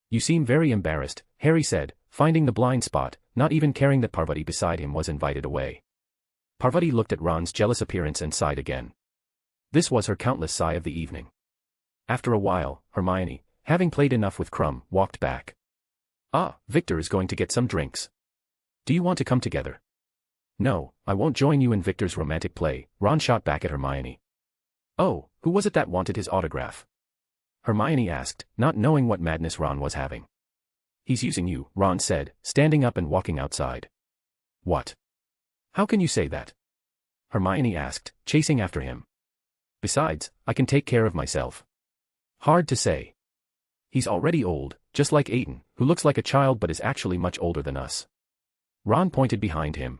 You seem very embarrassed, Harry said, finding the blind spot, not even caring that Parvati beside him was invited away. Parvati looked at Ron's jealous appearance and sighed again. This was her countless sigh of the evening. After a while, Hermione, having played enough with Crumb, walked back. Ah, Victor is going to get some drinks. Do you want to come together? No, I won't join you in Victor's romantic play, Ron shot back at Hermione. Oh, who was it that wanted his autograph? Hermione asked, not knowing what madness Ron was having. He's using you, Ron said, standing up and walking outside. What? How can you say that? Hermione asked, chasing after him. Besides, I can take care of myself. Hard to say. He's already old, just like Aiden, who looks like a child but is actually much older than us. Ron pointed behind him.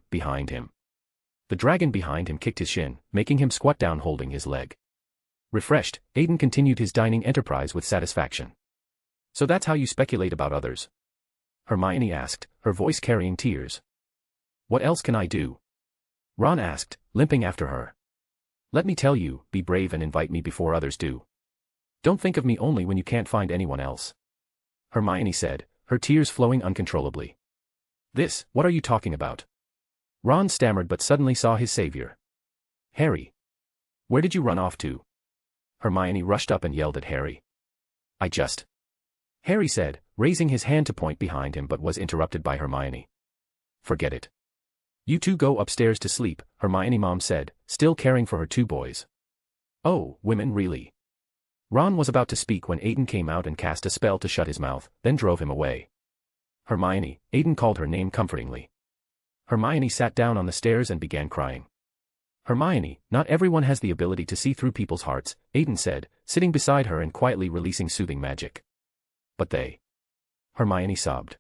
The dragon behind him kicked his shin, making him squat down holding his leg. Refreshed, Aiden continued his dining enterprise with satisfaction. So that's how you speculate about others? Hermione asked, her voice carrying tears. What else can I do? Ron asked, limping after her. Let me tell you, be brave and invite me before others do. Don't think of me only when you can't find anyone else. Hermione said, her tears flowing uncontrollably. What are you talking about? Ron stammered but suddenly saw his savior. Harry. Where did you run off to? Hermione rushed up and yelled at Harry. Harry said, raising his hand to point behind him but was interrupted by Hermione. Forget it. You two go upstairs to sleep, Hermione mom said, still caring for her two boys. Oh, women really? Ron was about to speak when Aiden came out and cast a spell to shut his mouth, then drove him away. Hermione, Aiden called her name comfortingly. Hermione sat down on the stairs and began crying. Hermione, not everyone has the ability to see through people's hearts, Aiden said, sitting beside her and quietly releasing soothing magic. But they. Hermione sobbed.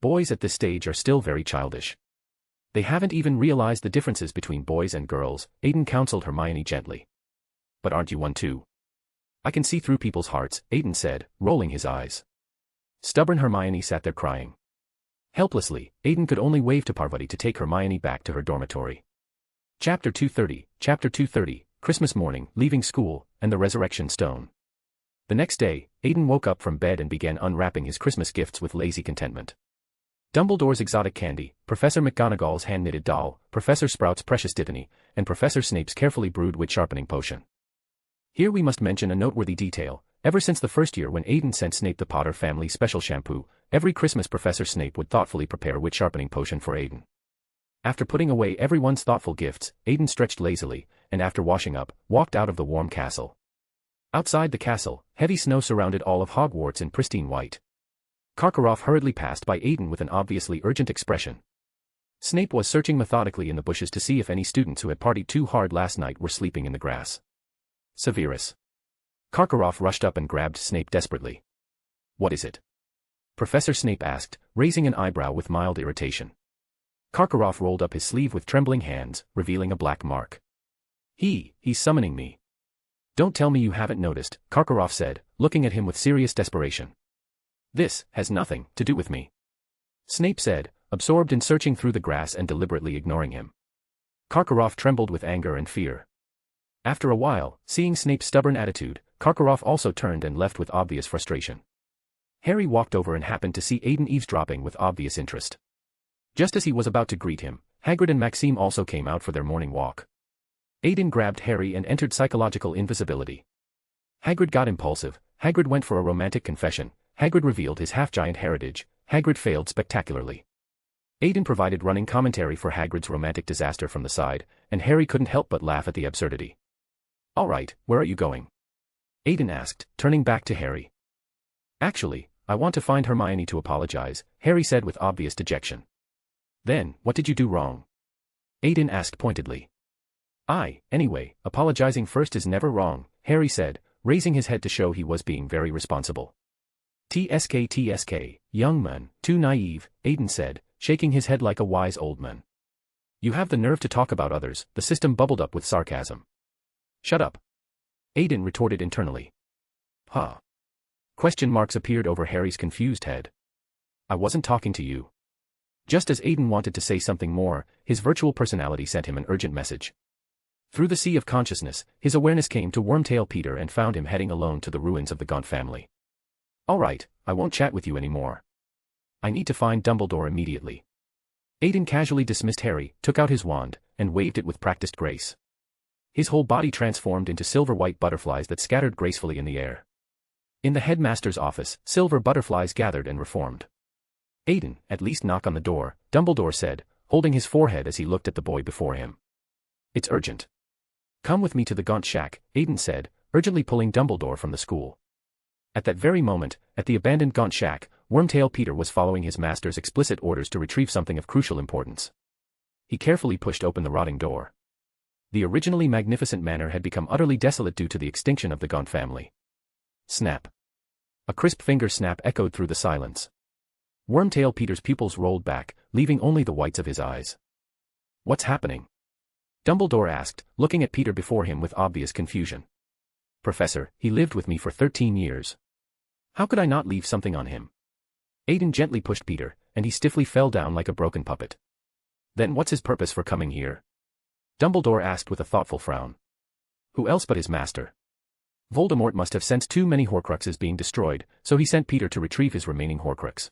Boys at this stage are still very childish. They haven't even realized the differences between boys and girls, Aiden counseled Hermione gently. But aren't you one too? I can see through people's hearts, Aiden said, rolling his eyes. Stubborn Hermione sat there crying. Helplessly, Aiden could only wave to Parvati to take Hermione back to her dormitory. Chapter 230, Christmas morning, leaving school, and the resurrection stone. The next day, Aiden woke up from bed and began unwrapping his Christmas gifts with lazy contentment. Dumbledore's exotic candy, Professor McGonagall's hand-knitted doll, Professor Sprout's precious dittany, and Professor Snape's carefully brewed wit-sharpening potion. Here we must mention a noteworthy detail. Ever since the first year when Aiden sent Snape the Potter family special shampoo, every Christmas Professor Snape would thoughtfully prepare a wit-sharpening potion for Aiden. After putting away everyone's thoughtful gifts, Aiden stretched lazily, and after washing up, walked out of the warm castle. Outside the castle, heavy snow surrounded all of Hogwarts in pristine white. Karkaroff hurriedly passed by Aiden with an obviously urgent expression. Snape was searching methodically in the bushes to see if any students who had partied too hard last night were sleeping in the grass. Severus. Karkaroff rushed up and grabbed Snape desperately. What is it? Professor Snape asked, raising an eyebrow with mild irritation. Karkaroff rolled up his sleeve with trembling hands, revealing a black mark. He's summoning me. Don't tell me you haven't noticed, Karkaroff said, looking at him with serious desperation. This has nothing to do with me. Snape said, absorbed in searching through the grass and deliberately ignoring him. Karkaroff trembled with anger and fear. After a while, seeing Snape's stubborn attitude, Karkaroff also turned and left with obvious frustration. Harry walked over and happened to see Aiden eavesdropping with obvious interest. Just as he was about to greet him, Hagrid and Maxime also came out for their morning walk. Aiden grabbed Harry and entered psychological invisibility. Hagrid got impulsive, Hagrid went for a romantic confession, Hagrid revealed his half-giant heritage, Hagrid failed spectacularly. Aiden provided running commentary for Hagrid's romantic disaster from the side, and Harry couldn't help but laugh at the absurdity. "All right, where are you going?" Aiden asked, turning back to Harry. "Actually, I want to find Hermione to apologize," Harry said with obvious dejection. "Then, what did you do wrong?" Aiden asked pointedly. Anyway, apologizing first is never wrong," Harry said, raising his head to show he was being very responsible. TSK, young man, too naive," Aiden said, shaking his head like a wise old man. "You have the nerve to talk about others," the system bubbled up with sarcasm. "Shut up," Aiden retorted internally. "Huh?" Question marks appeared over Harry's confused head. "I wasn't talking to you." Just as Aiden wanted to say something more, his virtual personality sent him an urgent message. Through the sea of consciousness, his awareness came to Wormtail Peter and found him heading alone to the ruins of the Gaunt family. "All right, I won't chat with you anymore. I need to find Dumbledore immediately." Aiden casually dismissed Harry, took out his wand, and waved it with practiced grace. His whole body transformed into silver-white butterflies that scattered gracefully in the air. In the headmaster's office, silver butterflies gathered and reformed. "Aiden, at least knock on the door," Dumbledore said, holding his forehead as he looked at the boy before him. "It's urgent." "Come with me to the Gaunt Shack," Aiden said, urgently pulling Dumbledore from the school. At that very moment, at the abandoned Gaunt Shack, Wormtail Peter was following his master's explicit orders to retrieve something of crucial importance. He carefully pushed open the rotting door. The originally magnificent manor had become utterly desolate due to the extinction of the Gaunt family. Snap. A crisp finger snap echoed through the silence. Wormtail Peter's pupils rolled back, leaving only the whites of his eyes. "What's happening?" Dumbledore asked, looking at Peter before him with obvious confusion. "Professor, he lived with me for 13 years. How could I not leave something on him?" Aiden gently pushed Peter, and he stiffly fell down like a broken puppet. "Then what's his purpose for coming here?" Dumbledore asked with a thoughtful frown. "Who else but his master? Voldemort must have sensed too many Horcruxes being destroyed, so he sent Peter to retrieve his remaining Horcrux.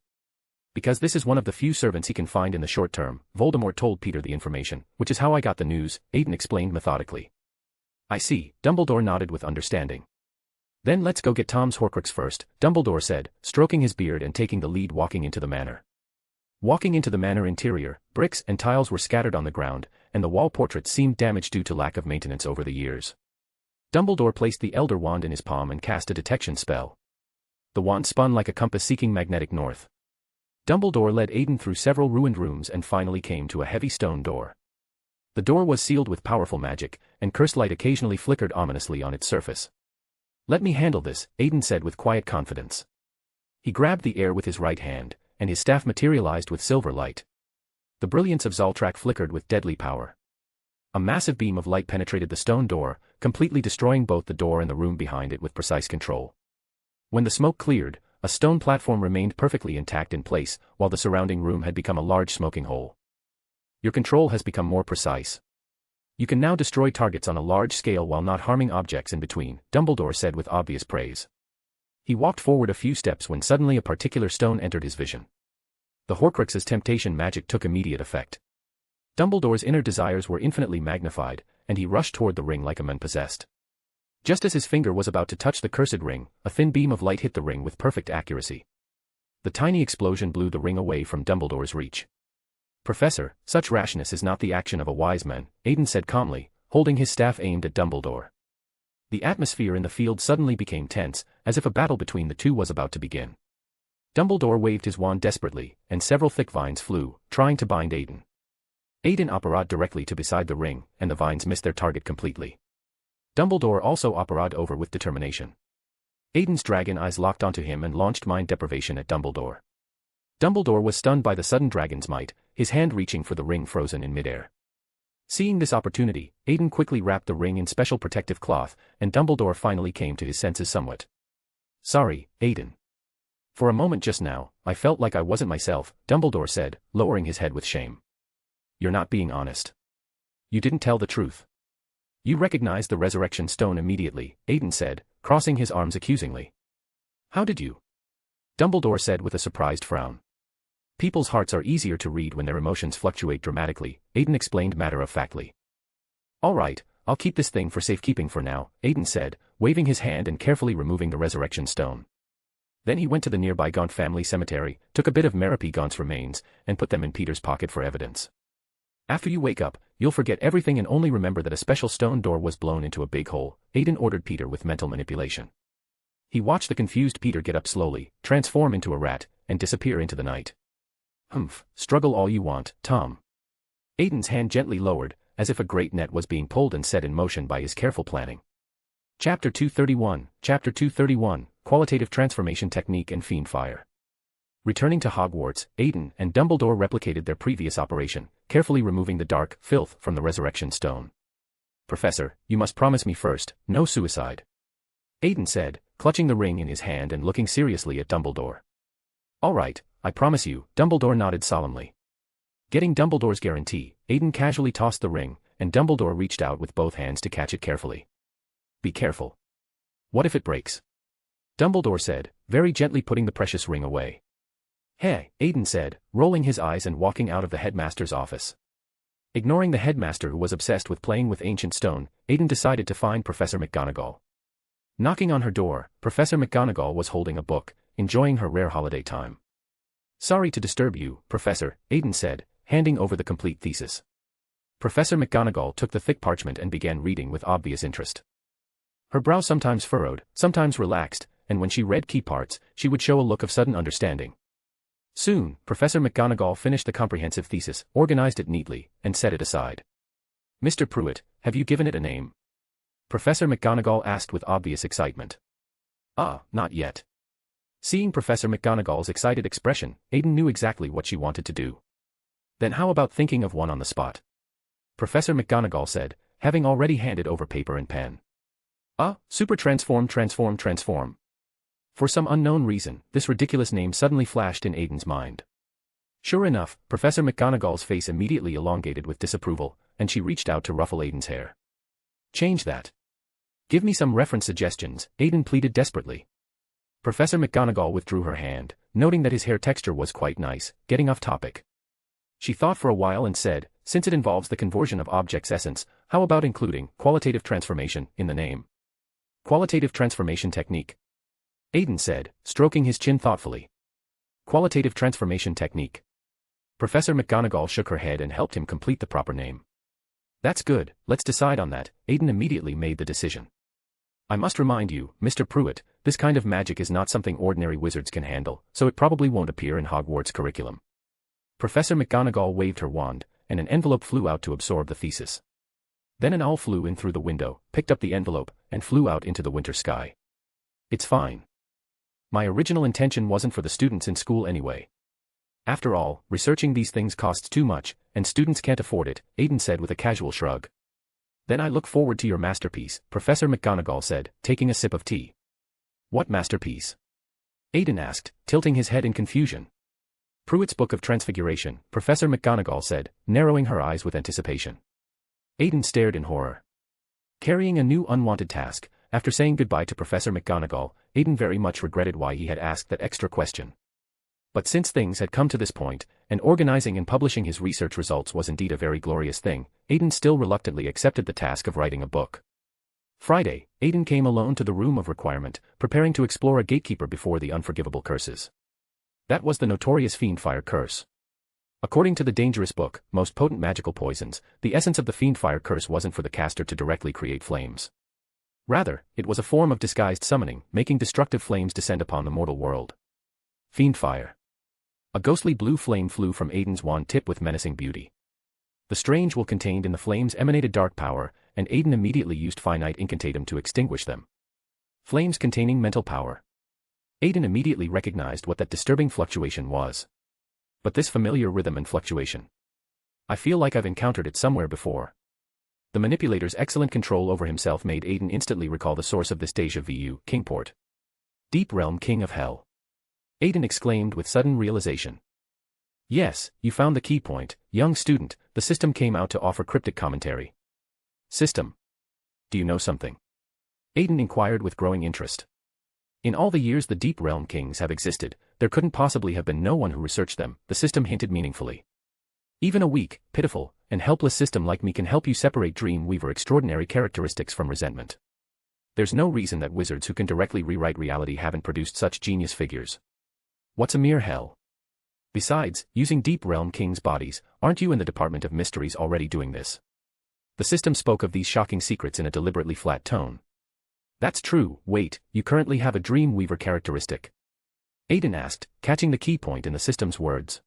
Because this is one of the few servants he can find in the short term, Voldemort told Peter the information, which is how I got the news," Aiden explained methodically. "I see," Dumbledore nodded with understanding. "Then let's go get Tom's Horcrux first," Dumbledore said, stroking his beard and taking the lead walking into the manor. Walking into the manor interior, bricks and tiles were scattered on the ground, and the wall portraits seemed damaged due to lack of maintenance over the years. Dumbledore placed the Elder Wand in his palm and cast a detection spell. The wand spun like a compass seeking magnetic north. Dumbledore led Aiden through several ruined rooms and finally came to a heavy stone door. The door was sealed with powerful magic, and cursed light occasionally flickered ominously on its surface. "Let me handle this," Aiden said with quiet confidence. He grabbed the air with his right hand, and his staff materialized with silver light. The brilliance of Zoltrak flickered with deadly power. A massive beam of light penetrated the stone door, completely destroying both the door and the room behind it with precise control. When the smoke cleared, a stone platform remained perfectly intact in place, while the surrounding room had become a large smoking hole. "Your control has become more precise. You can now destroy targets on a large scale while not harming objects in between," Dumbledore said with obvious praise. He walked forward a few steps when suddenly a particular stone entered his vision. The Horcrux's temptation magic took immediate effect. Dumbledore's inner desires were infinitely magnified, and he rushed toward the ring like a man possessed. Just as his finger was about to touch the cursed ring, a thin beam of light hit the ring with perfect accuracy. The tiny explosion blew the ring away from Dumbledore's reach. "Professor, such rashness is not the action of a wise man," Aiden said calmly, holding his staff aimed at Dumbledore. The atmosphere in the field suddenly became tense, as if a battle between the two was about to begin. Dumbledore waved his wand desperately, and several thick vines flew, trying to bind Aiden. Aiden operated directly to beside the ring, and the vines missed their target completely. Dumbledore also operated over with determination. Aiden's dragon eyes locked onto him and launched mind deprivation at Dumbledore. Dumbledore was stunned by the sudden dragon's might, his hand reaching for the ring frozen in midair. Seeing this opportunity, Aiden quickly wrapped the ring in special protective cloth, and Dumbledore finally came to his senses somewhat. Sorry, Aiden. For a moment just now, I felt like I wasn't myself, Dumbledore said, lowering his head with shame. You're not being honest. You didn't tell the truth. You recognized the resurrection stone immediately, Aiden said, crossing his arms accusingly. How did you? Dumbledore said with a surprised frown. People's hearts are easier to read when their emotions fluctuate dramatically, Aiden explained matter-of-factly. All right, I'll keep this thing for safekeeping for now, Aiden said, waving his hand and carefully removing the resurrection stone. Then he went to the nearby Gaunt family cemetery, took a bit of Merrippy Gaunt's remains, and put them in Peter's pocket for evidence. After you wake up, you'll forget everything and only remember that a special stone door was blown into a big hole, Aiden ordered Peter with mental manipulation. He watched the confused Peter get up slowly, transform into a rat, and disappear into the night. Humph, struggle all you want, Tom. Aiden's hand gently lowered, as if a great net was being pulled and set in motion by his careful planning. Chapter 231, Qualitative Transformation Technique and Fiend Fire. Returning to Hogwarts, Aiden and Dumbledore replicated their previous operation, carefully removing the dark filth from the resurrection stone. Professor, you must promise me first, no suicide. Aiden said, clutching the ring in his hand and looking seriously at Dumbledore. All right, I promise you, Dumbledore nodded solemnly. Getting Dumbledore's guarantee, Aiden casually tossed the ring, and Dumbledore reached out with both hands to catch it carefully. Be careful. What if it breaks? Dumbledore said, very gently putting the precious ring away. Hey, Aiden said, rolling his eyes and walking out of the headmaster's office. Ignoring the headmaster who was obsessed with playing with ancient stone, Aiden decided to find Professor McGonagall. Knocking on her door, Professor McGonagall was holding a book, enjoying her rare holiday time. Sorry to disturb you, Professor, Aiden said, handing over the complete thesis. Professor McGonagall took the thick parchment and began reading with obvious interest. Her brow sometimes furrowed, sometimes relaxed, and when she read key parts, she would show a look of sudden understanding. Soon, Professor McGonagall finished the comprehensive thesis, organized it neatly, and set it aside. Mr. Prewett, have you given it a name? Professor McGonagall asked with obvious excitement. Not yet. Seeing Professor McGonagall's excited expression, Aiden knew exactly what she wanted to do. Then how about thinking of one on the spot? Professor McGonagall said, having already handed over paper and pen. Super transform. For some unknown reason, this ridiculous name suddenly flashed in Aiden's mind. Sure enough, Professor McGonagall's face immediately elongated with disapproval, and she reached out to ruffle Aiden's hair. Change that. Give me some reference suggestions, Aiden pleaded desperately. Professor McGonagall withdrew her hand, noting that his hair texture was quite nice, getting off topic. She thought for a while and said, since it involves the conversion of objects' essence, how about including qualitative transformation in the name? Qualitative transformation technique. Aiden said, stroking his chin thoughtfully. Qualitative transformation technique. Professor McGonagall shook her head and helped him complete the proper name. That's good, let's decide on that, Aiden immediately made the decision. I must remind you, Mr. Prewett, this kind of magic is not something ordinary wizards can handle, so it probably won't appear in Hogwarts' curriculum. Professor McGonagall waved her wand, and an envelope flew out to absorb the thesis. Then an owl flew in through the window, picked up the envelope, and flew out into the winter sky. It's fine. My original intention wasn't for the students in school anyway. After all, researching these things costs too much, and students can't afford it, Aiden said with a casual shrug. Then I look forward to your masterpiece, Professor McGonagall said, taking a sip of tea. What masterpiece? Aiden asked, tilting his head in confusion. Prewett's Book of Transfiguration, Professor McGonagall said, narrowing her eyes with anticipation. Aiden stared in horror. Carrying a new unwanted task, after saying goodbye to Professor McGonagall, Aiden very much regretted why he had asked that extra question. But since things had come to this point, and organizing and publishing his research results was indeed a very glorious thing, Aiden still reluctantly accepted the task of writing a book. Friday, Aiden came alone to the room of requirement, preparing to explore a gatekeeper before the unforgivable curses. That was the notorious fiend fire curse. According to the dangerous book, Most Potent Magical Poisons, the essence of the fiend fire curse wasn't for the caster to directly create flames. Rather, it was a form of disguised summoning, making destructive flames descend upon the mortal world. Fiend fire. A ghostly blue flame flew from Aiden's wand tip with menacing beauty. The strange will contained in the flames emanated dark power, and Aiden immediately used finite incantatum to extinguish them. Flames containing mental power. Aiden immediately recognized what that disturbing fluctuation was. But this familiar rhythm and fluctuation. I feel like I've encountered it somewhere before. The manipulator's excellent control over himself made Aiden instantly recall the source of this déjà vu, Kingport. Deep Realm King of Hell. Aiden exclaimed with sudden realization. Yes, you found the key point, young student, the system came out to offer cryptic commentary. System. Do you know something? Aiden inquired with growing interest. In all the years the Deep Realm Kings have existed, there couldn't possibly have been no one who researched them, the system hinted meaningfully. Even a weak, pitiful, and helpless system like me can help you separate Dreamweaver extraordinary characteristics from resentment. There's no reason that wizards who can directly rewrite reality haven't produced such genius figures. What's a mere hell? Besides, using Deep Realm Kings' bodies, aren't you in the Department of Mysteries already doing this? The system spoke of these shocking secrets in a deliberately flat tone. That's true, wait, you currently have a Dreamweaver characteristic? Aiden asked, catching the key point in the system's words.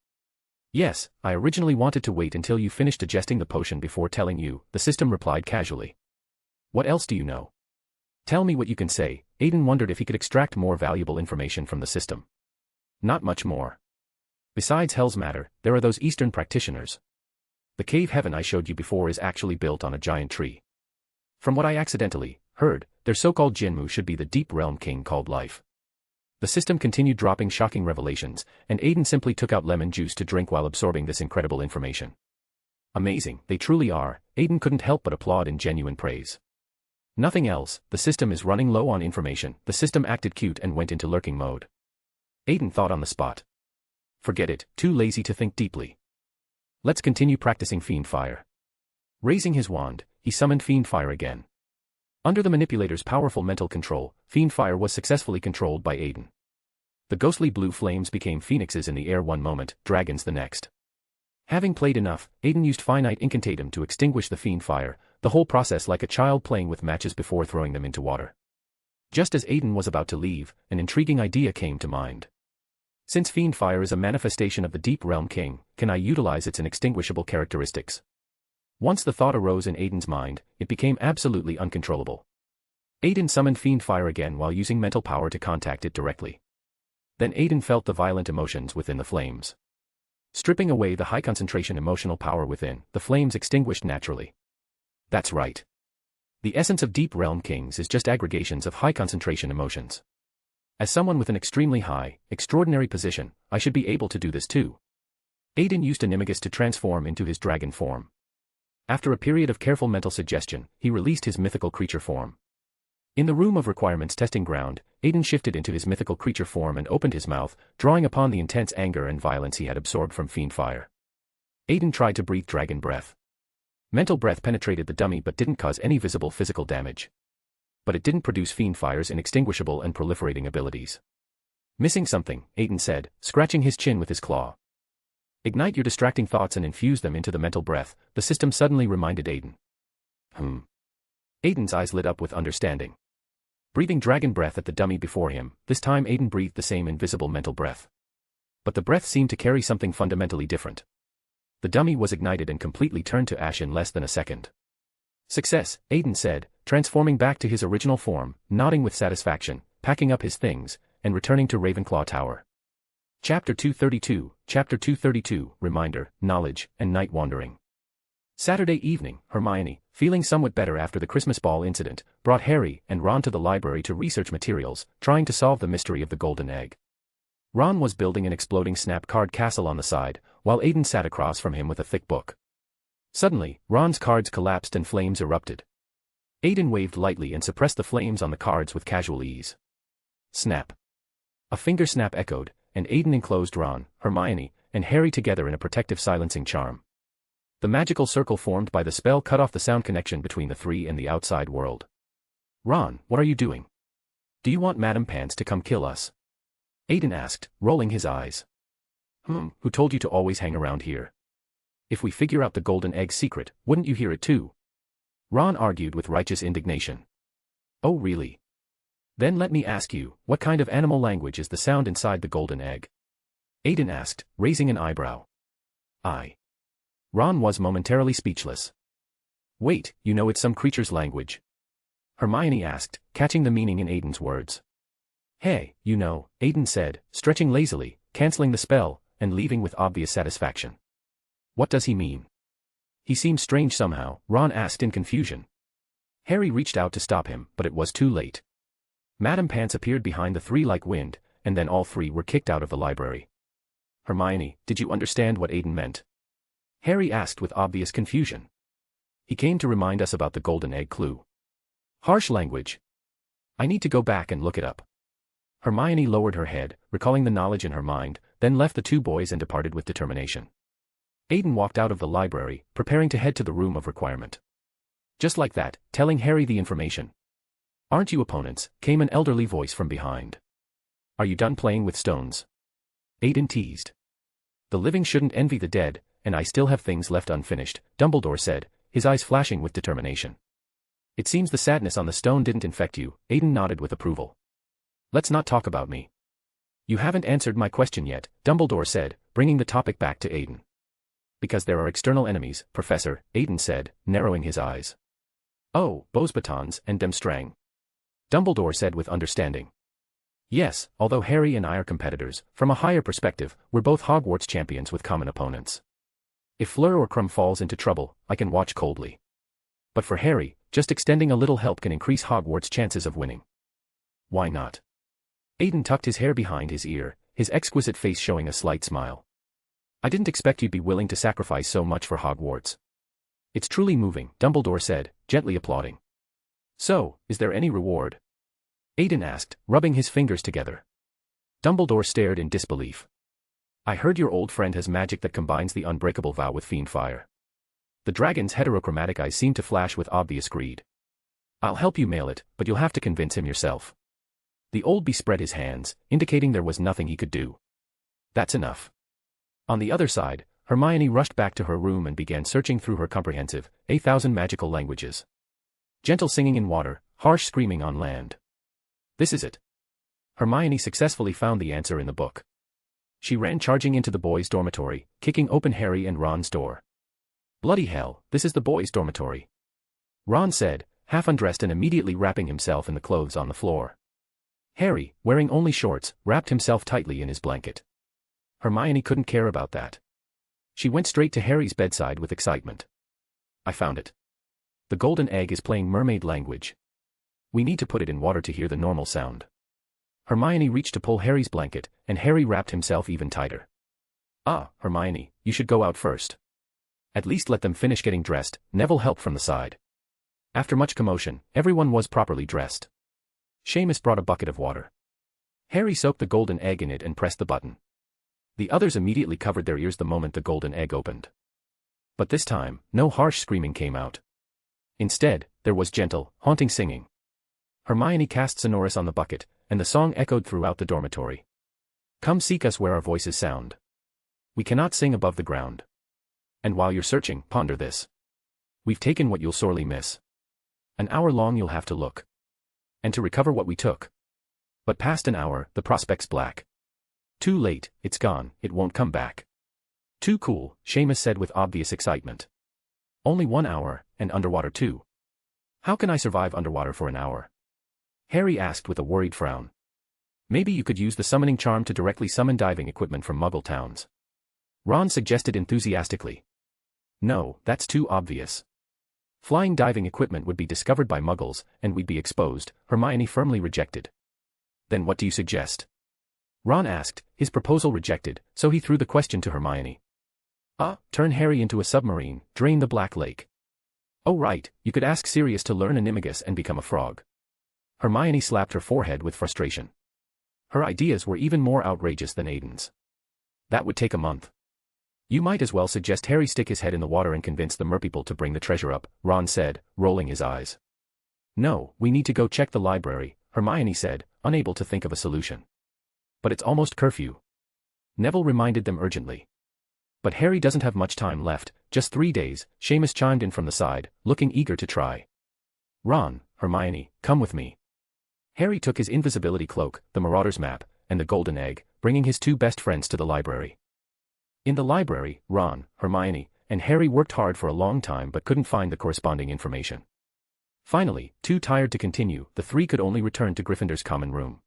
Yes, I originally wanted to wait until you finished digesting the potion before telling you, the system replied casually. What else do you know? Tell me what you can say. Aiden wondered if he could extract more valuable information from the system. Not much more. Besides Hell's Matter, there are those Eastern practitioners. The cave heaven I showed you before is actually built on a giant tree. From what I accidentally heard, their so-called Jinmu should be the Deep Realm King called Life. The system continued dropping shocking revelations, and Aiden simply took out lemon juice to drink while absorbing this incredible information. Amazing, they truly are. Aiden couldn't help but applaud in genuine praise. Nothing else, the system is running low on information. The system acted cute and went into lurking mode. Aiden thought on the spot. Forget it, too lazy to think deeply. Let's continue practicing Fiend Fire. Raising his wand, he summoned Fiend Fire again. Under the manipulator's powerful mental control, Fiend Fire was successfully controlled by Aiden. The ghostly blue flames became phoenixes in the air one moment, dragons the next. Having played enough, Aiden used finite incantatum to extinguish the Fiend Fire, the whole process like a child playing with matches before throwing them into water. Just as Aiden was about to leave, an intriguing idea came to mind. Since Fiend Fire is a manifestation of the Deep Realm King, can I utilize its inextinguishable characteristics? Once the thought arose in Aiden's mind, it became absolutely uncontrollable. Aiden summoned Fiend Fire again while using mental power to contact it directly. Then Aiden felt the violent emotions within the flames. Stripping away the high concentration emotional power within, the flames extinguished naturally. That's right. The essence of Deep Realm Kings is just aggregations of high concentration emotions. As someone with an extremely high, extraordinary position, I should be able to do this too. Aiden used Animagus to transform into his dragon form. After a period of careful mental suggestion, he released his mythical creature form. In the room of requirements testing ground, Aiden shifted into his mythical creature form and opened his mouth, drawing upon the intense anger and violence he had absorbed from Fiend Fire. Aiden tried to breathe dragon breath. Mental breath penetrated the dummy but didn't cause any visible physical damage. But it didn't produce Fiend Fire's inextinguishable and proliferating abilities. Missing something, Aiden said, scratching his chin with his claw. Ignite your distracting thoughts and infuse them into the mental breath, the system suddenly reminded Aiden. Aiden's eyes lit up with understanding. Breathing dragon breath at the dummy before him, this time Aiden breathed the same invisible mental breath. But the breath seemed to carry something fundamentally different. The dummy was ignited and completely turned to ash in less than a second. Success, Aiden said, transforming back to his original form, nodding with satisfaction, packing up his things, and returning to Ravenclaw Tower. Chapter 232, Reminder, Knowledge, and Night Wandering. Saturday evening, Hermione, feeling somewhat better after the Christmas ball incident, brought Harry and Ron to the library to research materials, trying to solve the mystery of the golden egg. Ron was building an exploding snap card castle on the side, while Aiden sat across from him with a thick book. Suddenly, Ron's cards collapsed and flames erupted. Aiden waved lightly and suppressed the flames on the cards with casual ease. Snap. A finger snap echoed, and Aiden enclosed Ron, Hermione, and Harry together in a protective silencing charm. The magical circle formed by the spell cut off the sound connection between the three and the outside world. Ron, what are you doing? Do you want Madame Pants to come kill us? Aiden asked, rolling his eyes. Who told you to always hang around here? If we figure out the golden egg secret, wouldn't you hear it too? Ron argued with righteous indignation. Oh really? Then let me ask you, what kind of animal language is the sound inside the golden egg? Aiden asked, raising an eyebrow. Ron was momentarily speechless. Wait, you know it's some creature's language? Hermione asked, catching the meaning in Aiden's words. Hey, you know, Aiden said, stretching lazily, canceling the spell, and leaving with obvious satisfaction. What does he mean? He seemed strange somehow, Ron asked in confusion. Harry reached out to stop him, but it was too late. Madame Pants appeared behind the three like wind, and then all three were kicked out of the library. Hermione, did you understand what Aiden meant? Harry asked with obvious confusion. He came to remind us about the golden egg clue. Harsh language. I need to go back and look it up. Hermione lowered her head, recalling the knowledge in her mind, then left the two boys and departed with determination. Aiden walked out of the library, preparing to head to the room of requirement. Just like that, telling Harry the information. Aren't you opponents? Came an elderly voice from behind. Are you done playing with stones? Aiden teased. The living shouldn't envy the dead, and I still have things left unfinished, Dumbledore said, his eyes flashing with determination. It seems the sadness on the stone didn't infect you, Aiden nodded with approval. Let's not talk about me. You haven't answered my question yet, Dumbledore said, bringing the topic back to Aiden. Because there are external enemies, Professor, Aiden said, narrowing his eyes. Oh, Beauxbatons and Demstrang. Dumbledore said with understanding. Yes, although Harry and I are competitors, from a higher perspective, we're both Hogwarts champions with common opponents. If Fleur or Crumb falls into trouble, I can watch coldly. But for Harry, just extending a little help can increase Hogwarts' chances of winning. Why not? Aiden tucked his hair behind his ear, his exquisite face showing a slight smile. I didn't expect you'd be willing to sacrifice so much for Hogwarts. It's truly moving, Dumbledore said, gently applauding. So, is there any reward? Aiden asked, rubbing his fingers together. Dumbledore stared in disbelief. I heard your old friend has magic that combines the unbreakable vow with fiend fire. The dragon's heterochromatic eyes seemed to flash with obvious greed. I'll help you mail it, but you'll have to convince him yourself. The old bee spread his hands, indicating there was nothing he could do. That's enough. On the other side, Hermione rushed back to her room and began searching through her comprehensive, 8,000 magical languages. Gentle singing in water, harsh screaming on land. This is it. Hermione successfully found the answer in the book. She ran charging into the boys' dormitory, kicking open Harry and Ron's door. Bloody hell, this is the boys' dormitory. Ron said, half undressed and immediately wrapping himself in the clothes on the floor. Harry, wearing only shorts, wrapped himself tightly in his blanket. Hermione couldn't care about that. She went straight to Harry's bedside with excitement. I found it. The golden egg is playing mermaid language. We need to put it in water to hear the normal sound. Hermione reached to pull Harry's blanket, and Harry wrapped himself even tighter. Ah, Hermione, you should go out first. At least let them finish getting dressed, Neville helped from the side. After much commotion, everyone was properly dressed. Seamus brought a bucket of water. Harry soaked the golden egg in it and pressed the button. The others immediately covered their ears the moment the golden egg opened. But this time, no harsh screaming came out. Instead, there was gentle, haunting singing. Hermione cast sonorous on the bucket, and the song echoed throughout the dormitory. Come seek us where our voices sound. We cannot sing above the ground. And while you're searching, ponder this. We've taken what you'll sorely miss. An hour long you'll have to look. And to recover what we took. But past an hour, the prospect's black. Too late, it's gone, it won't come back. Too cool, Seamus said with obvious excitement. Only 1 hour, and underwater too. How can I survive underwater for an hour? Harry asked with a worried frown. Maybe you could use the summoning charm to directly summon diving equipment from Muggle towns. Ron suggested enthusiastically. No, that's too obvious. Flying diving equipment would be discovered by Muggles, and we'd be exposed, Hermione firmly rejected. Then what do you suggest? Ron asked, his proposal rejected, so he threw the question to Hermione. Turn Harry into a submarine, drain the Black Lake. Oh right, you could ask Sirius to learn Animagus and become a frog. Hermione slapped her forehead with frustration. Her ideas were even more outrageous than Aiden's. That would take a month. You might as well suggest Harry stick his head in the water and convince the merpeople to bring the treasure up, Ron said, rolling his eyes. No, we need to go check the library, Hermione said, unable to think of a solution. But it's almost curfew. Neville reminded them urgently. But Harry doesn't have much time left, just 3 days, Seamus chimed in from the side, looking eager to try. Ron, Hermione, come with me. Harry took his invisibility cloak, the Marauder's map, and the golden egg, bringing his 2 best friends to the library. In the library, Ron, Hermione, and Harry worked hard for a long time but couldn't find the corresponding information. Finally, too tired to continue, the 3 could only return to Gryffindor's common room.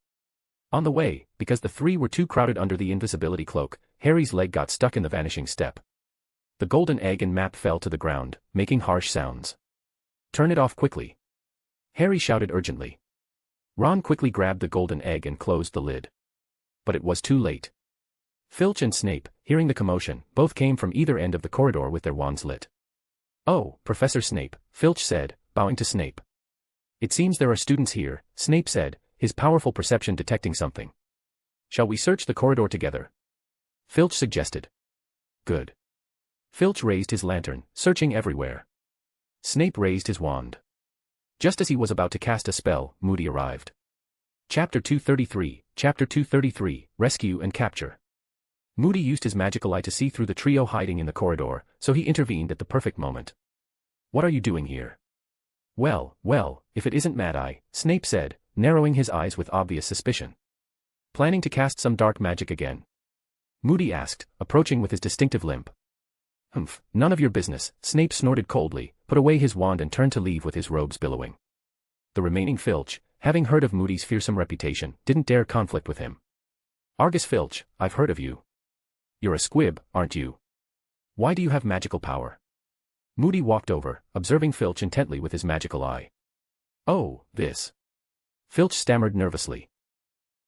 On the way, because the 3 were too crowded under the invisibility cloak, Harry's leg got stuck in the vanishing step. The golden egg and map fell to the ground, making harsh sounds. Turn it off quickly. Harry shouted urgently. Ron quickly grabbed the golden egg and closed the lid. But it was too late. Filch and Snape, hearing the commotion, both came from either end of the corridor with their wands lit. "Oh, Professor Snape," Filch said, bowing to Snape. "It seems there are students here," Snape said, his powerful perception detecting something. "Shall we search the corridor together?" Filch suggested. "Good." Filch raised his lantern, searching everywhere. Snape raised his wand. Just as he was about to cast a spell, Moody arrived. Chapter 233, Rescue and Capture. Moody used his magical eye to see through the trio hiding in the corridor, so he intervened at the perfect moment. "What are you doing here?" Well, if it isn't Mad Eye," Snape said, narrowing his eyes with obvious suspicion. "Planning to cast some dark magic again?" Moody asked, approaching with his distinctive limp. "Humph, none of your business," Snape snorted coldly, put away his wand and turned to leave with his robes billowing. The remaining Filch, having heard of Moody's fearsome reputation, didn't dare conflict with him. "Argus Filch, I've heard of you. You're a squib, aren't you? Why do you have magical power?" Moody walked over, observing Filch intently with his magical eye. "Oh, this." Filch stammered nervously.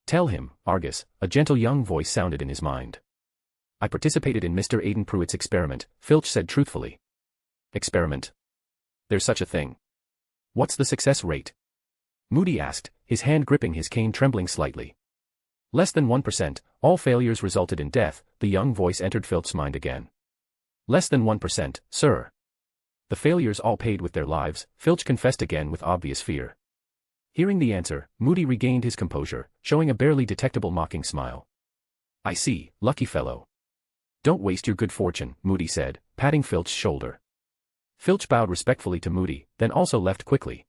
"Tell him, Argus," a gentle young voice sounded in his mind. "I participated in Mr. Aiden Prewett's experiment," Filch said truthfully. "Experiment? There's such a thing. What's the success rate?" Moody asked, his hand gripping his cane trembling slightly. "Less than 1%, all failures resulted in death," the young voice entered Filch's mind again. "Less than 1%, sir." "The failures all paid with their lives," Filch confessed again with obvious fear. Hearing the answer, Moody regained his composure, showing a barely detectable mocking smile. "I see, lucky fellow. Don't waste your good fortune," Moody said, patting Filch's shoulder. Filch bowed respectfully to Moody, then also left quickly.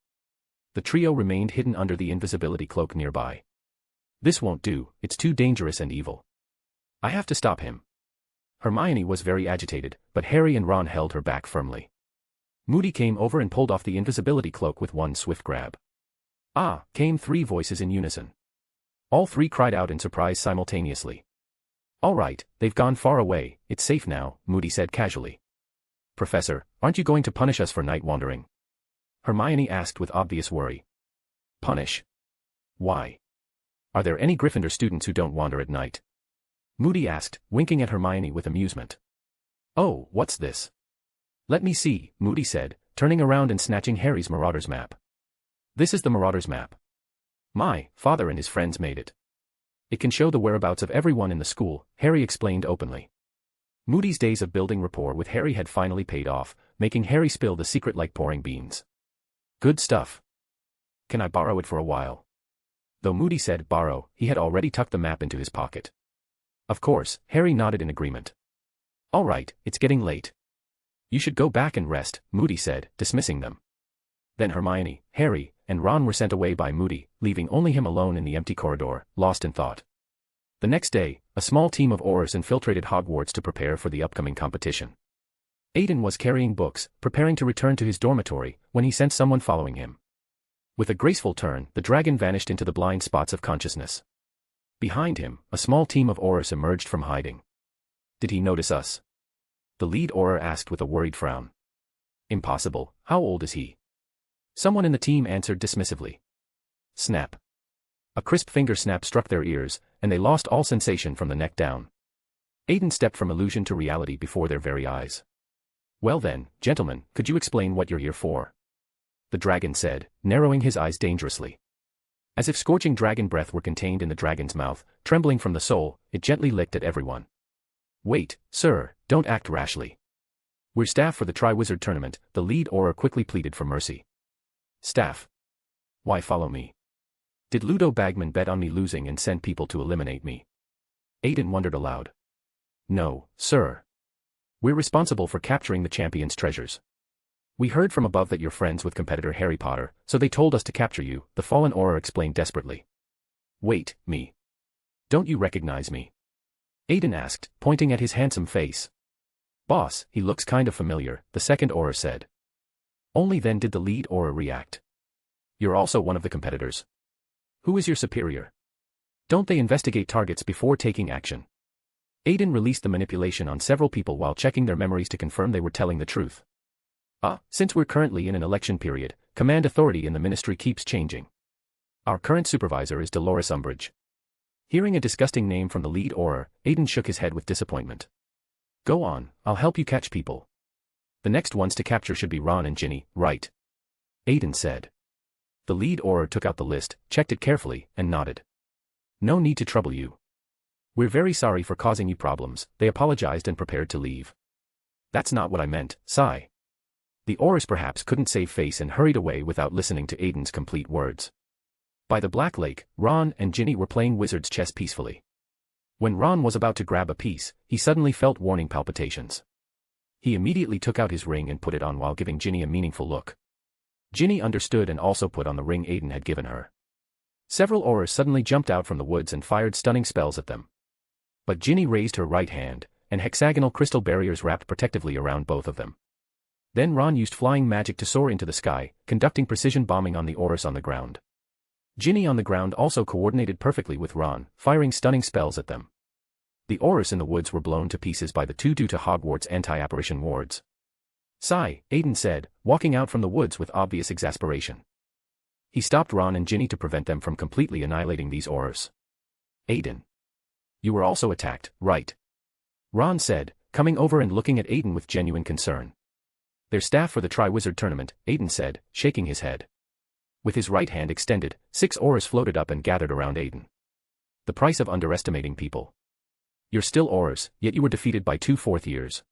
The trio remained hidden under the invisibility cloak nearby. "This won't do, it's too dangerous and evil. I have to stop him." Hermione was very agitated, but Harry and Ron held her back firmly. Moody came over and pulled off the invisibility cloak with one swift grab. "Ah!" came three voices in unison. All three cried out in surprise simultaneously. "All right, they've gone far away, it's safe now," Moody said casually. "Professor, aren't you going to punish us for night wandering?" Hermione asked with obvious worry. "Punish? Why? Are there any Gryffindor students who don't wander at night?" Moody asked, winking at Hermione with amusement. "Oh, what's this?" "Let me see," Moody said, turning around and snatching Harry's Marauder's map. "This is the Marauder's map. My father and his friends made it. It can show the whereabouts of everyone in the school," Harry explained openly. Moody's days of building rapport with Harry had finally paid off, making Harry spill the secret like pouring beans. "Good stuff. Can I borrow it for a while?" Though Moody said borrow, he had already tucked the map into his pocket. Of course, Harry nodded in agreement. "All right, it's getting late. You should go back and rest," Moody said, dismissing them. Then Hermione, Harry, and Ron were sent away by Moody, leaving only him alone in the empty corridor, lost in thought. The next day, a small team of Aurors infiltrated Hogwarts to prepare for the upcoming competition. Aiden was carrying books, preparing to return to his dormitory, when he sensed someone following him. With a graceful turn, the dragon vanished into the blind spots of consciousness. Behind him, a small team of Aurors emerged from hiding. "Did he notice us?" the lead Auror asked with a worried frown. "Impossible, how old is he?" Someone in the team answered dismissively. Snap. A crisp finger snap struck their ears, and they lost all sensation from the neck down. Aiden stepped from illusion to reality before their very eyes. "Well then, gentlemen, could you explain what you're here for?" the dragon said, narrowing his eyes dangerously. As if scorching dragon breath were contained in the dragon's mouth, trembling from the soul, it gently licked at everyone. "Wait, sir, don't act rashly. We're staff for the Triwizard Tournament," the lead Auror quickly pleaded for mercy. "Staff? Why follow me? Did Ludo Bagman bet on me losing and send people to eliminate me?" Aiden wondered aloud. "No, sir. We're responsible for capturing the champion's treasures. We heard from above that you're friends with competitor Harry Potter, so they told us to capture you," the fallen Auror explained desperately. "Wait, me? Don't you recognize me?" Aiden asked, pointing at his handsome face. "Boss, he looks kind of familiar," the second Auror said. Only then did the lead Auror react. "You're also one of the competitors. Who is your superior? Don't they investigate targets before taking action?" Aiden released the manipulation on several people while checking their memories to confirm they were telling the truth. Since we're currently in an election period, command authority in the ministry keeps changing. Our current supervisor is Dolores Umbridge. Hearing a disgusting name from the lead auror, Aiden shook his head with disappointment. Go on, I'll help you catch people. The next ones to capture should be Ron and Ginny, right? Aiden said. The lead auror took out the list, checked it carefully, and nodded. No need to trouble you. We're very sorry for causing you problems, they apologized and prepared to leave. That's not what I meant, sigh. The aurors perhaps couldn't save face and hurried away without listening to Aiden's complete words. By the Black Lake, Ron and Ginny were playing wizard's chess peacefully. When Ron was about to grab a piece, he suddenly felt warning palpitations. He immediately took out his ring and put it on while giving Ginny a meaningful look. Ginny understood and also put on the ring Aiden had given her. Several aurors suddenly jumped out from the woods and fired stunning spells at them. But Ginny raised her right hand, and hexagonal crystal barriers wrapped protectively around both of them. Then Ron used flying magic to soar into the sky, conducting precision bombing on the aurors on the ground. Ginny on the ground also coordinated perfectly with Ron, firing stunning spells at them. The aurors in the woods were blown to pieces by the two due to Hogwart's anti-apparition wards. Sigh, Aiden said, walking out from the woods with obvious exasperation. He stopped Ron and Ginny to prevent them from completely annihilating these aurors. Aiden. You were also attacked, right? Ron said, coming over and looking at Aiden with genuine concern. Their staff for the Tri-Wizard tournament, Aiden said, shaking his head. With his right hand extended, 6 aurors floated up and gathered around Aiden. The price of underestimating people. You're still aurors, yet you were defeated by 2 fourth years.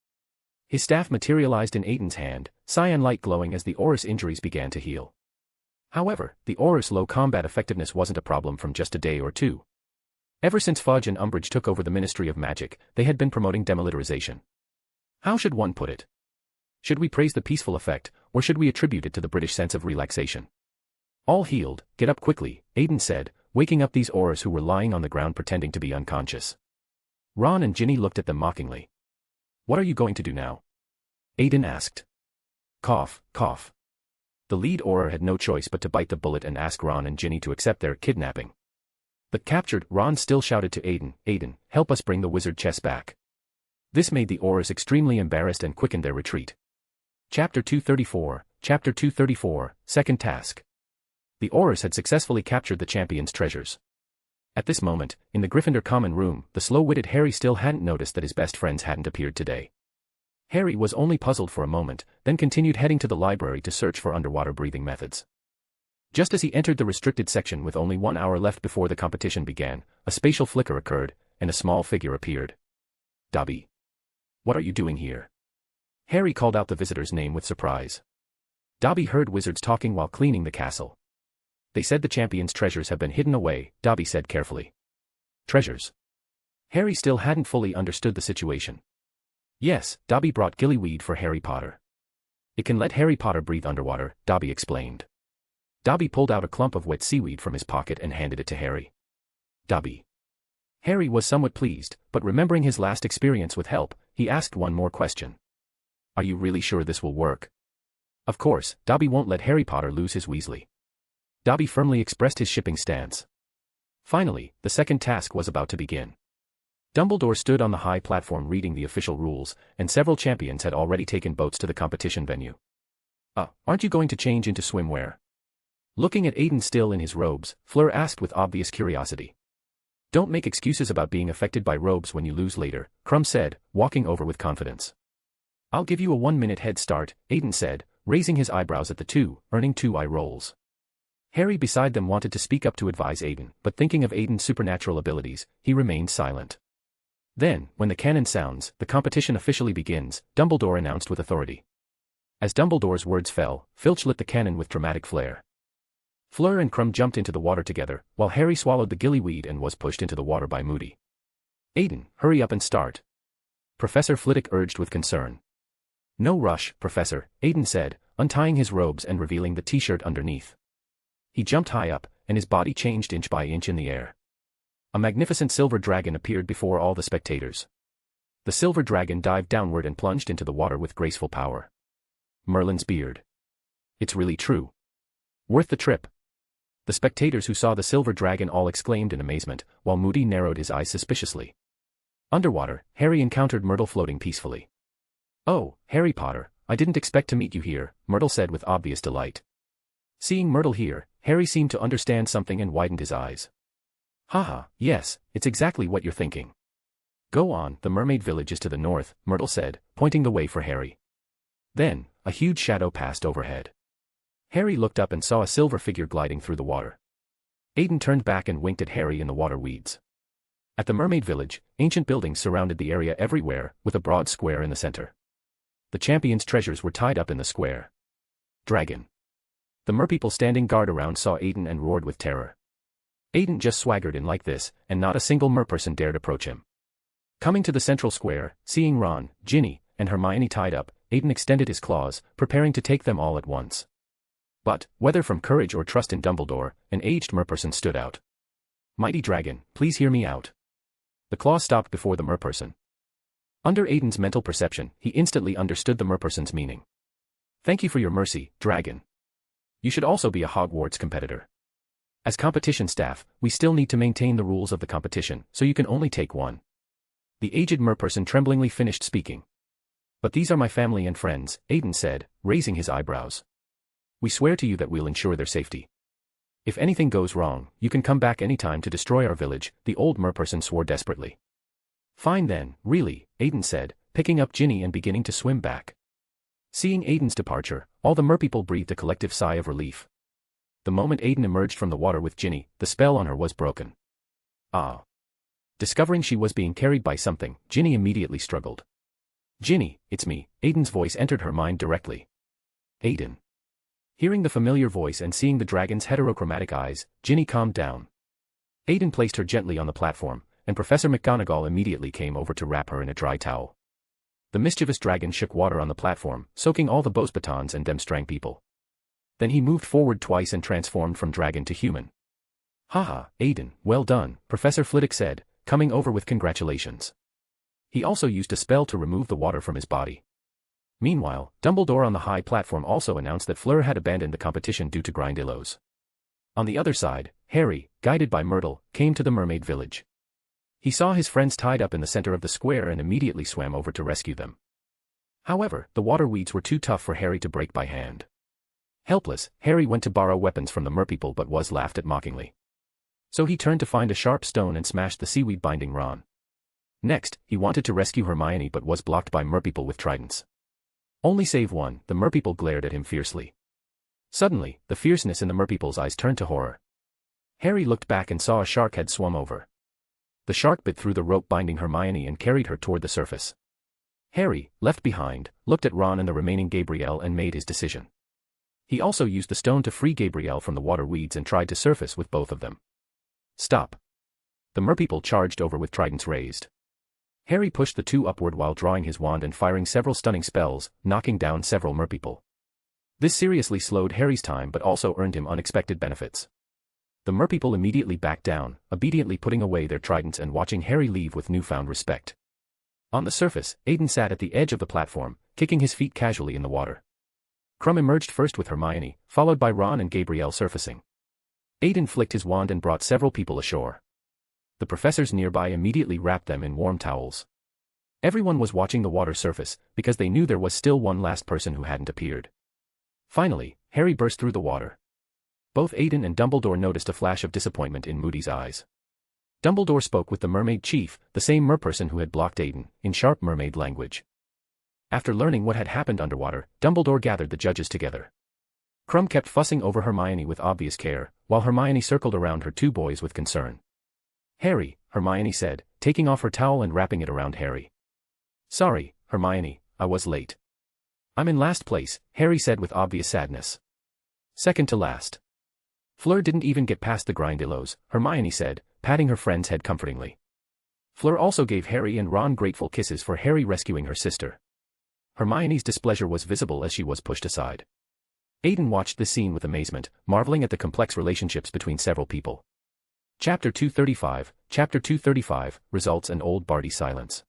His staff materialized in Aiden's hand, cyan light glowing as the aurors' injuries began to heal. However, the aurors' low combat effectiveness wasn't a problem from just a day or two. Ever since Fudge and Umbridge took over the Ministry of Magic, they had been promoting demilitarization. How should one put it? Should we praise the peaceful effect, or should we attribute it to the British sense of relaxation? All healed, get up quickly, Aiden said, waking up these aurors who were lying on the ground pretending to be unconscious. Ron and Ginny looked at them mockingly. What are you going to do now? Aiden asked. Cough, cough. The lead auror had no choice but to bite the bullet and ask Ron and Ginny to accept their kidnapping. But captured, Ron still shouted to Aiden, Aiden, help us bring the wizard chess back. This made the aurors extremely embarrassed and quickened their retreat. Chapter 234, Second Task. The aurors had successfully captured the champion's treasures. At this moment, in the Gryffindor common room, the slow-witted Harry still hadn't noticed that his best friends hadn't appeared today. Harry was only puzzled for a moment, then continued heading to the library to search for underwater breathing methods. Just as he entered the restricted section with only 1 hour left before the competition began, a spatial flicker occurred, and a small figure appeared. Dobby. What are you doing here? Harry called out the visitor's name with surprise. Dobby heard wizards talking while cleaning the castle. They said the champion's treasures have been hidden away, Dobby said carefully. Treasures? Harry still hadn't fully understood the situation. Yes, Dobby brought gillyweed for Harry Potter. It can let Harry Potter breathe underwater, Dobby explained. Dobby pulled out a clump of wet seaweed from his pocket and handed it to Harry. Dobby. Harry was somewhat pleased, but remembering his last experience with help, he asked one more question. Are you really sure this will work? Of course, Dobby won't let Harry Potter lose his Weasley. Dobby firmly expressed his shipping stance. Finally, the second task was about to begin. Dumbledore stood on the high platform reading the official rules, and several champions had already taken boats to the competition venue. Aren't you going to change into swimwear? Looking at Aiden still in his robes, Fleur asked with obvious curiosity. Don't make excuses about being affected by robes when you lose later, Crumb said, walking over with confidence. I'll give you a 1-minute head start, Aiden said, raising his eyebrows at the two, earning 2 eye rolls. Harry beside them wanted to speak up to advise Aiden, but thinking of Aiden's supernatural abilities, he remained silent. Then, when the cannon sounds, the competition officially begins, Dumbledore announced with authority. As Dumbledore's words fell, Filch lit the cannon with dramatic flair. Fleur and Crumb jumped into the water together, while Harry swallowed the gillyweed and was pushed into the water by Moody. Aiden, hurry up and start. Professor Flitwick urged with concern. No rush, Professor, Aiden said, untying his robes and revealing the t-shirt underneath. He jumped high up, and his body changed inch by inch in the air. A magnificent silver dragon appeared before all the spectators. The silver dragon dived downward and plunged into the water with graceful power. Merlin's beard. It's really true. Worth the trip. The spectators who saw the silver dragon all exclaimed in amazement, while Moody narrowed his eyes suspiciously. Underwater, Harry encountered Myrtle floating peacefully. "Oh, Harry Potter, I didn't expect to meet you here," Myrtle said with obvious delight. Seeing Myrtle here, Harry seemed to understand something and widened his eyes. "Haha, yes, it's exactly what you're thinking. Go on, the mermaid village is to the north," Myrtle said, pointing the way for Harry. Then, a huge shadow passed overhead. Harry looked up and saw a silver figure gliding through the water. Aiden turned back and winked at Harry in the water weeds. At the mermaid village, ancient buildings surrounded the area everywhere, with a broad square in the center. The champion's treasures were tied up in the square. Dragon. The merpeople standing guard around saw Aiden and roared with terror. Aiden just swaggered in like this, and not a single merperson dared approach him. Coming to the central square, seeing Ron, Ginny, and Hermione tied up, Aiden extended his claws, preparing to take them all at once. But, whether from courage or trust in Dumbledore, an aged merperson stood out. "Mighty dragon, please hear me out." The claw stopped before the merperson. Under Aiden's mental perception, he instantly understood the merperson's meaning. "Thank you for your mercy, dragon. You should also be a Hogwarts competitor. As competition staff, we still need to maintain the rules of the competition, so you can only take one." The aged merperson tremblingly finished speaking. "But these are my family and friends," Aiden said, raising his eyebrows. "We swear to you that we'll ensure their safety. If anything goes wrong, you can come back anytime to destroy our village," the old merperson swore desperately. "Fine then, really," Aiden said, picking up Ginny and beginning to swim back. Seeing Aiden's departure, all the merpeople breathed a collective sigh of relief. The moment Aiden emerged from the water with Ginny, the spell on her was broken. Ah. Discovering she was being carried by something, Ginny immediately struggled. "Ginny, it's me," Aiden's voice entered her mind directly. "Aiden." Hearing the familiar voice and seeing the dragon's heterochromatic eyes, Ginny calmed down. Aiden placed her gently on the platform, and Professor McGonagall immediately came over to wrap her in a dry towel. The mischievous dragon shook water on the platform, soaking all the Beauxbatons and Demstrang people. Then he moved forward twice and transformed from dragon to human. "Haha, Aiden, well done," Professor Flitwick said, coming over with congratulations. He also used a spell to remove the water from his body. Meanwhile, Dumbledore on the high platform also announced that Fleur had abandoned the competition due to Grindylows. On the other side, Harry, guided by Myrtle, came to the mermaid village. He saw his friends tied up in the center of the square and immediately swam over to rescue them. However, the water weeds were too tough for Harry to break by hand. Helpless, Harry went to borrow weapons from the merpeople but was laughed at mockingly. So he turned to find a sharp stone and smashed the seaweed binding Ron. Next, he wanted to rescue Hermione but was blocked by merpeople with tridents. "Only save one," the merpeople glared at him fiercely. Suddenly, the fierceness in the merpeople's eyes turned to horror. Harry looked back and saw a shark had swum over. The shark bit through the rope binding Hermione and carried her toward the surface. Harry, left behind, looked at Ron and the remaining Gabrielle and made his decision. He also used the stone to free Gabrielle from the water weeds and tried to surface with both of them. "Stop!" The merpeople charged over with tridents raised. Harry pushed the two upward while drawing his wand and firing several stunning spells, knocking down several merpeople. This seriously slowed Harry's time but also earned him unexpected benefits. The merpeople immediately backed down, obediently putting away their tridents and watching Harry leave with newfound respect. On the surface, Aiden sat at the edge of the platform, kicking his feet casually in the water. Krum emerged first with Hermione, followed by Ron and Gabrielle surfacing. Aiden flicked his wand and brought several people ashore. The professors nearby immediately wrapped them in warm towels. Everyone was watching the water surface, because they knew there was still one last person who hadn't appeared. Finally, Harry burst through the water. Both Aiden and Dumbledore noticed a flash of disappointment in Moody's eyes. Dumbledore spoke with the mermaid chief, the same merperson who had blocked Aiden, in sharp mermaid language. After learning what had happened underwater, Dumbledore gathered the judges together. Krum kept fussing over Hermione with obvious care, while Hermione circled around her two boys with concern. "Harry," Hermione said, taking off her towel and wrapping it around Harry. "Sorry, Hermione, I was late." "I'm in last place," Harry said with obvious sadness. "Second to last." "Fleur didn't even get past the Grindylows," Hermione said, patting her friend's head comfortingly. Fleur also gave Harry and Ron grateful kisses for Harry rescuing her sister. Hermione's displeasure was visible as she was pushed aside. Aiden watched this scene with amazement, marveling at the complex relationships between several people. Chapter 235, Results and Old Barty Silence.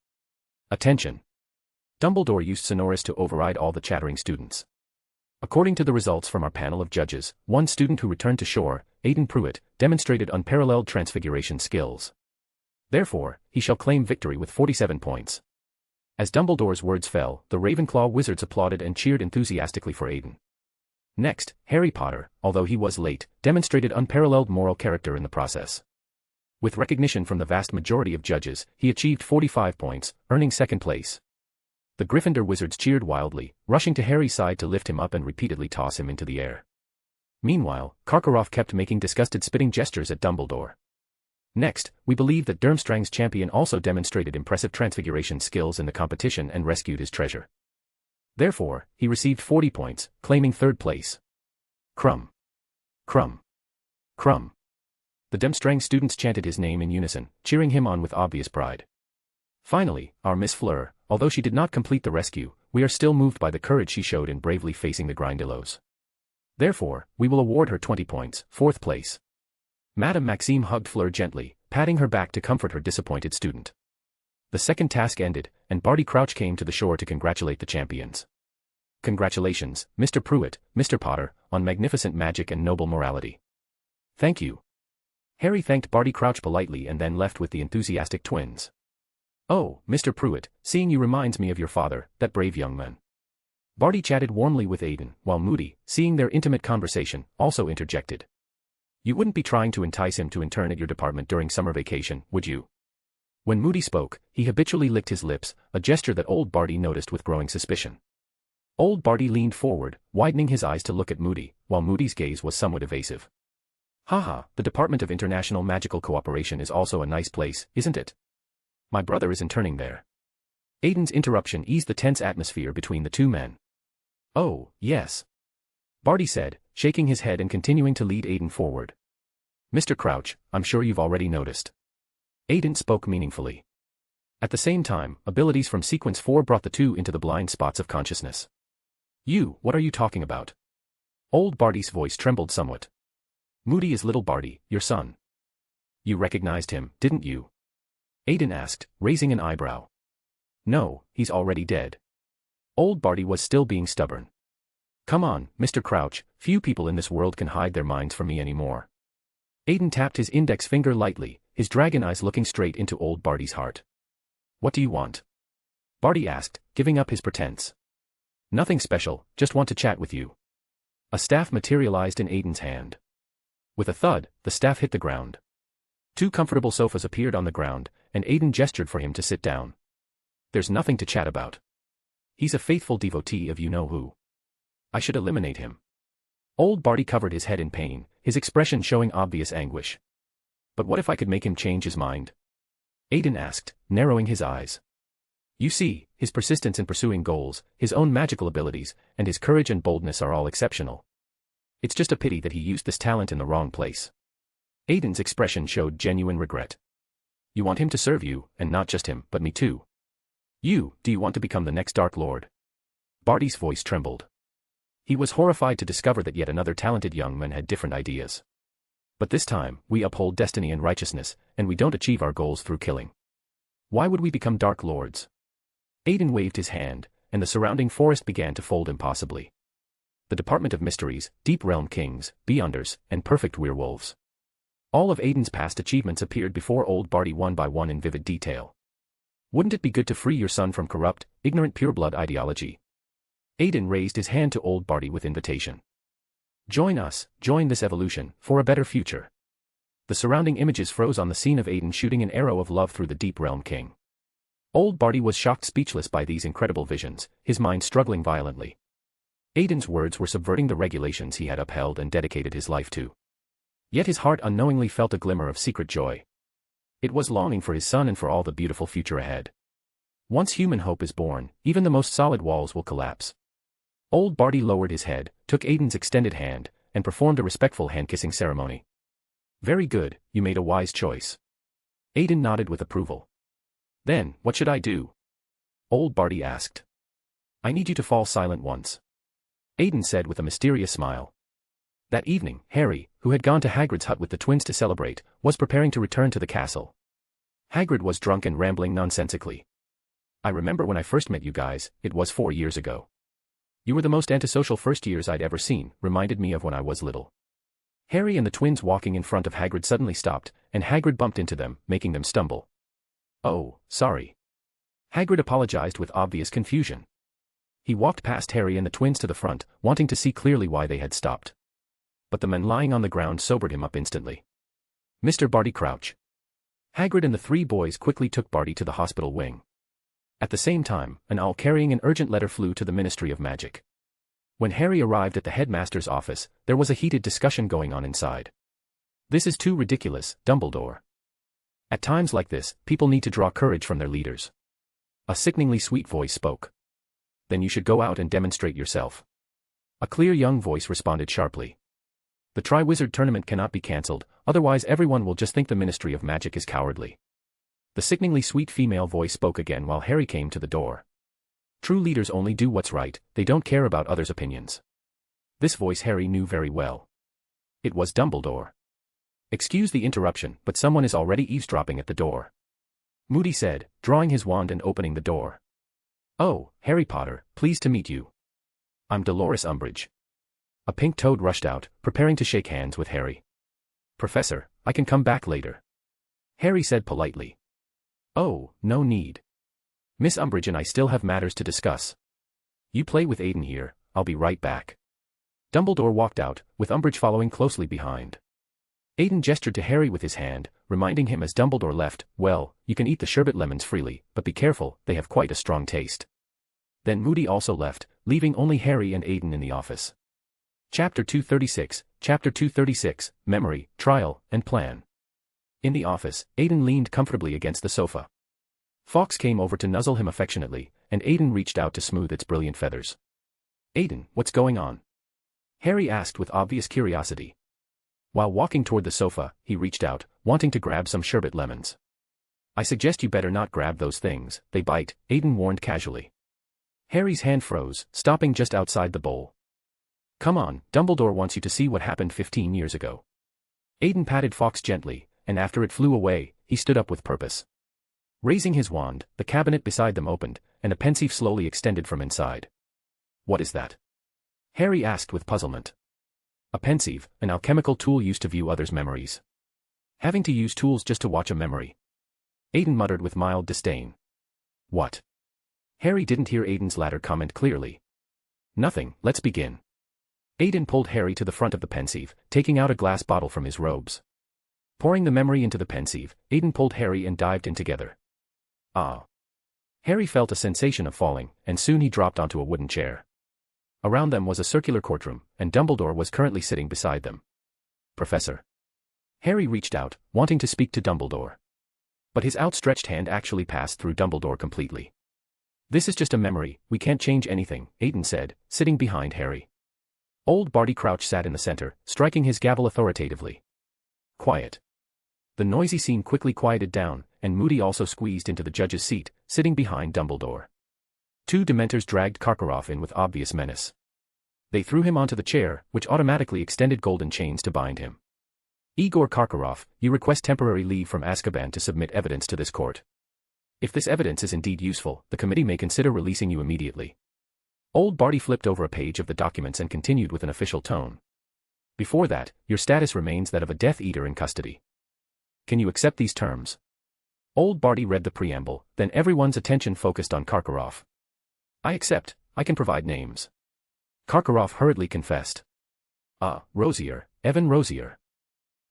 Attention! Dumbledore used Sonorous to override all the chattering students. According to the results from our panel of judges, one student who returned to shore, Aiden Prewett, demonstrated unparalleled transfiguration skills. Therefore, he shall claim victory with 47 points. As Dumbledore's words fell, the Ravenclaw wizards applauded and cheered enthusiastically for Aiden. Next, Harry Potter, although he was late, demonstrated unparalleled moral character in the process. With recognition from the vast majority of judges, he achieved 45 points, earning second place. The Gryffindor wizards cheered wildly, rushing to Harry's side to lift him up and repeatedly toss him into the air. Meanwhile, Karkaroff kept making disgusted spitting gestures at Dumbledore. Next, we believe that Durmstrang's champion also demonstrated impressive transfiguration skills in the competition and rescued his treasure. Therefore, he received 40 points, claiming third place. Crumb. Crumb. Crumb. The Durmstrang students chanted his name in unison, cheering him on with obvious pride. Finally, our Miss Fleur, although she did not complete the rescue, we are still moved by the courage she showed in bravely facing the Grindylows. Therefore, we will award her 20 points, fourth place. Madame Maxime hugged Fleur gently, patting her back to comfort her disappointed student. The second task ended, and Barty Crouch came to the shore to congratulate the champions. Congratulations, Mr. Prewett, Mr. Potter, on magnificent magic and noble morality. Thank you. Harry thanked Barty Crouch politely and then left with the enthusiastic twins. Oh, Mr. Prewett, seeing you reminds me of your father, that brave young man. Barty chatted warmly with Aiden, while Moody, seeing their intimate conversation, also interjected. You wouldn't be trying to entice him to intern at your department during summer vacation, would you? When Moody spoke, he habitually licked his lips, a gesture that old Barty noticed with growing suspicion. Old Barty leaned forward, widening his eyes to look at Moody, while Moody's gaze was somewhat evasive. Haha, the Department of International Magical Cooperation is also a nice place, isn't it? My brother is interning there. Aiden's interruption eased the tense atmosphere between the two men. Oh, yes. Barty said, shaking his head and continuing to lead Aiden forward. Mr. Crouch, I'm sure you've already noticed. Aiden spoke meaningfully. At the same time, abilities from Sequence 4 brought the two into the blind spots of consciousness. What are you talking about? Old Barty's voice trembled somewhat. Moody is little Barty, your son. You recognized him, didn't you? Aiden asked, raising an eyebrow. No, he's already dead. Old Barty was still being stubborn. Come on, Mr. Crouch, few people in this world can hide their minds from me anymore. Aiden tapped his index finger lightly, his dragon eyes looking straight into old Barty's heart. What do you want? Barty asked, giving up his pretense. Nothing special, just want to chat with you. A staff materialized in Aiden's hand. With a thud, the staff hit the ground. Two comfortable sofas appeared on the ground, and Aiden gestured for him to sit down. There's nothing to chat about. He's a faithful devotee of you-know-who. I should eliminate him. Old Barty covered his head in pain, his expression showing obvious anguish. But what if I could make him change his mind? Aiden asked, narrowing his eyes. You see, his persistence in pursuing goals, his own magical abilities, and his courage and boldness are all exceptional. It's just a pity that he used this talent in the wrong place. Aiden's expression showed genuine regret. You want him to serve you, and not just him, but me too. Do you want to become the next Dark Lord? Barty's voice trembled. He was horrified to discover that yet another talented young man had different ideas. But this time, we uphold destiny and righteousness, and we don't achieve our goals through killing. Why would we become Dark Lords? Aiden waved his hand, and the surrounding forest began to fold impossibly. The Department of Mysteries, Deep Realm Kings, Beyonders, and Perfect Werewolves. All of Aiden's past achievements appeared before old Barty one by one in vivid detail. Wouldn't it be good to free your son from corrupt, ignorant pureblood ideology? Aiden raised his hand to old Barty with invitation. Join us, join this evolution, for a better future. The surrounding images froze on the scene of Aiden shooting an arrow of love through the Deep Realm King. Old Barty was shocked speechless by these incredible visions, his mind struggling violently. Aiden's words were subverting the regulations he had upheld and dedicated his life to. Yet his heart unknowingly felt a glimmer of secret joy. It was longing for his son and for all the beautiful future ahead. Once human hope is born, even the most solid walls will collapse. Old Barty lowered his head, took Aiden's extended hand, and performed a respectful hand-kissing ceremony. Very good, you made a wise choice. Aiden nodded with approval. Then, what should I do? Old Barty asked. I need you to fall silent once. Aiden said with a mysterious smile. That evening, Harry, who had gone to Hagrid's hut with the twins to celebrate, was preparing to return to the castle. Hagrid was drunk and rambling nonsensically. I remember when I first met you guys, it was 4 years ago. You were the most antisocial first years I'd ever seen, reminded me of when I was little. Harry and the twins walking in front of Hagrid suddenly stopped, and Hagrid bumped into them, making them stumble. Oh, sorry. Hagrid apologized with obvious confusion. He walked past Harry and the twins to the front, wanting to see clearly why they had stopped. But the men lying on the ground sobered him up instantly. Mr. Barty Crouch. Hagrid and the three boys quickly took Barty to the hospital wing. At the same time, an owl carrying an urgent letter flew to the Ministry of Magic. When Harry arrived at the headmaster's office, there was a heated discussion going on inside. This is too ridiculous, Dumbledore. At times like this, people need to draw courage from their leaders. A sickeningly sweet voice spoke. Then you should go out and demonstrate yourself. A clear young voice responded sharply. The Triwizard Tournament cannot be cancelled, otherwise everyone will just think the Ministry of Magic is cowardly. The sickeningly sweet female voice spoke again while Harry came to the door. True leaders only do what's right, they don't care about others' opinions. This voice Harry knew very well. It was Dumbledore. Excuse the interruption, but someone is already eavesdropping at the door. Moody said, drawing his wand and opening the door. Oh, Harry Potter, pleased to meet you. I'm Dolores Umbridge. A pink toad rushed out, preparing to shake hands with Harry. Professor, I can come back later. Harry said politely. Oh, no need. Miss Umbridge and I still have matters to discuss. You play with Aiden here, I'll be right back. Dumbledore walked out, with Umbridge following closely behind. Aiden gestured to Harry with his hand, reminding him as Dumbledore left, well, you can eat the sherbet lemons freely, but be careful, they have quite a strong taste. Then Moody also left, leaving only Harry and Aiden in the office. Chapter 236, Memory, Trial, and Plan. In the office, Aiden leaned comfortably against the sofa. Fawkes came over to nuzzle him affectionately, and Aiden reached out to smooth its brilliant feathers. Aiden, what's going on? Harry asked with obvious curiosity. While walking toward the sofa, he reached out, wanting to grab some sherbet lemons. I suggest you better not grab those things, they bite, Aiden warned casually. Harry's hand froze, stopping just outside the bowl. Come on, Dumbledore wants you to see what happened 15 years ago. Aiden patted Fawkes gently, and after it flew away, he stood up with purpose. Raising his wand, the cabinet beside them opened, and a pensieve slowly extended from inside. What is that? Harry asked with puzzlement. A pensieve, an alchemical tool used to view others' memories. Having to use tools just to watch a memory. Aiden muttered with mild disdain. What? Harry didn't hear Aiden's latter comment clearly. Nothing, let's begin. Aiden pulled Harry to the front of the pensieve, taking out a glass bottle from his robes. Pouring the memory into the pensieve, Aiden pulled Harry and dived in together. Ah. Harry felt a sensation of falling, and soon he dropped onto a wooden chair. Around them was a circular courtroom, and Dumbledore was currently sitting beside them. Professor. Harry reached out, wanting to speak to Dumbledore. But his outstretched hand actually passed through Dumbledore completely. This is just a memory, we can't change anything, Aiden said, sitting behind Harry. Old Barty Crouch sat in the center, striking his gavel authoritatively. Quiet. The noisy scene quickly quieted down, and Moody also squeezed into the judge's seat, sitting behind Dumbledore. Two Dementors dragged Karkaroff in with obvious menace. They threw him onto the chair, which automatically extended golden chains to bind him. Igor Karkaroff, you request temporary leave from Azkaban to submit evidence to this court. If this evidence is indeed useful, the committee may consider releasing you immediately. Old Barty flipped over a page of the documents and continued with an official tone. Before that, your status remains that of a Death Eater in custody. Can you accept these terms? Old Barty read the preamble, then everyone's attention focused on Karkaroff. I accept, I can provide names. Karkaroff hurriedly confessed. Rosier, Evan Rosier.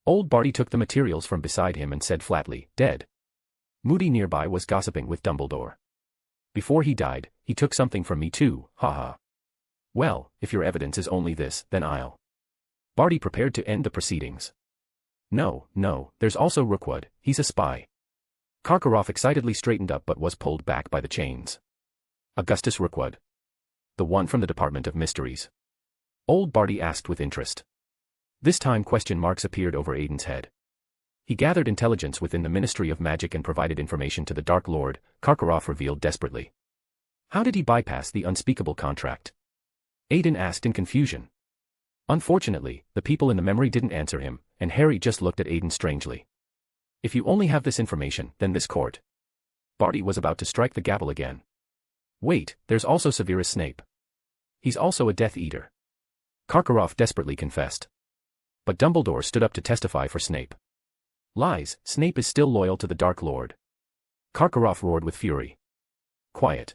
Old Barty took the materials from beside him and said flatly, dead. Moody nearby was gossiping with Dumbledore. Before he died, he took something from me too, haha. Well, if your evidence is only this, then I'll. Barty prepared to end the proceedings. No, there's also Rookwood, he's a spy. Karkaroff excitedly straightened up but was pulled back by the chains. Augustus Rookwood. The one from the Department of Mysteries. Old Barty asked with interest. This time question marks appeared over Aiden's head. He gathered intelligence within the Ministry of Magic and provided information to the Dark Lord, Karkaroff revealed desperately. How did he bypass the unspeakable contract? Aiden asked in confusion. Unfortunately, the people in the memory didn't answer him, and Harry just looked at Aiden strangely. If you only have this information, then this court. Barty was about to strike the gavel again. Wait, there's also Severus Snape. He's also a Death Eater. Karkaroff desperately confessed. But Dumbledore stood up to testify for Snape. Lies, Snape is still loyal to the Dark Lord. Karkaroff roared with fury. Quiet.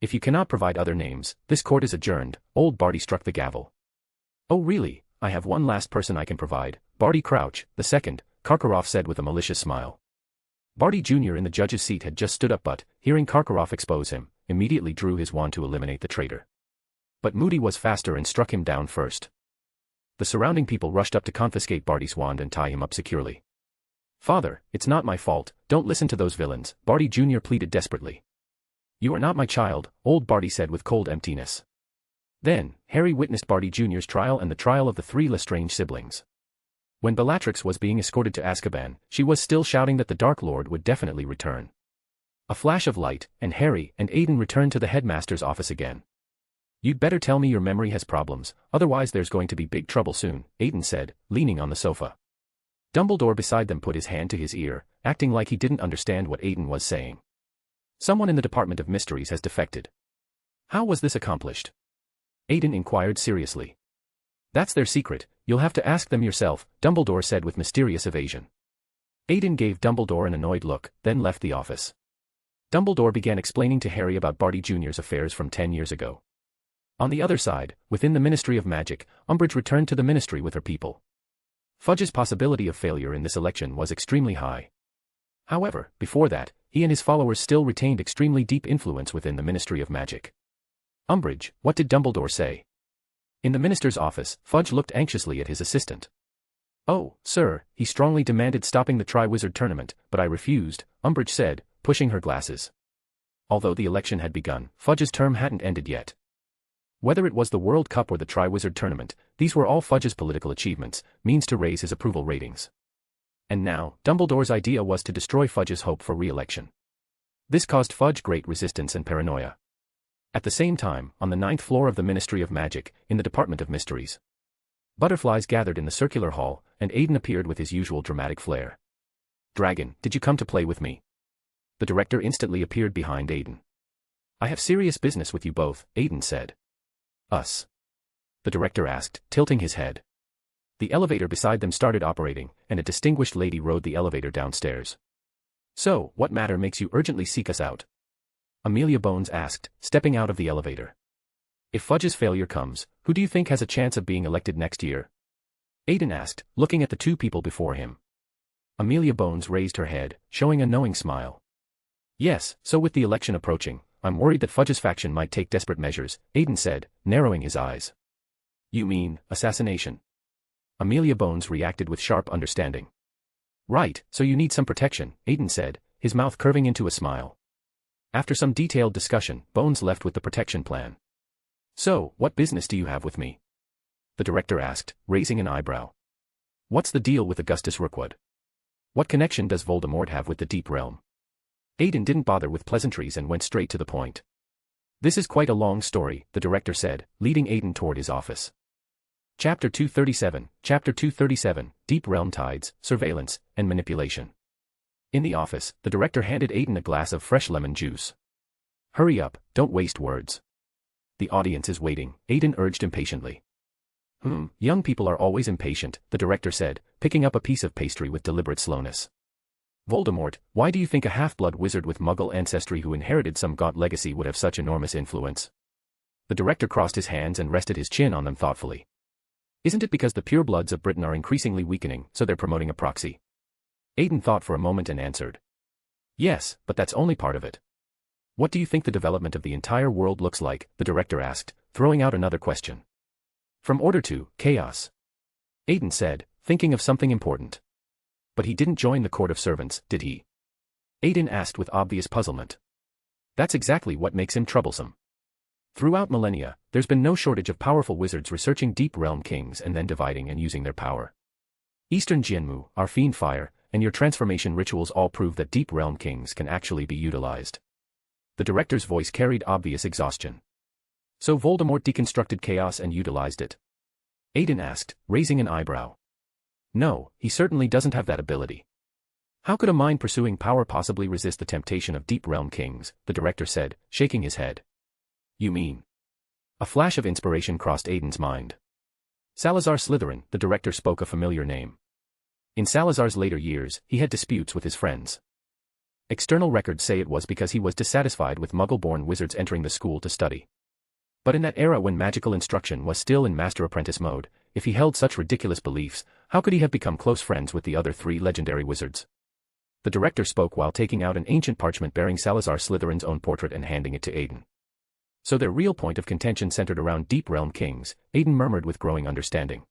If you cannot provide other names, this court is adjourned. Old Barty struck the gavel. Oh really, I have one last person I can provide, Barty Crouch, the second, Karkaroff said with a malicious smile. Barty Jr. in the judge's seat had just stood up but, hearing Karkaroff expose him, immediately drew his wand to eliminate the traitor. But Moody was faster and struck him down first. The surrounding people rushed up to confiscate Barty's wand and tie him up securely. Father, it's not my fault, don't listen to those villains, Barty Jr. pleaded desperately. You are not my child, old Barty said with cold emptiness. Then, Harry witnessed Barty Jr.'s trial and the trial of the three Lestrange siblings. When Bellatrix was being escorted to Azkaban, she was still shouting that the Dark Lord would definitely return. A flash of light, and Harry and Aiden returned to the headmaster's office again. You'd better tell me your memory has problems, otherwise there's going to be big trouble soon, Aiden said, leaning on the sofa. Dumbledore beside them put his hand to his ear, acting like he didn't understand what Aiden was saying. Someone in the Department of Mysteries has defected. How was this accomplished? Aiden inquired seriously. That's their secret, you'll have to ask them yourself, Dumbledore said with mysterious evasion. Aiden gave Dumbledore an annoyed look, then left the office. Dumbledore began explaining to Harry about Barty Jr.'s affairs from 10 years ago. On the other side, within the Ministry of Magic, Umbridge returned to the Ministry with her people. Fudge's possibility of failure in this election was extremely high. However, before that, he and his followers still retained extremely deep influence within the Ministry of Magic. Umbridge, what did Dumbledore say? In the minister's office, Fudge looked anxiously at his assistant. Oh, sir, he strongly demanded stopping the Triwizard Tournament, but I refused, Umbridge said, pushing her glasses. Although the election had begun, Fudge's term hadn't ended yet. Whether it was the World Cup or the Triwizard Tournament, these were all Fudge's political achievements, means to raise his approval ratings. And now, Dumbledore's idea was to destroy Fudge's hope for re-election. This caused Fudge great resistance and paranoia. At the same time, on the 9th floor of the Ministry of Magic, in the Department of Mysteries, butterflies gathered in the circular hall, and Aiden appeared with his usual dramatic flair. Dragon, did you come to play with me? The director instantly appeared behind Aiden. I have serious business with you both, Aiden said. Us? The director asked, tilting his head. The elevator beside them started operating, and a distinguished lady rode the elevator downstairs. So, what matter makes you urgently seek us out? Amelia Bones asked, stepping out of the elevator. If Fudge's failure comes, who do you think has a chance of being elected next year? Aiden asked, looking at the two people before him. Amelia Bones raised her head, showing a knowing smile. Yes, so with the election approaching, I'm worried that Fudge's faction might take desperate measures, Aiden said, narrowing his eyes. You mean, assassination? Amelia Bones reacted with sharp understanding. Right, so you need some protection, Aiden said, his mouth curving into a smile. After some detailed discussion, Bones left with the protection plan. So, what business do you have with me? The director asked, raising an eyebrow. What's the deal with Augustus Rookwood? What connection does Voldemort have with the Deep Realm? Aiden didn't bother with pleasantries and went straight to the point. This is quite a long story, the director said, leading Aiden toward his office. Chapter 237, Deep Realm Tides, Surveillance, and Manipulation. In the office, the director handed Aiden a glass of fresh lemon juice. Hurry up, don't waste words. The audience is waiting, Aiden urged impatiently. Young people are always impatient, the director said, picking up a piece of pastry with deliberate slowness. Voldemort, why do you think a half-blood wizard with Muggle ancestry who inherited some gaunt legacy would have such enormous influence? The director crossed his hands and rested his chin on them thoughtfully. Isn't it because the purebloods of Britain are increasingly weakening, so they're promoting a proxy? Aiden thought for a moment and answered. Yes, but that's only part of it. What do you think the development of the entire world looks like? The director asked, throwing out another question. From order to chaos. Aiden said, thinking of something important. But he didn't join the court of servants, did he? Aiden asked with obvious puzzlement. That's exactly what makes him troublesome. Throughout millennia, there's been no shortage of powerful wizards researching Deep Realm kings and then dividing and using their power. Eastern Jianmu, our fiend fire, and your transformation rituals all prove that Deep Realm kings can actually be utilized. The director's voice carried obvious exhaustion. So Voldemort deconstructed chaos and utilized it? Aiden asked, raising an eyebrow. No, he certainly doesn't have that ability. How could a mind pursuing power possibly resist the temptation of Deep Realm kings? The director said, shaking his head. You mean? A flash of inspiration crossed Aiden's mind. Salazar Slytherin, the director spoke a familiar name. In Salazar's later years, he had disputes with his friends. External records say it was because he was dissatisfied with Muggle-born wizards entering the school to study. But in that era when magical instruction was still in master-apprentice mode, if he held such ridiculous beliefs, how could he have become close friends with the other 3 legendary wizards? The director spoke while taking out an ancient parchment bearing Salazar Slytherin's own portrait and handing it to Aiden. So their real point of contention centered around Deep Realm Kings, Aiden murmured with growing understanding.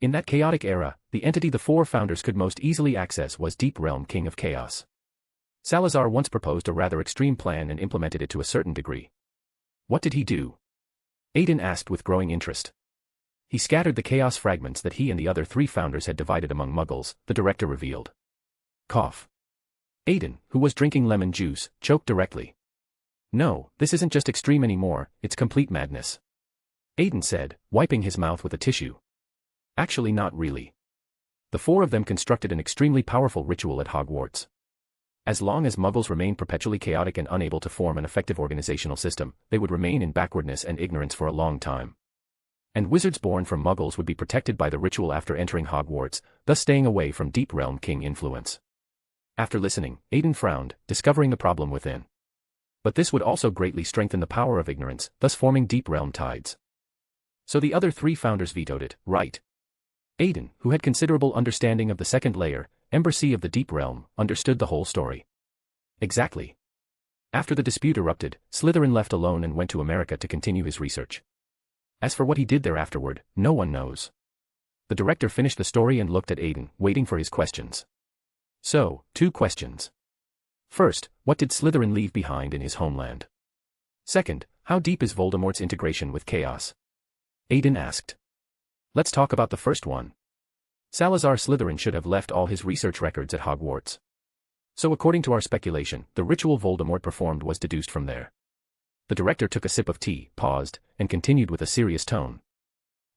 In that chaotic era, the entity the 4 founders could most easily access was Deep Realm King of Chaos. Salazar once proposed a rather extreme plan and implemented it to a certain degree. What did he do? Aiden asked with growing interest. He scattered the chaos fragments that he and the other 3 founders had divided among Muggles, the director revealed. Cough. Aiden, who was drinking lemon juice, choked directly. No, this isn't just extreme anymore, it's complete madness. Aiden said, wiping his mouth with a tissue. Actually not really. The 4 of them constructed an extremely powerful ritual at Hogwarts. As long as Muggles remained perpetually chaotic and unable to form an effective organizational system, they would remain in backwardness and ignorance for a long time. And wizards born from Muggles would be protected by the ritual after entering Hogwarts, thus staying away from Deep Realm King influence. After listening, Aiden frowned, discovering the problem within. But this would also greatly strengthen the power of ignorance, thus forming Deep Realm tides. So the other 3 founders vetoed it, right? Aiden, who had considerable understanding of the second layer, Embassy of the Deep Realm, understood the whole story. Exactly. After the dispute erupted, Slytherin left alone and went to America to continue his research. As for what he did there afterward, no one knows. The director finished the story and looked at Aiden, waiting for his questions. So, 2 questions. First, what did Slytherin leave behind in his homeland? Second, how deep is Voldemort's integration with chaos? Aiden asked. Let's talk about the first one. Salazar Slytherin should have left all his research records at Hogwarts. So according to our speculation, the ritual Voldemort performed was deduced from there. The director took a sip of tea, paused, and continued with a serious tone.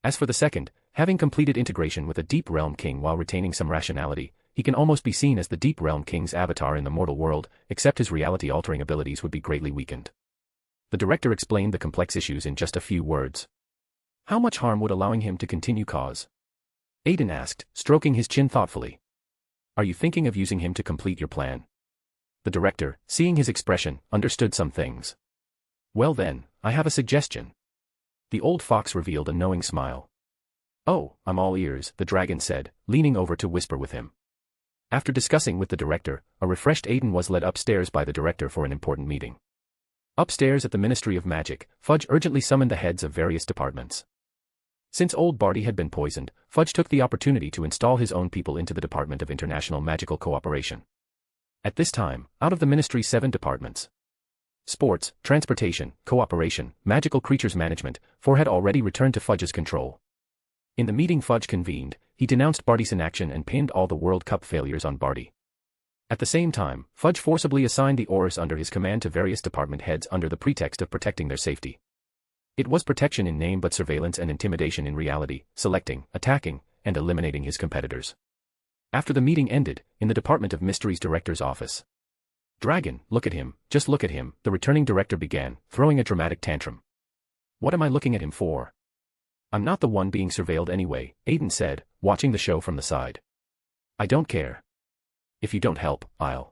As for the second, having completed integration with a Deep Realm King while retaining some rationality, he can almost be seen as the Deep Realm King's avatar in the mortal world, except his reality-altering abilities would be greatly weakened. The director explained the complex issues in just a few words. How much harm would allowing him to continue cause? Aiden asked, stroking his chin thoughtfully. Are you thinking of using him to complete your plan? The director, seeing his expression, understood some things. Well then, I have a suggestion. The old fox revealed a knowing smile. Oh, I'm all ears, the dragon said, leaning over to whisper with him. After discussing with the director, a refreshed Aiden was led upstairs by the director for an important meeting. Upstairs at the Ministry of Magic, Fudge urgently summoned the heads of various departments. Since old Barty had been poisoned, Fudge took the opportunity to install his own people into the Department of International Magical Cooperation. At this time, out of the Ministry's 7 departments, Sports, Transportation, Cooperation, Magical Creatures Management, 4 had already returned to Fudge's control. In the meeting Fudge convened, he denounced Barty's inaction and pinned all the World Cup failures on Barty. At the same time, Fudge forcibly assigned the Aurors under his command to various department heads under the pretext of protecting their safety. It was protection in name but surveillance and intimidation in reality, selecting, attacking, and eliminating his competitors. After the meeting ended, in the Department of Mysteries Director's office. Dragon, look at him, just look at him, the returning director began, throwing a dramatic tantrum. What am I looking at him for? I'm not the one being surveilled anyway, Aiden said, watching the show from the side. I don't care. If you don't help, I'll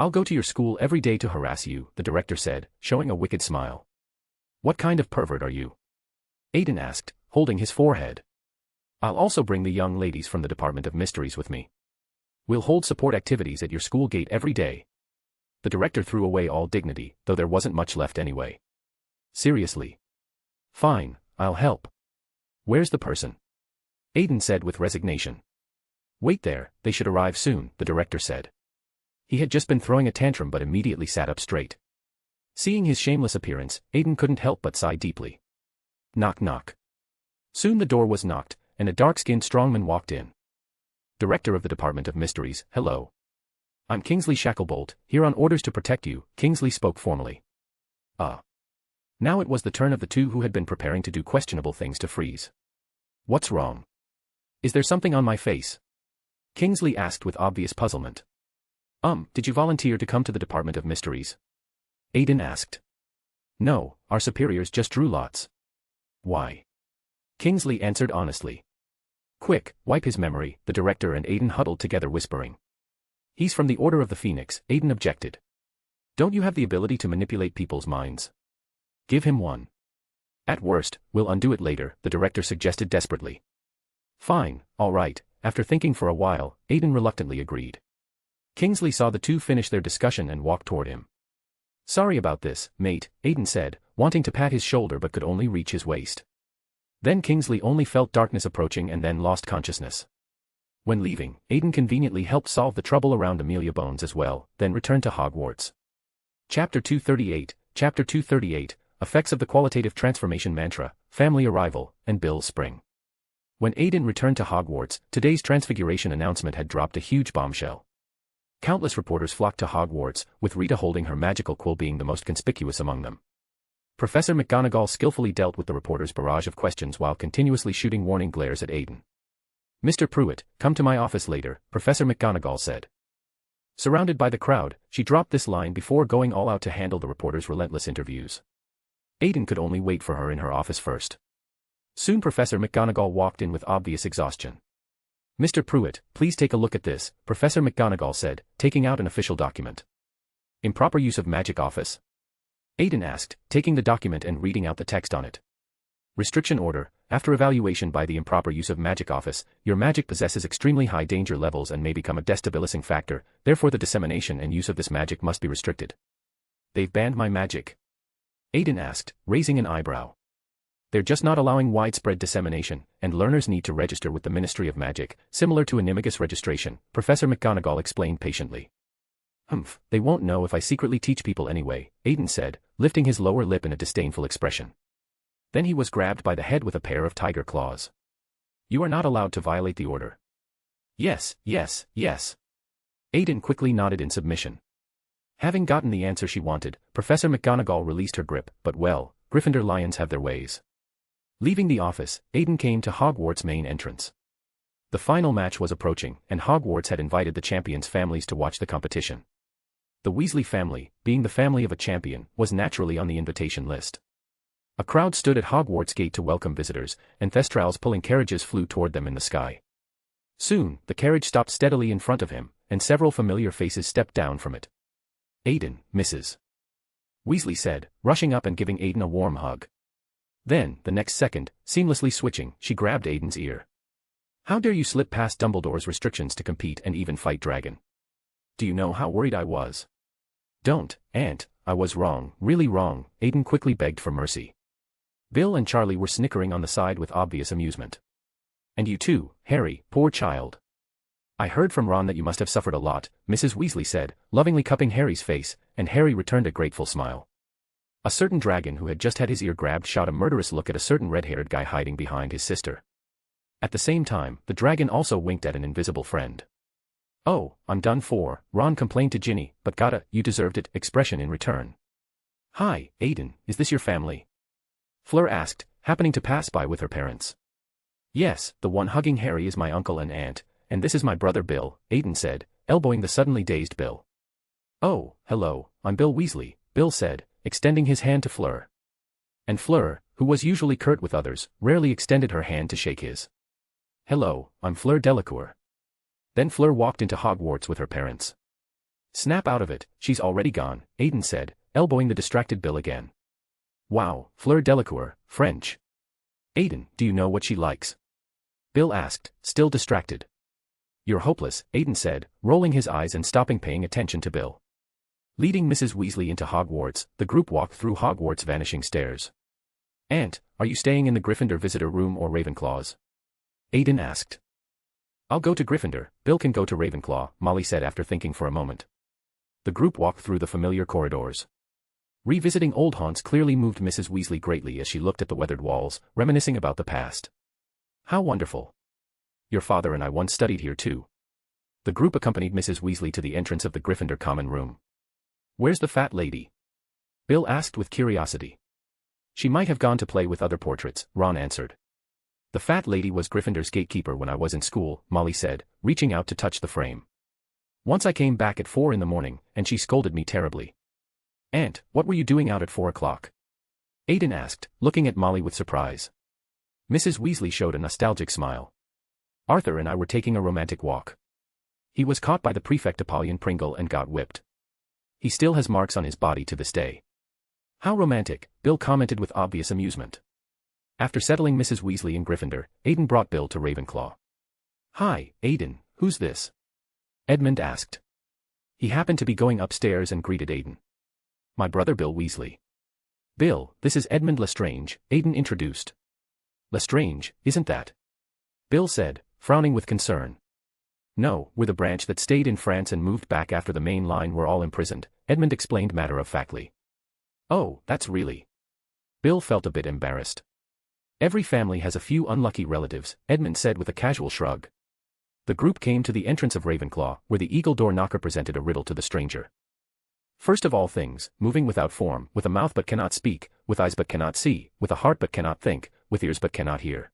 go to your school every day to harass you, the director said, showing a wicked smile. What kind of pervert are you? Aiden asked, holding his forehead. I'll also bring the young ladies from the Department of Mysteries with me. We'll hold support activities at your school gate every day. The director threw away all dignity, though there wasn't much left anyway. Seriously. Fine, I'll help. Where's the person? Aiden said with resignation. Wait there, they should arrive soon, the director said. He had just been throwing a tantrum but immediately sat up straight. Seeing his shameless appearance, Aiden couldn't help but sigh deeply. Knock knock. Soon the door was knocked, and a dark-skinned strongman walked in. Director of the Department of Mysteries, hello. I'm Kingsley Shacklebolt, here on orders to protect you, Kingsley spoke formally. Now it was the turn of the 2 who had been preparing to do questionable things to freeze. What's wrong? Is there something on my face? Kingsley asked with obvious puzzlement. Did you volunteer to come to the Department of Mysteries? Aiden asked. No, our superiors just drew lots. Why? Kingsley answered honestly. Quick, wipe his memory, the director and Aiden huddled together whispering. He's from the Order of the Phoenix, Aiden objected. Don't you have the ability to manipulate people's minds? Give him one. At worst, we'll undo it later, the director suggested desperately. Fine, all right. After thinking for a while, Aiden reluctantly agreed. Kingsley saw the two finish their discussion and walked toward him. Sorry about this, mate, Aiden said, wanting to pat his shoulder but could only reach his waist. Then Kingsley only felt darkness approaching and then lost consciousness. When leaving, Aiden conveniently helped solve the trouble around Amelia Bones as well, then returned to Hogwarts. Chapter 238, Chapter 238, Effects of the Qualitative Transformation Mantra, Family Arrival, and Bill's Spring. When Aiden returned to Hogwarts, today's Transfiguration announcement had dropped a huge bombshell. Countless reporters flocked to Hogwarts, with Rita holding her magical quill being the most conspicuous among them. Professor McGonagall skillfully dealt with the reporters' barrage of questions while continuously shooting warning glares at Aiden. Mr. Prewett, come to my office later, Professor McGonagall said. Surrounded by the crowd, she dropped this line before going all out to handle the reporters' relentless interviews. Aiden could only wait for her in her office first. Soon Professor McGonagall walked in with obvious exhaustion. Mr. Prewett, please take a look at this, Professor McGonagall said, taking out an official document. Improper use of magic office? Aiden asked, taking the document and reading out the text on it. Restriction order, after evaluation by the improper use of magic office, your magic possesses extremely high danger levels and may become a destabilizing factor, therefore the dissemination and use of this magic must be restricted. They've banned my magic? Aiden asked, raising an eyebrow. They're just not allowing widespread dissemination, and learners need to register with the Ministry of Magic, similar to Animagus registration, Professor McGonagall explained patiently. They won't know if I secretly teach people anyway, Aiden said, lifting his lower lip in a disdainful expression. Then he was grabbed by the head with a pair of tiger claws. You are not allowed to violate the order. Yes, yes, yes. Aiden quickly nodded in submission. Having gotten the answer she wanted, Professor McGonagall released her grip, but well, Gryffindor lions have their ways. Leaving the office, Aiden came to Hogwarts' main entrance. The final match was approaching, and Hogwarts had invited the champions' families to watch the competition. The Weasley family, being the family of a champion, was naturally on the invitation list. A crowd stood at Hogwarts' gate to welcome visitors, and thestrals pulling carriages flew toward them in the sky. Soon, the carriage stopped steadily in front of him, and several familiar faces stepped down from it. Aiden, Mrs. Weasley said, rushing up and giving Aiden a warm hug. Then, the next second, seamlessly switching, she grabbed Aiden's ear. How dare you slip past Dumbledore's restrictions to compete and even fight Dragon? Do you know how worried I was? Don't, Aunt, I was wrong, really wrong, Aiden quickly begged for mercy. Bill and Charlie were snickering on the side with obvious amusement. And you too, Harry, poor child. I heard from Ron that you must have suffered a lot, Mrs. Weasley said, lovingly cupping Harry's face, and Harry returned a grateful smile. A certain dragon who had just had his ear grabbed shot a murderous look at a certain red-haired guy hiding behind his sister. At the same time, the dragon also winked at an invisible friend. Oh, I'm done for, Ron complained to Ginny, but got a, you deserved it, expression in return. Hi, Aiden, is this your family? Fleur asked, happening to pass by with her parents. Yes, the one hugging Harry is my uncle and aunt, and this is my brother Bill, Aiden said, elbowing the suddenly dazed Bill. Oh, hello, I'm Bill Weasley, Bill said, extending his hand to Fleur. And Fleur, who was usually curt with others, rarely extended her hand to shake his. Hello, I'm Fleur Delacour. Then Fleur walked into Hogwarts with her parents. Snap out of it, she's already gone, Aiden said, elbowing the distracted Bill again. Wow, Fleur Delacour, French. Aiden, do you know what she likes? Bill asked, still distracted. You're hopeless, Aiden said, rolling his eyes and stopping paying attention to Bill. Leading Mrs. Weasley into Hogwarts, the group walked through Hogwarts' vanishing stairs. Aunt, are you staying in the Gryffindor visitor room or Ravenclaw's? Aiden asked. I'll go to Gryffindor, Bill can go to Ravenclaw, Molly said after thinking for a moment. The group walked through the familiar corridors. Revisiting old haunts clearly moved Mrs. Weasley greatly as she looked at the weathered walls, reminiscing about the past. How wonderful. Your father and I once studied here too. The group accompanied Mrs. Weasley to the entrance of the Gryffindor common room. Where's the fat lady? Bill asked with curiosity. She might have gone to play with other portraits, Ron answered. The fat lady was Gryffindor's gatekeeper when I was in school, Molly said, reaching out to touch the frame. Once I came back at 4 in the morning, and she scolded me terribly. Aunt, what were you doing out at 4 o'clock? Aiden asked, looking at Molly with surprise. Mrs. Weasley showed a nostalgic smile. Arthur and I were taking a romantic walk. He was caught by the prefect Apollyon Pringle and got whipped. He still has marks on his body to this day. How romantic, Bill commented with obvious amusement. After settling Mrs. Weasley in Gryffindor, Aiden brought Bill to Ravenclaw. "Hi, Aiden, who's this?" Edmund asked. He happened to be going upstairs and greeted Aiden. "My brother Bill Weasley." "Bill, this is Edmund Lestrange," Aiden introduced. "Lestrange, isn't that?" Bill said, frowning with concern. "No, we're the branch that stayed in France and moved back after the main line were all imprisoned," Edmund explained matter-of-factly. "Oh, that's really..." Bill felt a bit embarrassed. "Every family has a few unlucky relatives," Edmund said with a casual shrug. The group came to the entrance of Ravenclaw, where the eagle door knocker presented a riddle to the stranger. "First of all things, moving without form, with a mouth but cannot speak, with eyes but cannot see, with a heart but cannot think, with ears but cannot hear.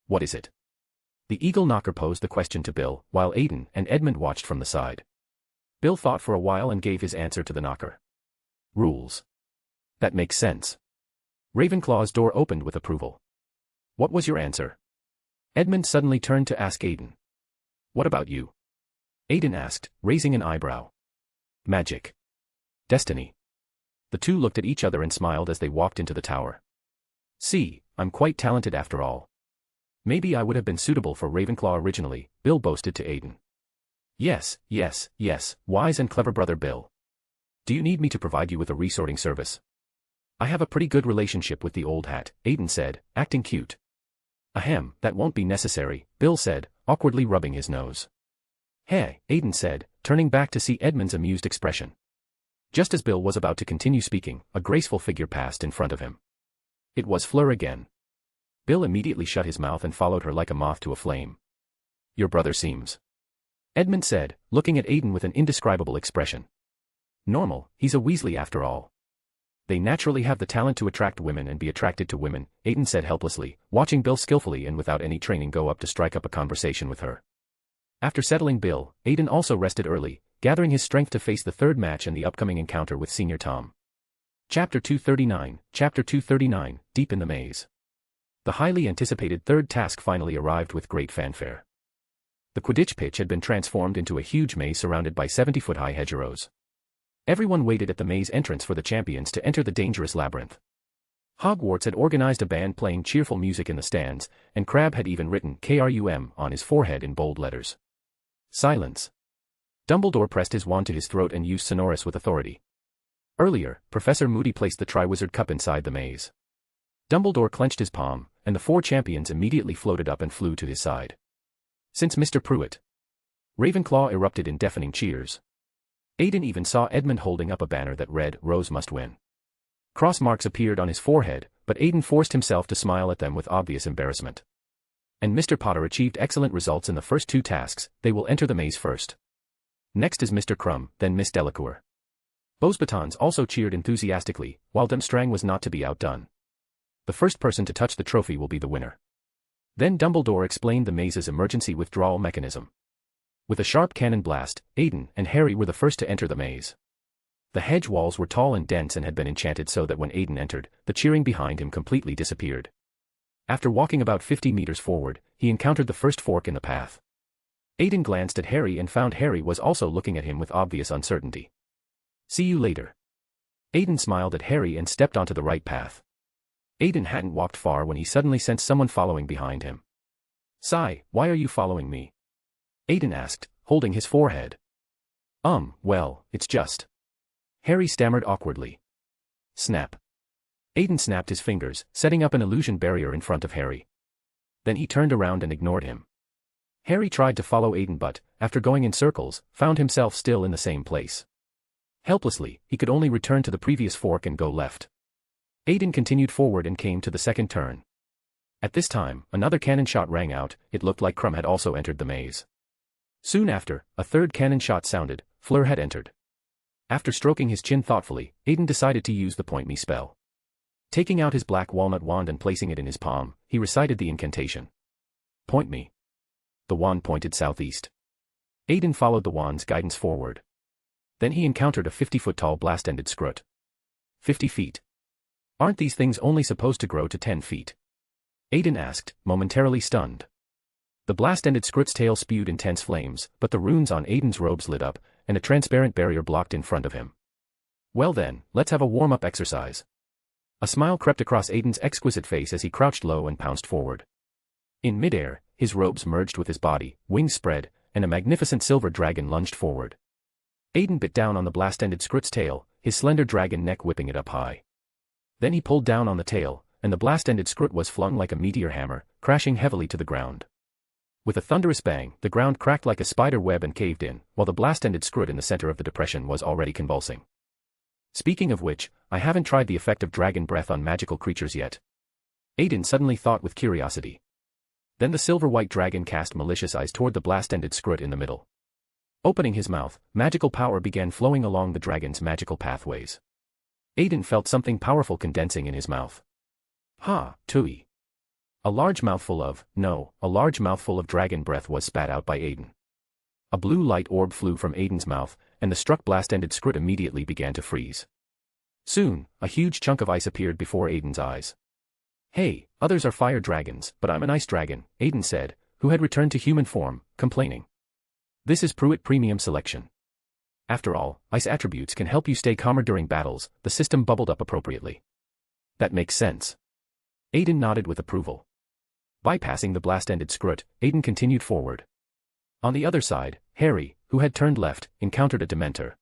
What is it?" The eagle knocker posed the question to Bill, while Aiden and Edmund watched from the side. Bill thought for a while and gave his answer to the knocker. "Rules." "That makes sense." Ravenclaw's door opened with approval. "What was your answer?" Edmund suddenly turned to ask Aiden. "What about you?" Aiden asked, raising an eyebrow. "Magic. Destiny." The two looked at each other and smiled as they walked into the tower. "See, I'm quite talented after all. Maybe I would have been suitable for Ravenclaw originally," Bill boasted to Aiden. Yes, wise and clever brother Bill. "Do you need me to provide you with a resorting service?" "I have a pretty good relationship with the old hat," Aiden said, acting cute. "Ahem, that won't be necessary," Bill said, awkwardly rubbing his nose. "Hey," Aiden said, turning back to see Edmund's amused expression. Just as Bill was about to continue speaking, a graceful figure passed in front of him. It was Fleur again. Bill immediately shut his mouth and followed her like a moth to a flame. "Your brother seems..." Edmund said, looking at Aiden with an indescribable expression. "Normal, he's a Weasley after all." "They naturally have the talent to attract women and be attracted to women," Aiden said helplessly, watching Bill skillfully and without any training go up to strike up a conversation with her. After settling Bill, Aiden also rested early, gathering his strength to face the third match and the upcoming encounter with Senior Tom. Chapter 239, Deep in the Maze. The highly anticipated third task finally arrived with great fanfare. The Quidditch pitch had been transformed into a huge maze surrounded by 70-foot-high hedgerows. Everyone waited at the maze entrance for the champions to enter the dangerous labyrinth. Hogwarts had organized a band playing cheerful music in the stands, and Crabbe had even written KRUM on his forehead in bold letters. Silence. Dumbledore pressed his wand to his throat and used sonorous with authority. Earlier, Professor Moody placed the Triwizard Cup inside the maze. Dumbledore clenched his palm, and the four champions immediately floated up and flew to his side. "Since Mr. Prewett." Ravenclaw erupted in deafening cheers. Aiden even saw Edmund holding up a banner that read, "Rose must win." Cross marks appeared on his forehead, but Aiden forced himself to smile at them with obvious embarrassment. "And Mr. Potter achieved excellent results in the first two tasks, they will enter the maze first. Next is Mr. Crumb, then Miss Delacour." Beauxbatons also cheered enthusiastically, while Durmstrang was not to be outdone. "The first person to touch the trophy will be the winner." Then Dumbledore explained the maze's emergency withdrawal mechanism. With a sharp cannon blast, Aiden and Harry were the first to enter the maze. The hedge walls were tall and dense and had been enchanted so that when Aiden entered, the cheering behind him completely disappeared. After walking about 50 meters forward, he encountered the first fork in the path. Aiden glanced at Harry and found Harry was also looking at him with obvious uncertainty. "See you later." Aiden smiled at Harry and stepped onto the right path. Aiden hadn't walked far when he suddenly sensed someone following behind him. "Sigh, why are you following me?" Aiden asked, holding his forehead. Well, it's just..." Harry stammered awkwardly. Snap. Aiden snapped his fingers, setting up an illusion barrier in front of Harry. Then he turned around and ignored him. Harry tried to follow Aiden but, after going in circles, found himself still in the same place. Helplessly, he could only return to the previous fork and go left. Aiden continued forward and came to the second turn. At this time, another cannon shot rang out. It looked like Crumb had also entered the maze. Soon after, a third cannon shot sounded. Fleur had entered. After stroking his chin thoughtfully, Aiden decided to use the Point Me spell. Taking out his black walnut wand and placing it in his palm, he recited the incantation. "Point me." The wand pointed southeast. Aiden followed the wand's guidance forward. Then he encountered a 50-foot-tall blast-ended scrut. 50 feet. Aren't these things only supposed to grow to 10 feet? Aiden asked, momentarily stunned. The blast-ended Scrut's tail spewed intense flames, but the runes on Aiden's robes lit up, and a transparent barrier blocked in front of him. Well then, let's have a warm-up exercise. A smile crept across Aiden's exquisite face as he crouched low and pounced forward. In midair, his robes merged with his body, wings spread, and a magnificent silver dragon lunged forward. Aiden bit down on the blast-ended Scrut's tail, his slender dragon neck whipping it up high. Then he pulled down on the tail, and the blast-ended Scrut was flung like a meteor hammer, crashing heavily to the ground. With a thunderous bang, the ground cracked like a spider web and caved in, while the blast-ended Scrut in the center of the depression was already convulsing. Speaking of which, I haven't tried the effect of dragon breath on magical creatures yet. Aiden suddenly thought with curiosity. Then the silver-white dragon cast malicious eyes toward the blast-ended Scrut in the middle. Opening his mouth, magical power began flowing along the dragon's magical pathways. Aiden felt something powerful condensing in his mouth. Ha, tui. A large mouthful of dragon breath was spat out by Aiden. A blue light orb flew from Aiden's mouth, and the struck blast-ended Scrut immediately began to freeze. Soon, a huge chunk of ice appeared before Aiden's eyes. Hey, others are fire dragons, but I'm an ice dragon, Aiden said, who had returned to human form, complaining. This is Prewett Premium Selection. After all, ice attributes can help you stay calmer during battles, the system bubbled up appropriately. That makes sense. Aiden nodded with approval. Bypassing the blast-ended Scrut, Aiden continued forward. On the other side, Harry, who had turned left, encountered a Dementor.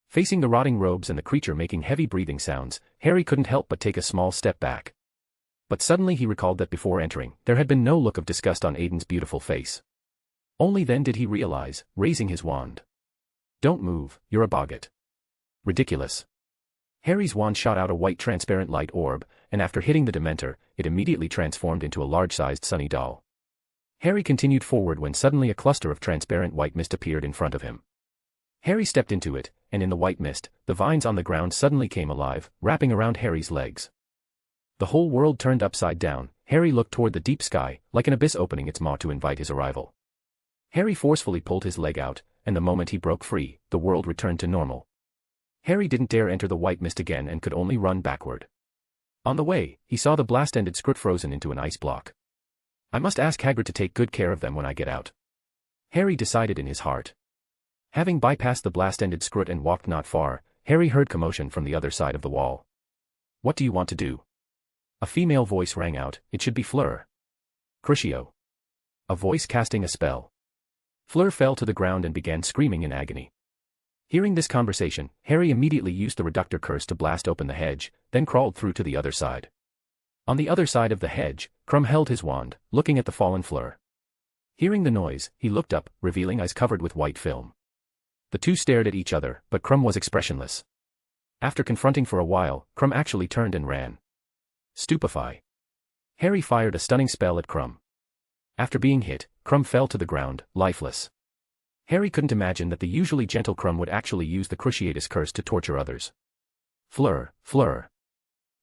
Facing the rotting robes and the creature making heavy breathing sounds, Harry couldn't help but take a small step back. But suddenly he recalled that before entering, there had been no look of disgust on Aiden's beautiful face. Only then did he realize, raising his wand. Don't move, you're a boggart. Ridiculous. Harry's wand shot out a white transparent light orb, and after hitting the Dementor, it immediately transformed into a large-sized sunny doll. Harry continued forward when suddenly a cluster of transparent white mist appeared in front of him. Harry stepped into it, and in the white mist, the vines on the ground suddenly came alive, wrapping around Harry's legs. The whole world turned upside down. Harry looked toward the deep sky, like an abyss opening its maw to invite his arrival. Harry forcefully pulled his leg out, and the moment he broke free, the world returned to normal. Harry didn't dare enter the white mist again and could only run backward. On the way, he saw the blast-ended Scrut frozen into an ice block. I must ask Hagrid to take good care of them when I get out. Harry decided in his heart. Having bypassed the blast-ended Scrut and walked not far, Harry heard commotion from the other side of the wall. What do you want to do? A female voice rang out, it should be Fleur. Crucio. A voice casting a spell. Fleur fell to the ground and began screaming in agony. Hearing this conversation, Harry immediately used the reductor curse to blast open the hedge, then crawled through to the other side. On the other side of the hedge, Crumb held his wand, looking at the fallen Fleur. Hearing the noise, he looked up, revealing eyes covered with white film. The two stared at each other, but Crumb was expressionless. After confronting for a while, Crumb actually turned and ran. Stupefy. Harry fired a stunning spell at Crumb. After being hit, Crumb fell to the ground, lifeless. Harry couldn't imagine that the usually gentle Crumb would actually use the Cruciatus curse to torture others. Fleur, Fleur.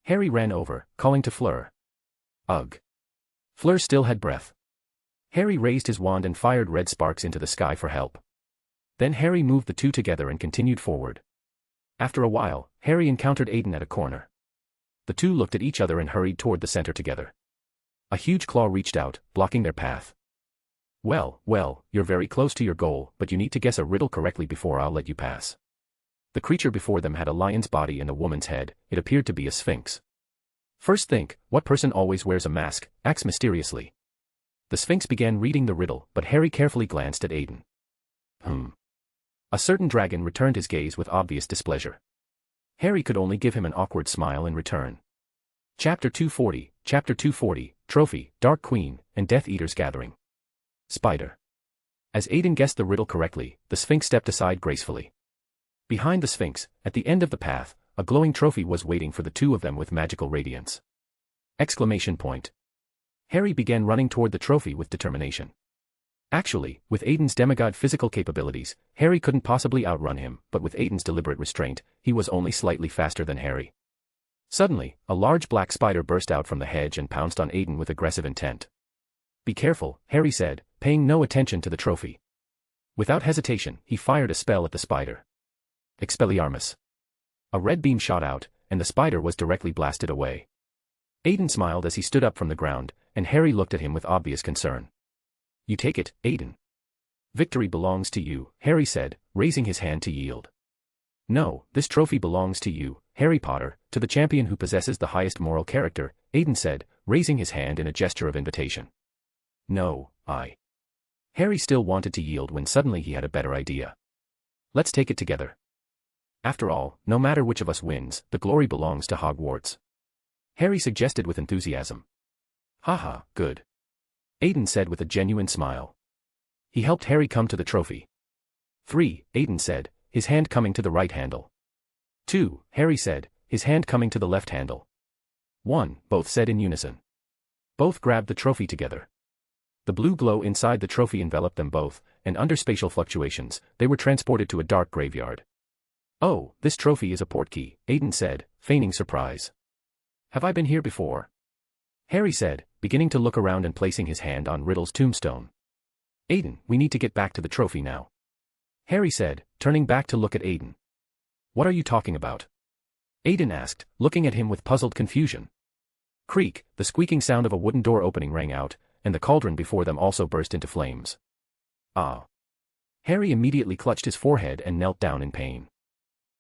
Harry ran over, calling to Fleur. Ugh. Fleur still had breath. Harry raised his wand and fired red sparks into the sky for help. Then Harry moved the two together and continued forward. After a while, Harry encountered Aiden at a corner. The two looked at each other and hurried toward the center together. A huge claw reached out, blocking their path. Well, you're very close to your goal, but you need to guess a riddle correctly before I'll let you pass. The creature before them had a lion's body and a woman's head. It appeared to be a sphinx. First think, what person always wears a mask, acts mysteriously? The sphinx began reading the riddle, but Harry carefully glanced at Aiden. A certain dragon returned his gaze with obvious displeasure. Harry could only give him an awkward smile in return. Chapter 240, Trophy, Dark Queen, and Death Eater's Gathering. Spider. As Aiden guessed the riddle correctly, the Sphinx stepped aside gracefully. Behind the Sphinx, at the end of the path, a glowing trophy was waiting for the two of them with magical radiance. Exclamation point. Harry began running toward the trophy with determination. Actually, with Aiden's demigod physical capabilities, Harry couldn't possibly outrun him, but with Aiden's deliberate restraint, he was only slightly faster than Harry. Suddenly, a large black spider burst out from the hedge and pounced on Aiden with aggressive intent. Be careful, Harry said, paying no attention to the trophy. Without hesitation, he fired a spell at the spider. Expelliarmus. A red beam shot out, and the spider was directly blasted away. Aiden smiled as he stood up from the ground, and Harry looked at him with obvious concern. You take it, Aiden. Victory belongs to you, Harry said, raising his hand to yield. No, this trophy belongs to you, Harry Potter, to the champion who possesses the highest moral character, Aiden said, raising his hand in a gesture of invitation. No, I. Harry still wanted to yield when suddenly he had a better idea. Let's take it together. After all, no matter which of us wins, the glory belongs to Hogwarts. Harry suggested with enthusiasm. Haha, good. Aiden said with a genuine smile. He helped Harry come to the trophy. 3, Aiden said, his hand coming to the right handle. 2, Harry said, his hand coming to the left handle. 1, both said in unison. Both grabbed the trophy together. The blue glow inside the trophy enveloped them both, and under spatial fluctuations, they were transported to a dark graveyard. Oh, this trophy is a portkey, Aiden said, feigning surprise. Have I been here before? Harry said, beginning to look around and placing his hand on Riddle's tombstone. Aiden, we need to get back to the trophy now. Harry said, turning back to look at Aiden. What are you talking about? Aiden asked, looking at him with puzzled confusion. Creak, the squeaking sound of a wooden door opening rang out, and the cauldron before them also burst into flames. Ah. Harry immediately clutched his forehead and knelt down in pain.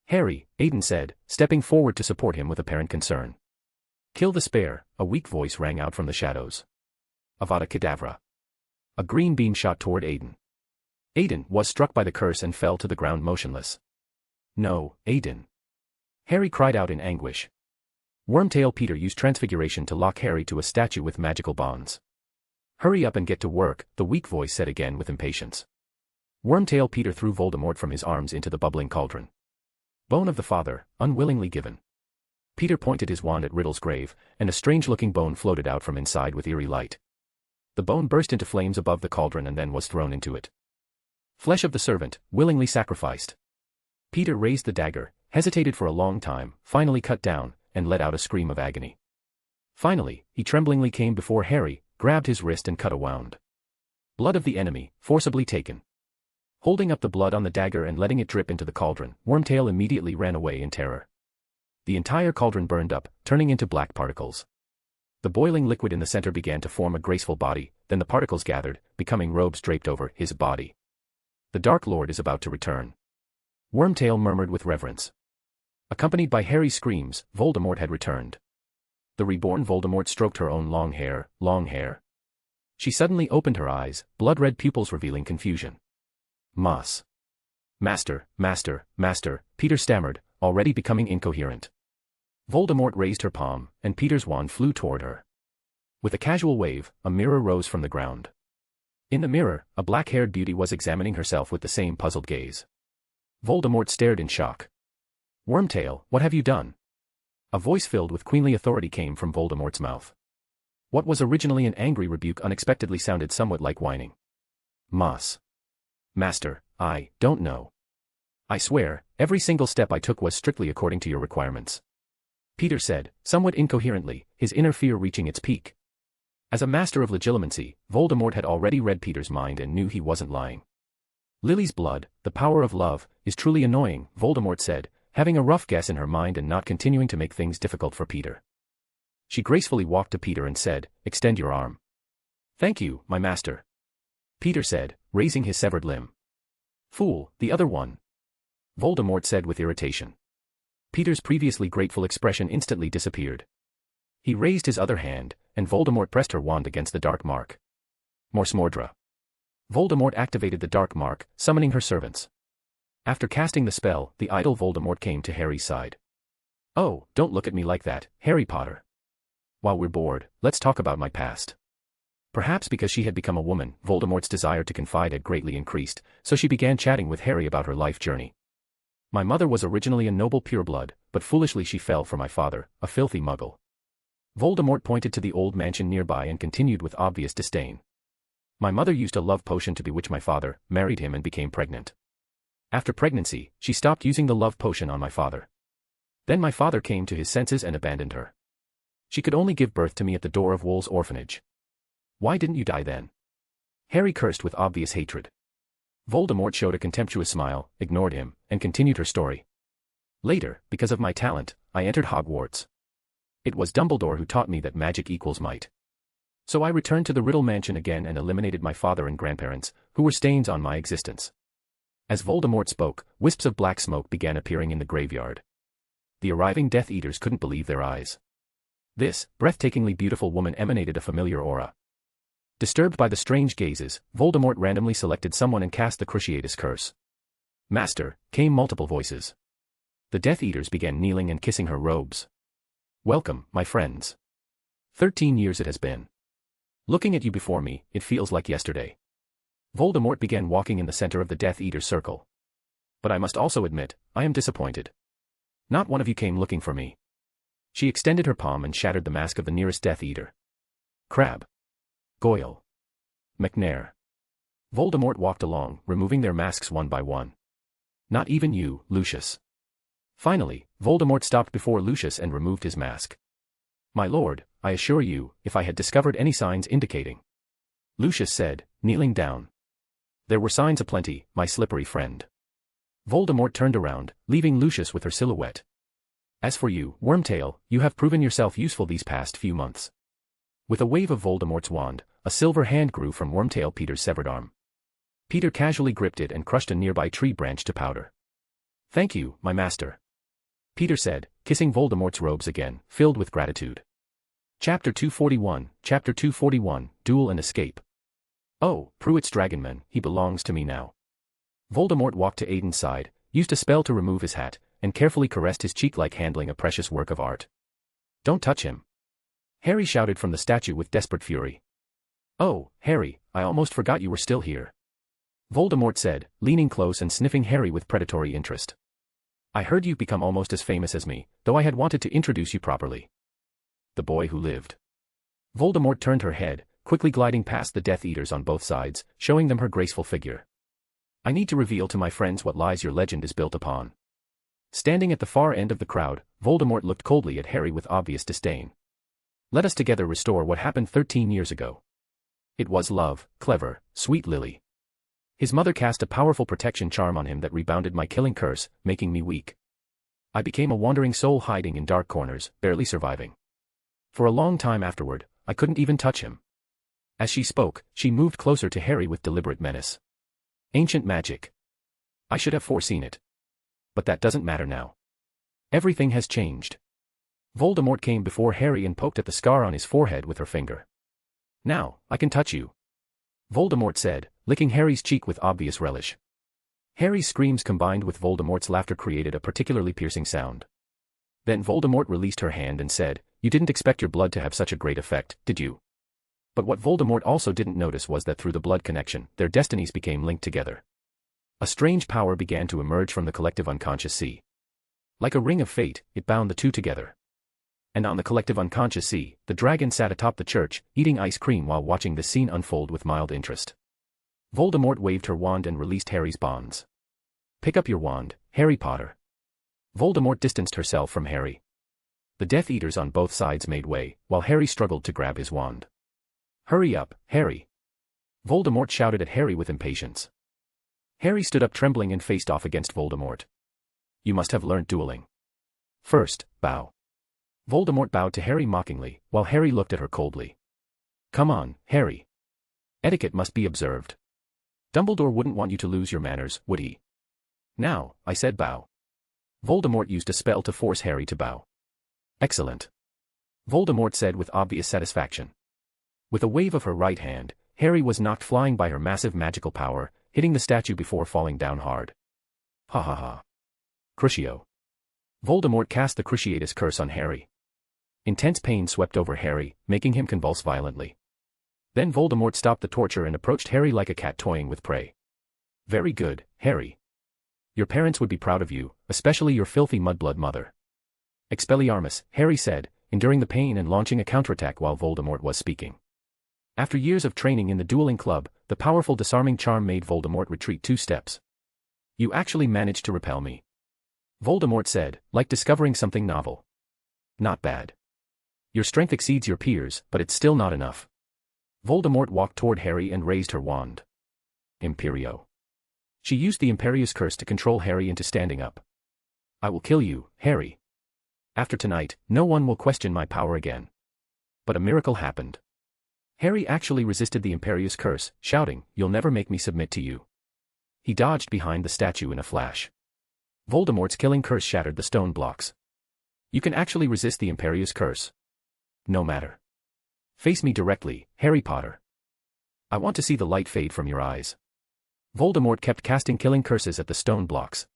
Harry, Aiden said, stepping forward to support him with apparent concern. Kill the spare, a weak voice rang out from the shadows. Avada Kedavra. A green beam shot toward Aiden. Aiden was struck by the curse and fell to the ground motionless. No, Aiden. Harry cried out in anguish. Wormtail Peter used transfiguration to lock Harry to a statue with magical bonds. Hurry up and get to work, the weak voice said again with impatience. Wormtail Peter threw Voldemort from his arms into the bubbling cauldron. Bone of the father, unwillingly given. Peter pointed his wand at Riddle's grave, and a strange-looking bone floated out from inside with eerie light. The bone burst into flames above the cauldron and then was thrown into it. Flesh of the servant, willingly sacrificed. Peter raised the dagger, hesitated for a long time, finally cut down, and let out a scream of agony. Finally, he tremblingly came before Harry, grabbed his wrist and cut a wound. Blood of the enemy, forcibly taken. Holding up the blood on the dagger and letting it drip into the cauldron, Wormtail immediately ran away in terror. The entire cauldron burned up, turning into black particles. The boiling liquid in the center began to form a graceful body, then the particles gathered, becoming robes draped over his body. The Dark Lord is about to return. Wormtail murmured with reverence. Accompanied by Harry's screams, Voldemort had returned. The reborn Voldemort stroked her own long hair, long hair. She suddenly opened her eyes, blood-red pupils revealing confusion. Master, master, Peter stammered, already becoming incoherent. Voldemort raised her palm, and Peter's wand flew toward her. With a casual wave, a mirror rose from the ground. In the mirror, a black-haired beauty was examining herself with the same puzzled gaze. Voldemort stared in shock. Wormtail, what have you done? A voice filled with queenly authority came from Voldemort's mouth. What was originally an angry rebuke unexpectedly sounded somewhat like whining. Master, I don't know. I swear, every single step I took was strictly according to your requirements. Peter said, somewhat incoherently, his inner fear reaching its peak. As a master of legilimency, Voldemort had already read Peter's mind and knew he wasn't lying. Lily's blood, the power of love, is truly annoying, Voldemort said, having a rough guess in her mind and not continuing to make things difficult for Peter. She gracefully walked to Peter and said, extend your arm. Thank you, my master. Peter said, raising his severed limb. Fool, the other one. Voldemort said with irritation. Peter's previously grateful expression instantly disappeared. He raised his other hand, and Voldemort pressed her wand against the dark mark. Mors Mordra. Voldemort activated the dark mark, summoning her servants. After casting the spell, the idol Voldemort came to Harry's side. Oh, don't look at me like that, Harry Potter. While we're bored, let's talk about my past. Perhaps because she had become a woman, Voldemort's desire to confide had greatly increased, so she began chatting with Harry about her life journey. My mother was originally a noble pureblood, but foolishly she fell for my father, a filthy muggle. Voldemort pointed to the old mansion nearby and continued with obvious disdain. My mother used a love potion to bewitch my father, married him and became pregnant. After pregnancy, she stopped using the love potion on my father. Then my father came to his senses and abandoned her. She could only give birth to me at the door of Wool's orphanage. Why didn't you die then? Harry cursed with obvious hatred. Voldemort showed a contemptuous smile, ignored him, and continued her story. Later, because of my talent, I entered Hogwarts. It was Dumbledore who taught me that magic equals might. So I returned to the Riddle Mansion again and eliminated my father and grandparents, who were stains on my existence. As Voldemort spoke, wisps of black smoke began appearing in the graveyard. The arriving Death Eaters couldn't believe their eyes. This breathtakingly beautiful woman emanated a familiar aura. Disturbed by the strange gazes, Voldemort randomly selected someone and cast the Cruciatus Curse. Master, came multiple voices. The Death Eaters began kneeling and kissing her robes. Welcome, my friends. 13 years it has been. Looking at you before me, it feels like yesterday. Voldemort began walking in the center of the Death Eater circle. But I must also admit, I am disappointed. Not one of you came looking for me. She extended her palm and shattered the mask of the nearest Death Eater. Crabbe. Goyle. McNair. Voldemort walked along, removing their masks one by one. Not even you, Lucius. Finally, Voldemort stopped before Lucius and removed his mask. My lord, I assure you, if I had discovered any signs indicating. Lucius said, kneeling down. There were signs aplenty, my slippery friend. Voldemort turned around, leaving Lucius with her silhouette. As for you, Wormtail, you have proven yourself useful these past few months. With a wave of Voldemort's wand, a silver hand grew from Wormtail Peter's severed arm. Peter casually gripped it and crushed a nearby tree branch to powder. Thank you, my master. Peter said, kissing Voldemort's robes again, filled with gratitude. Chapter 241, Duel and Escape. Oh, Prewett's Dragonman, he belongs to me now. Voldemort walked to Aiden's side, used a spell to remove his hat, and carefully caressed his cheek like handling a precious work of art. Don't touch him. Harry shouted from the statue with desperate fury. Oh, Harry, I almost forgot you were still here. Voldemort said, leaning close and sniffing Harry with predatory interest. I heard you've become almost as famous as me, though I had wanted to introduce you properly. The boy who lived. Voldemort turned her head, quickly gliding past the Death Eaters on both sides, showing them her graceful figure. I need to reveal to my friends what lies your legend is built upon. Standing at the far end of the crowd, Voldemort looked coldly at Harry with obvious disdain. Let us together restore what happened 13 years ago. It was love, clever, sweet Lily. His mother cast a powerful protection charm on him that rebounded my killing curse, making me weak. I became a wandering soul hiding in dark corners, barely surviving. For a long time afterward, I couldn't even touch him. As she spoke, she moved closer to Harry with deliberate menace. Ancient magic. I should have foreseen it. But that doesn't matter now. Everything has changed. Voldemort came before Harry and poked at the scar on his forehead with her finger. Now, I can touch you. Voldemort said, licking Harry's cheek with obvious relish. Harry's screams combined with Voldemort's laughter created a particularly piercing sound. Then Voldemort released her hand and said, You didn't expect your blood to have such a great effect, did you? But what Voldemort also didn't notice was that through the blood connection, their destinies became linked together. A strange power began to emerge from the collective unconscious sea. Like a ring of fate, it bound the two together. And on the collective unconscious sea, the dragon sat atop the church, eating ice cream while watching the scene unfold with mild interest. Voldemort waved her wand and released Harry's bonds. Pick up your wand, Harry Potter. Voldemort distanced herself from Harry. The Death Eaters on both sides made way, while Harry struggled to grab his wand. Hurry up, Harry. Voldemort shouted at Harry with impatience. Harry stood up trembling and faced off against Voldemort. You must have learned dueling. First, bow. Voldemort bowed to Harry mockingly, while Harry looked at her coldly. Come on, Harry. Etiquette must be observed. Dumbledore wouldn't want you to lose your manners, would he? Now, I said bow. Voldemort used a spell to force Harry to bow. Excellent. Voldemort said with obvious satisfaction. With a wave of her right hand, Harry was knocked flying by her massive magical power, hitting the statue before falling down hard. Ha ha ha. Crucio. Voldemort cast the Cruciatus Curse on Harry. Intense pain swept over Harry, making him convulse violently. Then Voldemort stopped the torture and approached Harry like a cat toying with prey. Very good, Harry. Your parents would be proud of you, especially your filthy mudblood mother. Expelliarmus, Harry said, enduring the pain and launching a counterattack while Voldemort was speaking. After years of training in the dueling club, the powerful disarming charm made Voldemort retreat 2 steps. You actually managed to repel me. Voldemort said, like discovering something novel. Not bad. Your strength exceeds your peers, but it's still not enough. Voldemort walked toward Harry and raised her wand. Imperio. She used the Imperious Curse to control Harry into standing up. I will kill you, Harry. After tonight, no one will question my power again. But a miracle happened. Harry actually resisted the Imperious curse, shouting, "You'll never make me submit to you." He dodged behind the statue in a flash. Voldemort's killing curse shattered the stone blocks. "You can actually resist the Imperious curse. No matter. Face me directly, Harry Potter. I want to see the light fade from your eyes." Voldemort kept casting killing curses at the stone blocks.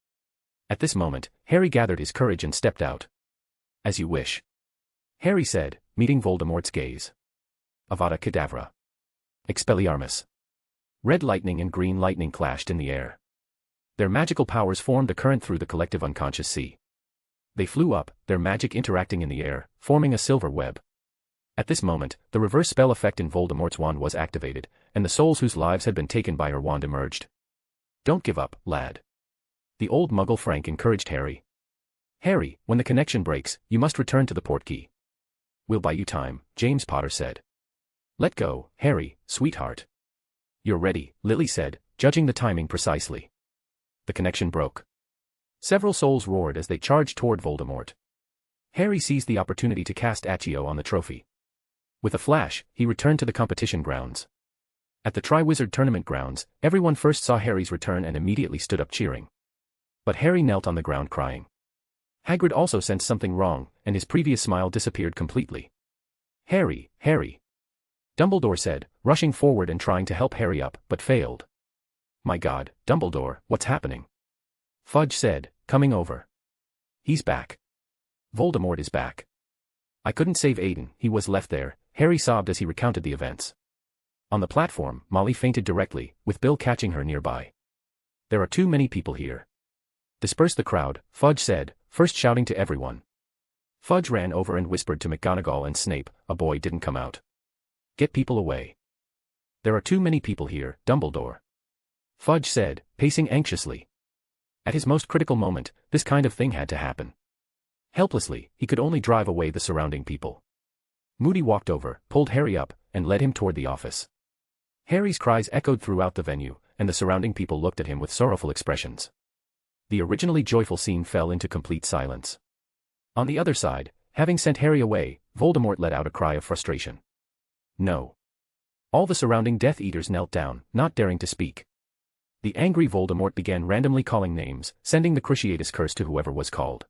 At this moment, Harry gathered his courage and stepped out. "As you wish," Harry said, meeting Voldemort's gaze. Avada Kedavra. Expelliarmus. Red lightning and green lightning clashed in the air. Their magical powers formed a current through the collective unconscious sea. They flew up, their magic interacting in the air, forming a silver web. At this moment, the reverse spell effect in Voldemort's wand was activated, and the souls whose lives had been taken by her wand emerged. "Don't give up, lad." The old Muggle Frank encouraged Harry. "Harry, when the connection breaks, you must return to the portkey." "We'll buy you time," James Potter said. "Let go, Harry, sweetheart." "You're ready," Lily said, judging the timing precisely. The connection broke. Several souls roared as they charged toward Voldemort. Harry seized the opportunity to cast Accio on the trophy. With a flash, he returned to the competition grounds. At the Triwizard Tournament grounds, everyone first saw Harry's return and immediately stood up cheering. But Harry knelt on the ground crying. Hagrid also sensed something wrong, and his previous smile disappeared completely. "Harry, Harry," Dumbledore said, rushing forward and trying to help Harry up, but failed. "My God, Dumbledore, what's happening?" Fudge said, coming over. "He's back. Voldemort is back. I couldn't save Aiden, he was left there," Harry sobbed as he recounted the events. On the platform, Molly fainted directly, with Bill catching her nearby. "There are too many people here." "Disperse the crowd," Fudge said, first shouting to everyone. Fudge ran over and whispered to McGonagall and Snape, "A boy didn't come out. Get people away." "There are too many people here, Dumbledore," Fudge said, pacing anxiously. At his most critical moment, this kind of thing had to happen. Helplessly, he could only drive away the surrounding people. Moody walked over, pulled Harry up, and led him toward the office. Harry's cries echoed throughout the venue, and the surrounding people looked at him with sorrowful expressions. The originally joyful scene fell into complete silence. On the other side, having sent Harry away, Voldemort let out a cry of frustration. "No." All the surrounding Death Eaters knelt down, not daring to speak. The angry Voldemort began randomly calling names, sending the Cruciatus curse to whoever was called.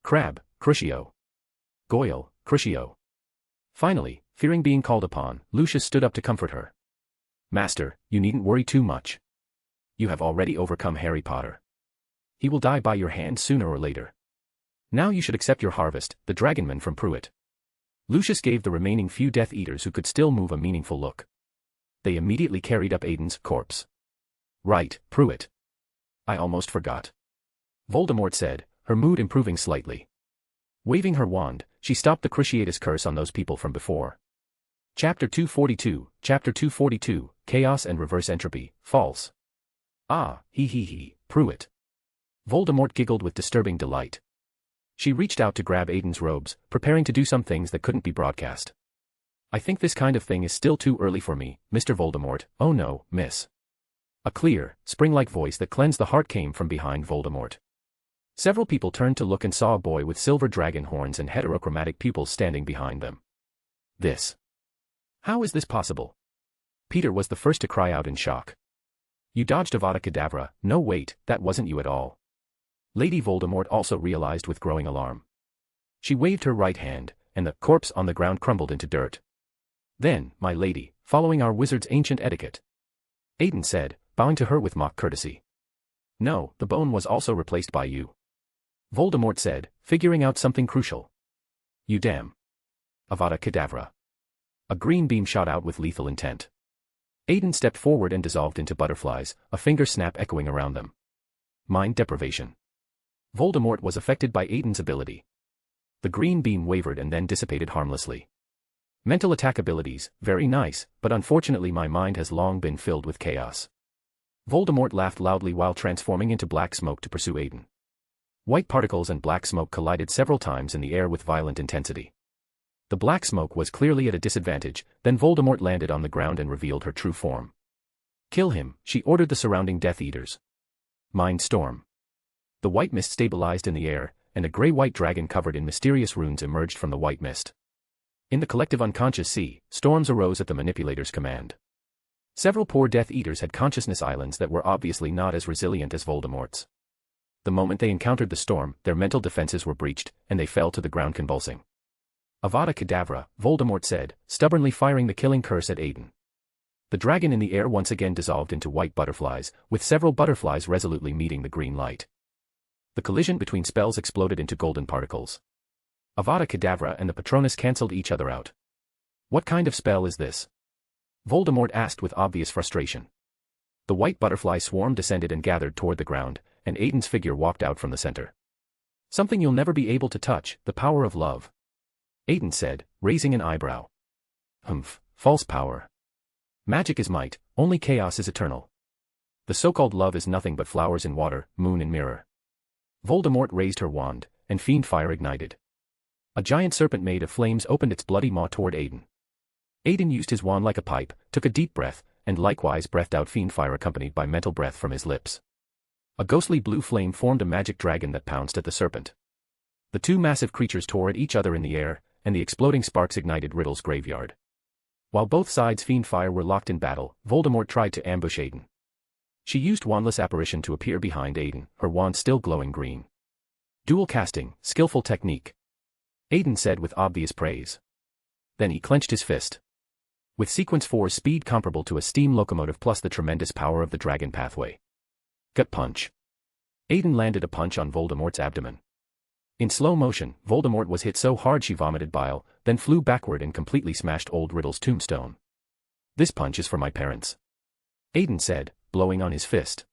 Crabbe, Crucio. Goyle, Crucio. Finally, fearing being called upon, Lucius stood up to comfort her. "Master, you needn't worry too much. You have already overcome Harry Potter. He will die by your hand sooner or later. Now you should accept your harvest, the dragonman from Prewett." Lucius gave the remaining few Death Eaters who could still move a meaningful look. They immediately carried up Aiden's corpse. "Right, Prewett. I almost forgot," Voldemort said, her mood improving slightly. Waving her wand, she stopped the Cruciatus curse on those people from before. Chapter 242, Chaos and Reverse Entropy, False. "Ah, he, Prewett." Voldemort giggled with disturbing delight. She reached out to grab Aiden's robes, preparing to do some things that couldn't be broadcast. "I think this kind of thing is still too early for me, Mr. Voldemort." "Oh no, miss." A clear, spring-like voice that cleansed the heart came from behind Voldemort. Several people turned to look and saw a boy with silver dragon horns and heterochromatic pupils standing behind them. How is this possible?" Peter was the first to cry out in shock. "You dodged Avada Kedavra." "No wait, that wasn't you at all." Lady Voldemort also realized with growing alarm. She waved her right hand, and the corpse on the ground crumbled into dirt. "Then, my lady, following our wizard's ancient etiquette," Aiden said, bowing to her with mock courtesy. "No, the bone was also replaced by you," Voldemort said, figuring out something crucial. "You damn." Avada Kedavra. A green beam shot out with lethal intent. Aiden stepped forward and dissolved into butterflies, a finger snap echoing around them. Mind deprivation. Voldemort was affected by Aiden's ability. The green beam wavered and then dissipated harmlessly. "Mental attack abilities, very nice, but unfortunately my mind has long been filled with chaos." Voldemort laughed loudly while transforming into black smoke to pursue Aiden. White particles and black smoke collided several times in the air with violent intensity. The black smoke was clearly at a disadvantage, then Voldemort landed on the ground and revealed her true form. "Kill him," she ordered the surrounding Death Eaters. Mind storm. The white mist stabilized in the air, and a gray-white dragon covered in mysterious runes emerged from the white mist. In the collective unconscious sea, storms arose at the manipulator's command. Several poor Death Eaters had consciousness islands that were obviously not as resilient as Voldemort's. The moment they encountered the storm, their mental defenses were breached, and they fell to the ground convulsing. Avada Kedavra, Voldemort said, stubbornly firing the killing curse at Aiden. The dragon in the air once again dissolved into white butterflies, with several butterflies resolutely meeting the green light. The collision between spells exploded into golden particles. Avada Kedavra and the Patronus cancelled each other out. What kind of spell is this? Voldemort asked with obvious frustration. The white butterfly swarm descended and gathered toward the ground, and Aiden's figure walked out from the center. Something you'll never be able to touch, the power of love. Aiden said, raising an eyebrow. Humph, false power. Magic is might, only chaos is eternal. The so-called love is nothing but flowers in water, moon in mirror. Voldemort raised her wand, and fiend fire ignited. A giant serpent made of flames opened its bloody maw toward Aiden. Aiden used his wand like a pipe, took a deep breath, and likewise breathed out fiend fire accompanied by mental breath from his lips. A ghostly blue flame formed a magic dragon that pounced at the serpent. The two massive creatures tore at each other in the air, and the exploding sparks ignited Riddle's graveyard. While both sides' fiend fire were locked in battle, Voldemort tried to ambush Aiden. She used wandless apparition to appear behind Aiden, her wand still glowing green. Dual casting, skillful technique. Aiden said with obvious praise. Then he clenched his fist. With Sequence 4's speed comparable to a steam locomotive plus the tremendous power of the dragon pathway. Gut punch. Aiden landed a punch on Voldemort's abdomen. In slow motion, Voldemort was hit so hard she vomited bile, then flew backward and completely smashed old Riddle's tombstone. This punch is for my parents. Aiden said, blowing on his fist.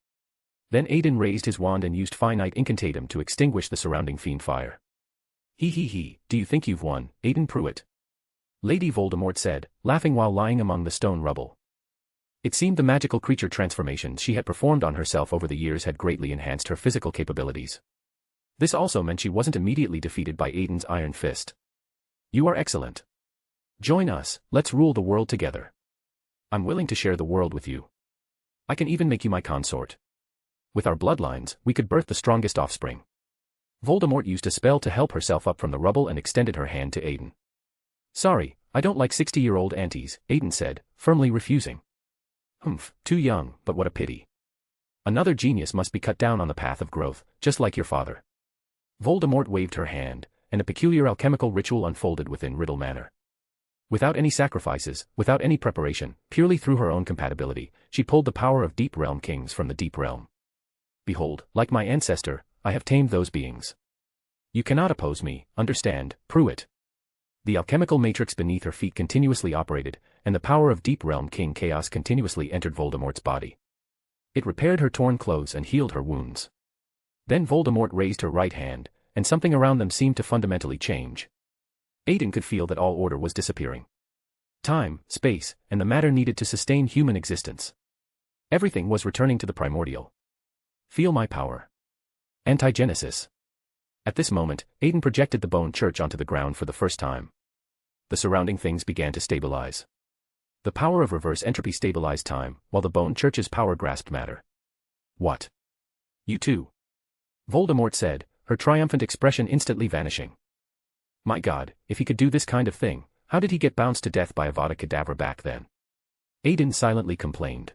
Then Aiden raised his wand and used finite incantatum to extinguish the surrounding fiend fire. He, do you think you've won, Aiden Prewett? Lady Voldemort said, laughing while lying among the stone rubble. It seemed the magical creature transformations she had performed on herself over the years had greatly enhanced her physical capabilities. This also meant she wasn't immediately defeated by Aiden's iron fist. You are excellent. Join us, let's rule the world together. I'm willing to share the world with you. I can even make you my consort. With our bloodlines, we could birth the strongest offspring. Voldemort used a spell to help herself up from the rubble and extended her hand to Aiden. Sorry, I don't like 60-year-old aunties, Aiden said, firmly refusing. Humph, too young, but what a pity. Another genius must be cut down on the path of growth, just like your father. Voldemort waved her hand, and a peculiar alchemical ritual unfolded within Riddle Manor. Without any sacrifices, without any preparation, purely through her own compatibility, she pulled the power of Deep Realm kings from the Deep Realm. Behold, like my ancestor, I have tamed those beings. You cannot oppose me, understand, Prewett. The alchemical matrix beneath her feet continuously operated, and the power of Deep Realm King Chaos continuously entered Voldemort's body. It repaired her torn clothes and healed her wounds. Then Voldemort raised her right hand, and something around them seemed to fundamentally change. Aiden could feel that all order was disappearing. Time, space, and the matter needed to sustain human existence. Everything was returning to the primordial. Feel my power. Antigenesis. At this moment, Aiden projected the bone church onto the ground for the first time. The surrounding things began to stabilize. The power of reverse entropy stabilized time, while the bone church's power grasped matter. What? You too? Voldemort said, her triumphant expression instantly vanishing. My God, if he could do this kind of thing, how did he get bounced to death by Avada Kedavra back then? Aiden silently complained.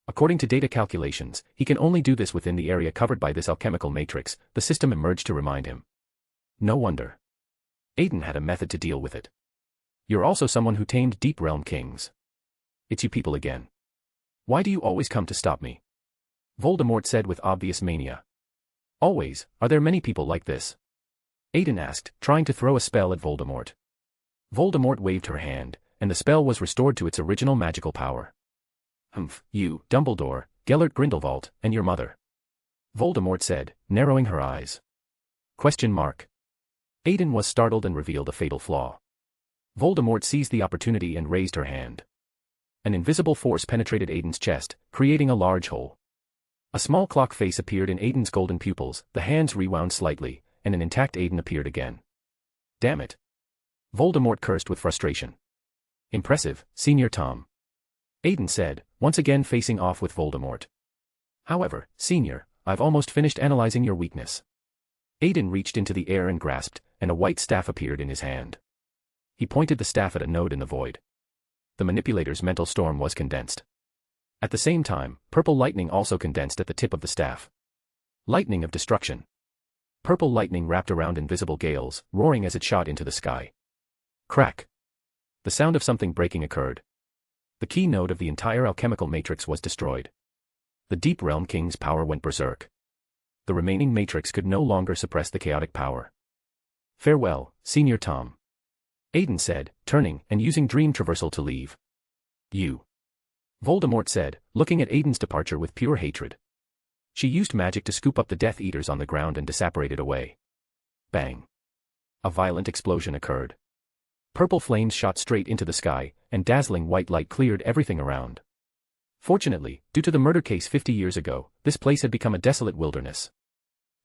According to data calculations, he can only do this within the area covered by this alchemical matrix, the system emerged to remind him. No wonder. Aiden had a method to deal with it. You're also someone who tamed Deep Realm kings. It's you people again. Why do you always come to stop me? Voldemort said with obvious mania. Always, are there many people like this? Aiden asked, trying to throw a spell at Voldemort. Voldemort waved her hand, and the spell was restored to its original magical power. Humph, you, Dumbledore, Gellert Grindelwald, and your mother. Voldemort said, narrowing her eyes. Question mark. Aiden was startled and revealed a fatal flaw. Voldemort seized the opportunity and raised her hand. An invisible force penetrated Aiden's chest, creating a large hole. A small clock face appeared in Aiden's golden pupils, the hands rewound slightly, and an intact Aiden appeared again. Damn it. Voldemort cursed with frustration. Impressive, Senior Tom. Aiden said, once again facing off with Voldemort. However, Senior, I've almost finished analyzing your weakness. Aiden reached into the air and grasped, and a white staff appeared in his hand. He pointed the staff at a node in the void. The manipulator's mental storm was condensed. At the same time, purple lightning also condensed at the tip of the staff. Lightning of destruction. Purple lightning wrapped around invisible gales, roaring as it shot into the sky. Crack. The sound of something breaking occurred. The key node of the entire alchemical matrix was destroyed. The Deep Realm King's power went berserk. The remaining matrix could no longer suppress the chaotic power. Farewell, Senior Tom. Aiden said, turning and using dream traversal to leave. You. Voldemort said, looking at Aiden's departure with pure hatred. She used magic to scoop up the Death Eaters on the ground and disapparated away. Bang. A violent explosion occurred. Purple flames shot straight into the sky, and dazzling white light cleared everything around. Fortunately, due to the murder case 50 years ago, this place had become a desolate wilderness.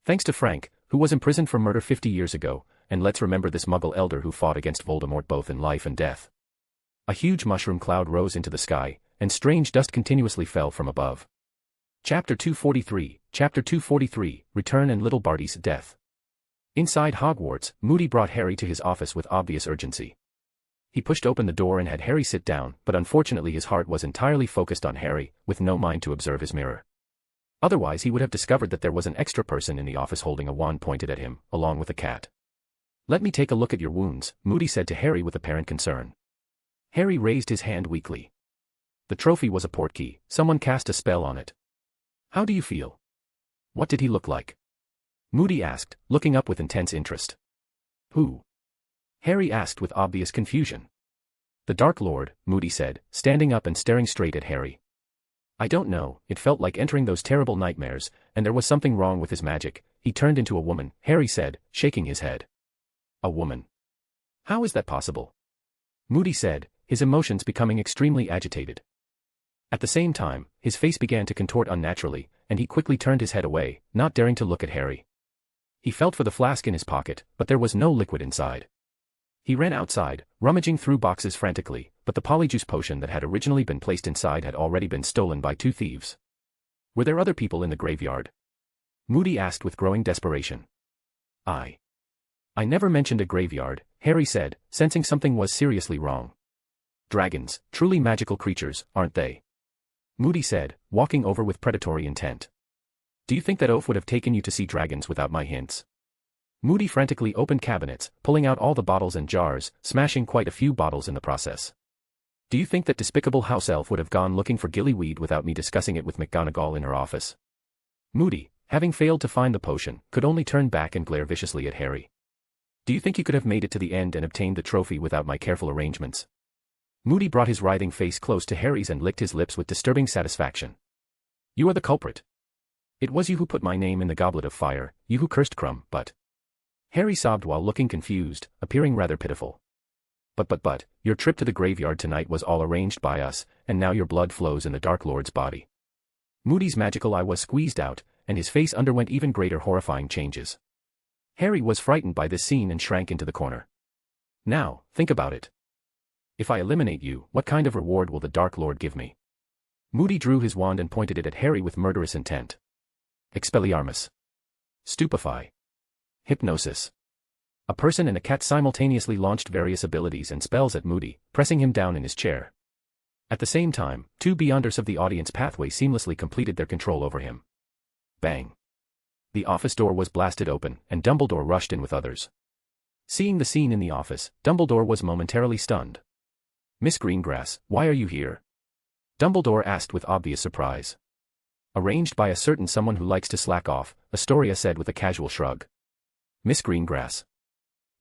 Thanks to Frank, who was imprisoned for murder 50 years ago, and let's remember this Muggle elder who fought against Voldemort both in life and death. A huge mushroom cloud rose into the sky, and strange dust continuously fell from above. Chapter 243, Return and Little Barty's Death. Inside Hogwarts, Moody brought Harry to his office with obvious urgency. He pushed open the door and had Harry sit down, but unfortunately his heart was entirely focused on Harry, with no mind to observe his mirror. Otherwise he would have discovered that there was an extra person in the office holding a wand pointed at him, along with a cat. Let me take a look at your wounds, Moody said to Harry with apparent concern. Harry raised his hand weakly. The trophy was a portkey, someone cast a spell on it. How do you feel? What did he look like? Moody asked, looking up with intense interest. Who? Harry asked with obvious confusion. The Dark Lord, Moody said, standing up and staring straight at Harry. I don't know, it felt like entering those terrible nightmares, and there was something wrong with his magic. He turned into a woman, Harry said, shaking his head. A woman? How is that possible? Moody said, his emotions becoming extremely agitated. At the same time, his face began to contort unnaturally, and he quickly turned his head away, not daring to look at Harry. He felt for the flask in his pocket, but there was no liquid inside. He ran outside, rummaging through boxes frantically, but the polyjuice potion that had originally been placed inside had already been stolen by 2 thieves. Were there other people in the graveyard? Moody asked with growing desperation. I never mentioned a graveyard, Harry said, sensing something was seriously wrong. Dragons, truly magical creatures, aren't they? Moody said, walking over with predatory intent. Do you think that oaf would have taken you to see dragons without my hints? Moody frantically opened cabinets, pulling out all the bottles and jars, smashing quite a few bottles in the process. Do you think that despicable house elf would have gone looking for gillyweed without me discussing it with McGonagall in her office? Moody, having failed to find the potion, could only turn back and glare viciously at Harry. Do you think you could have made it to the end and obtained the trophy without my careful arrangements? Moody brought his writhing face close to Harry's and licked his lips with disturbing satisfaction. You are the culprit. It was you who put my name in the goblet of fire, you who cursed Crumb, but... Harry sobbed while looking confused, appearing rather pitiful. But, your trip to the graveyard tonight was all arranged by us, and now your blood flows in the Dark Lord's body. Moody's magical eye was squeezed out, and his face underwent even greater horrifying changes. Harry was frightened by this scene and shrank into the corner. Now, think about it. If I eliminate you, what kind of reward will the Dark Lord give me? Moody drew his wand and pointed it at Harry with murderous intent. Expelliarmus. Stupefy. Hypnosis. A person and a cat simultaneously launched various abilities and spells at Moody, pressing him down in his chair. At the same time, 2 Beyonders of the audience pathway seamlessly completed their control over him. Bang. The office door was blasted open, and Dumbledore rushed in with others. Seeing the scene in the office, Dumbledore was momentarily stunned. Miss Greengrass, why are you here? Dumbledore asked with obvious surprise. Arranged by a certain someone who likes to slack off, Astoria said with a casual shrug. Miss Greengrass.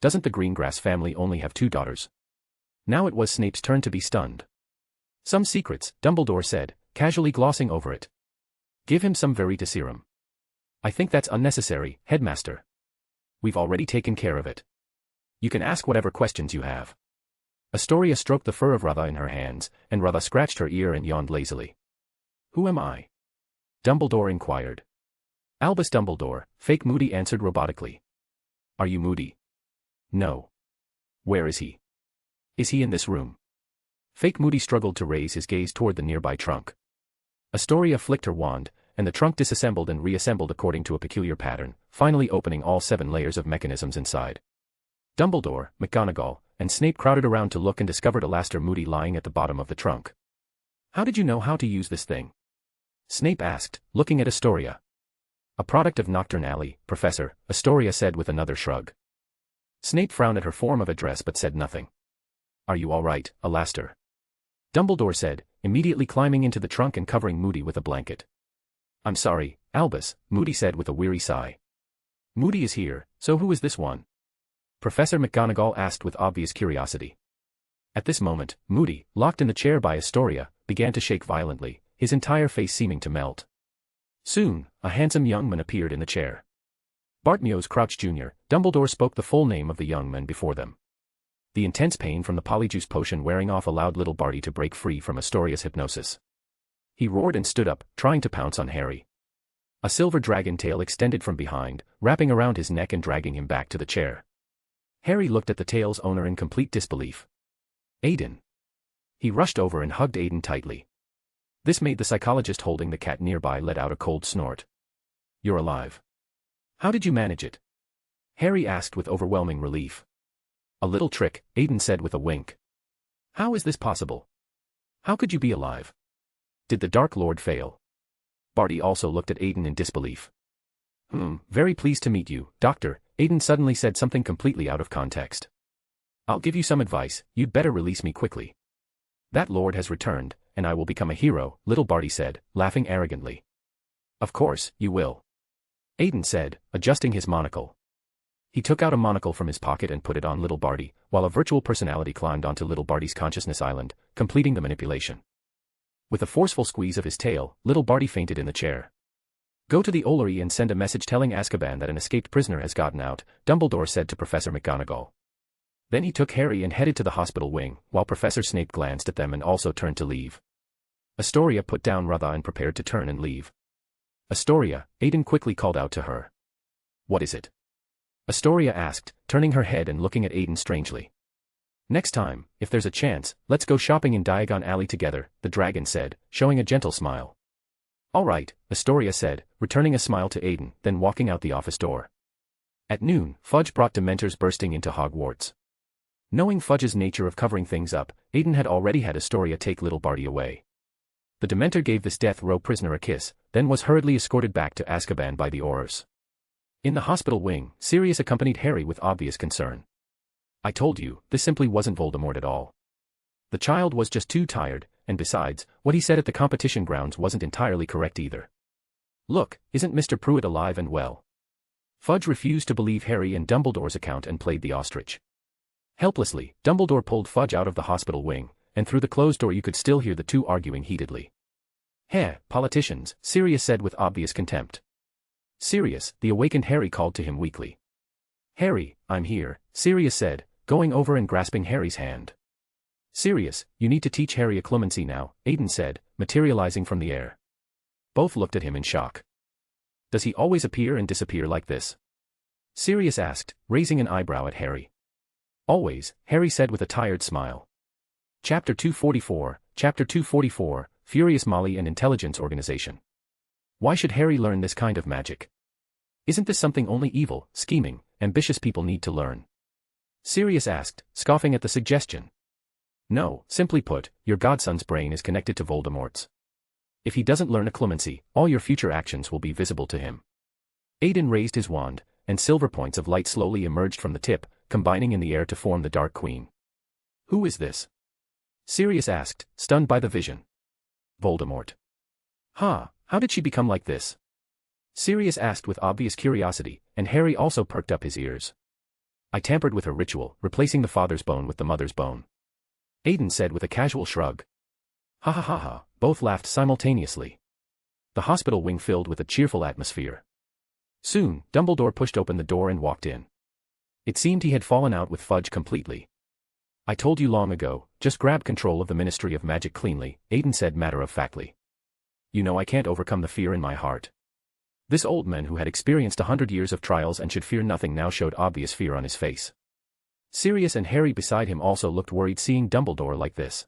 Doesn't the Greengrass family only have 2 daughters? Now it was Snape's turn to be stunned. Some secrets, Dumbledore said, casually glossing over it. Give him some Veritaserum. I think that's unnecessary, Headmaster. We've already taken care of it. You can ask whatever questions you have. Astoria stroked the fur of Radha in her hands, and Radha scratched her ear and yawned lazily. Who am I? Dumbledore inquired. Albus Dumbledore, fake Moody answered robotically. Are you Moody? No. Where is he? Is he in this room? Fake Moody struggled to raise his gaze toward the nearby trunk. Astoria flicked her wand, and the trunk disassembled and reassembled according to a peculiar pattern, finally opening all 7 layers of mechanisms inside. Dumbledore, McGonagall, and Snape crowded around to look and discovered Alastair Moody lying at the bottom of the trunk. "How did you know how to use this thing?" Snape asked, looking at Astoria. "A product of Nocturne Alley, Professor," Astoria said with another shrug. Snape frowned at her form of address but said nothing. "Are you all right, Alastair?" Dumbledore said, immediately climbing into the trunk and covering Moody with a blanket. "I'm sorry, Albus," Moody said with a weary sigh. "Moody is here, so who is this one?" Professor McGonagall asked with obvious curiosity. At this moment, Moody, locked in the chair by Astoria, began to shake violently, his entire face seeming to melt. Soon, a handsome young man appeared in the chair. Bartmeus Crouch Jr., Dumbledore spoke the full name of the young man before them. The intense pain from the polyjuice potion wearing off allowed little Barty to break free from Astoria's hypnosis. He roared and stood up, trying to pounce on Harry. A silver dragon tail extended from behind, wrapping around his neck and dragging him back to the chair. Harry looked at the tail's owner in complete disbelief. "Aiden." He rushed over and hugged Aiden tightly. This made the psychologist holding the cat nearby let out a cold snort. "You're alive. How did you manage it?" Harry asked with overwhelming relief. "A little trick," Aiden said with a wink. "How is this possible? How could you be alive? Did the Dark Lord fail?" Barty also looked at Aiden in disbelief. Very pleased to meet you, Doctor," Aiden suddenly said something completely out of context. "I'll give you some advice, you'd better release me quickly. That Lord has returned, and I will become a hero," little Barty said, laughing arrogantly. "Of course, you will," Aiden said, adjusting his monocle. He took out a monocle from his pocket and put it on little Barty, while a virtual personality climbed onto little Barty's consciousness island, completing the manipulation. With a forceful squeeze of his tail, little Barty fainted in the chair. "Go to the Ollery and send a message telling Azkaban that an escaped prisoner has gotten out," Dumbledore said to Professor McGonagall. Then he took Harry and headed to the hospital wing, while Professor Snape glanced at them and also turned to leave. Astoria put down Rutha and prepared to turn and leave. "Astoria," Aiden quickly called out to her. "What is it?" Astoria asked, turning her head and looking at Aiden strangely. "Next time, if there's a chance, let's go shopping in Diagon Alley together," the dragon said, showing a gentle smile. "All right," Astoria said, returning a smile to Aiden, then walking out the office door. At noon, Fudge brought Dementors bursting into Hogwarts. Knowing Fudge's nature of covering things up, Aiden had already had Astoria take little Barty away. The Dementor gave this death row prisoner a kiss, then was hurriedly escorted back to Azkaban by the Aurors. In the hospital wing, Sirius accompanied Harry with obvious concern. "I told you, this simply wasn't Voldemort at all. The child was just too tired, and besides, what he said at the competition grounds wasn't entirely correct either. Look, isn't Mr. Prewett alive and well?" Fudge refused to believe Harry and Dumbledore's account and played the ostrich. Helplessly, Dumbledore pulled Fudge out of the hospital wing, and through the closed door you could still hear the two arguing heatedly. "Heh, politicians," Sirius said with obvious contempt. "Sirius," the awakened Harry called to him weakly. "Harry, I'm here," Sirius said, going over and grasping Harry's hand. "Sirius, you need to teach Harry a clemency now," Aiden said, materializing from the air. Both looked at him in shock. "Does he always appear and disappear like this?" Sirius asked, raising an eyebrow at Harry. "Always," Harry said with a tired smile. Chapter 244, Furious Molly and Intelligence Organization. Why should Harry learn this kind of magic? Isn't this something only evil, scheming, ambitious people need to learn? Sirius asked, scoffing at the suggestion. No, simply put, your godson's brain is connected to Voldemort's. If he doesn't learn a clemency, all your future actions will be visible to him. Aiden raised his wand, and silver points of light slowly emerged from the tip, combining in the air to form the Dark Queen. Who is this? Sirius asked, stunned by the vision. Voldemort. How did she become like this? Sirius asked with obvious curiosity, and Harry also perked up his ears. I tampered with her ritual, replacing the father's bone with the mother's bone. Aiden said with a casual shrug. Ha, both laughed simultaneously. The hospital wing filled with a cheerful atmosphere. Soon, Dumbledore pushed open the door and walked in. It seemed he had fallen out with Fudge completely. I told you long ago, just grab control of the Ministry of Magic cleanly, Aiden said matter-of-factly. You know I can't overcome the fear in my heart. This old man who had experienced 100 years of trials and should fear nothing now showed obvious fear on his face. Sirius and Harry beside him also looked worried seeing Dumbledore like this.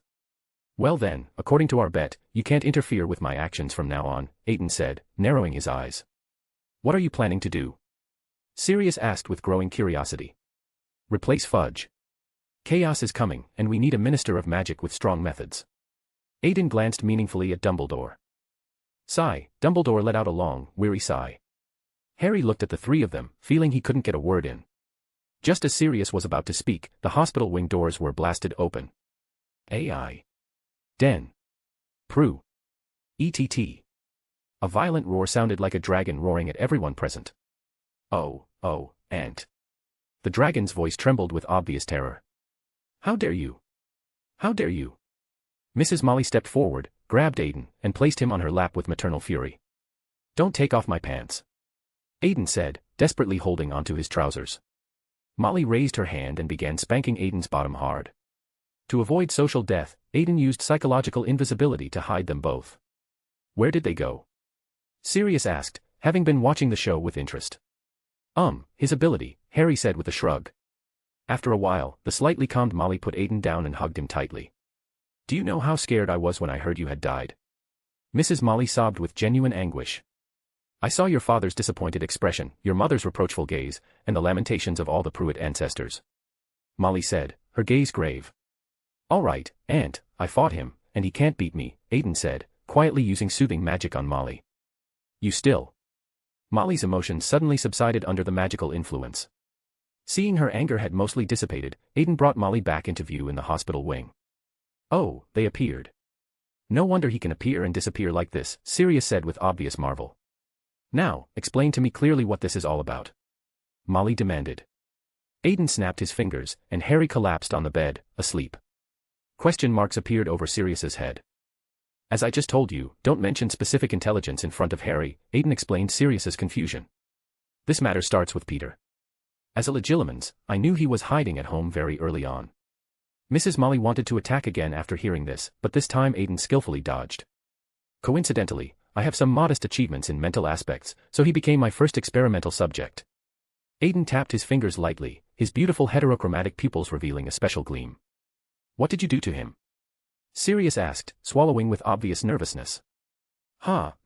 Well then, according to our bet, you can't interfere with my actions from now on, Aiden said, narrowing his eyes. What are you planning to do? Sirius asked with growing curiosity. Replace Fudge. Chaos is coming, and we need a minister of magic with strong methods. Aiden glanced meaningfully at Dumbledore. Sigh, Dumbledore let out a long, weary sigh. Harry looked at the three of them, feeling he couldn't get a word in. Just as Sirius was about to speak, the hospital wing doors were blasted open. AI. Den. Prue. ETT. A violent roar sounded like a dragon roaring at everyone present. Oh, Aunt. The dragon's voice trembled with obvious terror. How dare you? How dare you? Mrs. Molly stepped forward, grabbed Aiden, and placed him on her lap with maternal fury. Don't take off my pants. Aiden said, desperately holding onto his trousers. Molly raised her hand and began spanking Aiden's bottom hard. To avoid social death, Aiden used psychological invisibility to hide them both. Where did they go? Sirius asked, having been watching the show with interest. His ability, Harry said with a shrug. After a while, the slightly calmed Molly put Aiden down and hugged him tightly. Do you know how scared I was when I heard you had died? Mrs. Molly sobbed with genuine anguish. I saw your father's disappointed expression, your mother's reproachful gaze, and the lamentations of all the Prewett ancestors. Molly said, her gaze grave. All right, Aunt, I fought him, and he can't beat me, Aiden said, quietly using soothing magic on Molly. You still. Molly's emotions suddenly subsided under the magical influence. Seeing her anger had mostly dissipated, Aiden brought Molly back into view in the hospital wing. Oh, they appeared. No wonder he can appear and disappear like this, Sirius said with obvious marvel. Now, explain to me clearly what this is all about. Molly demanded. Aiden snapped his fingers, and Harry collapsed on the bed, asleep. Question marks appeared over Sirius's head. As I just told you, don't mention specific intelligence in front of Harry, Aiden explained Sirius's confusion. This matter starts with Peter. As a Legilimens, I knew he was hiding at home very early on. Mrs. Molly wanted to attack again after hearing this, but this time Aiden skillfully dodged. Coincidentally, I have some modest achievements in mental aspects, so he became my first experimental subject. Aiden tapped his fingers lightly, his beautiful heterochromatic pupils revealing a special gleam. What did you do to him? Sirius asked, swallowing with obvious nervousness.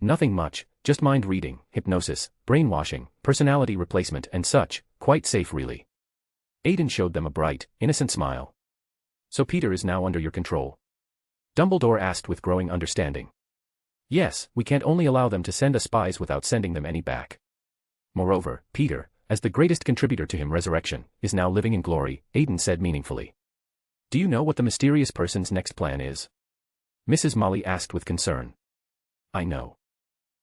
Nothing much, just mind reading, hypnosis, brainwashing, personality replacement and such, quite safe really. Aiden showed them a bright, innocent smile. So Peter is now under your control? Dumbledore asked with growing understanding. Yes, we can't only allow them to send us spies without sending them any back. Moreover, Peter, as the greatest contributor to him resurrection, is now living in glory, Aiden said meaningfully. Do you know what the mysterious person's next plan is? Mrs. Molly asked with concern. I know.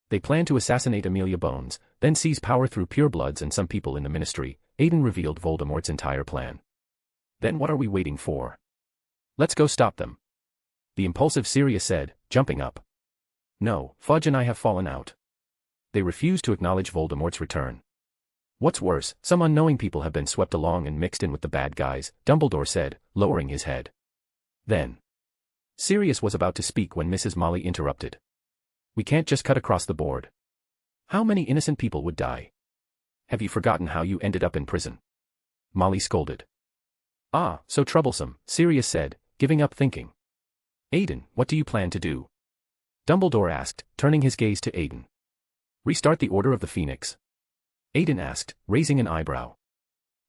They plan to assassinate Amelia Bones, then seize power through purebloods and some people in the ministry, Aiden revealed Voldemort's entire plan. Then what are we waiting for? Let's go stop them. The impulsive Sirius said, jumping up. No, Fudge and I have fallen out. They refuse to acknowledge Voldemort's return. What's worse, some unknowing people have been swept along and mixed in with the bad guys, Dumbledore said, lowering his head. Then. Sirius was about to speak when Mrs. Molly interrupted. We can't just cut across the board. How many innocent people would die? Have you forgotten how you ended up in prison? Molly scolded. So troublesome, Sirius said, giving up thinking. Aiden, what do you plan to do? Dumbledore asked, turning his gaze to Aiden. Restart the Order of the Phoenix? Aiden asked, raising an eyebrow.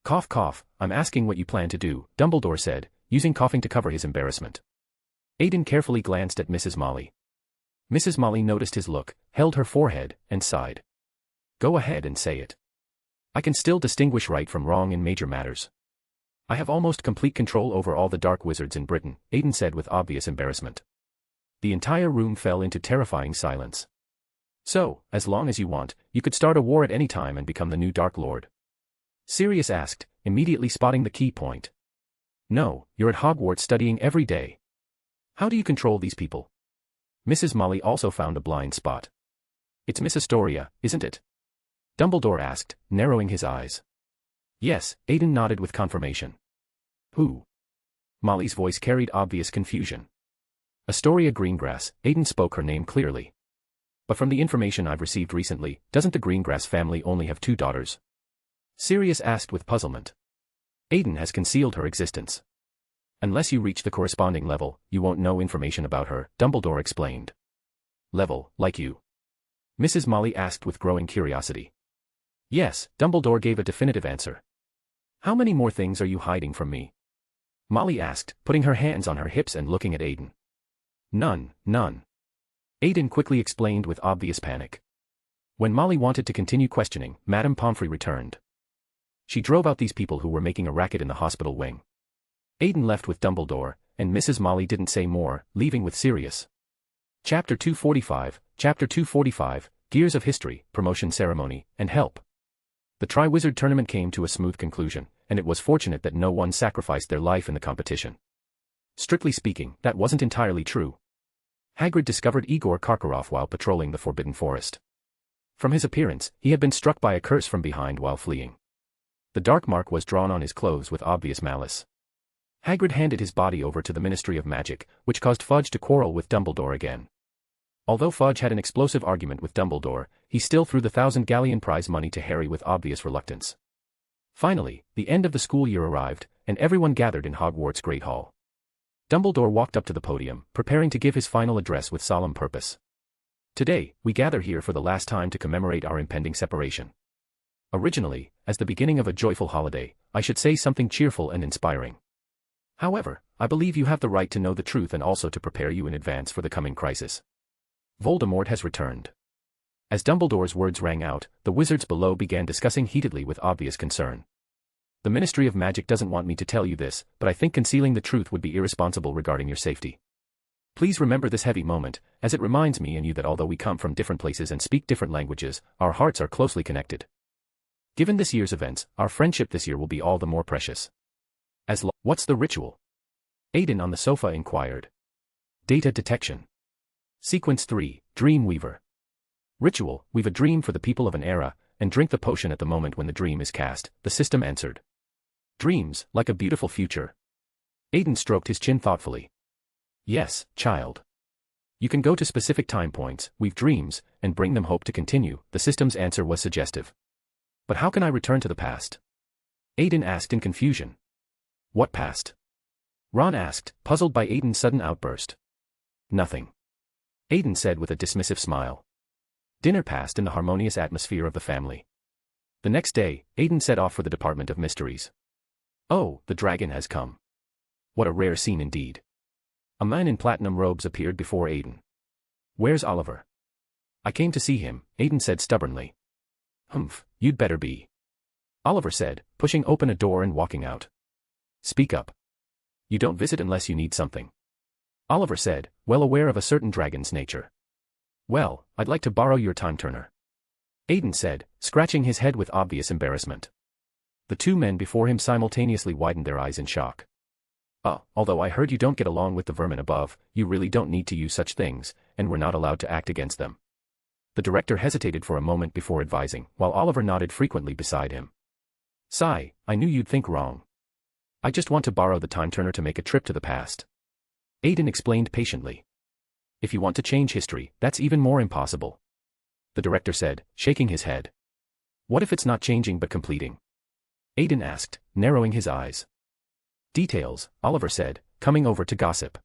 Cough cough, I'm asking what you plan to do, Dumbledore said, using coughing to cover his embarrassment. Aiden carefully glanced at Mrs. Molly. Mrs. Molly noticed his look, held her forehead, and sighed. Go ahead and say it. I can still distinguish right from wrong in major matters. I have almost complete control over all the dark wizards in Britain, Aiden said with obvious embarrassment. The entire room fell into terrifying silence. So, as long as you want, you could start a war at any time and become the new Dark Lord. Sirius asked, immediately spotting the key point. No, you're at Hogwart studying every day. How do you control these people? Mrs. Molly also found a blind spot. It's Miss Astoria, isn't it? Dumbledore asked, narrowing his eyes. Yes, Aiden nodded with confirmation. Who? Molly's voice carried obvious confusion. Astoria Greengrass, Aiden spoke her name clearly. But from the information I've received recently, doesn't the Greengrass family only have 2 daughters? Sirius asked with puzzlement. Aiden has concealed her existence. Unless you reach the corresponding level, you won't know information about her, Dumbledore explained. Level, like you? Mrs. Molly asked with growing curiosity. Yes, Dumbledore gave a definitive answer. How many more things are you hiding from me? Molly asked, putting her hands on her hips and looking at Aiden. None. Aiden quickly explained with obvious panic. When Molly wanted to continue questioning, Madame Pomfrey returned. She drove out these people who were making a racket in the hospital wing. Aiden left with Dumbledore, and Mrs. Molly didn't say more, leaving with Sirius. Chapter 245, Gears of History, Promotion Ceremony, and Help. The Triwizard Tournament came to a smooth conclusion, and it was fortunate that no one sacrificed their life in the competition. Strictly speaking, that wasn't entirely true. Hagrid discovered Igor Karkaroff while patrolling the Forbidden Forest. From his appearance, he had been struck by a curse from behind while fleeing. The dark mark was drawn on his clothes with obvious malice. Hagrid handed his body over to the Ministry of Magic, which caused Fudge to quarrel with Dumbledore again. Although Fudge had an explosive argument with Dumbledore, he still threw the 1,000 galleon prize money to Harry with obvious reluctance. Finally, the end of the school year arrived, and everyone gathered in Hogwarts' Great Hall. Dumbledore walked up to the podium, preparing to give his final address with solemn purpose. Today, we gather here for the last time to commemorate our impending separation. Originally, as the beginning of a joyful holiday, I should say something cheerful and inspiring. However, I believe you have the right to know the truth and also to prepare you in advance for the coming crisis. Voldemort has returned. As Dumbledore's words rang out, the wizards below began discussing heatedly with obvious concern. The Ministry of Magic doesn't want me to tell you this, but I think concealing the truth would be irresponsible regarding your safety. Please remember this heavy moment, as it reminds me and you that although we come from different places and speak different languages, our hearts are closely connected. Given this year's events, our friendship this year will be all the more precious. What's the ritual? Aiden on the sofa inquired. Data detection. Sequence 3, Dreamweaver. Ritual, weave a dream for the people of an era, and drink the potion at the moment when the dream is cast, the system answered. Dreams, like a beautiful future. Aiden stroked his chin thoughtfully. Yes, child. You can go to specific time points, weave dreams, and bring them hope to continue, the system's answer was suggestive. But how can I return to the past? Aiden asked in confusion. What past? Ron asked, puzzled by Aiden's sudden outburst. Nothing. Aiden said with a dismissive smile. Dinner passed in the harmonious atmosphere of the family. The next day, Aiden set off for the Department of Mysteries. Oh, the dragon has come. What a rare scene indeed. A man in platinum robes appeared before Aiden. Where's Oliver? I came to see him, Aiden said stubbornly. Humph, you'd better be. Oliver said, pushing open a door and walking out. Speak up. You don't visit unless you need something. Oliver said, well aware of a certain dragon's nature. Well, I'd like to borrow your time turner. Aiden said, scratching his head with obvious embarrassment. The two men before him simultaneously widened their eyes in shock. Although I heard you don't get along with the vermin above, you really don't need to use such things, and we're not allowed to act against them. The director hesitated for a moment before advising, while Oliver nodded frequently beside him. Sigh, I knew you'd think wrong. I just want to borrow the time turner to make a trip to the past. Aiden explained patiently. If you want to change history, that's even more impossible. The director said, shaking his head. What if it's not changing but completing? Aiden asked, narrowing his eyes. Details, Oliver said, coming over to gossip.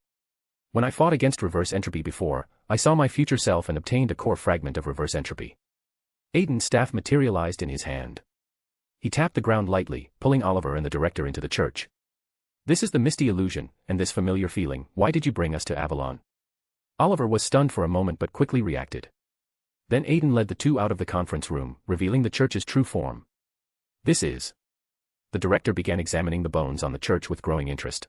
When I fought against reverse entropy before, I saw my future self and obtained a core fragment of reverse entropy. Aiden's staff materialized in his hand. He tapped the ground lightly, pulling Oliver and the director into the church. This is the misty illusion, and this familiar feeling, why did you bring us to Avalon? Oliver was stunned for a moment but quickly reacted. Then Aiden led the two out of the conference room, revealing the church's true form. This is. The director began examining the bones on the church with growing interest.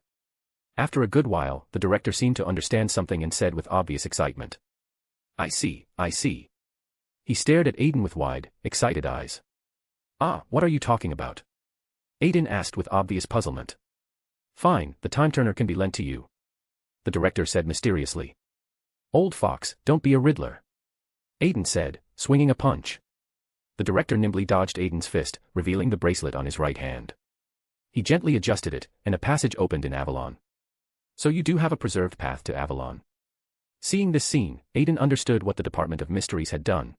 After a good while, the director seemed to understand something and said with obvious excitement. I see. He stared at Aiden with wide, excited eyes. What are you talking about? Aiden asked with obvious puzzlement. Fine, the time turner can be lent to you. The director said mysteriously. Old fox, don't be a riddler. Aiden said, swinging a punch. The director nimbly dodged Aiden's fist, revealing the bracelet on his right hand. He gently adjusted it, and a passage opened in Avalon. So you do have a preserved path to Avalon. Seeing this scene, Aiden understood what the Department of Mysteries had done.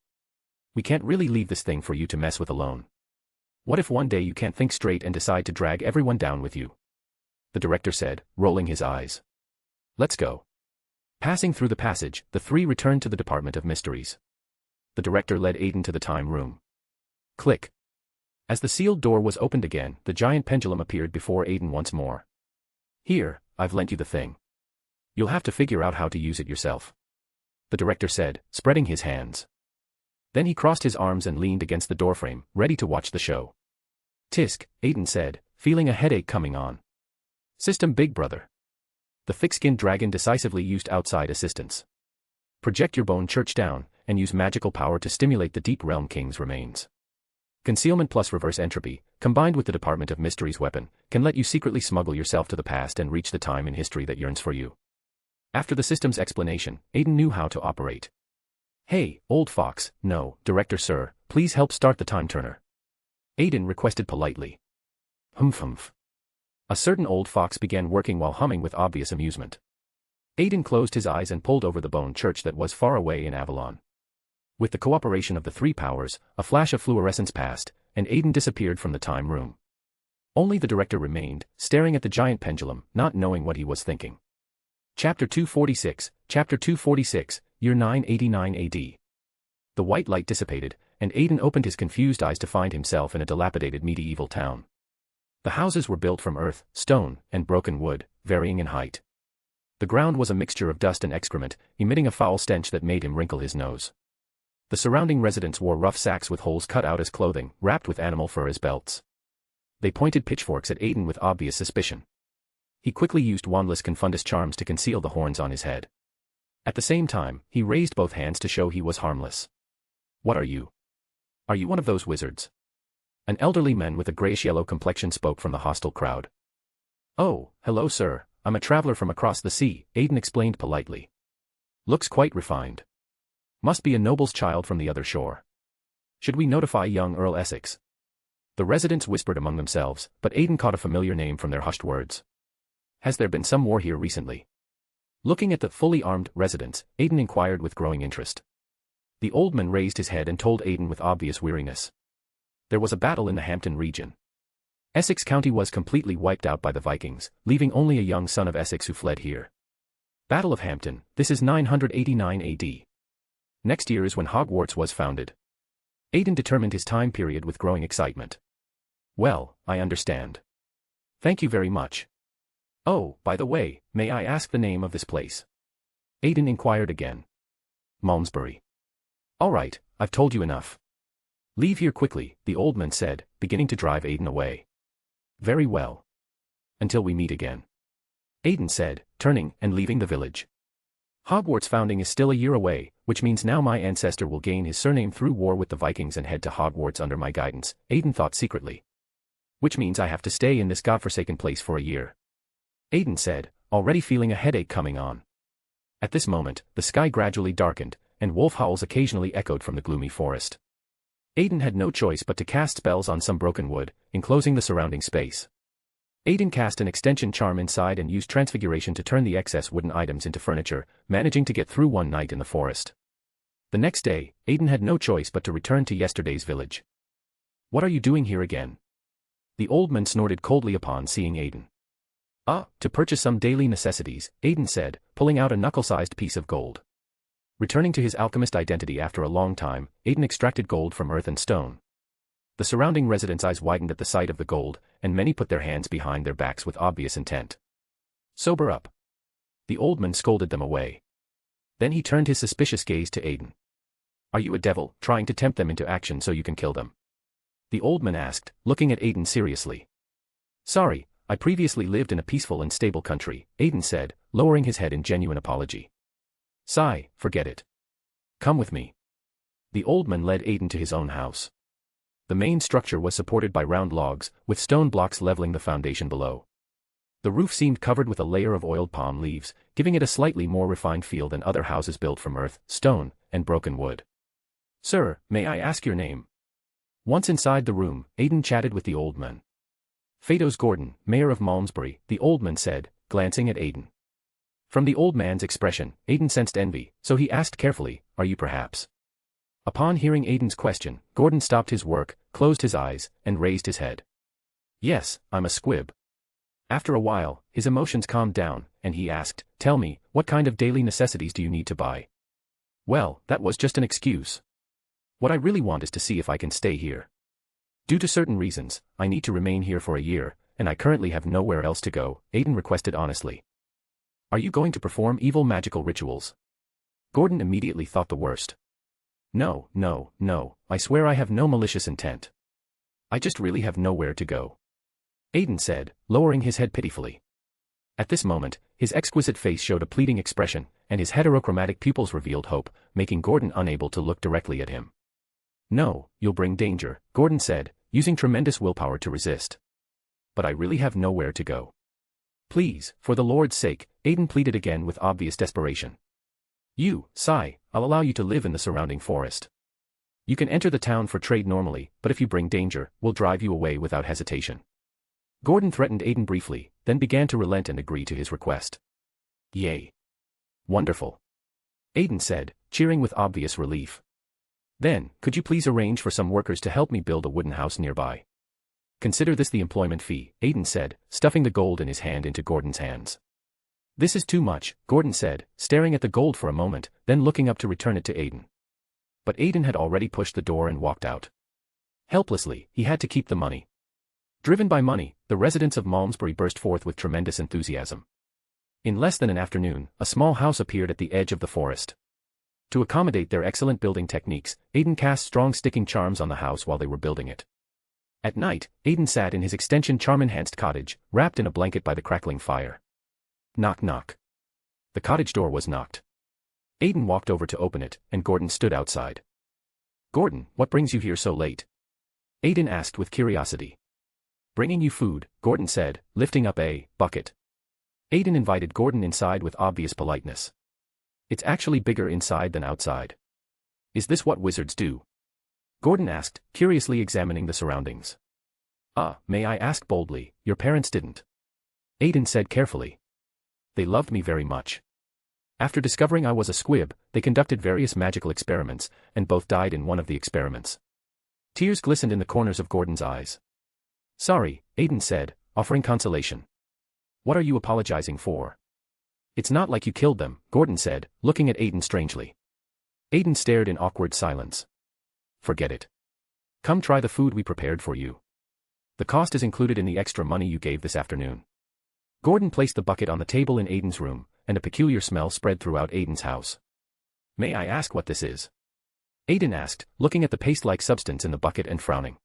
We can't really leave this thing for you to mess with alone. What if one day you can't think straight and decide to drag everyone down with you? The director said, rolling his eyes. Let's go. Passing through the passage, the three returned to the Department of Mysteries. The director led Aiden to the time room. Click. As the sealed door was opened again, the giant pendulum appeared before Aiden once more. Here, I've lent you the thing. You'll have to figure out how to use it yourself. The director said, spreading his hands. Then he crossed his arms and leaned against the doorframe, ready to watch the show. Tisk, Aiden said, feeling a headache coming on. System Big Brother. The thick-skinned dragon decisively used outside assistance. Project your bone church down, and use magical power to stimulate the Deep Realm King's remains. Concealment plus reverse entropy, combined with the Department of Mystery's weapon, can let you secretly smuggle yourself to the past and reach the time in history that yearns for you. After the system's explanation, Aiden knew how to operate. Hey, old fox, no, director sir, please help start the time turner. Aiden requested politely. Humph. A certain old fox began working while humming with obvious amusement. Aiden closed his eyes and pulled over the bone church that was far away in Avalon. With the cooperation of the three powers, a flash of fluorescence passed, and Aiden disappeared from the time room. Only the director remained, staring at the giant pendulum, not knowing what he was thinking. Chapter 246, Year 989 AD. The white light dissipated, and Aiden opened his confused eyes to find himself in a dilapidated medieval town. The houses were built from earth, stone, and broken wood, varying in height. The ground was a mixture of dust and excrement, emitting a foul stench that made him wrinkle his nose. The surrounding residents wore rough sacks with holes cut out as clothing, wrapped with animal fur as belts. They pointed pitchforks at Aiden with obvious suspicion. He quickly used wandless confundus charms to conceal the horns on his head. At the same time, he raised both hands to show he was harmless. What are you? Are you one of those wizards? An elderly man with a grayish-yellow complexion spoke from the hostile crowd. Oh, hello sir, I'm a traveler from across the sea, Aiden explained politely. Looks quite refined. Must be a noble's child from the other shore. Should we notify young Earl Essex? The residents whispered among themselves, but Aiden caught a familiar name from their hushed words. Has there been some war here recently? Looking at the fully armed residents, Aiden inquired with growing interest. The old man raised his head and told Aiden with obvious weariness. There was a battle in the Hampton region. Essex County was completely wiped out by the Vikings, leaving only a young son of Essex who fled here. Battle of Hampton, this is 989 AD. Next year is when Hogwarts was founded. Aiden determined his time period with growing excitement. Well, I understand. Thank you very much. Oh, by the way, may I ask the name of this place? Aiden inquired again. Malmesbury. All right, I've told you enough. Leave here quickly, the old man said, beginning to drive Aiden away. Very well. Until we meet again. Aiden said, turning and leaving the village. Hogwarts' founding is still a year away, which means now my ancestor will gain his surname through war with the Vikings and head to Hogwarts under my guidance, Aiden thought secretly. Which means I have to stay in this godforsaken place for a year. Aiden said, already feeling a headache coming on. At this moment, the sky gradually darkened, and wolf howls occasionally echoed from the gloomy forest. Aiden had no choice but to cast spells on some broken wood, enclosing the surrounding space. Aiden cast an extension charm inside and used transfiguration to turn the excess wooden items into furniture, managing to get through one night in the forest. The next day, Aiden had no choice but to return to yesterday's village. What are you doing here again? The old man snorted coldly upon seeing Aiden. To purchase some daily necessities, Aiden said, pulling out a knuckle-sized piece of gold. Returning to his alchemist identity after a long time, Aiden extracted gold from earth and stone. The surrounding residents' eyes widened at the sight of the gold, and many put their hands behind their backs with obvious intent. Sober up. The old man scolded them away. Then he turned his suspicious gaze to Aiden. Are you a devil, trying to tempt them into action so you can kill them? The old man asked, looking at Aiden seriously. Sorry, I previously lived in a peaceful and stable country, Aiden said, lowering his head in genuine apology. Sigh, forget it. Come with me. The old man led Aiden to his own house. The main structure was supported by round logs, with stone blocks leveling the foundation below. The roof seemed covered with a layer of oiled palm leaves, giving it a slightly more refined feel than other houses built from earth, stone, and broken wood. Sir, may I ask your name? Once inside the room, Aiden chatted with the old man. Phaedos Gordon, mayor of Malmesbury, the old man said, glancing at Aiden. From the old man's expression, Aiden sensed envy, so he asked carefully, are you perhaps? Upon hearing Aiden's question, Gordon stopped his work, closed his eyes, and raised his head. Yes, I'm a squib. After a while, his emotions calmed down, and he asked, tell me, what kind of daily necessities do you need to buy? Well, that was just an excuse. What I really want is to see if I can stay here. Due to certain reasons, I need to remain here for a year, and I currently have nowhere else to go, Aiden requested honestly. Are you going to perform evil magical rituals? Gordon immediately thought the worst. No, no, no, I swear I have no malicious intent. I just really have nowhere to go. Aiden said, lowering his head pitifully. At this moment, his exquisite face showed a pleading expression, and his heterochromatic pupils revealed hope, making Gordon unable to look directly at him. No, you'll bring danger, Gordon said, using tremendous willpower to resist. But I really have nowhere to go. Please, for the Lord's sake, Aiden pleaded again with obvious desperation. You, Sai, I'll allow you to live in the surrounding forest. You can enter the town for trade normally, but if you bring danger, we'll drive you away without hesitation. Gordon threatened Aiden briefly, then began to relent and agree to his request. Yay. Wonderful. Aiden said, cheering with obvious relief. Then, could you please arrange for some workers to help me build a wooden house nearby? Consider this the employment fee, Aiden said, stuffing the gold in his hand into Gordon's hands. This is too much, Gordon said, staring at the gold for a moment, then looking up to return it to Aiden. But Aiden had already pushed the door and walked out. Helplessly, he had to keep the money. Driven by money, the residents of Malmesbury burst forth with tremendous enthusiasm. In less than an afternoon, a small house appeared at the edge of the forest. To accommodate their excellent building techniques, Aiden cast strong sticking charms on the house while they were building it. At night, Aiden sat in his extension charm-enhanced cottage, wrapped in a blanket by the crackling fire. Knock knock. The cottage door was knocked. Aiden walked over to open it, and Gordon stood outside. Gordon, what brings you here so late? Aiden asked with curiosity. Bringing you food, Gordon said, lifting up a bucket. Aiden invited Gordon inside with obvious politeness. It's actually bigger inside than outside. Is this what wizards do? Gordon asked, curiously examining the surroundings. May I ask boldly, your parents didn't? Aiden said carefully. They loved me very much. After discovering I was a squib, they conducted various magical experiments, and both died in one of the experiments. Tears glistened in the corners of Gordon's eyes. Sorry, Aiden said, offering consolation. What are you apologizing for? It's not like you killed them, Gordon said, looking at Aiden strangely. Aiden stared in awkward silence. Forget it. Come try the food we prepared for you. The cost is included in the extra money you gave this afternoon. Gordon placed the bucket on the table in Aiden's room, and a peculiar smell spread throughout Aiden's house. May I ask what this is? Aiden asked, looking at the paste-like substance in the bucket and frowning.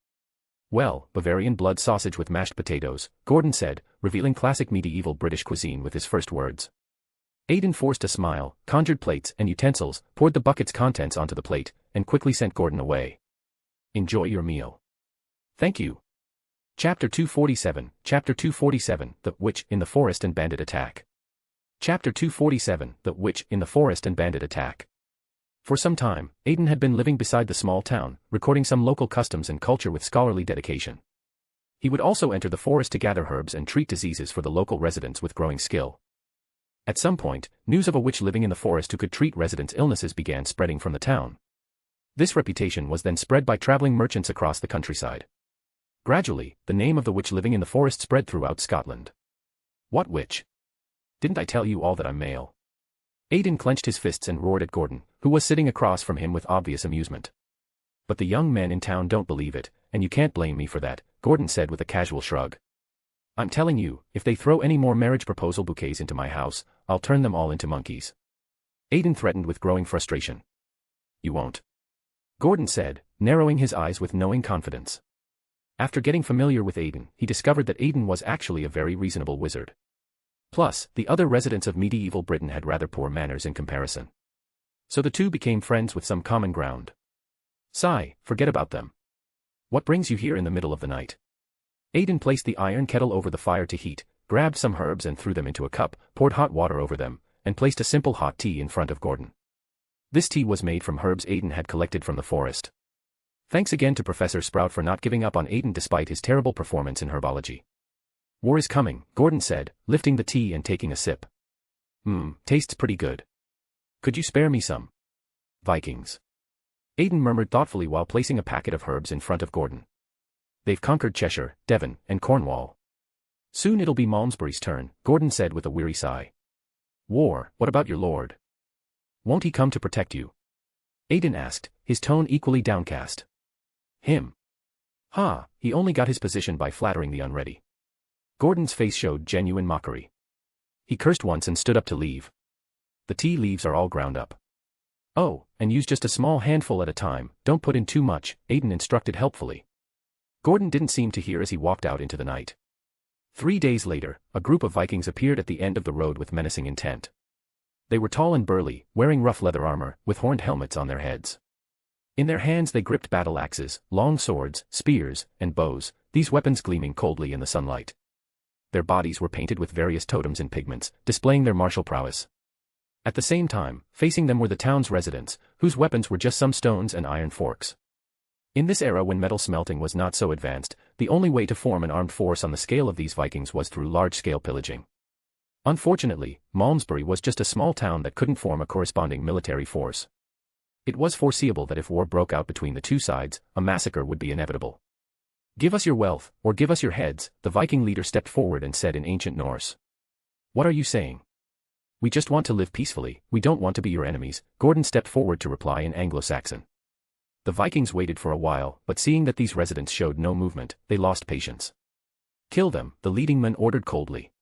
Well, Bavarian blood sausage with mashed potatoes, Gordon said, revealing classic medieval British cuisine with his first words. Aiden forced a smile, conjured plates and utensils, poured the bucket's contents onto the plate, and quickly sent Gordon away. Enjoy your meal. Thank you. Chapter 247, The Witch in the Forest and Bandit Attack. Chapter 247, The Witch in the Forest and Bandit Attack. For some time, Aiden had been living beside the small town, recording some local customs and culture with scholarly dedication. He would also enter the forest to gather herbs and treat diseases for the local residents with growing skill. At some point, news of a witch living in the forest who could treat residents' illnesses began spreading from the town. This reputation was then spread by traveling merchants across the countryside. Gradually, the name of the witch living in the forest spread throughout Scotland. What witch? Didn't I tell you all that I'm male? Aiden clenched his fists and roared at Gordon, who was sitting across from him with obvious amusement. But the young men in town don't believe it, and you can't blame me for that, Gordon said with a casual shrug. I'm telling you, if they throw any more marriage proposal bouquets into my house, I'll turn them all into monkeys. Aiden threatened with growing frustration. You won't. Gordon said, narrowing his eyes with knowing confidence. After getting familiar with Aiden, he discovered that Aiden was actually a very reasonable wizard. Plus, the other residents of medieval Britain had rather poor manners in comparison. So the two became friends with some common ground. Sigh, forget about them. What brings you here in the middle of the night? Aiden placed the iron kettle over the fire to heat, grabbed some herbs and threw them into a cup, poured hot water over them, and placed a simple hot tea in front of Gordon. This tea was made from herbs Aiden had collected from the forest. Thanks again to Professor Sprout for not giving up on Aiden despite his terrible performance in herbology. War is coming, Gordon said, lifting the tea and taking a sip. Tastes pretty good. Could you spare me some? Vikings. Aiden murmured thoughtfully while placing a packet of herbs in front of Gordon. They've conquered Cheshire, Devon, and Cornwall. Soon it'll be Malmesbury's turn, Gordon said with a weary sigh. War, what about your lord? Won't he come to protect you? Aiden asked, his tone equally downcast. Him. He only got his position by flattering the unready. Gordon's face showed genuine mockery. He cursed once and stood up to leave. The tea leaves are all ground up. Oh, and use just a small handful at a time, don't put in too much, Aiden instructed helpfully. Gordon didn't seem to hear as he walked out into the night. 3 days later, a group of Vikings appeared at the end of the road with menacing intent. They were tall and burly, wearing rough leather armor, with horned helmets on their heads. In their hands they gripped battle axes, long swords, spears, and bows, these weapons gleaming coldly in the sunlight. Their bodies were painted with various totems and pigments, displaying their martial prowess. At the same time, facing them were the town's residents, whose weapons were just some stones and iron forks. In this era when metal smelting was not so advanced, the only way to form an armed force on the scale of these Vikings was through large-scale pillaging. Unfortunately, Malmesbury was just a small town that couldn't form a corresponding military force. It was foreseeable that if war broke out between the two sides, a massacre would be inevitable. "Give us your wealth, or give us your heads," the Viking leader stepped forward and said in ancient Norse. "What are you saying? We just want to live peacefully, we don't want to be your enemies," Gordon stepped forward to reply in Anglo-Saxon. The Vikings waited for a while, but seeing that these residents showed no movement, they lost patience. "Kill them," the leading man ordered coldly.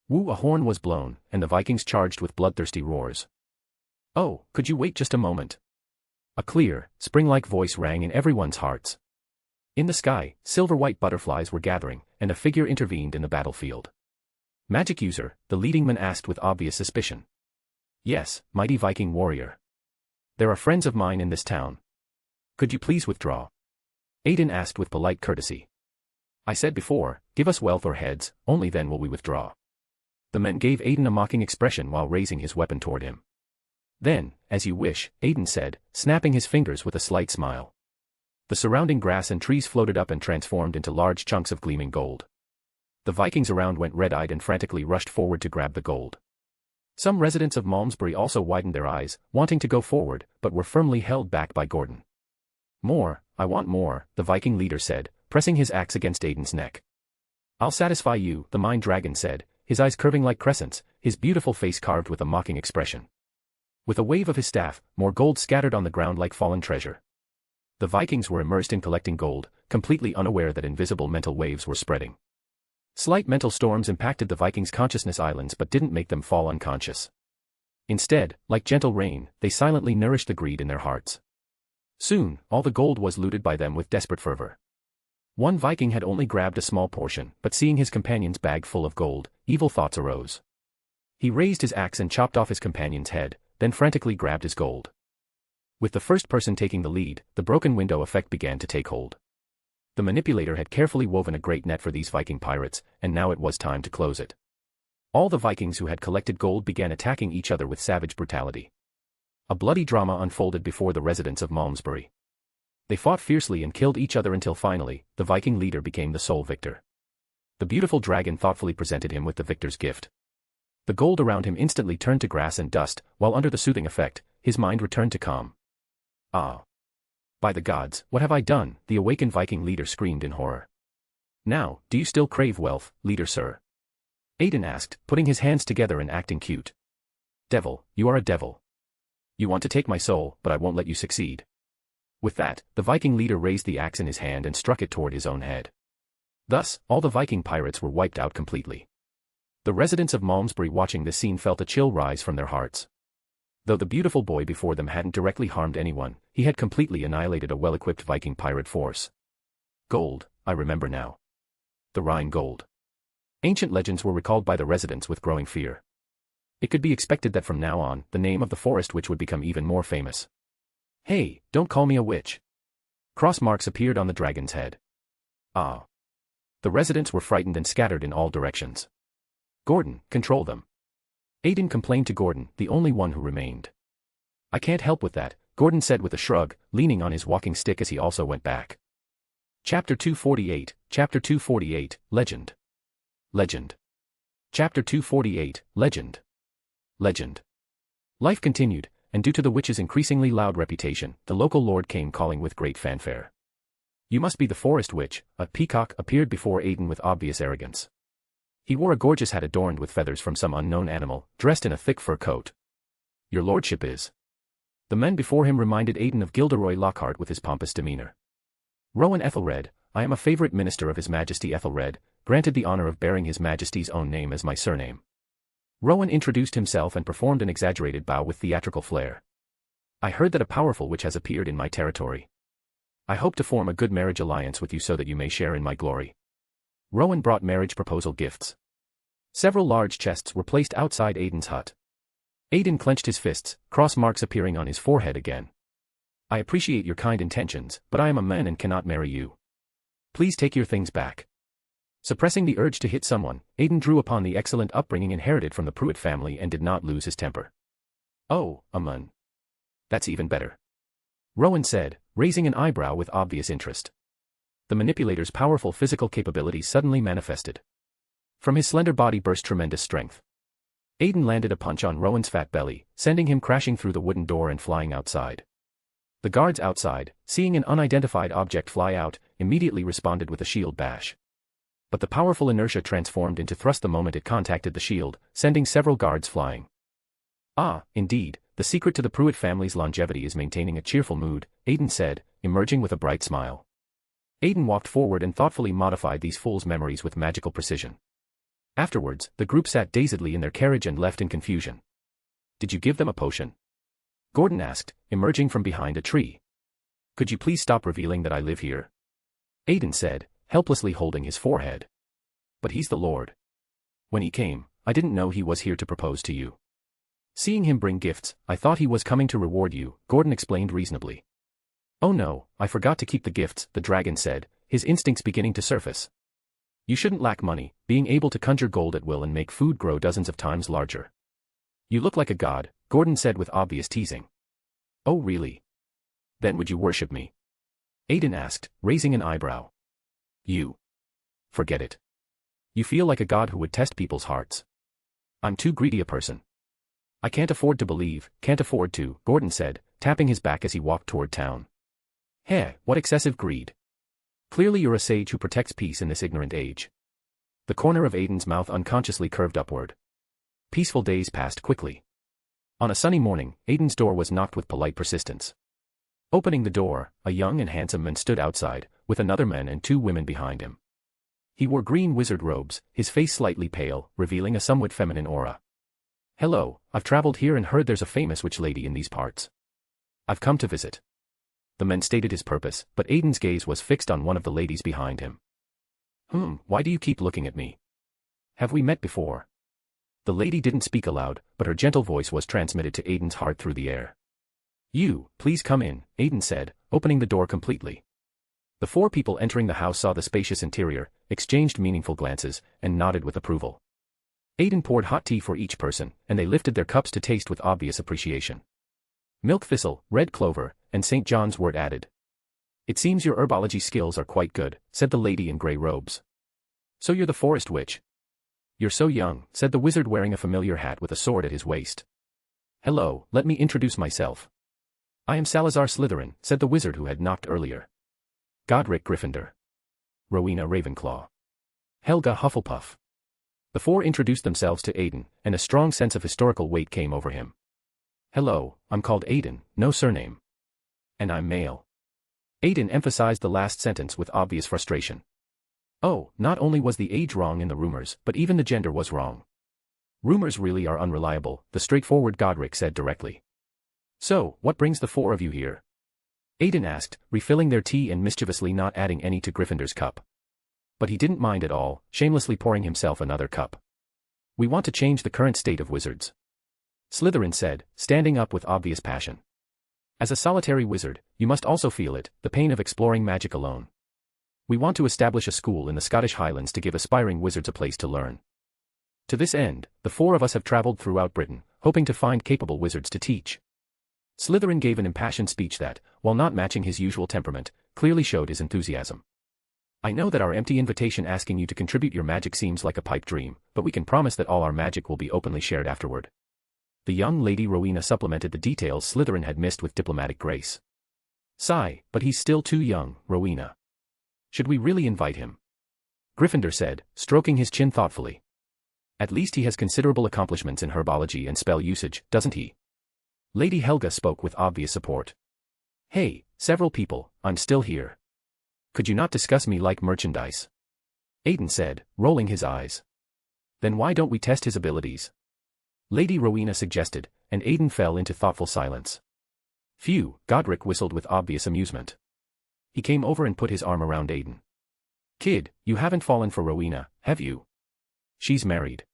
Woo, a horn was blown, and the Vikings charged with bloodthirsty roars. "Oh, could you wait just a moment?" A clear, spring-like voice rang in everyone's hearts. In the sky, silver-white butterflies were gathering, and a figure intervened in the battlefield. "Magic user?" the leading man asked with obvious suspicion. "Yes, mighty Viking warrior. There are friends of mine in this town. Could you please withdraw?" Aiden asked with polite courtesy. "I said before, give us wealth or heads, only then will we withdraw." The men gave Aiden a mocking expression while raising his weapon toward him. "Then, as you wish," Aiden said, snapping his fingers with a slight smile. The surrounding grass and trees floated up and transformed into large chunks of gleaming gold. The Vikings around went red-eyed and frantically rushed forward to grab the gold. Some residents of Malmesbury also widened their eyes, wanting to go forward, but were firmly held back by Gordon. "More, I want more," the Viking leader said, pressing his axe against Aiden's neck. "I'll satisfy you," the Mind Dragon said, his eyes curving like crescents, his beautiful face carved with a mocking expression. With a wave of his staff, more gold scattered on the ground like fallen treasure. The Vikings were immersed in collecting gold, completely unaware that invisible mental waves were spreading. Slight mental storms impacted the Vikings' consciousness islands but didn't make them fall unconscious. Instead, like gentle rain, they silently nourished the greed in their hearts. Soon, all the gold was looted by them with desperate fervor. One Viking had only grabbed a small portion, but seeing his companion's bag full of gold, evil thoughts arose. He raised his axe and chopped off his companion's head, then frantically grabbed his gold. With the first person taking the lead, the broken window effect began to take hold. The manipulator had carefully woven a great net for these Viking pirates, and now it was time to close it. All the Vikings who had collected gold began attacking each other with savage brutality. A bloody drama unfolded before the residents of Malmesbury. They fought fiercely and killed each other until finally, the Viking leader became the sole victor. The beautiful dragon thoughtfully presented him with the victor's gift. The gold around him instantly turned to grass and dust, while under the soothing effect, his mind returned to calm. "Ah! By the gods, what have I done?" the awakened Viking leader screamed in horror. "Now, do you still crave wealth, leader sir?" Aiden asked, putting his hands together and acting cute. "Devil, you are a devil. You want to take my soul, but I won't let you succeed." With that, the Viking leader raised the axe in his hand and struck it toward his own head. Thus, all the Viking pirates were wiped out completely. The residents of Malmesbury watching this scene felt a chill rise from their hearts. Though the beautiful boy before them hadn't directly harmed anyone, he had completely annihilated a well-equipped Viking pirate force. Gold, I remember now. The Rhine gold. Ancient legends were recalled by the residents with growing fear. It could be expected that from now on, the name of the forest witch would become even more famous. "Hey, don't call me a witch." Cross marks appeared on the dragon's head. "Ah." The residents were frightened and scattered in all directions. "Gordon, control them." Aiden complained to Gordon, the only one who remained. "I can't help with that," Gordon said with a shrug, leaning on his walking stick as he also went back. Chapter 248, Chapter 248, Legend. Legend. Chapter 248, Legend. Legend. Life continued, and due to the witch's increasingly loud reputation, the local lord came calling with great fanfare. "You must be the forest witch," a peacock appeared before Aiden with obvious arrogance. He wore a gorgeous hat adorned with feathers from some unknown animal, dressed in a thick fur coat. "Your lordship is." The men before him reminded Aiden of Gilderoy Lockhart with his pompous demeanor. Rowan Ethelred, I am a favorite minister of His Majesty Ethelred, granted the honor of bearing His Majesty's own name as my surname. Rowan introduced himself and performed an exaggerated bow with theatrical flair. I heard that a powerful witch has appeared in my territory. I hope to form a good marriage alliance with you so that you may share in my glory. Rowan brought marriage proposal gifts. Several large chests were placed outside Aiden's hut. Aiden clenched his fists, cross marks appearing on his forehead again. I appreciate your kind intentions, but I am a man and cannot marry you. Please take your things back. Suppressing the urge to hit someone, Aiden drew upon the excellent upbringing inherited from the Prewett family and did not lose his temper. Oh, man. That's even better. Rowan said, raising an eyebrow with obvious interest. The manipulator's powerful physical capabilities suddenly manifested. From his slender body burst tremendous strength. Aiden landed a punch on Rowan's fat belly, sending him crashing through the wooden door and flying outside. The guards outside, seeing an unidentified object fly out, immediately responded with a shield bash. But the powerful inertia transformed into thrust the moment it contacted the shield, sending several guards flying. Ah, indeed, the secret to the Prewett family's longevity is maintaining a cheerful mood, Aiden said, emerging with a bright smile. Aiden walked forward and thoughtfully modified these fools' memories with magical precision. Afterwards, the group sat dazedly in their carriage and left in confusion. Did you give them a potion? Gordon asked, emerging from behind a tree. Could you please stop revealing that I live here? Aiden said, helplessly holding his forehead. But he's the Lord. When he came, I didn't know he was here to propose to you. Seeing him bring gifts, I thought he was coming to reward you, Gordon explained reasonably. Oh no, I forgot to keep the gifts, the dragon said, his instincts beginning to surface. You shouldn't lack money, being able to conjure gold at will and make food grow dozens of times larger. You look like a god, Gordon said with obvious teasing. Oh really? Then would you worship me? Aiden asked, raising an eyebrow. You. Forget it. You feel like a god who would test people's hearts. I'm too greedy a person. I can't afford to believe, can't afford to, Gordon said, tapping his back as he walked toward town. Heh, what excessive greed. Clearly you're a sage who protects peace in this ignorant age. The corner of Aiden's mouth unconsciously curved upward. Peaceful days passed quickly. On a sunny morning, Aiden's door was knocked with polite persistence. Opening the door, a young and handsome man stood outside, with another man and two women behind him. He wore green wizard robes, his face slightly pale, revealing a somewhat feminine aura. Hello, I've traveled here and heard there's a famous witch lady in these parts. I've come to visit. The man stated his purpose, but Aiden's gaze was fixed on one of the ladies behind him. Why do you keep looking at me? Have we met before? The lady didn't speak aloud, but her gentle voice was transmitted to Aiden's heart through the air. You, please come in, Aiden said, opening the door completely. The four people entering the house saw the spacious interior, exchanged meaningful glances, and nodded with approval. Aiden poured hot tea for each person, and they lifted their cups to taste with obvious appreciation. Milk thistle, red clover, and St. John's wort added. It seems your herbology skills are quite good, said the lady in grey robes. So you're the forest witch. You're so young, said the wizard wearing a familiar hat with a sword at his waist. Hello, let me introduce myself. I am Salazar Slytherin, said the wizard who had knocked earlier. Godric Gryffindor. Rowena Ravenclaw. Helga Hufflepuff. The four introduced themselves to Aiden, and a strong sense of historical weight came over him. Hello, I'm called Aiden, no surname. And I'm male. Aiden emphasized the last sentence with obvious frustration. Oh, not only was the age wrong in the rumors, but even the gender was wrong. Rumors really are unreliable, the straightforward Godric said directly. So, what brings the four of you here? Aiden asked, refilling their tea and mischievously not adding any to Gryffindor's cup. But he didn't mind at all, shamelessly pouring himself another cup. We want to change the current state of wizards. Slytherin said, standing up with obvious passion. As a solitary wizard, you must also feel it, the pain of exploring magic alone. We want to establish a school in the Scottish Highlands to give aspiring wizards a place to learn. To this end, the four of us have traveled throughout Britain, hoping to find capable wizards to teach. Slytherin gave an impassioned speech that, while not matching his usual temperament, clearly showed his enthusiasm. I know that our empty invitation asking you to contribute your magic seems like a pipe dream, but we can promise that all our magic will be openly shared afterward. The young lady Rowena supplemented the details Slytherin had missed with diplomatic grace. Sigh, but he's still too young, Rowena. Should we really invite him? Gryffindor said, stroking his chin thoughtfully. At least he has considerable accomplishments in herbology and spell usage, doesn't he? Lady Helga spoke with obvious support. Hey, several people, I'm still here. Could you not discuss me like merchandise? Aiden said, rolling his eyes. Then why don't we test his abilities? Lady Rowena suggested, and Aiden fell into thoughtful silence. Phew, Godric whistled with obvious amusement. He came over and put his arm around Aiden. Kid, you haven't fallen for Rowena, have you? She's married.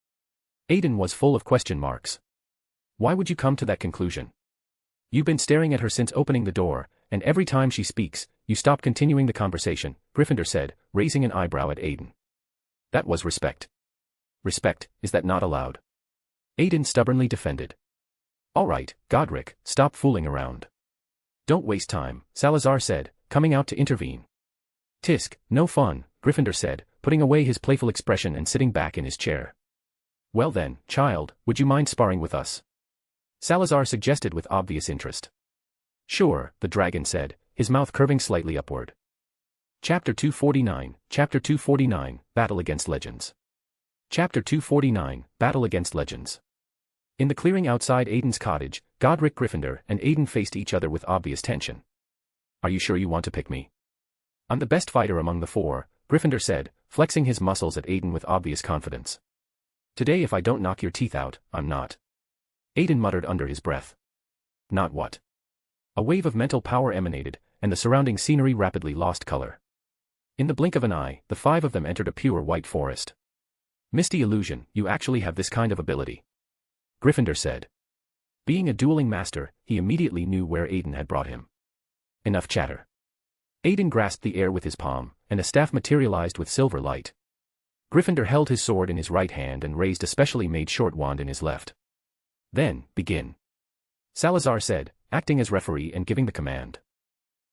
Aiden was full of question marks. Why would you come to that conclusion? You've been staring at her since opening the door, and every time she speaks, you stop continuing the conversation, Gryffindor said, raising an eyebrow at Aiden. That was respect. Respect, is that not allowed? Aiden stubbornly defended. All right, Godric, stop fooling around. Don't waste time, Salazar said, coming out to intervene. Tisk, no fun, Gryffindor said, putting away his playful expression and sitting back in his chair. Well then, child, would you mind sparring with us? Salazar suggested with obvious interest. Sure, the dragon said, his mouth curving slightly upward. Chapter 249, Chapter 249, Battle Against Legends. Chapter 249, Battle Against Legends. In the clearing outside Aiden's cottage, Godric Gryffindor and Aiden faced each other with obvious tension. Are you sure you want to pick me? I'm the best fighter among the four, Gryffindor said, flexing his muscles at Aiden with obvious confidence. Today if I don't knock your teeth out, I'm not. Aiden muttered under his breath. Not what? A wave of mental power emanated, and the surrounding scenery rapidly lost color. In the blink of an eye, the five of them entered a pure white forest. Misty illusion, you actually have this kind of ability. Gryffindor said. Being a dueling master, he immediately knew where Aiden had brought him. Enough chatter. Aiden grasped the air with his palm, and a staff materialized with silver light. Gryffindor held his sword in his right hand and raised a specially made short wand in his left. Then, begin. Salazar said, acting as referee and giving the command.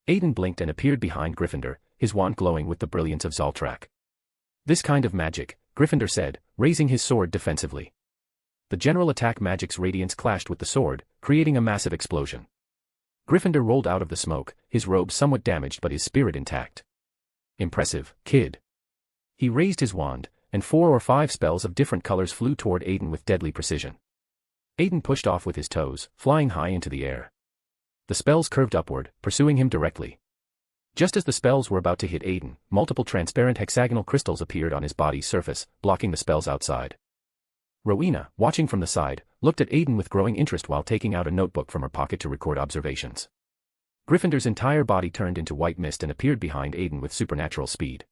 Aiden blinked and appeared behind Gryffindor, his wand glowing with the brilliance of Zoltrak. This kind of magic, Gryffindor said, raising his sword defensively. The general attack magic's radiance clashed with the sword, creating a massive explosion. Gryffindor rolled out of the smoke, his robe somewhat damaged but his spirit intact. Impressive, kid. He raised his wand, and 4 or 5 spells of different colors flew toward Aiden with deadly precision. Aiden pushed off with his toes, flying high into the air. The spells curved upward, pursuing him directly. Just as the spells were about to hit Aiden, multiple transparent hexagonal crystals appeared on his body's surface, blocking the spells outside. Rowena, watching from the side, looked at Aiden with growing interest while taking out a notebook from her pocket to record observations. Gryffindor's entire body turned into white mist and appeared behind Aiden with supernatural speed.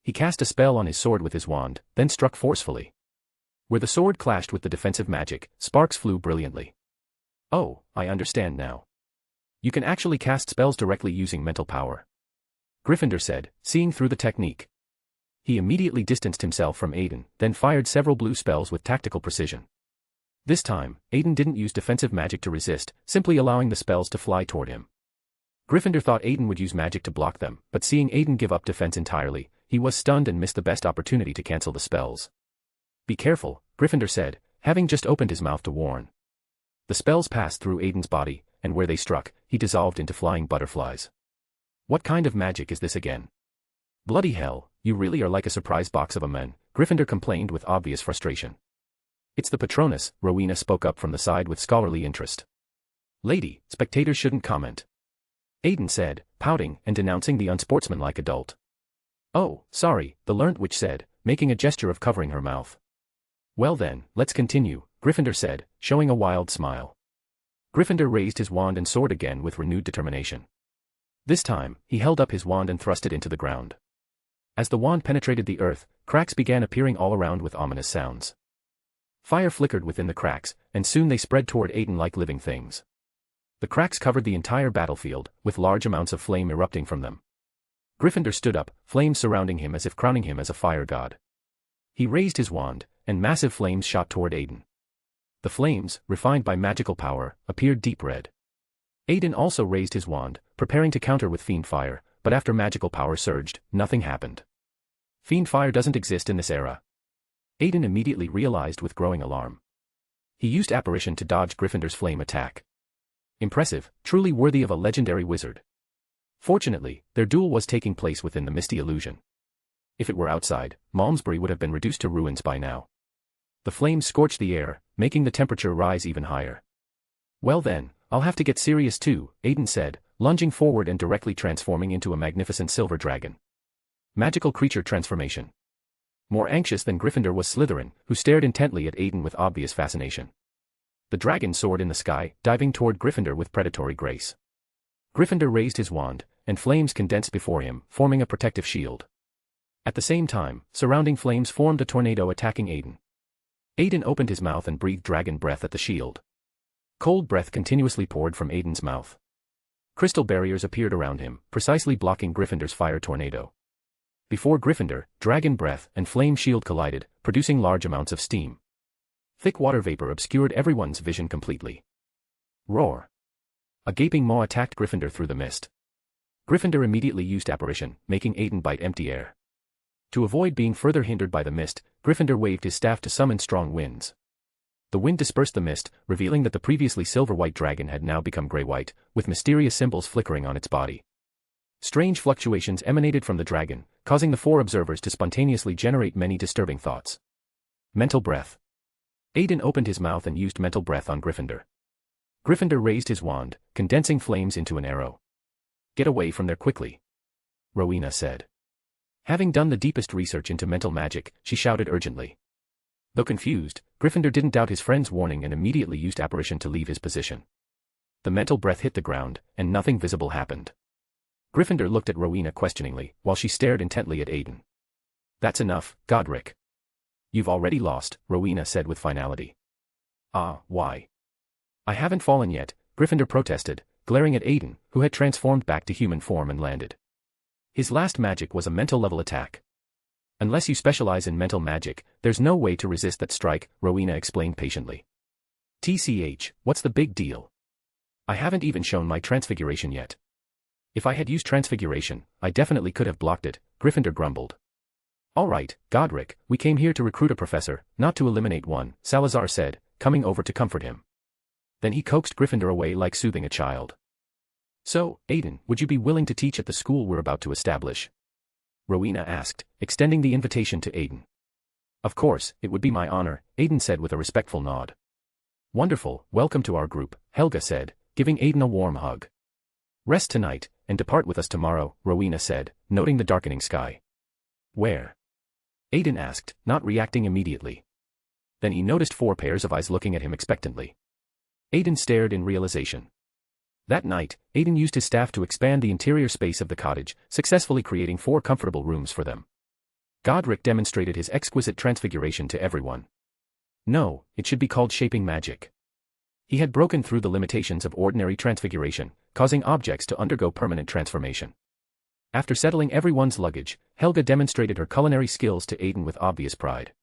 He cast a spell on his sword with his wand, then struck forcefully. Where the sword clashed with the defensive magic, sparks flew brilliantly. Oh, I understand now. You can actually cast spells directly using mental power. Gryffindor said, seeing through the technique. He immediately distanced himself from Aiden, then fired several blue spells with tactical precision. This time, Aiden didn't use defensive magic to resist, simply allowing the spells to fly toward him. Gryffindor thought Aiden would use magic to block them, but seeing Aiden give up defense entirely, he was stunned and missed the best opportunity to cancel the spells. Be careful, Gryffindor said, having just opened his mouth to warn. The spells passed through Aiden's body, and where they struck, he dissolved into flying butterflies. What kind of magic is this again? Bloody hell, you really are like a surprise box of a man, Gryffindor complained with obvious frustration. It's the Patronus, Rowena spoke up from the side with scholarly interest. Lady, spectators shouldn't comment. Aiden said, pouting and denouncing the unsportsmanlike adult. Oh, sorry, the learned witch said, making a gesture of covering her mouth. Well then, let's continue, Gryffindor said, showing a wild smile. Gryffindor raised his wand and sword again with renewed determination. This time, he held up his wand and thrust it into the ground. As the wand penetrated the earth, cracks began appearing all around with ominous sounds. Fire flickered within the cracks, and soon they spread toward Aiden like living things. The cracks covered the entire battlefield, with large amounts of flame erupting from them. Gryffindor stood up, flames surrounding him as if crowning him as a fire god. He raised his wand, and massive flames shot toward Aiden. The flames, refined by magical power, appeared deep red. Aiden also raised his wand, preparing to counter with fiend fire, but after magical power surged, nothing happened. Fiend fire doesn't exist in this era. Aiden immediately realized with growing alarm. He used apparition to dodge Gryffindor's flame attack. Impressive, truly worthy of a legendary wizard. Fortunately, their duel was taking place within the misty illusion. If it were outside, Malmesbury would have been reduced to ruins by now. The flames scorched the air, making the temperature rise even higher. Well then, I'll have to get serious too, Aiden said, lunging forward and directly transforming into a magnificent silver dragon. Magical creature transformation. More anxious than Gryffindor was Slytherin, who stared intently at Aiden with obvious fascination. The dragon soared in the sky, diving toward Gryffindor with predatory grace. Gryffindor raised his wand, and flames condensed before him, forming a protective shield. At the same time, surrounding flames formed a tornado attacking Aiden. Aiden opened his mouth and breathed dragon breath at the shield. Cold breath continuously poured from Aiden's mouth. Crystal barriers appeared around him, precisely blocking Gryffindor's fire tornado. Before Gryffindor, dragon breath and flame shield collided, producing large amounts of steam. Thick water vapor obscured everyone's vision completely. Roar! A gaping maw attacked Gryffindor through the mist. Gryffindor immediately used apparition, making Aiden bite empty air. To avoid being further hindered by the mist, Gryffindor waved his staff to summon strong winds. The wind dispersed the mist, revealing that the previously silver-white dragon had now become gray-white, with mysterious symbols flickering on its body. Strange fluctuations emanated from the dragon, causing the 4 observers to spontaneously generate many disturbing thoughts. Mental breath. Aiden opened his mouth and used mental breath on Gryffindor. Gryffindor raised his wand, condensing flames into an arrow. "Get away from there quickly," Rowena said. Having done the deepest research into mental magic, she shouted urgently. Though confused, Gryffindor didn't doubt his friend's warning and immediately used apparition to leave his position. The mental breath hit the ground, and nothing visible happened. Gryffindor looked at Rowena questioningly, while she stared intently at Aiden. "That's enough, Godric. You've already lost," Rowena said with finality. Why? "I haven't fallen yet," Gryffindor protested, glaring at Aiden, who had transformed back to human form and landed. His last magic was a mental-level attack. "Unless you specialize in mental magic, there's no way to resist that strike," Rowena explained patiently. "TCH, what's the big deal? I haven't even shown my transfiguration yet." "If I had used transfiguration, I definitely could have blocked it," Gryffindor grumbled. "All right, Godric, we came here to recruit a professor, not to eliminate one," Salazar said, coming over to comfort him. Then he coaxed Gryffindor away like soothing a child. "So, Aiden, would you be willing to teach at the school we're about to establish?" Rowena asked, extending the invitation to Aiden. "Of course, it would be my honor," Aiden said with a respectful nod. "Wonderful, welcome to our group," Helga said, giving Aiden a warm hug. "Rest tonight, and depart with us tomorrow," Rowena said, noting the darkening sky. "Where?" Aiden asked, not reacting immediately. Then he noticed 4 pairs of eyes looking at him expectantly. Aiden stared in realization. That night, Aiden used his staff to expand the interior space of the cottage, successfully creating 4 comfortable rooms for them. Godric demonstrated his exquisite transfiguration to everyone. No, it should be called shaping magic. He had broken through the limitations of ordinary transfiguration, causing objects to undergo permanent transformation. After settling everyone's luggage, Helga demonstrated her culinary skills to Aiden with obvious pride.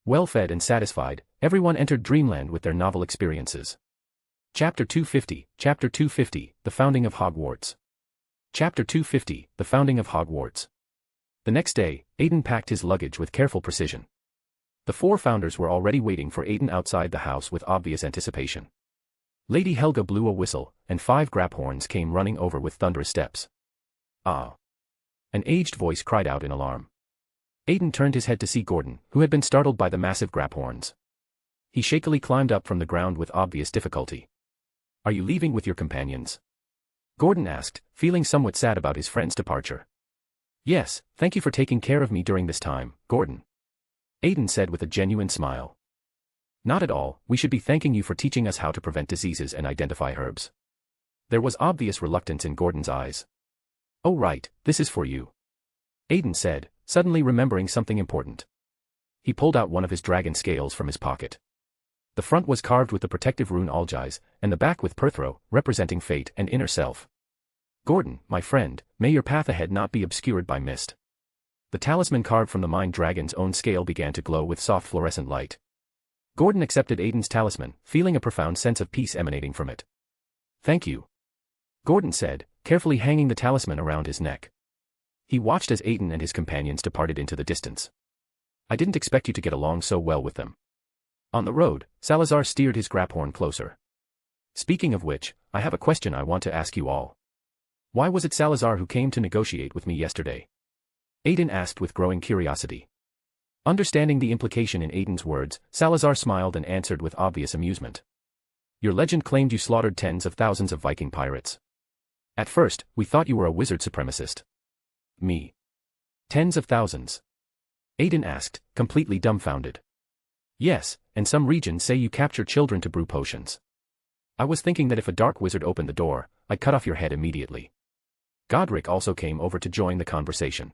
Well fed and satisfied, everyone entered Dreamland with their novel experiences. Chapter 250, The Founding of Hogwarts. Chapter 250, The Founding of Hogwarts. The next day, Aiden packed his luggage with careful precision. The 4 founders were already waiting for Aiden outside the house with obvious anticipation. Lady Helga blew a whistle, and 5 Graphorns came running over with thunderous steps. "Ah!" An aged voice cried out in alarm. Aiden turned his head to see Gordon, who had been startled by the massive Graphorns. He shakily climbed up from the ground with obvious difficulty. "Are you leaving with your companions?" Gordon asked, feeling somewhat sad about his friend's departure. "Yes, thank you for taking care of me during this time, Gordon," Aiden said with a genuine smile. "Not at all, we should be thanking you for teaching us how to prevent diseases and identify herbs." There was obvious reluctance in Gordon's eyes. "Oh right, this is for you," Aiden said, suddenly remembering something important. He pulled out one of his dragon scales from his pocket. The front was carved with the protective rune Algiz, and the back with Perthro, representing fate and inner self. "Gordon, my friend, may your path ahead not be obscured by mist." The talisman carved from the Mind Dragon's own scale began to glow with soft fluorescent light. Gordon accepted Aiden's talisman, feeling a profound sense of peace emanating from it. "Thank you," Gordon said, carefully hanging the talisman around his neck. He watched as Aiden and his companions departed into the distance. "I didn't expect you to get along so well with them." On the road, Salazar steered his Graphorn closer. "Speaking of which, I have a question I want to ask you all. Why was it Salazar who came to negotiate with me yesterday?" Aiden asked with growing curiosity. Understanding the implication in Aiden's words, Salazar smiled and answered with obvious amusement. "Your legend claimed you slaughtered tens of thousands of Viking pirates. At first, we thought you were a wizard supremacist. Me. Tens of thousands. Aiden asked, completely dumbfounded. Yes, and some regions say you capture children to brew potions. I was thinking that if a dark wizard opened the door, I'd cut off your head immediately. Godric also came over to join the conversation.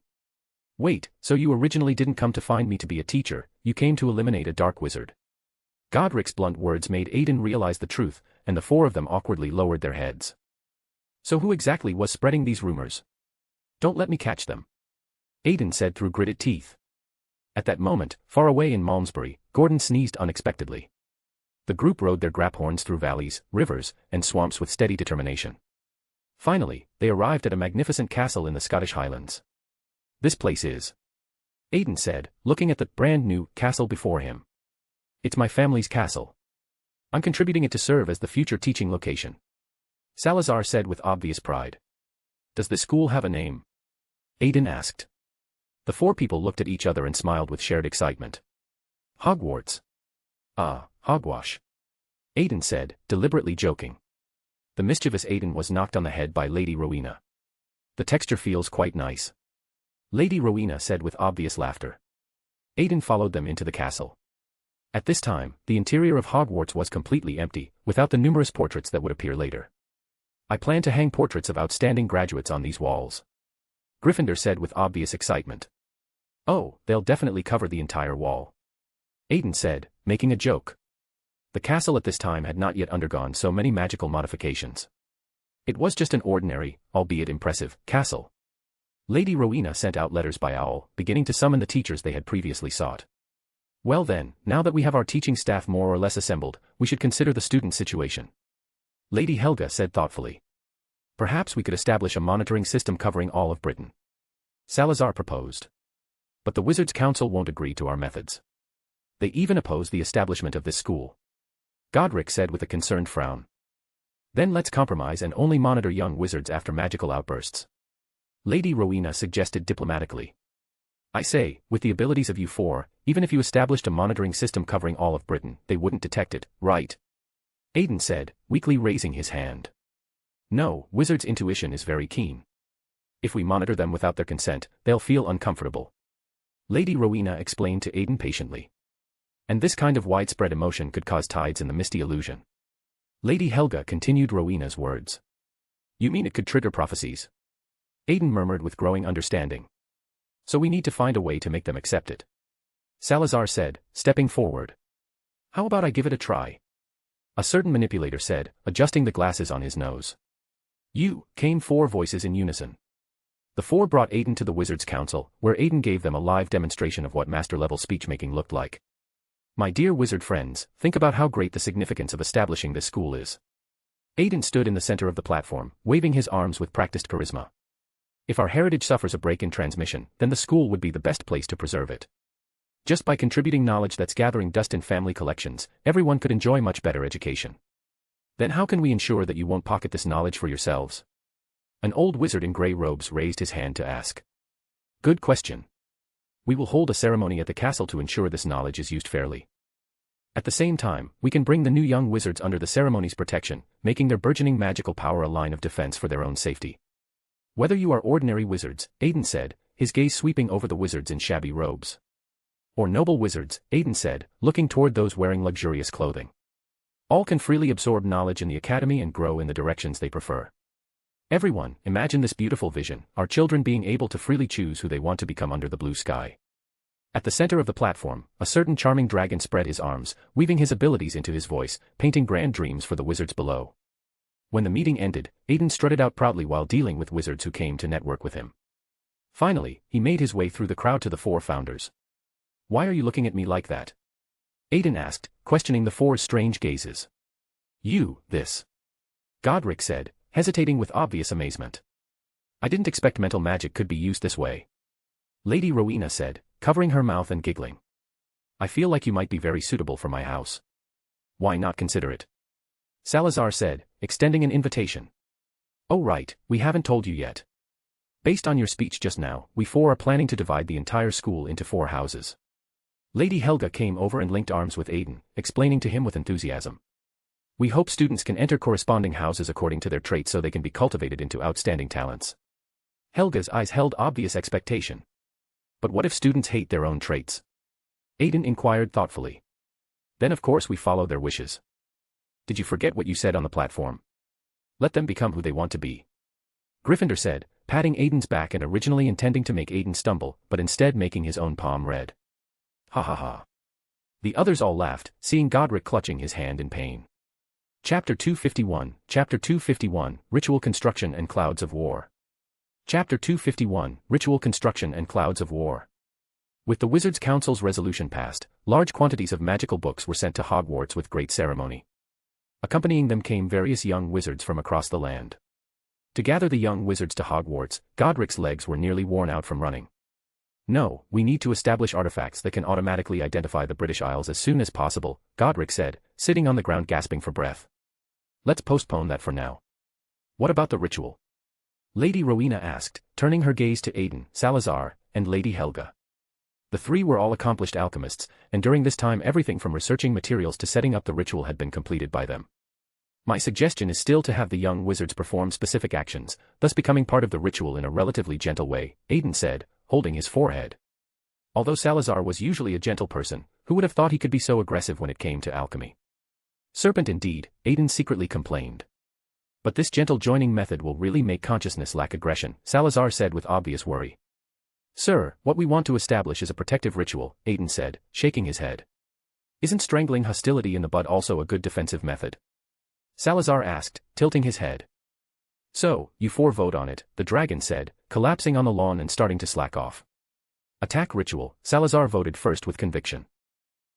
Wait, so you originally didn't come to find me to be a teacher, you came to eliminate a dark wizard. Godric's blunt words made Aiden realize the truth, and the four of them awkwardly lowered their heads. So who exactly was spreading these rumors? Don't let me catch them. Aiden said through gritted teeth. At that moment, far away in Malmesbury, Gordon sneezed unexpectedly. The group rode their graphorns through valleys, rivers, and swamps with steady determination. Finally, they arrived at a magnificent castle in the Scottish Highlands. This place is, Aiden said, looking at the brand-new castle before him. It's my family's castle. I'm contributing it to serve as the future teaching location. Salazar said with obvious pride. Does the school have a name? Aiden asked. The four people looked at each other and smiled with shared excitement. Hogwarts. Ah, hogwash. Aiden said, deliberately joking. The mischievous Aiden was knocked on the head by Lady Rowena. The texture feels quite nice. Lady Rowena said with obvious laughter. Aiden followed them into the castle. At this time, the interior of Hogwarts was completely empty, without the numerous portraits that would appear later. I plan to hang portraits of outstanding graduates on these walls. Gryffindor said with obvious excitement. Oh, they'll definitely cover the entire wall. Aiden said, making a joke. The castle at this time had not yet undergone so many magical modifications. It was just an ordinary, albeit impressive, castle. Lady Rowena sent out letters by owl, beginning to summon the teachers they had previously sought. Well then, now that we have our teaching staff more or less assembled, we should consider the student situation. Lady Helga said thoughtfully. Perhaps we could establish a monitoring system covering all of Britain. Salazar proposed. But the Wizards' Council won't agree to our methods. They even oppose the establishment of this school. Godric said with a concerned frown. Then let's compromise and only monitor young wizards after magical outbursts. Lady Rowena suggested diplomatically. I say, with the abilities of you four, even if you established a monitoring system covering all of Britain, they wouldn't detect it, right? Aiden said, weakly raising his hand. No, wizards' intuition is very keen. If we monitor them without their consent, they'll feel uncomfortable. Lady Rowena explained to Aiden patiently. And this kind of widespread emotion could cause tides in the misty illusion. Lady Helga continued Rowena's words. You mean it could trigger prophecies? Aiden murmured with growing understanding. So we need to find a way to make them accept it. Salazar said, stepping forward. How about I give it a try? A certain manipulator said, adjusting the glasses on his nose. You, came four voices in unison. The four brought Aiden to the Wizards' Council, where Aiden gave them a live demonstration of what master-level speechmaking looked like. My dear wizard friends, think about how great the significance of establishing this school is. Aiden stood in the center of the platform, waving his arms with practiced charisma. If our heritage suffers a break in transmission, then the school would be the best place to preserve it. Just by contributing knowledge that's gathering dust in family collections, everyone could enjoy much better education. Then how can we ensure that you won't pocket this knowledge for yourselves? An old wizard in gray robes raised his hand to ask. Good question. We will hold a ceremony at the castle to ensure this knowledge is used fairly. At the same time, we can bring the new young wizards under the ceremony's protection, making their burgeoning magical power a line of defense for their own safety. Whether you are ordinary wizards, Aiden said, his gaze sweeping over the wizards in shabby robes. Or noble wizards, Aiden said, looking toward those wearing luxurious clothing. All can freely absorb knowledge in the academy and grow in the directions they prefer. Everyone, imagine this beautiful vision, our children being able to freely choose who they want to become under the blue sky. At the center of the platform, a certain charming dragon spread his arms, weaving his abilities into his voice, painting grand dreams for the wizards below. When the meeting ended, Aiden strutted out proudly while dealing with wizards who came to network with him. Finally, he made his way through the crowd to the four founders. Why are you looking at me like that? Aiden asked, questioning the four's strange gazes. You, this. Godric said, hesitating with obvious amazement. I didn't expect mental magic could be used this way. Lady Rowena said, covering her mouth and giggling. I feel like you might be very suitable for my house. Why not consider it? Salazar said, extending an invitation. Oh right, we haven't told you yet. Based on your speech just now, we four are planning to divide the entire school into 4 houses. Lady Helga came over and linked arms with Aiden, explaining to him with enthusiasm. We hope students can enter corresponding houses according to their traits so they can be cultivated into outstanding talents. Helga's eyes held obvious expectation. But what if students hate their own traits? Aiden inquired thoughtfully. Then of course we follow their wishes. Did you forget what you said on the platform? Let them become who they want to be. Gryffindor said, patting Aiden's back and originally intending to make Aiden stumble, but instead making his own palm red. Ha ha ha. The others all laughed, seeing Godric clutching his hand in pain. Chapter 251, Ritual Construction and Clouds of War. Chapter 251, Ritual Construction and Clouds of War. With the Wizards' Council's resolution passed, large quantities of magical books were sent to Hogwarts with great ceremony. Accompanying them came various young wizards from across the land. To gather the young wizards to Hogwarts, Godric's legs were nearly worn out from running. No, we need to establish artifacts that can automatically identify the British Isles as soon as possible, Godric said, sitting on the ground gasping for breath. Let's postpone that for now. What about the ritual? Lady Rowena asked, turning her gaze to Aiden, Salazar, and Lady Helga. The three were all accomplished alchemists, and during this time everything from researching materials to setting up the ritual had been completed by them. My suggestion is still to have the young wizards perform specific actions, thus becoming part of the ritual in a relatively gentle way, Aiden said, holding his forehead. Although Salazar was usually a gentle person, who would have thought he could be so aggressive when it came to alchemy? Serpent indeed, Aiden secretly complained. But this gentle joining method will really make consciousness lack aggression, Salazar said with obvious worry. Sir, what we want to establish is a protective ritual, Aiden said, shaking his head. Isn't strangling hostility in the bud also a good defensive method? Salazar asked, tilting his head. So, you four vote on it, the dragon said, collapsing on the lawn and starting to slack off. Attack ritual, Salazar voted first with conviction.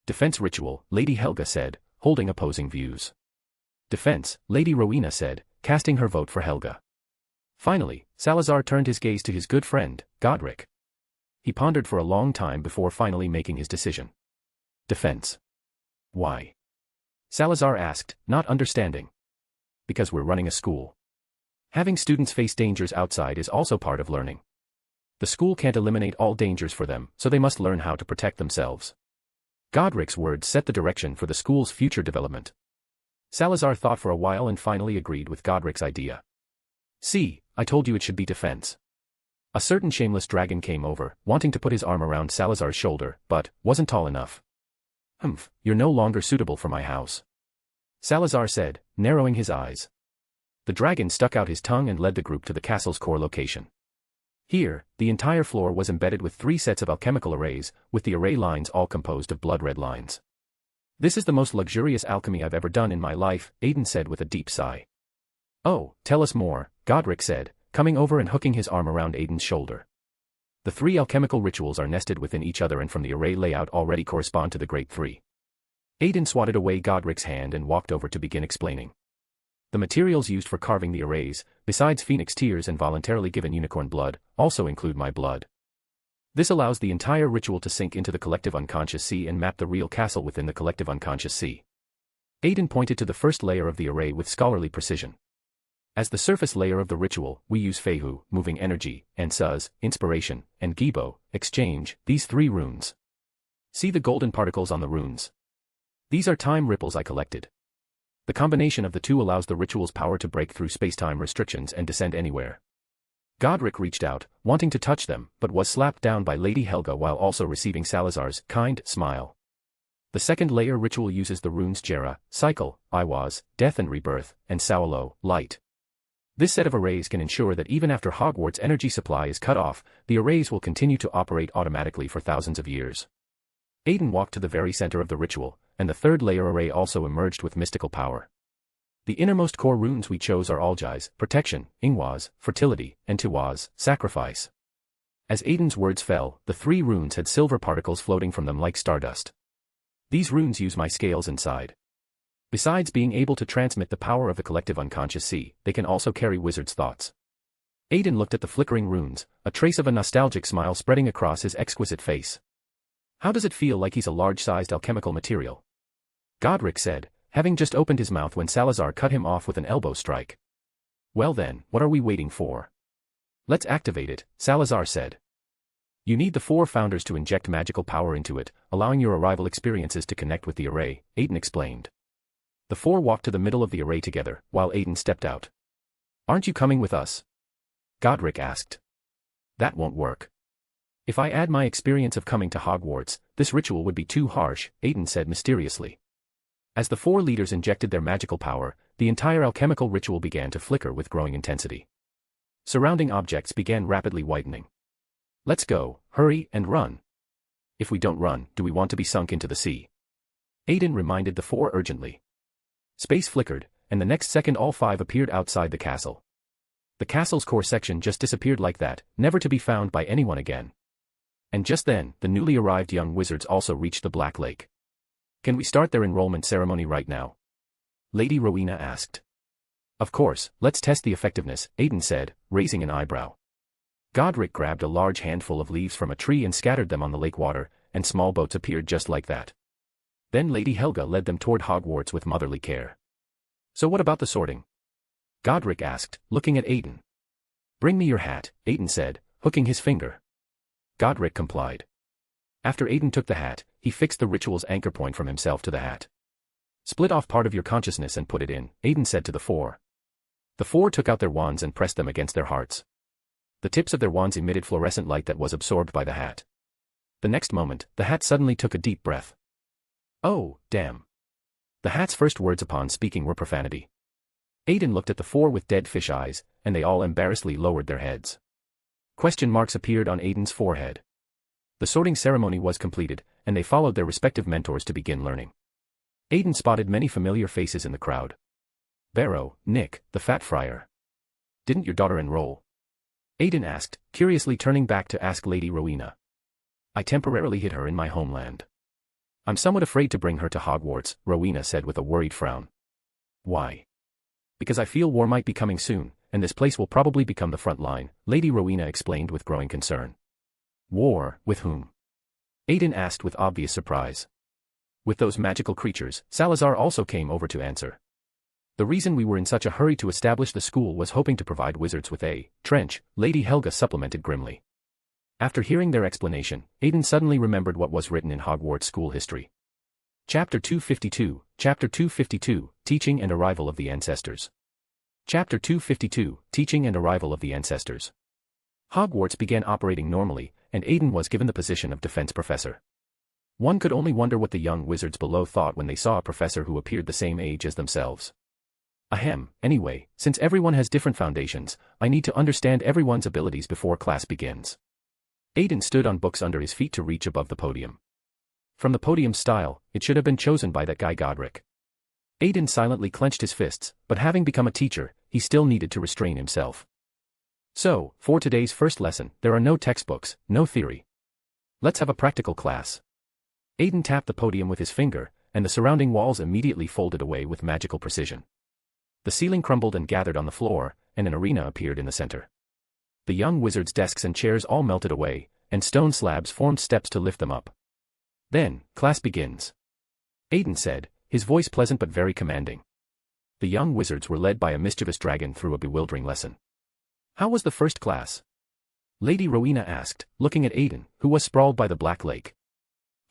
Defense ritual, Lady Helga said, holding opposing views. Defense, Lady Rowena said, casting her vote for Helga. Finally, Salazar turned his gaze to his good friend, Godric. He pondered for a long time before finally making his decision. Defense. Why? Salazar asked, not understanding. Because we're running a school. Having students face dangers outside is also part of learning. The school can't eliminate all dangers for them, so they must learn how to protect themselves. Godric's words set the direction for the school's future development. Salazar thought for a while and finally agreed with Godric's idea. See, I told you it should be defense. A certain shameless dragon came over, wanting to put his arm around Salazar's shoulder, but wasn't tall enough. Humph, you're no longer suitable for my house. Salazar said, narrowing his eyes. The dragon stuck out his tongue and led the group to the castle's core location. Here, the entire floor was embedded with 3 sets of alchemical arrays, with the array lines all composed of blood-red lines. This is the most luxurious alchemy I've ever done in my life, Aiden said with a deep sigh. Oh, tell us more, Godric said, coming over and hooking his arm around Aiden's shoulder. The 3 alchemical rituals are nested within each other and from the array layout already correspond to the Great 3. Aiden swatted away Godric's hand and walked over to begin explaining. The materials used for carving the arrays, besides phoenix tears and voluntarily given unicorn blood, also include my blood. This allows the entire ritual to sink into the collective unconscious sea and map the real castle within the collective unconscious sea. Aiden pointed to the first layer of the array with scholarly precision. As the surface layer of the ritual, we use Fehu, moving energy, and Suz, inspiration, and Gibo, exchange, these 3 runes. See the golden particles on the runes. These are time ripples I collected. The combination of the 2 allows the ritual's power to break through space-time restrictions and descend anywhere. Godric reached out, wanting to touch them, but was slapped down by Lady Helga while also receiving Salazar's kind smile. The second layer ritual uses the runes Jera, cycle, Iwaz, death and rebirth, and Saulo, light. This set of arrays can ensure that even after Hogwarts' energy supply is cut off, the arrays will continue to operate automatically for thousands of years. Aiden walked to the very center of the ritual, and the third layer array also emerged with mystical power. The innermost core runes we chose are Algiz, protection, Ingwaz, fertility, and Tuwaz, sacrifice. As Aiden's words fell, the 3 runes had silver particles floating from them like stardust. These runes use my scales inside. Besides being able to transmit the power of the collective unconscious sea, they can also carry wizards' thoughts. Aiden looked at the flickering runes, a trace of a nostalgic smile spreading across his exquisite face. How does it feel like he's a large-sized alchemical material? Godric said, having just opened his mouth when Salazar cut him off with an elbow strike. Well then, what are we waiting for? Let's activate it, Salazar said. You need the 4 founders to inject magical power into it, allowing your arrival experiences to connect with the array, Aiden explained. The four walked to the middle of the array together, while Aiden stepped out. "Aren't you coming with us?" Godric asked. "That won't work. If I add my experience of coming to Hogwarts, this ritual would be too harsh," Aiden said mysteriously. As the four leaders injected their magical power, the entire alchemical ritual began to flicker with growing intensity. Surrounding objects began rapidly whitening. "Let's go, hurry, and run. If we don't run, do we want to be sunk into the sea?" Aiden reminded the four urgently. Space flickered, and the next second all five appeared outside the castle. The castle's core section just disappeared like that, never to be found by anyone again. And just then, the newly arrived young wizards also reached the Black Lake. "Can we start their enrollment ceremony right now?" Lady Rowena asked. "Of course, let's test the effectiveness," Aiden said, raising an eyebrow. Godric grabbed a large handful of leaves from a tree and scattered them on the lake water, and small boats appeared just like that. Then Lady Helga led them toward Hogwarts with motherly care. "So what about the sorting?" Godric asked, looking at Aiden. "Bring me your hat," Aiden said, hooking his finger. Godric complied. After Aiden took the hat, he fixed the ritual's anchor point from himself to the hat. "Split off part of your consciousness and put it in," Aiden said to the four. The four took out their wands and pressed them against their hearts. The tips of their wands emitted fluorescent light that was absorbed by the hat. The next moment, the hat suddenly took a deep breath. "Oh, damn." The hat's first words upon speaking were profanity. Aiden looked at the four with dead fish eyes, and they all embarrassedly lowered their heads. Question marks appeared on Aiden's forehead. The sorting ceremony was completed, and they followed their respective mentors to begin learning. Aiden spotted many familiar faces in the crowd. Barrow, Nick, the fat friar. "Didn't your daughter enroll?" Aiden asked, curiously turning back to ask Lady Rowena. "I temporarily hid her in my homeland. I'm somewhat afraid to bring her to Hogwarts," Rowena said with a worried frown. "Why?" "Because I feel war might be coming soon, and this place will probably become the front line," Lady Rowena explained with growing concern. "War, with whom?" Aiden asked with obvious surprise. "With those magical creatures," Salazar also came over to answer. "The reason we were in such a hurry to establish the school was hoping to provide wizards with a trench," Lady Helga supplemented grimly. After hearing their explanation, Aiden suddenly remembered what was written in Hogwarts school history. Chapter 252, Chapter 252, Teaching and Arrival of the Ancestors. Chapter 252, Teaching and Arrival of the Ancestors. Hogwarts began operating normally, and Aiden was given the position of defense professor. One could only wonder what the young wizards below thought when they saw a professor who appeared the same age as themselves. Ahem, anyway, since everyone has different foundations, I need to understand everyone's abilities before class begins. Aiden stood on books under his feet to reach above the podium. From the podium's style, it should have been chosen by that guy Godric. Aiden silently clenched his fists, but having become a teacher, he still needed to restrain himself. "So, for today's first lesson, there are no textbooks, no theory. Let's have a practical class." Aiden tapped the podium with his finger, and the surrounding walls immediately folded away with magical precision. The ceiling crumbled and gathered on the floor, and an arena appeared in the center. The young wizards' desks and chairs all melted away, and stone slabs formed steps to lift them up. "Then, class begins," Aiden said, his voice pleasant but very commanding. The young wizards were led by a mischievous dragon through a bewildering lesson. "How was the first class?" Lady Rowena asked, looking at Aiden, who was sprawled by the Black Lake.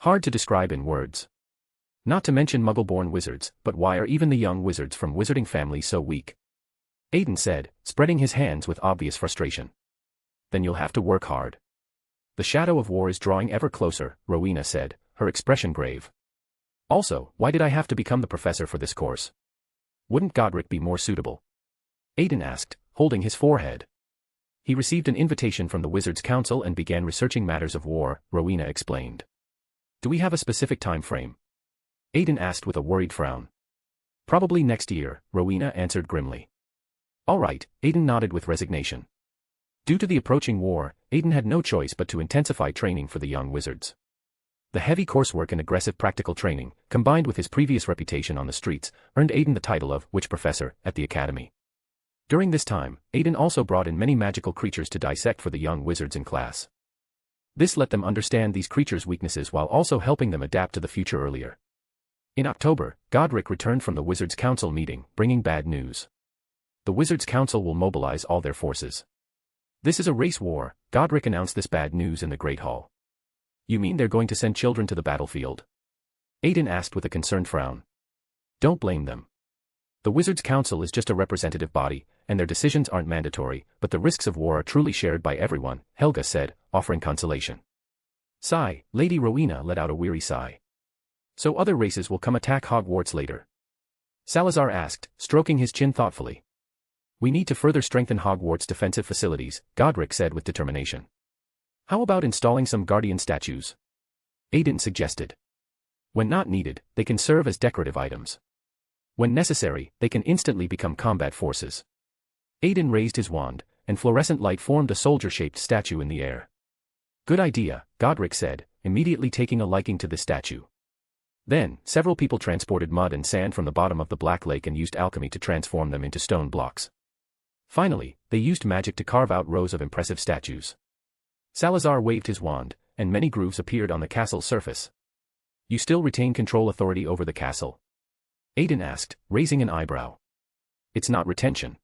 "Hard to describe in words. Not to mention muggle-born wizards, but why are even the young wizards from wizarding families so weak?" Aiden said, spreading his hands with obvious frustration. "Then you'll have to work hard." "The shadow of war is drawing ever closer," Rowena said, her expression grave. "Also, why did I have to become the professor for this course? Wouldn't Godric be more suitable?" Aiden asked, holding his forehead. "He received an invitation from the Wizards' Council and began researching matters of war," Rowena explained. "Do we have a specific time frame?" Aiden asked with a worried frown. "Probably next year," Rowena answered grimly. "All right," Aiden nodded with resignation. Due to the approaching war, Aiden had no choice but to intensify training for the young wizards. The heavy coursework and aggressive practical training, combined with his previous reputation on the streets, earned Aiden the title of Witch Professor at the academy. During this time, Aiden also brought in many magical creatures to dissect for the young wizards in class. This let them understand these creatures' weaknesses while also helping them adapt to the future earlier. In October, Godric returned from the Wizards' Council meeting, bringing bad news. The Wizards' Council will mobilize all their forces. "This is a race war," Godric announced this bad news in the Great Hall. "You mean they're going to send children to the battlefield?" Aiden asked with a concerned frown. Don't blame them. The Wizards' Council is just a representative body, and their decisions aren't mandatory, but the risks of war are truly shared by everyone, Helga said, offering consolation. Sigh, Lady Rowena let out a weary sigh. So other races will come attack Hogwarts later? Salazar asked, stroking his chin thoughtfully. We need to further strengthen Hogwarts' defensive facilities, Godric said with determination. How about installing some guardian statues? Aiden suggested. When not needed, they can serve as decorative items. When necessary, they can instantly become combat forces. Aiden raised his wand, and fluorescent light formed a soldier-shaped statue in the air. Good idea, Godric said, immediately taking a liking to this statue. Then, several people transported mud and sand from the bottom of the Black Lake and used alchemy to transform them into stone blocks. Finally, they used magic to carve out rows of impressive statues. Salazar waved his wand, and many grooves appeared on the castle's surface. You still retain control authority over the castle? Aiden asked, raising an eyebrow. It's not retention.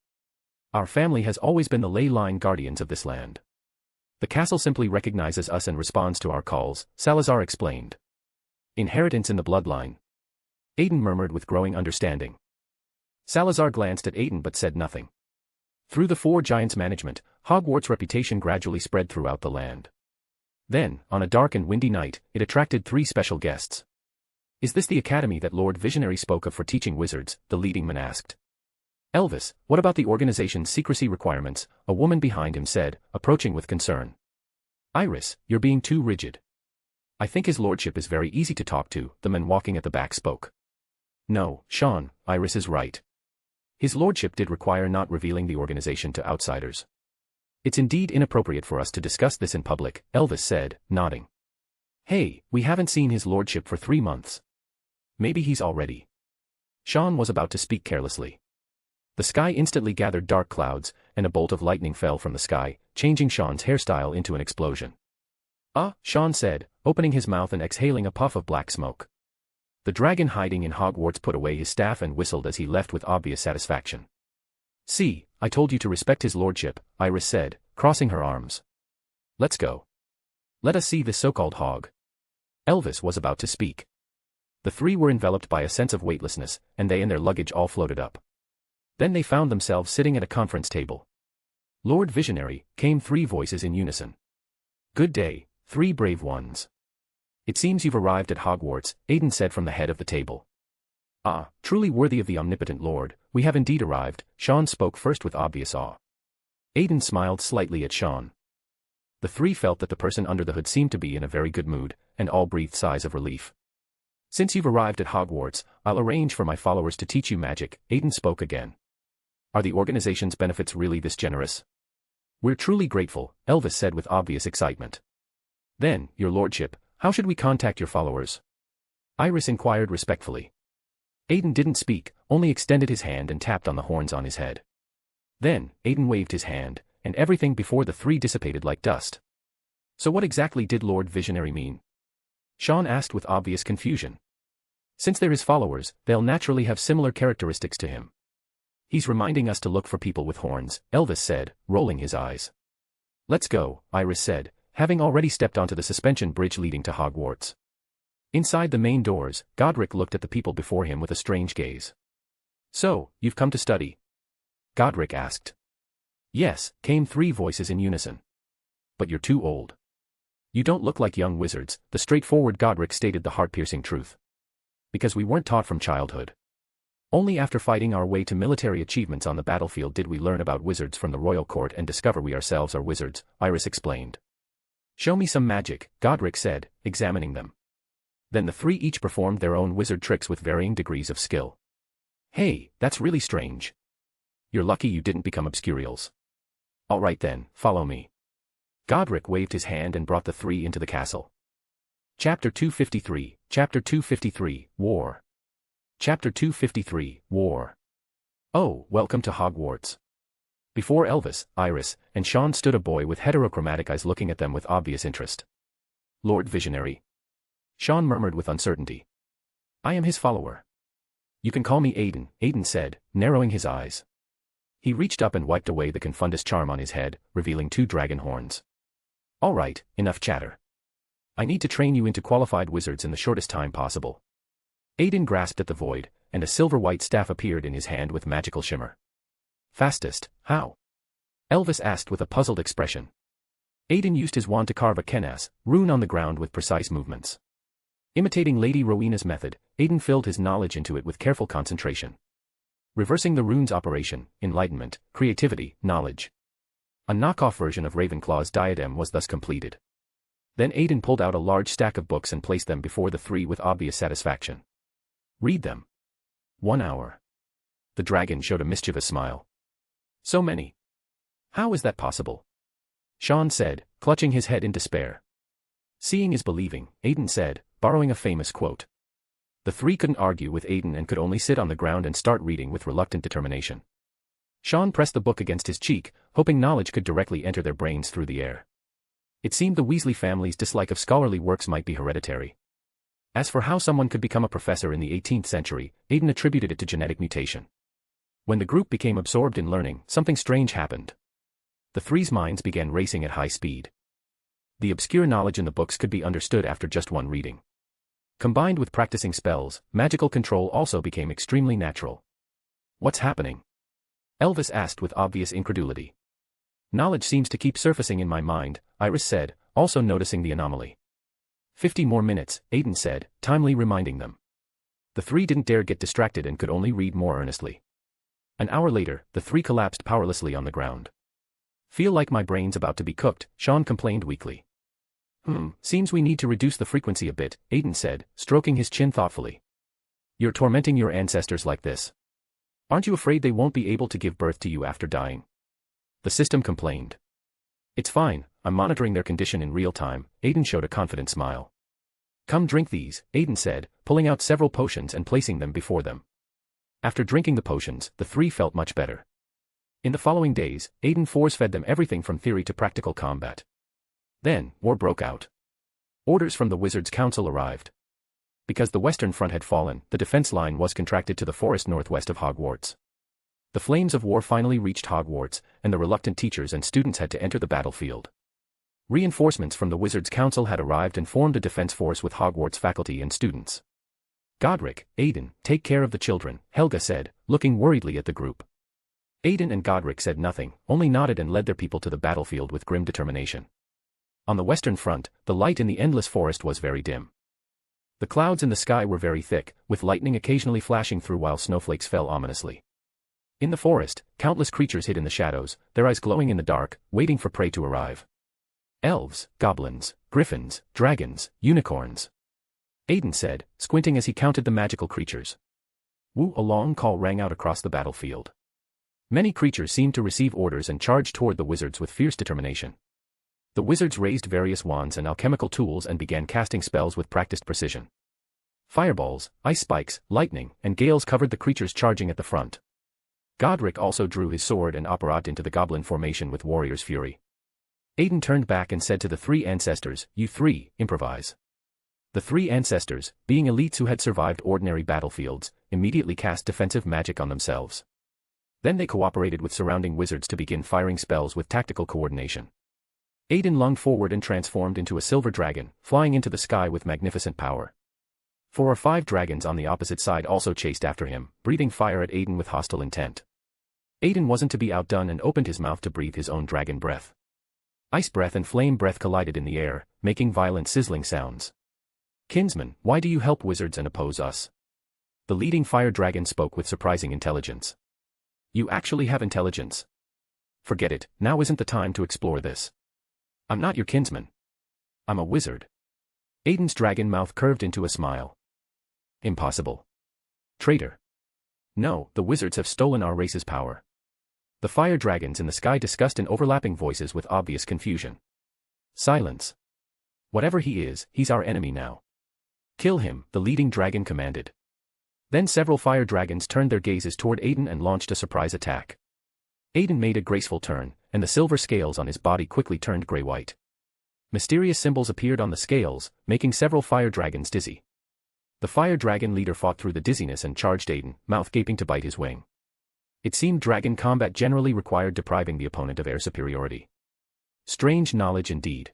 Our family has always been the ley line guardians of this land. The castle simply recognizes us and responds to our calls, Salazar explained. Inheritance in the bloodline. Aiden murmured with growing understanding. Salazar glanced at Aiden but said nothing. Through the Four Giants' management, Hogwarts' reputation gradually spread throughout the land. Then, on a dark and windy night, it attracted 3 special guests. Is this the academy that Lord Visionary spoke of for teaching wizards? The leading man asked. Elvis, what about the organization's secrecy requirements? A woman behind him said, approaching with concern. Iris, you're being too rigid. I think his lordship is very easy to talk to, the man walking at the back spoke. No, Sean, Iris is right. His lordship did require not revealing the organization to outsiders. It's indeed inappropriate for us to discuss this in public, Elvis said, nodding. Hey, we haven't seen his lordship for 3 months. Maybe he's already. Sean was about to speak carelessly. The sky instantly gathered dark clouds, and a bolt of lightning fell from the sky, changing Sean's hairstyle into an explosion. Sean said, opening his mouth and exhaling a puff of black smoke. The dragon hiding in Hogwarts put away his staff and whistled as he left with obvious satisfaction. See, I told you to respect his lordship, Iris said, crossing her arms. Let's go. Let us see this so-called hog. Elvis was about to speak. The 3 were enveloped by a sense of weightlessness, and they and their luggage all floated up. Then they found themselves sitting at a conference table. Lord Visionary, came 3 voices in unison. Good day, 3 brave ones. It seems you've arrived at Hogwarts, Aiden said from the head of the table. Truly worthy of the omnipotent Lord, we have indeed arrived, Sean spoke first with obvious awe. Aiden smiled slightly at Sean. The 3 felt that the person under the hood seemed to be in a very good mood, and all breathed sighs of relief. Since you've arrived at Hogwarts, I'll arrange for my followers to teach you magic, Aiden spoke again. Are the organization's benefits really this generous? We're truly grateful, Elvis said with obvious excitement. Then, your lordship, how should we contact your followers? Iris inquired respectfully. Aiden didn't speak, only extended his hand and tapped on the horns on his head. Then, Aiden waved his hand, and everything before the 3 dissipated like dust. So what exactly did Lord Visionary mean? Sean asked with obvious confusion. Since they're his followers, they'll naturally have similar characteristics to him. He's reminding us to look for people with horns, Elvis said, rolling his eyes. Let's go, Iris said, having already stepped onto the suspension bridge leading to Hogwarts. Inside the main doors, Godric looked at the people before him with a strange gaze. So, you've come to study? Godric asked. Yes, came 3 voices in unison. But you're too old. You don't look like young wizards, the straightforward Godric stated the heart-piercing truth. Because we weren't taught from childhood. Only after fighting our way to military achievements on the battlefield did we learn about wizards from the royal court and discover we ourselves are wizards, Iris explained. Show me some magic, Godric said, examining them. Then the 3 each performed their own wizard tricks with varying degrees of skill. Hey, that's really strange. You're lucky you didn't become obscurials. All right then, follow me. Godric waved his hand and brought the 3 into the castle. Chapter 253, Chapter 253, War. Chapter 253, War. Oh, welcome to Hogwarts. Before Elvis, Iris, and Sean stood a boy with heterochromatic eyes looking at them with obvious interest. Lord Visionary. Sean murmured with uncertainty. I am his follower. You can call me Aiden, Aiden said, narrowing his eyes. He reached up and wiped away the Confundus charm on his head, revealing 2 dragon horns. All right, enough chatter. I need to train you into qualified wizards in the shortest time possible. Aiden grasped at the void, and a silver-white staff appeared in his hand with magical shimmer. Fastest, how? Elvis asked with a puzzled expression. Aiden used his wand to carve a kenas rune on the ground with precise movements. Imitating Lady Rowena's method, Aiden filled his knowledge into it with careful concentration. Reversing the rune's operation, enlightenment, creativity, knowledge. A knockoff version of Ravenclaw's diadem was thus completed. Then Aiden pulled out a large stack of books and placed them before the three with obvious satisfaction. Read them. 1 hour. The dragon showed a mischievous smile. So many. How is that possible? Sean said, clutching his head in despair. Seeing is believing, Aiden said, borrowing a famous quote. The three couldn't argue with Aiden and could only sit on the ground and start reading with reluctant determination. Sean pressed the book against his cheek, hoping knowledge could directly enter their brains through the air. It seemed the Weasley family's dislike of scholarly works might be hereditary. As for how someone could become a professor in the 18th century, Aiden attributed it to genetic mutation. When the group became absorbed in learning, something strange happened. The three's minds began racing at high speed. The obscure knowledge in the books could be understood after just one reading. Combined with practicing spells, magical control also became extremely natural. What's happening? Elvis asked with obvious incredulity. Knowledge seems to keep surfacing in my mind, Iris said, also noticing the anomaly. 50 more minutes, Aiden said, timely reminding them. The three didn't dare get distracted and could only read more earnestly. An hour later, the three collapsed powerlessly on the ground. Feel like my brain's about to be cooked, Sean complained weakly. Seems we need to reduce the frequency a bit, Aiden said, stroking his chin thoughtfully. You're tormenting your ancestors like this. Aren't you afraid they won't be able to give birth to you after dying? The system complained. It's fine, I'm monitoring their condition in real time, Aiden showed a confident smile. Come drink these, Aiden said, pulling out several potions and placing them before them. After drinking the potions, the three felt much better. In the following days, Aiden force-fed them everything from theory to practical combat. Then, war broke out. Orders from the Wizards' Council arrived. Because the Western Front had fallen, the defense line was contracted to the forest northwest of Hogwarts. The flames of war finally reached Hogwarts, and the reluctant teachers and students had to enter the battlefield. Reinforcements from the Wizards' Council had arrived and formed a defense force with Hogwarts faculty and students. Godric, Aiden, take care of the children, Helga said, looking worriedly at the group. Aiden and Godric said nothing, only nodded and led their people to the battlefield with grim determination. On the Western Front, the light in the endless forest was very dim. The clouds in the sky were very thick, with lightning occasionally flashing through while snowflakes fell ominously. In the forest, countless creatures hid in the shadows, their eyes glowing in the dark, waiting for prey to arrive. Elves, goblins, griffins, dragons, unicorns. Aiden said, squinting as he counted the magical creatures. Woo! A long call rang out across the battlefield. Many creatures seemed to receive orders and charged toward the wizards with fierce determination. The wizards raised various wands and alchemical tools and began casting spells with practiced precision. Fireballs, ice spikes, lightning, and gales covered the creatures charging at the front. Godric also drew his sword and apparat into the goblin formation with warrior's fury. Aiden turned back and said to the three ancestors, "You three, improvise." The three ancestors, being elites who had survived ordinary battlefields, immediately cast defensive magic on themselves. Then they cooperated with surrounding wizards to begin firing spells with tactical coordination. Aiden lunged forward and transformed into a silver dragon, flying into the sky with magnificent power. 4 or 5 dragons on the opposite side also chased after him, breathing fire at Aiden with hostile intent. Aiden wasn't to be outdone and opened his mouth to breathe his own dragon breath. Ice breath and flame breath collided in the air, making violent sizzling sounds. "Kinsman, why do you help wizards and oppose us?" The leading fire dragon spoke with surprising intelligence. "You actually have intelligence." "Forget it, now isn't the time to explore this. I'm not your kinsman. I'm a wizard." Aiden's dragon mouth curved into a smile. "Impossible. Traitor. No, the wizards have stolen our race's power." The fire dragons in the sky discussed in overlapping voices with obvious confusion. "Silence. Whatever he is, he's our enemy now. Kill him," the leading dragon commanded. Then several fire dragons turned their gazes toward Aiden and launched a surprise attack. Aiden made a graceful turn, and the silver scales on his body quickly turned gray-white. Mysterious symbols appeared on the scales, making several fire dragons dizzy. The fire dragon leader fought through the dizziness and charged Aiden, mouth gaping to bite his wing. It seemed dragon combat generally required depriving the opponent of air superiority. Strange knowledge indeed.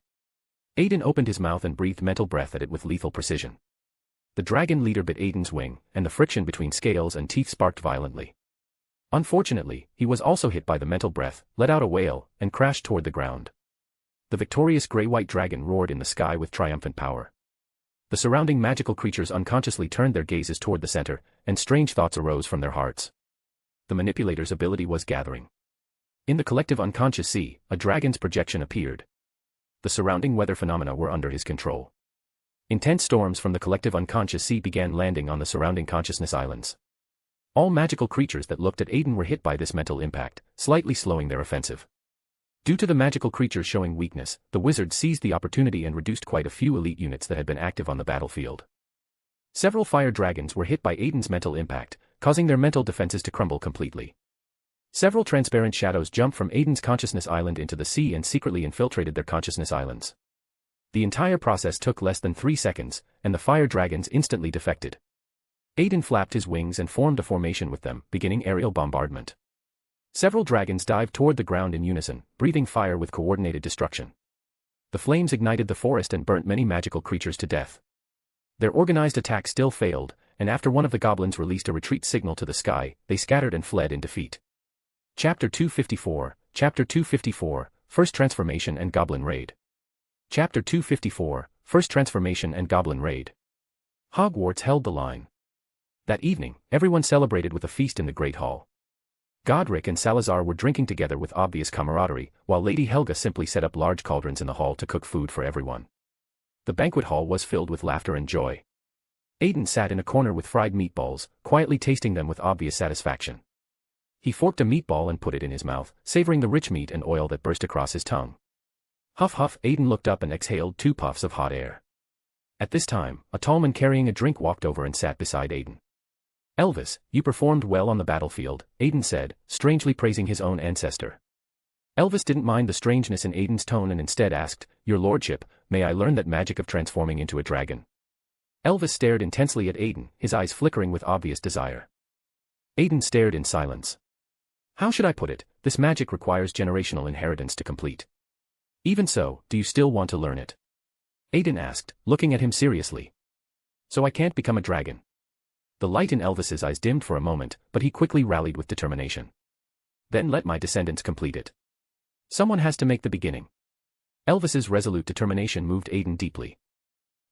Aiden opened his mouth and breathed mental breath at it with lethal precision. The dragon leader bit Aiden's wing, and the friction between scales and teeth sparked violently. Unfortunately, he was also hit by the mental breath, let out a wail, and crashed toward the ground. The victorious gray-white dragon roared in the sky with triumphant power. The surrounding magical creatures unconsciously turned their gazes toward the center, and strange thoughts arose from their hearts. The manipulator's ability was gathering. In the collective unconscious sea, a dragon's projection appeared. The surrounding weather phenomena were under his control. Intense storms from the collective unconscious sea began landing on the surrounding consciousness islands. All magical creatures that looked at Aiden were hit by this mental impact, slightly slowing their offensive. Due to the magical creatures showing weakness, the wizard seized the opportunity and reduced quite a few elite units that had been active on the battlefield. Several fire dragons were hit by Aiden's mental impact, causing their mental defenses to crumble completely. Several transparent shadows jumped from Aiden's consciousness island into the sea and secretly infiltrated their consciousness islands. The entire process took less than 3 seconds, and the fire dragons instantly defected. Aiden flapped his wings and formed a formation with them, beginning aerial bombardment. Several dragons dived toward the ground in unison, breathing fire with coordinated destruction. The flames ignited the forest and burnt many magical creatures to death. Their organized attack still failed, and after one of the goblins released a retreat signal to the sky, they scattered and fled in defeat. Chapter 254, Chapter 254, First Transformation and Goblin Raid. Chapter 254, First Transformation and Goblin Raid. Hogwarts held the line. That evening, everyone celebrated with a feast in the Great Hall. Godric and Salazar were drinking together with obvious camaraderie, while Lady Helga simply set up large cauldrons in the hall to cook food for everyone. The banquet hall was filled with laughter and joy. Aiden sat in a corner with fried meatballs, quietly tasting them with obvious satisfaction. He forked a meatball and put it in his mouth, savoring the rich meat and oil that burst across his tongue. Huff huff, Aiden looked up and exhaled 2 puffs of hot air. At this time, a tall man carrying a drink walked over and sat beside Aiden. Elvis, you performed well on the battlefield, Aiden said, strangely praising his own ancestor. Elvis didn't mind the strangeness in Aiden's tone and instead asked, Your Lordship, may I learn that magic of transforming into a dragon? Elvis stared intensely at Aiden, his eyes flickering with obvious desire. Aiden stared in silence. How should I put it, this magic requires generational inheritance to complete. Even so, do you still want to learn it? Aiden asked, looking at him seriously. So I can't become a dragon. The light in Elvis's eyes dimmed for a moment, but he quickly rallied with determination. Then let my descendants complete it. Someone has to make the beginning. Elvis's resolute determination moved Aiden deeply.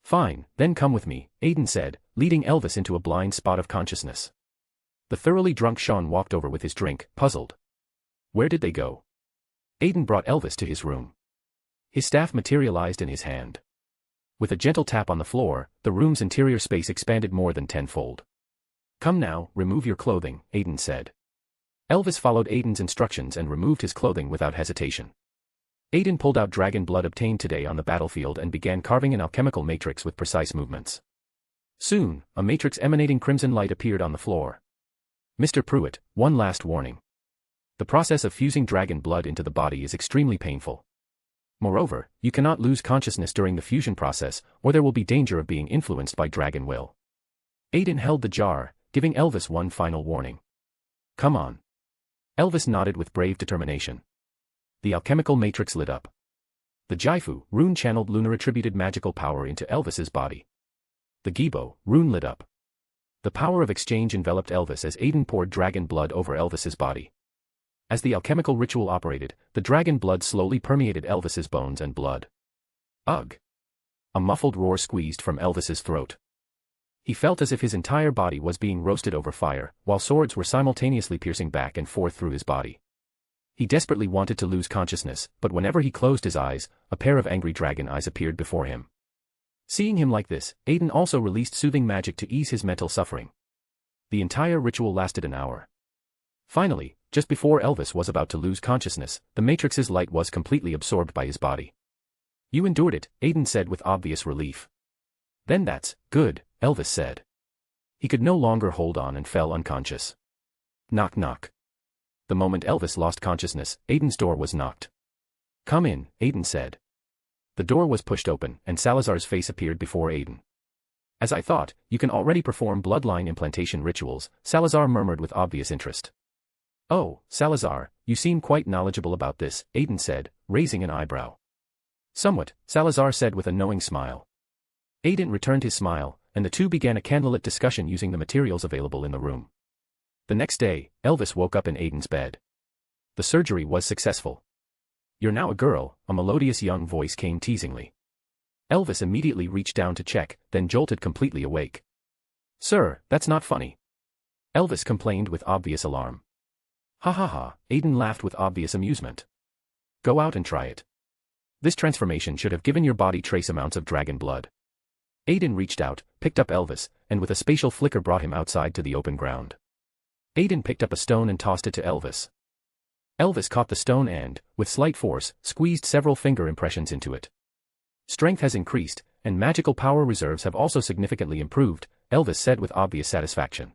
Fine, then come with me, Aiden said, leading Elvis into a blind spot of consciousness. The thoroughly drunk Sean walked over with his drink, puzzled. Where did they go? Aiden brought Elvis to his room. His staff materialized in his hand. With a gentle tap on the floor, the room's interior space expanded more than tenfold. Come now, remove your clothing, Aiden said. Elvis followed Aiden's instructions and removed his clothing without hesitation. Aiden pulled out dragon blood obtained today on the battlefield and began carving an alchemical matrix with precise movements. Soon, a matrix emanating crimson light appeared on the floor. Mr. Prewett, one last warning. The process of fusing dragon blood into the body is extremely painful. Moreover, you cannot lose consciousness during the fusion process, or there will be danger of being influenced by dragon will. Aiden held the jar, giving Elvis one final warning. Come on. Elvis nodded with brave determination. The alchemical matrix lit up. The Jaifu, rune channeled lunar-attributed magical power into Elvis's body. The Gibo, rune lit up. The power of exchange enveloped Elvis as Aiden poured dragon blood over Elvis's body. As the alchemical ritual operated, the dragon blood slowly permeated Elvis's bones and blood. Ugh! A muffled roar squeezed from Elvis's throat. He felt as if his entire body was being roasted over fire, while swords were simultaneously piercing back and forth through his body. He desperately wanted to lose consciousness, but whenever he closed his eyes, a pair of angry dragon eyes appeared before him. Seeing him like this, Aiden also released soothing magic to ease his mental suffering. The entire ritual lasted an hour. Finally, just before Elvis was about to lose consciousness, the Matrix's light was completely absorbed by his body. You endured it, Aiden said with obvious relief. Then that's good, Elvis said. He could no longer hold on and fell unconscious. Knock knock. The moment Elvis lost consciousness, Aiden's door was knocked. Come in, Aiden said. The door was pushed open, and Salazar's face appeared before Aiden. As I thought, you can already perform bloodline implantation rituals, Salazar murmured with obvious interest. Oh, Salazar, you seem quite knowledgeable about this, Aiden said, raising an eyebrow. Somewhat, Salazar said with a knowing smile. Aiden returned his smile, and the two began a candlelit discussion using the materials available in the room. The next day, Elvis woke up in Aiden's bed. The surgery was successful. "You're now a girl," a melodious young voice came teasingly. Elvis immediately reached down to check, then jolted completely awake. "Sir, that's not funny," Elvis complained with obvious alarm. "Ha ha ha," Aiden laughed with obvious amusement. "Go out and try it. This transformation should have given your body trace amounts of dragon blood." Aiden reached out, picked up Elvis, and with a spatial flicker brought him outside to the open ground. Aiden picked up a stone and tossed it to Elvis. Elvis caught the stone and, with slight force, squeezed several finger impressions into it. "Strength has increased, and magical power reserves have also significantly improved," Elvis said with obvious satisfaction.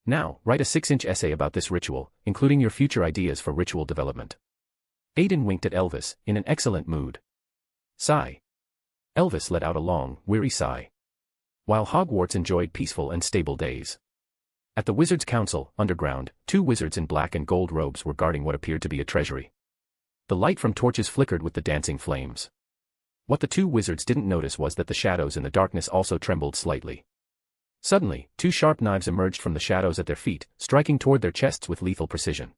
"Now, write a 6-inch essay about this ritual, including your future ideas for ritual development." Aiden winked at Elvis, in an excellent mood. Sigh. Elvis let out a long, weary sigh. While Hogwarts enjoyed peaceful and stable days. At the Wizards' Council, underground, 2 wizards in black and gold robes were guarding what appeared to be a treasury. The light from torches flickered with the dancing flames. What the 2 wizards didn't notice was that the shadows in the darkness also trembled slightly. Suddenly, 2 sharp knives emerged from the shadows at their feet, striking toward their chests with lethal precision.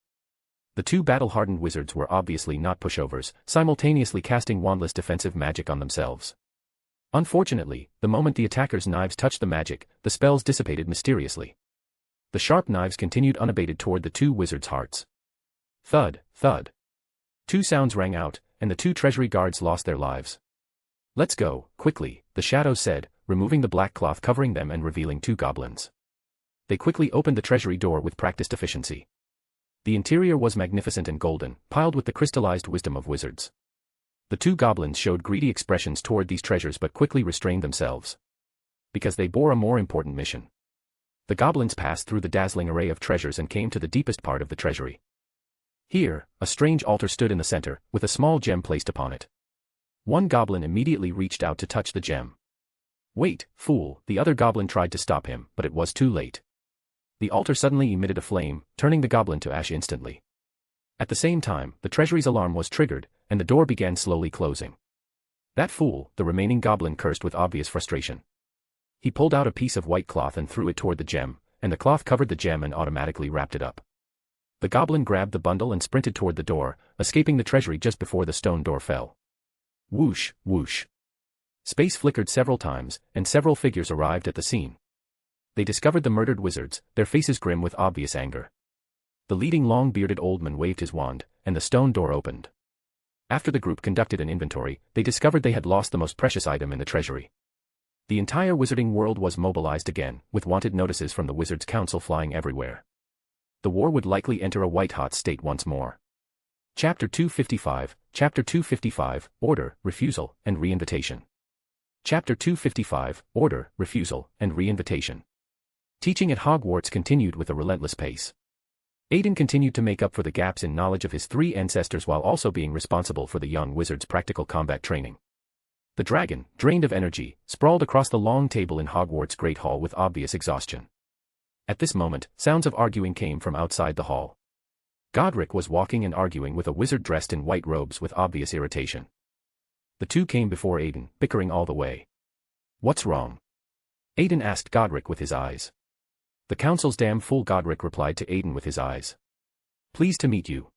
The 2 battle-hardened wizards were obviously not pushovers, simultaneously casting wandless defensive magic on themselves. Unfortunately, the moment the attackers' knives touched the magic, the spells dissipated mysteriously. The sharp knives continued unabated toward the 2 wizards' hearts. Thud, thud. 2 sounds rang out, and the 2 treasury guards lost their lives. "Let's go, quickly," the shadows said, removing the black cloth covering them and revealing 2 goblins. They quickly opened the treasury door with practiced efficiency. The interior was magnificent and golden, piled with the crystallized wisdom of wizards. The 2 goblins showed greedy expressions toward these treasures but quickly restrained themselves. Because they bore a more important mission. The goblins passed through the dazzling array of treasures and came to the deepest part of the treasury. Here, a strange altar stood in the center, with a small gem placed upon it. One goblin immediately reached out to touch the gem. "Wait, fool," the other goblin tried to stop him, but it was too late. The altar suddenly emitted a flame, turning the goblin to ash instantly. At the same time, the treasury's alarm was triggered, and the door began slowly closing. "That fool," the remaining goblin cursed with obvious frustration. He pulled out a piece of white cloth and threw it toward the gem, and the cloth covered the gem and automatically wrapped it up. The goblin grabbed the bundle and sprinted toward the door, escaping the treasury just before the stone door fell. Whoosh, whoosh. Space flickered several times, and several figures arrived at the scene. They discovered the murdered wizards, their faces grim with obvious anger. The leading long-bearded old man waved his wand, and the stone door opened. After the group conducted an inventory, they discovered they had lost the most precious item in the treasury. The entire wizarding world was mobilized again, with wanted notices from the Wizards' Council flying everywhere. The war would likely enter a white-hot state once more. Chapter 255, Order, Refusal, and Reinvitation. Chapter 255, Order, Refusal, and Reinvitation. Teaching at Hogwarts continued with a relentless pace. Aiden continued to make up for the gaps in knowledge of his 3 ancestors while also being responsible for the young wizard's practical combat training. The dragon, drained of energy, sprawled across the long table in Hogwarts' Great Hall with obvious exhaustion. At this moment, sounds of arguing came from outside the hall. Godric was walking and arguing with a wizard dressed in white robes with obvious irritation. The 2 came before Aiden, bickering all the way. "What's wrong?" Aiden asked Godric with his eyes. "The council's damn fool," Godric replied to Aiden with his eyes. "Pleased to meet you.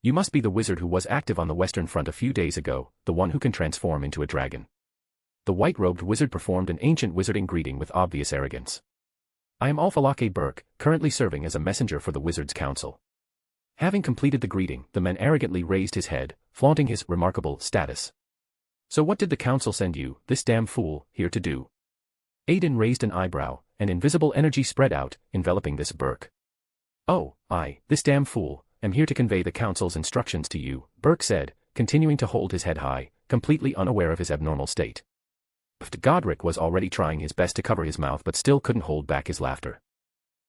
You must be the wizard who was active on the Western Front a few days ago, the one who can transform into a dragon." The white-robed wizard performed an ancient wizarding greeting with obvious arrogance. "I am Alphalake Burke, currently serving as a messenger for the Wizards' Council." Having completed the greeting, the man arrogantly raised his head, flaunting his remarkable status. "So what did the council send you, this damn fool, here to do?" Aiden raised an eyebrow, and invisible energy spread out, enveloping this Burke. "Oh, this damn fool, am here to convey the council's instructions to you," Burke said, continuing to hold his head high, completely unaware of his abnormal state. But Godric was already trying his best to cover his mouth but still couldn't hold back his laughter.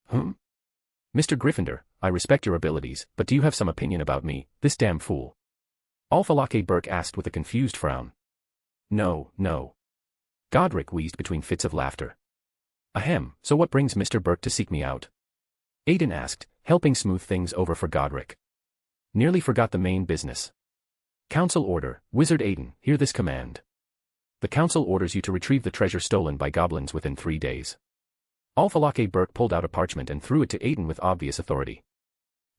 "Mr. Gryffindor, I respect your abilities, but do you have some opinion about me, this damn fool?" Alphalake Burke asked with a confused frown. No. Godric wheezed between fits of laughter. "Ahem, so what brings Mr. Burke to seek me out?" Aiden asked, helping smooth things over for Godric. "Nearly forgot the main business. Council order, Wizard Aiden, hear this command. The council orders you to retrieve the treasure stolen by goblins within 3 days. Alphalake Burke pulled out a parchment and threw it to Aiden with obvious authority.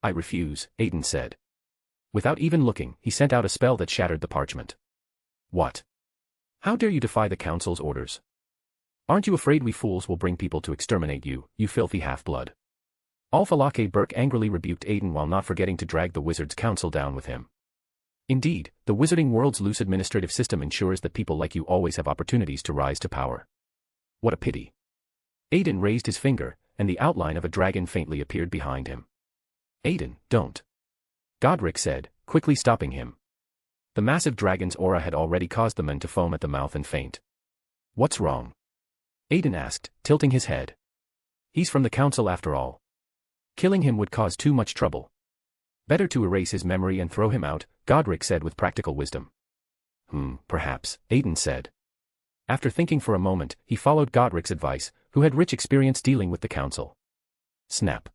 I refuse, Aiden said. Without even looking, he sent out a spell that shattered the parchment. What? How dare you defy the council's orders? Aren't you afraid we fools will bring people to exterminate you, you filthy half-blood? Alphalake Burke angrily rebuked Aiden while not forgetting to drag the wizard's council down with him. Indeed, the wizarding world's loose administrative system ensures that people like you always have opportunities to rise to power. What a pity. Aiden raised his finger, and the outline of a dragon faintly appeared behind him. Aiden, don't. Godric said, quickly stopping him. The massive dragon's aura had already caused the men to foam at the mouth and faint. What's wrong? Aiden asked, tilting his head. He's from the council after all. Killing him would cause too much trouble. Better to erase his memory and throw him out, Godric said with practical wisdom. Perhaps, Aiden said. After thinking for a moment, he followed Godric's advice, who had rich experience dealing with the council. Snap.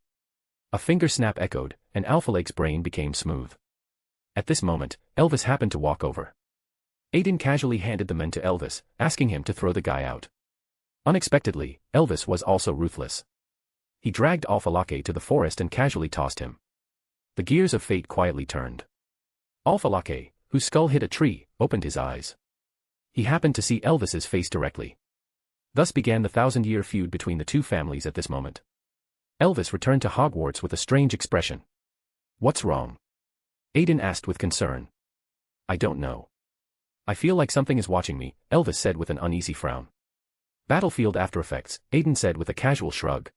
A finger snap echoed, and Alphalake's brain became smooth. At this moment, Elvis happened to walk over. Aiden casually handed the men to Elvis, asking him to throw the guy out. Unexpectedly, Elvis was also ruthless. He dragged Alphalake to the forest and casually tossed him. The gears of fate quietly turned. Alphalake, whose skull hit a tree, opened his eyes. He happened to see Elvis's face directly. Thus began the 1,000-year feud between the two families at this moment. Elvis returned to Hogwarts with a strange expression. What's wrong? Aiden asked with concern. I don't know. I feel like something is watching me, Elvis said with an uneasy frown. Battlefield after effects, Aiden said with a casual shrug.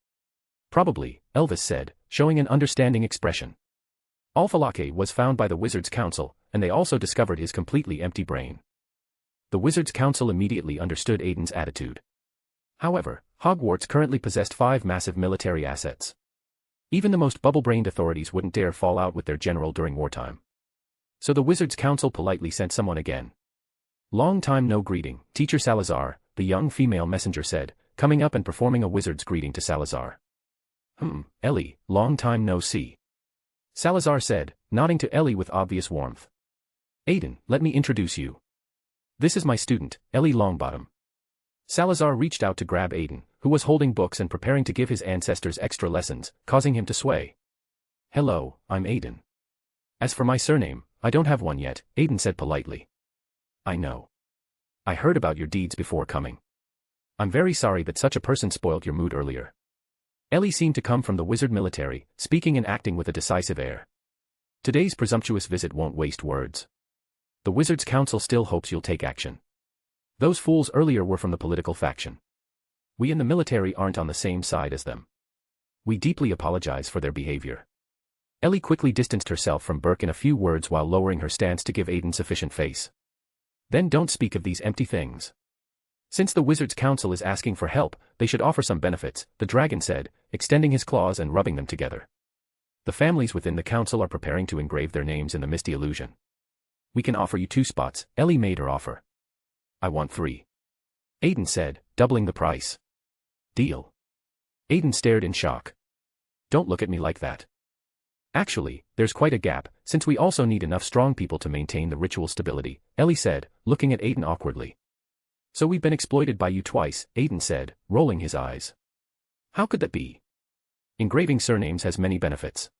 Probably, Elvis said, showing an understanding expression. Alphalake was found by the Wizards' Council, and they also discovered his completely empty brain. The Wizards' Council immediately understood Aiden's attitude. However, Hogwarts currently possessed 5 massive military assets. Even the most bubble-brained authorities wouldn't dare fall out with their general during wartime. So the Wizards' Council politely sent someone again. Long time no greeting, Teacher Salazar, the young female messenger said, coming up and performing a wizard's greeting to Salazar. Ellie, long time no see. Salazar said, nodding to Ellie with obvious warmth. Aiden, let me introduce you. This is my student, Ellie Longbottom. Salazar reached out to grab Aiden, who was holding books and preparing to give his ancestors extra lessons, causing him to sway. Hello, I'm Aiden. As for my surname, I don't have one yet, Aiden said politely. I know. I heard about your deeds before coming. I'm very sorry that such a person spoiled your mood earlier. Ellie seemed to come from the wizard military, speaking and acting with a decisive air. Today's presumptuous visit won't waste words. The Wizards' Council still hopes you'll take action. Those fools earlier were from the political faction. We in the military aren't on the same side as them. We deeply apologize for their behavior. Ellie quickly distanced herself from Burke in a few words while lowering her stance to give Aiden sufficient face. Then don't speak of these empty things. Since the Wizards' Council is asking for help, they should offer some benefits, the dragon said, extending his claws and rubbing them together. The families within the council are preparing to engrave their names in the misty illusion. We can offer you 2 spots, Ellie made her offer. I want 3. Aiden said, doubling the price. Deal. Aiden stared in shock. Don't look at me like that. Actually, there's quite a gap, since we also need enough strong people to maintain the ritual stability, Ellie said, looking at Aiden awkwardly. So we've been exploited by you twice, Aiden said, rolling his eyes. How could that be? Engraving surnames has many benefits.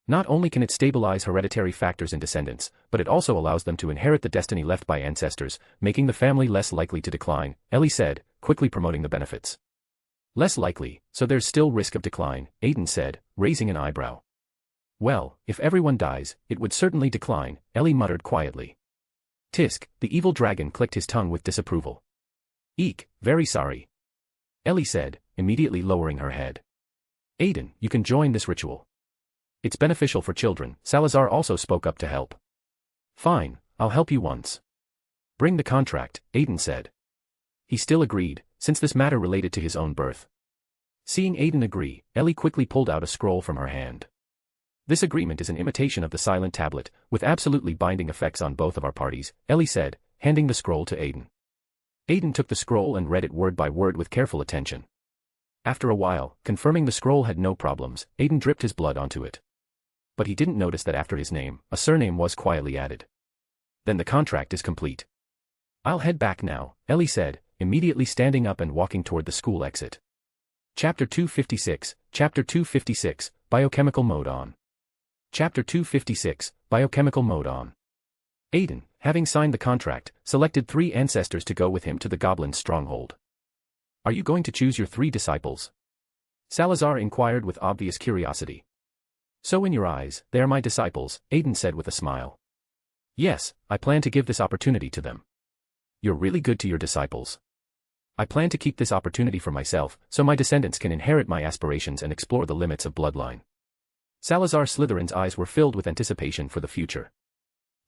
Not only can it stabilize hereditary factors in descendants, but it also allows them to inherit the destiny left by ancestors, making the family less likely to decline, Ellie said, quickly promoting the benefits. Less likely, so there's still risk of decline, Aiden said, raising an eyebrow. Well, if everyone dies, it would certainly decline, Ellie muttered quietly. Tisk, the evil dragon clicked his tongue with disapproval. Eek, very sorry. Ellie said, immediately lowering her head. Aiden, you can join this ritual. It's beneficial for children, Salazar also spoke up to help. Fine, I'll help you once. Bring the contract, Aiden said. He still agreed, since this matter related to his own birth. Seeing Aiden agree, Ellie quickly pulled out a scroll from her hand. This agreement is an imitation of the silent tablet, with absolutely binding effects on both of our parties, Ellie said, handing the scroll to Aiden. Aiden took the scroll and read it word by word with careful attention. After a while, confirming the scroll had no problems, Aiden dripped his blood onto it. But he didn't notice that after his name, a surname was quietly added. Then the contract is complete. I'll head back now, Ellie said, immediately standing up and walking toward the school exit. Chapter 256, Chapter 256, Biochemical Mode On. Chapter 256, Biochemical Mode On. Aiden, having signed the contract, selected 3 ancestors to go with him to the goblin's stronghold. Are you going to choose your 3 disciples? Salazar inquired with obvious curiosity. So in your eyes, they are my disciples, Aiden said with a smile. Yes, I plan to give this opportunity to them. You're really good to your disciples. I plan to keep this opportunity for myself, so my descendants can inherit my aspirations and explore the limits of bloodline. Salazar Slytherin's eyes were filled with anticipation for the future.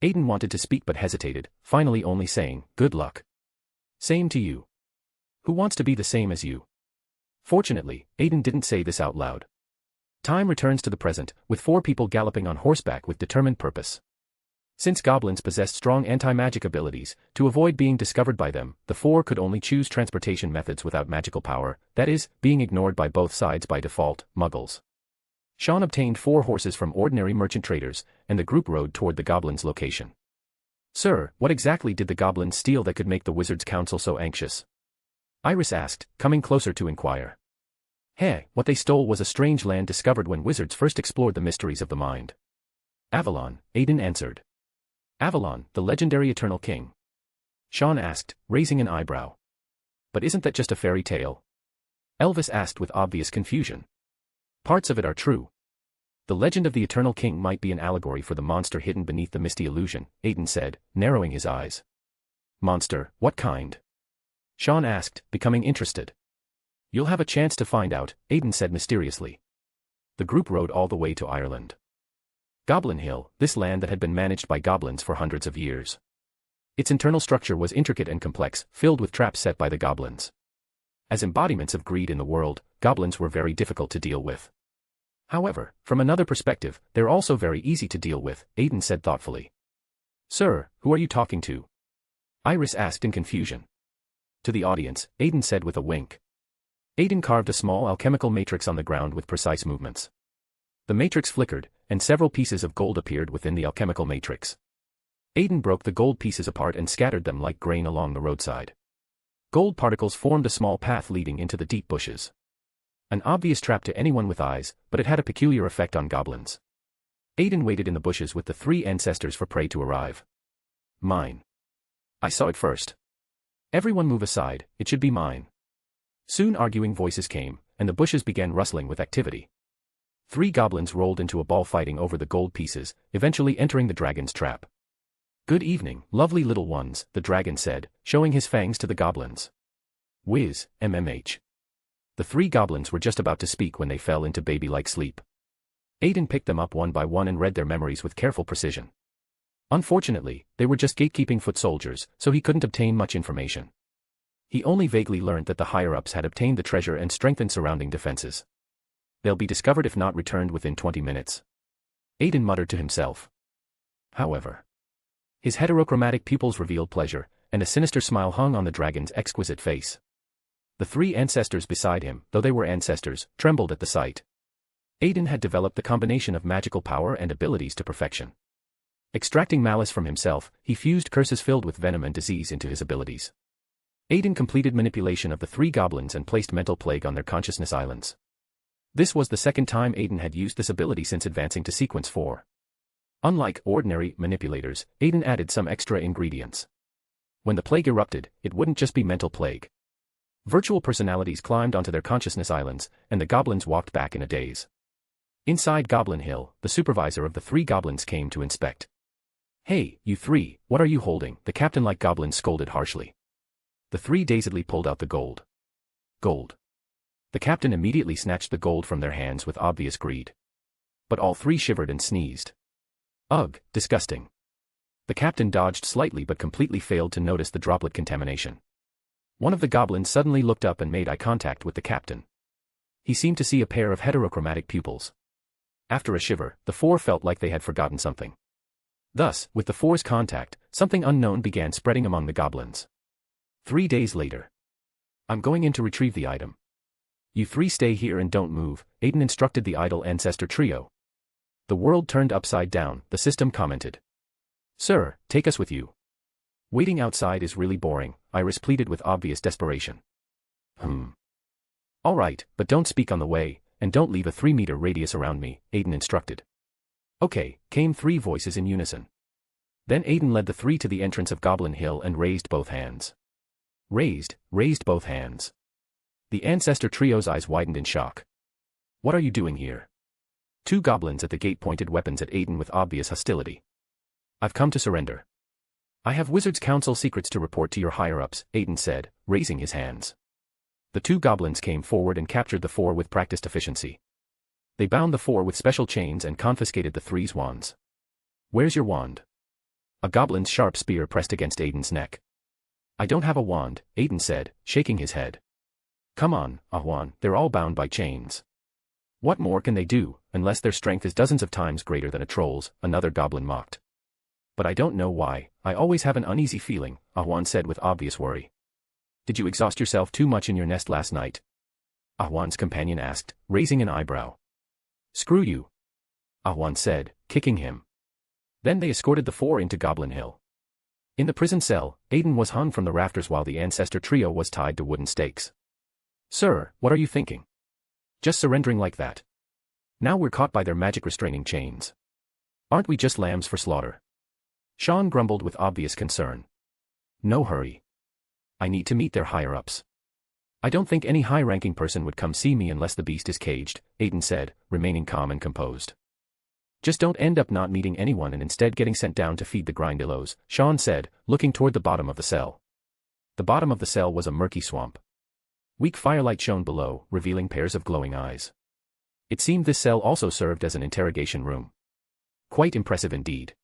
Aiden wanted to speak but hesitated, finally only saying, "Good luck." "Same to you. Who wants to be the same as you?" Fortunately, Aiden didn't say this out loud. Time returns to the present, with 4 people galloping on horseback with determined purpose. Since goblins possessed strong anti-magic abilities, to avoid being discovered by them, the 4 could only choose transportation methods without magical power, that is, being ignored by both sides by default, muggles. Sean obtained 4 horses from ordinary merchant traders, and the group rode toward the goblins' location. "Sir, what exactly did the goblins steal that could make the Wizards' Council so anxious?" Iris asked, coming closer to inquire. "Hey, what they stole was a strange land discovered when wizards first explored the mysteries of the mind." "Avalon," Aiden answered. "Avalon, the legendary Eternal King?" Sean asked, raising an eyebrow. "But isn't that just a fairy tale?" Elvis asked with obvious confusion. "Parts of it are true. The legend of the Eternal King might be an allegory for the monster hidden beneath the misty illusion," Aiden said, narrowing his eyes. "Monster, what kind?" Sean asked, becoming interested. "You'll have a chance to find out," Aiden said mysteriously. The group rode all the way to Ireland. Goblin Hill, this land that had been managed by goblins for hundreds of years. Its internal structure was intricate and complex, filled with traps set by the goblins. As embodiments of greed in the world, goblins were very difficult to deal with. However, from another perspective, they're also very easy to deal with, Aiden said thoughtfully. "Sir, who are you talking to?" Iris asked in confusion. "To the audience," Aiden said with a wink. Aiden carved a small alchemical matrix on the ground with precise movements. The matrix flickered, and several pieces of gold appeared within the alchemical matrix. Aiden broke the gold pieces apart and scattered them like grain along the roadside. Gold particles formed a small path leading into the deep bushes. An obvious trap to anyone with eyes, but it had a peculiar effect on goblins. Aiden waited in the bushes with the 3 ancestors for prey to arrive. "Mine. I saw it first. Everyone move aside, it should be mine." Soon arguing voices came, and the bushes began rustling with activity. 3 goblins rolled into a ball fighting over the gold pieces, eventually entering the dragon's trap. "Good evening, lovely little ones," the dragon said, showing his fangs to the goblins. "Whiz, MMH." The 3 goblins were just about to speak when they fell into baby-like sleep. Aiden picked them up one by one and read their memories with careful precision. Unfortunately, they were just gatekeeping foot soldiers, so he couldn't obtain much information. He only vaguely learned that the higher-ups had obtained the treasure and strengthened surrounding defenses. "They'll be discovered if not returned within 20 minutes. Aiden muttered to himself. However, his heterochromatic pupils revealed pleasure, and a sinister smile hung on the dragon's exquisite face. The 3 ancestors beside him, though they were ancestors, trembled at the sight. Aiden had developed the combination of magical power and abilities to perfection. Extracting malice from himself, he fused curses filled with venom and disease into his abilities. Aiden completed manipulation of the 3 goblins and placed mental plague on their consciousness islands. This was the second time Aiden had used this ability since advancing to Sequence 4. Unlike ordinary manipulators, Aiden added some extra ingredients. When the plague erupted, it wouldn't just be mental plague. Virtual personalities climbed onto their consciousness islands, and the goblins walked back in a daze. Inside Goblin Hill, the supervisor of the 3 goblins came to inspect. "Hey, you 3, what are you holding?" the captain-like goblin scolded harshly. The 3 dazedly pulled out the gold. "Gold." The captain immediately snatched the gold from their hands with obvious greed. But all 3 shivered and sneezed. "Ugh, disgusting." The captain dodged slightly but completely failed to notice the droplet contamination. One of the goblins suddenly looked up and made eye contact with the captain. He seemed to see a pair of heterochromatic pupils. After a shiver, the 4 felt like they had forgotten something. Thus, with the 4's contact, something unknown began spreading among the goblins. 3 days later. "I'm going in to retrieve the item. You 3 stay here and don't move," Aiden instructed the idle ancestor trio. "The world turned upside down," the system commented. "Sir, take us with you." Waiting outside is really boring, Iris pleaded with obvious desperation. All right, but don't speak on the way, and don't leave a 3-meter radius around me, Aiden instructed. Okay, came 3 voices in unison. Then Aiden led the 3 to the entrance of Goblin Hill and raised both hands. Raised both hands. The ancestor trio's eyes widened in shock. What are you doing here? 2 goblins at the gate pointed weapons at Aiden with obvious hostility. I've come to surrender. I have Wizards' Council secrets to report to your higher-ups, Aiden said, raising his hands. The 2 goblins came forward and captured the 4 with practiced efficiency. They bound the 4 with special chains and confiscated the 3's wands. Where's your wand? A goblin's sharp spear pressed against Aiden's neck. I don't have a wand, Aiden said, shaking his head. Come on, Ahwan, they're all bound by chains. What more can they do, unless their strength is dozens of times greater than a troll's, another goblin mocked. But I don't know why, I always have an uneasy feeling, Ahwan said with obvious worry. Did you exhaust yourself too much in your nest last night? Ahwan's companion asked, raising an eyebrow. Screw you, Ahwan said, kicking him. Then they escorted the 4 into Goblin Hill. In the prison cell, Aiden was hung from the rafters while the ancestor trio was tied to wooden stakes. Sir, what are you thinking? Just surrendering like that? Now we're caught by their magic restraining chains. Aren't we just lambs for slaughter? Sean grumbled with obvious concern. No hurry. I need to meet their higher-ups. I don't think any high-ranking person would come see me unless the beast is caged, Aiden said, remaining calm and composed. Just don't end up not meeting anyone and instead getting sent down to feed the grindillos, Sean said, looking toward the bottom of the cell. The bottom of the cell was a murky swamp. Weak firelight shone below, revealing pairs of glowing eyes. It seemed this cell also served as an interrogation room. Quite impressive indeed.